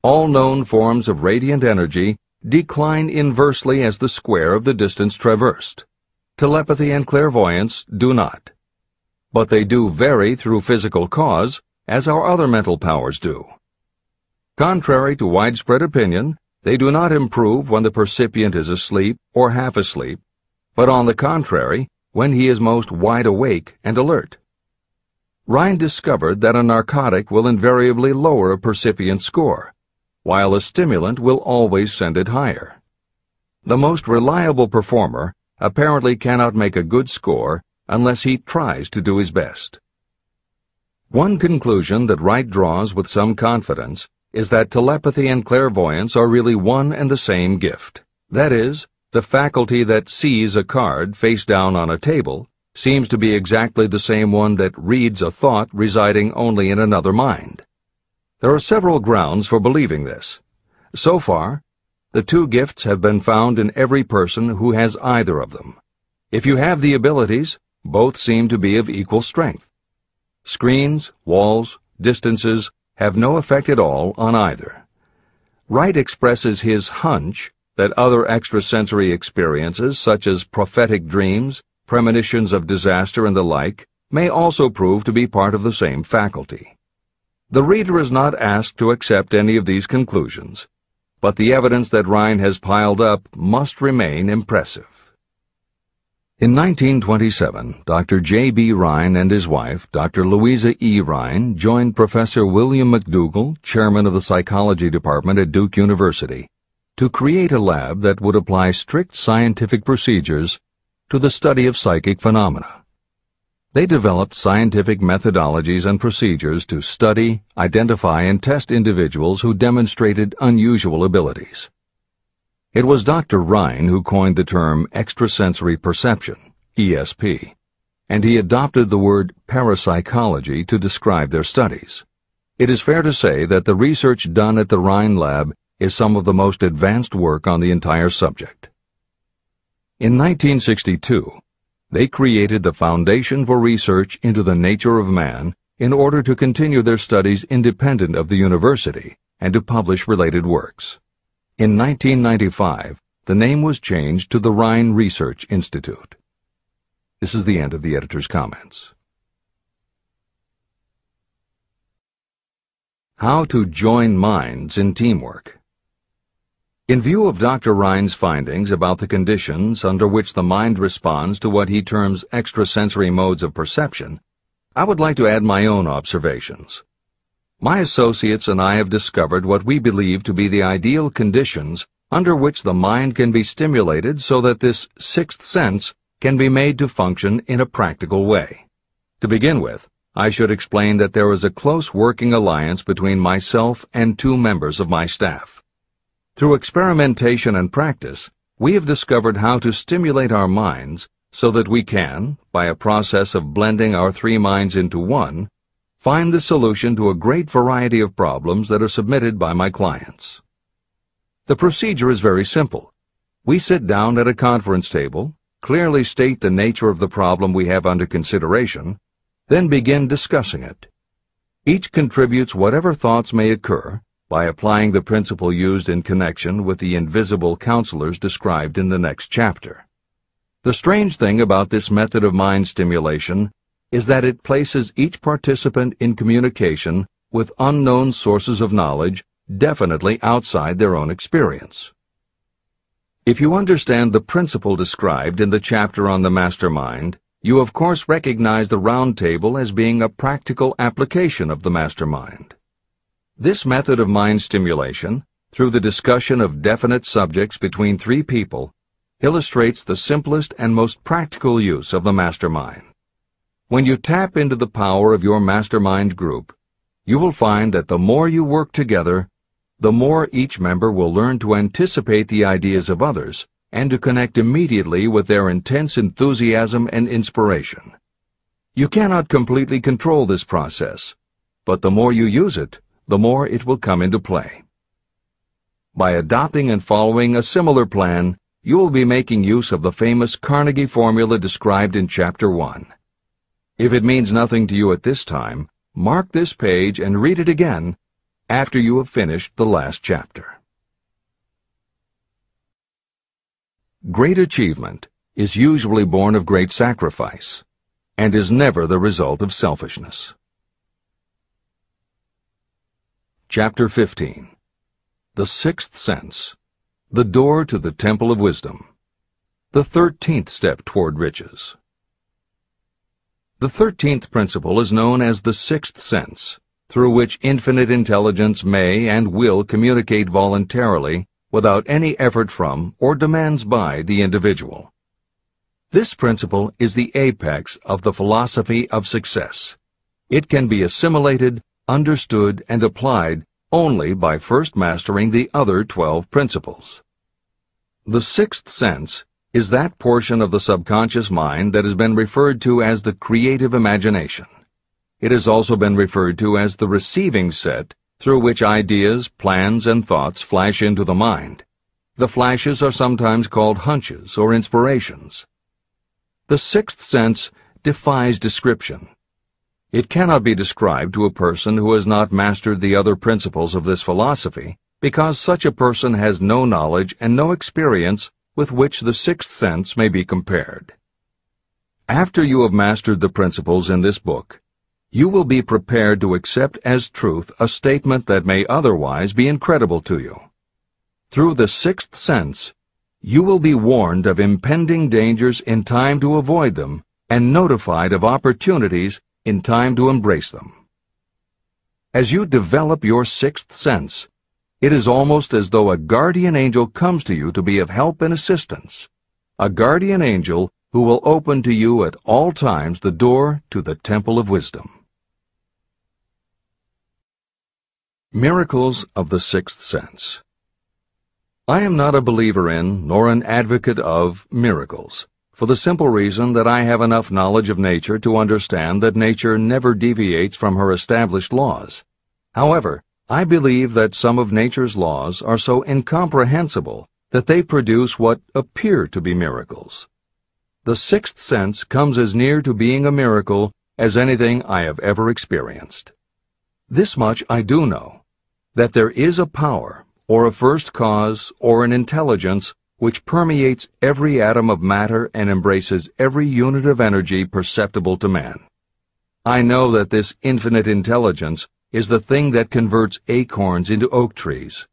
All known forms of radiant energy decline inversely as the square of the distance traversed. Telepathy and clairvoyance do not. But they do vary through physical cause, as our other mental powers do. Contrary to widespread opinion, they do not improve when the percipient is asleep or half asleep, but on the contrary, when he is most wide awake and alert. Rhine discovered that a narcotic will invariably lower a percipient score, while a stimulant will always send it higher. The most reliable performer apparently cannot make a good score unless he tries to do his best. One conclusion that Wright draws with some confidence is that telepathy and clairvoyance are really one and the same gift. That is, the faculty that sees a card face down on a table seems to be exactly the same one that reads a thought residing only in another mind. There are several grounds for believing this. So far, the two gifts have been found in every person who has either of them. If you have the abilities, both seem to be of equal strength. Screens, walls, distances have no effect at all on either. Wright expresses his hunch that other extrasensory experiences, such as prophetic dreams, premonitions of disaster, and the like, may also prove to be part of the same faculty. The reader is not asked to accept any of these conclusions, but the evidence that Rhine has piled up must remain impressive. In 1927, Dr. J.B. Rhine and his wife, Dr. Louisa E. Rhine, joined Professor William McDougall, chairman of the psychology department at Duke University, to create a lab that would apply strict scientific procedures to the study of psychic phenomena. They developed scientific methodologies and procedures to study, identify, and test individuals who demonstrated unusual abilities. It was Dr. Rhine who coined the term extrasensory perception, ESP, and he adopted the word parapsychology to describe their studies. It is fair to say that the research done at the Rhine Lab is some of the most advanced work on the entire subject. In 1962, they created the Foundation for Research into the Nature of Man in order to continue their studies independent of the university and to publish related works. In 1995, the name was changed to the Rhine Research Institute. This is the end of the editor's comments. How to join minds in teamwork. In view of Dr. Rhine's findings about the conditions under which the mind responds to what he terms extrasensory modes of perception, I would like to add my own observations. My associates and I have discovered what we believe to be the ideal conditions under which the mind can be stimulated so that this sixth sense can be made to function in a practical way. To begin with, I should explain that there is a close working alliance between myself and two members of my staff. Through experimentation and practice, we have discovered how to stimulate our minds so that we can, by a process of blending our three minds into one, find the solution to a great variety of problems that are submitted by my clients. The procedure is very simple. We sit down at a conference table, clearly state the nature of the problem we have under consideration, Then begin discussing it. Each contributes whatever thoughts may occur by applying the principle used in connection with the invisible counselors described in the next chapter. The strange thing about this method of mind stimulation is that it places each participant in communication with unknown sources of knowledge definitely outside their own experience. If you understand the principle described in the chapter on the mastermind, you of course recognize the round table as being a practical application of the mastermind. This method of mind stimulation, through the discussion of definite subjects between three people, illustrates the simplest and most practical use of the mastermind. When you tap into the power of your mastermind group, you will find that the more you work together, the more each member will learn to anticipate the ideas of others and to connect immediately with their intense enthusiasm and inspiration. You cannot completely control this process, but the more you use it, the more it will come into play. By adopting and following a similar plan, you will be making use of the famous Carnegie formula described in Chapter 1. If it means nothing to you at this time, mark this page and read it again after you have finished the last chapter. Great achievement is usually born of great sacrifice and is never the result of selfishness. Chapter 15. The Sixth Sense. The Door to the Temple of Wisdom. The 13th Step Toward Riches. The 13th principle is known as the Sixth Sense, through which infinite intelligence may and will communicate voluntarily without any effort from or demands by the individual. This principle is the apex of the philosophy of success. It can be assimilated, understood, and applied only by first mastering the other 12 principles. The sixth sense is that portion of the subconscious mind that has been referred to as the creative imagination. It has also been referred to as the receiving set through which ideas, plans, and thoughts flash into the mind. The flashes are sometimes called hunches or inspirations. The sixth sense defies description. It cannot be described to a person who has not mastered the other principles of this philosophy, because such a person has no knowledge and no experience with which the sixth sense may be compared. After you have mastered the principles in this book, you will be prepared to accept as truth a statement that may otherwise be incredible to you. Through the sixth sense, you will be warned of impending dangers in time to avoid them and notified of opportunities in time to embrace them. As you develop your sixth sense, it is almost as though a guardian angel comes to you to be of help and assistance, a guardian angel who will open to you at all times the door to the Temple of Wisdom. Miracles of the Sixth Sense. I am not a believer in, nor an advocate of, miracles, for the simple reason that I have enough knowledge of nature to understand that nature never deviates from her established laws. However, I believe that some of nature's laws are so incomprehensible that they produce what appear to be miracles. The sixth sense comes as near to being a miracle as anything I have ever experienced. This much I do know, that there is a power, or a first cause, or an intelligence which permeates every atom of matter and embraces every unit of energy perceptible to man. I know that this infinite intelligence is the thing that converts acorns into oak trees,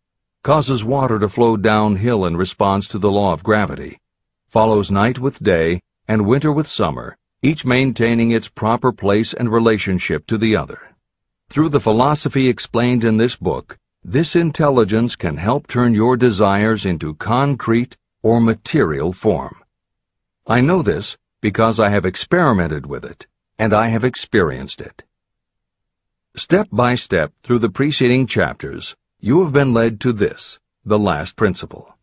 causes water to flow downhill in response to the law of gravity, follows night with day and winter with summer, each maintaining its proper place and relationship to the other. Through the philosophy explained in this book, this intelligence can help turn your desires into concrete or material form. I know this because I have experimented with it, and I have experienced it. Step by step through the preceding chapters, you have been led to this, the last principle.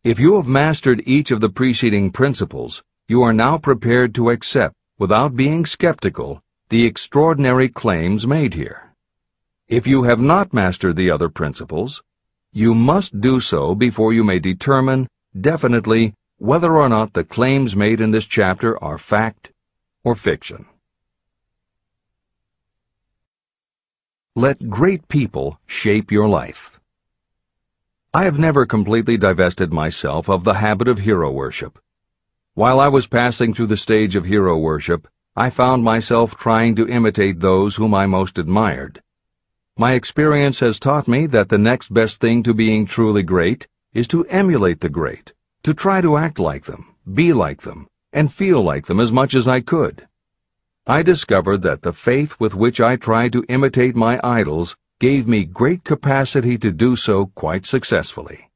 If you have mastered each of the preceding principles, you are now prepared to accept, without being skeptical, the extraordinary claims made here. If you have not mastered the other principles, you must do so before you may determine definitely whether or not the claims made in this chapter are fact or fiction. Let great people shape your life. I have never completely divested myself of the habit of hero worship. While I was passing through the stage of hero worship, I found myself trying to imitate those whom I most admired. My experience has taught me that the next best thing to being truly great is to emulate the great, to try to act like them, be like them, and feel like them as much as I could. I discovered that the faith with which I tried to imitate my idols gave me great capacity to do so quite successfully.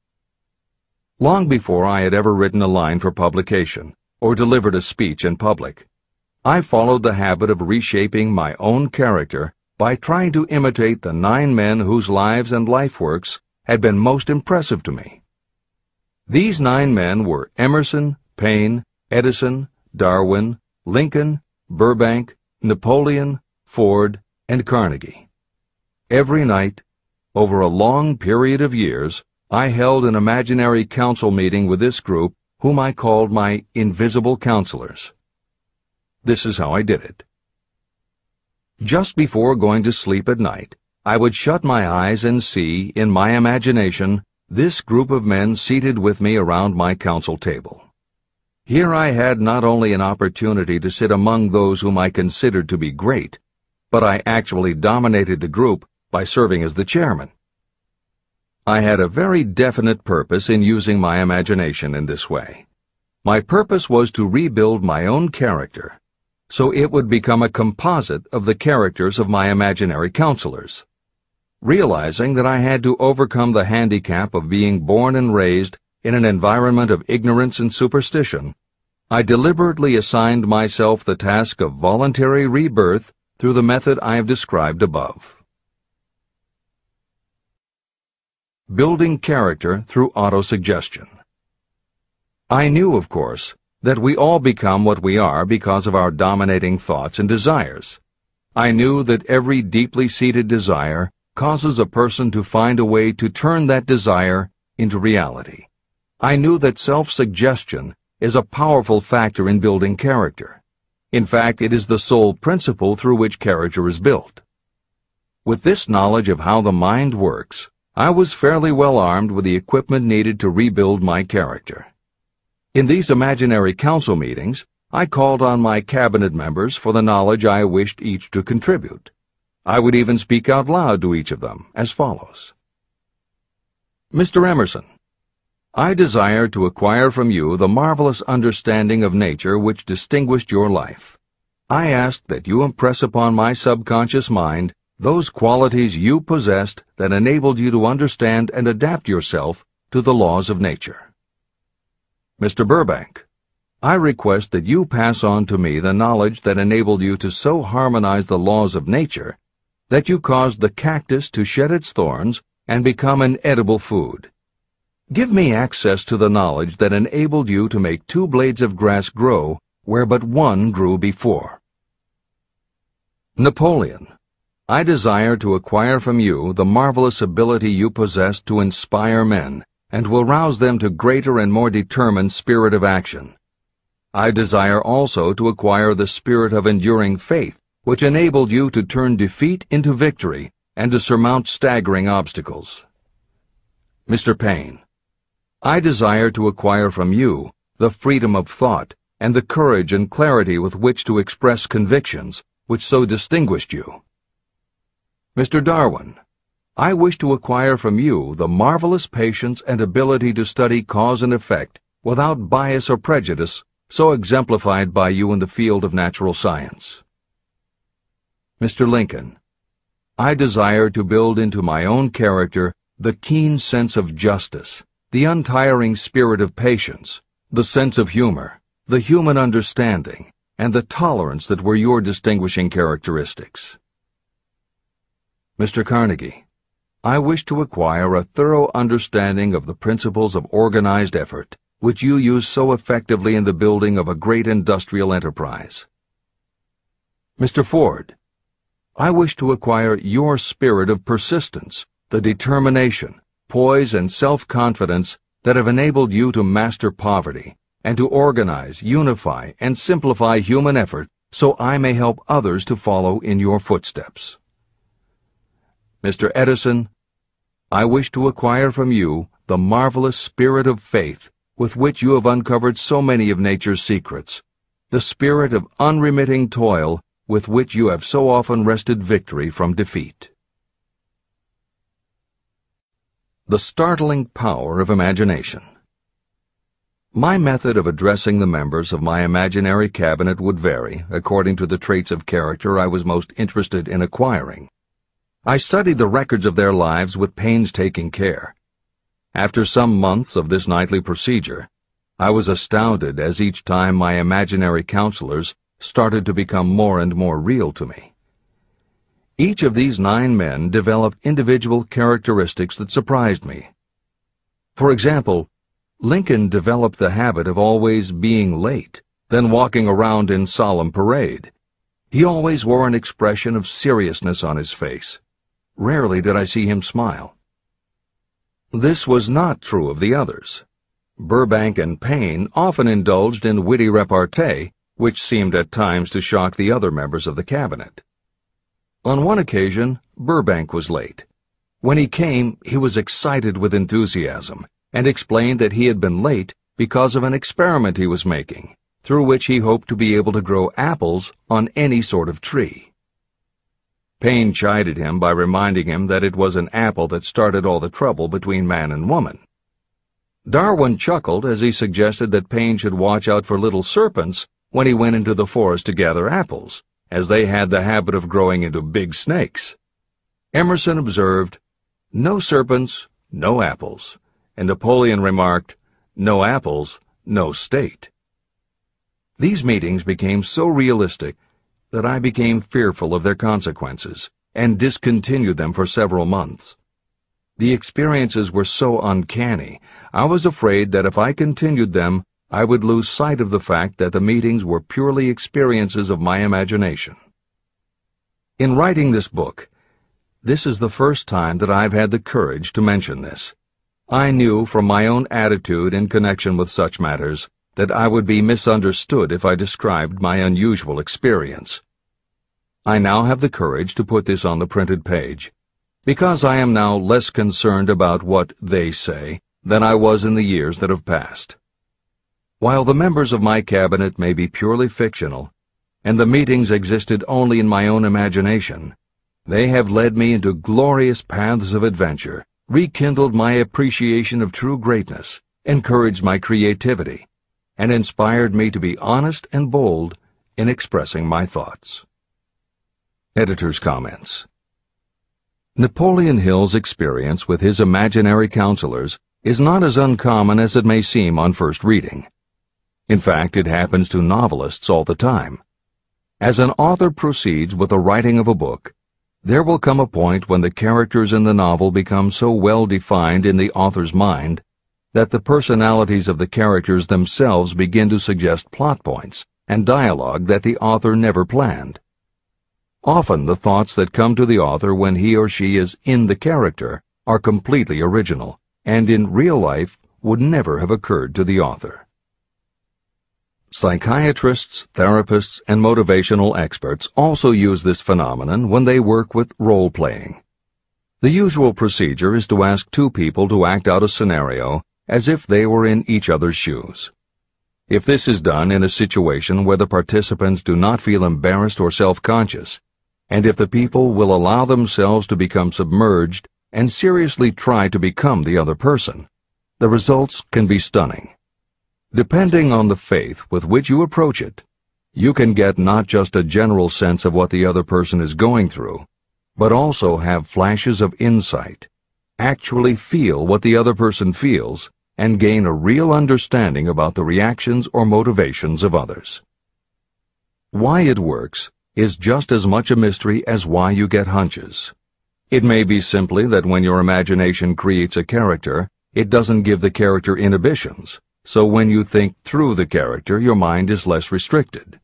Long before I had ever written a line for publication or delivered a speech in public, I followed the habit of reshaping my own character by trying to imitate the 9 men whose lives and life works had been most impressive to me. These 9 men were Emerson, Paine, Edison, Darwin, Lincoln, Burbank, Napoleon, Ford, and Carnegie. Every night, over a long period of years, I held an imaginary council meeting with this group, whom I called my invisible counselors. This is how I did it. Just before going to sleep at night, I would shut my eyes and see, in my imagination, this group of men seated with me around my council table. Here I had not only an opportunity to sit among those whom I considered to be great, but I actually dominated the group by serving as the chairman. I had a very definite purpose in using my imagination in this way. My purpose was to rebuild my own character, so it would become a composite of the characters of my imaginary counselors. Realizing that I had to overcome the handicap of being born and raised in an environment of ignorance and superstition, I deliberately assigned myself the task of voluntary rebirth through the method I have described above. Building character through autosuggestion. I knew, of course, that we all become what we are because of our dominating thoughts and desires. I knew that every deeply seated desire causes a person to find a way to turn that desire into reality. I knew that self-suggestion is a powerful factor in building character. In fact, it is the sole principle through which character is built. With this knowledge of how the mind works, I was fairly well armed with the equipment needed to rebuild my character. In these imaginary council meetings, I called on my cabinet members for the knowledge I wished each to contribute. I would even speak out loud to each of them as follows. Mr. Emerson, I desire to acquire from you the marvelous understanding of nature which distinguished your life. I ask that you impress upon my subconscious mind those qualities you possessed that enabled you to understand and adapt yourself to the laws of nature. Mr. Burbank, I request that you pass on to me the knowledge that enabled you to so harmonize the laws of nature that you caused the cactus to shed its thorns and become an edible food. Give me access to the knowledge that enabled you to make 2 blades of grass grow where but 1 grew before. Napoleon, I desire to acquire from you the marvelous ability you possess to inspire men and will rouse them to greater and more determined spirit of action. I desire also to acquire the spirit of enduring faith which enabled you to turn defeat into victory and to surmount staggering obstacles. Mr. Paine, I desire to acquire from you the freedom of thought and the courage and clarity with which to express convictions which so distinguished you. Mr. Darwin, I wish to acquire from you the marvelous patience and ability to study cause and effect without bias or prejudice so exemplified by you in the field of natural science. Mr. Lincoln, I desire to build into my own character the keen sense of justice, the untiring spirit of patience, the sense of humor, the human understanding, and the tolerance that were your distinguishing characteristics. Mr. Carnegie, I wish to acquire a thorough understanding of the principles of organized effort, which you use so effectively in the building of a great industrial enterprise. Mr. Ford, I wish to acquire your spirit of persistence, the determination, poise, and self-confidence that have enabled you to master poverty and to organize, unify, and simplify human effort so I may help others to follow in your footsteps. Mr. Edison, I wish to acquire from you the marvelous spirit of faith with which you have uncovered so many of nature's secrets, the spirit of unremitting toil with which you have so often wrested victory from defeat. The startling power of imagination. My method of addressing the members of my imaginary cabinet would vary according to the traits of character I was most interested in acquiring. I studied the records of their lives with painstaking care. After some months of this nightly procedure, I was astounded as each time my imaginary counselors started to become more and more real to me. Each of these 9 men developed individual characteristics that surprised me. For example, Lincoln developed the habit of always being late, then walking around in solemn parade. He always wore an expression of seriousness on his face. Rarely did I see him smile. This was not true of the others. Burbank and Payne often indulged in witty repartee, which seemed at times to shock the other members of the cabinet. On one occasion, Burbank was late. When he came, he was excited with enthusiasm and explained that he had been late because of an experiment he was making, through which he hoped to be able to grow apples on any sort of tree. Payne chided him by reminding him that it was an apple that started all the trouble between man and woman. Darwin chuckled as he suggested that Payne should watch out for little serpents when he went into the forest to gather apples, as they had the habit of growing into big snakes. Emerson observed, "No serpents, no apples," and Napoleon remarked, "No apples, no state." These meetings became so realistic that I became fearful of their consequences and discontinued them for several months. The experiences were so uncanny, I was afraid that if I continued them, I would lose sight of the fact that the meetings were purely experiences of my imagination. In writing this book, this is the first time that I've had the courage to mention this. I knew from my own attitude in connection with such matters that I would be misunderstood if I described my unusual experience. I now have the courage to put this on the printed page, because I am now less concerned about what they say than I was in the years that have passed. While the members of my cabinet may be purely fictional, and the meetings existed only in my own imagination, they have led me into glorious paths of adventure, rekindled my appreciation of true greatness, encouraged my creativity, and inspired me to be honest and bold in expressing my thoughts. Editor's comments. Napoleon Hill's experience with his imaginary counselors is not as uncommon as it may seem on first reading. In fact, it happens to novelists all the time. As an author proceeds with the writing of a book, there will come a point when the characters in the novel become so well defined in the author's mind that the personalities of the characters themselves begin to suggest plot points and dialogue that the author never planned. Often the thoughts that come to the author when he or she is in the character are completely original, and in real life would never have occurred to the author. Psychiatrists, therapists, and motivational experts also use this phenomenon when they work with role-playing. The usual procedure is to ask 2 people to act out a scenario as if they were in each other's shoes. If this is done in a situation where the participants do not feel embarrassed or self-conscious, and if the people will allow themselves to become submerged and seriously try to become the other person, the results can be stunning. Depending on the faith with which you approach it, you can get not just a general sense of what the other person is going through, but also have flashes of insight, actually feel what the other person feels, and gain a real understanding about the reactions or motivations of others. Why it works is just as much a mystery as why you get hunches. It may be simply that when your imagination creates a character, it doesn't give the character inhibitions, so when you think through the character, your mind is less restricted.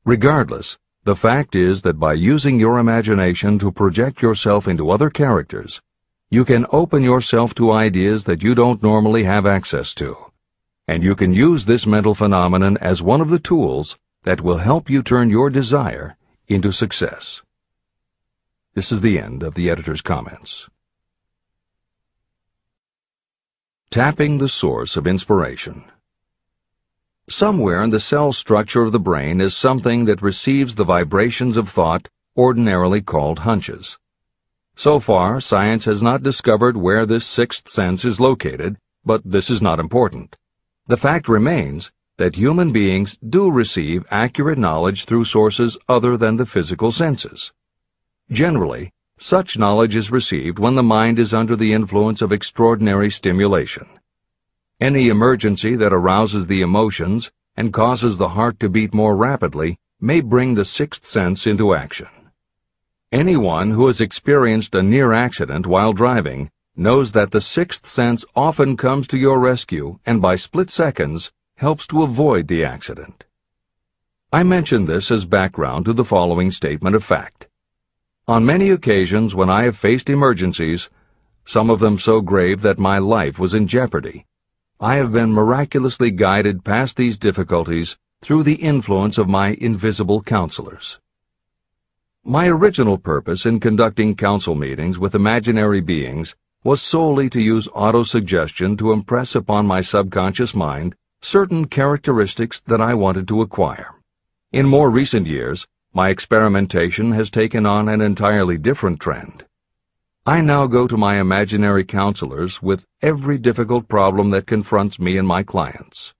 Regardless, the fact is that by using your imagination to project yourself into other characters, you can open yourself to ideas that you don't normally have access to, and you can use this mental phenomenon as one of the tools that will help you turn your desire into success. This is the end of the editor's comments. Tapping the source of inspiration. Somewhere in the cell structure of the brain is something that receives the vibrations of thought ordinarily called hunches. So far, science has not discovered where this sixth sense is located, but this is not important. The fact remains that human beings do receive accurate knowledge through sources other than the physical senses. Generally, such knowledge is received when the mind is under the influence of extraordinary stimulation. Any emergency that arouses the emotions and causes the heart to beat more rapidly may bring the sixth sense into action. Anyone who has experienced a near accident while driving knows that the sixth sense often comes to your rescue and by split seconds helps to avoid the accident. I mention this as background to the following statement of fact. On many occasions when I have faced emergencies, some of them so grave that my life was in jeopardy, I have been miraculously guided past these difficulties through the influence of my invisible counselors. My original purpose in conducting council meetings with imaginary beings was solely to use autosuggestion to impress upon my subconscious mind certain characteristics that I wanted to acquire. In more recent years, my experimentation has taken on an entirely different trend. I now go to my imaginary counselors with every difficult problem that confronts me and my clients.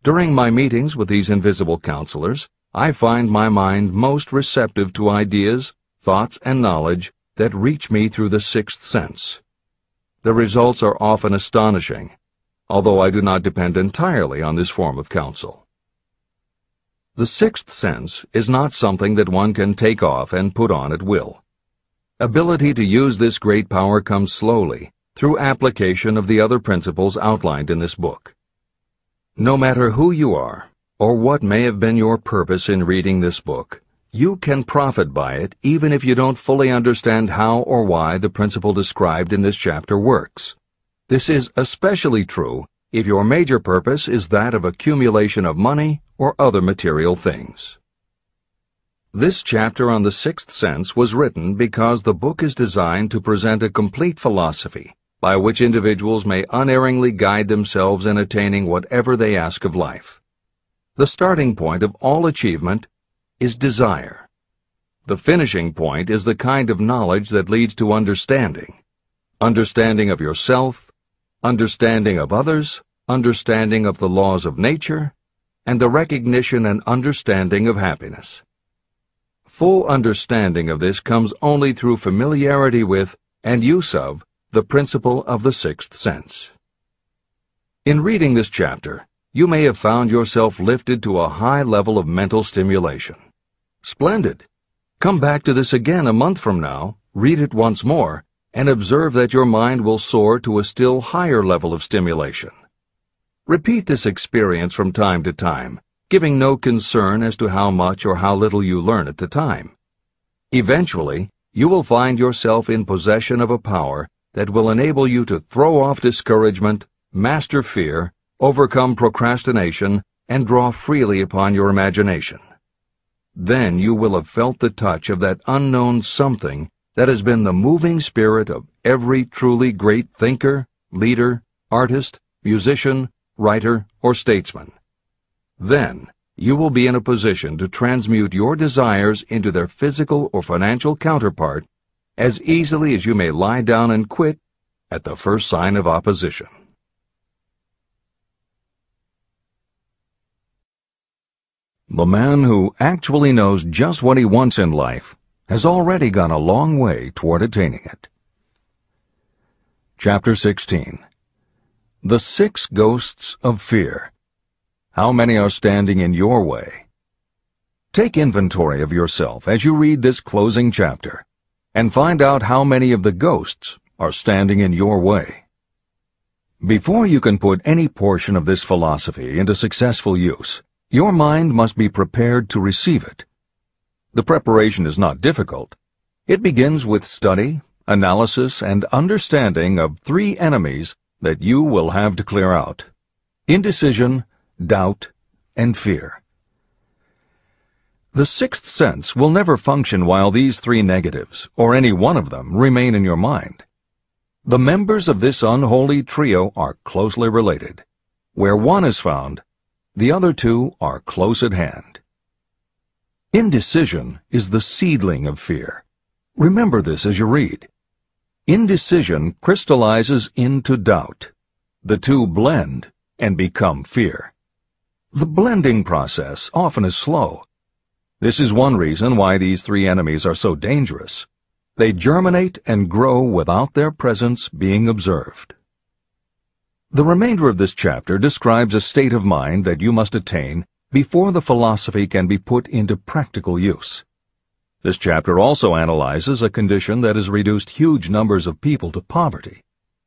During my meetings with these invisible counselors, I find my mind most receptive to ideas, thoughts, and knowledge that reach me through the sixth sense. The results are often astonishing, although I do not depend entirely on this form of counsel. The sixth sense is not something that one can take off and put on at will. Ability to use this great power comes slowly, through application of the other principles outlined in this book. No matter who you are, or what may have been your purpose in reading this book, you can profit by it even if you don't fully understand how or why the principle described in this chapter works. This is especially true if your major purpose is that of accumulation of money or other material things. This chapter on the sixth sense was written because the book is designed to present a complete philosophy by which individuals may unerringly guide themselves in attaining whatever they ask of life. The starting point of all achievement is desire. The finishing point is the kind of knowledge that leads to understanding. Understanding of yourself, understanding of others, understanding of the laws of nature, and the recognition and understanding of happiness. Full understanding of this comes only through familiarity with and use of the principle of the sixth sense. In reading this chapter, you may have found yourself lifted to a high level of mental stimulation. Splendid! Come back to this again a month from now, read it once more, and observe that your mind will soar to a still higher level of stimulation. Repeat this experience from time to time, giving no concern as to how much or how little you learn at the time. Eventually, you will find yourself in possession of a power that will enable you to throw off discouragement, master fear, overcome procrastination, and draw freely upon your imagination. Then you will have felt the touch of that unknown something that has been the moving spirit of every truly great thinker, leader, artist, musician, writer, or statesman. Then you will be in a position to transmute your desires into their physical or financial counterpart as easily as you may lie down and quit at the first sign of opposition. The man who actually knows just what he wants in life has already gone a long way toward attaining it. Chapter 16. The 6 Ghosts of Fear. How many are standing in your way? Take inventory of yourself as you read this closing chapter, and find out how many of the ghosts are standing in your way. Before you can put any portion of this philosophy into successful use, your mind must be prepared to receive it. The preparation is not difficult. It begins with study, analysis, and understanding of 3 enemies that you will have to clear out: indecision, doubt, and fear. The sixth sense will never function while these three negatives, or any one of them, remain in your mind. The members of this unholy trio are closely related. Where one is found, the other two are close at hand. Indecision is the seedling of fear. Remember this as you read. Indecision crystallizes into doubt. The two blend and become fear. The blending process often is slow. This is one reason why these three enemies are so dangerous. They germinate and grow without their presence being observed. The remainder of this chapter describes a state of mind that you must attain before the philosophy can be put into practical use. This chapter also analyzes a condition that has reduced huge numbers of people to poverty,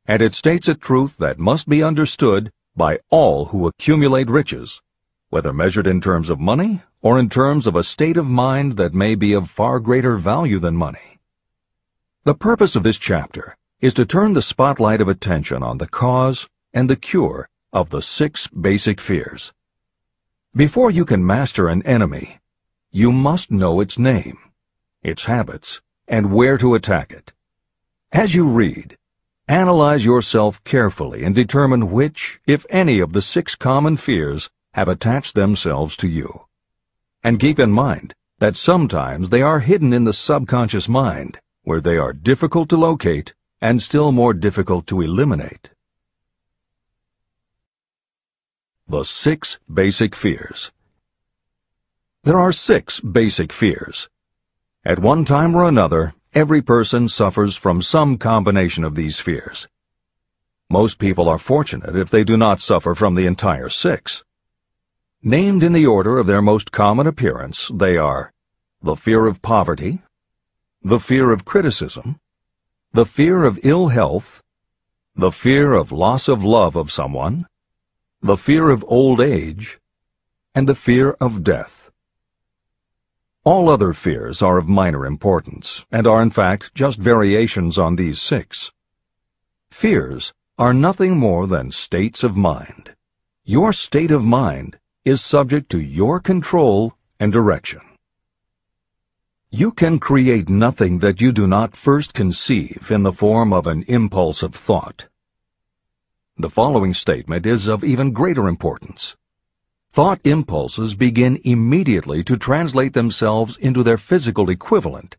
and it states a truth that must be understood by all who accumulate riches, whether measured in terms of money or in terms of a state of mind that may be of far greater value than money. The purpose of this chapter is to turn the spotlight of attention on the cause and the cure of the 6 basic fears. Before you can master an enemy, you must know its name, its habits, and where to attack it. As you read, analyze yourself carefully and determine which, if any, of the 6 common fears have attached themselves to you. And keep in mind that sometimes they are hidden in the subconscious mind, where they are difficult to locate and still more difficult to eliminate. The 6 basic fears. There are 6 basic fears. At one time or another, every person suffers from some combination of these fears. Most people are fortunate if they do not suffer from the entire 6. Named in the order of their most common appearance, they are the fear of poverty, the fear of criticism, the fear of ill health, the fear of loss of love of someone, the fear of old age, and the fear of death. All other fears are of minor importance, and are in fact just variations on these 6. Fears are nothing more than states of mind. Your state of mind is subject to your control and direction. You can create nothing that you do not first conceive in the form of an impulse of thought. The following statement is of even greater importance. Thought impulses begin immediately to translate themselves into their physical equivalent,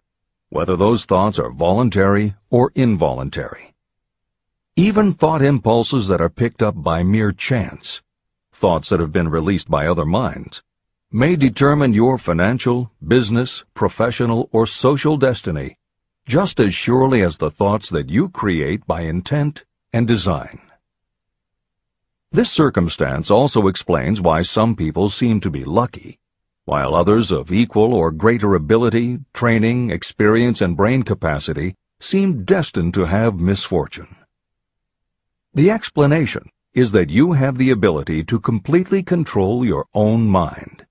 whether those thoughts are voluntary or involuntary. Even thought impulses that are picked up by mere chance, thoughts that have been released by other minds, may determine your financial, business, professional, or social destiny just as surely as the thoughts that you create by intent and design. This circumstance also explains why some people seem to be lucky, while others of equal or greater ability, training, experience, and brain capacity seem destined to have misfortune. The explanation is that you have the ability to completely control your own mind.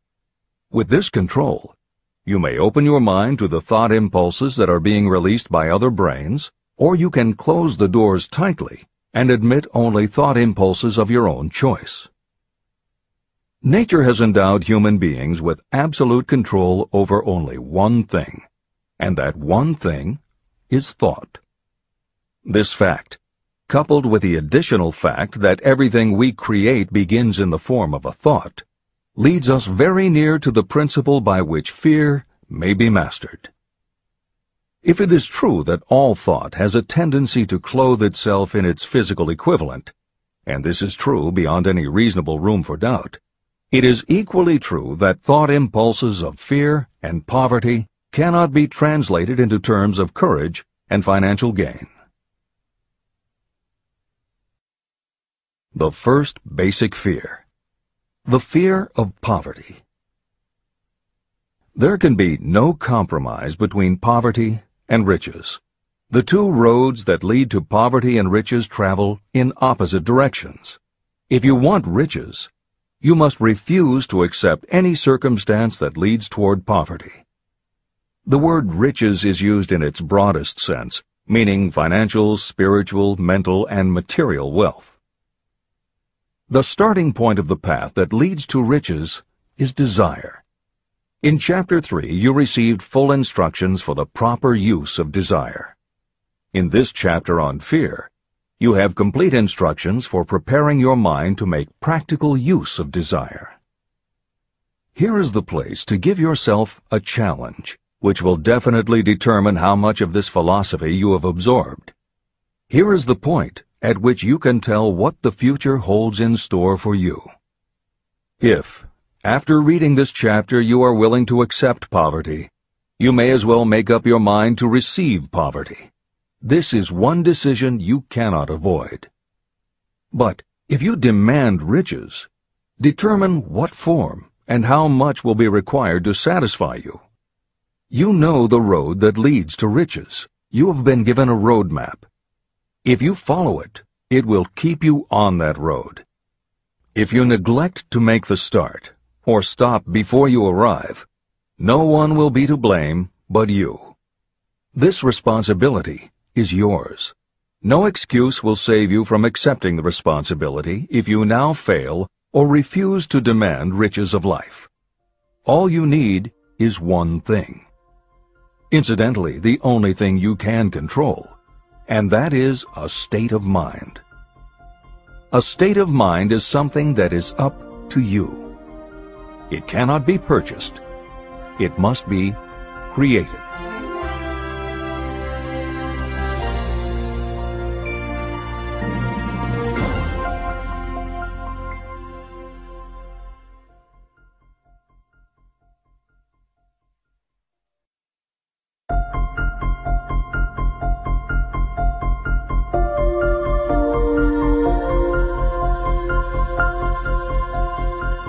With this control, you may open your mind to the thought impulses that are being released by other brains, or you can close the doors tightly and admit only thought impulses of your own choice. Nature has endowed human beings with absolute control over only one thing, and that one thing is thought. This fact, coupled with the additional fact that everything we create begins in the form of a thought, leads us very near to the principle by which fear may be mastered. If it is true that all thought has a tendency to clothe itself in its physical equivalent, and this is true beyond any reasonable room for doubt, it is equally true that thought impulses of fear and poverty cannot be translated into terms of courage and financial gain. The first basic fear. The fear of poverty. There can be no compromise between poverty and riches. The two roads that lead to poverty and riches travel in opposite directions. If you want riches, you must refuse to accept any circumstance that leads toward poverty. The word riches is used in its broadest sense, meaning financial, spiritual, mental, and material wealth. The starting point of the path that leads to riches is desire. In Chapter 3, you received full instructions for the proper use of desire. In this chapter on fear, you have complete instructions for preparing your mind to make practical use of desire. Here is the place to give yourself a challenge, which will definitely determine how much of this philosophy you have absorbed. Here is the point at which you can tell what the future holds in store for you. If, after reading this chapter, you are willing to accept poverty, you may as well make up your mind to receive poverty. This is one decision you cannot avoid. But if you demand riches, determine what form and how much will be required to satisfy you. You know the road that leads to riches. You have been given a roadmap. If you follow it, it will keep you on that road. If you neglect to make the start, or stop before you arrive, no one will be to blame but you. This responsibility is yours. No excuse will save you from accepting the responsibility if you now fail or refuse to demand riches of life. All you need is one thing. Incidentally, the only thing you can control, and that is a state of mind. A state of mind is something that is up to you. It cannot be purchased. It must be created.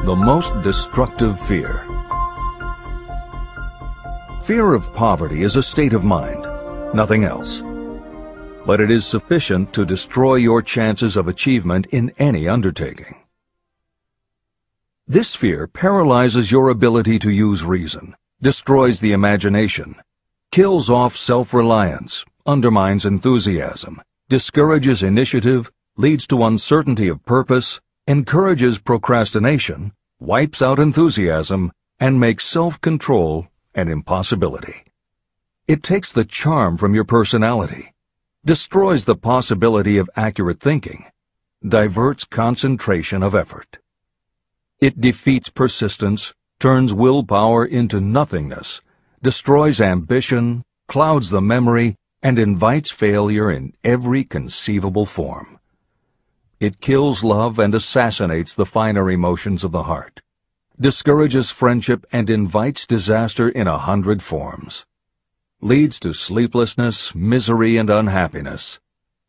The most destructive fear. Fear of poverty is a state of mind, nothing else. But it is sufficient to destroy your chances of achievement in any undertaking. This fear paralyzes your ability to use reason, destroys the imagination, kills off self-reliance, undermines enthusiasm, discourages initiative, leads to uncertainty of purpose, encourages procrastination, wipes out enthusiasm, and makes self-control an impossibility. It takes the charm from your personality, destroys the possibility of accurate thinking, diverts concentration of effort. It defeats persistence, turns willpower into nothingness, destroys ambition, clouds the memory, and invites failure in every conceivable form. It kills love and assassinates the finer emotions of the heart, discourages friendship and invites disaster in 100 forms, leads to sleeplessness, misery, and unhappiness.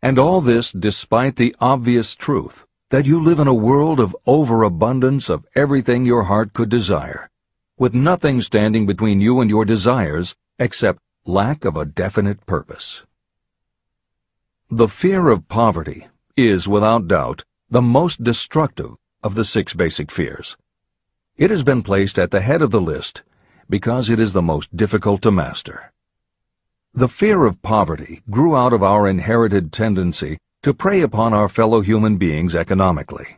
And all this despite the obvious truth that you live in a world of overabundance of everything your heart could desire, with nothing standing between you and your desires except lack of a definite purpose. The fear of poverty is, without doubt, the most destructive of the 6 basic fears. It has been placed at the head of the list because it is the most difficult to master. The fear of poverty grew out of our inherited tendency to prey upon our fellow human beings economically.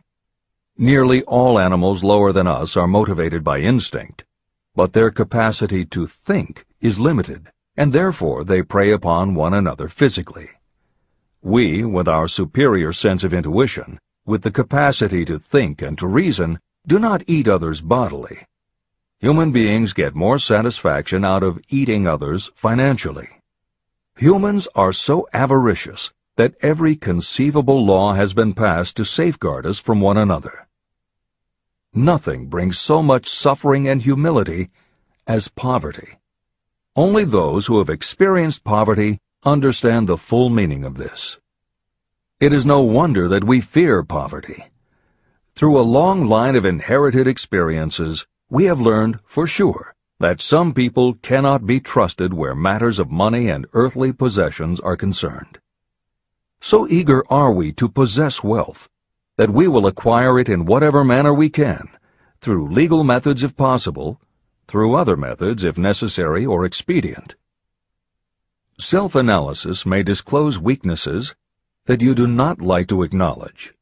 Nearly all animals lower than us are motivated by instinct, but their capacity to think is limited, and therefore they prey upon one another physically. We, with our superior sense of intuition, with the capacity to think and to reason, do not eat others bodily. Human beings get more satisfaction out of eating others financially. Humans are so avaricious that every conceivable law has been passed to safeguard us from one another. Nothing brings so much suffering and humility as poverty. Only those who have experienced poverty understand the full meaning of this. It is no wonder that we fear poverty. Through a long line of inherited experiences, we have learned for sure that some people cannot be trusted where matters of money and earthly possessions are concerned. So eager are we to possess wealth that we will acquire it in whatever manner we can, through legal methods if possible, through other methods if necessary or expedient. Self-analysis may disclose weaknesses that you do not like to acknowledge,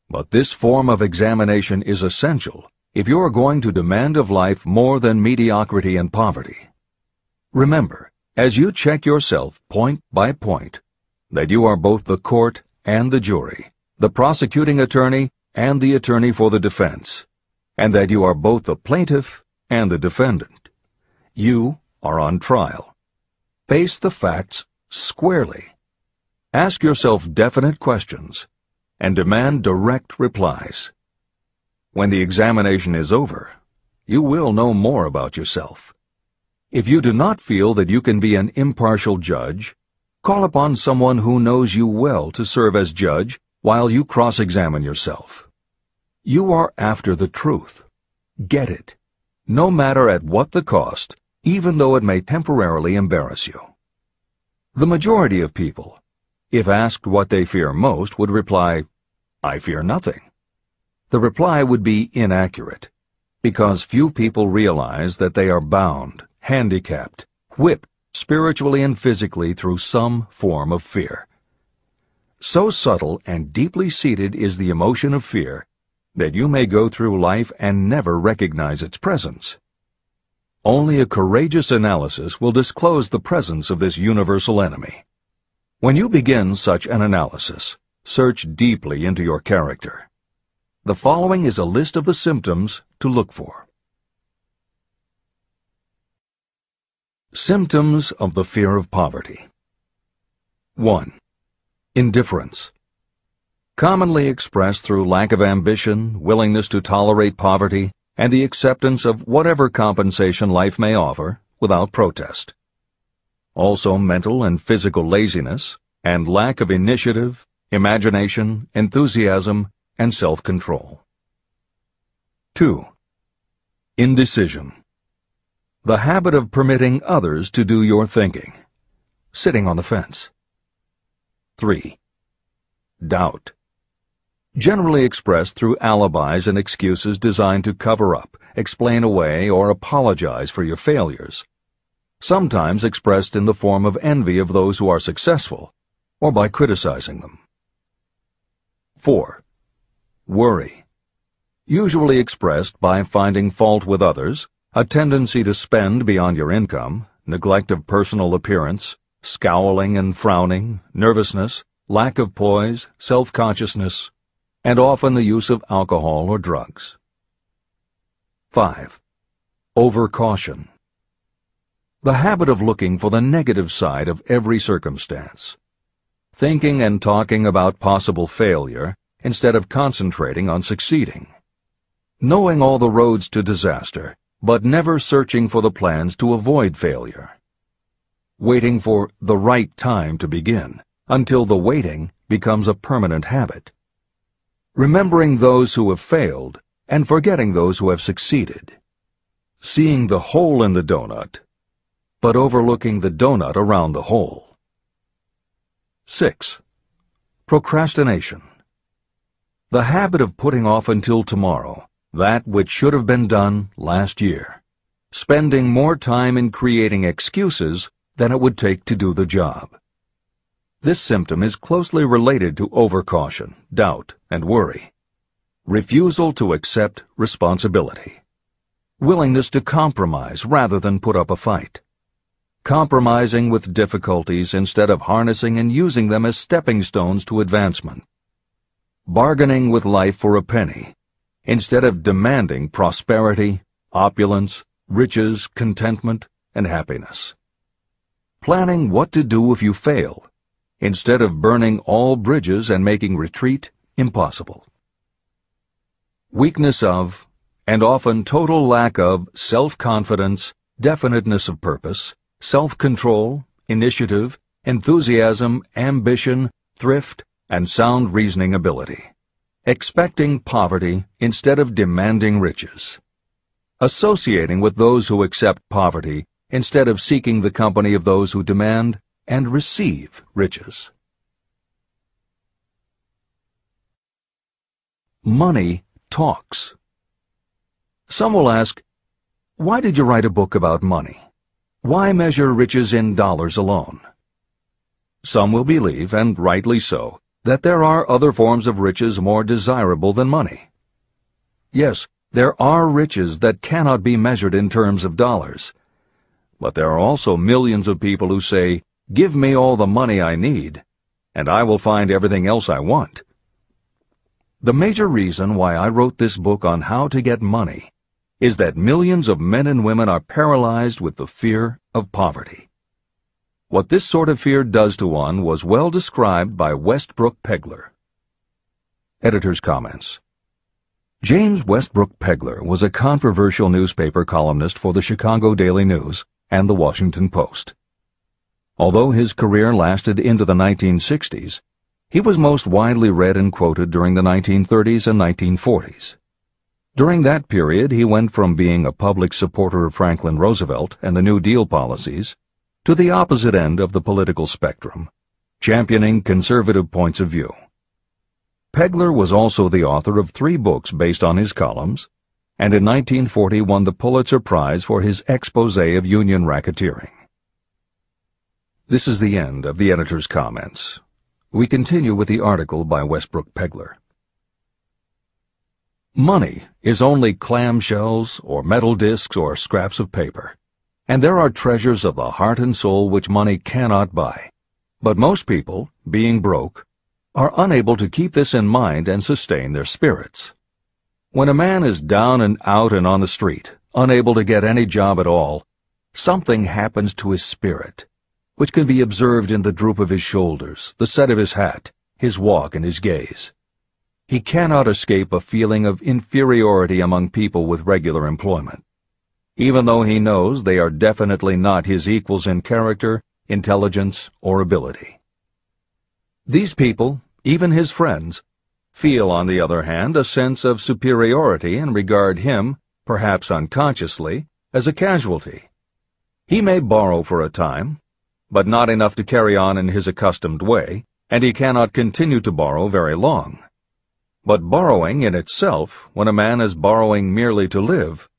but this form of examination is essential if you are going to demand of life more than mediocrity and poverty. Remember, as you check yourself point by point, that you are both the court and the jury, the prosecuting attorney and the attorney for the defense, and that you are both the plaintiff and the defendant. You are on trial. Face the facts squarely. Ask yourself definite questions and demand direct replies. When the examination is over, you will know more about yourself. If you do not feel that you can be an impartial judge, call upon someone who knows you well to serve as judge while you cross-examine yourself. You are after the truth. Get it, no matter at what the cost, even though it may temporarily embarrass you. The majority of people, if asked what they fear most, would reply, "I fear nothing." The reply would be inaccurate, because few people realize that they are bound, handicapped, whipped spiritually and physically through some form of fear. So subtle and deeply seated is the emotion of fear that you may go through life and never recognize its presence. Only a courageous analysis will disclose the presence of this universal enemy. When you begin such an analysis, search deeply into your character. The following is a list of the symptoms to look for. Symptoms of the fear of poverty. 1. Indifference. Commonly expressed through lack of ambition, willingness to tolerate poverty, and the acceptance of whatever compensation life may offer without protest. Also mental and physical laziness, and lack of initiative, imagination, enthusiasm, and self-control. 2. Indecision. The habit of permitting others to do your thinking, sitting on the fence. 3. Doubt. Generally expressed through alibis and excuses designed to cover up, explain away, or apologize for your failures. Sometimes expressed in the form of envy of those who are successful, or by criticizing them. 4. Worry. Usually expressed by finding fault with others, a tendency to spend beyond your income, neglect of personal appearance, scowling and frowning, nervousness, lack of poise, self-consciousness, and often the use of alcohol or drugs. 5. Overcaution. The habit of looking for the negative side of every circumstance, thinking and talking about possible failure instead of concentrating on succeeding, knowing all the roads to disaster, but never searching for the plans to avoid failure, waiting for the right time to begin until the waiting becomes a permanent habit, remembering those who have failed and forgetting those who have succeeded, seeing the hole in the donut, but overlooking the donut around the hole. 6. Procrastination. The habit of putting off until tomorrow that which should have been done last year, spending more time in creating excuses than it would take to do the job. This symptom is closely related to overcaution, doubt, and worry. Refusal to accept responsibility. Willingness to compromise rather than put up a fight. Compromising with difficulties instead of harnessing and using them as stepping stones to advancement. Bargaining with life for a penny instead of demanding prosperity, opulence, riches, contentment, and happiness. Planning what to do if you fail instead of burning all bridges and making retreat impossible. Weakness of, and often total lack of, self-confidence, definiteness of purpose, self-control, initiative, enthusiasm, ambition, thrift, and sound reasoning ability. Expecting poverty instead of demanding riches. Associating with those who accept poverty instead of seeking the company of those who demand and receive riches. Money talks. Some will ask, why did you write a book about money? Why measure riches in dollars alone? Some will believe, and rightly so, that there are other forms of riches more desirable than money. Yes, There are riches that cannot be measured in terms of dollars. But there are also millions of people who say, "Give me all the money I need, and I will find everything else I want." The major reason why I wrote this book on how to get money is that millions of men and women are paralyzed with the fear of poverty. What this sort of fear does to one was well described by Westbrook Pegler. Editor's comments. James Westbrook Pegler was a controversial newspaper columnist for the Chicago Daily News and the Washington Post. Although his career lasted into the 1960s, he was most widely read and quoted during the 1930s and 1940s. During that period, he went from being a public supporter of Franklin Roosevelt and the New Deal policies to the opposite end of the political spectrum, championing conservative points of view. Pegler was also the author of 3 books based on his columns, and in 1940 won the Pulitzer Prize for his expose of union racketeering. This is the end of the editor's comments. We continue with the article by Westbrook Pegler. Money is only clamshells or metal discs or scraps of paper, and there are treasures of the heart and soul which money cannot buy. But most people, being broke, are unable to keep this in mind and sustain their spirits. When a man is down and out and on the street, unable to get any job at all, something happens to his spirit, which can be observed in the droop of his shoulders, the set of his hat, his walk, and his gaze. He cannot escape a feeling of inferiority among people with regular employment, even though he knows they are definitely not his equals in character, intelligence, or ability. These people, even his friends, feel, on the other hand, a sense of superiority and regard him, perhaps unconsciously, as a casualty. He may borrow for a time, but not enough to carry on in his accustomed way, and he cannot continue to borrow very long. But borrowing in itself, when a man is borrowing merely to live,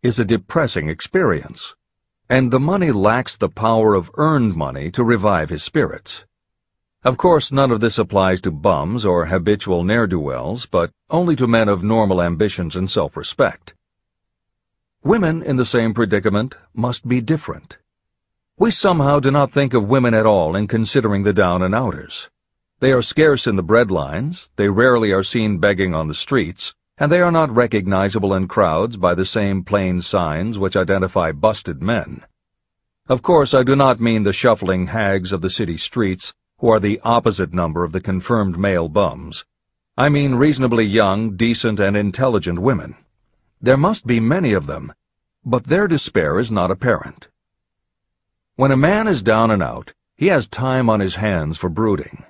is a depressing experience, and the money lacks the power of earned money to revive his spirits. Of course, none of this applies to bums or habitual ne'er-do-wells, but only to men of normal ambitions and self-respect. Women in the same predicament must be different. We somehow do not think of women at all in considering the down-and-outers. They are scarce in the bread lines, they rarely are seen begging on the streets, and they are not recognizable in crowds by the same plain signs which identify busted men. Of course, I do not mean the shuffling hags of the city streets, who are the opposite number of the confirmed male bums. I mean reasonably young, decent, and intelligent women. There must be many of them, but their despair is not apparent. When a man is down and out, he has time on his hands for brooding.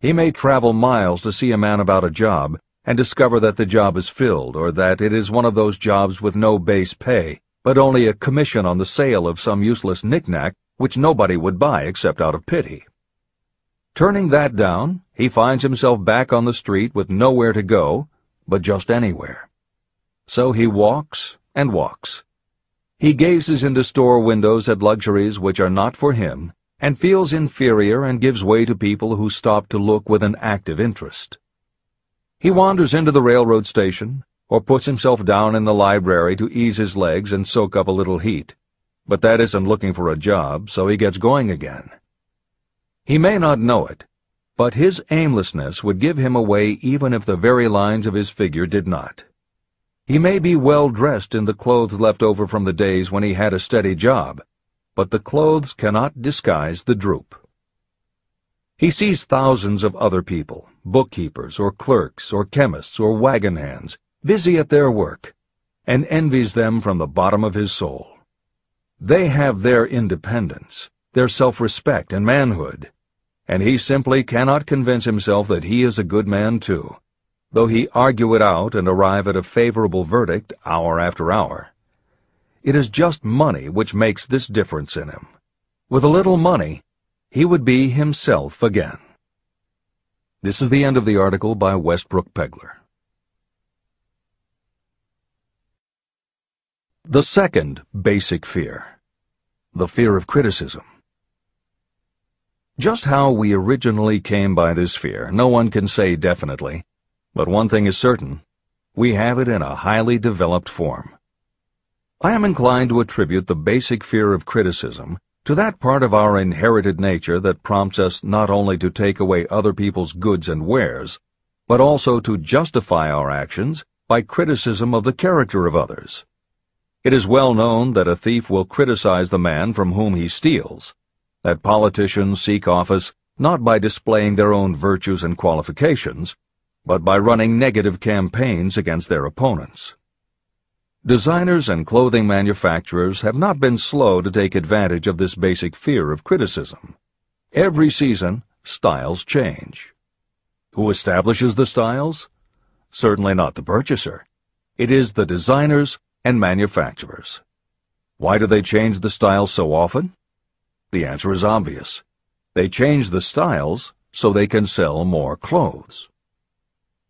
He may travel miles to see a man about a job and discover that the job is filled, or that it is one of those jobs with no base pay, but only a commission on the sale of some useless knick-knack which nobody would buy except out of pity. Turning that down, he finds himself back on the street with nowhere to go, but just anywhere. So he walks and walks. He gazes into store windows at luxuries which are not for him, and feels inferior and gives way to people who stop to look with an active interest. He wanders into the railroad station, or puts himself down in the library to ease his legs and soak up a little heat, but that isn't looking for a job, so he gets going again. He may not know it, but his aimlessness would give him away even if the very lines of his figure did not. He may be well dressed in the clothes left over from the days when he had a steady job, but the clothes cannot disguise the droop. He sees thousands of other people, bookkeepers or clerks or chemists or wagon hands, busy at their work, and envies them from the bottom of his soul. They have their independence, their self-respect and manhood, and he simply cannot convince himself that he is a good man too, though he argue it out and arrive at a favorable verdict hour after hour. It is just money which makes this difference in him. With a little money, he would be himself again. This is the end of the article by Westbrook Pegler. The second basic fear, the fear of criticism. Just how we originally came by this fear, no one can say definitely, but one thing is certain. we have it in a highly developed form. I am inclined to attribute the basic fear of criticism to that part of our inherited nature that prompts us not only to take away other people's goods and wares, but also to justify our actions by criticism of the character of others. It is well known that a thief will criticize the man from whom he steals, that politicians seek office not by displaying their own virtues and qualifications, but by running negative campaigns against their opponents. Designers and clothing manufacturers have not been slow to take advantage of this basic fear of criticism. Every season, styles change. Who establishes the styles? Certainly not the purchaser. It is the designers and manufacturers. Why do they change the styles so often? The answer is obvious. They change the styles so they can sell more clothes.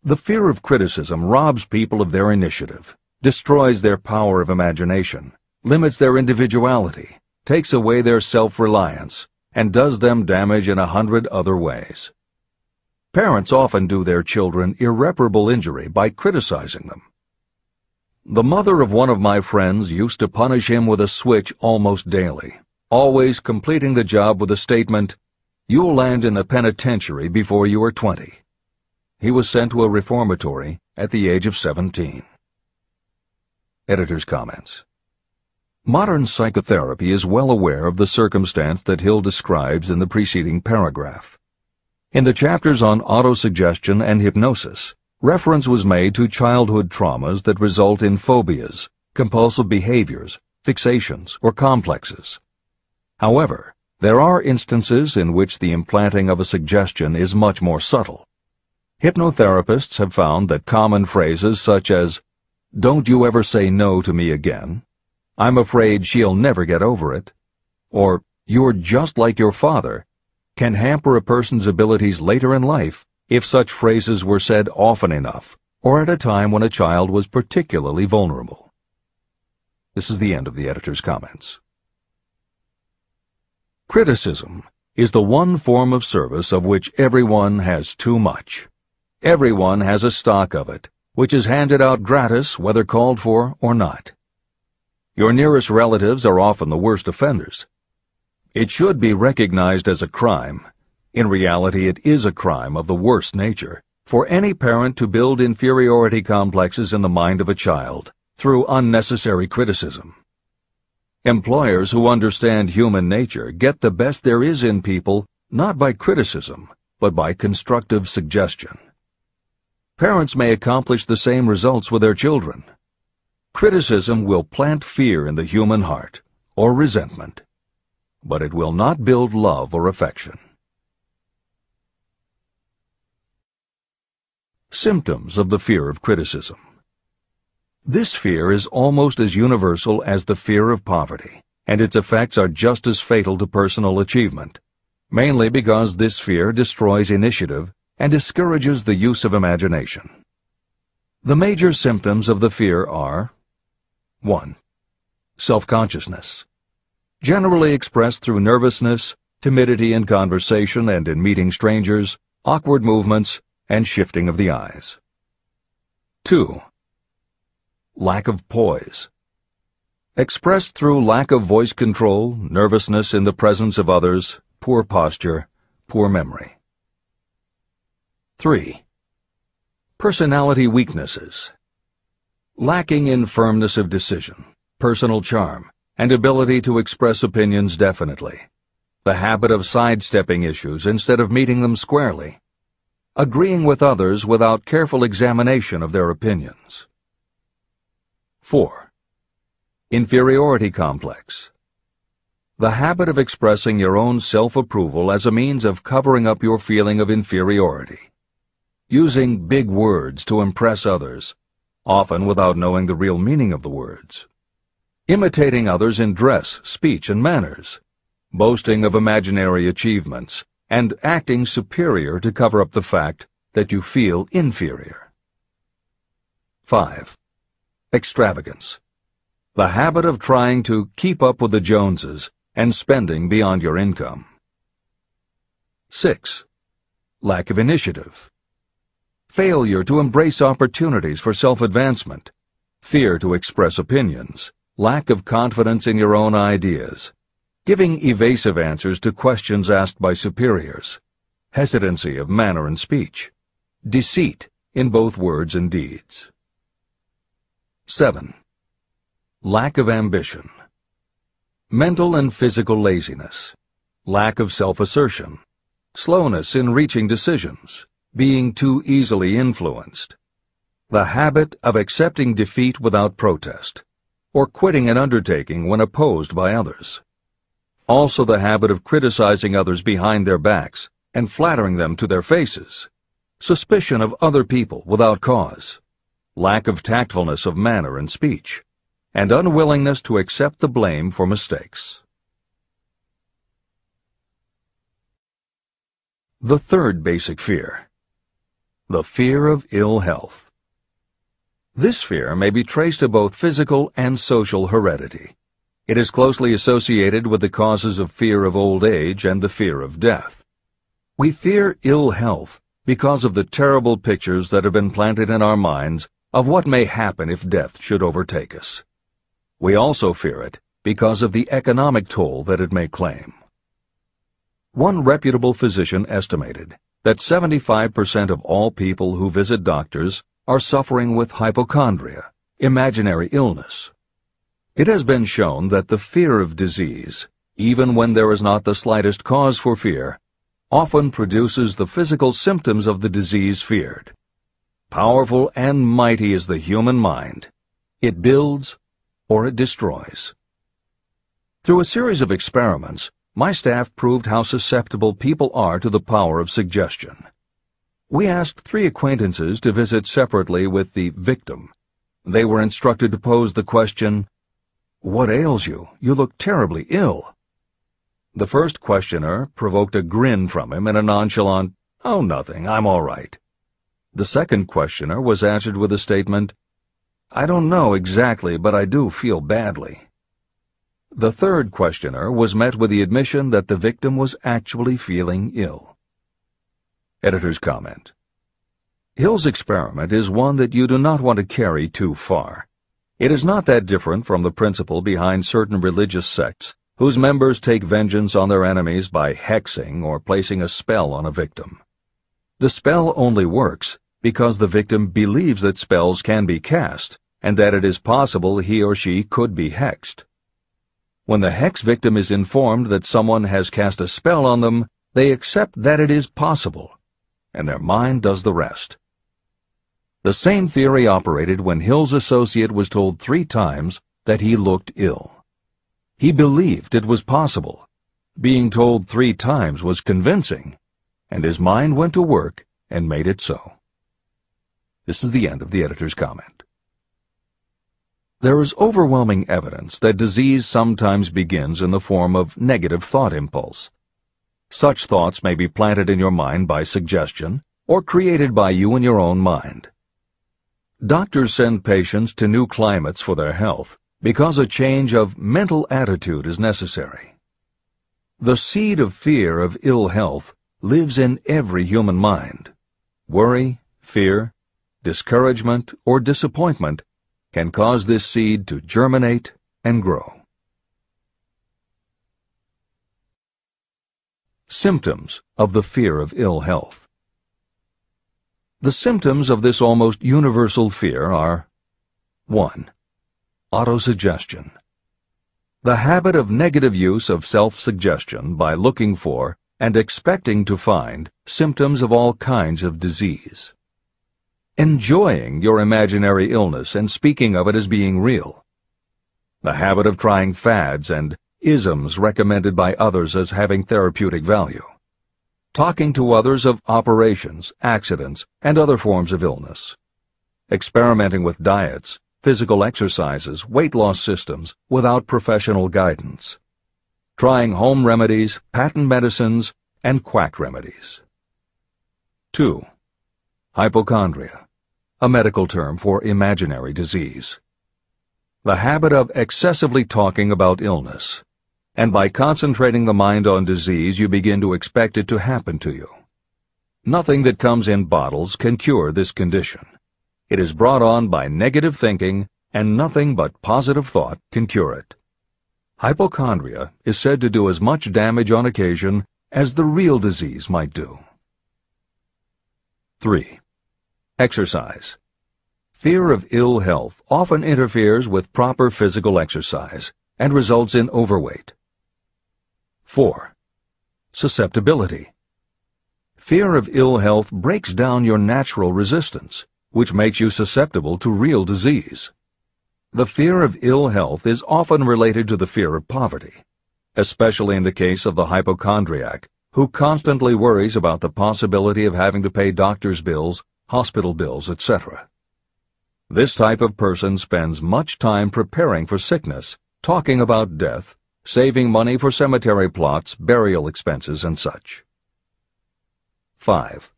The fear of criticism robs people of their initiative, destroys their power of imagination, limits their individuality, takes away their self-reliance, and does them damage in 100 other ways. Parents often do their children irreparable injury by criticizing them. The mother of one of my friends used to punish him with a switch almost daily, always completing the job with the statement, "You'll land in a penitentiary before you are 20. He was sent to a reformatory at the age of 17. Editor's comments. Modern psychotherapy is well aware of the circumstance that Hill describes in the preceding paragraph. In the chapters on autosuggestion and hypnosis, reference was made to childhood traumas that result in phobias, compulsive behaviors, fixations, or complexes. However, there are instances in which the implanting of a suggestion is much more subtle. Hypnotherapists have found that common phrases such as, "Don't you ever say no to me again," "I'm afraid she'll never get over it," or "You're just like your father," can hamper a person's abilities later in life if such phrases were said often enough, or at a time when a child was particularly vulnerable. This is the end of the editor's comments. Criticism is the one form of service of which everyone has too much. Everyone has a stock of it, which is handed out gratis whether called for or not. Your nearest relatives are often the worst offenders. It should be recognized as a crime. In reality, it is a crime of the worst nature for any parent to build inferiority complexes in the mind of a child through unnecessary criticism. Employers who understand human nature get the best there is in people not by criticism, but by constructive suggestion. Parents may accomplish the same results with their children. Criticism will plant fear in the human heart, or resentment, but it will not build love or affection. Symptoms of the fear of criticism. This fear is almost as universal as the fear of poverty, and its effects are just as fatal to personal achievement, mainly because this fear destroys initiative and discourages the use of imagination. The major symptoms of the fear are 1. Self-consciousness, generally expressed through nervousness, timidity in conversation and in meeting strangers, awkward movements, and shifting of the eyes. 2. Lack of poise, expressed through lack of voice control, nervousness in the presence of others, poor posture, poor memory. 3. Personality weaknesses, lacking in firmness of decision, personal charm, and ability to express opinions definitely, the habit of sidestepping issues instead of meeting them squarely, agreeing with others without careful examination of their opinions. 4. Inferiority complex, the habit of expressing your own self-approval as a means of covering up your feeling of inferiority, using big words to impress others, often without knowing the real meaning of the words, imitating others in dress, speech, and manners, boasting of imaginary achievements, and acting superior to cover up the fact that you feel inferior. 5. Extravagance, the habit of trying to keep up with the Joneses and spending beyond your income. 6. Lack of initiative, failure to embrace opportunities for self-advancement, fear to express opinions, lack of confidence in your own ideas, giving evasive answers to questions asked by superiors, hesitancy of manner and speech, deceit in both words and deeds. 7. Lack of ambition, mental and physical laziness, lack of self-assertion, slowness in reaching decisions, being too easily influenced, the habit of accepting defeat without protest, or quitting an undertaking when opposed by others. Also the habit of criticizing others behind their backs and flattering them to their faces, suspicion of other people without cause, lack of tactfulness of manner and speech, and unwillingness to accept the blame for mistakes. The third basic fear, the fear of ill health. This fear may be traced to both physical and social heredity. It is closely associated with the causes of fear of old age and the fear of death. We fear ill health because of the terrible pictures that have been planted in our minds of what may happen if death should overtake us. We also fear it because of the economic toll that it may claim. One reputable physician estimated that 75% of all people who visit doctors are suffering with hypochondria, imaginary illness. It has been shown that the fear of disease, even when there is not the slightest cause for fear, often produces the physical symptoms of the disease feared. Powerful and mighty is the human mind. It builds or it destroys. Through a series of experiments, my staff proved how susceptible people are to the power of suggestion. We asked 3 acquaintances to visit separately with the victim. They were instructed to pose the question, "What ails you? You look terribly ill." The first questioner provoked a grin from him and a nonchalant, "Oh, nothing, I'm all right." The second questioner was answered with a statement, "I don't know exactly, but I do feel badly." The third questioner was met with the admission that the victim was actually feeling ill. Editor's comment. Hill's experiment is one that you do not want to carry too far. It is not that different from the principle behind certain religious sects whose members take vengeance on their enemies by hexing or placing a spell on a victim. The spell only works because the victim believes that spells can be cast and that it is possible he or she could be hexed. When the hex victim is informed that someone has cast a spell on them, they accept that it is possible, and their mind does the rest. The same theory operated when Hill's associate was told 3 times that he looked ill. He believed it was possible. Being told 3 times was convincing, and his mind went to work and made it so. This is the end of the editor's comment. There is overwhelming evidence that disease sometimes begins in the form of negative thought impulse. Such thoughts may be planted in your mind by suggestion or created by you in your own mind. Doctors send patients to new climates for their health because a change of mental attitude is necessary. The seed of fear of ill health lives in every human mind. Worry, fear, discouragement, or disappointment can cause this seed to germinate and grow. Symptoms of the fear of ill health. The symptoms of this almost universal fear are 1. Autosuggestion. The habit of negative use of self-suggestion by looking for and expecting to find symptoms of all kinds of disease. Enjoying your imaginary illness and speaking of it as being real. The habit of trying fads and isms recommended by others as having therapeutic value. Talking to others of operations, accidents, and other forms of illness. Experimenting with diets, physical exercises, weight loss systems without professional guidance. Trying home remedies, patent medicines, and quack remedies. 2. Hypochondria, a medical term for imaginary disease. The habit of excessively talking about illness, and by concentrating the mind on disease you begin to expect it to happen to you. Nothing that comes in bottles can cure this condition. It is brought on by negative thinking, and nothing but positive thought can cure it. Hypochondria is said to do as much damage on occasion as the real disease might do. 3. Exercise. Fear of ill health often interferes with proper physical exercise and results in overweight. 4. Susceptibility. Fear of ill health breaks down your natural resistance, which makes you susceptible to real disease. The fear of ill health is often related to the fear of poverty, especially in the case of the hypochondriac, who constantly worries about the possibility of having to pay doctor's bills, hospital bills, etc. This type of person spends much time preparing for sickness, talking about death, saving money for cemetery plots, burial expenses, and such. 5.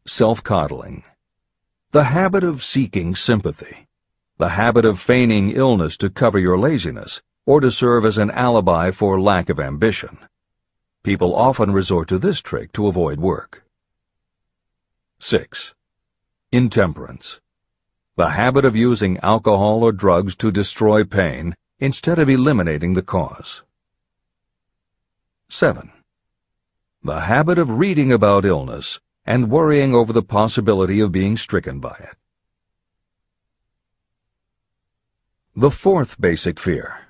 Self-coddling. The habit of seeking sympathy. The habit of feigning illness to cover your laziness, or to serve as an alibi for lack of ambition. People often resort to this trick to avoid work. 6. Intemperance. The habit of using alcohol or drugs to destroy pain instead of eliminating the cause. 7. The habit of reading about illness and worrying over the possibility of being stricken by it. The fourth basic fear.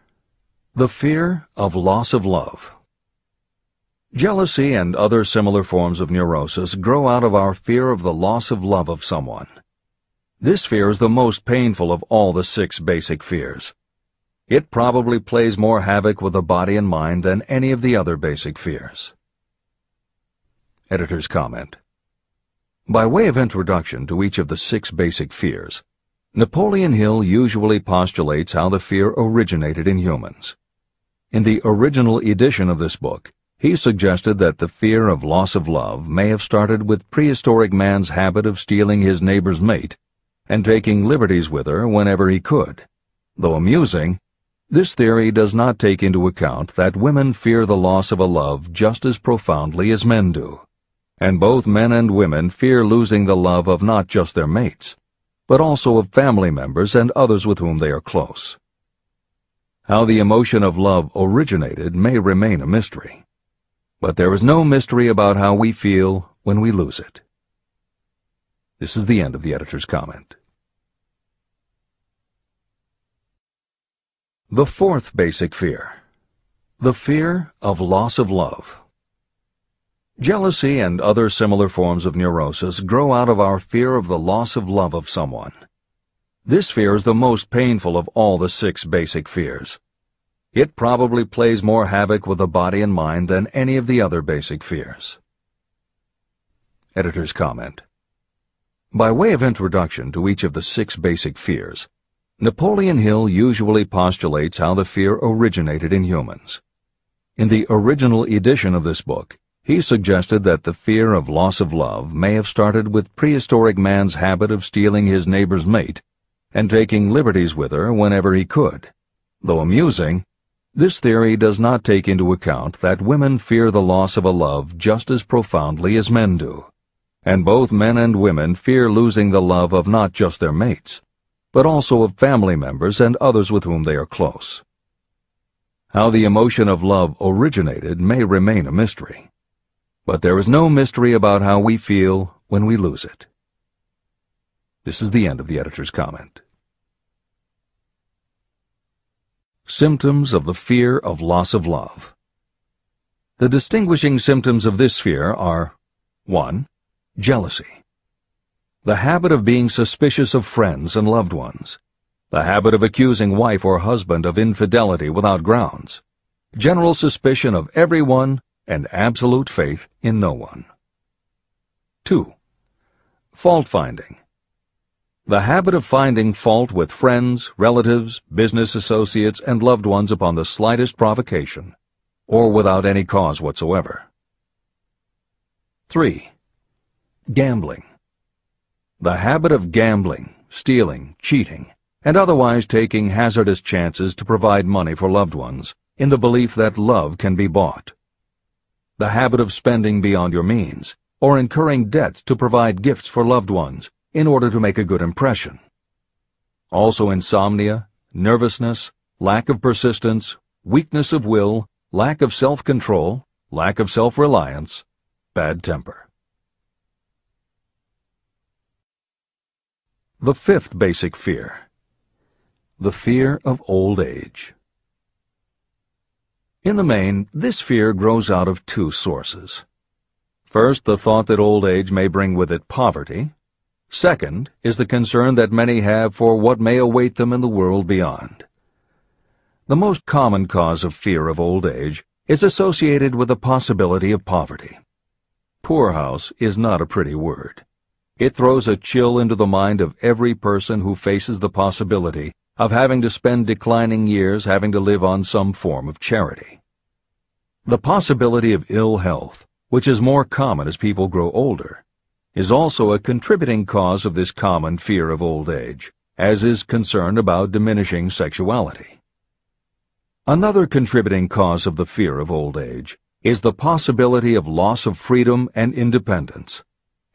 The fear of loss of love. Jealousy and other similar forms of neurosis grow out of our fear of the loss of love of someone. This fear is the most painful of all the 6 basic fears. It probably plays more havoc with the body and mind than any of the other basic fears. Editor's comment. By way of introduction to each of the 6 basic fears, Napoleon Hill usually postulates how the fear originated in humans. In the original edition of this book, he suggested that the fear of loss of love may have started with prehistoric man's habit of stealing his neighbor's mate and taking liberties with her whenever he could. Though amusing, this theory does not take into account that women fear the loss of a love just as profoundly as men do, and both men and women fear losing the love of not just their mates, but also of family members and others with whom they are close. How the emotion of love originated may remain a mystery, but there is no mystery about how we feel when we lose it. This is the end of the editor's comment. The fourth basic fear. The fear of loss of love. Jealousy and other similar forms of neurosis grow out of our fear of the loss of love of someone. This fear is the most painful of all the 6 basic fears. It probably plays more havoc with the body and mind than any of the other basic fears. Editor's comment. By way of introduction to each of the 6 basic fears, Napoleon Hill usually postulates how the fear originated in humans. In the original edition of this book, he suggested that the fear of loss of love may have started with prehistoric man's habit of stealing his neighbor's mate and taking liberties with her whenever he could. Though amusing, this theory does not take into account that women fear the loss of a love just as profoundly as men do, and both men and women fear losing the love of not just their mates, but also of family members and others with whom they are close. How the emotion of love originated may remain a mystery, but there is no mystery about how we feel when we lose it. This is the end of the editor's comment. Symptoms of the fear of loss of love. The distinguishing symptoms of this fear are 1. Jealousy. The habit of being suspicious of friends and loved ones. The habit of accusing wife or husband of infidelity without grounds. General suspicion of everyone and absolute faith in no one. 2. Fault-finding. The habit of finding fault with friends, relatives, business associates, and loved ones upon the slightest provocation, or without any cause whatsoever. 3. Gambling. The habit of gambling, stealing, cheating, and otherwise taking hazardous chances to provide money for loved ones, in the belief that love can be bought. The habit of spending beyond your means, or incurring debts to provide gifts for loved ones in order to make a good impression. Also insomnia, nervousness, lack of persistence, weakness of will, lack of self-control, lack of self-reliance, bad temper. The fifth basic fear: the fear of old age. In the main, this fear grows out of two sources. First, the thought that old age may bring with it poverty. Second is the concern that many have for what may await them in the world beyond. The most common cause of fear of old age is associated with the possibility of poverty. Poorhouse is not a pretty word. It throws a chill into the mind of every person who faces the possibility of having to spend declining years having to live on some form of charity. The possibility of ill health, which is more common as people grow older, is also a contributing cause of this common fear of old age, as is concern about diminishing sexuality. Another contributing cause of the fear of old age is the possibility of loss of freedom and independence,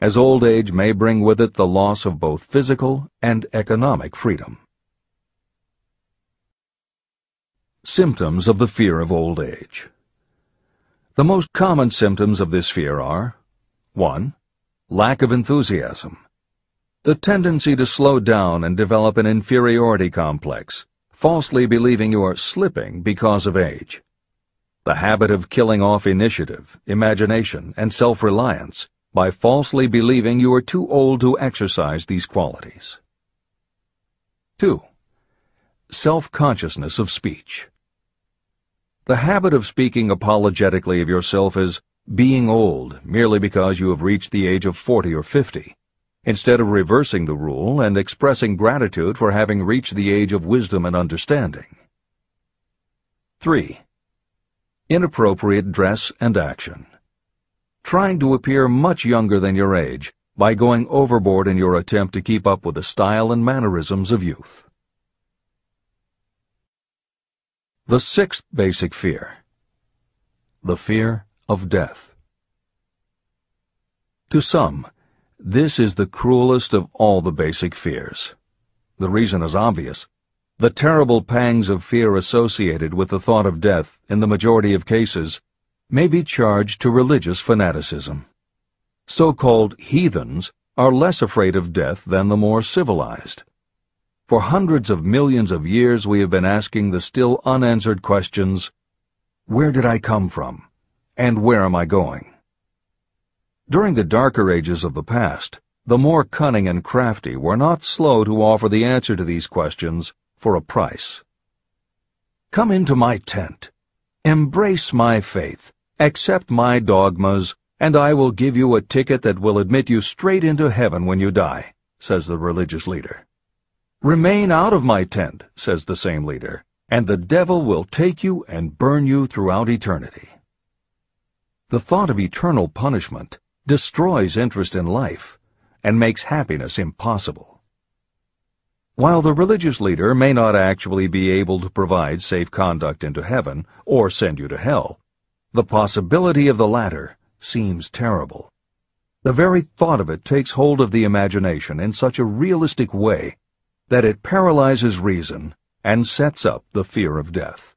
as old age may bring with it the loss of both physical and economic freedom. Symptoms of the fear of old age. The most common symptoms of this fear are: 1. Lack of enthusiasm. The tendency to slow down and develop an inferiority complex, falsely believing you are slipping because of age. The habit of killing off initiative, imagination, and self-reliance by falsely believing you are too old to exercise these qualities. 2. Self-consciousness of speech. The habit of speaking apologetically of yourself as being old merely because you have reached the age of 40 or 50, instead of reversing the rule and expressing gratitude for having reached the age of wisdom and understanding. 3. Inappropriate dress and action. Trying to appear much younger than your age by going overboard in your attempt to keep up with the style and mannerisms of youth. The sixth basic fear: the fear of death. To some, this is the cruelest of all the basic fears. The reason is obvious. The terrible pangs of fear associated with the thought of death, in the majority of cases, may be charged to religious fanaticism. So-called heathens are less afraid of death than the more civilized. For hundreds of millions of years we have been asking the still unanswered questions: where did I come from? And where am I going? During the darker ages of the past, the more cunning and crafty were not slow to offer the answer to these questions for a price. Come into my tent, embrace my faith, accept my dogmas, and I will give you a ticket that will admit you straight into heaven when you die, says the religious leader. Remain out of my tent, says the same leader, and the devil will take you and burn you throughout eternity. The thought of eternal punishment destroys interest in life and makes happiness impossible. While the religious leader may not actually be able to provide safe conduct into heaven or send you to hell, the possibility of the latter seems terrible. The very thought of it takes hold of the imagination in such a realistic way that it paralyzes reason and sets up the fear of death.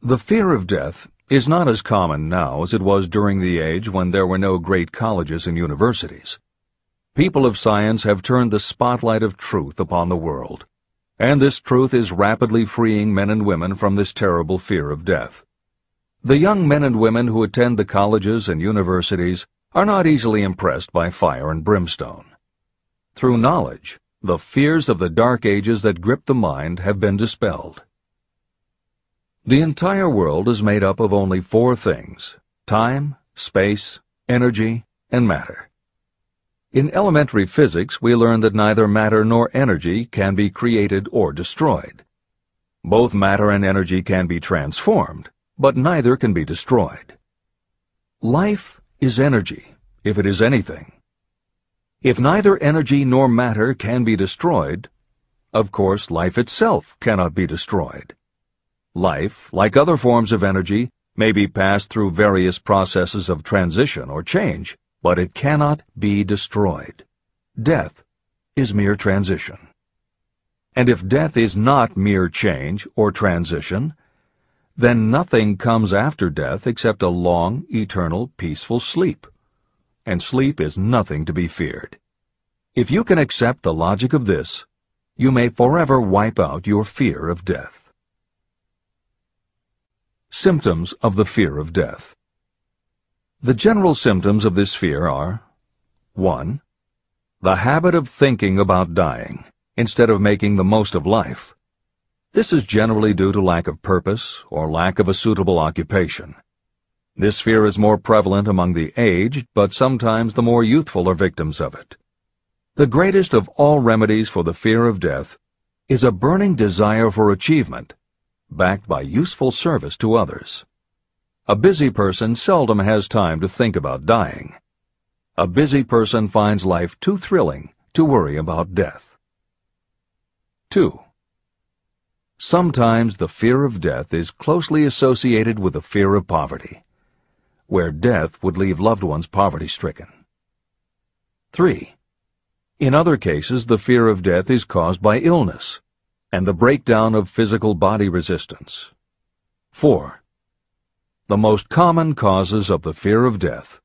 The fear of death is not as common now as it was during the age when there were no great colleges and universities. People of science have turned the spotlight of truth upon the world, and this truth is rapidly freeing men and women from this terrible fear of death. The young men and women who attend the colleges and universities are not easily impressed by fire and brimstone. Through knowledge, the fears of the dark ages that grip the mind have been dispelled. The entire world is made up of only four things: time, space, energy, and matter. In elementary physics, we learn that neither matter nor energy can be created or destroyed. Both matter and energy can be transformed, but neither can be destroyed. Life is energy, if it is anything. If neither energy nor matter can be destroyed, of course life itself cannot be destroyed. Life, like other forms of energy, may be passed through various processes of transition or change, but it cannot be destroyed. Death is mere transition. And if death is not mere change or transition, then nothing comes after death except a long, eternal, peaceful sleep. And sleep is nothing to be feared. If you can accept the logic of this, you may forever wipe out your fear of death. Symptoms of the fear of death. The general symptoms of this fear are: 1. The habit of thinking about dying instead of making the most of life. This is generally due to lack of purpose or lack of a suitable occupation. This fear is more prevalent among the aged, but sometimes the more youthful are victims of it. The greatest of all remedies for the fear of death is a burning desire for achievement, backed by useful service to others. A busy person seldom has time to think about dying. A busy person finds life too thrilling to worry about death. 2. Sometimes the fear of death is closely associated with the fear of poverty, where death would leave loved ones poverty-stricken. 3. In other cases, the fear of death is caused by illness and the breakdown of physical body resistance. 4. The most common causes of the fear of death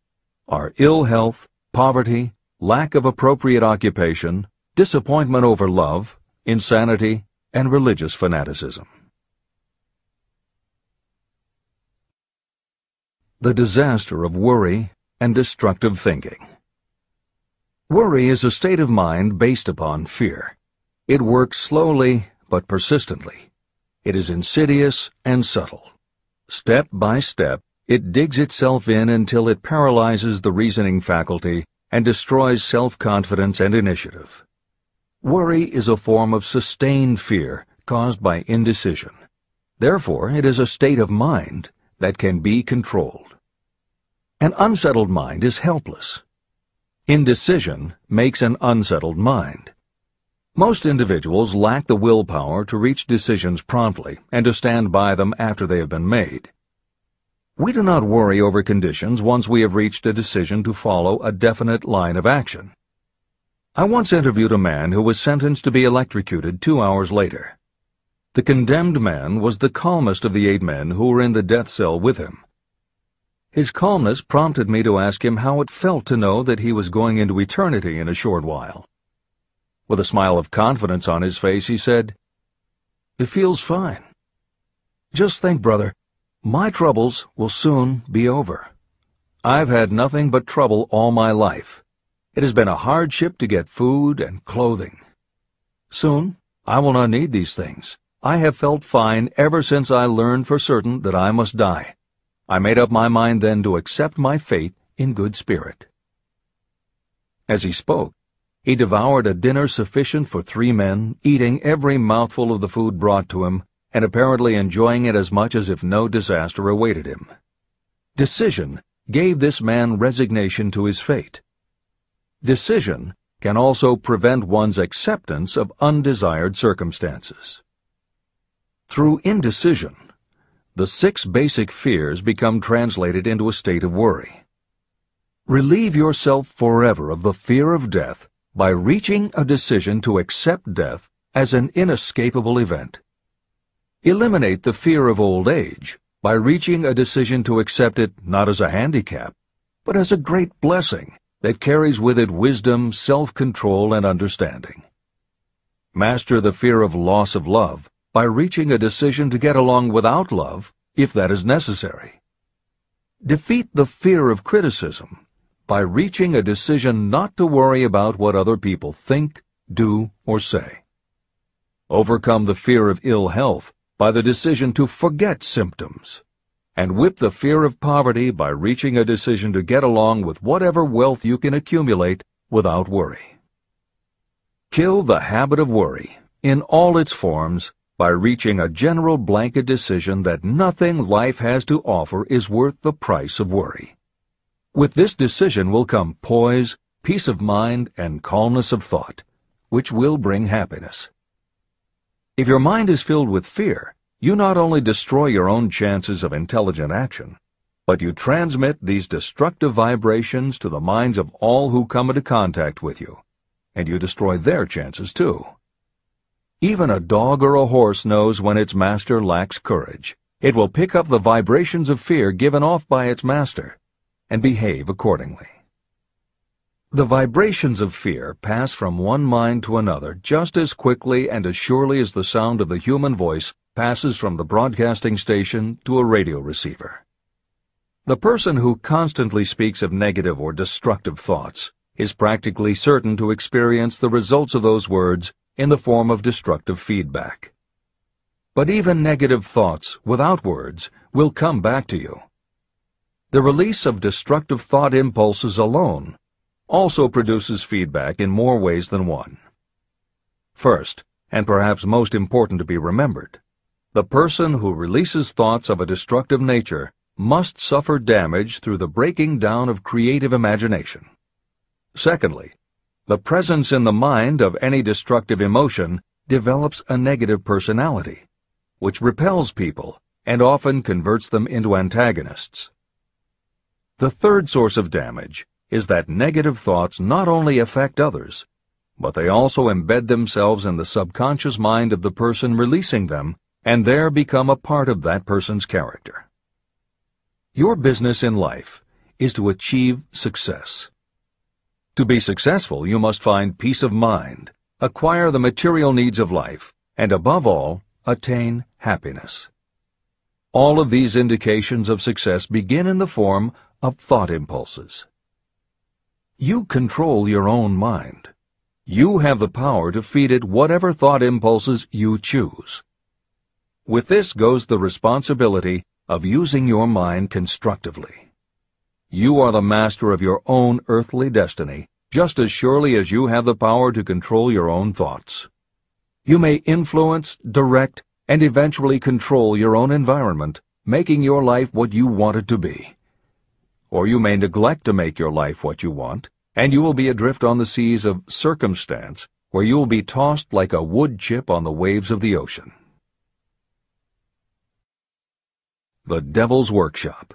are ill health, poverty, lack of appropriate occupation, disappointment over love, insanity, and religious fanaticism. The disaster of worry and destructive thinking. Worry is a state of mind based upon fear. It works slowly but persistently. It is insidious and subtle. Step by step, it digs itself in until it paralyzes the reasoning faculty and destroys self-confidence and initiative. Worry is a form of sustained fear caused by indecision. Therefore, it is a state of mind that can be controlled. An unsettled mind is helpless. Indecision makes an unsettled mind. Most individuals lack the willpower to reach decisions promptly and to stand by them after they have been made. We do not worry over conditions once we have reached a decision to follow a definite line of action. I once interviewed a man who was sentenced to be electrocuted 2 hours later. The condemned man was the calmest of the 8 men who were in the death cell with him. His calmness prompted me to ask him how it felt to know that he was going into eternity in a short while. With a smile of confidence on his face, he said, "It feels fine. Just think, brother, my troubles will soon be over. I've had nothing but trouble all my life. It has been a hardship to get food and clothing. Soon, I will not need these things. I have felt fine ever since I learned for certain that I must die. I made up my mind then to accept my fate in good spirit." As he spoke, he devoured a dinner sufficient for 3 men, eating every mouthful of the food brought to him, and apparently enjoying it as much as if no disaster awaited him. Decision gave this man resignation to his fate. Decision can also prevent one's acceptance of undesired circumstances. Through indecision, the 6 basic fears become translated into a state of worry. Relieve yourself forever of the fear of death by reaching a decision to accept death as an inescapable event. Eliminate the fear of old age by reaching a decision to accept it not as a handicap, but as a great blessing that carries with it wisdom, self-control, and understanding. Master the fear of loss of love by reaching a decision to get along without love, if that is necessary. Defeat the fear of criticism by reaching a decision not to worry about what other people think, do, or say. Overcome the fear of ill health by the decision to forget symptoms, and whip the fear of poverty by reaching a decision to get along with whatever wealth you can accumulate without worry. Kill the habit of worry in all its forms by reaching a general blanket decision that nothing life has to offer is worth the price of worry. With this decision will come poise, peace of mind, and calmness of thought, which will bring happiness. If your mind is filled with fear, you not only destroy your own chances of intelligent action, but you transmit these destructive vibrations to the minds of all who come into contact with you, and you destroy their chances too. Even a dog or a horse knows when its master lacks courage. It will pick up the vibrations of fear given off by its master and behave accordingly. The vibrations of fear pass from one mind to another just as quickly and as surely as the sound of the human voice passes from the broadcasting station to a radio receiver. The person who constantly speaks of negative or destructive thoughts is practically certain to experience the results of those words in the form of destructive feedback. But even negative thoughts without words will come back to you. The release of destructive thought impulses alone also produces feedback in more ways than one. First, and perhaps most important to be remembered, the person who releases thoughts of a destructive nature must suffer damage through the breaking down of creative imagination. Secondly, the presence in the mind of any destructive emotion develops a negative personality, which repels people and often converts them into antagonists. The third source of damage is that negative thoughts not only affect others, but they also embed themselves in the subconscious mind of the person releasing them and there become a part of that person's character. Your business in life is to achieve success. To be successful, you must find peace of mind, acquire the material needs of life, and above all, attain happiness. All of these indications of success begin in the form of thought impulses. You control your own mind. You have the power to feed it whatever thought impulses you choose. With this goes the responsibility of using your mind constructively. You are the master of your own earthly destiny, just as surely as you have the power to control your own thoughts. You may influence, direct, and eventually control your own environment, making your life what you want it to be. Or you may neglect to make your life what you want, and you will be adrift on the seas of circumstance, where you will be tossed like a wood chip on the waves of the ocean. The Devil's Workshop.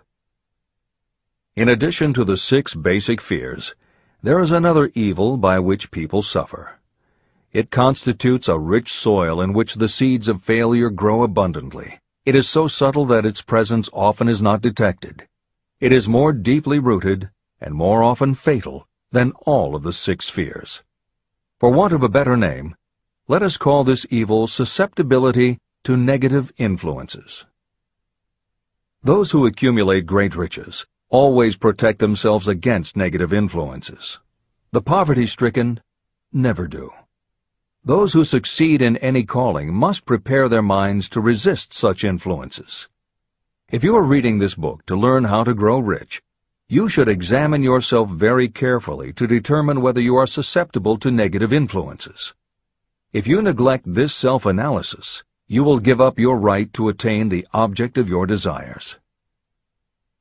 In addition to the 6 basic fears, there is another evil by which people suffer. It constitutes a rich soil in which the seeds of failure grow abundantly. It is so subtle that its presence often is not detected. It is more deeply rooted and more often fatal than all of the 6 fears. For want of a better name, let us call this evil susceptibility to negative influences. Those who accumulate great riches always protect themselves against negative influences. The poverty-stricken never do. Those who succeed in any calling must prepare their minds to resist such influences. If you are reading this book to learn how to grow rich, you should examine yourself very carefully to determine whether you are susceptible to negative influences. If you neglect this self-analysis, you will give up your right to attain the object of your desires.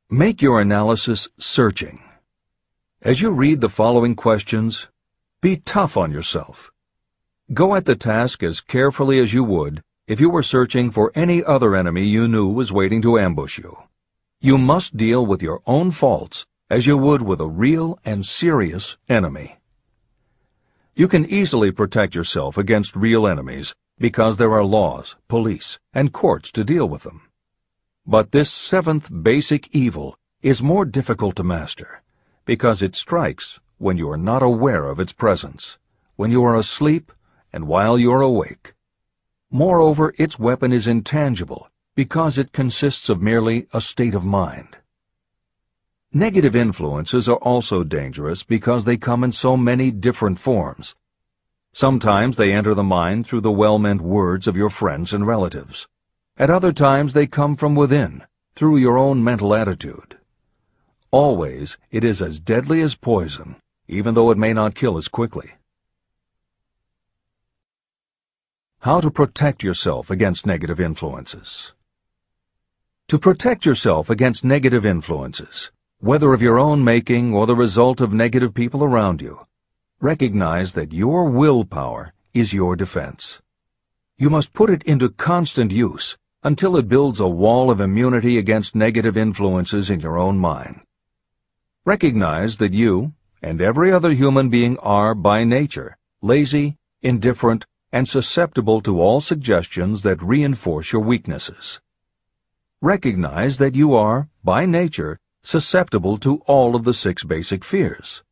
Make your analysis searching. As you read the following questions, be tough on yourself. Go at the task as carefully as you would if you were searching for any other enemy you knew was waiting to ambush you. You must deal with your own faults as you would with a real and serious enemy. You can easily protect yourself against real enemies because there are laws, police, and courts to deal with them. But this 7th basic evil is more difficult to master because it strikes when you are not aware of its presence, when you are asleep and while you are awake. Moreover, its weapon is intangible because it consists of merely a state of mind. Negative influences are also dangerous because they come in so many different forms. Sometimes they enter the mind through the well-meant words of your friends and relatives. At other times they come from within, through your own mental attitude. Always it is as deadly as poison, even though it may not kill as quickly. How to protect yourself against negative influences. To protect yourself against negative influences, whether of your own making or the result of negative people around you, recognize that your willpower is your defense. You must put it into constant use until it builds a wall of immunity against negative influences in your own mind. Recognize that you and every other human being are, by nature, lazy, indifferent, and susceptible to all suggestions that reinforce your weaknesses. Recognize that you are, by nature, susceptible to all of the 6 basic fears,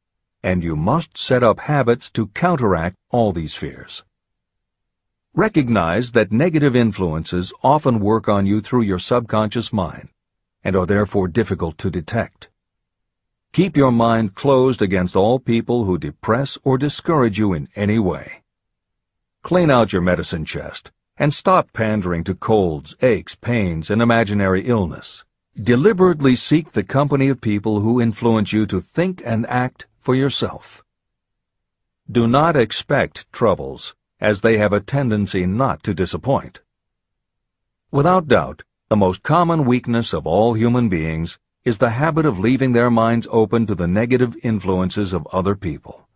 and you must set up habits to counteract all these fears. Recognize that negative influences often work on you through your subconscious mind and are therefore difficult to detect. Keep your mind closed against all people who depress or discourage you in any way. Clean out your medicine chest and stop pandering to colds, aches, pains, and imaginary illness. Deliberately seek the company of people who influence you to think and act for yourself. Do not expect troubles, as they have a tendency not to disappoint. Without doubt, the most common weakness of all human beings is the habit of leaving their minds open to the negative influences of other people.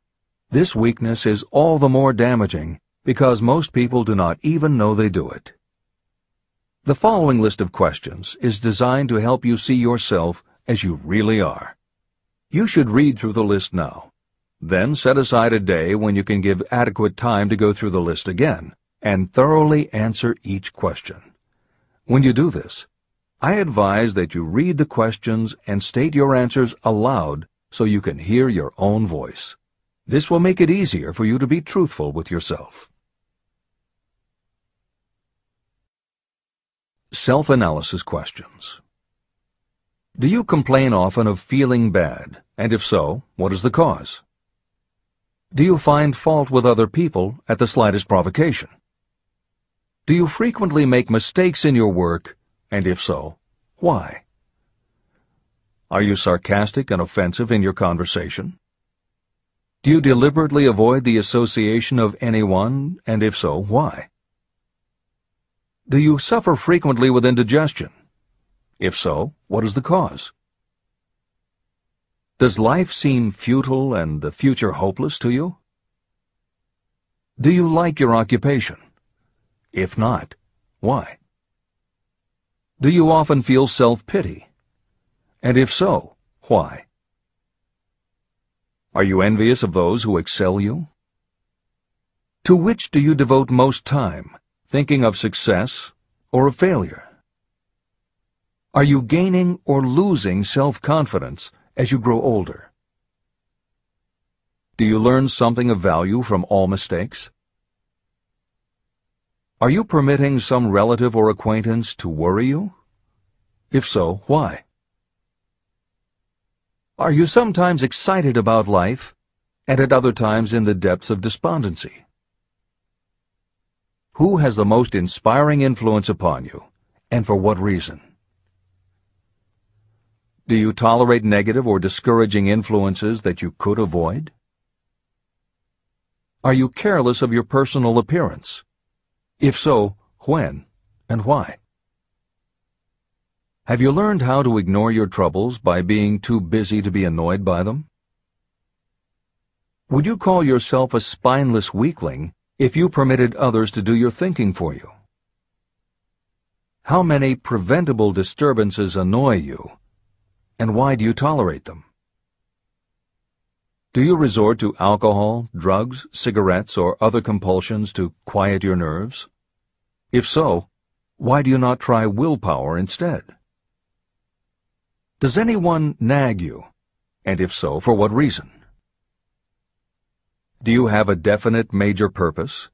This weakness is all the more damaging because most people do not even know they do it. The following list of questions is designed to help you see yourself as you really are. You should read through the list now. Then set aside a day when you can give adequate time to go through the list again and thoroughly answer each question. When you do this, I advise that you read the questions and state your answers aloud so you can hear your own voice. This will make it easier for you to be truthful with yourself. Self-analysis questions. Do you complain often of feeling bad, and if so, what is the cause? Do you find fault with other people at the slightest provocation? Do you frequently make mistakes in your work, and if so, why? Are you sarcastic and offensive in your conversation? Do you deliberately avoid the association of anyone, and if so, why? Do you suffer frequently with indigestion? If so, what is the cause? Does life seem futile and the future hopeless to you? Do you like your occupation? If not, why? Do you often feel self-pity? And if so, why? Are you envious of those who excel you? To which do you devote most time, thinking of success or of failure? Are you gaining or losing self-confidence as you grow older? Do you learn something of value from all mistakes? Are you permitting some relative or acquaintance to worry you? If so, why? Are you sometimes excited about life, and at other times in the depths of despondency? Who has the most inspiring influence upon you, and for what reason? Do you tolerate negative or discouraging influences that you could avoid? Are you careless of your personal appearance? If so, when and why? Have you learned how to ignore your troubles by being too busy to be annoyed by them? Would you call yourself a spineless weakling if you permitted others to do your thinking for you? How many preventable disturbances annoy you, and why do you tolerate them? Do you resort to alcohol, drugs, cigarettes, or other compulsions to quiet your nerves? If so, why do you not try willpower instead? Does anyone nag you, and if so, for what reason? Do you have a definite major purpose?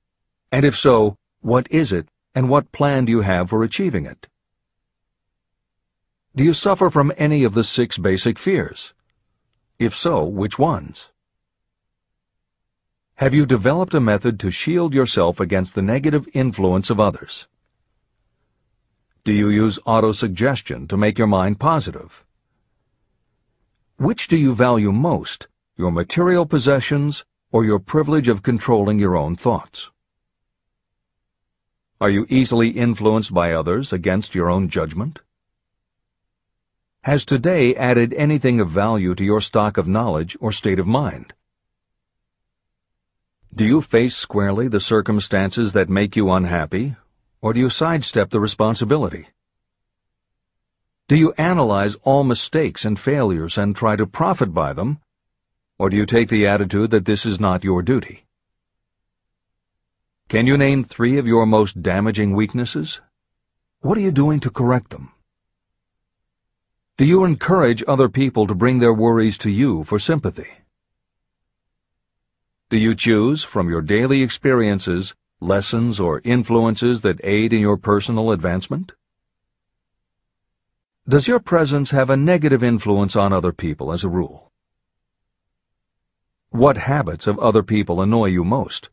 And if so, what is it, and what plan do you have for achieving it? Do you suffer from any of the 6 basic fears? If so, which ones? Have you developed a method to shield yourself against the negative influence of others? Do you use autosuggestion to make your mind positive? Which do you value most, your material possessions or your privilege of controlling your own thoughts? Are you easily influenced by others against your own judgment? Has today added anything of value to your stock of knowledge or state of mind? Do you face squarely the circumstances that make you unhappy, or do you sidestep the responsibility? Do you analyze all mistakes and failures and try to profit by them, or do you take the attitude that this is not your duty? Can you name 3 of your most damaging weaknesses? What are you doing to correct them? Do you encourage other people to bring their worries to you for sympathy? Do you choose from your daily experiences lessons or influences that aid in your personal advancement? Does your presence have a negative influence on other people as a rule? What habits of other people annoy you most?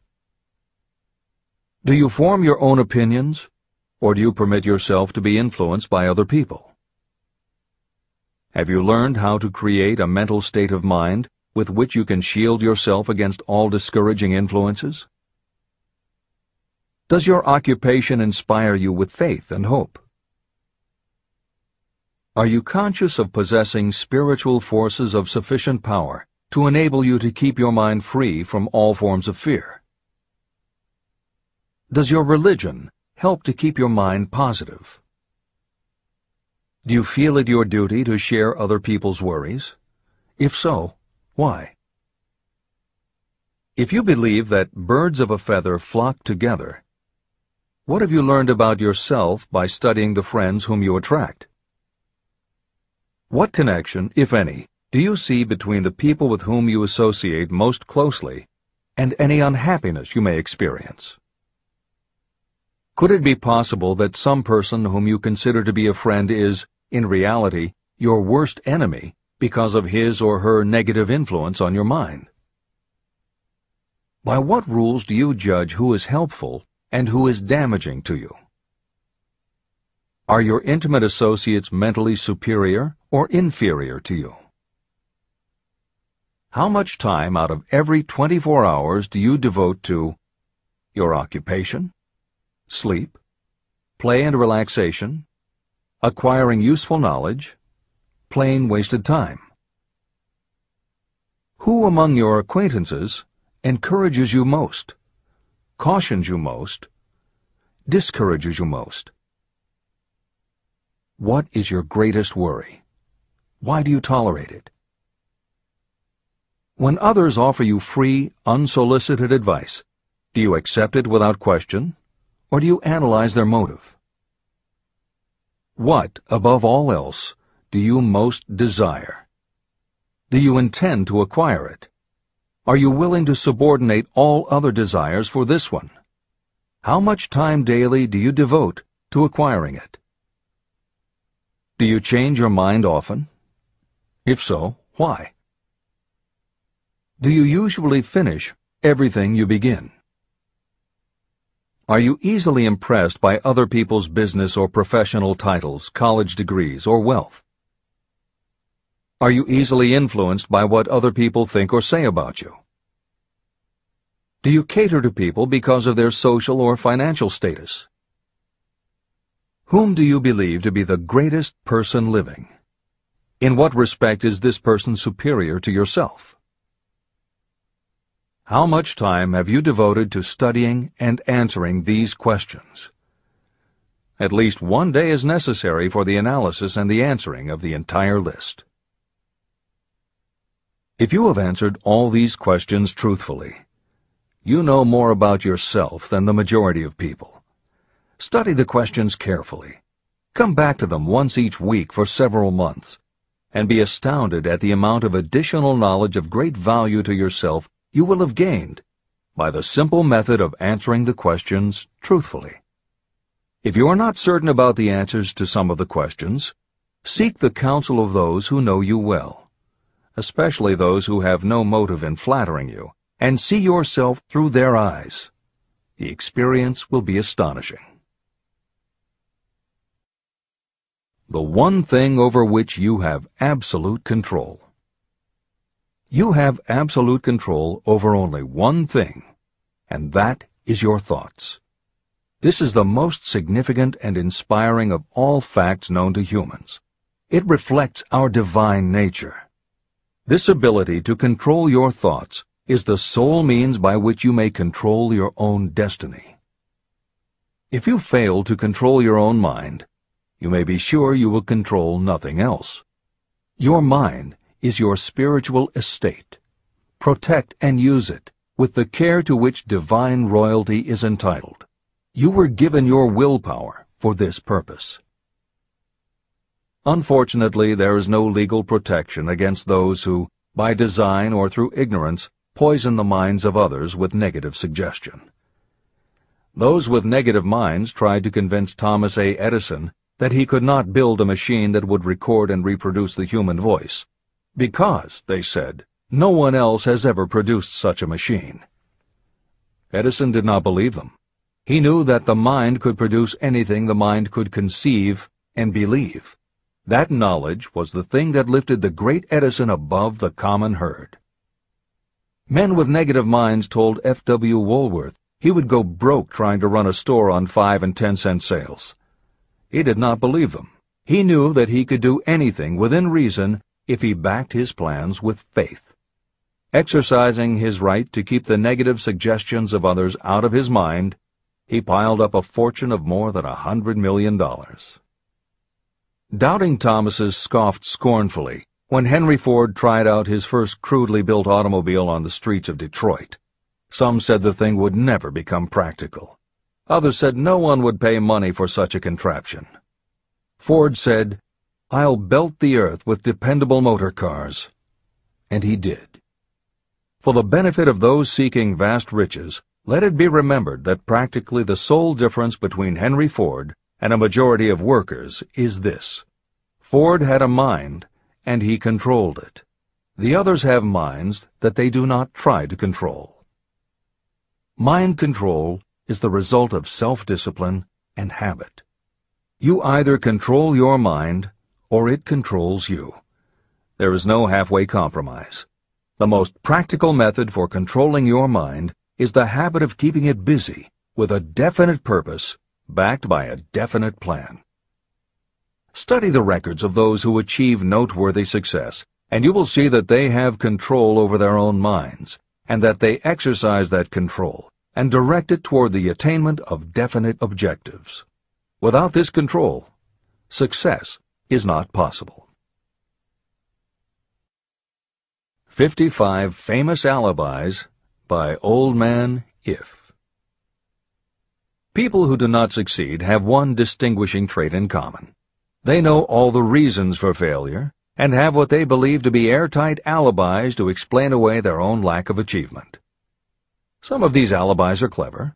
Do you form your own opinions, or do you permit yourself to be influenced by other people? Have you learned how to create a mental state of mind with which you can shield yourself against all discouraging influences? Does your occupation inspire you with faith and hope? Are you conscious of possessing spiritual forces of sufficient power to enable you to keep your mind free from all forms of fear? Does your religion help to keep your mind positive? Do you feel it your duty to share other people's worries? If so, why? If you believe that birds of a feather flock together, what have you learned about yourself by studying the friends whom you attract? What connection, if any, do you see between the people with whom you associate most closely and any unhappiness you may experience? Could it be possible that some person whom you consider to be a friend is, in reality, your worst enemy because of his or her negative influence on your mind? By what rules do you judge who is helpful and who is damaging to you? Are your intimate associates mentally superior or inferior to you? How much time out of every 24 hours do you devote to your occupation, sleep, play and relaxation, acquiring useful knowledge, plain wasted time? Who among your acquaintances encourages you most, cautions you most, discourages you most? What is your greatest worry? Why do you tolerate it? When others offer you free, unsolicited advice, do you accept it without question, or do you analyze their motive? What, above all else, do you most desire? Do you intend to acquire it? Are you willing to subordinate all other desires for this one? How much time daily do you devote to acquiring it? Do you change your mind often? If so, why? Do you usually finish everything you begin? Are you easily impressed by other people's business or professional titles, college degrees, or wealth? Are you easily influenced by what other people think or say about you? Do you cater to people because of their social or financial status? Whom do you believe to be the greatest person living? In what respect is this person superior to yourself? How much time have you devoted to studying and answering these questions? At least one day is necessary for the analysis and the answering of the entire list. If you have answered all these questions truthfully, you know more about yourself than the majority of people. Study the questions carefully. Come back to them once each week for several months, and be astounded at the amount of additional knowledge of great value to yourself you will have gained by the simple method of answering the questions truthfully. If you are not certain about the answers to some of the questions, seek the counsel of those who know you well, especially those who have no motive in flattering you, and see yourself through their eyes. The experience will be astonishing. The one thing over which you have absolute control. You have absolute control over only one thing, and that is your thoughts. This is the most significant and inspiring of all facts known to humans. It reflects our divine nature. This ability to control your thoughts is the sole means by which you may control your own destiny. If you fail to control your own mind, you may be sure you will control nothing else. Your mind is your spiritual estate. Protect and use it with the care to which divine royalty is entitled. You were given your willpower for this purpose. Unfortunately, there is no legal protection against those who, by design or through ignorance, poison the minds of others with negative suggestion. Those with negative minds tried to convince Thomas A. Edison that he could not build a machine that would record and reproduce the human voice, because, they said, no one else has ever produced such a machine. Edison did not believe them. He knew that the mind could produce anything the mind could conceive and believe. That knowledge was the thing that lifted the great Edison above the common herd. Men with negative minds told F.W. Woolworth he would go broke trying to run a store on 5 and 10-cent sales. He did not believe them. He knew that he could do anything within reason if he backed his plans with faith. Exercising his right to keep the negative suggestions of others out of his mind, he piled up a fortune of more than $100 million. Doubting Thomases scoffed scornfully when Henry Ford tried out his first crudely built automobile on the streets of Detroit. Some said the thing would never become practical. Others said no one would pay money for such a contraption. Ford said, "I'll belt the earth with dependable motor cars." And he did. For the benefit of those seeking vast riches, let it be remembered that practically the sole difference between Henry Ford and a majority of workers is this: Ford had a mind, and he controlled it. The others have minds that they do not try to control. Mind control is the result of self-discipline and habit. You either control your mind, or it controls you. There is no halfway compromise. The most practical method for controlling your mind is the habit of keeping it busy with a definite purpose, backed by a definite plan. Study the records of those who achieve noteworthy success, and you will see that they have control over their own minds, and that they exercise that control and direct it toward the attainment of definite objectives. Without this control, success is not possible. 55 Famous Alibis by Old Man If. People who do not succeed have one distinguishing trait in common. They know all the reasons for failure and have what they believe to be airtight alibis to explain away their own lack of achievement. Some of these alibis are clever,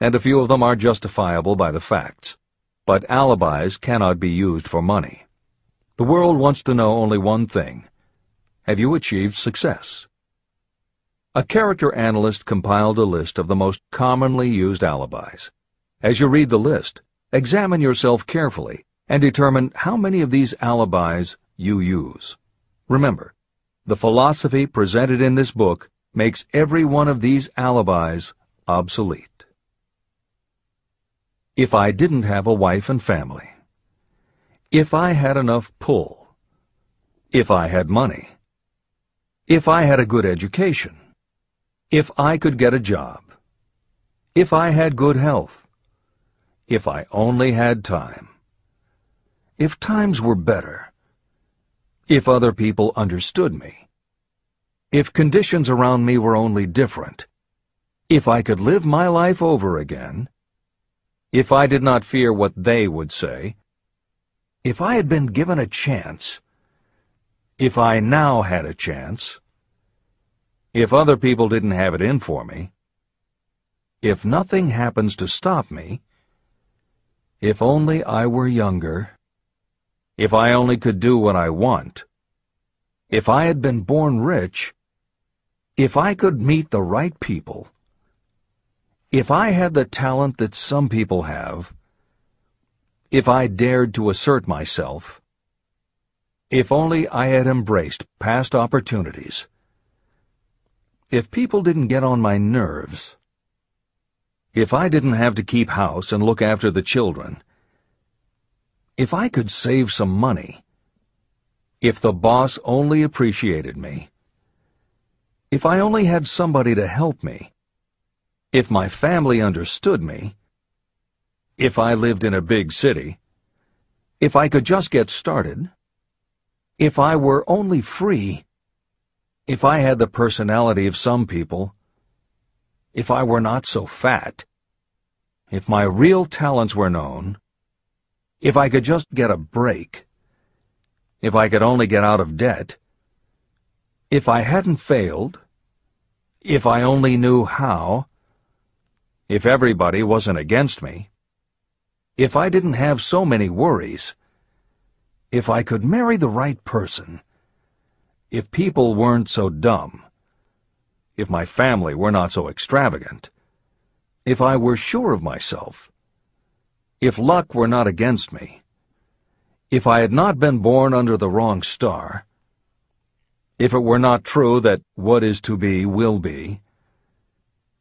and a few of them are justifiable by the facts, but alibis cannot be used for money. The world wants to know only one thing: have you achieved success? A character analyst compiled a list of the most commonly used alibis. As you read the list, examine yourself carefully and determine how many of these alibis you use. Remember, the philosophy presented in this book makes every one of these alibis obsolete. If I didn't have a wife and family. If I had enough pull. If I had money. If I had a good education. If I could get a job. If I had good health. If I only had time. If times were better. If other people understood me. If conditions around me were only different. If I could live my life over again. If I did not fear what they would say. If I had been given a chance. If I now had a chance. If other people didn't have it in for me. If nothing happens to stop me. If only I were younger. If I only could do what I want. If I had been born rich. If I could meet the right people. If I had the talent that some people have. If I dared to assert myself. If only I had embraced past opportunities. If people didn't get on my nerves. If I didn't have to keep house and look after the children. If I could save some money. If the boss only appreciated me. If I only had somebody to help me. If my family understood me. if I lived in a big city, if I could just get started, if I were only free, if I had the personality of some people, if I were not so fat, if my real talents were known, if I could just get a break, if I could only get out of debt, if I hadn't failed, if I only knew how, if everybody wasn't against me, if I didn't have so many worries, if I could marry the right person, if people weren't so dumb, if my family were not so extravagant, if I were sure of myself, if luck were not against me, if I had not been born under the wrong star, if it were not true that what is to be will be,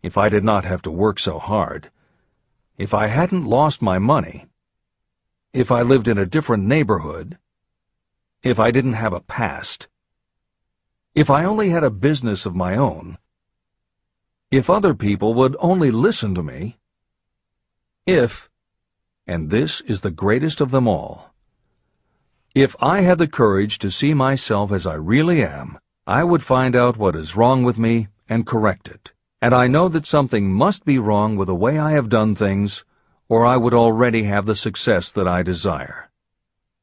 if I did not have to work so hard, if I hadn't lost my money, if I lived in a different neighborhood, if I didn't have a past, if I only had a business of my own, if other people would only listen to me, if, and this is the greatest of them all, if I had the courage to see myself as I really am, I would find out what is wrong with me and correct it. And I know that something must be wrong with the way I have done things, or I would already have the success that I desire.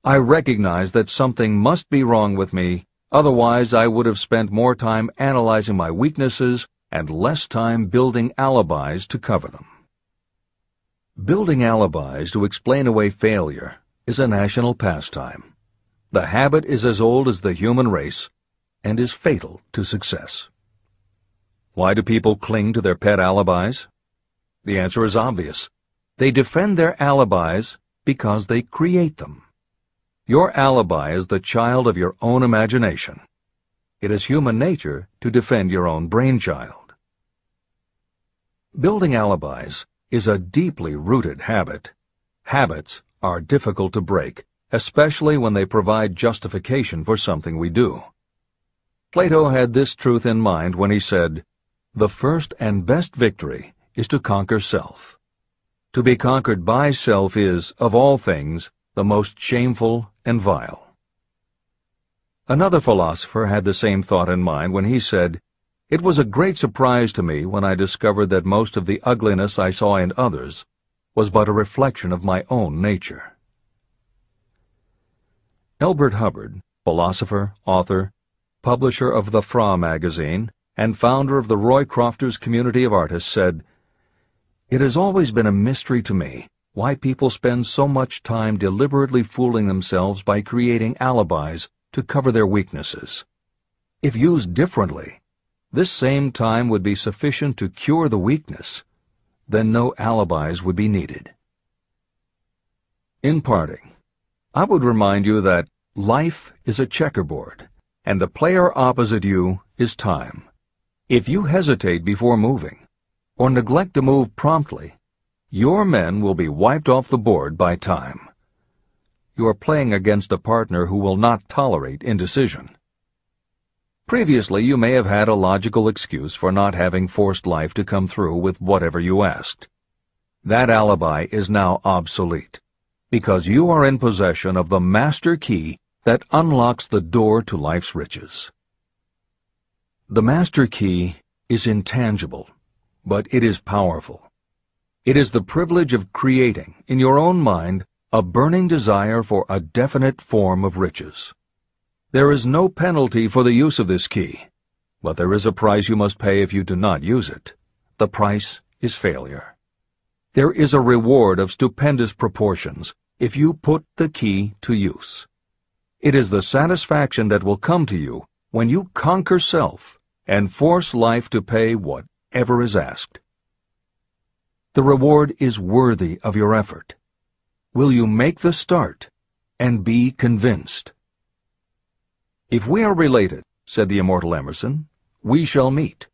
I recognize that something must be wrong with me, otherwise I would have spent more time analyzing my weaknesses and less time building alibis to cover them. Building alibis to explain away failure is a national pastime. The habit is as old as the human race and is fatal to success. Why do people cling to their pet alibis? The answer is obvious. They defend their alibis because they create them. Your alibi is the child of your own imagination. It is human nature to defend your own brainchild. Building alibis is a deeply rooted habit. Habits are difficult to break, especially when they provide justification for something we do. Plato had this truth in mind when he said, "The first and best victory is to conquer self. To be conquered by self is, of all things, the most shameful and vile." Another philosopher had the same thought in mind when he said, "It was a great surprise to me when I discovered that most of the ugliness I saw in others was but a reflection of my own nature." Elbert Hubbard, philosopher, author, publisher of the Fra magazine, and founder of the Roycrofters Community of Artists, said, "It has always been a mystery to me why people spend so much time deliberately fooling themselves by creating alibis to cover their weaknesses. If used differently, this same time would be sufficient to cure the weakness. Then no alibis would be needed." In parting, I would remind you that life is a checkerboard, and the player opposite you is time. If you hesitate before moving, or neglect to move promptly, your men will be wiped off the board by time. You are playing against a partner who will not tolerate indecision. Previously, you may have had a logical excuse for not having forced life to come through with whatever you asked. That alibi is now obsolete, because you are in possession of the master key that unlocks the door to life's riches. The master key is intangible, but it is powerful. It is the privilege of creating, in your own mind, a burning desire for a definite form of riches. There is no penalty for the use of this key, but there is a price you must pay if you do not use it. The price is failure. There is a reward of stupendous proportions if you put the key to use. It is the satisfaction that will come to you when you conquer self and force life to pay whatever is asked. The reward is worthy of your effort. Will you make the start and be convinced? "If we are related," said the immortal Emerson, "we shall meet."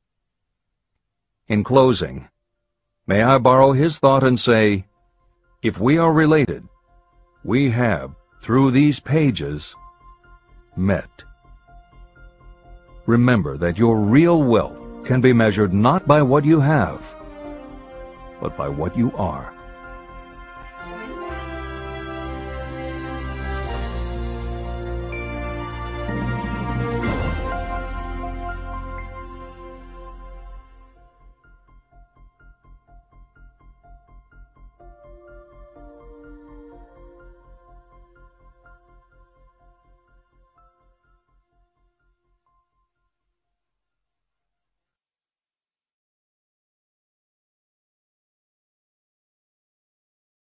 In closing, may I borrow his thought and say, if we are related, we have, through these pages, met. Remember that your real wealth can be measured not by what you have, but by what you are.